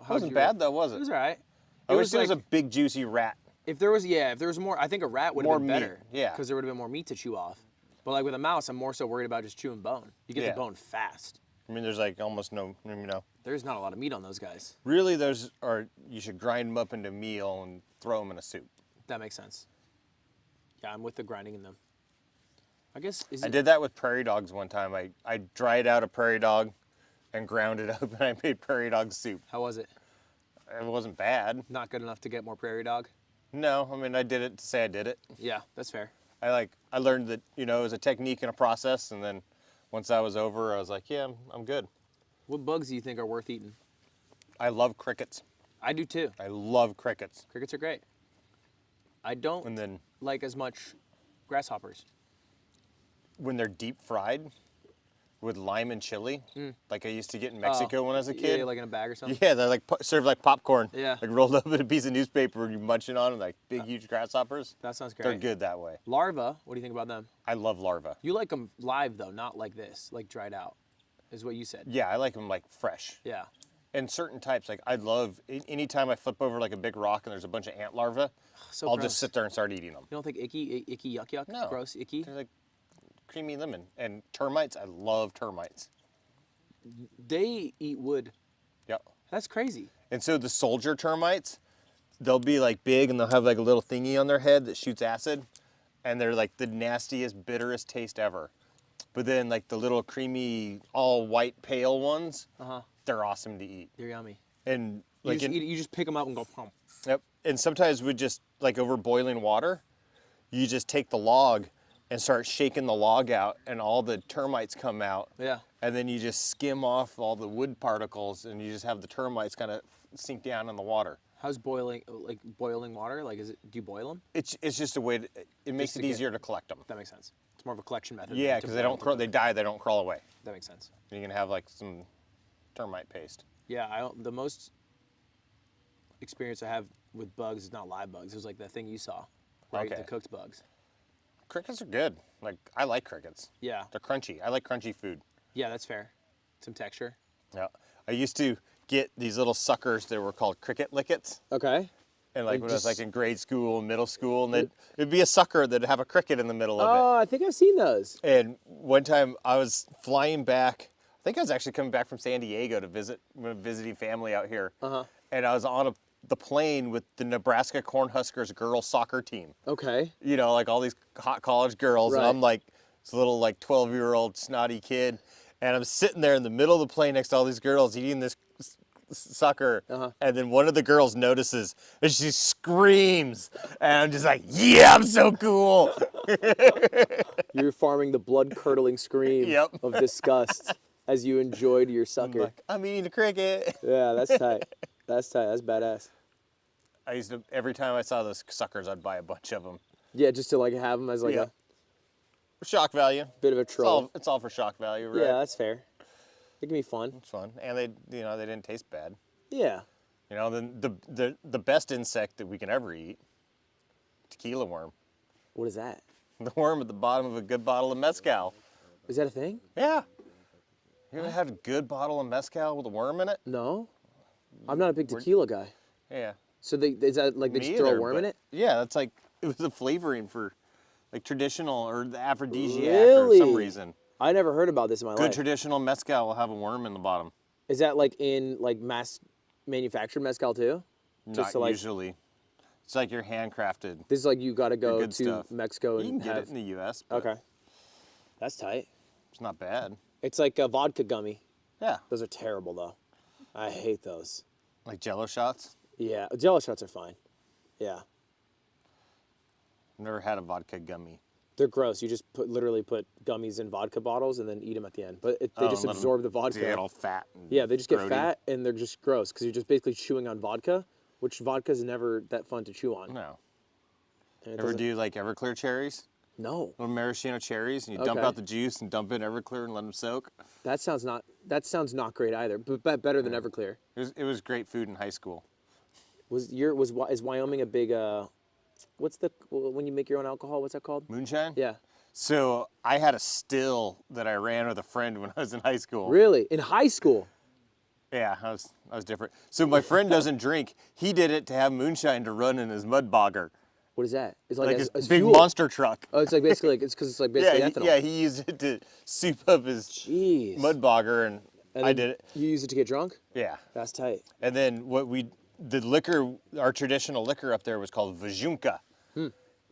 It wasn't bad though, was it? It was all right. I wish there was a big juicy rat. If there was more, I think a rat would have been meat, better. yeah. Because there would have been more meat to chew off. But like with a mouse, I'm more so worried about just chewing bone. You get the bone fast. I mean, there's like almost no, There's not a lot of meat on those guys. Really, you should grind them up into meal and throw them in a soup. That makes sense. Yeah, I'm with the grinding in them. I guess, I did that with prairie dogs one time. I dried out a prairie dog and ground it up, and I made prairie dog soup. How was it? It wasn't bad. Not good enough to get more prairie dog? No, I mean, I did it to say I did it. Yeah, that's fair. I learned that, it was a technique and a process, and then once I was over, I was like, yeah, I'm good. What bugs do you think are worth eating? I love crickets. I do too. I love crickets. Crickets are great. I don't like as much grasshoppers. When they're deep fried with lime and chili, like I used to get in Mexico when I was a kid. Yeah, like in a bag or something? Yeah, they're like served like popcorn. Yeah. Like rolled up in a piece of newspaper and you munching on them like big, huge grasshoppers. That sounds great. They're good that way. Larva, what do you think about them? I love larva. You like them live though, not like this, like dried out, is what you said. Yeah, I like them like fresh. Yeah. And certain types, like I love, anytime I flip over like a big rock and there's a bunch of ant larvae, So I'll gross. just sit there and start eating them. You don't think icky, yuck, yuck? No. Gross, icky? They're like creamy lemon. And termites, I love termites. They eat wood. Yep. That's crazy. And so the soldier termites, they'll be like big and they'll have like a little thingy on their head that shoots acid. And they're like the nastiest, bitterest taste ever. But then like the little creamy, all white, pale ones, they're awesome to eat. They're yummy. And You like just, you just pick them up and go, pump. Yep. And sometimes we just, like over boiling water, you just take the log and start shaking the log out and all the termites come out. Yeah. And then you just skim off all the wood particles and you just have the termites kind of sink down in the water. How's boiling water? Like, do you boil them? It's just a way, it makes it easier to collect them. That makes sense. It's more of a collection method. Yeah, than to because they boil don't crawl, they die, they don't crawl away. That makes sense. You can have like some termite paste. Yeah, the most experience I have with bugs is not live bugs. It was like that thing you saw, right? Okay. The cooked bugs. Crickets are good. Like, I like crickets. Yeah. They're crunchy. I like crunchy food. Yeah, that's fair. Some texture. Yeah. I used to get these little suckers that were called cricket lickets. Okay. And like when I was like in grade school, middle school, and it'd be a sucker that'd have a cricket in the middle of it. Oh, I think I've seen those. And one time I was flying back, I think I was actually coming back from San Diego to visiting family out here. And I was on the plane with the Nebraska Cornhuskers girls soccer team. Okay. You know, like all these hot college girls, and I'm like this little like 12-year-old snotty kid, and I'm sitting there in the middle of the plane next to all these girls eating this sucker, and then one of the girls notices and she screams, and I'm just like, yeah, I'm so cool. You're farming the blood-curdling scream of disgust as you enjoyed your sucker. Like, I'm eating a cricket. Yeah, that's tight. That's tight. That's badass. I used to, every time I saw those suckers, I'd buy a bunch of them. Yeah, just to like have them as like a for shock value. Bit of a troll. It's all for shock value, right? Yeah, that's fair. It can be fun. It's fun, and they didn't taste bad. Yeah. You know, the best insect that we can ever eat, tequila worm. What is that? The worm at the bottom of a good bottle of mezcal. Is that a thing? Yeah. You ever had a good bottle of mezcal with a worm in it? No. I'm not a big tequila guy. Yeah. So is that like they just throw a worm in it? Yeah, that's like, it was a flavoring for like traditional or the aphrodisiac Really? or some reason. I never heard about this in my life. Good traditional mezcal will have a worm in the bottom. Is that like in like mass manufactured mezcal too? Not usually. It's like you're handcrafted. This is like you got to go to stuff. Mexico and you can get have it in the U.S. Okay. That's tight. It's not bad. It's like a vodka gummy. Yeah. Those are terrible though. I hate those. Like Jello shots? Yeah, Jello shots are fine. Yeah. I've never had a vodka gummy. They're gross. You just literally put gummies in vodka bottles and then eat them at the end. But they just and let 'em absorb the vodka. get all fat. Yeah, they just get grody. fat and they're just gross because you're just basically chewing on vodka, which vodka is never that fun to chew on. No. And it Ever doesn't- do like Everclear cherries? No. Little maraschino cherries, and you dump Okay. out the juice and dump it in Everclear and let them soak. That sounds not great either, but better than Everclear. It was great food in high school. Is Wyoming a big when you make your own alcohol? What's that called? Moonshine? Yeah. So I had a still that I ran with a friend when I was in high school. Really? In high school? Yeah, I was different. So my friend doesn't drink. He did it to have moonshine to run in his mud bogger. What is that? It's Like as his big fuel. monster truck. Oh, it's like basically it's because it's like basically ethanol. Yeah, he used it to soup up his mud bogger, and I did it. You use it to get drunk? Yeah. That's tight. And then the liquor, our traditional liquor up there was called Vajunka.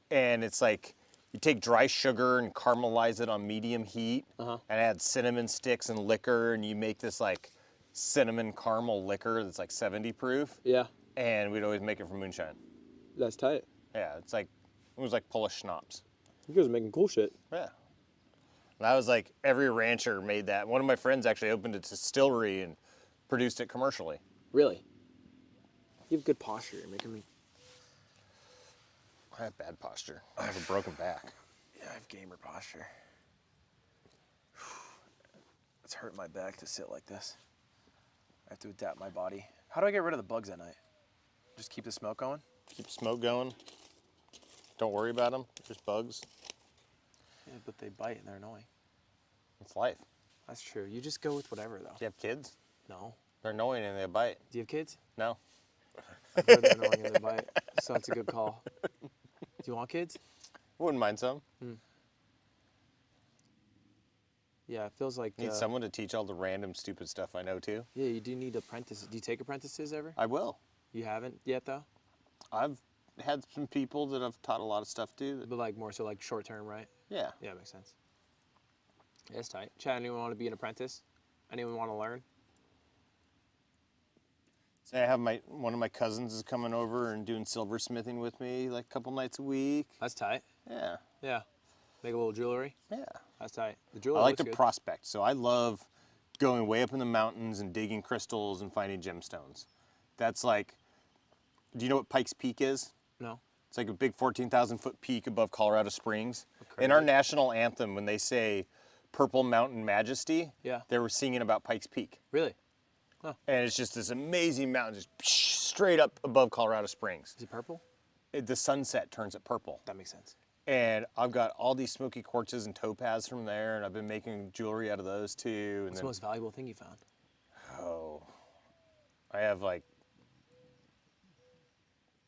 And it's like, you take dry sugar and caramelize it on medium heat, and add cinnamon sticks and liquor, and you make this like cinnamon caramel liquor that's like 70 proof. Yeah. And we'd always make it from moonshine. That's tight. Yeah, it was like Polish schnapps. You guys are making cool shit. Yeah. And I was like, every rancher made that. One of my friends actually opened a distillery and produced it commercially. Really? You have good posture. You're making me. I have bad posture. I have a broken back. Yeah, I have gamer posture. It's hurting my back to sit like this. I have to adapt my body. How do I get rid of the bugs at night? Just keep the smoke going? Keep the smoke going. Don't worry about them. There's bugs. Yeah, but they bite and they're annoying. It's life. That's true. You just go with whatever, though. Do you have kids? No. They're annoying and they bite. Do you have kids? No. I've heard they're annoying and they bite, so that's a good call. Do you want kids? Wouldn't mind some. Yeah, it feels like... Need someone to teach all the random stupid stuff I know too. Yeah, you do need apprentices. Do you take apprentices ever? I will. You haven't yet, though? I've had some people that I've taught a lot of stuff to. But like more so like short term, right? Yeah. Yeah, makes sense. Yeah, it's tight. Chad, anyone want to be an apprentice? Anyone want to learn? So I have one of my cousins is coming over and doing silversmithing with me like a couple nights a week. That's tight. Yeah. Yeah. Make a little jewelry? Yeah. That's tight. The jewelry I like looks to good. prospect, so I love going way up in the mountains and digging crystals and finding gemstones. That's like, do you know what Pikes Peak is? No. It's like a big 14,000 foot peak above Colorado Springs. In our national anthem, when they say Purple Mountain Majesty, yeah, they were singing about Pikes Peak. Really? Huh. And it's just this amazing mountain, just straight up above Colorado Springs. Is it purple? The sunset turns it purple. That makes sense. And I've got all these smoky quartzes and topaz from there, and I've been making jewelry out of those too. What's the most valuable thing you found? Oh, I have like,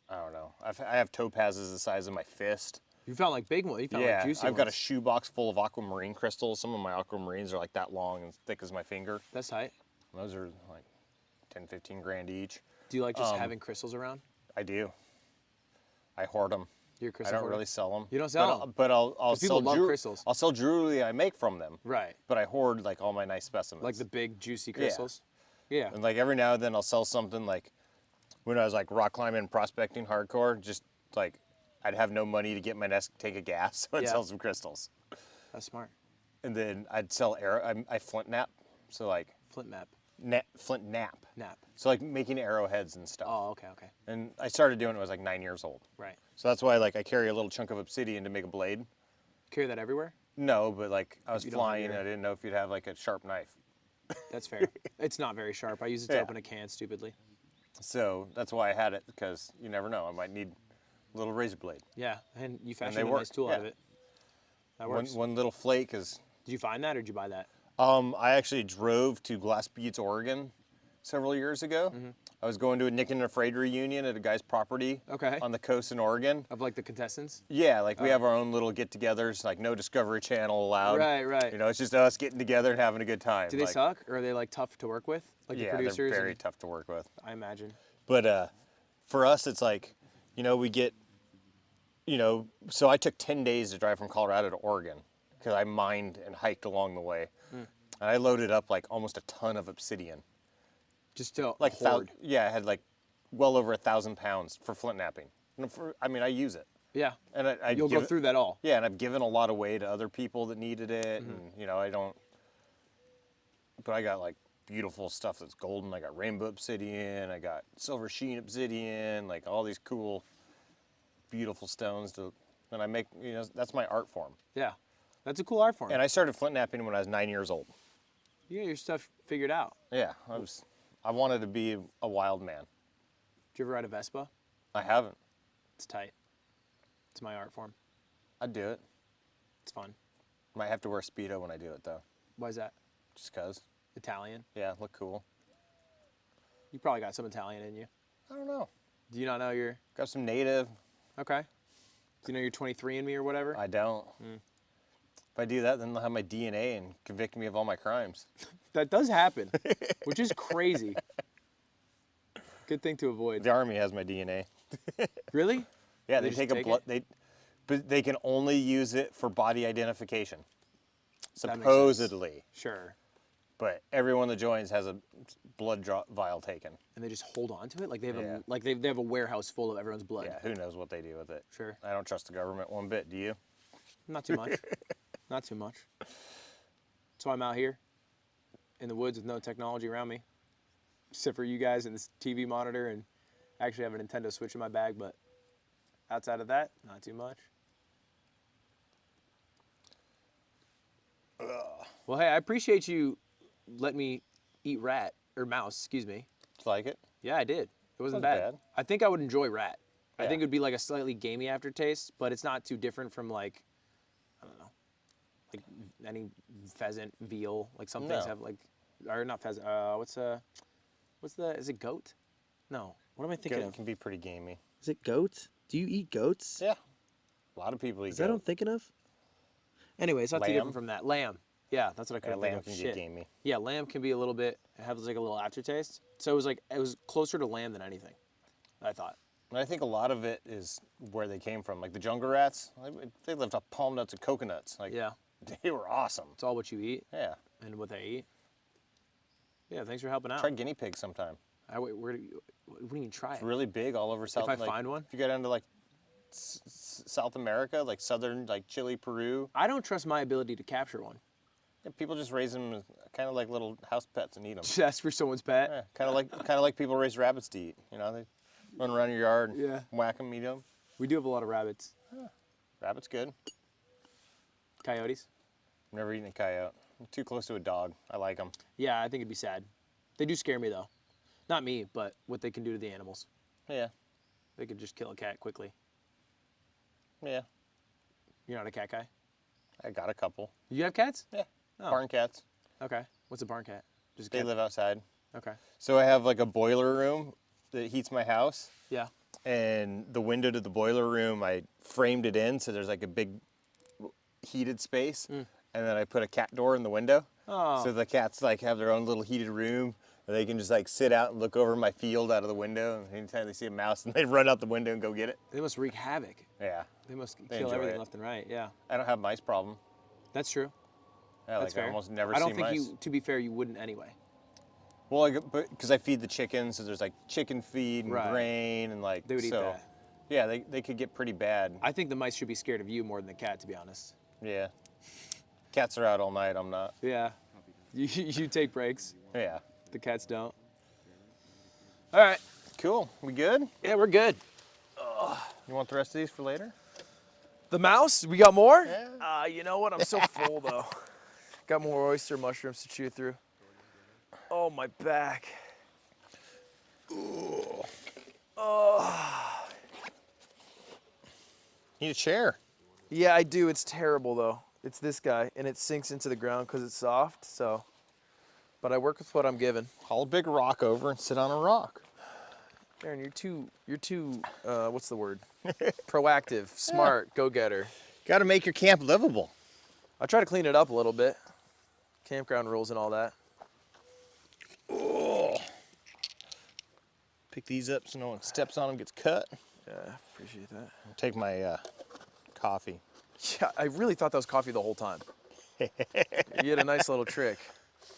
I don't know. I have topazes the size of my fist. You found like big ones. You found like juicy I've got a ones. shoebox full of aquamarine crystals. Some of my aquamarines are like that long and thick as my finger. That's tight. Those are like 10, 15 grand each. Do you like just having crystals around? I do. I hoard them. You're a crystal I don't hoarder? really sell them. You don't sell them? But I'll 'Cause people sell love jewelry. crystals. I'll sell jewelry I make from them. Right. But I hoard like all my nice specimens. Like the big juicy crystals? Yeah. And like every now and then I'll sell something like when I was like rock climbing and prospecting hardcore, just like I'd have no money to get my next tank of gas, so I'd sell some crystals. That's smart. And then I'd sell I flint nap, so like flint nap. Flint nap. Nap. So like making arrowheads and stuff. Oh, okay, okay. And I started doing it when I was like 9 years old. Right. So that's why like I carry a little chunk of obsidian to make a blade. Carry that everywhere? No, but like I was You don't have flying and your- I didn't know if you'd have like a sharp knife. That's fair. It's not very sharp. I use it to Yeah. open a can stupidly. So that's why I had it, because you never know. I might need a little razor blade. Yeah, and you And fashioned they a work, nice tool out of it. That works. One little flake is... Did you find that or did you buy that? I actually drove to Glass Buttes, Oregon several years ago. Mm-hmm. I was going to a Nick and Afraid reunion at a guy's property on the coast in Oregon. Of like the contestants? Yeah, like we have our own little get-togethers, like no Discovery Channel allowed. Right, right. You know, it's just us getting together and having a good time. Do they like, suck or are they like tough to work with? Like yeah, the producers? they're very tough to work with. I imagine. But for us, it's like, you know, we get, you know, so I took 10 days to drive from Colorado to Oregon because I mined and hiked along the way. Mm. And I loaded up like almost a ton of obsidian. Just to like hoard. yeah, I had like well over 1,000 pounds for flint napping. I mean, I use it. Yeah. And You'll go through that all. Yeah, and I've given a lot away to other people that needed it, and you know, I don't. But I got like beautiful stuff that's golden. I got rainbow obsidian. I got silver sheen obsidian. Like all these cool, beautiful stones and I make, you know, that's my art form. Yeah, that's a cool art form. And I started flint knapping when I was 9 years old. You got your stuff figured out. Yeah, I wanted to be a wild man. Did you ever ride a Vespa? I haven't. It's tight. It's my art form. I'd do it. It's fun. Might have to wear a Speedo when I do it though. Why is that? Just cause. Italian? Yeah, look cool. You probably got some Italian in you. I don't know. Do you not know you're... Got some native. Okay. Do you know you're 23andMe or whatever? I don't. If I do that, then they'll have my DNA and convict me of all my crimes. That does happen, which is crazy. Good thing to avoid. The Army has my DNA. Really? Yeah, they take a blood. But they can only use it for body identification. Supposedly. Sure. But everyone that joins has a blood vial taken. And they just hold on to it, like they have they have a warehouse full of everyone's blood. Yeah, who knows what they do with it? Sure. I don't trust the government one bit. Do you? Not too much. Not too much. So I'm out here in the woods with no technology around me, except for you guys and this TV monitor, and I actually have a Nintendo Switch in my bag, but outside of that, not too much. Well, hey, I appreciate you letting me eat rat, or mouse, excuse me. Did you like it? Yeah, I did. It wasn't bad. I think I would enjoy rat. Yeah. I think it would be like a slightly gamey aftertaste, but it's not too different from like, I don't know, like any pheasant, veal, like some things have like, or not pheasant, is it goat? No, what am I thinking of? Goat can be pretty gamey. Is it goat? Do you eat goats? Yeah. A lot of people eat Is that what I'm thinking of? Anyway, it's not too different from that. Lamb. Yeah, that's what I couldn't think of. Lamb can be gamey. Yeah, lamb can be a little bit, it has like a little aftertaste. So it was closer to lamb than anything, I thought. And I think a lot of it is where they came from. Like the jungle rats, they lived off palm nuts and coconuts. Like, yeah. They were awesome. It's all what you eat. Yeah. And what they eat. Yeah, thanks for helping out. Try guinea pigs sometime. What do you mean try It's it? really big all over South. If I find one? If you go down to like South America, like southern, like Chile, Peru. I don't trust my ability to capture one. Yeah, people just raise them kind of like little house pets and eat them. Just ask for someone's pet. Yeah, kind of like people raise rabbits to eat. You know, they run around your yard, and whack them, eat them. We do have a lot of rabbits. Yeah. Rabbit's good. Coyotes? Never eaten a coyote. I'm too close to a dog. I like them. Yeah, I think it'd be sad. They do scare me though. Not me, but what they can do to the animals. Yeah. They could just kill a cat quickly. Yeah. You're not a cat guy? I got a couple. You have cats? Yeah. Oh. Barn cats. Okay. What's a barn cat? Just a They cat? live outside. Okay. So I have like a boiler room that heats my house. Yeah. And the window to the boiler room, I framed it in so there's like a big heated space. And then I put a cat door in the window. Oh. So the cats like have their own little heated room. Where they can just like sit out and look over my field out of the window. And anytime they see a mouse, and they run out the window and go get it. They must wreak havoc. Yeah. They must They kill enjoy everything it. left and right. Yeah. I don't have mice problem. That's true. Yeah, That's like fair. I almost never I don't see think mice. you, to be fair, you wouldn't anyway. Well, because I feed the chickens, so there's like chicken feed and Right. grain and like. They would eat so, that. Yeah, they could get pretty bad. I think the mice should be scared of you more than the cat, to be honest. Yeah. Cats are out all night. I'm not. Yeah. You take breaks. Yeah. The cats don't. All right. Cool. We good? Yeah, we're good. You want the rest of these for later? The mouse? We got more? Yeah. You know what? I'm so full though. Got more oyster mushrooms to chew through. Oh, my back. Ooh. Oh. Need a chair. Yeah, I do. It's terrible though. It's this guy, and it sinks into the ground because it's soft. So, but I work with what I'm given. Haul a big rock over and sit on a rock. Darrin, you're too. What's the word? Proactive, smart, go-getter. Got to make your camp livable. I try to clean it up a little bit. Campground rules and all that. Oh. Pick these up so no one steps on them, gets cut. Yeah, appreciate that. I'll take my coffee. Yeah, I really thought that was coffee the whole time. You had a nice little trick.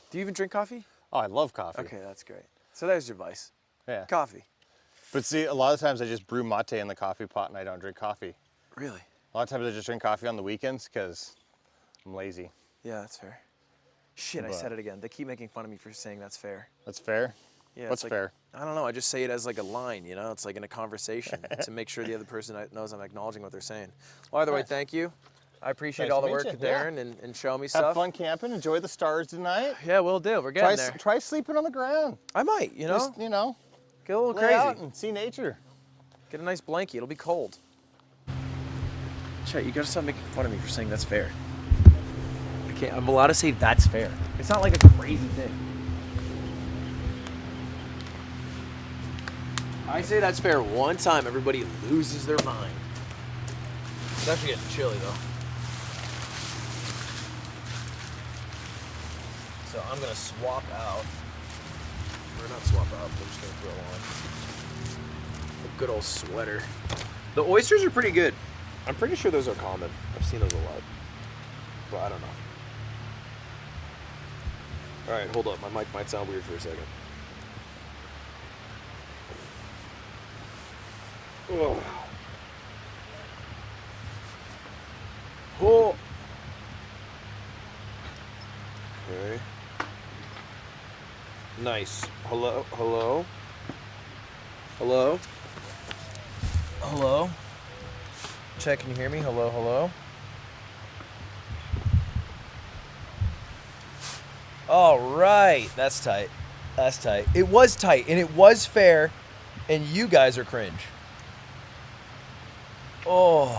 Do you even drink coffee? Oh, I love coffee. Okay, that's great. So there's your vice. Yeah. Coffee. But see, a lot of times I just brew mate in the coffee pot and I don't drink coffee. Really? A lot of times I just drink coffee on the weekends because I'm lazy. Yeah, that's fair. Shit, I But- said it again. They keep making fun of me for saying that's fair. That's fair? Yeah, What's it's like, fair? I don't know. I just say it as like a line, you know? It's like in a conversation to make sure the other person knows I'm acknowledging what they're saying. Well, either way, Nice. thank you. I appreciate Nice all to the meet work, you. Yeah. Darrin, and showing me Have stuff. fun camping. Enjoy the stars tonight. Yeah, we'll do. We're getting there. Try sleeping on the ground. I might, you know? Just, you know, get a little lay out crazy. and see nature. Get a nice blankie. It'll be cold. Chet, you gotta stop making fun of me for saying that's fair. I can't. I'm allowed to say that's fair. It's not like a crazy thing. I say that's fair one time, everybody loses their mind. It's actually getting chilly though. So I'm gonna swap out, or not swap out, but I'm just gonna throw on a good old sweater. The oysters are pretty good. I'm pretty sure those are common. I've seen those a lot, but I don't know. All right, hold up. My mic might sound weird for a second. Oh. Oh. Okay. Nice. Hello? Hello? Hello? Hello? Check, can you hear me? Hello, hello? All right. That's tight. That's tight. It was tight, and it was fair, and you guys are cringe. Oh.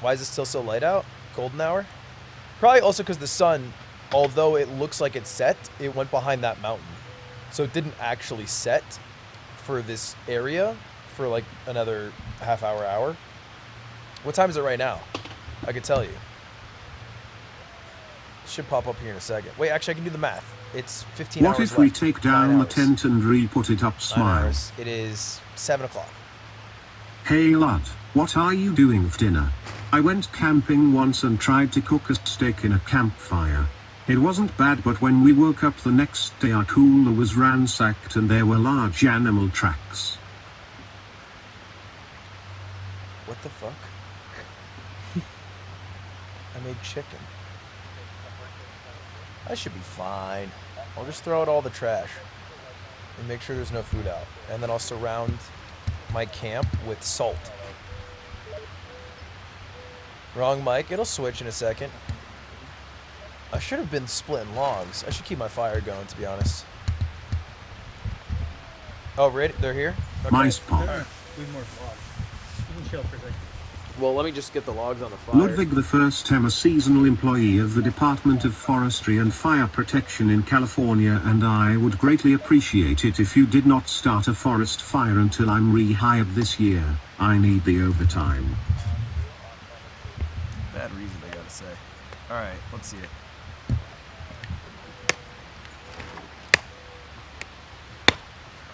Why is it still so light out? Golden hour? Probably also because the sun, although it looks like it's set, it went behind that mountain. So it didn't actually set for this area for like another half hour, hour. What time is it right now? I could tell you. It should pop up here in a second. Wait, actually I can do the math. It's 15 hours What if we left. take down the tent and re-put it up 9 smile? hours. It is 7 o'clock. Hey lad, what are you doing for dinner? I went camping once and tried to cook a steak in a campfire. It wasn't bad, but when we woke up the next day our cooler was ransacked and there were large animal tracks. What the fuck? I made chicken. I should be fine. I'll just throw out all the trash and make sure there's no food out. And then I'll surround my camp with salt. Wrong mic. It'll switch in a second. I should have been splitting logs. I should keep my fire going, to be honest. Oh, ready? They're here? Okay. My spot. We need more vlogs. You can chill for a second. Well, let me just get the logs on the fire. Ludwig I am a seasonal employee of the Department of Forestry and Fire Protection in California, and I would greatly appreciate it if you did not start a forest fire until I'm rehired this year. I need the overtime. Bad reason, I gotta say. Alright, let's see it.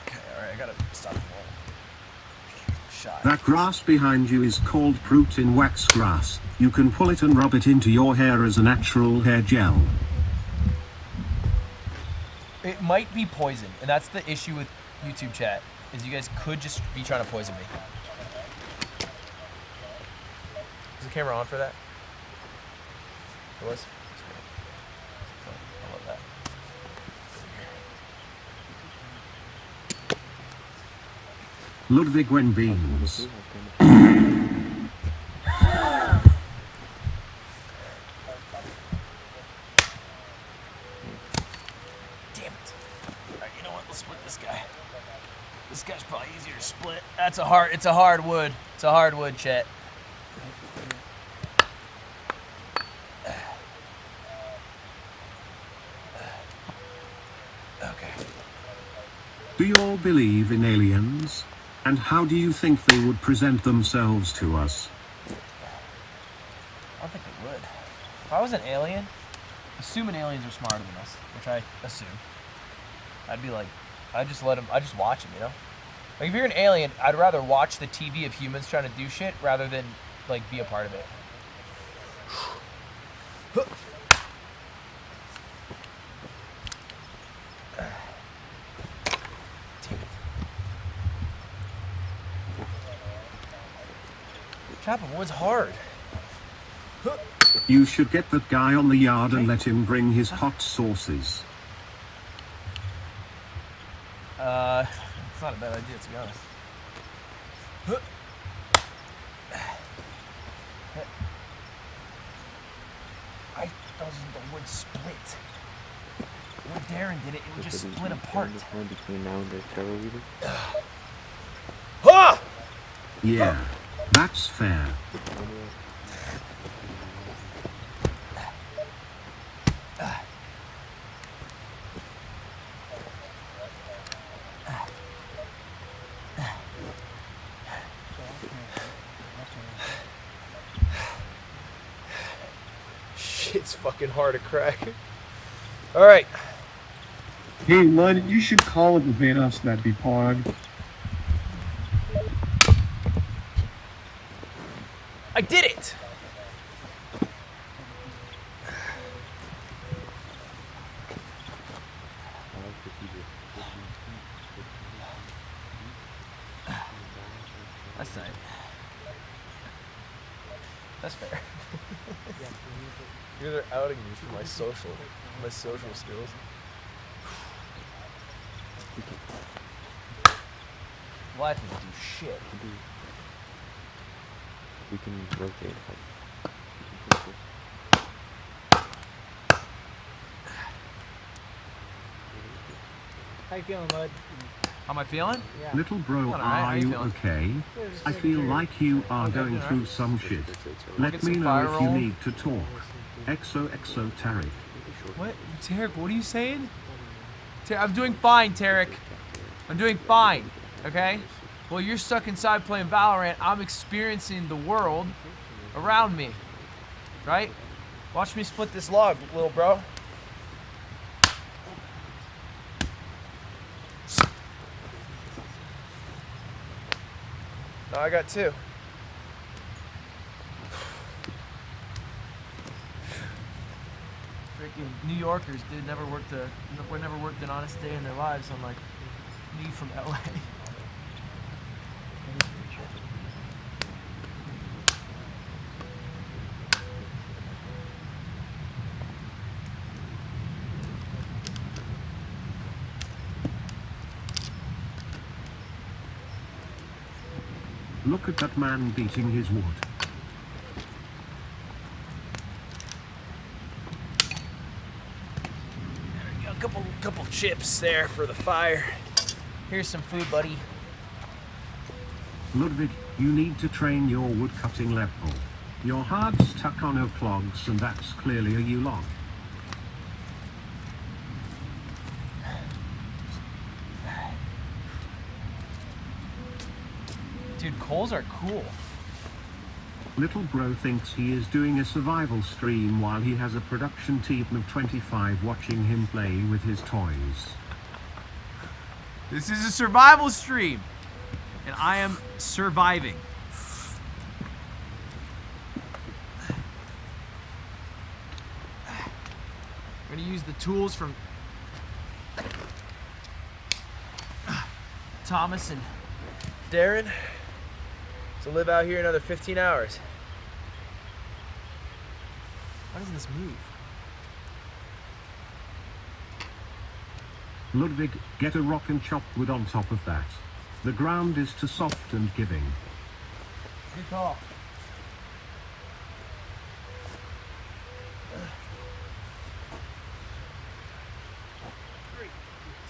Okay, alright, I gotta stop the roll. Shot. That grass behind you is called Protein wax grass. You can pull it and rub it into your hair as a natural hair gel. It might be poison, and that's the issue with YouTube chat, is you guys could just be trying to poison me. Is the camera on for that? It was? That's great. I love that. Ludwig when beans. Damn it. Alright, you know what? Let's split this guy. This guy's probably easier to split. It's a hard wood. It's a hard wood, Chet. Okay. Do you all believe in aliens? And how do you think they would present themselves to us? I don't think they would. If I was an alien, assuming aliens are smarter than us, which I assume, I'd be like, I'd just watch them, you know? Like, if you're an alien, I'd rather watch the TV of humans trying to do shit rather than, like, be a part of it. Chopping wood's hard. You should get that guy on the yard and let him bring his hot sauces. It's not a bad idea, to be honest. Why doesn't the wood split? When Darrin did it, it would just split apart. Between now and the turtle eater. Ah! Yeah, that's fair. Shit's fucking hard to crack. All right. Hey, Lud, you should call it the Vanos that be pog. I did it! That's tight. That's fair. You're outing me for my social skills. Life doesn't do shit. We can rotate. How you feeling, Lud? How am I feeling? Yeah. Little bro, All right, are you feeling? okay? I feel like you are going through some shit. Let me know if you need to talk. XOXO Tarek. What? Tarek, what are you saying? I'm doing fine, Tarek. I'm doing fine, okay? Well, you're stuck inside playing Valorant. I'm experiencing the world around me, right? Watch me split this log, little bro. No, I got two. Freaking New Yorkers, dude, never worked an honest day in their lives. I'm like, me from LA. Look at that man beating his wood. There we go, couple chips there for the fire. Here's some food, buddy. Ludwig, you need to train your woodcutting level. Your hard's stuck on her clogs, and that's clearly a U-log. Dude, coals are cool. Little bro thinks he is doing a survival stream while he has a production team of 25 watching him play with his toys. This is a survival stream, and I am surviving. I'm gonna use the tools from Thomas and Darrin to live out here another 15 hours. Why doesn't this move? Ludwig, get a rock and chop wood on top of that. The ground is too soft and giving. Good call. Three,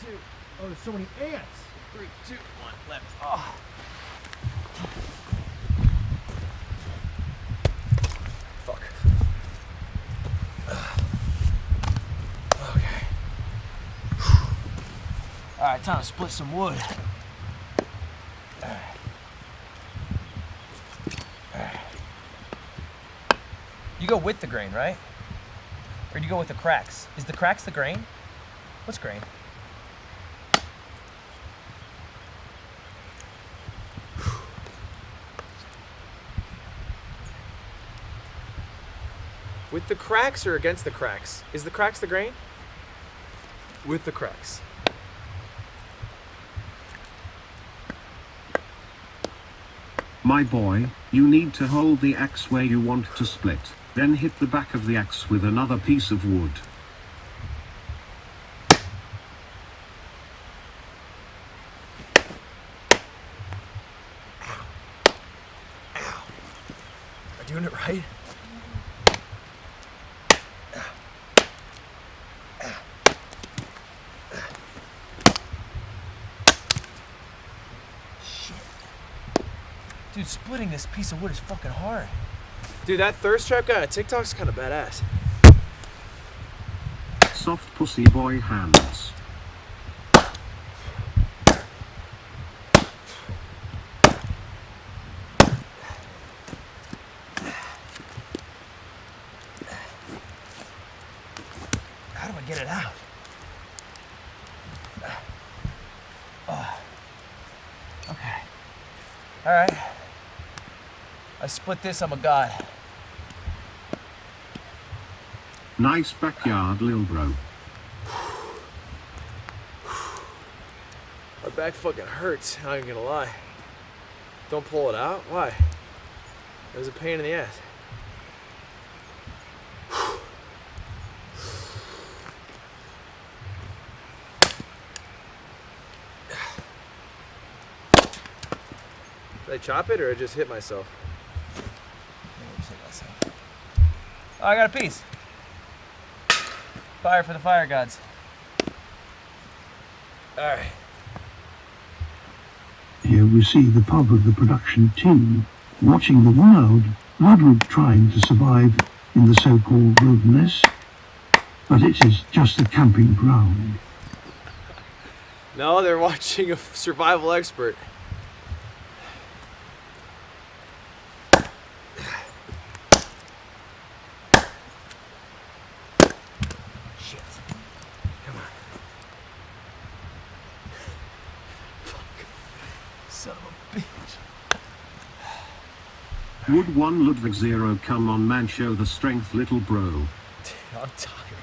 two. Oh, there's so many ants. 3, 2, 1, left. Oh. Fuck. Okay. All right, time to split some wood. You go with the grain, right? Or do you go with the cracks? Is the cracks the grain? What's grain? With the cracks or against the cracks? Is the cracks the grain? With the cracks. My boy, you need to hold the axe where you want to split, then hit the back of the axe with another piece of wood. Am I doing it right? Dude, splitting this piece of wood is fucking hard. Dude, that thirst trap guy on TikTok's kind of badass. Soft pussy boy hands. How do I get it out? Oh. Okay. All right. I split this, I'm a god. Nice backyard, lil bro. My back fucking hurts, I ain't gonna lie. Don't pull it out? Why? It was a pain in the ass. Did I chop it or I just hit myself? Oh, I got a piece. Fire for the fire gods. Alright. Here we see the pub of the production team watching the wild Ludwig trying to survive in the so-called wilderness. But it is just a camping ground. No, they're watching a survival expert. Would 1 Ludwig 0 come on man, show the strength little bro. I'm tired.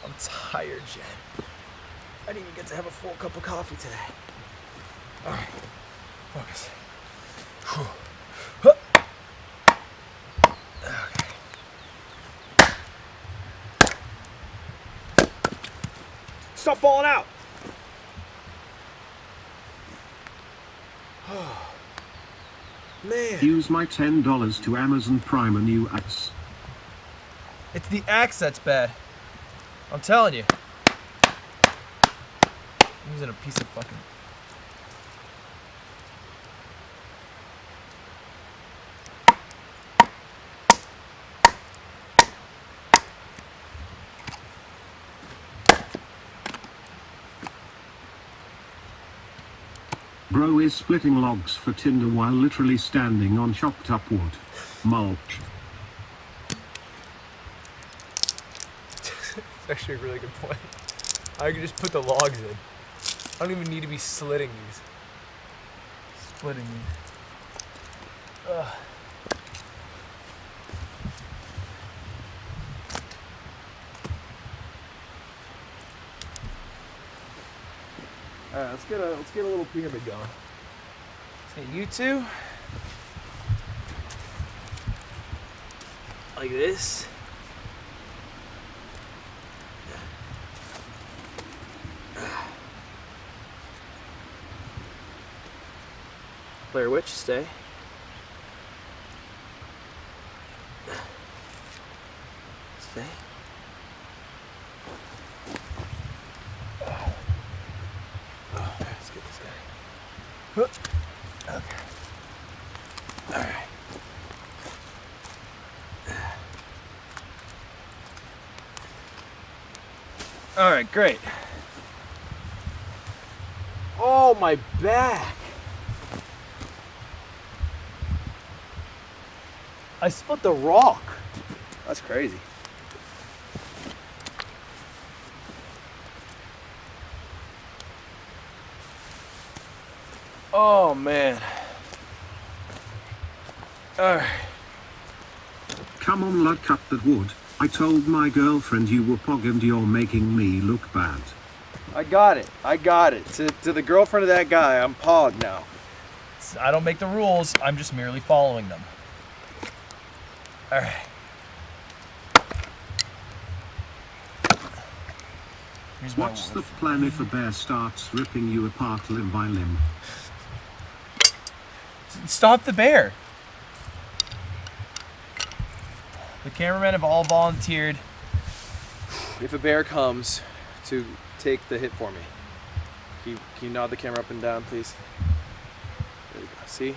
I'm tired, Jen. I didn't even get to have a full cup of coffee today. Alright. Focus. Whew. Okay. Stop falling out! Man. Use my $10 to Amazon Prime a new axe. It's the axe that's bad. I'm telling you. I'm using a piece of fucking... Bro is splitting logs for tinder while literally standing on chopped up wood. Mulch. It's actually a really good point. I could just put the logs in. I don't even need to be slitting these. Splitting these. Ugh. Alright, let's get a little pyramid going. Let's get you two. Like this. Blair Witch, stay. Stay. Let's get this guy. Okay. Alright. Alright, great. Oh, my back. I split the rock. That's crazy. Oh, man. Alright. Come on, lad, cut that wood. I told my girlfriend you were pog and you're making me look bad. I got it. I got it. To the girlfriend of that guy, I'm pog now. I don't make the rules. I'm just merely following them. All right. Here's my What's the plan if a bear starts ripping you apart limb by limb? Stop the bear. The cameramen have all volunteered. If a bear comes to take the hit for me, can you nod the camera up and down, please? There you go. See?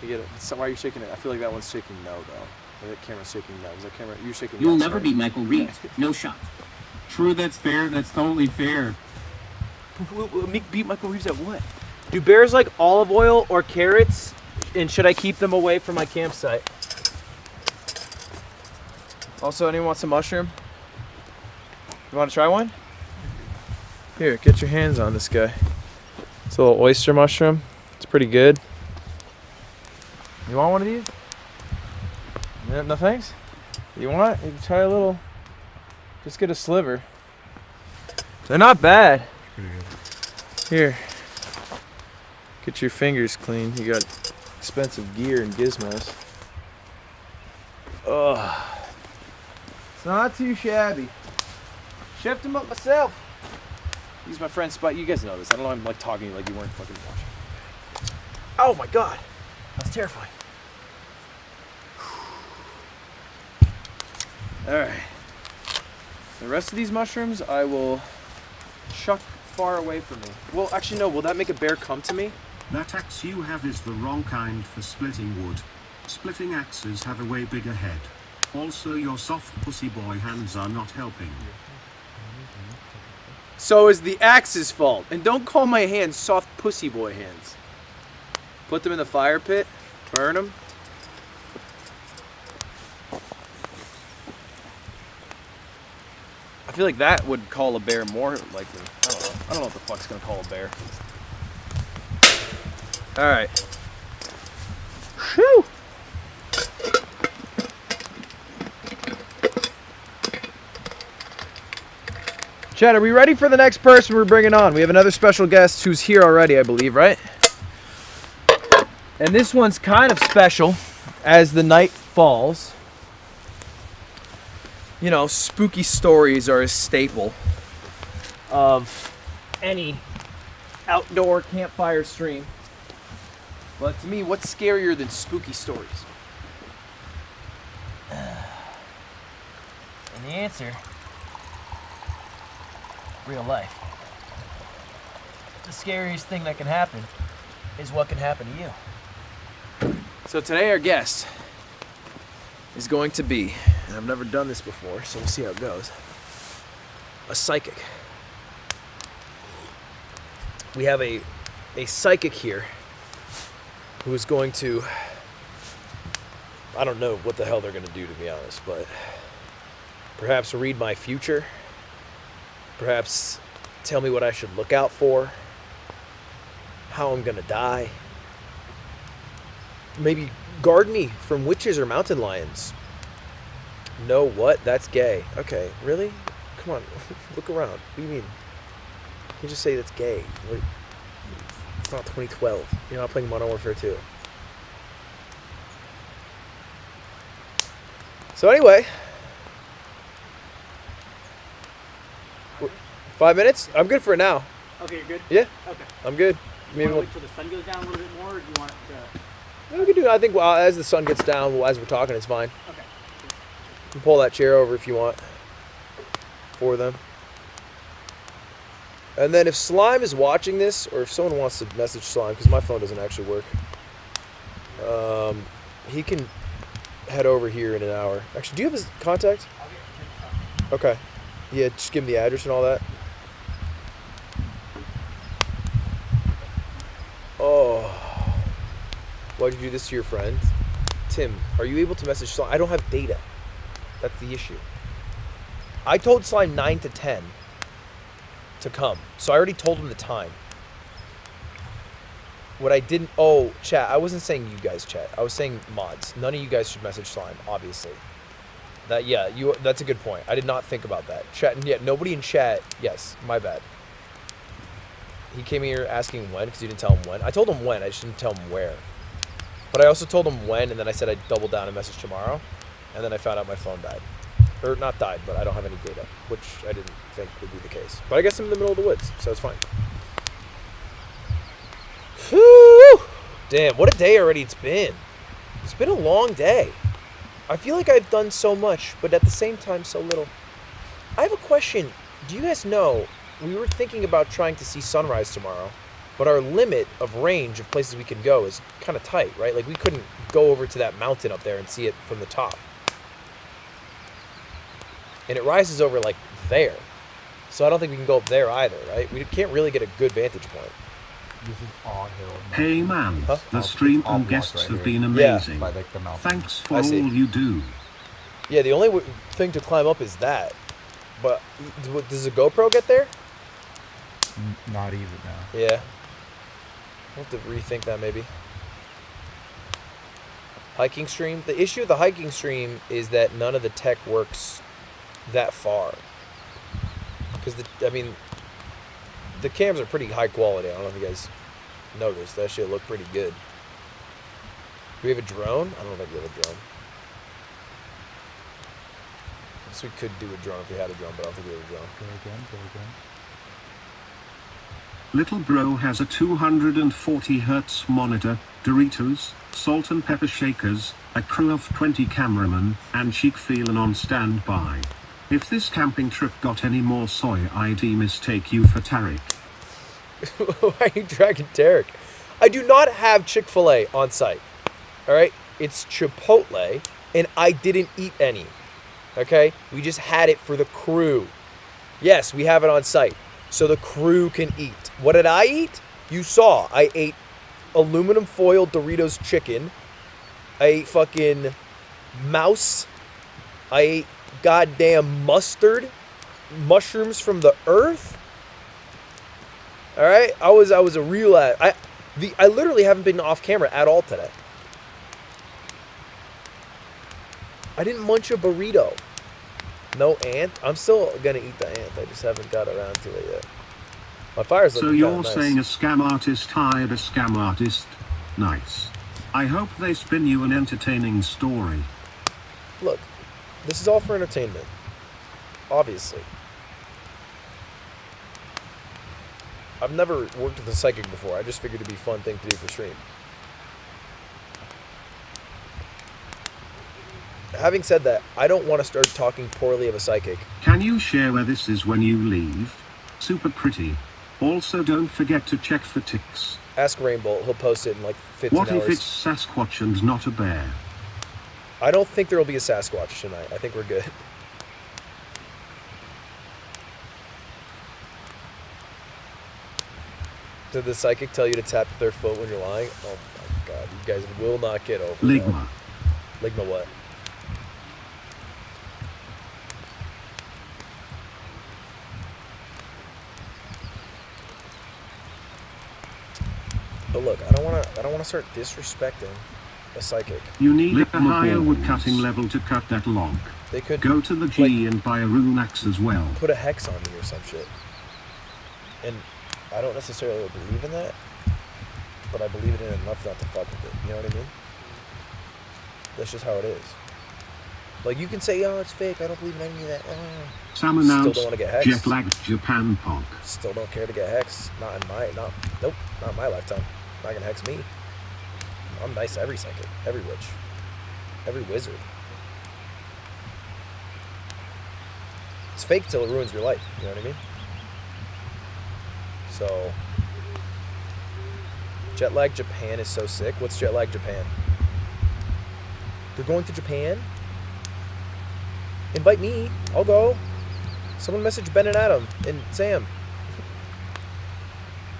You get it. So why are you shaking it? I feel like that one's shaking no, though. That camera's shaking no. Is that camera? You're shaking You'll yes, never right? be Michael Reay. No shot. True, that's fair. That's totally fair. Beat Michael Reeves at what? Do bears like olive oil or carrots? And should I keep them away from my campsite? Also, anyone want some mushroom? You want to try one? Here, get your hands on this guy. It's a little oyster mushroom. It's pretty good. You want one of these? No thanks? You want? You can try a little. Just get a sliver. They're not bad. Here. Get your fingers clean. You got expensive gear and gizmos. Ugh. It's not too shabby. Chefed them up myself. Use my friend Spot. You guys know this. I don't know. I'm like talking like you weren't fucking watching. Oh my god. That's terrifying. Alright. The rest of these mushrooms I will chuck far away from me. Well, actually no. Will that make a bear come to me? That axe you have is the wrong kind for splitting wood. Splitting axes have a way bigger head. Also, your soft pussy boy hands are not helping. So is the axe's fault. And don't call my hands soft pussy boy hands. Put them in the fire pit. Burn them. I feel like that would call a bear more likely. I don't know. I don't know what the fuck's gonna call a bear. Alright. Whew! Chad, are we ready for the next person we're bringing on? We have another special guest who's here already, I believe, right? And this one's kind of special as the night falls. You know, spooky stories are a staple of any outdoor campfire stream. But to me, what's scarier than spooky stories? And the answer, real life. The scariest thing that can happen is what can happen to you. So today our guest is going to be, and I've never done this before, so we'll see how it goes, a psychic. We have a psychic here who is going to, I don't know what the hell they're going to do, to be honest, but perhaps read my future, perhaps tell me what I should look out for, how I'm going to die, maybe guard me from witches or mountain lions. No, what? That's gay. Okay, really? Come on, look around. What do you mean? You just say that's gay. It's not 2012. You're not playing Modern Warfare 2. So anyway, 5 minutes? I'm good for now. Okay, you're good? Yeah. Okay. I'm good. You want to wait till the sun goes down a little bit more, or do you want it to... We can do. I think as the sun gets down, as we're talking, it's fine. Okay. You can pull that chair over if you want. For them. And then if Slime is watching this, or if someone wants to message Slime, because my phone doesn't actually work, he can head over here in an hour. Actually, do you have his contact? Okay. Yeah, just give him the address and all that. Oh. Why'd you do this to your friend? Tim, are you able to message Slime? I don't have data. That's the issue. I told Slime 9 to 10 to come. So I already told him the time. What I didn't... Oh, chat. I wasn't saying you guys, chat. I was saying mods. None of you guys should message Slime, obviously. That's a good point. I did not think about that. Chat, yeah, nobody in chat... Yes, my bad. He came here asking when because you didn't tell him when. I told him when. I just didn't tell him where. But I also told him when, and then I said I'd double down and message tomorrow. And then I found out my phone died. Or not died, but I don't have any data, which I didn't think would be the case. But I guess I'm in the middle of the woods, so it's fine. Whew! Damn, what a day already it's been. It's been a long day. I feel like I've done so much, but at the same time, so little. I have a question. Do you guys know, we were thinking about trying to see sunrise tomorrow, but our limit of range of places we can go is kind of tight, right? Like, we couldn't go over to that mountain up there and see it from the top. And it rises over, like, there. So I don't think we can go up there either, right? We can't really get a good vantage point. This is all hill. Hey man, the stream and guests have been amazing. By, like, the mountain. Thanks for all you do. Yeah, the only thing to climb up is that. But does a GoPro get there? Not even now. Yeah. I'll have to rethink that maybe. Hiking stream. The issue with the hiking stream is that none of the tech works that far. Because, I mean, the cams are pretty high quality. I don't know if you guys noticed. That shit looked pretty good. Do we have a drone? I don't know if we have a drone. I guess we could do a drone if we had a drone, but I don't think we have a drone. Go again. Little bro has a 240 Hz monitor, Doritos, salt and pepper shakers, a crew of 20 cameramen, and Chic feeling on standby. If this camping trip got any more soy, I'd mistake you for Tarek. Why are you dragging Tarek? I do not have Chick-fil-A on site. Alright? It's Chipotle, and I didn't eat any. Okay? We just had it for the crew. Yes, we have it on site, so the crew can eat. What did I eat? You saw. I ate aluminum foil Doritos chicken. I ate fucking mouse. I ate goddamn mustard. Mushrooms from the earth. All right? I was a real I literally haven't been off camera at all today. I didn't munch a burrito. No ant. I'm still gonna eat the ant. I just haven't got around to it yet. My fire's looking So you're nice. saying a scam artist hired a scam artist? Nice. I hope they spin you an entertaining story. Look, this is all for entertainment. Obviously. I've never worked with a psychic before. I just figured it'd be a fun thing to do for stream. Having said that, I don't want to start talking poorly of a psychic. Can you share where this is when you leave? Super pretty. Also, don't forget to check for ticks. Ask Rainbow. He'll post it in like 15 hours. What if it's Sasquatch and not a bear? I don't think there will be a Sasquatch tonight. I think we're good. Did the psychic tell you to tap their foot when you're lying? Oh my god, you guys will not get over Ligma. that. Ligma what? But look, I don't want to start disrespecting a psychic. You need a higher woodcutting level to cut that log. They could go to the G and buy a rune axe as well. Put a hex on me or some shit. And I don't necessarily believe in that, but I believe in it enough not to fuck with it. You know what I mean? That's just how it is. Like, you can say, oh, it's fake. I don't believe in any of that. Some Still announced don't want to get hexed. jet-lagged Japan punk. Still don't care to get hexed. Not in my, nope, not in my lifetime. Not gonna hex me. I'm nice to every psychic, every witch, every wizard. It's fake till it ruins your life. You know what I mean? So, jet lag Japan is so sick. What's jet lag Japan? They're going to Japan? Invite me. I'll go. Someone message Ben and Adam and Sam.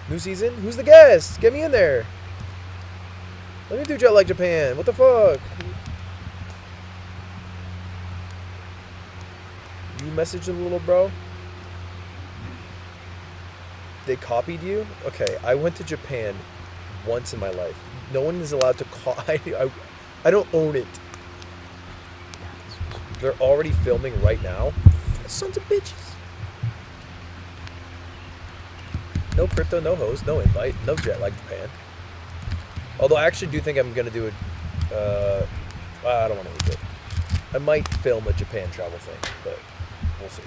New season? Who's the guest? Get me in there. Let me do jet lag Japan. What the fuck? You messaged them, little bro? They copied you? Okay, I went to Japan once in my life. No one is allowed to call. I don't own it. They're already filming right now. Sons of bitches. No crypto, no host, no invite, no jet lag Japan. Although I actually do think I'm gonna do a. I don't want to leak it. I might film a Japan travel thing, but we'll see.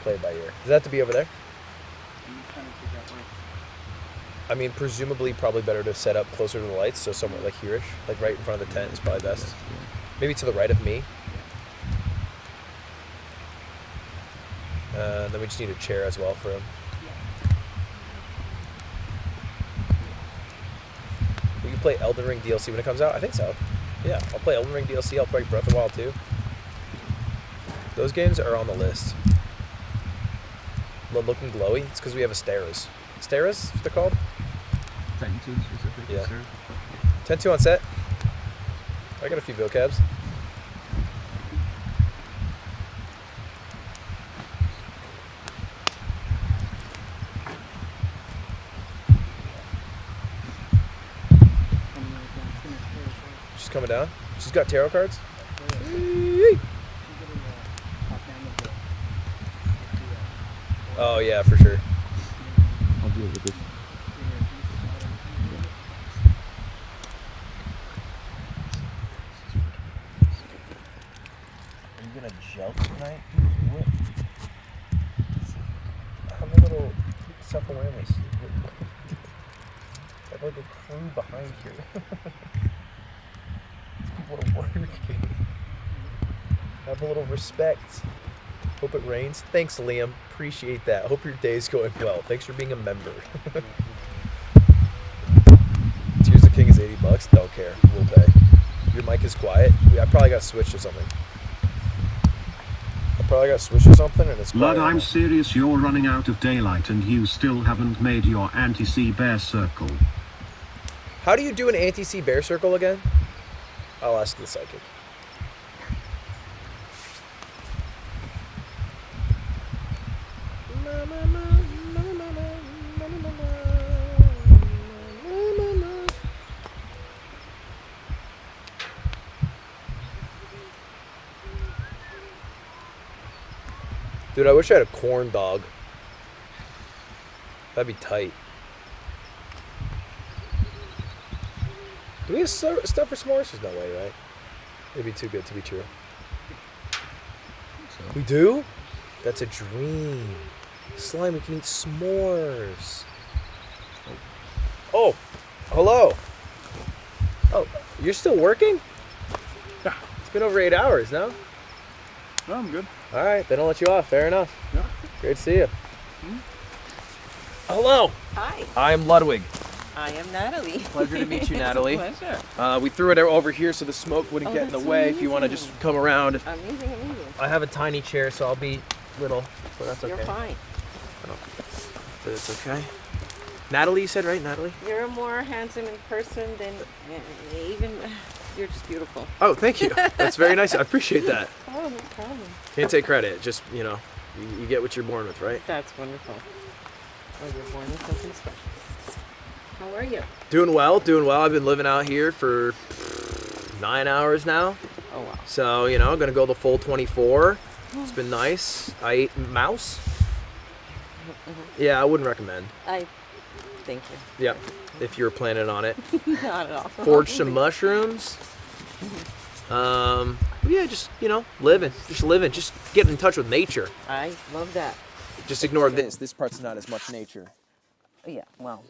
Play it by ear. Does that have to be over there? I mean, presumably, probably better to set up closer to the lights, so somewhere like here-ish, like right in front of the tent is probably best. Maybe to the right of me. Then we just need a chair as well for him. We can play Elden Ring DLC when it comes out? I think so. Yeah, I'll play Elden Ring DLC. I'll play Breath of the Wild too. Those games are on the list. Looking glowy? It's because we have Asteras. Asteras, what they're called? 10-2 specifically. Yeah. 10-2 on set. I got a few vocabs. She's coming down. She's got tarot cards. Oh yeah, for sure. I'll deal with this. Are you gonna jump tonight? What? I'm a little self-awareness. I have like a crew behind here. People are working. Have a little respect. Hope it rains. Thanks, Liam. Appreciate that. Hope your day's going well. Thanks for being a member. Tears of the King is $80. Don't care. We'll pay. Your mic is quiet. I probably got switched or something. And it's quiet. Lud, I'm serious. You're running out of daylight and you still haven't made your anti-sea bear circle. How do you do an anti-sea bear circle again? I'll ask the psychic. Dude, I wish I had a corn dog. That'd be tight. Do we have stuff for s'mores? There's no way, right? It'd be too good to be true. So. We do? That's a dream. Slime, we can eat s'mores. Oh, hello. Oh, you're still working? Yeah. It's been over 8 hours, no? No, I'm good. All right, they don't let you off. Fair enough. Yeah. Great to see you. Hello. Hi. I'm Ludwig. I am Natalie. Pleasure to meet you, Natalie. It's a pleasure. We threw it over here so the smoke wouldn't get in the way. If you want to just come around. Amazing. I have a tiny chair, so I'll be little, but that's okay. You're fine. But it's okay. Natalie, you said, right? Natalie? You're more handsome in person than even. You're just beautiful. Oh, thank you. That's very nice. I appreciate that. Oh, no problem. Can't take credit. Just, you know, you get what you're born with, right? That's wonderful. Oh, you're born with something special. How are you? Doing well, doing well. I've been living out here for 9 hours now. Oh, wow. So, you know, I'm going to go the full 24. It's been nice. I ate mouse. Yeah, I wouldn't recommend. Thank you. Yep, if you're planning on it. Not at all. Forged some mushrooms. Yeah, just, you know, living. Just getting in touch with nature. I love that. Just ignore this. This part's not as much nature. Yeah, well,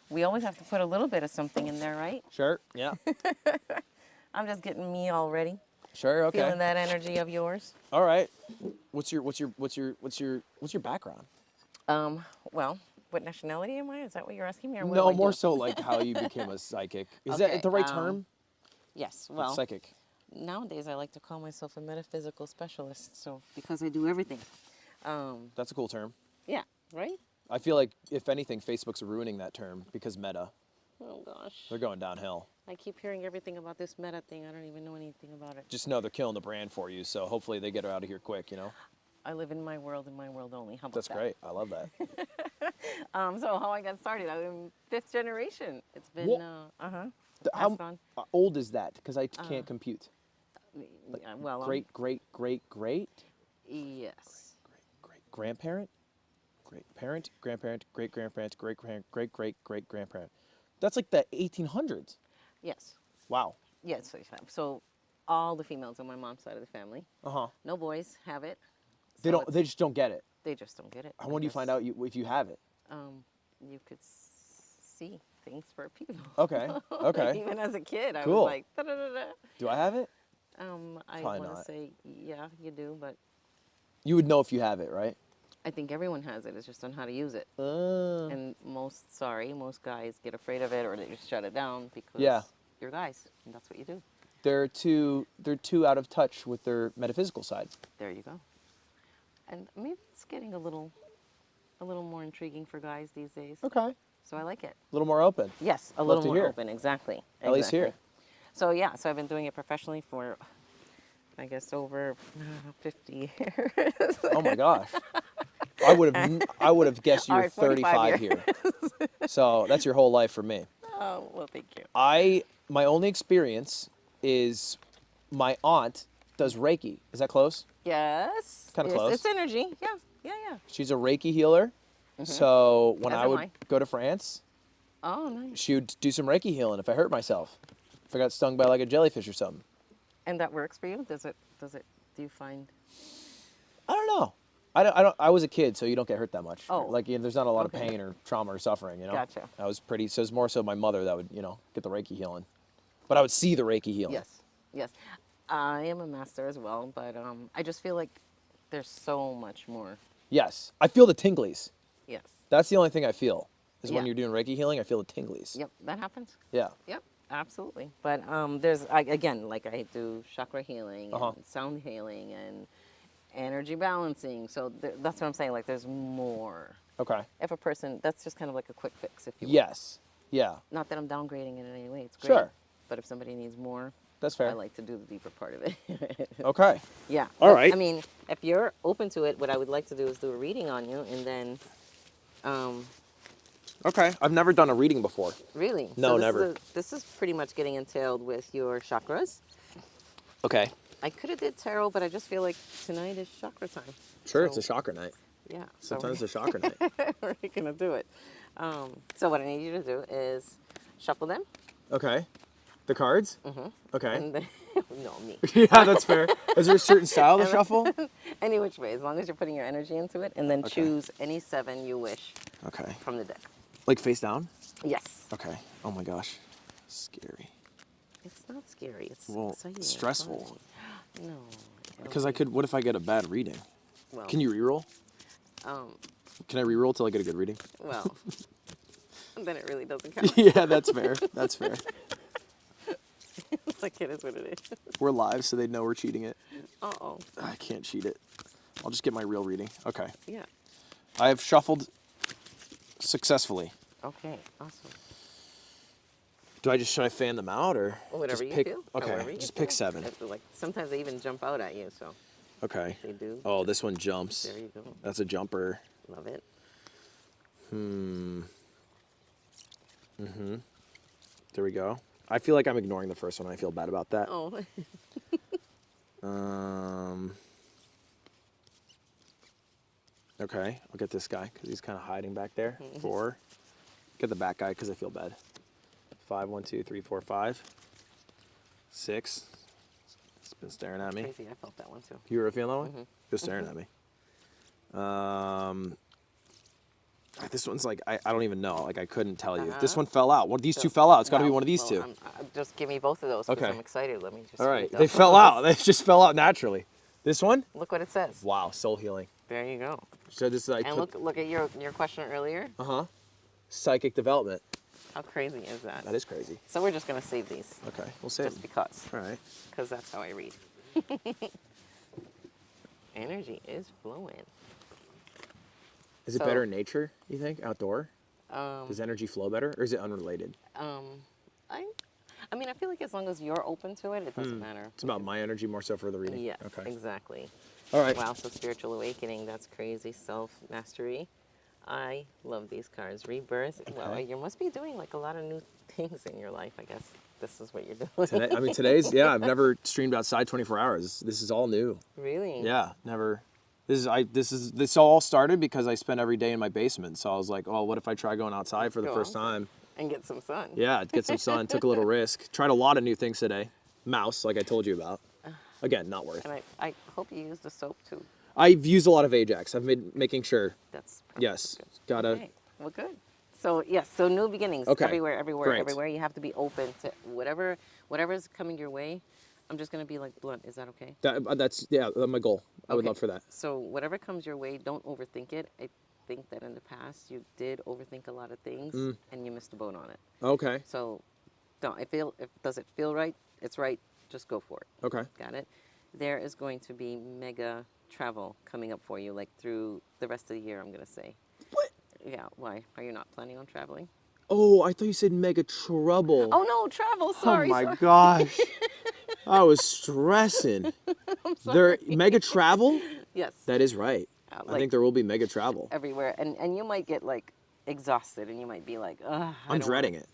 we always have to put a little bit of something in there, right? Sure, yeah. I'm just getting me already. Sure, okay. Feeling that energy of yours. All right. What's your background? Well, what nationality am I? Is that what you're asking me? Or what No, do I more do? so like how you became a psychic. Is Okay, that the right term? Yes, well. Psychic. Nowadays, I like to call myself a metaphysical specialist, so because I do everything. That's a cool term. Yeah, right? I feel like, if anything, Facebook's ruining that term because Meta. Oh, gosh. They're going downhill. I keep hearing everything about this Meta thing. I don't even know anything about it. Just know they're killing the brand for you, so hopefully they get her out of here quick, you know? I live in my world and my world only. How about That's that? great. I love that. So how I got started, I'm 5th generation. It's been, How old is that? Because I can't compute. Like, well, great? Yes. Grandparent? great parent, grandparent, great grandparent, great grand, great great great grandparent. That's like the 1800s. Yes. Wow. Yes. So all the females on my mom's side of the family. No boys have it. They don't. They just don't get it. They just don't get it. How when do you find out if you have it? You could see things for people. Okay. Okay. Even as a kid, I Cool. was like, da, da, da, da. Do I have it? I Probably want to not. say, yeah, you do, but You would know if you have it, right? I think everyone has it. It's just on how to use it. And most guys get afraid of it, or they just shut it down because you're guys, and that's what you do. They're too out of touch with their metaphysical side. There you go. And maybe it's getting a little more intriguing for guys these days. Okay. So I like it. A little more open. Yes, a Love little to more hear. open. Exactly. At least here. So yeah, so I've been doing it professionally for, I guess, over 50 years. Oh my gosh. I would have guessed you were 35 here. So that's your whole life for me. Oh, well, thank you. My only experience is my aunt does Reiki. Is that close? Yes. Kind of close. It's energy. Yeah. She's a Reiki healer. So when As I am would I. go to France, Oh, nice. she would do some Reiki healing if I hurt myself. If I got stung by like a jellyfish or something. And that works for you? Do you find? I don't know. I was a kid, so you don't get hurt that much. Oh. Like, there's not a lot of Okay. pain or trauma or suffering, you know? Gotcha. I was pretty, so it was more so my mother that would, get the Reiki healing. But I would see the Reiki healing. Yes. I am a master as well, but I just feel like there's so much more. Yes. I feel the tinglies. Yes. That's the only thing I feel, is when Yeah. you're doing Reiki healing, I feel the tinglies. Yep, that happens. Yeah. Yep, absolutely. But again, like I do chakra healing, and sound healing, and energy balancing. So that's what I'm saying. Like, there's more. Okay. If a person, that's just kind of like a quick fix, if you will. Yes. Yeah. Not that I'm downgrading it in any way. It's great. Sure. But if somebody needs more, that's fair. I like to do the deeper part of it. Okay. Yeah. All right. I mean, if you're open to it, what I would like to do is do a reading on you, and then. Okay. I've never done a reading before. Really? No, never. This is pretty much getting entailed with your chakras. Okay. I could have did tarot, but I just feel like tonight is chakra time. Sure, it's a chakra night. Yeah. Sometimes it's a chakra night. We're gonna do it. So what I need you to do is shuffle them. Okay. The cards? Mm-hmm. Okay. And then, no, me. Yeah, that's fair. Is there a certain style to shuffle? Any which way, as long as you're putting your energy into it, and then choose any 7 you wish. Okay. From the deck. Like face down? Yes. Okay. Oh my gosh. Scary. It's not scary. It's Well, exciting. it's stressful. No. Because what if I get a bad reading? Well, Can you reroll? Can I reroll till I get a good reading? Well, then it really doesn't count. Yeah, that's fair. That's fair. It's like, it is what it is. We're live, so they know we're cheating it. Uh-oh. I can't cheat it. I'll just get my real reading. Okay. Yeah. I have shuffled successfully. Okay, awesome. Should I fan them out or Whatever just you pick? feel. Okay, However you just feel. pick 7. Like, sometimes they even jump out at you, so. Okay. They do. Oh, this one jumps. There you go. That's a jumper. Love it. There we go. I feel like I'm ignoring the first one. I feel bad about that. Oh. Okay, I'll get this guy because he's kind of hiding back there. 4. Get the back guy because I feel bad. 5, 1, 2, 3, 4, 5. 6. It's been staring at me. Crazy, I felt that one too. You were feeling that one? It was staring at me. This one's like, I don't even know. Like, I couldn't tell you. This one fell out. These two fell out. It's got to be one of these two. Just give me both of those because Okay. I'm excited. Let me just. All right. read They those. fell out. They just fell out naturally. This one? Look what it says. Wow, soul healing. There you go. So this is like. And look at your question earlier. Psychic development. How crazy is that? That is crazy. So we're just gonna save these. Okay, we'll save Just them. because. All right. Because that's how I read. Energy is flowing. Is it better in nature, you think? Outdoor? Does energy flow better, or is it unrelated? I mean, I feel like as long as you're open to it, it doesn't matter. It's about my energy more so for the reading? Yes, Okay. exactly. All right. Wow, so spiritual awakening, that's crazy. Self-mastery. I love these cards. Rebirth. Okay. Well, you must be doing like a lot of new things in your life. I guess this is what you're doing. Today's, yeah, I've never streamed outside 24 hours. This is all new. Really? Yeah, never This all started because I spent every day in my basement. So I was like, oh, what if I try going outside for the first time? And get some sun. Yeah, get some sun. Took a little risk. Tried a lot of new things today. Mouse, like I told you about. Again, not worth. And I hope you use the soap too. I've used a lot of Ajax. I've been making sure. That's yes. Good. Gotta. Okay. Well, good. So yes, so new beginnings. Okay. Everywhere. Great. Everywhere. You have to be open to whatever's coming your way. I'm just gonna be like blunt. Is that okay? That's my goal. I would love for that. So whatever comes your way, don't overthink it. I think that in the past you did overthink a lot of things and you missed the boat on it. Okay. So don't. Does it feel right? It's right. Just go for it. Okay. Got it. There is going to be mega travel coming up for you, like through the rest of the year. I'm gonna say. What? Yeah. Why? Are you not planning on traveling? Oh, I thought you said mega trouble. Oh no, travel. Sorry. Oh my gosh. I was stressing. I'm sorry. Mega travel? Yes. That is right. I think there will be mega travel. Everywhere. And you might get like exhausted and you might be like, ugh. I'm dreading it.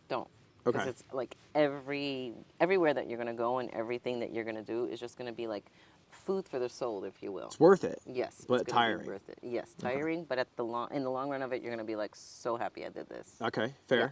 Don't. Okay. Because it's like everywhere that you're going to go and everything that you're going to do is just going to be like food for the soul, if you will. It's worth it. Yes. But it's gonna tiring. be worth it. Yes, tiring, but in the long run of it, you're going to be like so happy I did this. Okay, fair. Yeah.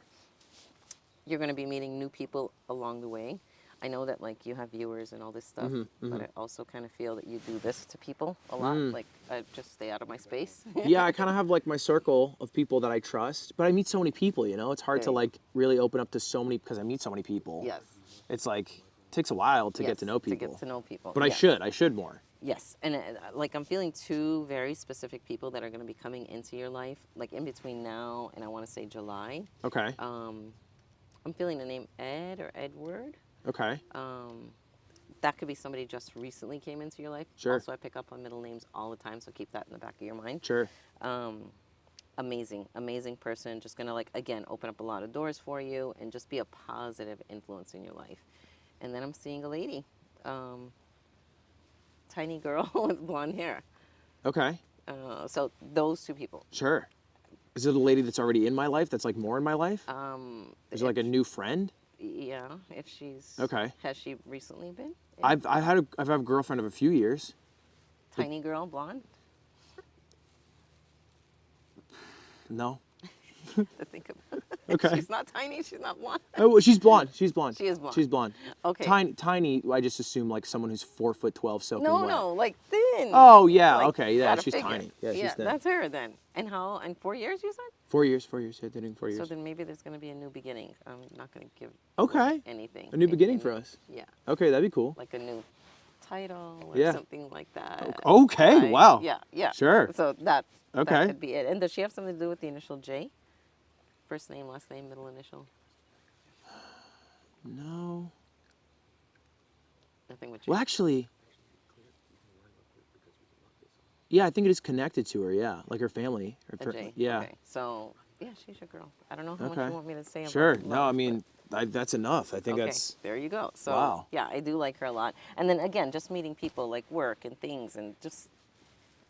You're going to be meeting new people along the way. I know that like you have viewers and all this stuff, but I also kind of feel that you do this to people a lot. Like just stay out of my space. Yeah, I kind of have like my circle of people that I trust, but I meet so many people, you know, it's hard to like really open up to so many because I meet so many people. Yes. It's like, it takes a while to get to know people. To get to know people. But yes. I should more. Yes, and like I'm feeling two very specific people that are going to be coming into your life, like in between now and I want to say July. Okay. I'm feeling the name Ed or Edward. Okay. That could be somebody just recently came into your life. Sure. Also, I pick up on middle names all the time, so keep that in the back of your mind. Sure. Amazing person. Just gonna like again open up a lot of doors for you and just be a positive influence in your life. And then I'm seeing a lady, tiny girl with blonde hair. Okay. So those two people. Sure. Is it a lady that's already in my life? That's like more in my life? Is it like a new friend? Yeah, if she's. Okay. Has she recently been? I've had a girlfriend of a few years. Tiny girl, blonde. No. To think about. Okay. She's not tiny. She's not blonde. Oh, well, she's blonde. She's blonde. She is blonde. She's blonde. Okay. Tiny. I just assume like someone who's 4'12" soaking wet. No, like thin. Oh yeah. Like, okay. Yeah, got a she's figure. tiny. Yeah, she's thin. That's her then. And how? In 4 years, you said? 4 years. 4 years. Yeah, dating 4 years. So then maybe there's going to be a new beginning. I'm not going to give anything. A new beginning for us. Yeah. Okay, that'd be cool. Like a new title or something like that. Okay. Right? Wow. Yeah. Sure. So that Okay. could be it. And does she have something to do with the initial J? First name, last name, middle initial? No. Nothing with J. Well, actually. Yeah, I think it is connected to her. Yeah, like her family. A J. Yeah. Okay. So yeah, she's your girl. I don't know how much you want me to say about Sure. love, No, I mean that's enough. I think that's. There you go. So wow. yeah, I do like her a lot. And then again, just meeting people like work and things and just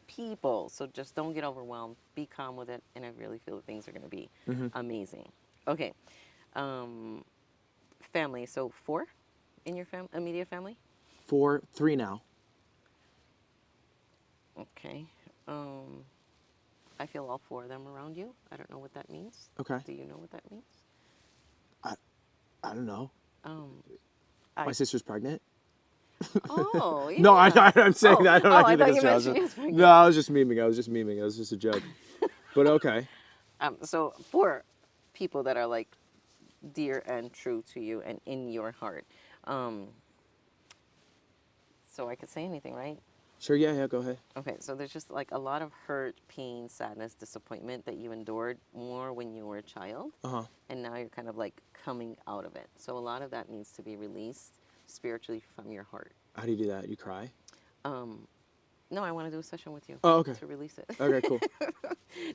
people. So just don't get overwhelmed. Be calm with it, and I really feel that things are going to be amazing. Okay. Family. So 4 in your immediate family? 3 now. Okay. I feel all 4 of them around you. I don't know what that means. Okay. Do you know what that means? I don't know. My sister's pregnant. Oh, yeah. No, I'm saying that. I don't I actually thought think you it's meant true. she is pregnant. No, I was just memeing. It was just a joke. But okay. So 4 people that are like dear and true to you and in your heart. So I could say anything, right? Sure, yeah, go ahead. Okay, so there's just like a lot of hurt, pain, sadness, disappointment that you endured more when you were a child. And now you're kind of like coming out of it. So a lot of that needs to be released spiritually from your heart. How do you do that? You cry? No, I want to do a session with you. Oh, okay. To release it. Okay, cool.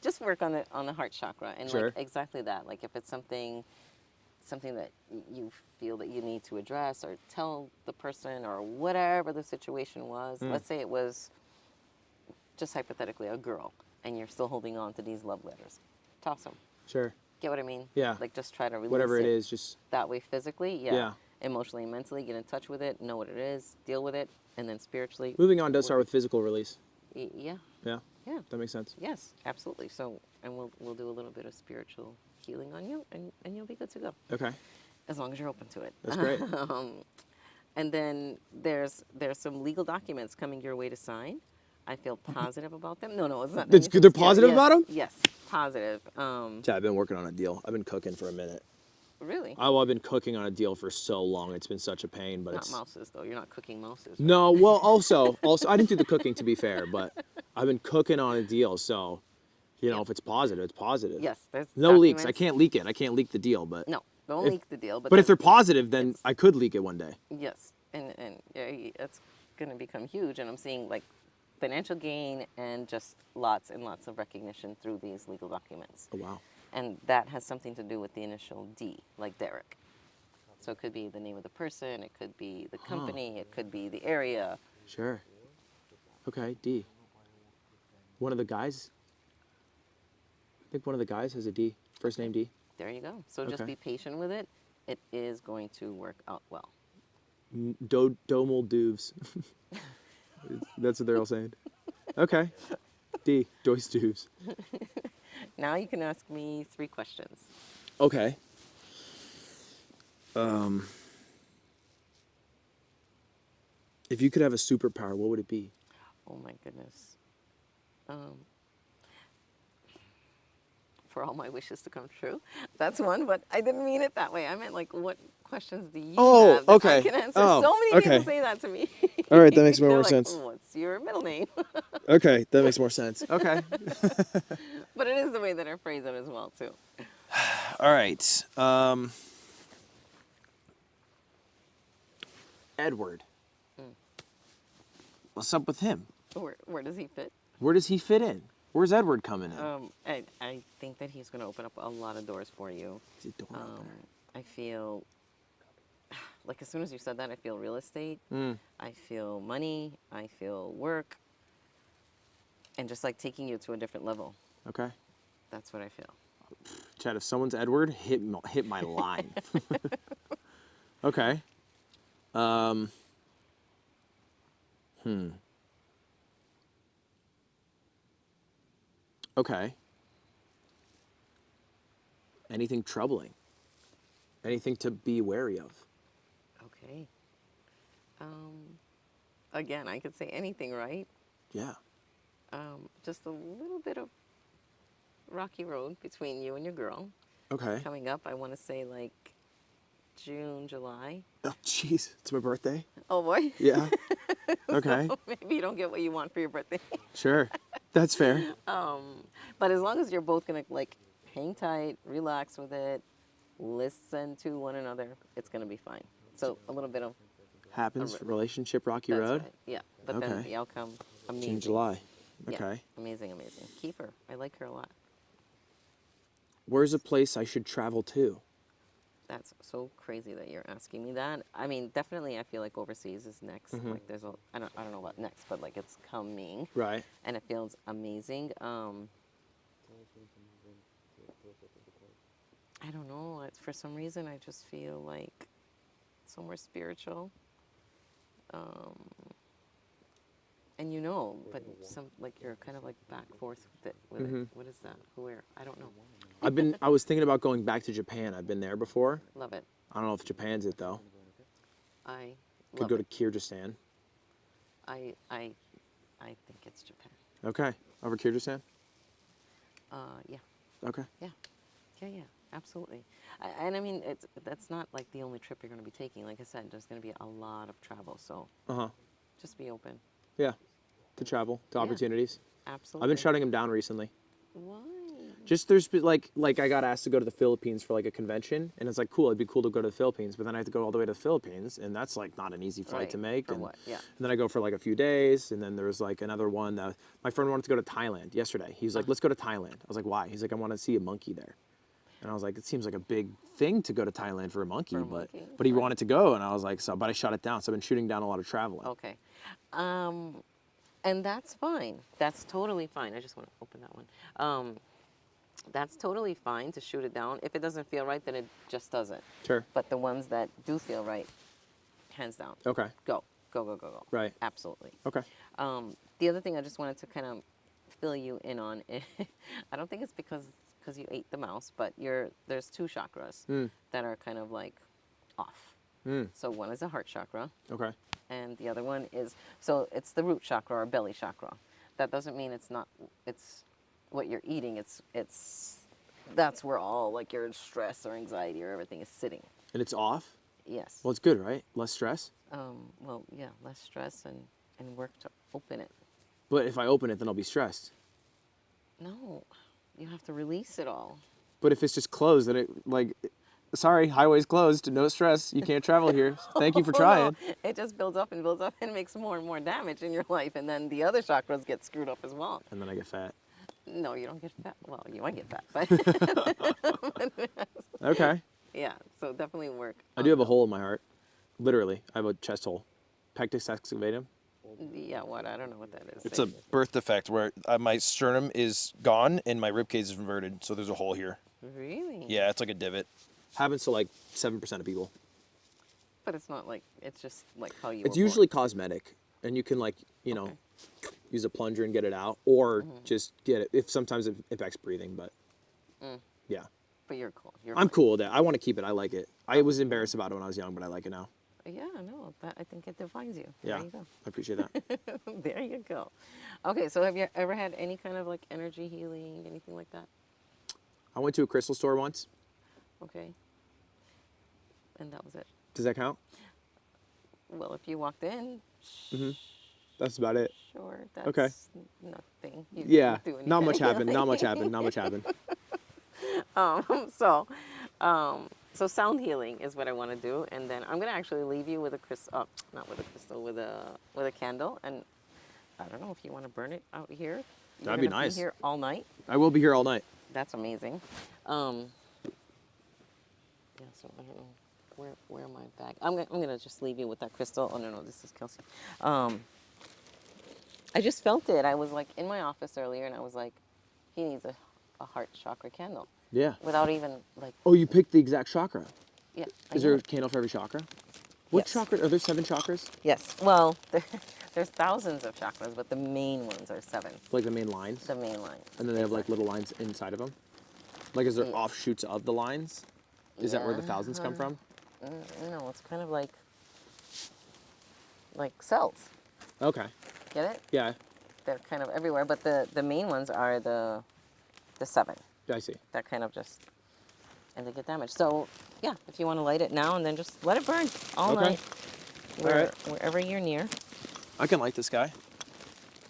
Just work on the heart chakra and Sure. like exactly that. Like if it's something that you feel that you need to address or tell the person or whatever the situation was. Let's say it was just hypothetically a girl and you're still holding on to these love letters. Toss them. Sure. Get what I mean? Yeah. Like just try to release Whatever it is, just. that way physically. Yeah. Yeah. Emotionally and mentally, get in touch with it, know what it is, deal with it, and then spiritually. Moving on does start with physical release. Yeah. Yeah. Yeah. That makes sense. Yes, absolutely. So, and we'll do a little bit of spiritual healing on you, and you'll be good to go. Okay. As long as you're open to it. That's great. And then there's some legal documents coming your way to sign. I feel positive about them. No, it's not. It's good. They're positive about them? Yes, positive. Yeah, I've been working on a deal. I've been cooking for a minute. Really? I've been cooking on a deal for so long. It's been such a pain, but Not it's mouses though. You're not cooking mouses. Right? no. Well, also, I didn't do the cooking to be fair, but I've been cooking on a deal. So, you know, if it's positive, it's positive. Yes, there's no leaks. I documents. can't leak it. I can't leak the deal, but No, don't if- leak the deal. But if they're positive, then I could leak it one day. Yes, and yeah, it's going to become huge, and I'm seeing like financial gain and just lots and lots of recognition through these legal documents. Oh wow! And that has something to do with the initial D, like Derek. So it could be the name of the person, it could be the company, it could be the area. Sure. Okay, D. One of the guys. I think one of the guys has a D. First name D. There you go. So just Okay. be patient with it. It is going to work out well. Domel Doves. That's what they're all saying. Okay. D. Joyce Doves. Now you can ask me 3 questions. Okay. If you could have a superpower, what would it be? Oh my goodness. For all my wishes to come true. That's one, but I didn't mean it that way. I meant like, what questions do you have that I can answer? So many people say that to me. All right, that makes more They're like, sense. "Oh, what's your middle name?" Okay, that makes more sense. Okay. But it is the way that I phrase it as well, too. All right. Edward. What's up with him? Where does he fit? Where does he fit in? Where's Edward coming in? I think that he's going to open up a lot of doors for you. He's a door opener. I feel, like as soon as you said that, I feel real estate. I feel money. I feel work. And just like taking you to a different level. Okay. That's what I feel. Chad, if someone's Edward, hit my line. Okay. Okay. Anything troubling? Anything to be wary of? Okay. Again, I could say anything, right? Yeah. Just a little bit of rocky road between you and your girl. Okay. Coming up, I want to say like June, July. Oh, jeez. It's my birthday. Oh, boy. Yeah. Okay. So maybe you don't get what you want for your birthday. Sure. That's fair. But as long as you're both going to like hang tight, relax with it, listen to one another, it's going to be fine. So a little bit of Happens. Relationship, rocky that's road. right. Yeah. But then the outcome, amazing. June, July. Yeah, Okay. amazing, amazing. Keep her. I like her a lot. Where's a place I should travel to? That's so crazy that you're asking me that. I mean, definitely I feel like overseas is next. Mhm. Like there's I don't know about next, but like it's coming. Right. And it feels amazing. I don't know. For some reason I just feel like somewhere spiritual. And you know, but some like you're kind of like back forth with it. What is that? Where? I don't know. I was thinking about going back to Japan. I've been there before. Love it. I don't know if Japan's it though. I Could love go it. to Kyrgyzstan. I think it's Japan. Okay. Over Kyrgyzstan? Yeah. Okay. Yeah, absolutely. And I mean, that's not like the only trip you're going to be taking. Like I said, there's going to be a lot of travel, so just be open. Yeah. To travel, to opportunities. Absolutely. I've been shutting them down recently. Why? Just there's been, like I got asked to go to the Philippines for like a convention, and it's like cool. It'd be cool to go to the Philippines, but then I have to go all the way to the Philippines, and that's like not an easy flight Right. to make. For and, what? Yeah. and then I go for like a few days, and then there was like another one that my friend wanted to go to Thailand yesterday. He was like, "Let's go to Thailand." I was like, "Why?" He's like, "I want to see a monkey there." And I was like, "It seems like a big thing to go to Thailand for a monkey, but he wanted to go," and I was like, but I shut it down. So I've been shooting down a lot of traveling. Okay. And that's fine. That's totally fine. I just want to open that one. That's totally fine to shoot it down. If it doesn't feel right, then it just doesn't. Sure. But the ones that do feel right, hands down. Okay. Go. go, go, go, go. Right. Absolutely. Okay. The other thing I just wanted to kind of fill you in on, I don't think it's because you ate the mouse, but there's 2 chakras that are kind of like off. So one is a heart chakra. Okay. And the other one is, so it's the root chakra or belly chakra. That doesn't mean it's what you're eating. That's where all like your stress or anxiety or everything is sitting. And it's off? Yes. Well, it's good, right? Less stress? Well, yeah, less stress and work to open it. But if I open it, then I'll be stressed. No, you have to release it all. But if it's just closed, then sorry, highway's closed, no stress, you can't travel here. Thank you for trying. No, it just builds up and makes more and more damage in your life, and then the other chakras get screwed up as well. And then I get fat. No, you don't get fat. Well, you might get fat, but... Okay. Yeah, so definitely work. I do have a hole in my heart. Literally, I have a chest hole. Pectus excavatum. Yeah, what? I don't know what that is. It's a birth defect where my sternum is gone and my rib cage is inverted, so there's a hole here. Really? Yeah, it's like a divot. Happens to like 7% of people. But it's not like, it's just like how you It's usually cosmetic, and you can use a plunger and get it out, or just get it. If sometimes it affects breathing, but yeah. But you're cool. I'm cool with that. I want to keep it. I like it. I was embarrassed about it when I was young, but I like it now. Yeah, no, I think it defines you. Yeah, there you go. I appreciate that. There you go. Okay, so have you ever had any kind of like energy healing, anything like that? I went to a crystal store once. Okay. And that was it. Does that count? Well, if you walked in. That's about it. Sure. That's okay. Nothing. Yeah. Not much happened. Not much happened. Not much happened. So sound healing is what I want to do, and then I'm gonna actually leave you with a crystal, not with a crystal, with a candle, and I don't know if you want to burn it out here. That'd be nice. Be here all night. I will be here all night. That's amazing. Yeah, so I don't know where my bag. I'm gonna just leave you with that crystal. Oh no, this is Kelsey. I just felt it. I was like in my office earlier, and I was like, he needs a heart chakra candle. Yeah. Without even like. Oh, you picked the exact chakra. Yeah. Is there a candle for every chakra? What chakra? Are there 7 chakras? Yes. Well, there's thousands of chakras, but the main ones are 7. Like the main lines? The main lines. And then they have like little lines inside of them? Like is there offshoots of the lines? Is that where the thousands come from? No, it's kind of like cells. Okay. Get it? Yeah. They're kind of everywhere, but the main ones are the 7. I see. That kind of just, and they get damaged. So, yeah, if you want to light it now and then just let it burn all night. Wherever you're near. I can light this guy.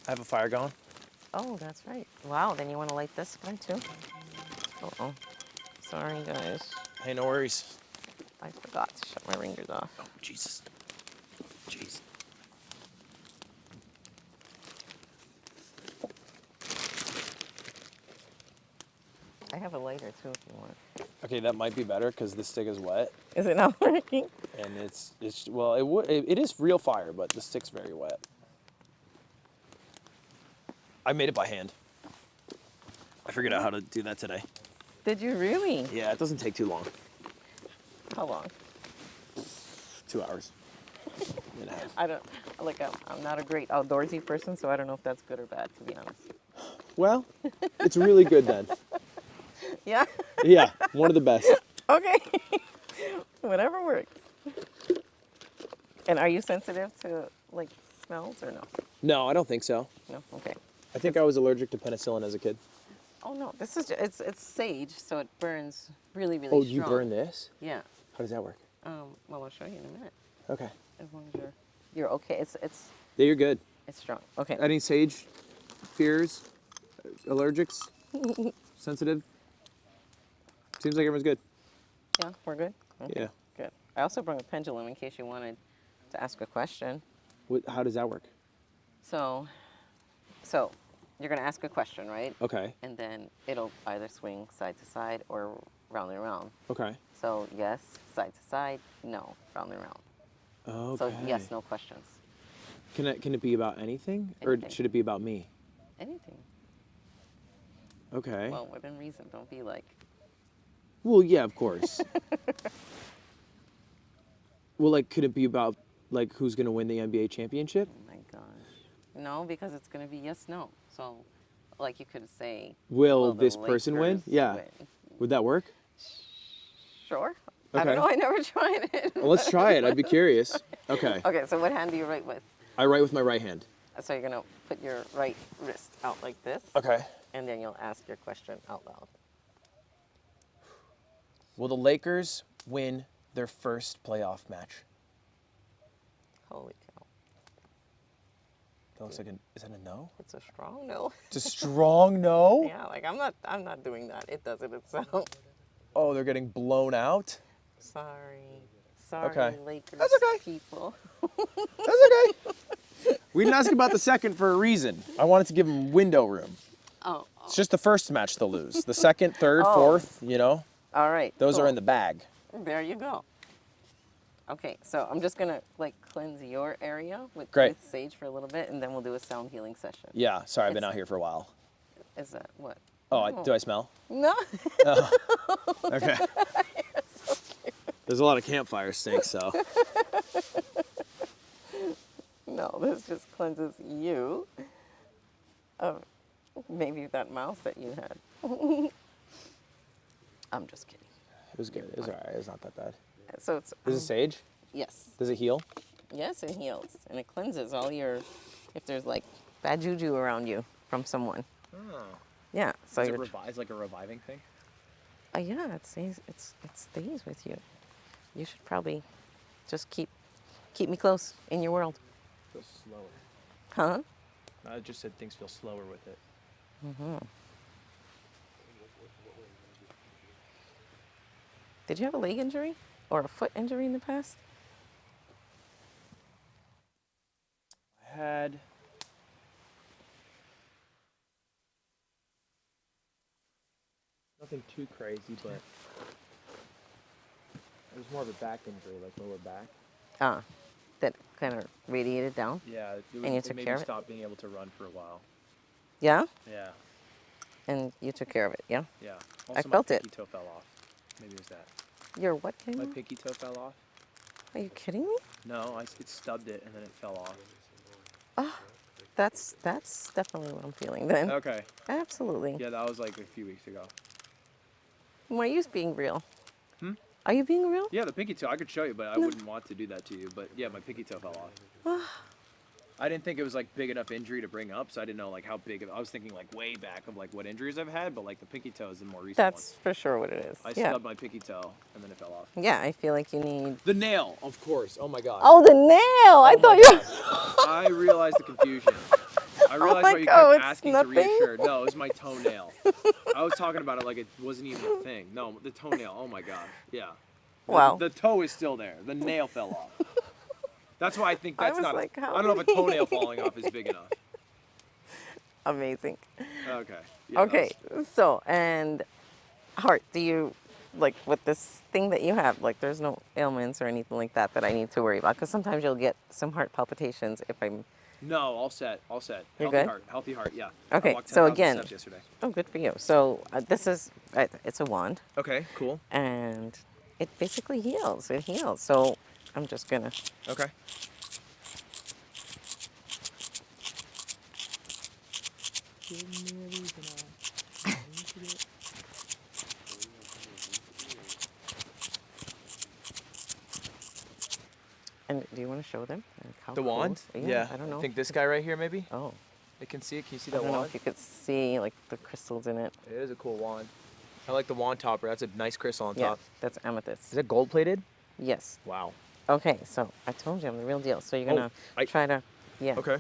I have a fire going. Oh, that's right. Wow, then you want to light this guy too? Uh-oh. Sorry, guys. Hey, no worries. I forgot to shut my ringers off. Oh, Jesus. Jeez. I have a lighter too if you want. Okay, that might be better because the stick is wet. Is it not working? And it is real fire, but the stick's very wet. I made it by hand. I figured out how to do that today. Did you really? Yeah, it doesn't take too long. How long? 2 hours. And a half. I'm not a great outdoorsy person, so I don't know if that's good or bad, to be honest. Well, it's really good then. Yeah? Yeah, one of the best. Okay. Whatever works. And are you sensitive to like smells or no? No, I don't think so. No? Okay. I think I was allergic to penicillin as a kid. Oh no, this is it's sage, so it burns really, really strong. strong. You burn this? Yeah. How does that work? Well, I'll show you in a minute. Okay. As long as you're okay. It's Yeah, you're good. It's strong. Okay. Any sage fears? Allergics? Sensitive? Seems like everyone's good. Yeah, we're good? Okay, Yeah. Good. I also brought a pendulum in case you wanted to ask a question. How does that work? So you're going to ask a question, right? Okay. And then it'll either swing side to side or round and round. Okay. So yes, side to side, no, round and round. Okay. So yes, no questions. Can it be about anything? Or should it be about me? Anything. Okay. Well, within reason. Don't be like... Well, yeah, of course. Well, like, could it be about like who's gonna win the NBA championship? Oh my gosh. No, because it's gonna be yes, no. So, like you could say. Will the this person win? Lakers Yeah. win? Would that work? Sure. Okay. I don't know. I never tried it. Well, let's try it. I'd be curious. Okay. Okay. So what hand do you write with? I write with my right hand. So you're gonna put your right wrist out like this. Okay. And then you'll ask your question out loud. Will the Lakers win their first playoff match? Holy cow. That looks like is that a no? It's a strong no. It's a strong no? Yeah, like I'm not doing that. It does it itself. Oh, they're getting blown out? Sorry. Sorry, Okay. Lakers That's okay. people. That's okay. We didn't ask about the second for a reason. I wanted to give them window room. Oh. It's just the first match they'll lose. The second, third, Oh. fourth, you know? All right. Those cool. are in the bag. There you go. Okay, so I'm just gonna like cleanse your area with sage for a little bit, and then we'll do a sound healing session. Yeah, sorry, I've been out here for a while. Is that what? Oh, do I smell? No. Oh. Okay. There's a lot of campfire stink, so. No, this just cleanses you of maybe that mouse that you had. I'm just kidding. It was good. It was all right. It's not that bad. So it's. Is it sage? Yes. Does it heal? Yes, it heals, and it cleanses all your, if there's like bad juju around you from someone. Oh. Yeah. So Is you're. it like a reviving thing? Yeah, it stays. It stays with you. You should probably just keep me close in your world. Feels slower. Huh? I just said things feel slower with it. Mm-hmm. Did you have a leg injury or a foot injury in the past? I had. Nothing too crazy, but it was more of a back injury, like lower back. That kind of radiated down? Yeah, And you took made care me of it? stop being able to run for a while. Yeah? Yeah. And you took care of it, yeah? Yeah. I Also, felt my it. pinky toe fell off. Maybe it was that. Your what came My off? pinky toe fell off. Are you kidding me? No, it stubbed it and then it fell off. Oh, that's definitely what I'm feeling then. Okay. Absolutely. Yeah, that was like a few weeks ago. Why are you being real? Hmm? Are you being real? Yeah, the pinky toe. I could show you, but I wouldn't want to do that to you. But yeah, my pinky toe fell off. I didn't think it was like big enough injury to bring up, so I didn't know like how big. I was thinking like way back of like what injuries I've had, but like the pinky toe is the more recent That's for sure what it is. I yeah. stubbed my pinky toe and then it fell off. Yeah, I feel like you need. The nail, of course. Oh my god. Oh, the nail! I thought you. I realized the confusion. I realized my why you God, kept it's asking nothing? to reassure. No, it was my toenail. I was talking about it like it wasn't even a thing. No, the toenail. Oh my god. Yeah. Wow. The toe is still there. The nail fell off. That's why I think that's was not. like, how I don't know if a toenail falling off is big enough. Amazing. Okay. Yeah, Okay, so, and heart, do you, like with this thing that you have, like there's no ailments or anything like that that I need to worry about? Because sometimes you'll get some heart palpitations if I'm. No, all set. All set. You're Healthy good? heart. Healthy heart. Yeah. Okay, I walked so 10,000 again. steps yesterday. Oh, good for you. So this is, it's a wand. Okay. Cool. And it basically heals. It heals. So I'm just gonna. Okay. And do you want to show them? Like how The cool? wand? Yeah. I don't know. I think this guy right here, maybe. Oh. They can see it. Can you see I that don't know wand? if you could see like the crystals in it. It is a cool wand. I like the wand topper. That's a nice crystal on Yeah, top. that's amethyst. Is it gold plated? Yes. Wow. Okay, so I told you I'm the real deal. So you're gonna try to, yeah. Okay.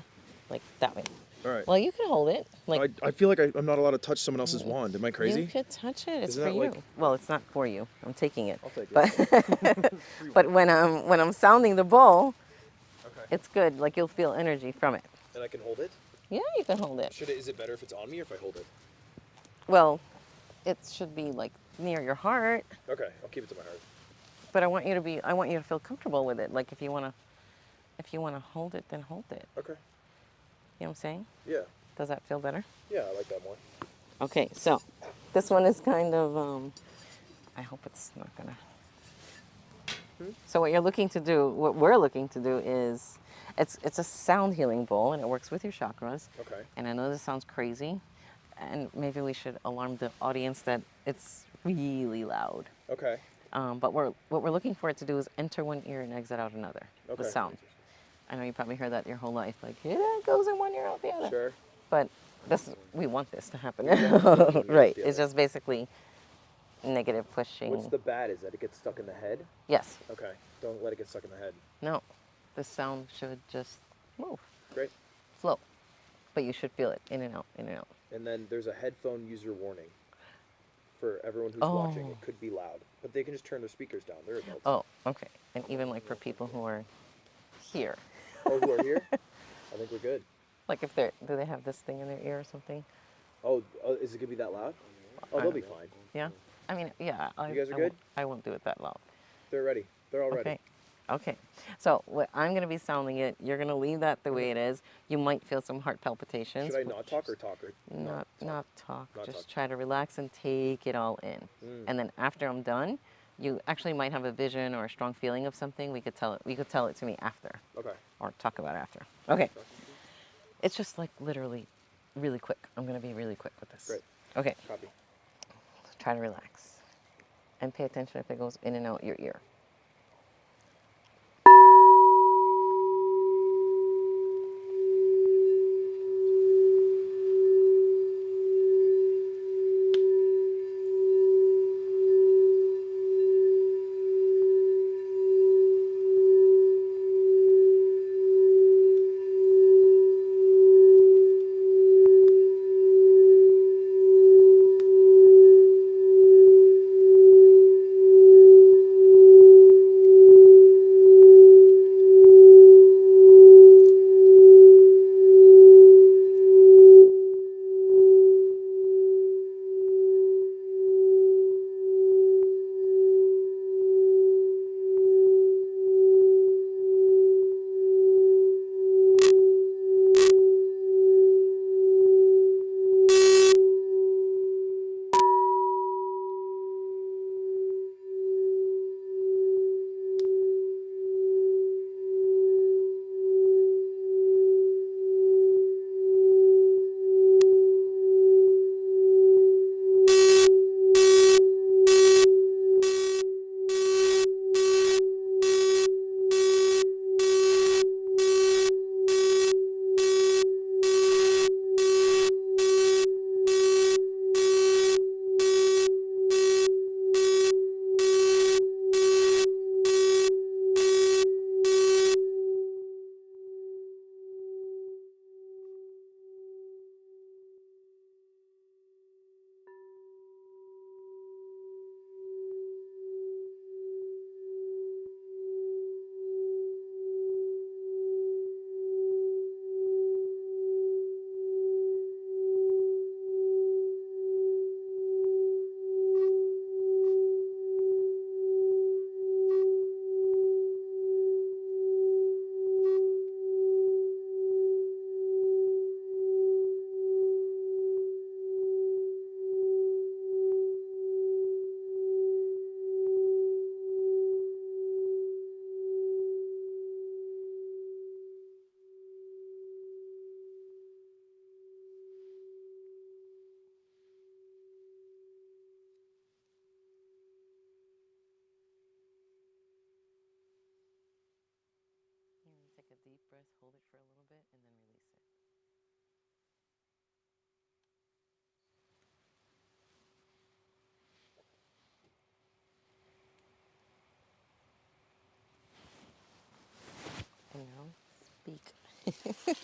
Like that way. All right. Well, you can hold it. Like I feel like I'm not allowed to touch someone else's wand. Am I crazy? You could touch it. It's Isn't for that you. like- Well, it's not for you. I'm taking it. I'll take But but when I'm sounding the bowl, it's good. Like you'll feel energy from it. And I can hold it? Yeah, you can hold it. Is it better if it's on me or if I hold it? Well, it should be like near your heart. Okay, I'll keep it to my heart. But I want you to feel comfortable with it. Like if you wanna hold it, then hold it. Okay. You know what I'm saying? Yeah. Does that feel better? Yeah, I like that more. Okay, so this one is kind of, I hope it's not gonna. So what you're looking to do, what we're looking to do is, it's a sound healing bowl and it works with your chakras. Okay. And I know this sounds crazy, and maybe we should alarm the audience that it's really loud. Okay. But what we're looking for it to do is enter one ear and exit out another. Okay. The sound. I know you probably heard that your whole life, like it goes in one ear out the other. Sure. But we want this to happen. Yeah. Right. It's just basically negative pushing. What's the bad? Is that it gets stuck in the head? Yes. Okay. Don't let it get stuck in the head. No. The sound should just move. Great. Flow. But you should feel it in and out, in and out. And then there's a headphone user warning for everyone who's watching. It could be loud, but they can just turn their speakers down. They're adults. Oh, okay. And even like for people who are here. Oh, who are here? I think we're good. Like if do they have this thing in their ear or something? Oh, is it gonna be that loud? Oh, they'll be fine. Yeah. I mean, yeah. You guys are good? I won't do it that loud. They're ready. They're all ready. Okay. Okay. So I'm going to be sounding it. You're going to leave that the way it is. You might feel some heart palpitations. Should I not talk or talk? Or not talk. Not Just talk. try to relax and take it all in. And then after I'm done, you actually might have a vision or a strong feeling of something. We could tell it to me after. Okay. Or talk about it after. Okay. It's just like literally really quick. I'm going to be really quick with this. Great. Okay. Copy. Try to relax. And pay attention if it goes in and out your ear. Take a deep breath, hold it for a little bit, and then release it. And now, speak.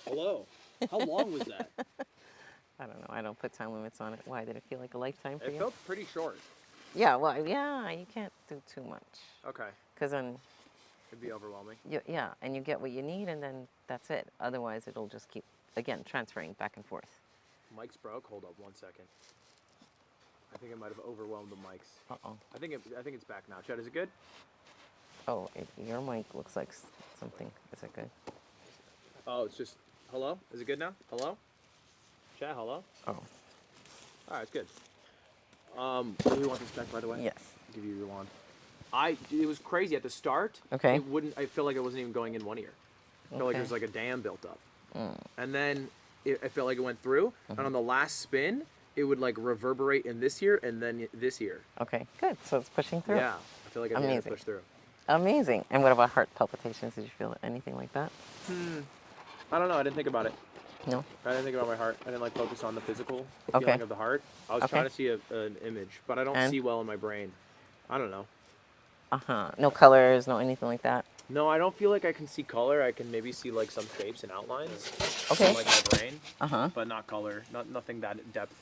Hello. How long was that? I don't know. I don't put time limits on it. Why? Did it feel like a lifetime for you? It felt pretty short. Yeah, well, yeah, you can't do too much. Okay. Because then... It'd be overwhelming. Yeah, and you get what you need, and then that's it. Otherwise, it'll just keep, again, transferring back and forth. Mic's broke. Hold up 1 second. I think I might have overwhelmed the mics. Uh-oh. I think it's back now. Chad, is it good? Oh, your mic looks like something. Is it good? Oh, it's just, hello? Is it good now? Hello? Chad, hello? Oh. All right, it's good. Do we want this back, by the way? Yes. I'll give you your wand. It was crazy at the start. Okay. It wouldn't. I feel like it wasn't even going in one ear. I felt like Okay. there was like a dam built up. Mm. And then I felt like it went through, and on the last spin, it would like reverberate in this ear and then this ear. Okay, good. So it's pushing through. Yeah, I feel like I made it push through. Amazing. And what about heart palpitations? Did you feel anything like that? I don't know. I didn't think about it. No. I didn't think about my heart. I didn't like focus on the physical Okay. feeling of the heart. I was Okay. trying to see an image, but I don't And? see well in my brain. I don't know. No colors, no anything like that. No, I don't feel like I can see color. I can maybe see like some shapes and outlines. Okay. In, like my brain. Uh-huh. But not color. Nothing that in depth.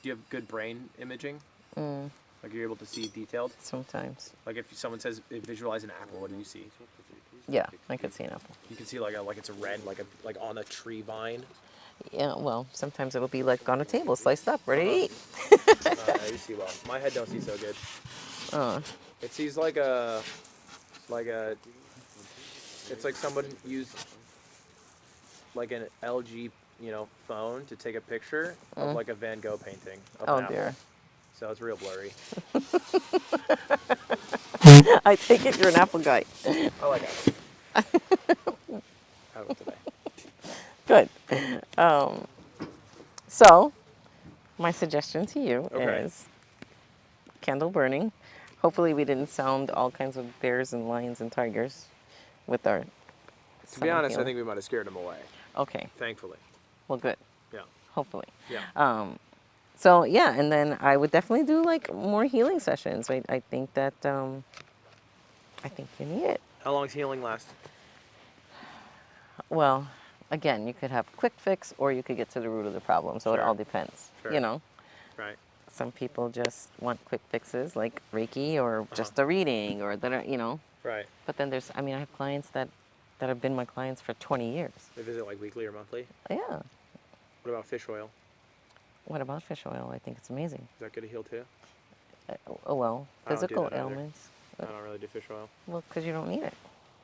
Do you have good brain imaging? Mm. Like you're able to see detailed? Sometimes. Like if someone says visualize an apple, what do you see? Yeah, I could see an apple. You can see like it's a red, like on a tree vine. Yeah, well, sometimes it'll be like on a table, sliced up, ready to eat. You see well. My head don't see so good. Oh. It sees it's like someone used like an LG, phone to take a picture of like a Van Gogh painting of an apple. Dear. So it's real blurry. I take it you're an apple guy. I like apples. Have it today. Good. So, my suggestion to you Okay. is candle burning. Hopefully we didn't sound all kinds of bears and lions and tigers with our To be honest, I think we might have scared them away. Okay. Thankfully. Well, good. Yeah. Hopefully. Yeah. So, yeah, and then I would definitely do, like, more healing sessions. I think that, I think you need it. How long does healing last? Well, again, you could have a quick fix or you could get to the root of the problem. So it Sure. all depends, Sure. you know? Right. Some people just want quick fixes like Reiki or just a reading or that are, Right. But then I have clients that have been my clients for 20 years. They visit like weekly or monthly? Yeah. What about fish oil? What about fish oil? I think it's amazing. Is that good to heal too? Well, I don't do physical that either. ailments. I don't really do fish oil. Well, because you don't need it.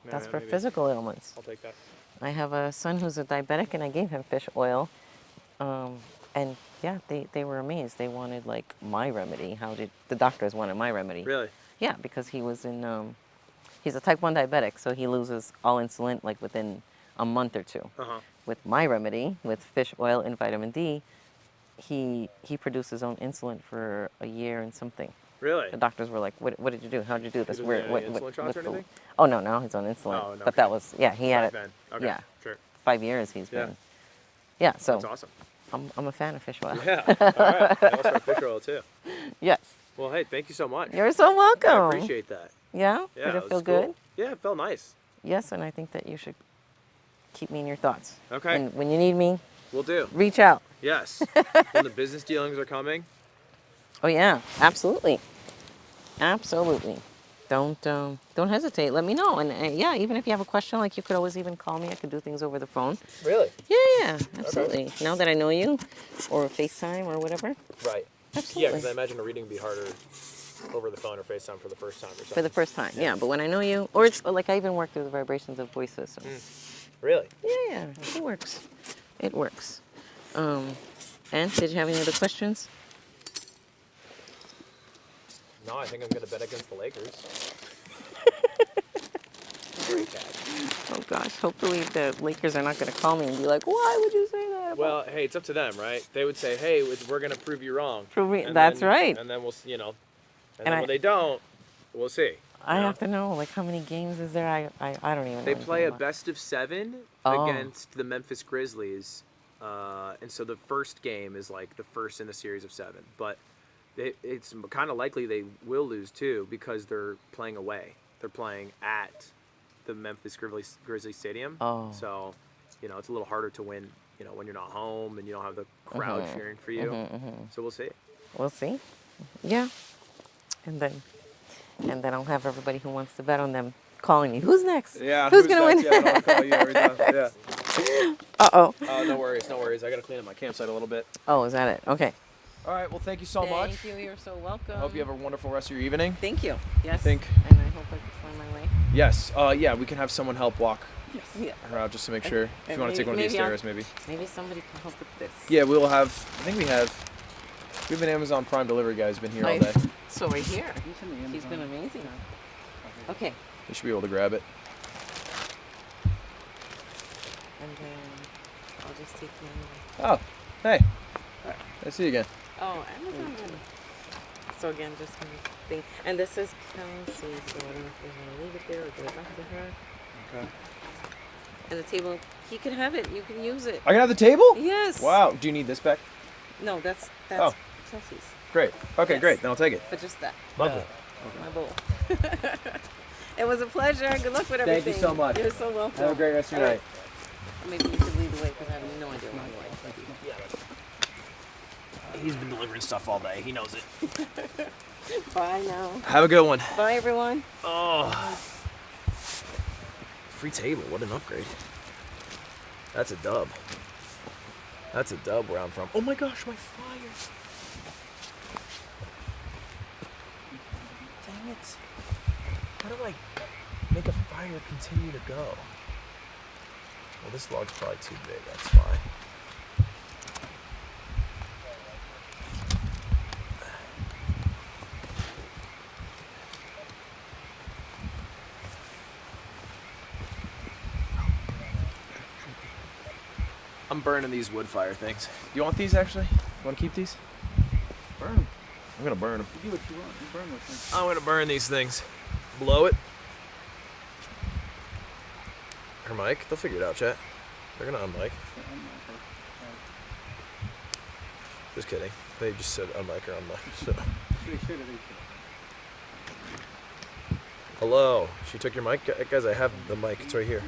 Yeah, That's for maybe. physical ailments. I'll take that. I have a son who's a diabetic, and I gave him fish oil. And yeah, they were amazed. They wanted like my remedy. The doctors wanted my remedy? Really? Yeah, because he was he's a type 1 diabetic, so he loses all insulin like within a month or two. Uh-huh. With my remedy, with fish oil and vitamin D, he produced his own insulin for a year and something. Really? The doctors were like, "What did you do? How did you do this?" He doesn't get any insulin shots or anything? Oh no, now he's on insulin. Oh, no but that was he had Back it. then. Okay, Yeah. sure. 5 years he's Yeah. been. Yeah. So. That's awesome. I'm a fan of fish oil. Yeah. All right. I also have fish oil too. Yes. Well, hey, thank you so much. You're so welcome. I appreciate that. Yeah? Yeah. Did it was feel cool. good? Yeah, it felt nice. Yes, and I think that you should keep me in your thoughts. Okay. And when you need me, We'll do. reach out. Yes. When the business dealings are coming. Oh yeah, absolutely. Absolutely. Don't hesitate. Let me know. And yeah, even if you have a question, like you could always even call me. I could do things over the phone. Really? Yeah, absolutely. Now that I know you, or FaceTime or whatever. Right. Absolutely. Yeah, because I imagine a reading would be harder over the phone or FaceTime for the first time or something. For the first time, yeah. But when I know you, or it's like I even work through the vibrations of voices. So. Really? Yeah, it works. It works. And did you have any other questions? No, I think I'm going to bet against the Lakers. Great catch. Oh gosh, hopefully the Lakers are not going to call me and be like, "Why would you say that?" Well, hey, it's up to them, right? They would say, "Hey, we're going to prove you wrong." That's right. And then we'll, and And then I- when they don't, we'll see. I have to know, like, how many games is there? I don't even know. They play a anything about- best of 7 Oh. against the Memphis Grizzlies, and so the first game is like the first in a series of 7. But it's kind of likely they will lose too because they're playing away. They're playing at the Memphis Grizzlies Stadium. Oh. So, it's a little harder to win, when you're not home and you don't have the crowd Mhm. cheering for you. Mhm. So we'll see. We'll see. Yeah. And then I'll have everybody who wants to bet on them calling me. Who's next? Yeah. Who's gonna next? win? Yeah, I don't call you every time. Yeah. Uh-oh. No worries, no worries. I gotta clean up my campsite a little bit. Oh, is that it? Okay. All right. Well, thank you so much. Thank you. You're so welcome. I hope you have a wonderful rest of your evening. Thank you. Yes. And I hope I can find my way. yes. Yeah, we can have someone help walk Yes. Yeah. her out just to make sure. If And you want to take one of these maybe stairs, maybe. Maybe somebody can help with this. Yeah, we'll have. I think we have an Amazon Prime delivery guy who's been here all day. So we're here. He's been amazing. Okay. You should be able to grab it. And then I'll just take my... Oh, hey. I see you again. Oh, Amazon. So again, just one thing. And this is Kelsey, so I don't know if we're going to leave it there or give it back to her. Okay. And the table, he can have it. You can use it. I can have the table? Yes. Wow. Do you need this back? No, that's Oh. Chelsea's. Great. Okay, Yes. great. Then I'll take it. But just that. Lovely. My bowl. It was a pleasure. Good luck with everything. Thank you so much. You're so welcome. Have a great rest of your night. Maybe you should lead the way because I have no idea where I'm going. He's been delivering stuff all day. He knows it. Bye now. Have a good one. Bye, everyone. Oh. Free table. What an upgrade. That's a dub. That's a dub where I'm from. Oh my gosh, my fire. Dang it. How do I make a fire continue to go? Well, this log's probably too big, that's why. I'm burning these wood fire things. You want these actually? You want to keep these? Burn them. I'm gonna burn them. You do what you want. You burn those things. I'm gonna burn these things. Blow it. Her mic. They'll figure it out, chat. They're gonna unmic. Just kidding. They just said unmic or unmic. So. Hello. She took your mic, guys. I have the mic. It's right here.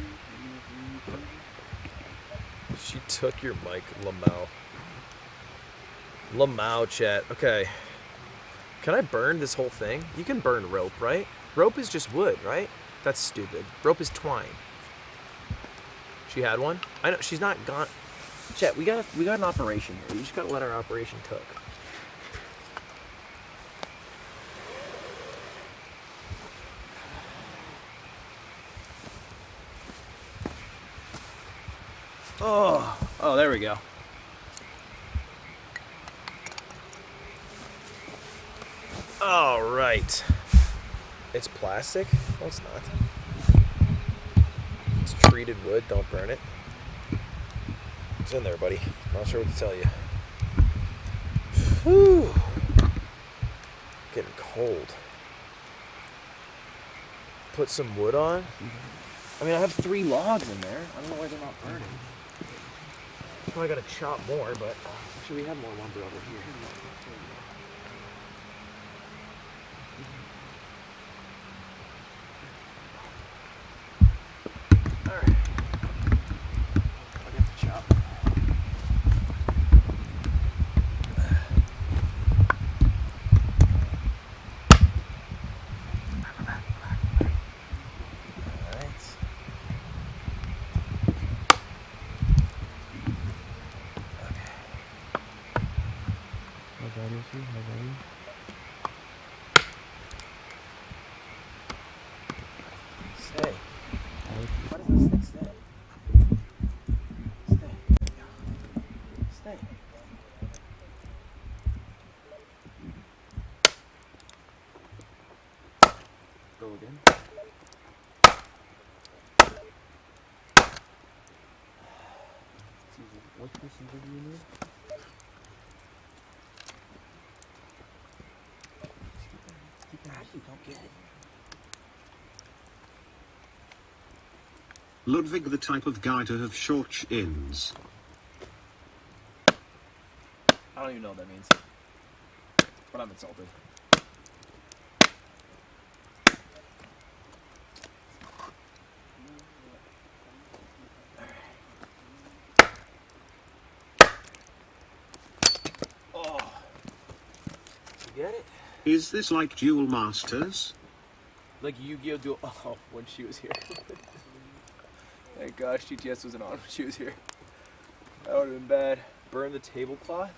She took your mic, Lamau. Lamau, chat. Okay. Can I burn this whole thing? You can burn rope, right? Rope is just wood, right? That's stupid. Rope is twine. She had one? I know she's not gone. Chat, we got an operation here. You just gotta let our operation cook. Oh, there we go. All right. It's plastic? No, it's not. It's treated wood. Don't burn it. It's in there, buddy. Not sure what to tell you. Whew. Getting cold. Put some wood on. I mean, I have 3 logs in there. I don't know why they're not burning. Probably gotta chop more, but actually we have more lumber over here. Alright. I got to chop. Stay. Why does this stick stay? Stay. Go again. What piece of wood do you need? You don't get it. Ludwig the type of guy to have short chins. I don't even know what that means. But I'm insulted. Oh. You get it? Is this like Duel Masters? Like Yu-Gi-Oh! Duel. Oh, when she was here. Thank gosh GTS wasn't on when she was here. That would have been bad. Burn the tablecloth?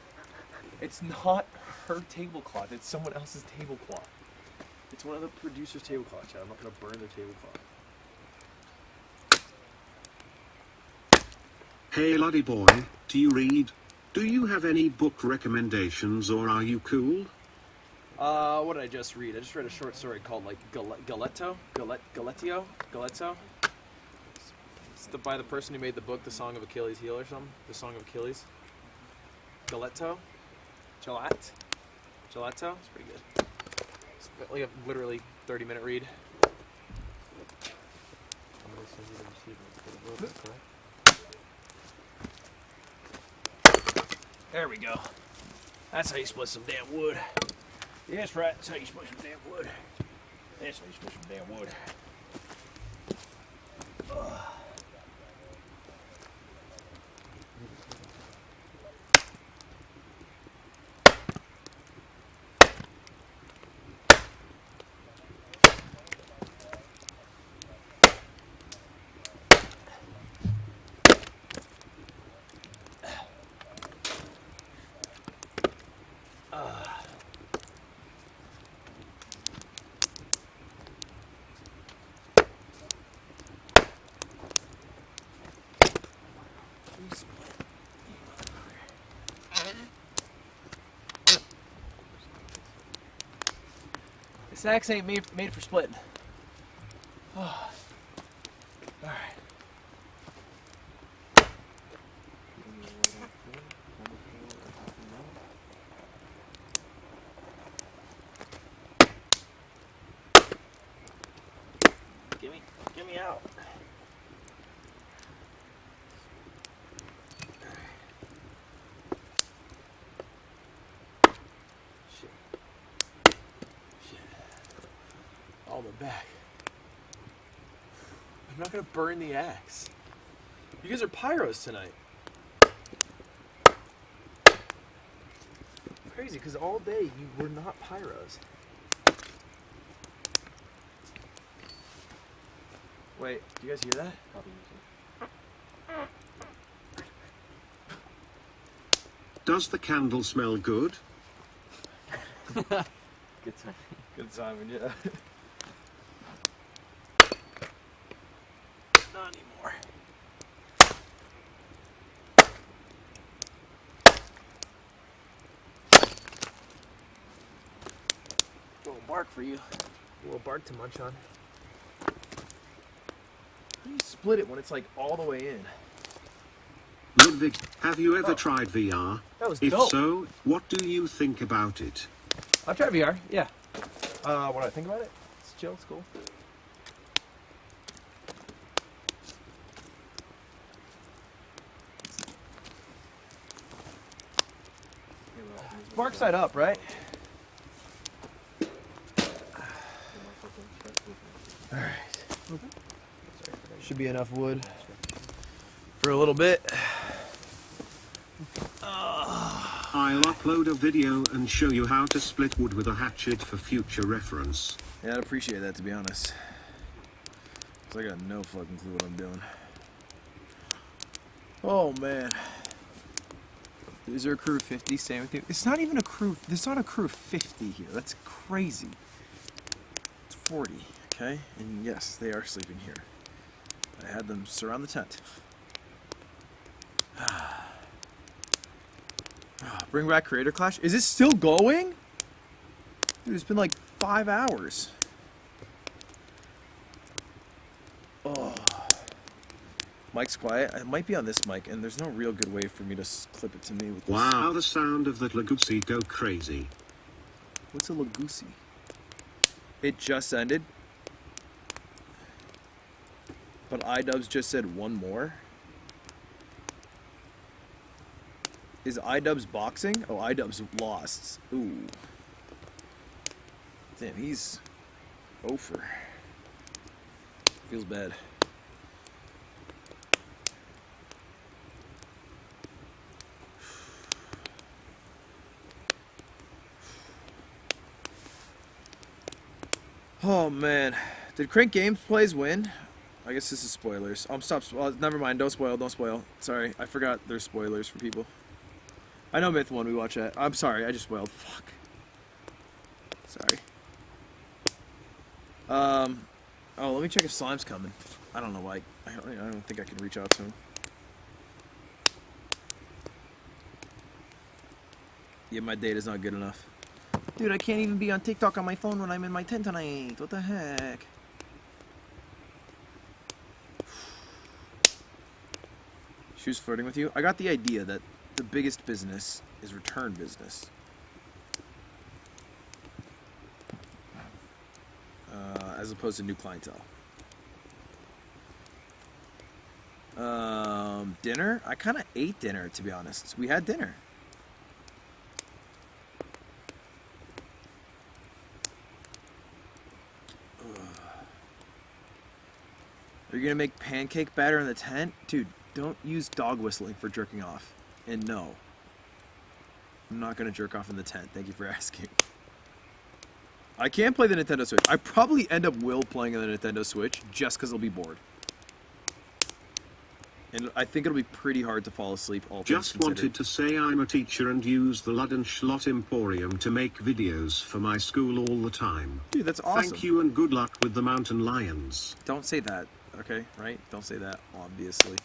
It's not her tablecloth. It's someone else's tablecloth. It's one of the producer's tablecloths, chat. I'm not going to burn their tablecloth. Hey Luddy boy, do you read? Do you have any book recommendations or are you cool? What did I just read? I just read a short story called like Galetto. It's by the person who made the book, The Song of Achilles' Heel or something. The Song of Achilles. Galetto. Gelato. It's pretty good. It's like a literally 30-minute read. There we go. That's how you split some damn wood. Yes, right. That's how you split some damn wood. That's how you split some damn wood. This axe ain't made for splitting. Oh. Alright. Get me out. All the back. I'm not gonna burn the axe. You guys are pyros tonight. Crazy, because all day you were not pyros. Wait, do you guys hear that? Does the candle smell good? Good time. Good timing, yeah. Not anymore. A little bark for you. A little bark to munch on. How do you split it when it's like all the way in? Ludwig, have you ever tried VR? That was if dope. so, what do you think about it? I've tried VR, yeah. What do I think about it? It's chill, it's cool. Bark side up, right? Alright. Should be enough wood for a little bit. I'll upload a video and show you how to split wood with a hatchet for future reference. Yeah, I'd appreciate that, to be honest. Because I got no fucking clue what I'm doing. Oh, man. Is there a crew of 50 staying with you? It's not even a crew. There's not a crew of 50 here. That's crazy. It's 40, okay? And yes, they are sleeping here. I had them surround the tent. Bring back Creator Clash? Is it still going? Dude, it's been like 5 hours. Oh. Mic's quiet. I might be on this mic, and there's no real good way for me to clip it to me with this. Wow, the sound of that Lagoosey go crazy. What's a Lagoosey? It just ended. But iDubbbz just said one more. Is iDubbbz boxing? Oh, iDubbbz lost. Ooh. Damn, he's over. Feels bad. Oh man, did Crank Games Plays win? I guess this is spoilers. Stop. Never mind. Don't spoil. Don't spoil. Sorry, I forgot there's spoilers for people. I know Myth won. We watch that. I'm sorry. I just spoiled. Fuck. Sorry. Oh, let me check if Slime's coming. I don't know why. I don't think I can reach out to him. Yeah, my data's not good enough. Dude, I can't even be on TikTok on my phone when I'm in my tent tonight. What the heck? She was flirting with you? I got the idea that the biggest business is return business. As opposed to new clientele. Dinner? I kind of ate dinner, to be honest. We had dinner. Are you gonna make pancake batter in the tent? Dude, don't use dog whistling for jerking off. And no, I'm not gonna jerk off in the tent. Thank you for asking. I can't play the Nintendo Switch. I probably end up playing on the Nintendo Switch just because I'll be bored. And I think it'll be pretty hard to fall asleep all things Just considered. wanted to say I'm a teacher and use the Ludden Schlot Emporium to make videos for my school all the time. Dude, that's awesome. Thank you and good luck with the mountain lions. Don't say that, okay? Right? Don't say that, obviously.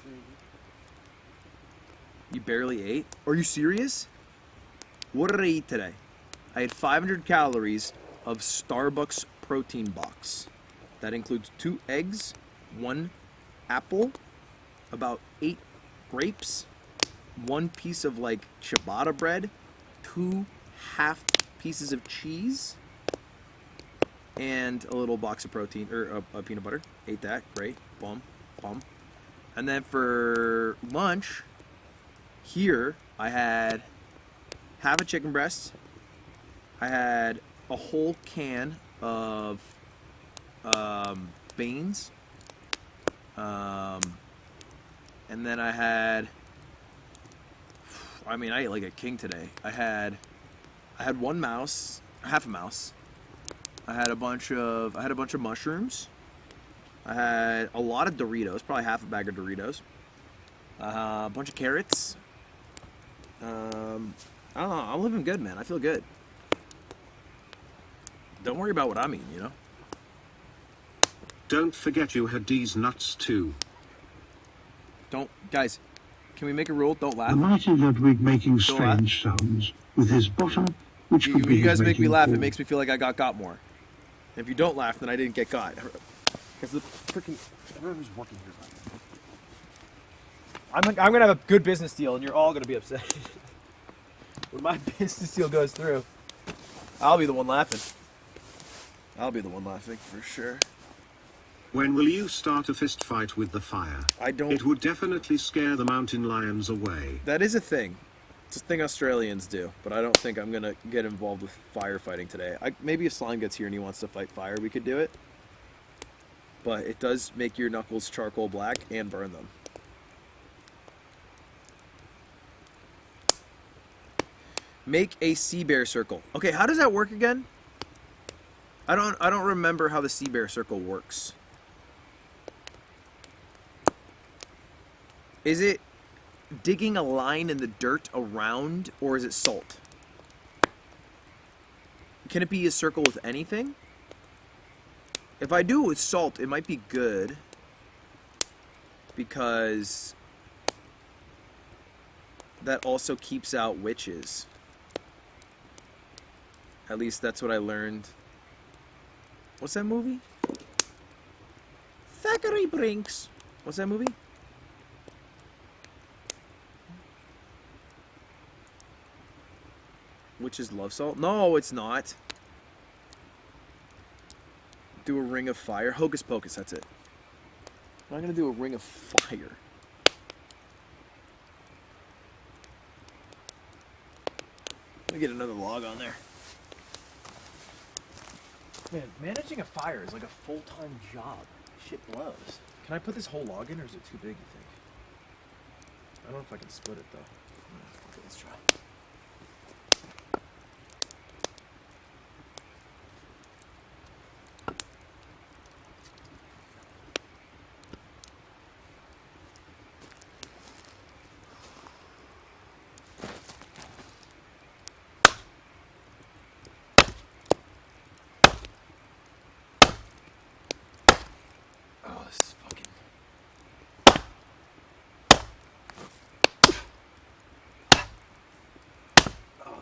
You barely ate? Are you serious? What did I eat today? I had 500 calories of Starbucks protein box. That includes 2 eggs, 1 apple, about 8 grapes, 1 piece of like ciabatta bread, 2 half pieces of cheese, and a little box of protein or peanut butter. Ate that, great, bum. And then for lunch, here I had half a chicken breast. I had a whole can of beans. And then I had, I ate like a king today. I had 1 mouse, half a mouse. I had a bunch of mushrooms. I had a lot of Doritos, probably half a bag of Doritos. A bunch of carrots. I don't know, I'm living good, man. I feel good. Don't worry about what I'm eating, you know? Don't forget you had these nuts too. Guys, can we make a rule? Don't laugh. The mighty Ludwig making strange sounds with his bottom, which could be You guys his make me making laugh, it form. makes me feel like I got more. And if you don't laugh, then I didn't get got. Because the freaking everyone who's working here is I'm gonna have a good business deal, and you're all gonna be upset. When my business deal goes through, I'll be the one laughing. I'll be the one laughing for sure. When will you start a fist fight with the fire? I don't. It would definitely scare the mountain lions away. That is a thing. It's a thing Australians do, but I don't think I'm gonna get involved with firefighting today. Maybe if Slime gets here and he wants to fight fire, we could do it. But it does make your knuckles charcoal black and burn them. Make a sea bear circle. Okay, how does that work again? I don't remember how the sea bear circle works. Is it digging a line in the dirt around, or is it salt? Can it be a circle with anything? If I do it with salt, it might be good, because that also keeps out witches. At least that's what I learned. What's that movie? Thackeray Brinks. What's that movie? Witches love salt? No, it's not. Do a ring of fire. Hocus Pocus, that's it. I'm gonna do a ring of fire. Let me get another log on there. Man, managing a fire is like a full-time job. Shit blows. Can I put this whole log in, or is it too big, you think? I don't know if I can split it, though. Okay, let's try.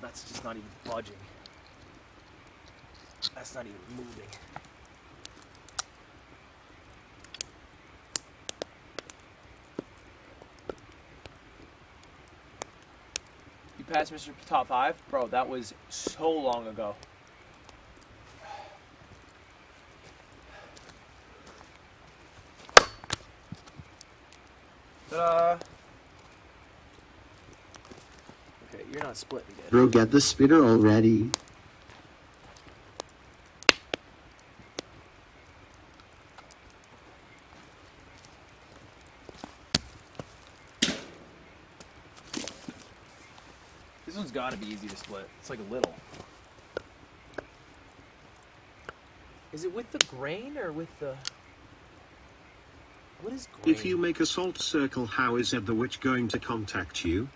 It's just not even budging. That's not even moving. You passed Mr. Top 5? Bro, that was so long ago. Ta-da! Okay, you're not split again. Bro, get the spitter already. This one's gotta be easy to split. It's like a little. Is it with the grain or with the... What is grain? If you make a salt circle, how is Ed the Witch going to contact you?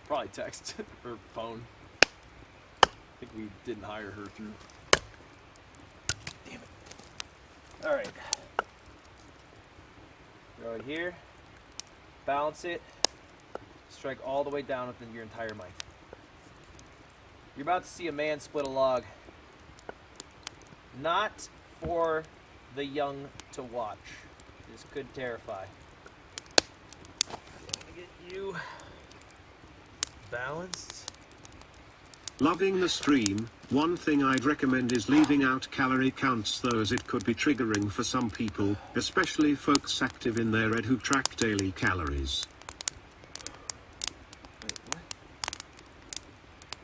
Probably text or phone. I think we didn't hire her through. Damn it. Alright. Throw it here. Balance it. Strike all the way down with your entire might. You're about to see a man split a log. Not for the young to watch. This could terrify. I'm gonna get you balanced. Loving the stream. One thing I'd recommend is leaving out calorie counts though, as it could be triggering for some people, especially folks active in their Ed who track daily calories. Wait, what?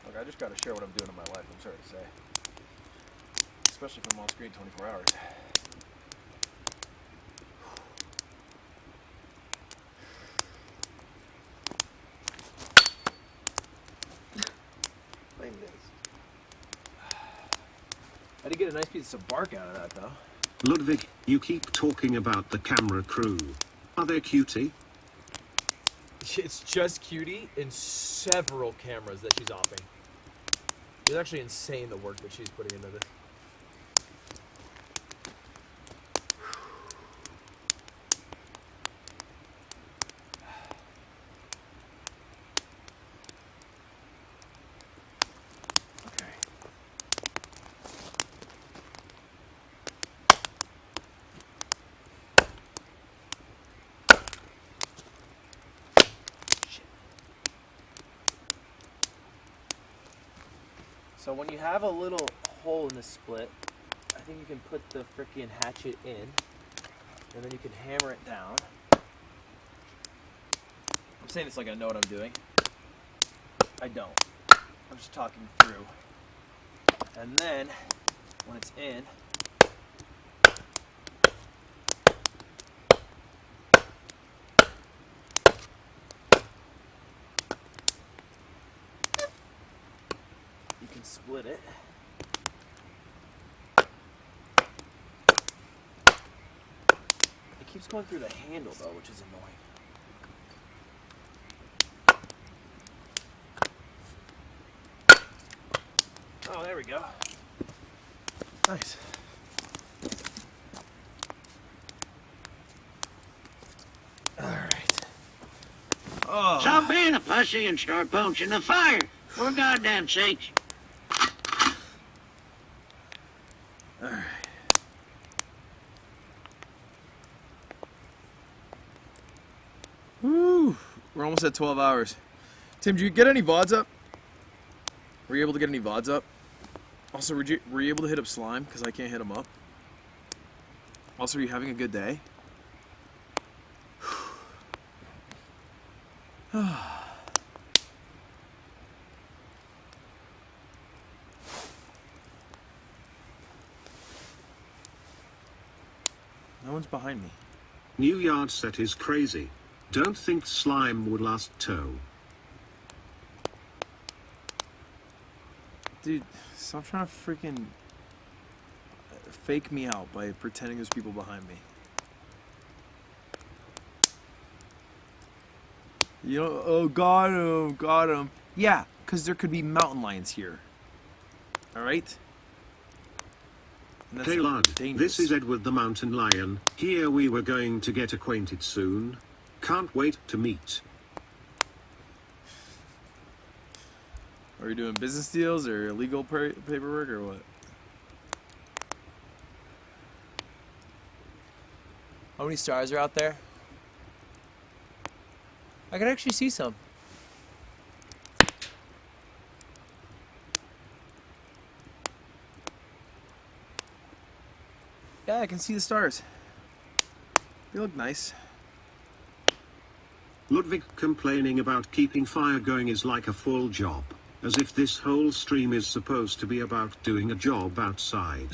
Look, I just gotta share what I'm doing in my life, I'm sorry to say. Especially if I'm on screen 24 hours. I did get a nice piece of bark out of that, though. Ludwig, you keep talking about the camera crew. Are they cutie? It's just Cutie and several cameras that she's offing. It's actually insane the work that she's putting into this. So when you have a little hole in the split, I think you can put the frickin' hatchet in, and then you can hammer it down. I'm saying this like I know what I'm doing. I don't. I'm just talking through. And then, when it's in, split it. It keeps going through the handle though, which is annoying. Oh, there we go. Nice. Alright. Oh. Stop being a pussy and start punching the fire, for goddamn sakes. Alright. Woo! We're almost at 12 hours. Tim, did you get any VODs up? Were you able to get any VODs up? Also, were you able to hit up Slime? Because I can't hit him up. Also, are you having a good day? No one's behind me. New yard set is crazy. Don't think Slime would last tow. Dude, stop trying to freaking fake me out by pretending there's people behind me. You know, oh, got him. Yeah, because there could be mountain lions here. Alright? Hey lad, this is Edward the Mountain Lion. Here we were going to get acquainted soon. Can't wait to meet. Are you doing business deals or legal paperwork or what? How many stars are out there? I can actually see some. Yeah, I can see the stars. They look nice. Ludwig complaining about keeping fire going is like a full job, as if this whole stream is supposed to be about doing a job outside.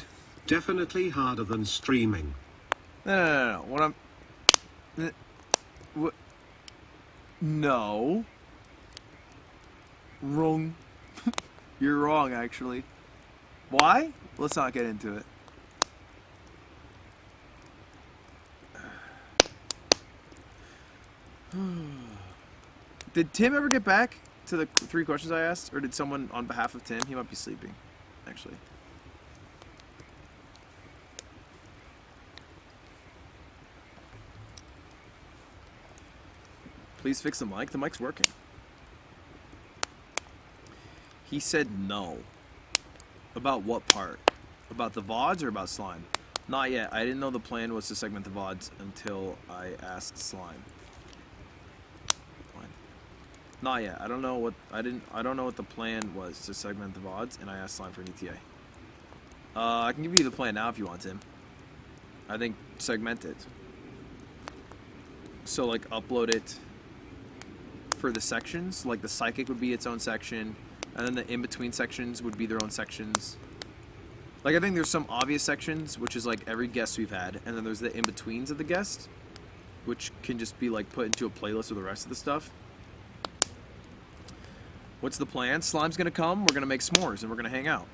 Definitely harder than streaming. No. What I'm... What? No. Wrong. You're wrong, actually. Why? Let's not get into it. Did Tim ever get back to the 3 questions I asked? Or did someone on behalf of Tim? He might be sleeping, actually. Please fix the mic. The mic's working. He said no. About what part? About the VODs or about slime? Not yet. I didn't know the plan was to segment the VODs until I asked slime. Not yet. I don't know what the plan was to segment the VODs, and I asked slime for an ETA. I can give you the plan now if you want, Tim. I think segment it. So like upload it for the sections, like the psychic would be its own section, and then the in-between sections would be their own sections. Like I think there's some obvious sections, which is like every guest we've had, and then there's the in-betweens of the guest, which can just be like put into a playlist with the rest of the stuff. What's the plan? Slime's gonna come, we're gonna make s'mores, and we're gonna hang out.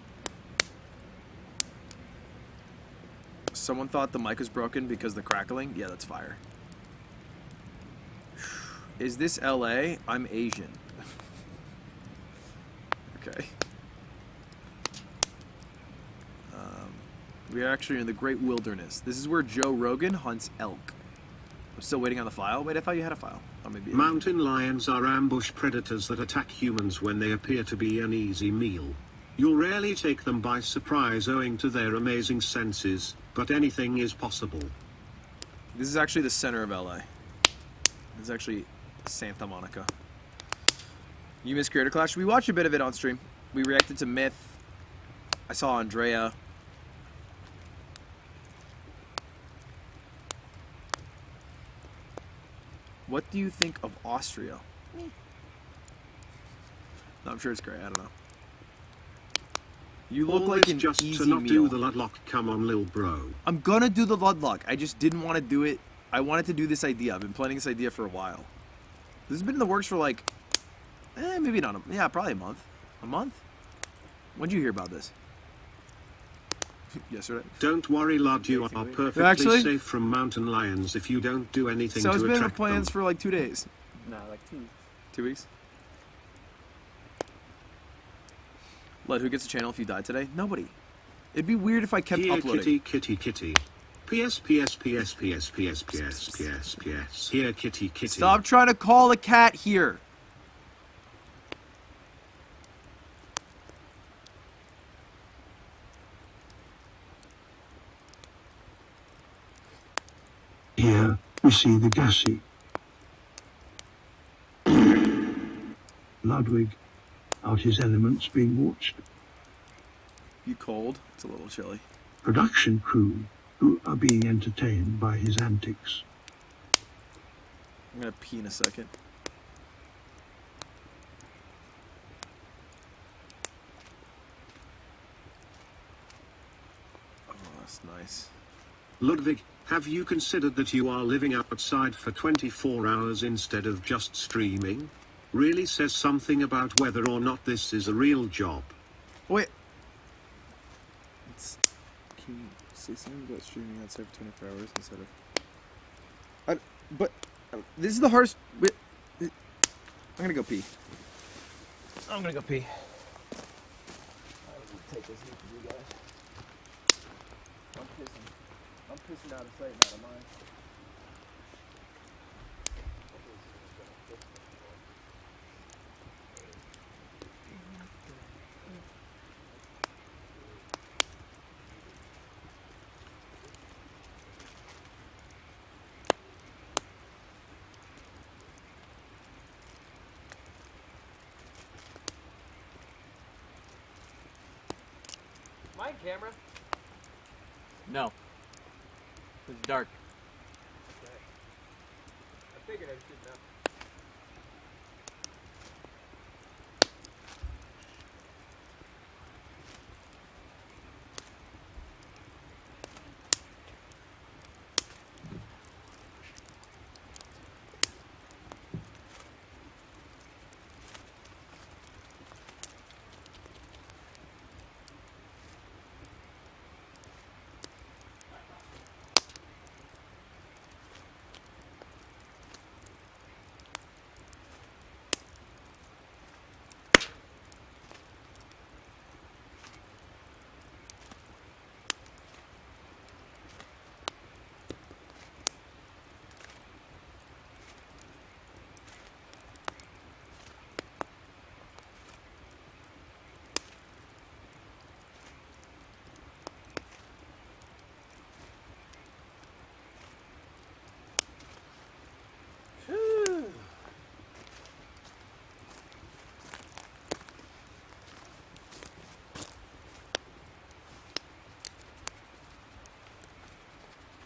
Someone thought the mic was broken because of the crackling. Yeah, that's fire. Is this LA? I'm Asian. Okay. We are actually in the great wilderness. This is where Joe Rogan hunts elk. I'm still waiting on the file. Wait, I thought you had a file. Oh, maybe. Mountain lions are ambush predators that attack humans when they appear to be an easy meal. You'll rarely take them by surprise owing to their amazing senses, but anything is possible. This is actually the center of LA. This is actually Santa Monica. You missed Creator Clash? We watched a bit of it on stream. We reacted to Myth. I saw Andrea. What do you think of Austria? No, I'm sure it's great. I don't know. You look like an just easy to not meal. do the Ludlock. Come on, lil bro. I'm gonna do the Ludlock. I just didn't want to do it. I wanted to do this idea. I've been planning this idea for a while. This has been in the works for like, maybe not. Yeah, probably a month. A month? When did you hear about this? Yesterday. Don't worry, lad. You are perfectly safe from mountain lions if you don't do anything to attract them. So it's been in plans for like 2 days. No, like 2 weeks. 2 weeks? Lud, who gets a channel if you died today? Nobody. It'd be weird if I kept uploading. Kitty. PS. Here, kitty. Stop trying to call a cat here. Here we see the gassy. Ludwig, out his elements being watched. You cold? It's a little chilly. Production crew who are being entertained by his antics. I'm gonna pee in a second. Oh, that's nice. Ludwig, have you considered that you are living outside for 24 hours instead of just streaming? Really says something about whether or not this is a real job. Wait. Can you say something about streaming outside for 24 hours instead of... this is the hardest... I'm gonna go pee. I'm gonna go pee. Take this here for you guys. I'm pissing out of sight, not of mind. Mine camera? No. It's dark. Okay. I figured I should know.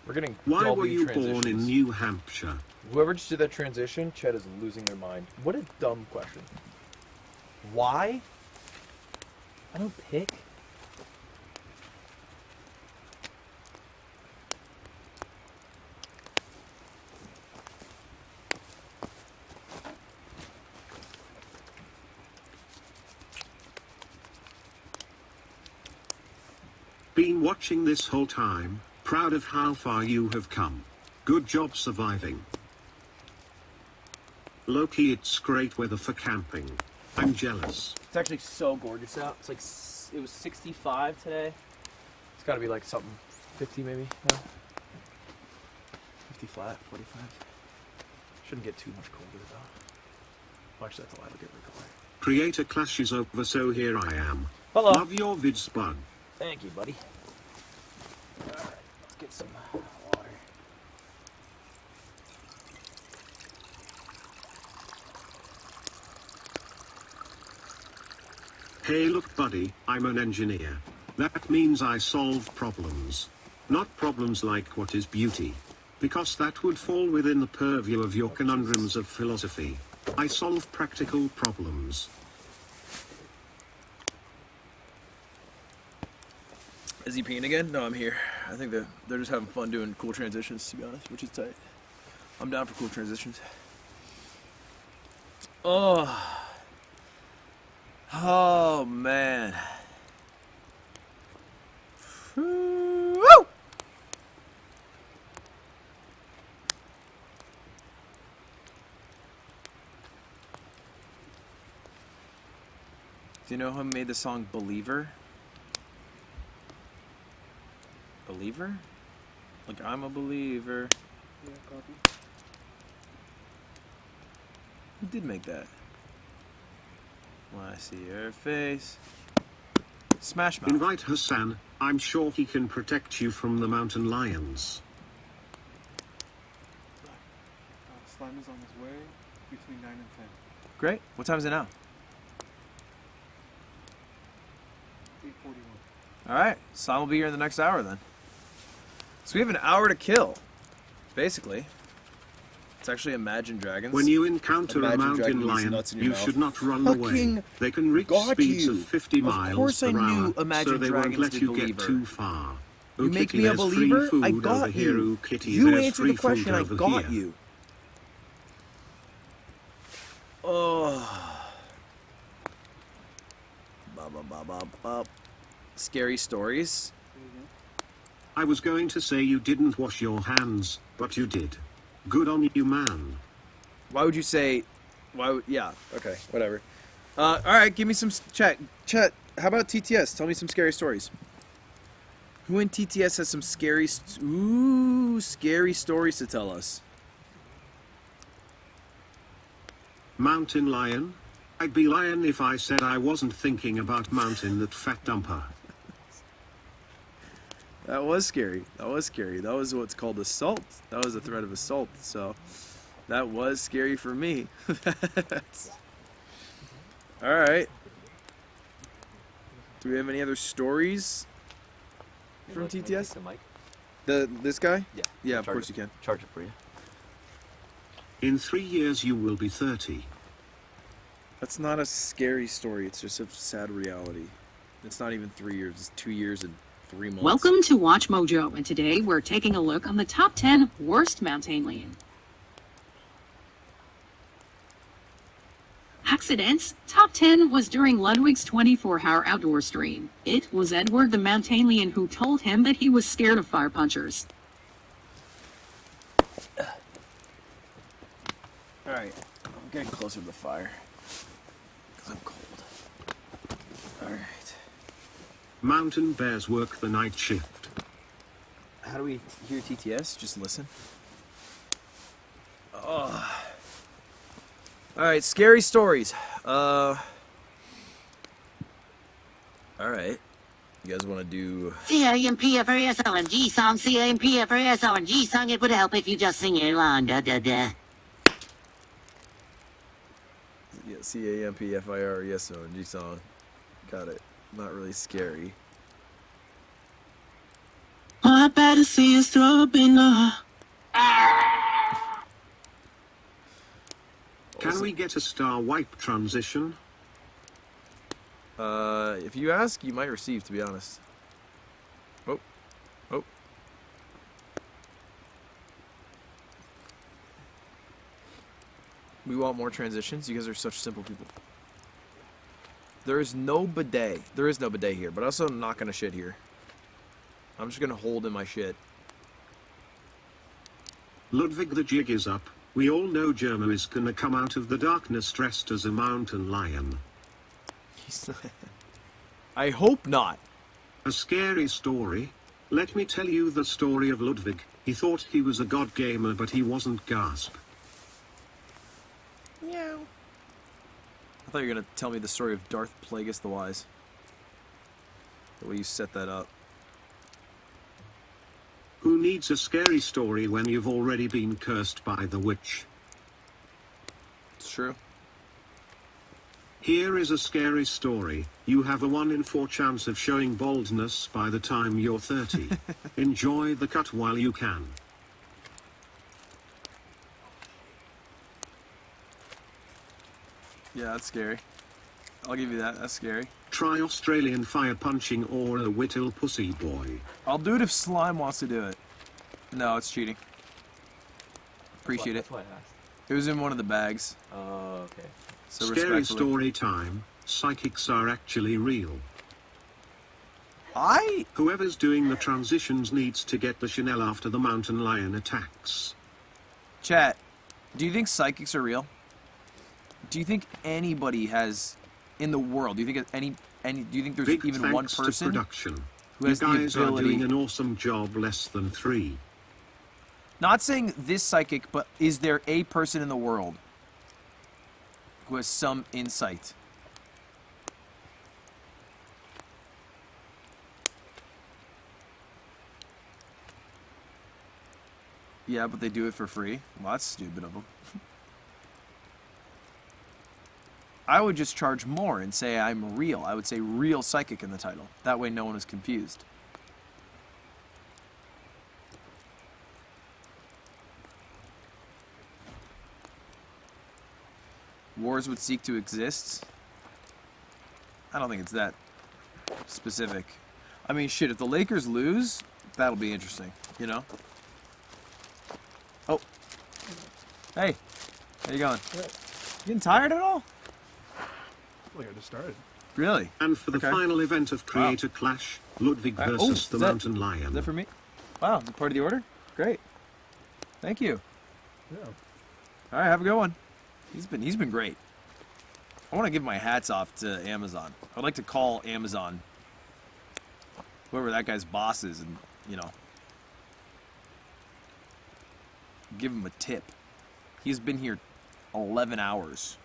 We're getting Why Dolby were you transitions. born in New Hampshire? Whoever just did that transition, Chet is losing their mind. What a dumb question. Why? I don't pick. Been watching this whole time, proud of how far you have come. Good job surviving. Loki, it's great weather for camping. I'm jealous. It's actually so gorgeous out. It's like, it was 65 today. It's got to be like something 50 maybe. No? 50 flat, 45. Shouldn't get too much colder though. Actually, that's a lot to get rid of. Creator clash is over, so here I am. Hello. Love your vids, bud. Thank you, buddy. Alright, let's get some water. Hey look buddy, I'm an engineer. That means I solve problems. Not problems like what is beauty. Because that would fall within the purview of your conundrums of philosophy. I solve practical problems. Is he peeing again? No, I'm here. I think they're just having fun doing cool transitions, to be honest, which is tight. I'm down for cool transitions. Oh man. Woo! Do you know who made the song Believer? Believer? Like, I'm a believer. Yeah, copy. Who did make that? When I see your face. Smash Mouth. Invite Hassan, I'm sure he can protect you from the mountain lions. Slime is on his way between 9 and 10. Great. What time is it now? 8:41. Alright. Slime will be here in the next hour then. So we have an hour to kill. Basically. It's actually Imagine Dragons. When you encounter a Imagine mountain Dragon eats lion, nuts in your you mouth. should not run away. Fucking They can reach got speeds you. of 50 Of miles course I per knew hour, Imagine so they won't Dragons let did you Believer. get too far. You Oh, make Kitty, me a there's free believer? food I over got here. you. Oh, Kitty, You there's answered free the question, food I over got here. you. Oh. Ba, ba, ba, ba, ba. Scary stories. I was going to say you didn't wash your hands, but you did. Good on you, man. Why would you say? Why? Yeah. Okay. Whatever. All right. Give me some chat. Chat. How about TTS? Tell me some scary stories. Who in TTS has some scary, scary stories to tell us? Mountain lion? I'd be lying if I said I wasn't thinking about mountain that fat dumper. That was scary. That was scary. That was what's called assault. That was a threat of assault. So that was scary for me. All right. Do we have any other stories? from Take TTS? the mic. This guy? Yeah. Yeah, of Charge course it. you can. Charge it for you. In 3 years you will be 30. That's not a scary story. It's just a sad reality. It's not even 3 years. It's 2 years and 3 months. Welcome to Watch Mojo, and today we're taking a look on the top 10 worst mountain lion. Accidents. Top 10 was during Ludwig's 24-hour outdoor stream. It was Edward the mountain lion who told him that he was scared of fire punchers. Alright, I'm getting closer to the fire. Because I'm cold. Alright. Mountain bears work the night shift. How do we hear TTS? Just listen. Oh. Alright, scary stories. Alright. You guys want to do... CAMPFRSONG song, CAMPFRSONG song. It would help if you just sing it along. Da da da. Yeah, CAMPFIRE, yes, G song. Got it. Not really scary. I better see us throw up in the... Can we get a star wipe transition? If you ask, you might receive, to be honest. Oh. Oh. We want more transitions. You guys are such simple people. There is no bidet. There is no bidet here, but also I'm not gonna shit here. I'm just gonna hold in my shit. Ludwig, the jig is up. We all know German is gonna come out of the darkness dressed as a mountain lion. I hope not. A scary story. Let me tell you the story of Ludwig. He thought he was a god gamer, but he wasn't. Gasp. Meow. I thought you were gonna tell me the story of Darth Plagueis the Wise. The way you set that up. Who needs a scary story when you've already been cursed by the witch? It's true. Here is a scary story. You have a 1 in 4 chance of showing baldness by the time you're 30. Enjoy the cut while you can. Yeah, that's scary. I'll give you that. That's scary. Try Australian fire punching or a whittle pussy boy. I'll do it if Slime wants to do it. No, it's cheating. Appreciate it. That's why I asked. It was in one of the bags. Oh, okay. So Scary story time. Psychics are actually real. Whoever's doing the transitions needs to get the Chanel after the mountain lion attacks. Chat, do you think psychics are real? Do you think anybody has in the world? Do you think any? Do you think there's Big even one thanks to person production. who You has the guys are ability? doing an awesome job. Less than 3. Not saying this psychic, but is there a person in the world who has some insight? Yeah, but they do it for free. Well, that's stupid of them. I would just charge more and say I'm real. I would say real psychic in the title. That way no one is confused. Wars would seek to exist. I don't think it's that specific. I mean, shit, if the Lakers lose, that'll be interesting, you know? Oh. Hey. How you going? Good. Getting tired at all? Like I just started. Really? And for the final event of Creator Clash, Ludwig versus the Mountain Is Lion. that for me? Wow, part of the order? Great. Thank you. Yeah. All right, have a good one. He's been great. I want to give my hats off to Amazon. I'd like to call Amazon, whoever that guy's boss is, and, you know, give him a tip. He's been here 11 hours.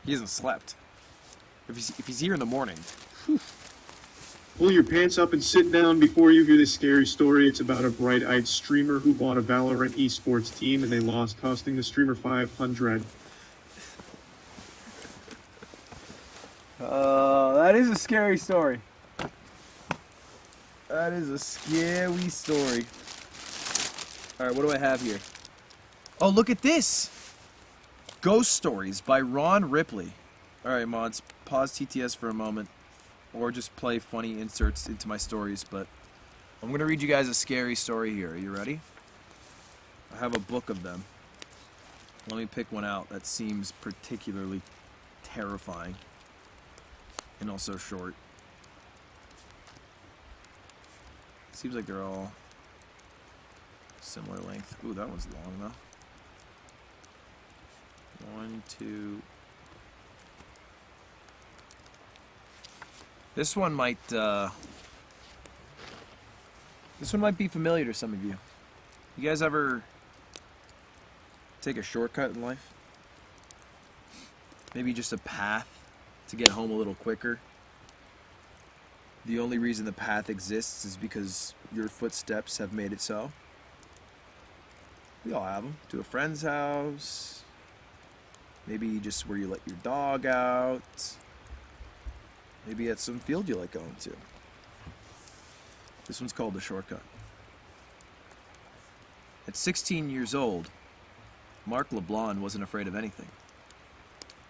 He hasn't slept. If he's here in the morning. Whew. Pull your pants up and sit down before you hear this scary story. It's about a bright-eyed streamer who bought a Valorant esports team and they lost, costing the streamer $500. That is a scary story. That is a scary story. All right, what do I have here? Oh, look at this. Ghost Stories by Ron Ripley. All right, mods, pause TTS for a moment, or just play funny inserts into my stories, but I'm going to read you guys a scary story here. Are you ready? I have a book of them. Let me pick one out that seems particularly terrifying and also short. Seems like they're all similar length. Ooh, that one's long though. 1, 2. This one might be familiar to some of you. You guys ever take a shortcut in life? Maybe just a path to get home a little quicker. The only reason the path exists is because your footsteps have made it so. We all have them. To a friend's house. Maybe just where you let your dog out. Maybe at some field you like going to. This one's called the shortcut. At 16 years old, Mark LeBlanc wasn't afraid of anything.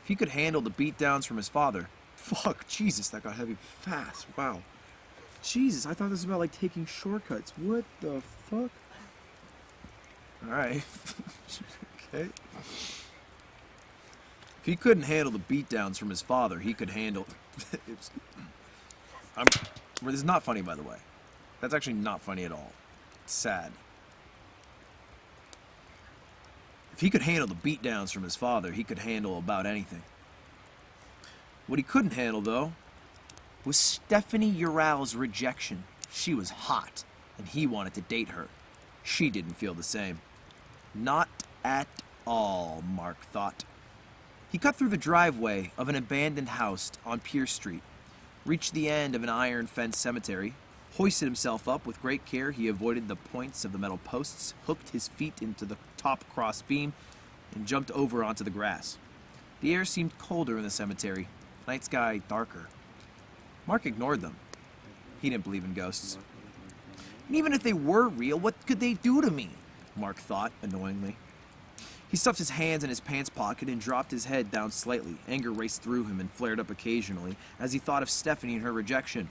If he could handle the beatdowns from his father, fuck, Jesus, that got heavy fast. Wow. Jesus, I thought this was about like taking shortcuts. What the fuck? Alright. Okay. If he couldn't handle the beatdowns from his father, he could handle... This is not funny, by the way. That's actually not funny at all. It's sad. If he could handle the beatdowns from his father, he could handle about anything. What he couldn't handle, though, was Stephanie Ural's rejection. She was hot, and he wanted to date her. She didn't feel the same. Not at all, Mark thought. He cut through the driveway of an abandoned house on Pierce Street, reached the end of an iron-fenced cemetery, hoisted himself up with great care. He avoided the points of the metal posts, hooked his feet into the top cross beam, and jumped over onto the grass. The air seemed colder in the cemetery, night sky darker. Mark ignored them. He didn't believe in ghosts. And even if they were real, what could they do to me? Mark thought, annoyingly. He stuffed his hands in his pants pocket and dropped his head down slightly. Anger raced through him and flared up occasionally as he thought of Stephanie and her rejection.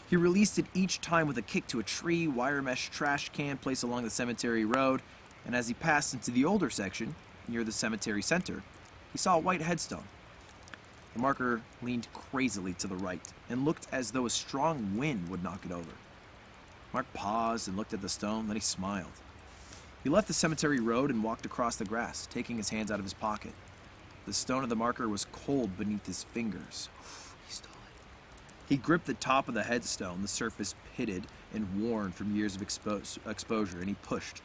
He released it each time with a kick to a tree, wire mesh trash can placed along the cemetery road, and as he passed into the older section, near the cemetery center, he saw a white headstone. The marker leaned crazily to the right and looked as though a strong wind would knock it over. Mark paused and looked at the stone, then he smiled. He left the cemetery road and walked across the grass, taking his hands out of his pocket. The stone of the marker was cold beneath his fingers. He stole it. He gripped the top of the headstone, the surface pitted and worn from years of exposure, and he pushed.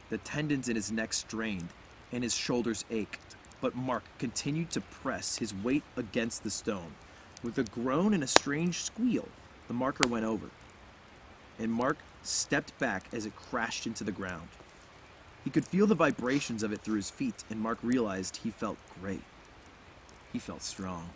The tendons in his neck strained, and his shoulders ached, but Mark continued to press his weight against the stone. With a groan and a strange squeal, the marker went over, and Mark stepped back as it crashed into the ground. He could feel the vibrations of it through his feet, and Mark realized he felt great. He felt strong.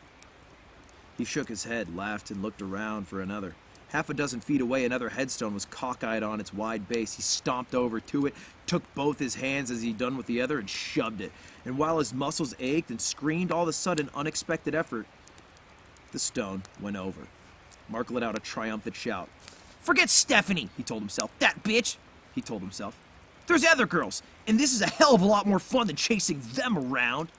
He shook his head, laughed, and looked around for another. Half a dozen feet away, another headstone was cockeyed on its wide base. He stomped over to it, took both his hands as he'd done with the other, and shoved it. And while his muscles ached and screamed all of a sudden unexpected effort, the stone went over. Mark let out a triumphant shout. "Forget Stephanie," he told himself. "That bitch," he told himself. "There's other girls, and this is a hell of a lot more fun than chasing them around."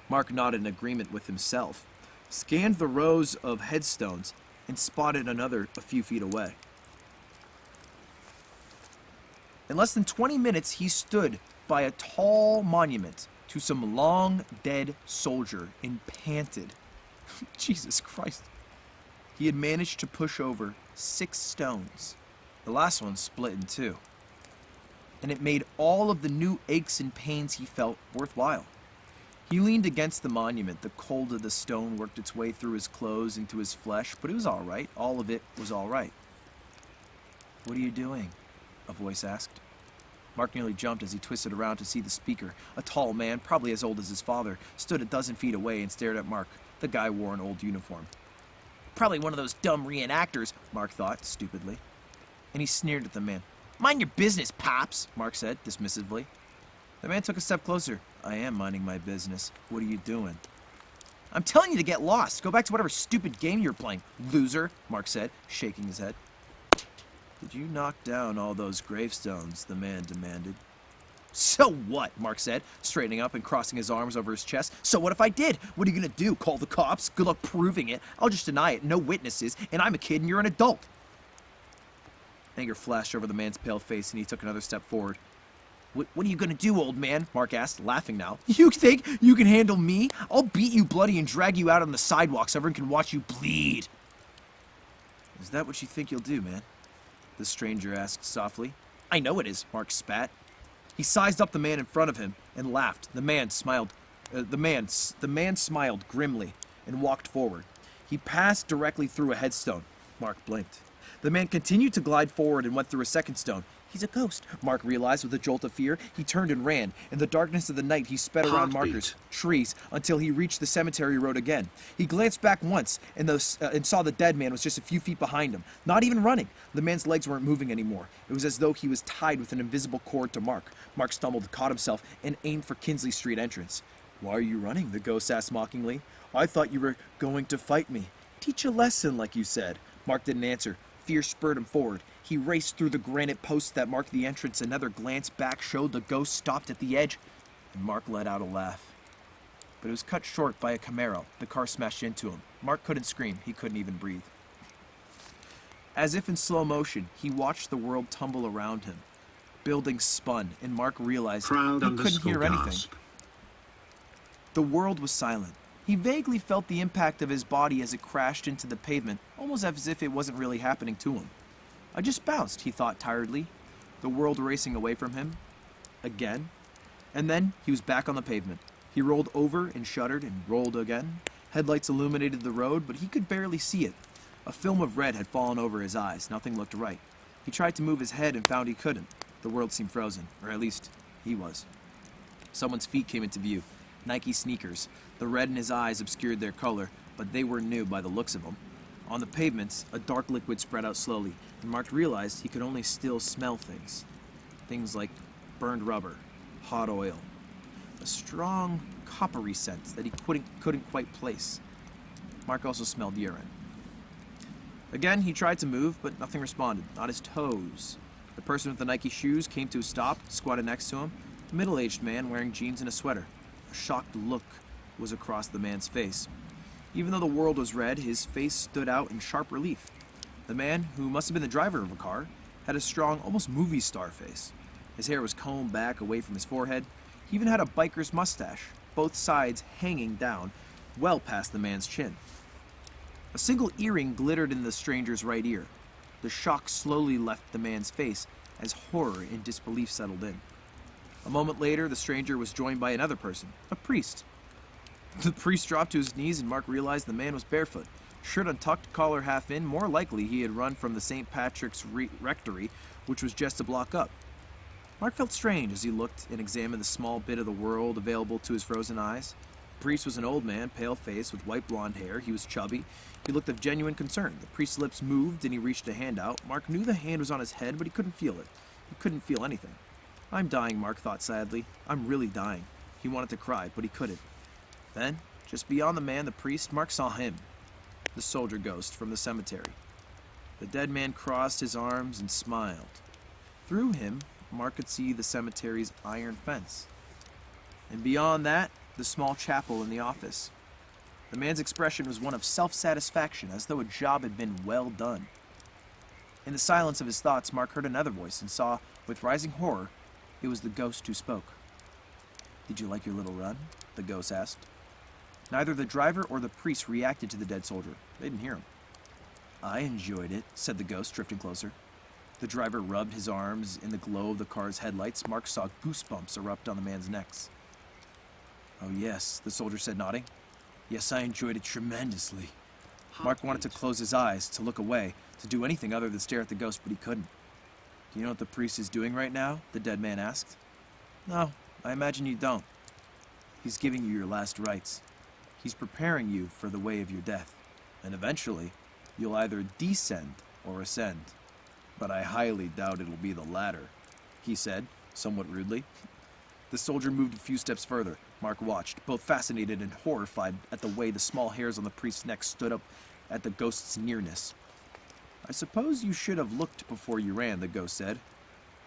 Mark nodded in agreement with himself, scanned the rows of headstones, and spotted another a few feet away. In less than 20 minutes, he stood by a tall monument to some long-dead soldier and panted. Jesus Christ. He had managed to push over 6 stones. The last one split in 2. And it made all of the new aches and pains he felt worthwhile. He leaned against the monument. The cold of the stone worked its way through his clothes into his flesh, but it was all right. All of it was all right. "What are you doing?" a voice asked. Mark nearly jumped as he twisted around to see the speaker. A tall man, probably as old as his father, stood a dozen feet away and stared at Mark. The guy wore an old uniform. Probably one of those dumb reenactors, Mark thought, stupidly. And he sneered at the man. Mind your business, Pops, Mark said, dismissively. The man took a step closer. I am minding my business. What are you doing? I'm telling you to get lost. Go back to whatever stupid game you're playing, loser, Mark said, shaking his head. Did you knock down all those gravestones? The man demanded. So what? Mark said, straightening up and crossing his arms over his chest. So what if I did? What are you gonna do? Call the cops? Good luck proving it. I'll just deny it. No witnesses. And I'm a kid and you're an adult. Anger flashed over the man's pale face and he took another step forward. What are you gonna do, old man? Mark asked, laughing now. You think you can handle me? I'll beat you bloody and drag you out on the sidewalk so everyone can watch you bleed. Is that what you think you'll do, man? The stranger asked softly. I know it is, Mark spat. He sized up the man in front of him and laughed. The man smiled. The man smiled grimly and walked forward. He passed directly through a headstone. Mark blinked. The man continued to glide forward and went through a second stone. He's a ghost, Mark realized with a jolt of fear. He turned and ran. In the darkness of the night, he sped around markers, trees, until he reached the cemetery road again. He glanced back once and saw the dead man was just a few feet behind him, not even running. The man's legs weren't moving anymore. It was as though he was tied with an invisible cord to Mark. Mark stumbled, caught himself, and aimed for Kinsley Street entrance. Why are you running? The ghost asked mockingly. I thought you were going to fight me. Teach a lesson, like you said. Mark didn't answer. Fear spurred him forward. He raced through the granite posts that marked the entrance. Another glance back showed the ghost stopped at the edge, and Mark let out a laugh. But it was cut short by a Camaro. The car smashed into him. Mark couldn't scream. He couldn't even breathe. As if in slow motion, he watched the world tumble around him. Buildings spun, and Mark realized he couldn't hear anything. The world was silent. He vaguely felt the impact of his body as it crashed into the pavement, almost as if it wasn't really happening to him. I just bounced, he thought tiredly, the world racing away from him. Again. And then he was back on the pavement. He rolled over and shuddered and rolled again. Headlights illuminated the road, but he could barely see it. A film of red had fallen over his eyes. Nothing looked right. He tried to move his head and found he couldn't. The world seemed frozen, or at least he was. Someone's feet came into view. Nike sneakers. The red in his eyes obscured their color, but they were new by the looks of them. On the pavements, a dark liquid spread out slowly, and Mark realized he could only still smell things. Things like burned rubber, hot oil, a strong coppery scent that he couldn't quite place. Mark also smelled urine. Again, he tried to move, but nothing responded, not his toes. The person with the Nike shoes came to a stop, squatted next to him, a middle-aged man wearing jeans and a sweater. A shocked look was across the man's face. Even though the world was red, his face stood out in sharp relief. The man, who must have been the driver of a car, had a strong, almost movie star face. His hair was combed back away from his forehead. He even had a biker's mustache, both sides hanging down, well past the man's chin. A single earring glittered in the stranger's right ear. The shock slowly left the man's face as horror and disbelief settled in. A moment later, the stranger was joined by another person, a priest. The priest dropped to his knees and Mark realized the man was barefoot. Shirt untucked, collar half in, more likely he had run from the St. Patrick's rectory, which was just a block up. Mark felt strange as he looked and examined the small bit of the world available to his frozen eyes. The priest was an old man, pale-faced, with white blonde hair. He was chubby. He looked of genuine concern. The priest's lips moved and he reached a hand out. Mark knew the hand was on his head, but he couldn't feel it. He couldn't feel anything. I'm dying, Mark thought sadly. I'm really dying. He wanted to cry, but he couldn't. Then, just beyond the man, the priest, Mark saw him. The soldier ghost from the cemetery. The dead man crossed his arms and smiled. Through him, Mark could see the cemetery's iron fence. And beyond that, the small chapel in the office. The man's expression was one of self-satisfaction, as though a job had been well done. In the silence of his thoughts, Mark heard another voice and saw, with rising horror, it was the ghost who spoke. Did you like your little run? The ghost asked. Neither the driver or the priest reacted to the dead soldier. They didn't hear him. I enjoyed it, said the ghost, drifting closer. The driver rubbed his arms in the glow of the car's headlights. Mark saw goosebumps erupt on the man's necks. Oh yes, the soldier said, nodding. Yes, I enjoyed it tremendously. Mark wanted to close his eyes, to look away, to do anything other than stare at the ghost, but he couldn't. Do you know what the priest is doing right now? The dead man asked. No, I imagine you don't. He's giving you your last rites. He's preparing you for the way of your death. And eventually, You'll either descend or ascend. But I highly doubt it'll be the latter, he said, somewhat rudely. The soldier moved a few steps further. Mark watched, both fascinated and horrified at the way the small hairs on the priest's neck stood up at the ghost's nearness. I suppose you should have looked before you ran, the ghost said.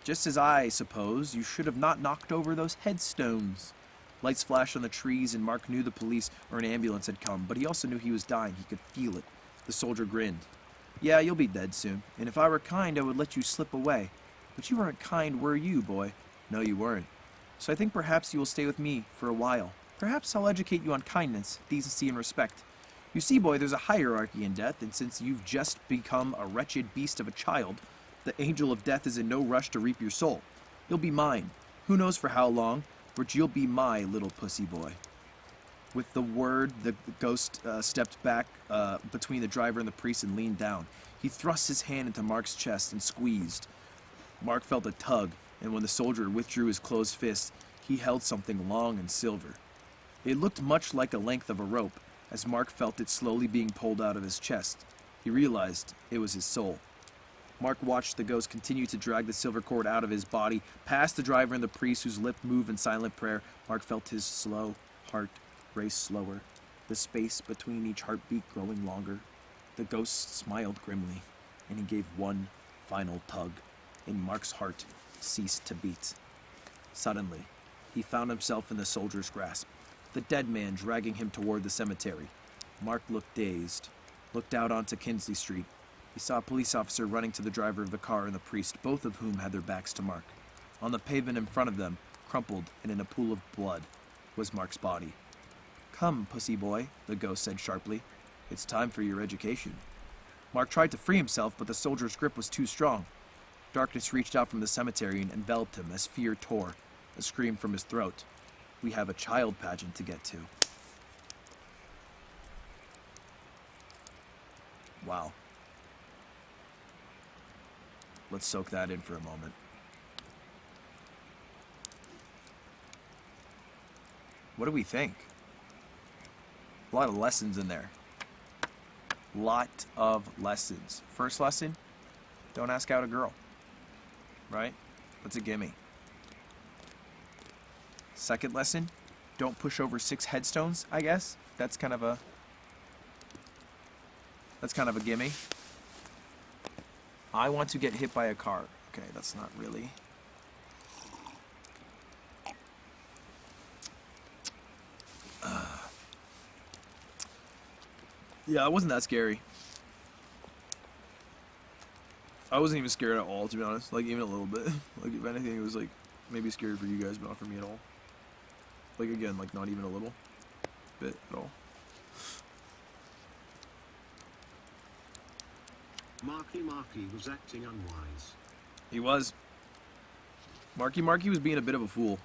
Just as I suppose you should have not knocked over those headstones. Lights flashed on the trees, and Mark knew the police or an ambulance had come, but he also knew he was dying. He could feel it. The soldier grinned. Yeah, you'll be dead soon, and if I were kind, I would let you slip away. But you weren't kind, were you, boy? No, you weren't. So I think perhaps you will stay with me for a while. Perhaps I'll educate you on kindness, decency, and respect. You see, boy, there's a hierarchy in death, and since you've just become a wretched beast of a child, the angel of death is in no rush to reap your soul. You'll be mine. Who knows for how long, but you'll be my little pussy boy. With the word, the ghost stepped back between the driver and the priest and leaned down. He thrust his hand into Mark's chest and squeezed. Mark felt a tug, and when the soldier withdrew his closed fist, he held something long and silver. It looked much like a length of a rope, as Mark felt it slowly being pulled out of his chest. He realized it was his soul. Mark watched the ghost continue to drag the silver cord out of his body, past the driver and the priest whose lip moved in silent prayer. Mark felt his slow heart race slower, the space between each heartbeat growing longer. The ghost smiled grimly, and he gave one final tug, and Mark's heart ceased to beat. Suddenly, he found himself in the soldier's grasp, the dead man dragging him toward the cemetery. Mark looked dazed, looked out onto Kinsley Street. He saw a police officer running to the driver of the car and the priest, both of whom had their backs to Mark. On the pavement in front of them, crumpled and in a pool of blood, was Mark's body. Come, pussy boy, the ghost said sharply. It's time for your education. Mark tried to free himself, but the soldier's grip was too strong. Darkness reached out from the cemetery and enveloped him as fear tore a scream from his throat. We have a child pageant to get to. Wow. Let's soak that in for a moment. What do we think? A lot of lessons in there. Lot of lessons. First lesson, don't ask out a girl. Right? That's a gimme. Second lesson, don't push over 6 headstones, I guess. That's kind of a gimme. I want to get hit by a car. Okay, that's not really. Yeah, it wasn't that scary. I wasn't even scared at all, to be honest. Like, even a little bit. Like, if anything, it was, like, maybe scary for you guys, but not for me at all. Like, again, like, not even a little bit at all. Marky was acting unwise. He was. Marky was being a bit of a fool.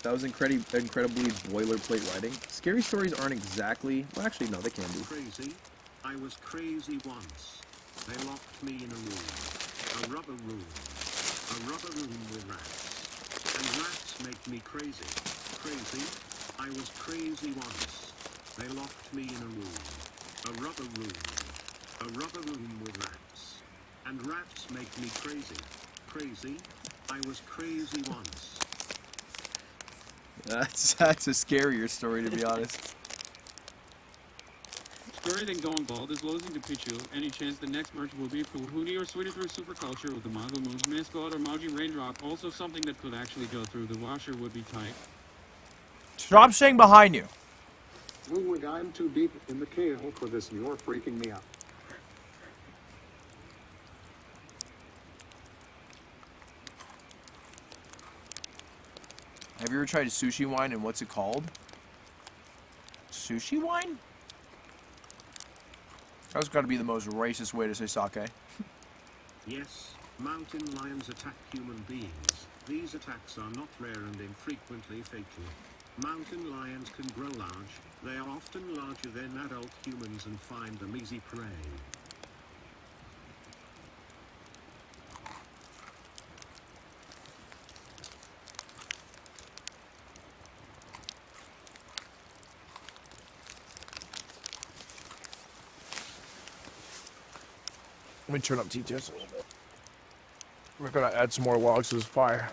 That was incredibly boilerplate writing. Scary stories aren't exactly... Well, actually, no, they can be. Crazy? I was crazy once. They locked me in a room. A rubber room. A rubber room with rats. And rats make me crazy. Crazy? I was crazy once. They locked me in a room. A rubber room. A rubber room with rats. And rats make me crazy. Crazy? I was crazy once. That's a scarier story, to be honest. Scarier than going bald is losing to Pichu. Any chance the next merch will be for Hootie or Sweetie through Superculture with the Mago Moons, Mascot or Mauji Raindrop. Also something that could actually go through. The washer would be tight. Stop saying behind you. Ludwig, I'm too deep in the kale for this, and you're freaking me out. Have you ever tried sushi wine, and what's it called? Sushi wine? That's got to be the most racist way to say sake. Yes, mountain lions attack human beings. These attacks are not rare and infrequently fatal. Mountain lions can grow large. They are often larger than adult humans and find them easy prey. Let me turn up TTS a little bit. We're gonna add some more logs to this fire.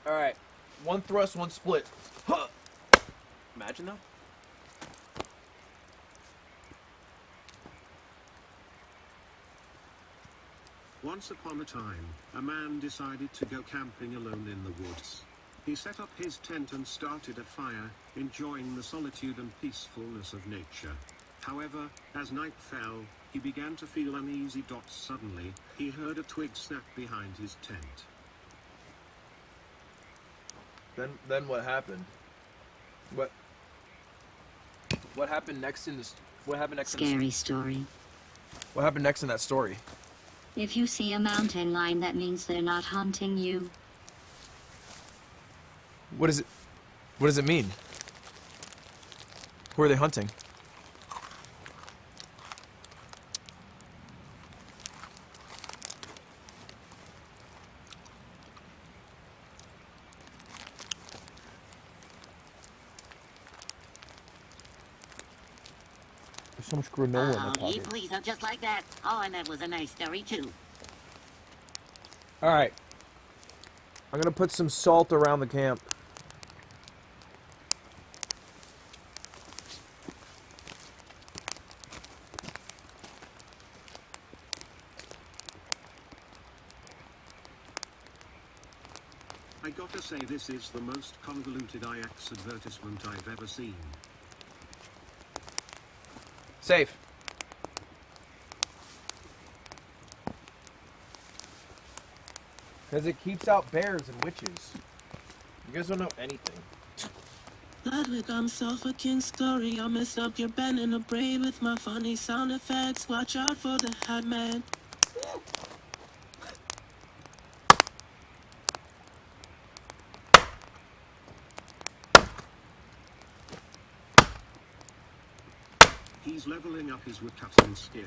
All right, one thrust, one split. Huh. Imagine though. Once upon a time, a man decided to go camping alone in the woods. He set up his tent and started a fire, enjoying the solitude and peacefulness of nature. However, as night fell, he began to feel uneasy. Suddenly, he heard a twig snap behind his tent. Then what happened? What happened next in this? What happened next? Scary story. What happened next in that story? If you see a mountain lion, that means they're not hunting you. What is it? What does it mean? Who are they hunting? There's so much granola in Oh, the pocket. please, not just like that. Oh, and that was a nice story, too. All right. I'm gonna put some salt around the camp. I gotta say, this is the most convoluted Ajax advertisement I've ever seen. Safe. Because it keeps out bears and witches. You guys don't know anything. Ludwig, I'm so fucking sorry. I messed up your band in a braid with my funny sound effects. Watch out for the hat man. He's leveling up his woodcutting skill.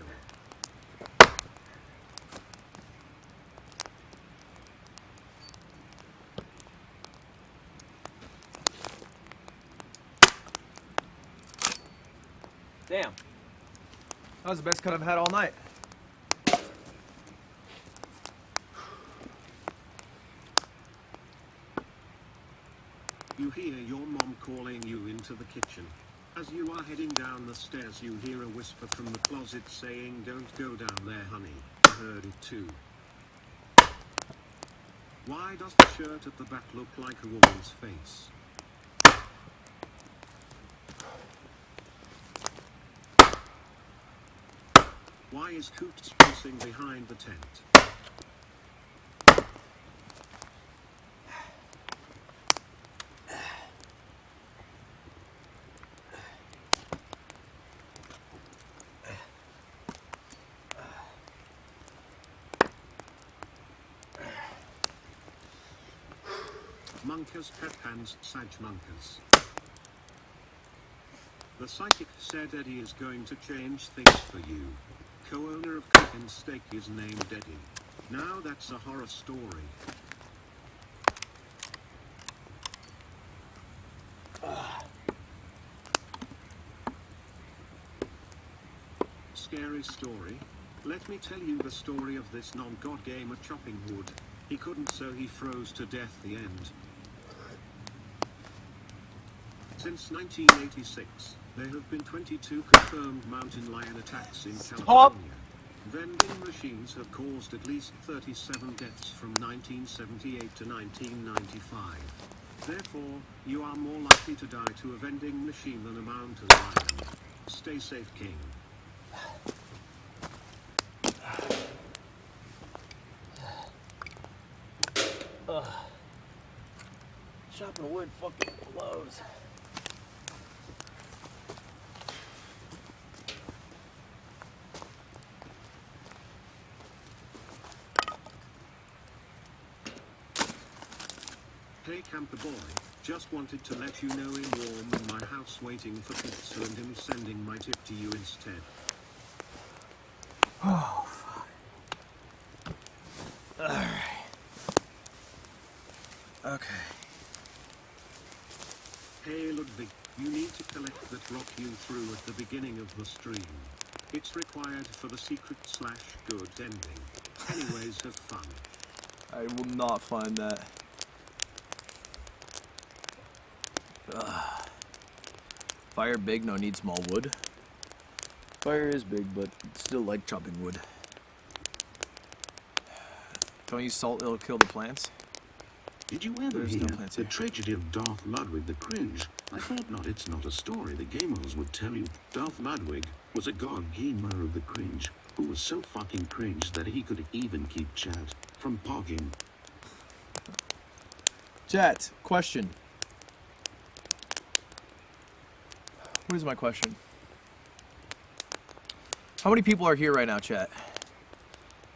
Damn. That was the best cut I've had all night. You hear your mom calling you into the kitchen. As you are heading down the stairs, you hear a whisper from the closet saying, "Don't go down there, honey." I heard it too. Why does the shirt at the back look like a woman's face? Why is Coots pacing behind the tent? Munkers pet hands Sag Munkers. The psychic said Eddie is going to change things for you. Co-owner of Cook and Steak is named Eddie. Now that's a horror story. Scary story. Let me tell you the story of this non-god gamer chopping wood. He couldn't, so he froze to death. The end. Since 1986, there have been 22 confirmed mountain lion attacks in California. Vending machines have caused at least 37 deaths from 1978 to 1995. Therefore, you are more likely to die to a vending machine than a mountain lion. Stay safe, King. Chopping wood fucking blows. Hey camper boy, Just wanted to let you know I'm warm in my house waiting for pizza and him sending my tip to you instead. Oh, fuck. Alright. Okay. Hey Ludwig, you need to collect that rock you threw at the beginning of the stream. It's required for the secret/good ending. Anyways, have fun. I will not find that. Fire big, no need small wood. Fire is big, but still like chopping wood. Don't use salt, it'll kill the plants. Did you ever There's hear no plants the here. tragedy of Darth Ludwig the Cringe? I thought not, it's not a story the gamers would tell you. Darth Ludwig was a god gamer of the cringe, who was so fucking cringe that he could even keep chat from parking. Chat, question. What is my question? How many people are here right now, chat?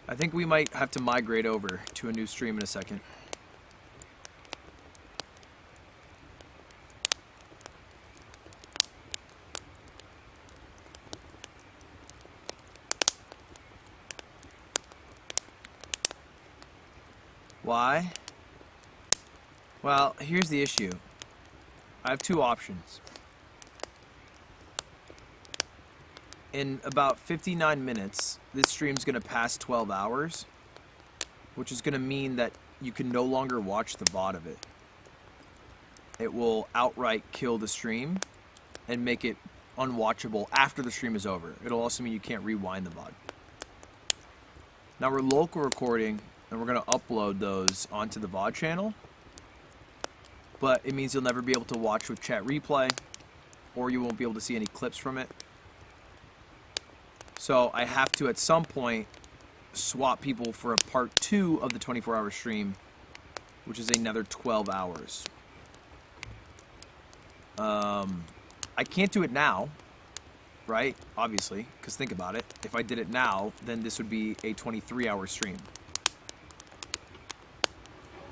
I think we might have to migrate over to a new stream in a second. Why? Well, here's the issue. I have two options. In about 59 minutes, this stream's going to pass 12 hours, which is going to mean that you can no longer watch the VOD of it. It will outright kill the stream and make it unwatchable after the stream is over. It'll also mean you can't rewind the VOD. Now we're local recording, and we're going to upload those onto the VOD channel, but it means you'll never be able to watch with chat replay, or you won't be able to see any clips from it. So I have to, at some point, swap people for a part 2 of the 24-hour stream, which is another 12 hours. I can't do it now, right? Obviously, because think about it. If I did it now, then this would be a 23-hour stream.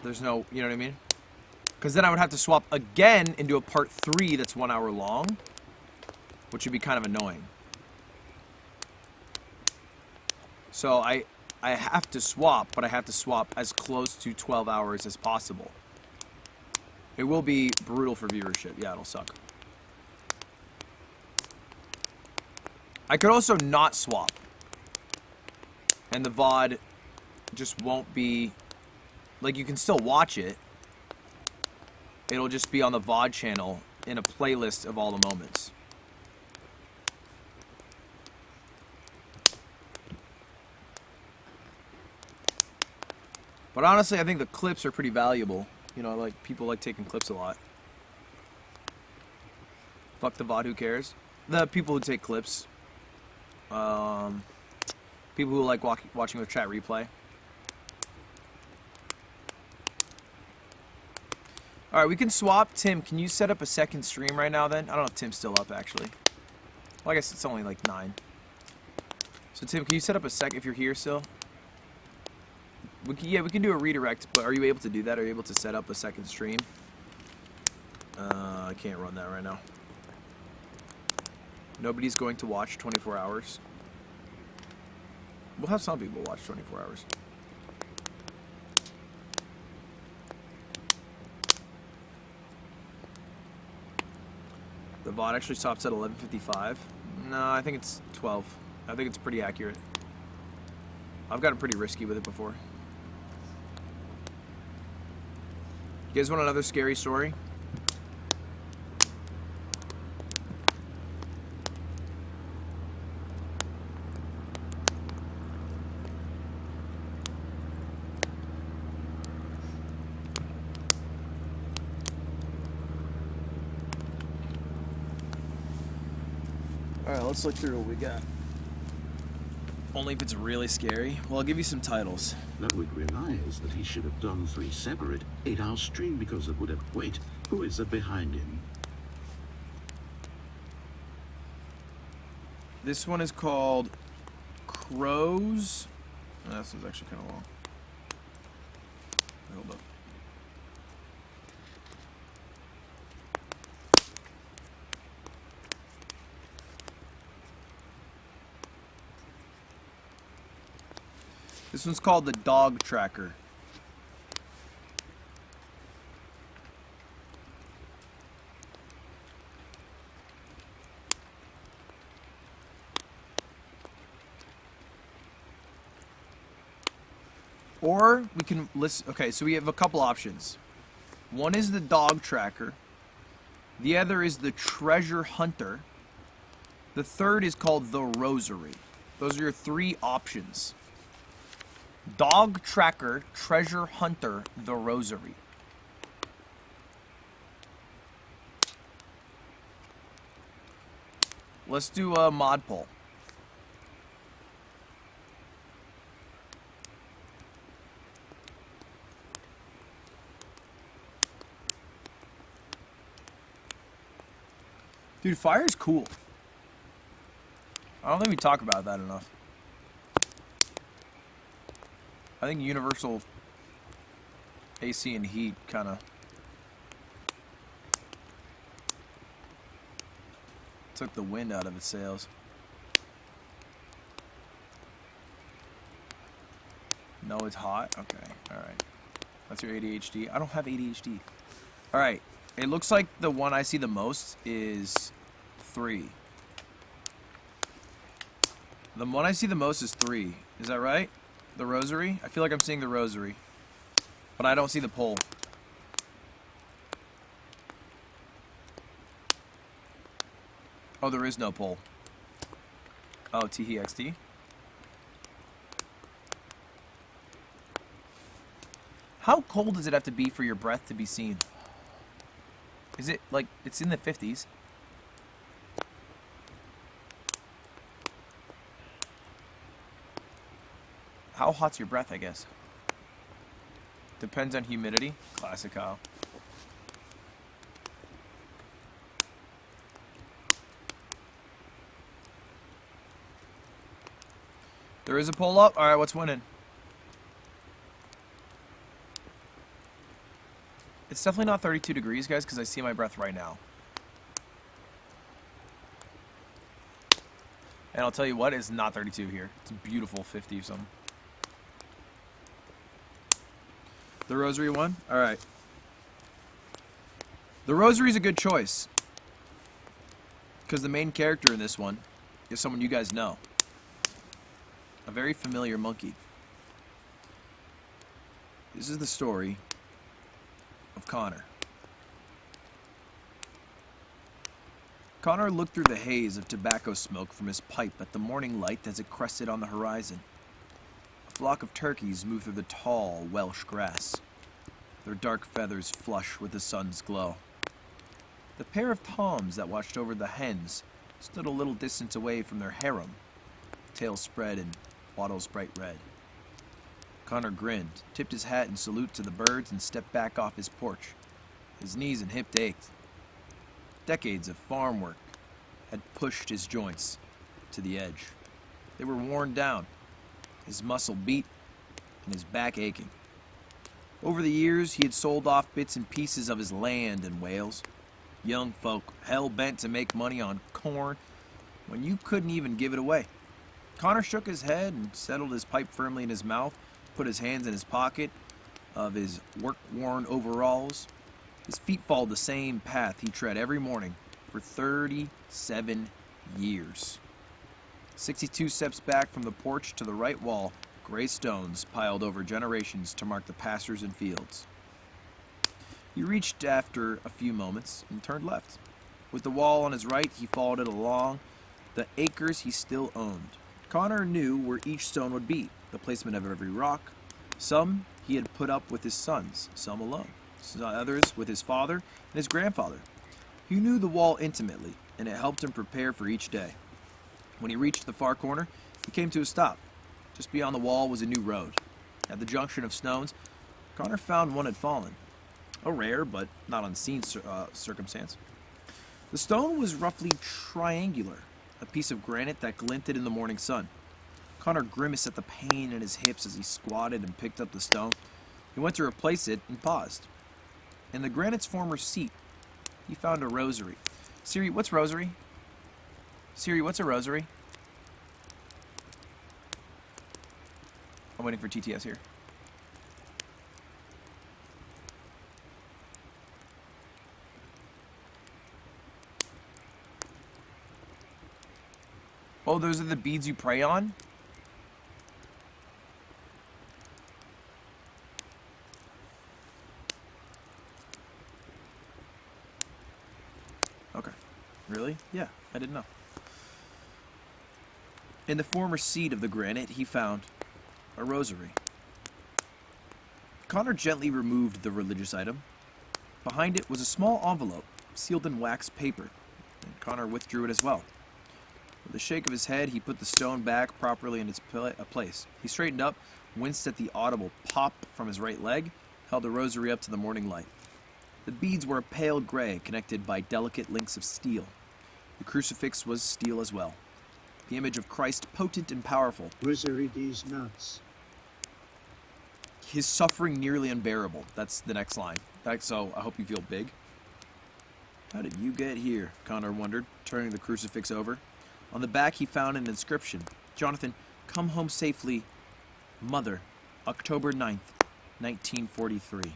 There's no, you know what I mean? Because then I would have to swap again into a part 3 that's 1 hour long, which would be kind of annoying. So I have to swap, but I have to swap as close to 12 hours as possible. It will be brutal for viewership. Yeah, it'll suck. I could also not swap. And the VOD just won't be... Like, you can still watch it. It'll just be on the VOD channel in a playlist of all the moments. But honestly, I think the clips are pretty valuable. You know, like, people like taking clips a lot. Fuck the VOD, who cares? The people who take clips. People who like watching with chat replay. Alright, we can swap. Tim, can you set up a second stream right now then? I don't know if Tim's still up, actually. Well, I guess it's only like 9. So, Tim, can you set up a sec if you're here still? We can do a redirect, but are you able to do that? Are you able to set up a second stream? I can't run that right now. Nobody's going to watch 24 hours. We'll have some people watch 24 hours. The VOD actually stops at 11:55. No, I think it's 12. I think it's pretty accurate. I've gotten pretty risky with it before. You guys want another scary story? Alright, let's look through what we got. Only if it's really scary. Well, I'll give you some titles. Ludwig realized that he should have done 3 separate 8-hour streams because it would have... Wait, who is that behind him? This one is called Crows. Oh, this one's actually kind of long. Hold up. This one's called the dog tracker. Or we can list. Okay, so we have a couple options. One is the dog tracker. The other is the treasure hunter. The third is called the rosary. Those are your three options. Dog tracker, treasure hunter, the rosary. Let's do a mod poll. Dude, fire is cool. I don't think we talk about that enough. I think universal AC and heat kind of took the wind out of its sails. No, it's hot? Okay, alright. That's your ADHD. I don't have ADHD. Alright, it looks like the one I see the most is 3. The one I see the most is 3. Is that right? The rosary? I feel like I'm seeing the rosary. But I don't see the pole. Oh, there is no pole. Oh, TEXT. How cold does it have to be for your breath to be seen? Is it like, it's in the 50s? How hot's your breath, I guess? Depends on humidity. Classic Kyle. There is a poll up? Alright, what's winning? It's definitely not 32 degrees, guys, because I see my breath right now. And I'll tell you what, it's not 32 here. It's a beautiful 50 or something. The rosary one? Alright. The rosary is a good choice. Because the main character in this one is someone you guys know. A very familiar monkey. This is the story of Connor. Connor looked through the haze of tobacco smoke from his pipe at the morning light as it crested on the horizon. A flock of turkeys moved through the tall Welsh grass, their dark feathers flush with the sun's glow. The pair of toms that watched over the hens stood a little distance away from their harem, tails spread and wattles bright red. Connor grinned, tipped his hat in salute to the birds, and stepped back off his porch. His knees and hips ached. Decades of farm work had pushed his joints to the edge. They were worn down, his muscle beat, and his back aching. Over the years, he had sold off bits and pieces of his land in Wales. Young folk, hell-bent to make money on corn when you couldn't even give it away. Connor shook his head and settled his pipe firmly in his mouth, put his hands in his pocket of his work-worn overalls. His feet followed the same path he tread every morning for 37 years. 62 steps back from the porch to the right wall, gray stones piled over generations to mark the pastures and fields. He reached after a few moments and turned left. With the wall on his right, he followed it along the acres he still owned. Connor knew where each stone would be, the placement of every rock. Some he had put up with his sons, some alone. Others with his father and his grandfather. He knew the wall intimately, and it helped him prepare for each day. When he reached the far corner, he came to a stop. Just beyond the wall was a new road. At the junction of stones, Connor found one had fallen. A rare, but not unseen circumstance. The stone was roughly triangular, a piece of granite that glinted in the morning sun. Connor grimaced at the pain in his hips as he squatted and picked up the stone. He went to replace it and paused. In the granite's former seat, he found a rosary. Siri, what's rosary? Siri, what's a rosary? I'm waiting for TTS here. Oh, those are the beads you pray on? Okay. Really? Yeah, I didn't know. In the former seat of the granite, he found a rosary. Connor gently removed the religious item. Behind it was a small envelope, sealed in wax paper, and Connor withdrew it as well. With a shake of his head, he put the stone back properly in its place. He straightened up, winced at the audible pop from his right leg, held the rosary up to the morning light. The beads were a pale gray, connected by delicate links of steel. The crucifix was steel as well. The image of Christ, potent and powerful. Rosary these nuts. His suffering nearly unbearable. That's the next line. So, I hope you feel big. How did you get here? Connor wondered, turning the crucifix over. On the back, he found an inscription. Jonathan, come home safely. Mother, October 9th, 1943.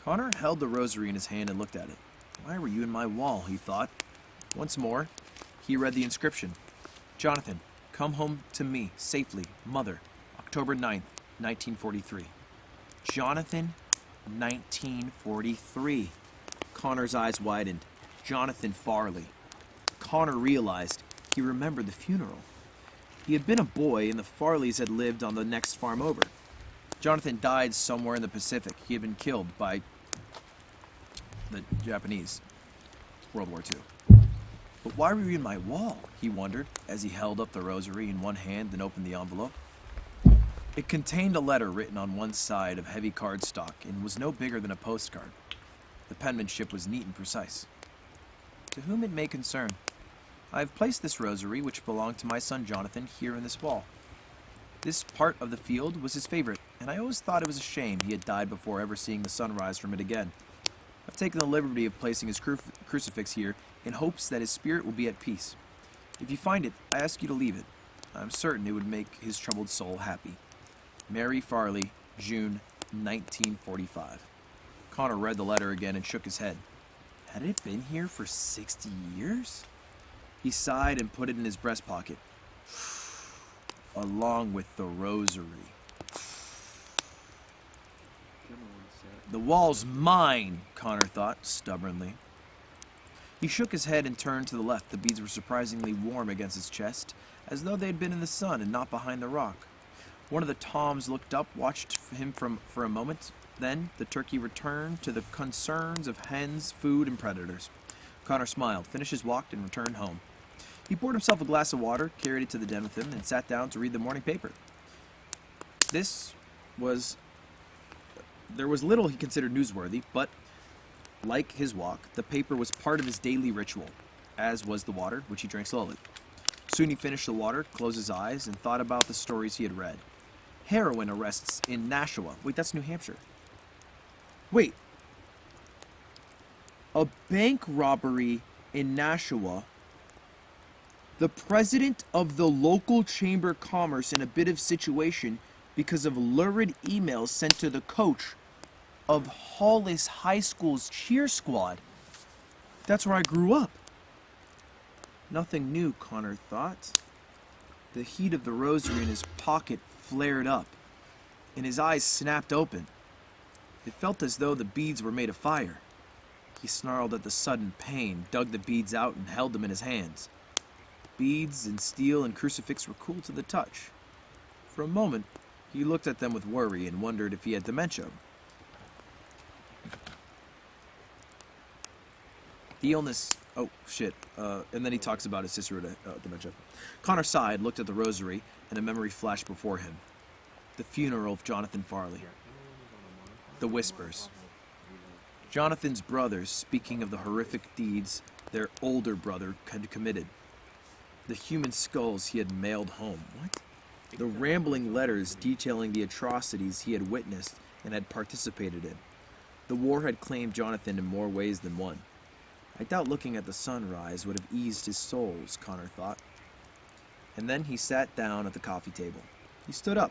Connor held the rosary in his hand and looked at it. Why were you in my wall, he thought. Once more, he read the inscription. Jonathan, come home to me safely. Mother, October 9th, 1943. Jonathan, 1943. Connor's eyes widened. Jonathan Farley. Connor realized he remembered the funeral. He had been a boy, and the Farleys had lived on the next farm over. Jonathan died somewhere in the Pacific. He had been killed by the Japanese. World War II. But why were you in my wall? He wondered, as he held up the rosary in one hand and opened the envelope. It contained a letter written on one side of heavy cardstock and was no bigger than a postcard. The penmanship was neat and precise. To whom it may concern, I have placed this rosary, which belonged to my son Jonathan, here in this wall. This part of the field was his favorite, and I always thought it was a shame he had died before ever seeing the sun rise from it again. I've taken the liberty of placing his crucifix here in hopes that his spirit will be at peace. If you find it, I ask you to leave it. I'm certain it would make his troubled soul happy. Mary Farley, June 1945. Connor read the letter again and shook his head. Had it been here for 60 years? He sighed and put it in his breast pocket, along with the rosary. The wall's mine, Connor thought, stubbornly. He shook his head and turned to the left. The beads were surprisingly warm against his chest, as though they had been in the sun and not behind the rock. One of the Toms looked up, watched him for a moment. Then the turkey returned to the concerns of hens, food, and predators. Connor smiled, finished his walk, and returned home. He poured himself a glass of water, carried it to the den with him, and sat down to read the morning paper. There was little he considered newsworthy, but, like his walk, the paper was part of his daily ritual, as was the water, which he drank slowly. Soon he finished the water, closed his eyes, and thought about the stories he had read. Heroin arrests in Nashua. Wait, that's New Hampshire. Wait. A bank robbery in Nashua. The president of the local chamber of commerce in a bit of situation because of lurid emails sent to the coach of Hollis High School's cheer squad. That's where I grew up. Nothing new, Connor thought. The heat of the rosary in his pocket flared up, and his eyes snapped open. It felt as though the beads were made of fire. He snarled at the sudden pain, dug the beads out, and held them in his hands. Beads and steel and crucifix were cool to the touch. For a moment, he looked at them with worry and wondered if he had dementia. The illness... Oh, shit. And then he talks about his sister with dementia. Connor sighed, looked at the rosary, and a memory flashed before him. The funeral of Jonathan Farley. The whispers. Jonathan's brothers speaking of the horrific deeds their older brother had committed. The human skulls he had mailed home. What? The rambling letters detailing the atrocities he had witnessed and had participated in. The war had claimed Jonathan in more ways than one. I doubt looking at the sunrise would have eased his soul, Connor thought. And then he sat down at the coffee table. He stood up,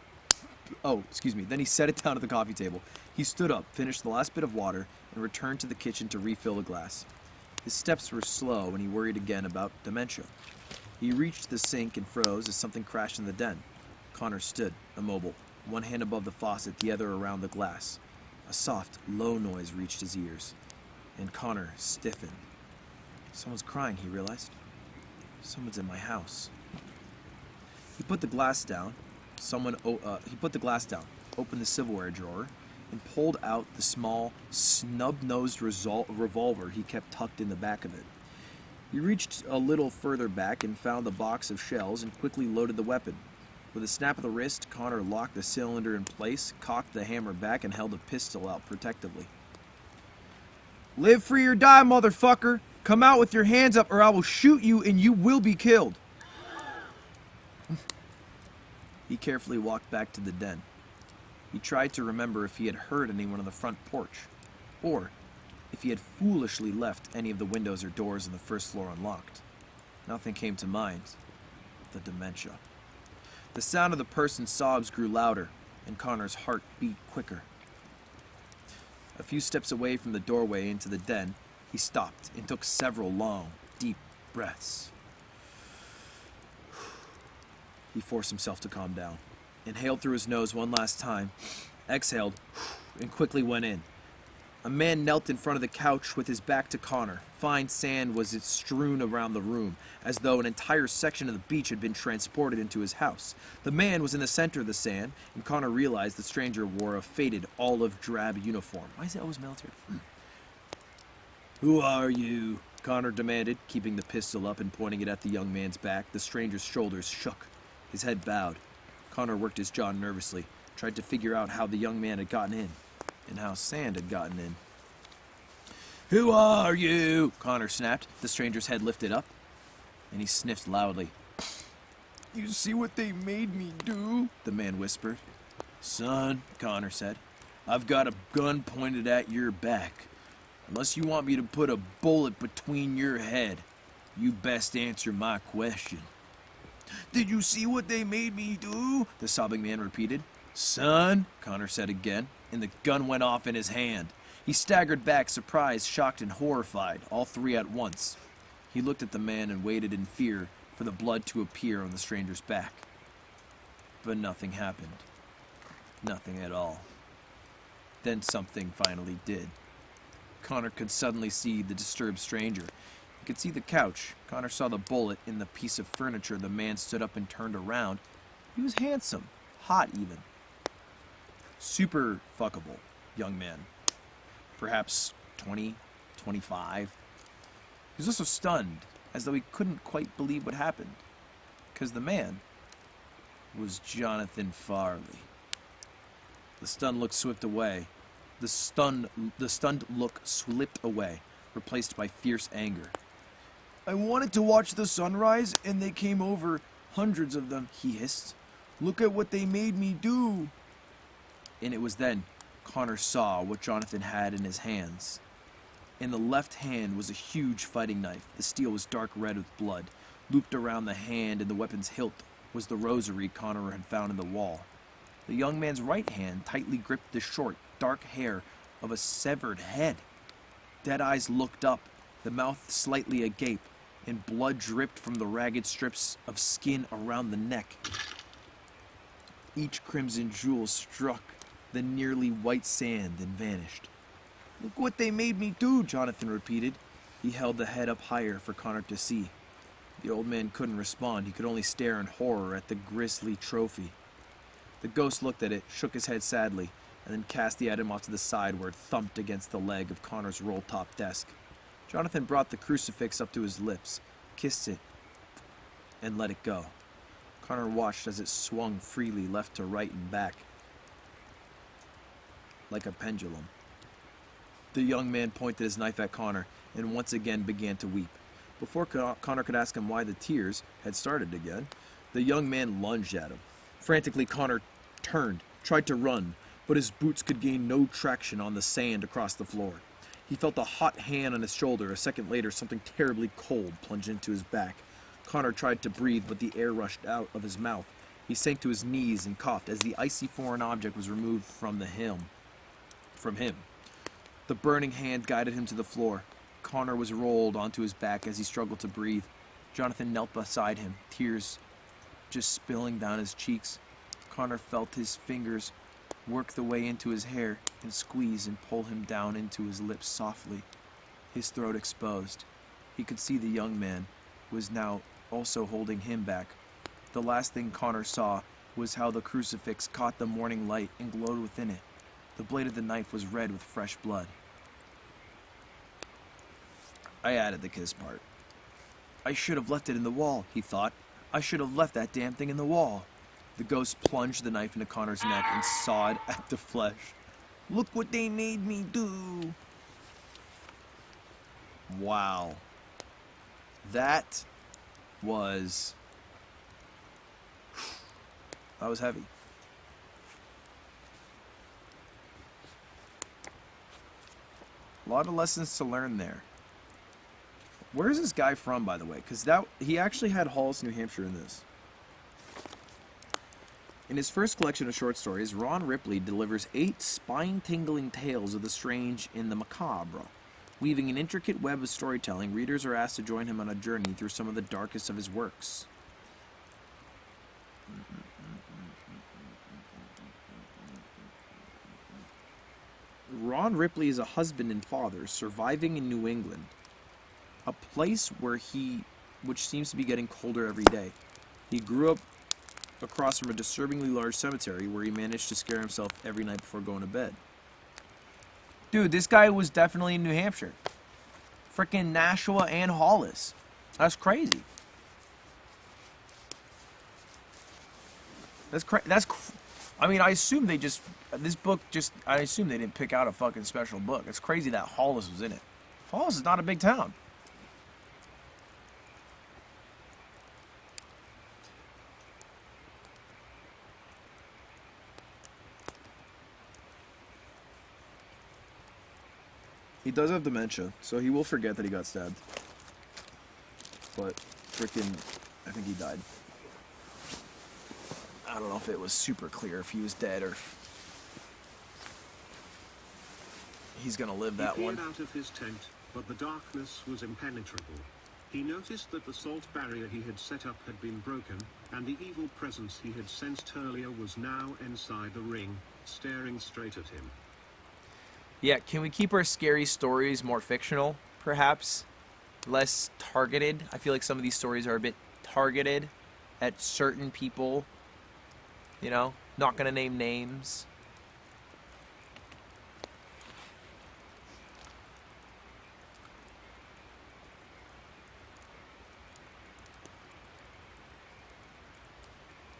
Then he set it down at the coffee table. He stood up, finished the last bit of water, and returned to the kitchen to refill the glass. His steps were slow, and he worried again about dementia. He reached the sink and froze as something crashed in the den. Connor stood, immobile, one hand above the faucet, the other around the glass. A soft, low noise reached his ears, and Connor stiffened. Someone's crying, he realized. Someone's in my house. He put the glass down. He put the glass down, opened the silverware drawer, and pulled out the small, snub-nosed revolver he kept tucked in the back of it. He reached a little further back and found the box of shells and quickly loaded the weapon. With a snap of the wrist, Connor locked the cylinder in place, cocked the hammer back, and held the pistol out protectively. "Live free or die, motherfucker! Come out with your hands up or I will shoot you and you will be killed!" He carefully walked back to the den. He tried to remember if he had heard anyone on the front porch, or if he had foolishly left any of the windows or doors on the first floor unlocked. Nothing came to mind. The dementia. The sound of the person's sobs grew louder, and Connor's heart beat quicker. A few steps away from the doorway into the den, he stopped and took several long, deep breaths. He forced himself to calm down, inhaled through his nose one last time, exhaled, and quickly went in. A man knelt in front of the couch with his back to Connor. Fine sand was strewn around the room, as though an entire section of the beach had been transported into his house. The man was in the center of the sand, and Connor realized the stranger wore a faded olive drab uniform. Why is it always military? "Who are you?" Connor demanded, keeping the pistol up and pointing it at the young man's back. The stranger's shoulders shook. His head bowed. Connor worked his jaw nervously, tried to figure out how the young man had gotten in, and how sand had gotten in. "Who are you?" Connor snapped. The stranger's head lifted up, and he sniffed loudly. "You see what they made me do?" the man whispered. "Son," Connor said, "I've got a gun pointed at your back. Unless you want me to put a bullet between your head, you best answer my question." "Did you see what they made me do?" the sobbing man repeated. "Son," Connor said again, and the gun went off in his hand. He staggered back, surprised, shocked, and horrified, all three at once. He looked at the man and waited in fear for the blood to appear on the stranger's back. But nothing happened. Nothing at all. Then something finally did. Connor could suddenly see the disturbed stranger. He could see the couch. Connor saw the bullet in the piece of furniture. The man stood up and turned around. He was handsome, hot even. Super fuckable young man. Perhaps 20, 25. He was also stunned, as though he couldn't quite believe what happened. Because the man was Jonathan Farley. The stunned look slipped away. The stunned look slipped away, replaced by fierce anger. "I wanted to watch the sunrise, and they came over, hundreds of them," he hissed. "Look at what they made me do." And it was then Connor saw what Jonathan had in his hands. In the left hand was a huge fighting knife. The steel was dark red with blood. Looped around the hand and the weapon's hilt was the rosary Connor had found in the wall. The young man's right hand tightly gripped the short, dark hair of a severed head. Dead eyes looked up, the mouth slightly agape, and blood dripped from the ragged strips of skin around the neck. Each crimson jewel struck the nearly white sand and vanished. "Look what they made me do," Jonathan repeated. He held the head up higher for Connor to see. The old man couldn't respond. He could only stare in horror at the grisly trophy. The ghost looked at it, shook his head sadly, and then cast the item off to the side where it thumped against the leg of Connor's roll-top desk. Jonathan brought the crucifix up to his lips, kissed it, and let it go. Connor watched as it swung freely left to right and back, like a pendulum. The young man pointed his knife at Connor and once again began to weep. Before Connor could ask him why the tears had started again, the young man lunged at him. Frantically, Connor turned, tried to run, but his boots could gain no traction on the sand across the floor. He felt a hot hand on his shoulder. A second later, something terribly cold plunged into his back. Connor tried to breathe, but the air rushed out of his mouth He sank to his knees and coughed as the icy foreign object was removed from him. The burning hand guided him to the floor. Connor was rolled onto his back as he struggled to breathe. Jonathan knelt beside him, tears just spilling down his cheeks. Connor felt his fingers work the way into his hair and squeeze and pull him down into his lips softly, his throat exposed. He could see the young man was now also holding him back. The last thing Connor saw was how the crucifix caught the morning light and glowed within it. The blade of the knife was red with fresh blood. I added the kiss part. I should have left it in the wall, he thought. I should have left that damn thing in the wall. The ghost plunged the knife into Connor's neck and sawed at the flesh. Look what they made me do. Wow. That was heavy. A lot of lessons to learn there. Where's this guy from, by the way? Because he actually had Hollis, New Hampshire in this. In his first collection of short stories, Ron Ripley delivers 8 spine-tingling tales of the strange and the macabre. Weaving an intricate web of storytelling, readers are asked to join him on a journey through some of the darkest of his works. Ron Ripley is a husband and father surviving in New England, a place which seems to be getting colder every day. He grew up across from a disturbingly large cemetery where he managed to scare himself every night before going to bed. Dude, this guy was definitely in New Hampshire. Frickin' Nashua and Hollis. That's crazy. I mean, I assume they just, I assume they didn't pick out a fucking special book. It's crazy that Hollis was in it. Hollis is not a big town. He does have dementia, so he will forget that he got stabbed. But, frickin', I think he died. I don't know if it was super clear if he was dead or if he's gonna live that one. He peered out of his tent, but the darkness was impenetrable. He noticed that the salt barrier he had set up had been broken, and the evil presence he had sensed earlier was now inside the ring, staring straight at him. Yeah, can we keep our scary stories more fictional, perhaps? Less targeted? I feel like some of these stories are a bit targeted at certain people. You know, not gonna name names.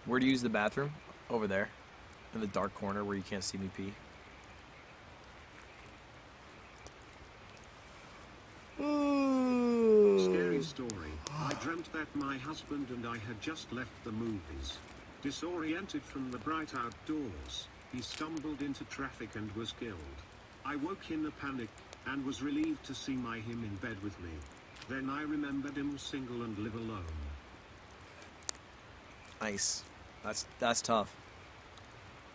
Where to use the bathroom? Over there. In the dark corner where you can't see me pee. Scary story. I dreamt that my husband and I had just left the movies. Disoriented from the bright outdoors, he stumbled into traffic and was killed. I woke in a panic, and was relieved to see him in bed with me. Then I remembered him single and live alone. Nice. That's tough.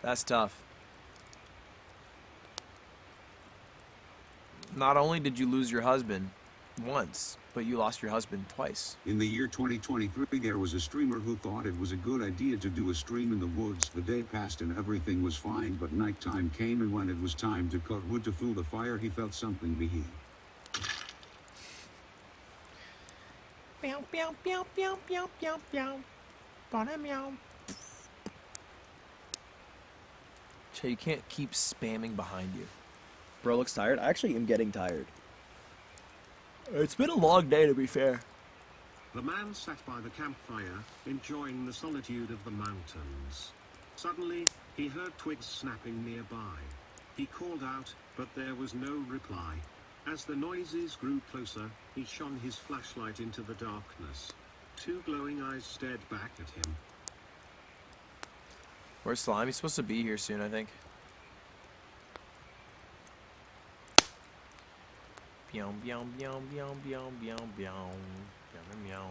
That's tough. Not only did you lose your husband once, but you lost your husband twice. In the year 2023, there was a streamer who thought it was a good idea to do a stream in the woods. The day passed and everything was fine, but nighttime came, and when it was time to cut wood to fuel the fire, he felt something behind. Meow, meow, meow, meow, meow, meow, meow. Bada meow. Che, you can't keep spamming behind you. Bro looks tired. I actually am getting tired. It's been a long day, to be fair. The man sat by the campfire, enjoying the solitude of the mountains. Suddenly, he heard twigs snapping nearby. He called out, but there was no reply. As the noises grew closer, he shone his flashlight into the darkness. 2 glowing eyes stared back at him. Where's Slime? He's supposed to be here soon, I think. Meow, meow, meow, meow, meow, meow, meow, meow, meow.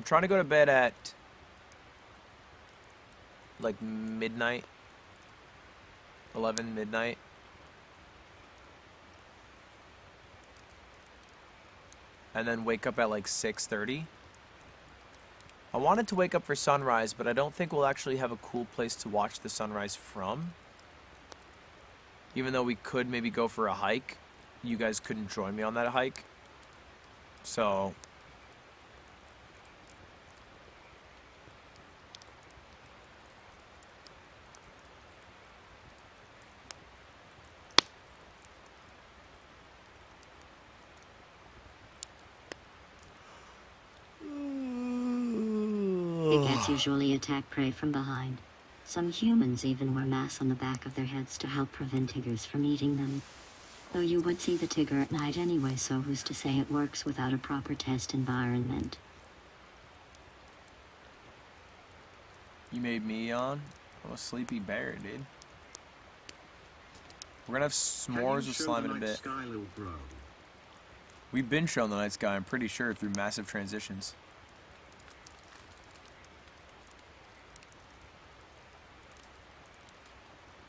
trying to go to bed at like midnight, 11 midnight. And then wake up at like 6:30. I wanted to wake up for sunrise, but I don't think we'll actually have a cool place to watch the sunrise from. Even though we could maybe go for a hike. You guys couldn't join me on that hike. So... Big cats usually attack prey from behind. Some humans even wear masks on the back of their heads to help prevent tigers from eating them. Though you would see the tiger at night anyway, so who's to say it works without a proper test environment? You made me yawn? I'm a sleepy bear, dude. We're gonna have s'mores with slime in a bit. We've been shown the night sky, I'm pretty sure, through massive transitions.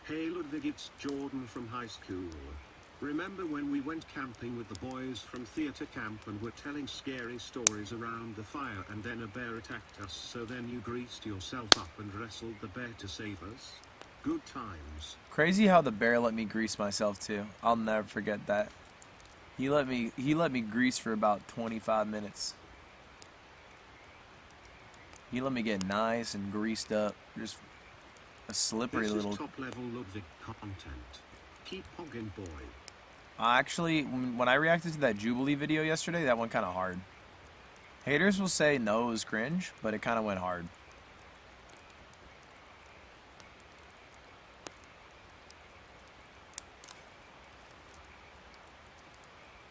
Hey Ludwig, it's Jordan from high school. Remember when we went camping with the boys from theater camp and were telling scary stories around the fire and then a bear attacked us, so then you greased yourself up and wrestled the bear to save us? Good times. Crazy how the bear let me grease myself too. I'll never forget that. He let me grease for about 25 minutes. He let me get nice and greased up. Just a slippery little... This is top level Ludwig content. Keep hogging, boy. Actually, when I reacted to that Jubilee video yesterday, that went kind of hard. Haters will say no, it was cringe, but it kind of went hard.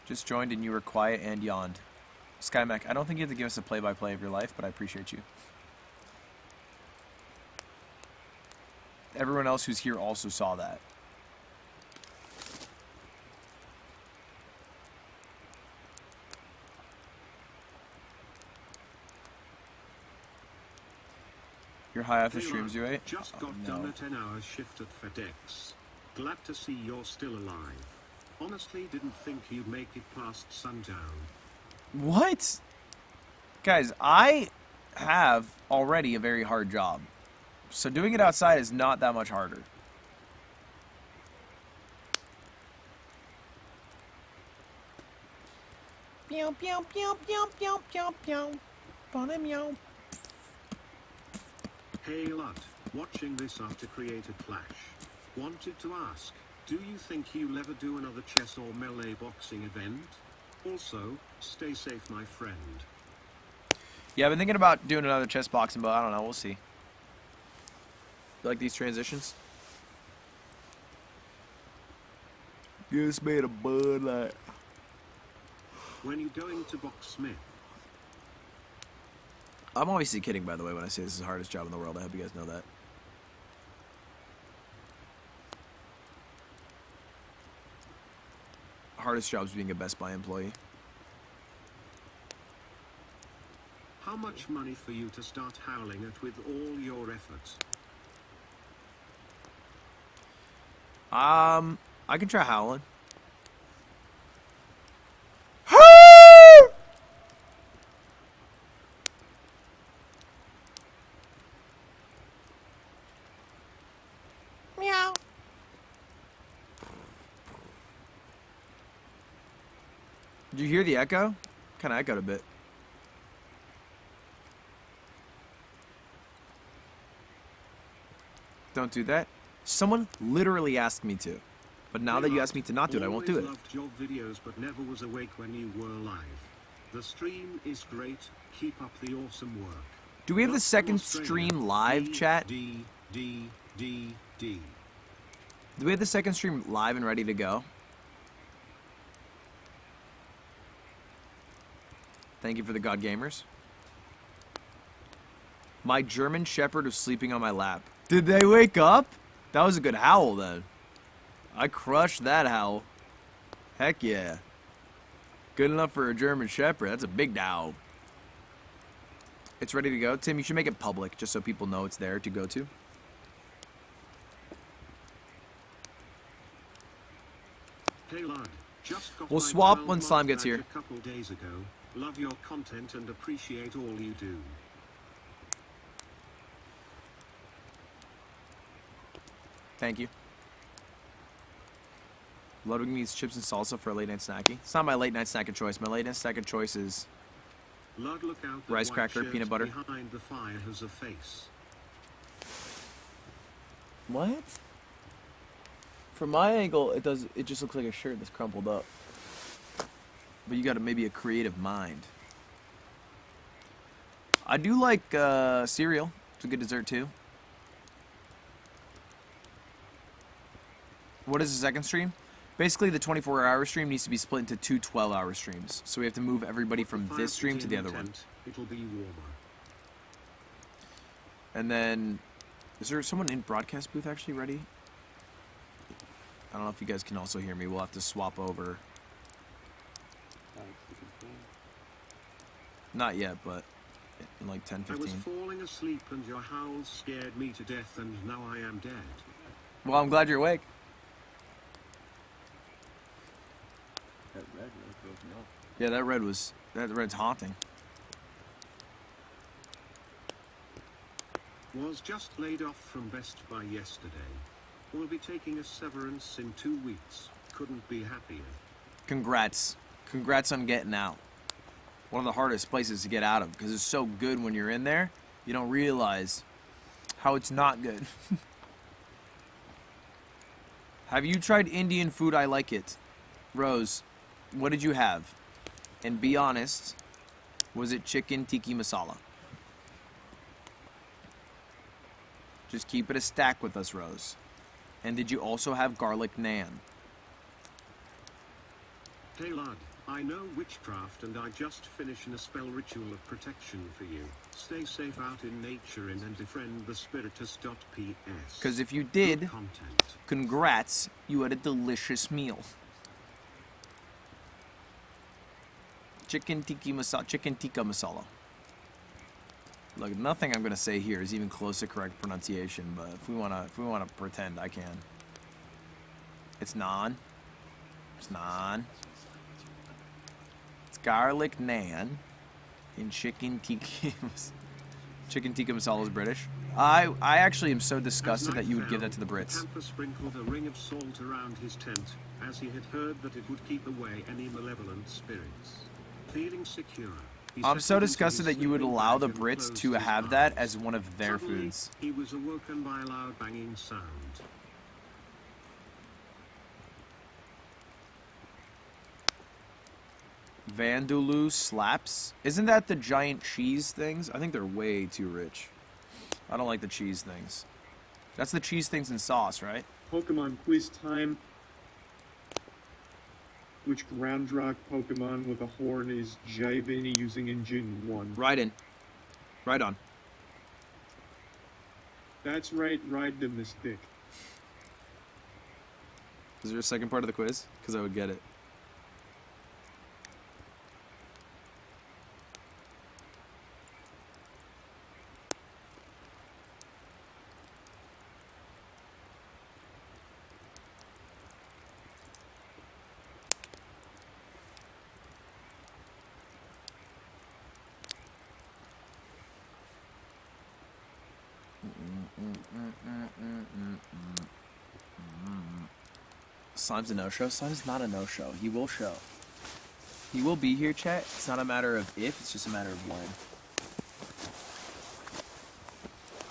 Just joined and you were quiet and yawned. SkyMech, I don't think you have to give us a play-by-play of your life, but I appreciate you. Everyone else who's here also saw that. You're high off the streams, you ate? Just got done a 10-hour shift at FedEx. Glad to see you're still alive. Honestly, didn't think you'd make it past sundown. What? Guys, I have already a very hard job. So doing it outside is not that much harder. Pew pew pew pew pew pew pew. Bunny meow. Hey lad, watching this after Creator Clash. Wanted to ask, do you think you'll ever do another chess or melee boxing event? Also, stay safe my friend. Yeah, I've been thinking about doing another chess boxing, but I don't know, we'll see. You like these transitions? Just made a Bud Light. When you going to box Smith? I'm obviously kidding, by the way, when I say this is the hardest job in the world. I hope you guys know that. Hardest job is being a Best Buy employee. How much money for you to start howling at with all your efforts? I can try howling. Meow. Did you hear the echo? Kind of echoed a bit. Don't do that. Someone literally asked me to. But now that you asked me to not do it, I won't do it. Always loved your videos but never was awake when you were live. The stream is great. Keep up the awesome work. Do we have the second stream live, chat? D. Do we have the second stream live and ready to go? Thank you for the God Gamers. My German Shepherd was sleeping on my lap. Did they wake up? That was a good howl then. I crushed that howl. Heck yeah. Good enough for a German Shepherd. That's a big dog. It's ready to go. Tim, you should make it public just so people know it's there to go to. Hey lad, just got We'll my swap 12 when Slime month gets badge here. A couple days ago. Love your content and appreciate all you do. Thank you. Ludwig needs chips and salsa for a late night snacky. It's not my late night snack of choice. My late night snack of choice is Lud, look out, rice cracker, peanut butter. Behind the fire has a face. What? From my angle, it just looks like a shirt that's crumpled up. But you got maybe a creative mind. I do like cereal. It's a good dessert too. What is the second stream? Basically, the 24-hour stream needs to be split into two 12-hour streams. So we have to move everybody from this stream to the other one. It'll be warmer. And then, is there someone in broadcast booth actually ready? I don't know if you guys can also hear me. We'll have to swap over. Not yet, but in like 10, 15. I was falling asleep and your howls scared me to death and now I am dead. Well, I'm glad you're awake. That red really throws me off. Yeah, that red's haunting. Was just laid off from Best Buy yesterday. Will be taking a severance in 2 weeks. Couldn't be happier. Congrats. Congrats on getting out. One of the hardest places to get out of because it's so good when you're in there. You don't realize how it's not good. Have you tried Indian food? I like it. Rose, what did you have? And be honest, was it chicken tikka masala? Just keep it a stack with us, Rose. And did you also have garlic naan? Hey lad, I know witchcraft and I just finished a spell ritual of protection for you. Stay safe out in nature and befriend the spiritus.ps. Because if you did, congrats, you had a delicious meal. Chicken tikka masala. Look, nothing I'm gonna say here is even close to correct pronunciation, but if we wanna pretend, I can. It's naan. It's naan. It's garlic naan and chicken tikka. Chicken tikka masala is British. I actually am so disgusted that you would give that to the Brits. Camper sprinkled a ring of salt around his tent, as he had heard that it would keep away any malevolent spirits. Feeling secure, I'm so disgusted that you would allow the Brits to have that as one of their foods. He was awoken by a loud banging sound. Vandaloo slaps? Isn't that the giant cheese things? I think they're way too rich. I don't like the cheese things. That's the cheese things in sauce, right? Pokemon quiz time. Which ground rock Pokemon with a horn is Jivin using in Gen 1? Right on. That's right, ride them this dick. Is there a second part of the quiz? Because I would get it. Slime's a no-show? Slime's not a no-show. He will show. He will be here, chat. It's not a matter of if, it's just a matter of when.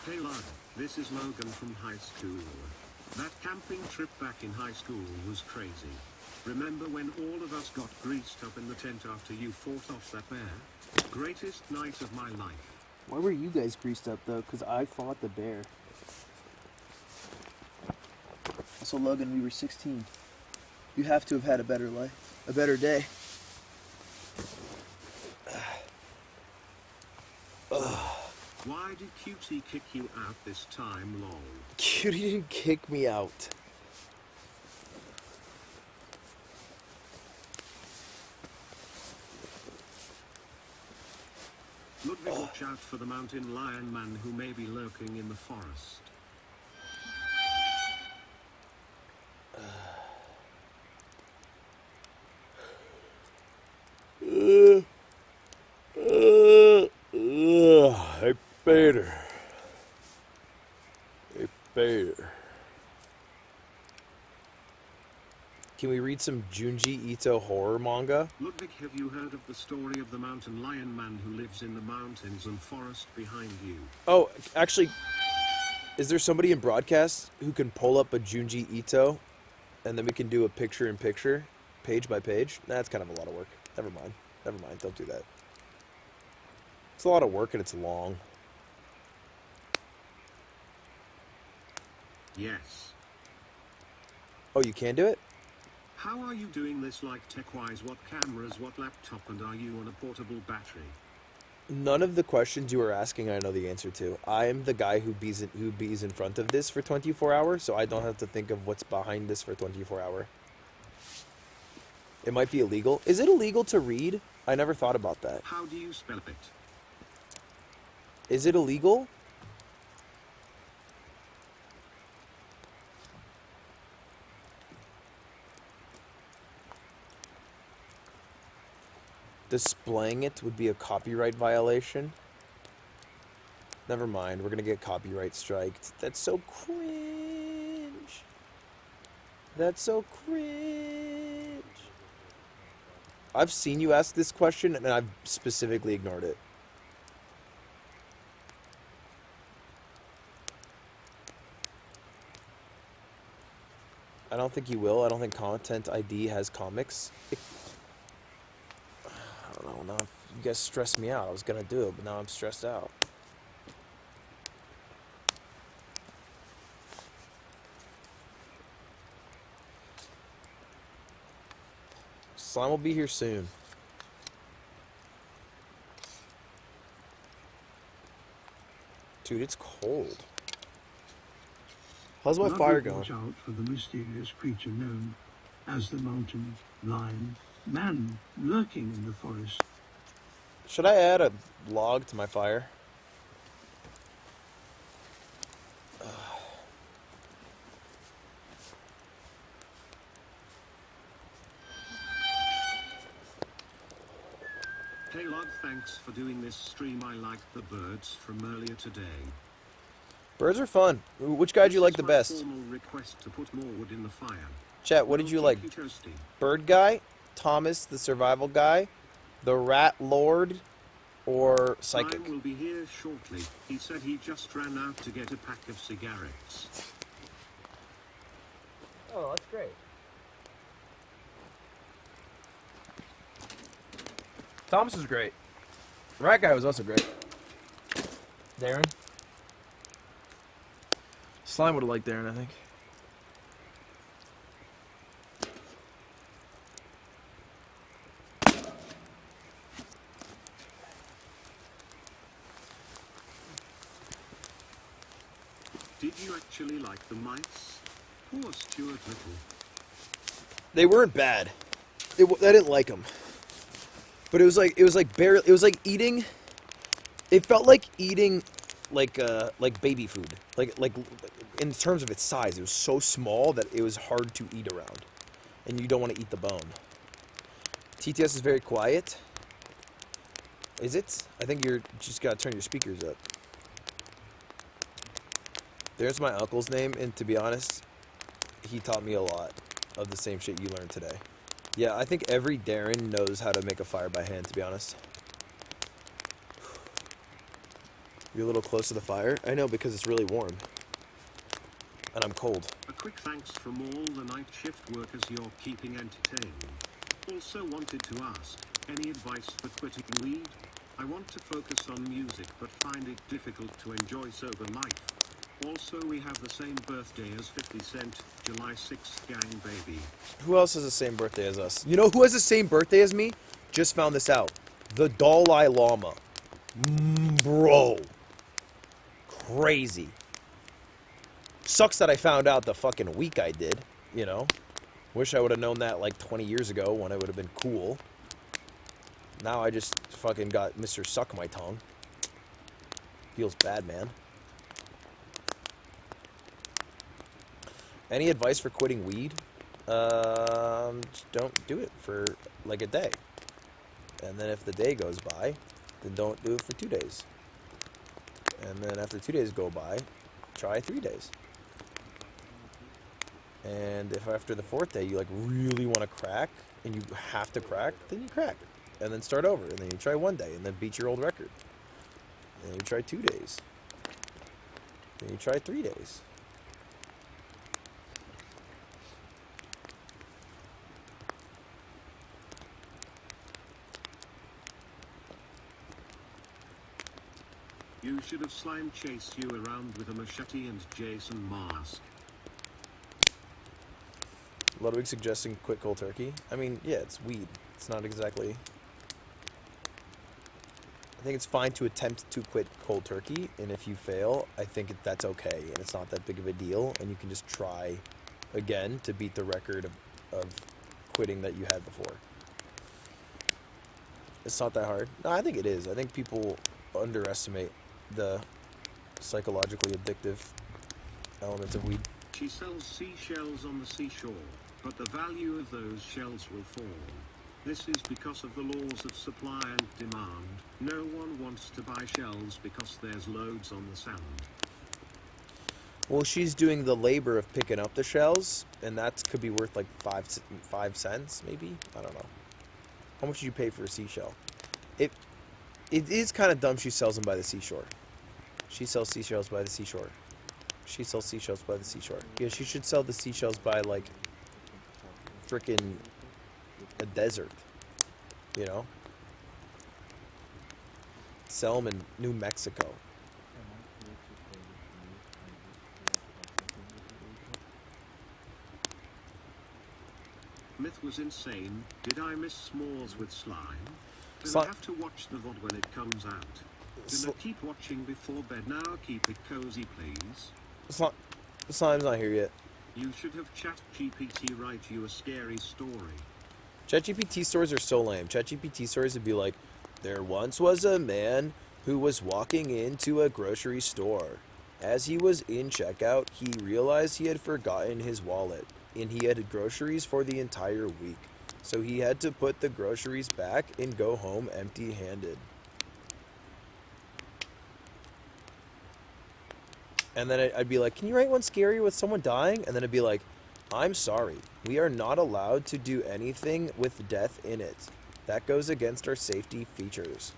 Hey lad, this is Logan from high school. That camping trip back in high school was crazy. Remember when all of us got greased up in the tent after you fought off that bear? Greatest night of my life. Why were you guys greased up though? Because I fought the bear. So Logan, we were 16. You have to have had a better life, a better day. Why did Cutie kick you out this time, lol? Cutie didn't kick me out. Ludwig, watch out for the mountain lion man who may be lurking in the forest. Hey, Peter. Hey, Peter. Can we read some Junji Ito horror manga? Ludwig, have you heard of the story of the mountain lion man who lives in the mountains and forest behind you? Oh, actually, is there somebody in broadcast who can pull up a Junji Ito and then we can do a picture-in-picture, page by page? Nah, that's kind of a lot of work. Never mind. Never mind. Don't do that. It's a lot of work and it's long. Yes. Oh, you can do it? How are you doing this like tech-wise? What cameras, what laptop, and are you on a portable battery? None of the questions you are asking I know the answer to. I am the guy who bees in front of this for 24 hours, so I don't have to think of what's behind this for 24 hours. It might be illegal. Is it illegal to read? I never thought about that. How do you spell it? Is it illegal? Displaying it would be a copyright violation. Never mind, we're gonna get copyright striked. That's so cringe. That's so cringe. I've seen you ask this question and I've specifically ignored it. I don't think you will. I don't think Content ID has comics. I don't know. Now you guys stressed me out. I was gonna do it, but now I'm stressed out. Slime will be here soon. Dude, it's cold. How's my fire going? Watch out for the mysterious creature known as the mountain lion man lurking in the forest. Should I add a log to my fire? Hey Log, thanks for doing this stream. I liked the birds from earlier today. Birds are fun. Which guy do you like the best? Formal request to put more wood in the fire. Chat, what did you like? Bird guy, Thomas the survival guy, the rat lord, or psychic? Ryan will be here shortly. He said he just ran out to get a pack of cigarettes. Oh, that's great. Thomas is great. Rat guy was also great. Darrin? Slime would have liked Darrin, I think. Did you actually like the mice? Poor Stuart Little. They weren't bad. I didn't like them. But it was like barely. It was like eating. It felt like eating, like baby food. Like in terms of its size, it was so small that it was hard to eat around, and you don't want to eat the bone. TTS is very quiet. Is it? I think you're just gotta turn your speakers up. There's my uncle's name, and to be honest, he taught me a lot of the same shit you learned today. Yeah, I think every Darrin knows how to make a fire by hand, to be honest. You're a little close to the fire? I know, because it's really warm. And I'm cold. A quick thanks from all the night shift workers you're keeping entertained. Also wanted to ask, any advice for quitting weed? I want to focus on music but find it difficult to enjoy sober life. Also, we have the same birthday as 50 Cent, July 6th, gang baby. Who else has the same birthday as us? You know who has the same birthday as me? Just found this out. The Dalai Lama. Bro. Crazy. Sucks that I found out the fucking week I did, you know. Wish I would have known that like 20 years ago when it would have been cool. Now I just fucking got Mr. Suck My Tongue. Feels bad, man. Any advice for quitting weed? Just don't do it for like a day. And then if the day goes by, then don't do it for 2 days. And then after 2 days go by, try 3 days. And if after the 4th day you like really want to crack and you have to crack, then you crack. And then start over. And then you try 1 day and then beat your old record. And then you try 2 days. Then you try 3 days. You should have slime chased you around with a machete and Jason mask. Ludwig suggesting quit cold turkey. I mean, yeah, it's weed. It's not exactly... I think it's fine to attempt to quit cold turkey, and if you fail, I think that's okay, and it's not that big of a deal, and you can just try again to beat the record of quitting that you had before. It's not that hard. No, I think it is. I think people underestimate the psychologically addictive elements of weed. She sells seashells on the seashore, but the value of those shells will fall. This is because of the laws of supply and demand. No one wants to buy shells because there's loads on the sand. Well, she's doing the labor of picking up the shells, and that could be worth like 5 cents, maybe? I don't know. How much did you pay for a seashell? It is kind of dumb she sells them by the seashore. She sells seashells by the seashore. She sells seashells by the seashore. Yeah, she should sell the seashells by, like, frickin' a desert. You know? Sell them in New Mexico. Myth was insane. Did I miss s'mores with slime? Do Sli- I have to watch the VOD when it comes out? Do not keep watching before bed now. Keep it cozy, please. Slime's not here yet. You should have ChatGPT write you a scary story. ChatGPT stories are so lame. ChatGPT stories would be like, there once was a man who was walking into a grocery store. As he was in checkout, he realized he had forgotten his wallet, and he had groceries for the entire week. So he had to put the groceries back and go home empty-handed. And then I'd be like, can you write one scary with someone dying? And then it'd be like, I'm sorry. We are not allowed to do anything with death in it. That goes against our safety features.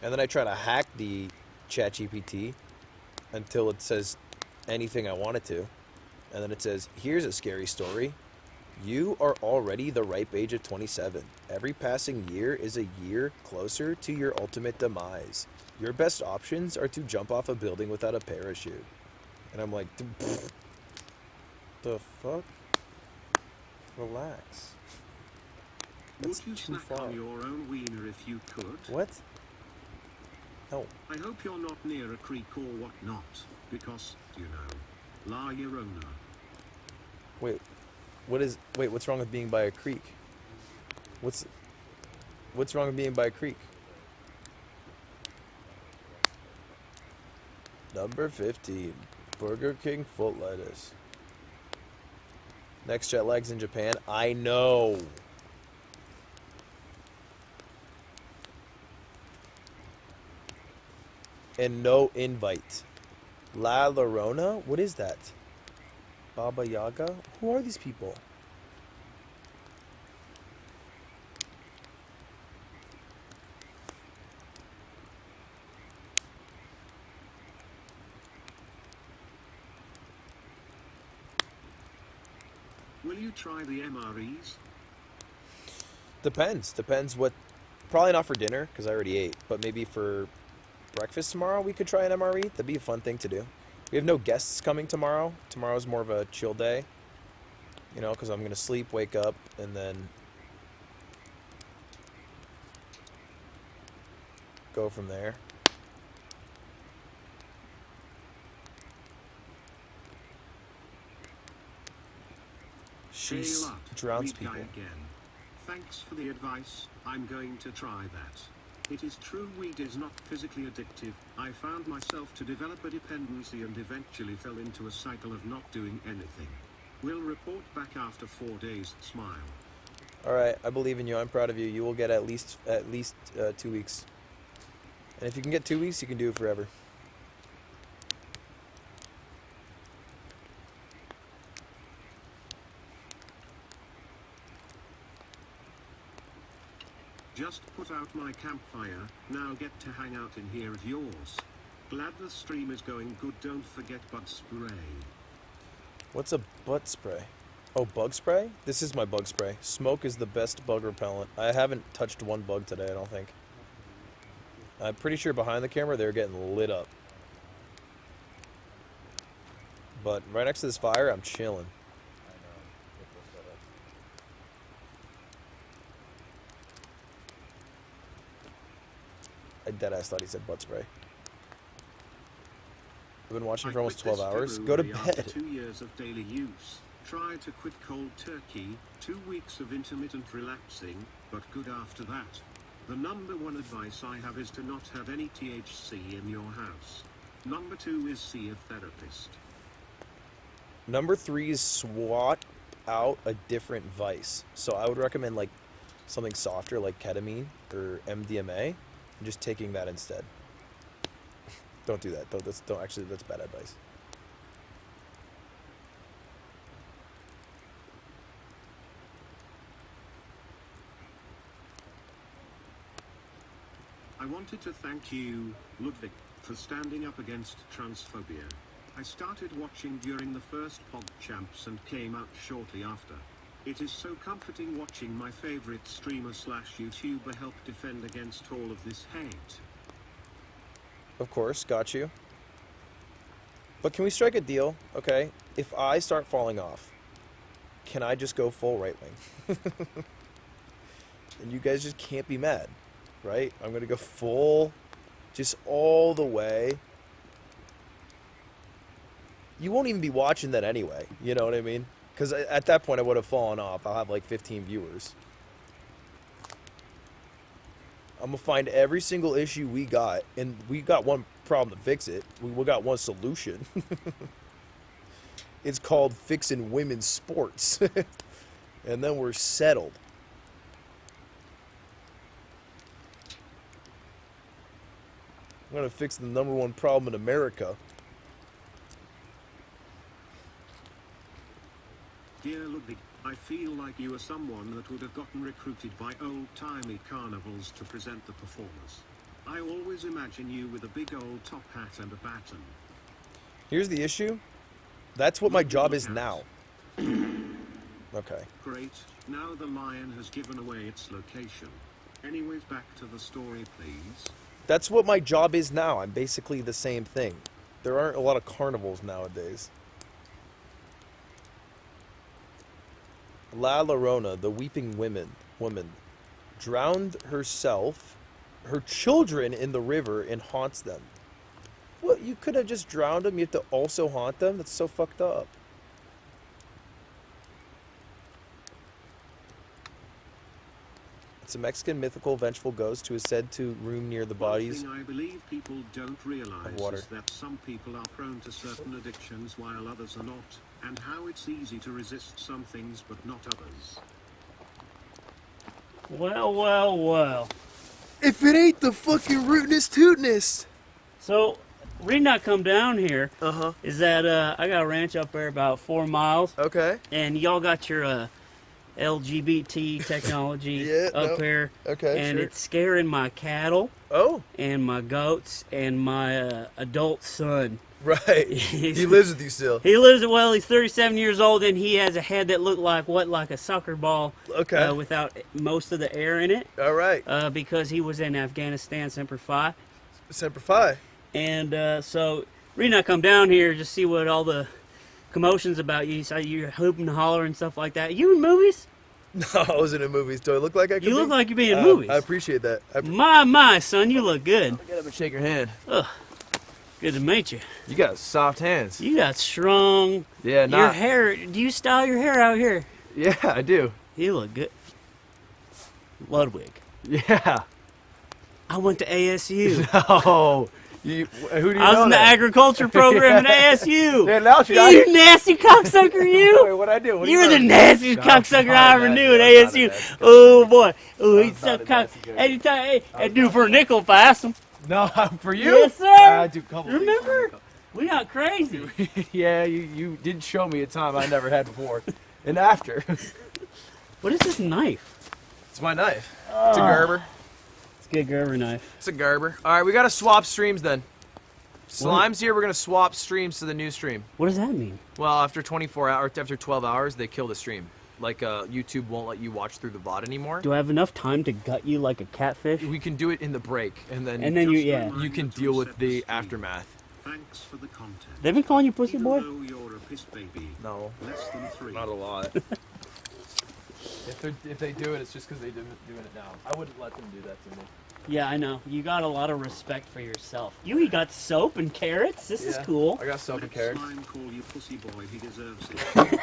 And then I try to hack the ChatGPT until it says anything I want it to. And then it says, here's a scary story. You are already the ripe age of 27. Every passing year is a year closer to your ultimate demise. Your best options are to jump off a building without a parachute. And I'm like, the fuck? Relax. That's Would you too snack far. on your own wiener if you could? What? No. I hope you're not near a creek or whatnot, because, you know, La Llorona. Wait, what's wrong with being by a creek? What's wrong with being by a creek? Number 15, Burger King foot lettuce. Next jet lag's in Japan. I know. And no invite. La Llorona? What is that? Baba Yaga? Who are these people? Will you try the MREs? Depends what. Probably not for dinner, because I already ate. But maybe for breakfast tomorrow, we could try an MRE. That'd be a fun thing to do. We have no guests coming tomorrow. Tomorrow's more of a chill day. You know, because I'm going to sleep, wake up, and then go from there. Hey, lot, drowns Reay people. again. Thanks for the advice. I'm going to try that. It is true weed is not physically addictive. I found myself to develop a dependency and eventually fell into a cycle of not doing anything. We'll report back after 4 days. Smile. All right, I believe in you. I'm proud of you. You will get at least 2 weeks. And if you can get 2 weeks, you can do it forever. Just put out my campfire. Now get to hang out in here at yours. Glad the stream is going good. Don't forget bug spray. What's a butt spray? Oh, bug spray? This is my bug spray. Smoke is the best bug repellent. I haven't touched one bug today, I don't think. I'm pretty sure behind the camera they're getting lit up. But right next to this fire, I'm chilling. I deadass thought he said butt spray. I've been watching for almost 12 hours. Go to bed. 2 years of daily use. Try to quit cold turkey. 2 weeks of intermittent relaxing, but good after that. The number one advice I have is to not have any THC in your house. Number 2 is see a therapist. Number 3 is swat out a different vice. So I would recommend like something softer like ketamine or MDMA, and just taking that instead. Don't do that. Don't actually. That's bad advice. I wanted to thank you, Ludwig, for standing up against transphobia. I started watching during the first PogChamps and came out shortly after. It is so comforting watching my favorite streamer / YouTuber help defend against all of this hate. Of course, got you. But can we strike a deal? Okay, if I start falling off, can I just go full right wing? And you guys just can't be mad, right? I'm gonna go full, just all the way. You won't even be watching that anyway, you know what I mean? Because at that point I would have fallen off. I'll have like 15 viewers. I'm gonna find every single issue we got, and we got one problem to fix it. We got one solution. It's called fixing women's sports. And then we're settled. I'm gonna fix the number one problem in America. Dear Ludwig, I feel like you are someone that would have gotten recruited by old-timey carnivals to present the performers. I always imagine you with a big old top hat and a baton. Here's the issue. That's what my job is now. Okay. Great. Now the lion has given away its location. Anyways, back to the story, please. That's what my job is now. I'm basically the same thing. There aren't a lot of carnivals nowadays. La Llorona, the weeping woman, drowned herself, her children in the river and haunts them. What, you could have just drowned them, you have to also haunt them? That's so fucked up. It's a Mexican mythical vengeful ghost who is said to roam near the bodies One thing I believe people don't realize of water. is that some people are prone to certain addictions while others are not, and how it's easy to resist some things but not others. Well, well, well. If it ain't the fucking rootness tootness. So, reason I come down here is that I got a ranch up there about 4 miles. Okay. And y'all got your LGBT technology up here. Okay, and sure. it's scaring my cattle. Oh. And my goats and my adult son. Right. He lives with you still. He lives, well, he's 37 years old and he has a head that looked like like a soccer ball. Okay. Without most of the air in it. All right. Because he was in Afghanistan, Semper Fi. Semper Fi. And so, reason I come down here just see what all the commotion's about. You're hooping and hollering and stuff like that. You in movies? No, I wasn't in movies. Do I look like I could You look be? like you're being in movies. I appreciate that. My, son, you look good. Get up and shake your hand. Ugh. Good to meet you. You got soft hands. You got strong. Yeah, Your hair, do you style your hair out here? Yeah, I do. You look good. Ludwig. Yeah. I went to ASU. No. Who do you know? I was in the agriculture program at ASU. Yeah, now you nasty cocksucker, you! Wait, what'd I do? You were the nastiest cocksucker I ever knew at ASU. Oh boy. Oh, he's so cock. Anytime, hey, I do for a nickel if I ask him. No, for you? Yes, sir. I do a couple Remember? We got crazy. Yeah, you did show me a time I never had before. And after. What is this knife? It's my knife. It's a Gerber. It's a good Gerber knife. It's a Gerber. All right, we got to swap streams then. Slime's here. We're going to swap streams to the new stream. What does that mean? Well, after 24 hours, after 12 hours, they kill the stream. Like YouTube won't let you watch through the VOD anymore. Do I have enough time to gut you like a catfish? We can do it in the break, and then you can deal with the aftermath. Thanks for the content. They've been calling you pussy boy? You're a piss baby. No. Less than 3. Not a lot. If they do it, it's just because they're doing it now. I wouldn't let them do that to me. Yeah, I know. You got a lot of respect for yourself. You got soap and carrots? This is cool. I got soap and carrots. Call you pussy boy. He deserves it.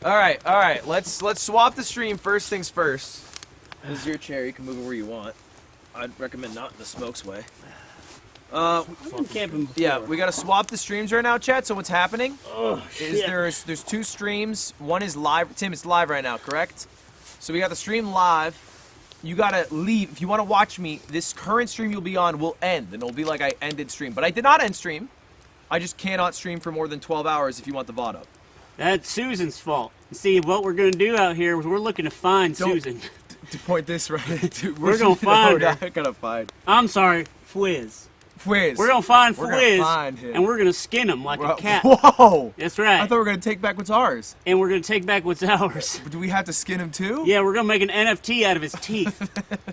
All right. Let's swap the stream. First things first. This is your chair. You can move it where you want. I'd recommend not in the smokes way. Yeah, we gotta swap the streams right now, chat. So what's happening is there's 2 streams. One is live. Tim, it's live right now, correct? So we got the stream live. You gotta leave if you want to watch me. This current stream you'll be on will end, and it'll be like I ended stream. But I did not end stream. I just cannot stream for more than 12 hours if you want the VOD up. That's Susan's fault. See, what we're gonna do out here is we're looking to find Susan. To point this right. We're gonna find her. I gotta find. I'm sorry, Fwiz. Fwiz. We're gonna find We're Fwiz, gonna find him. and we're gonna skin him like a cat. Whoa! That's right. I thought we were gonna take back what's ours. And we're gonna take back what's ours. Do we have to skin him too? Yeah, we're gonna make an NFT out of his teeth.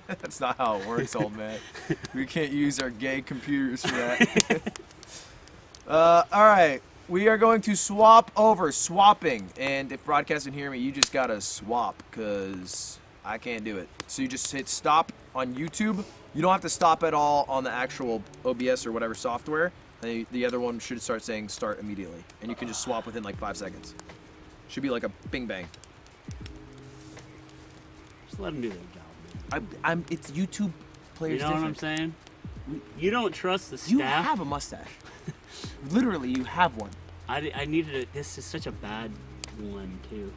That's not how it works, old man. We can't use our gay computers for that. All right. We are going to swap over. Swapping. And if broadcast can hear me, you just gotta swap, because I can't do it. So you just hit stop on YouTube. You don't have to stop at all on the actual OBS or whatever software. The other one should start saying start immediately. And you can just swap within like 5 seconds. Should be like a bing bang. Just let him do their job, man. It's YouTube players. You know what I'm saying? You don't trust the staff. You have a mustache. Literally, you have one. I needed it. This is such a bad one, too.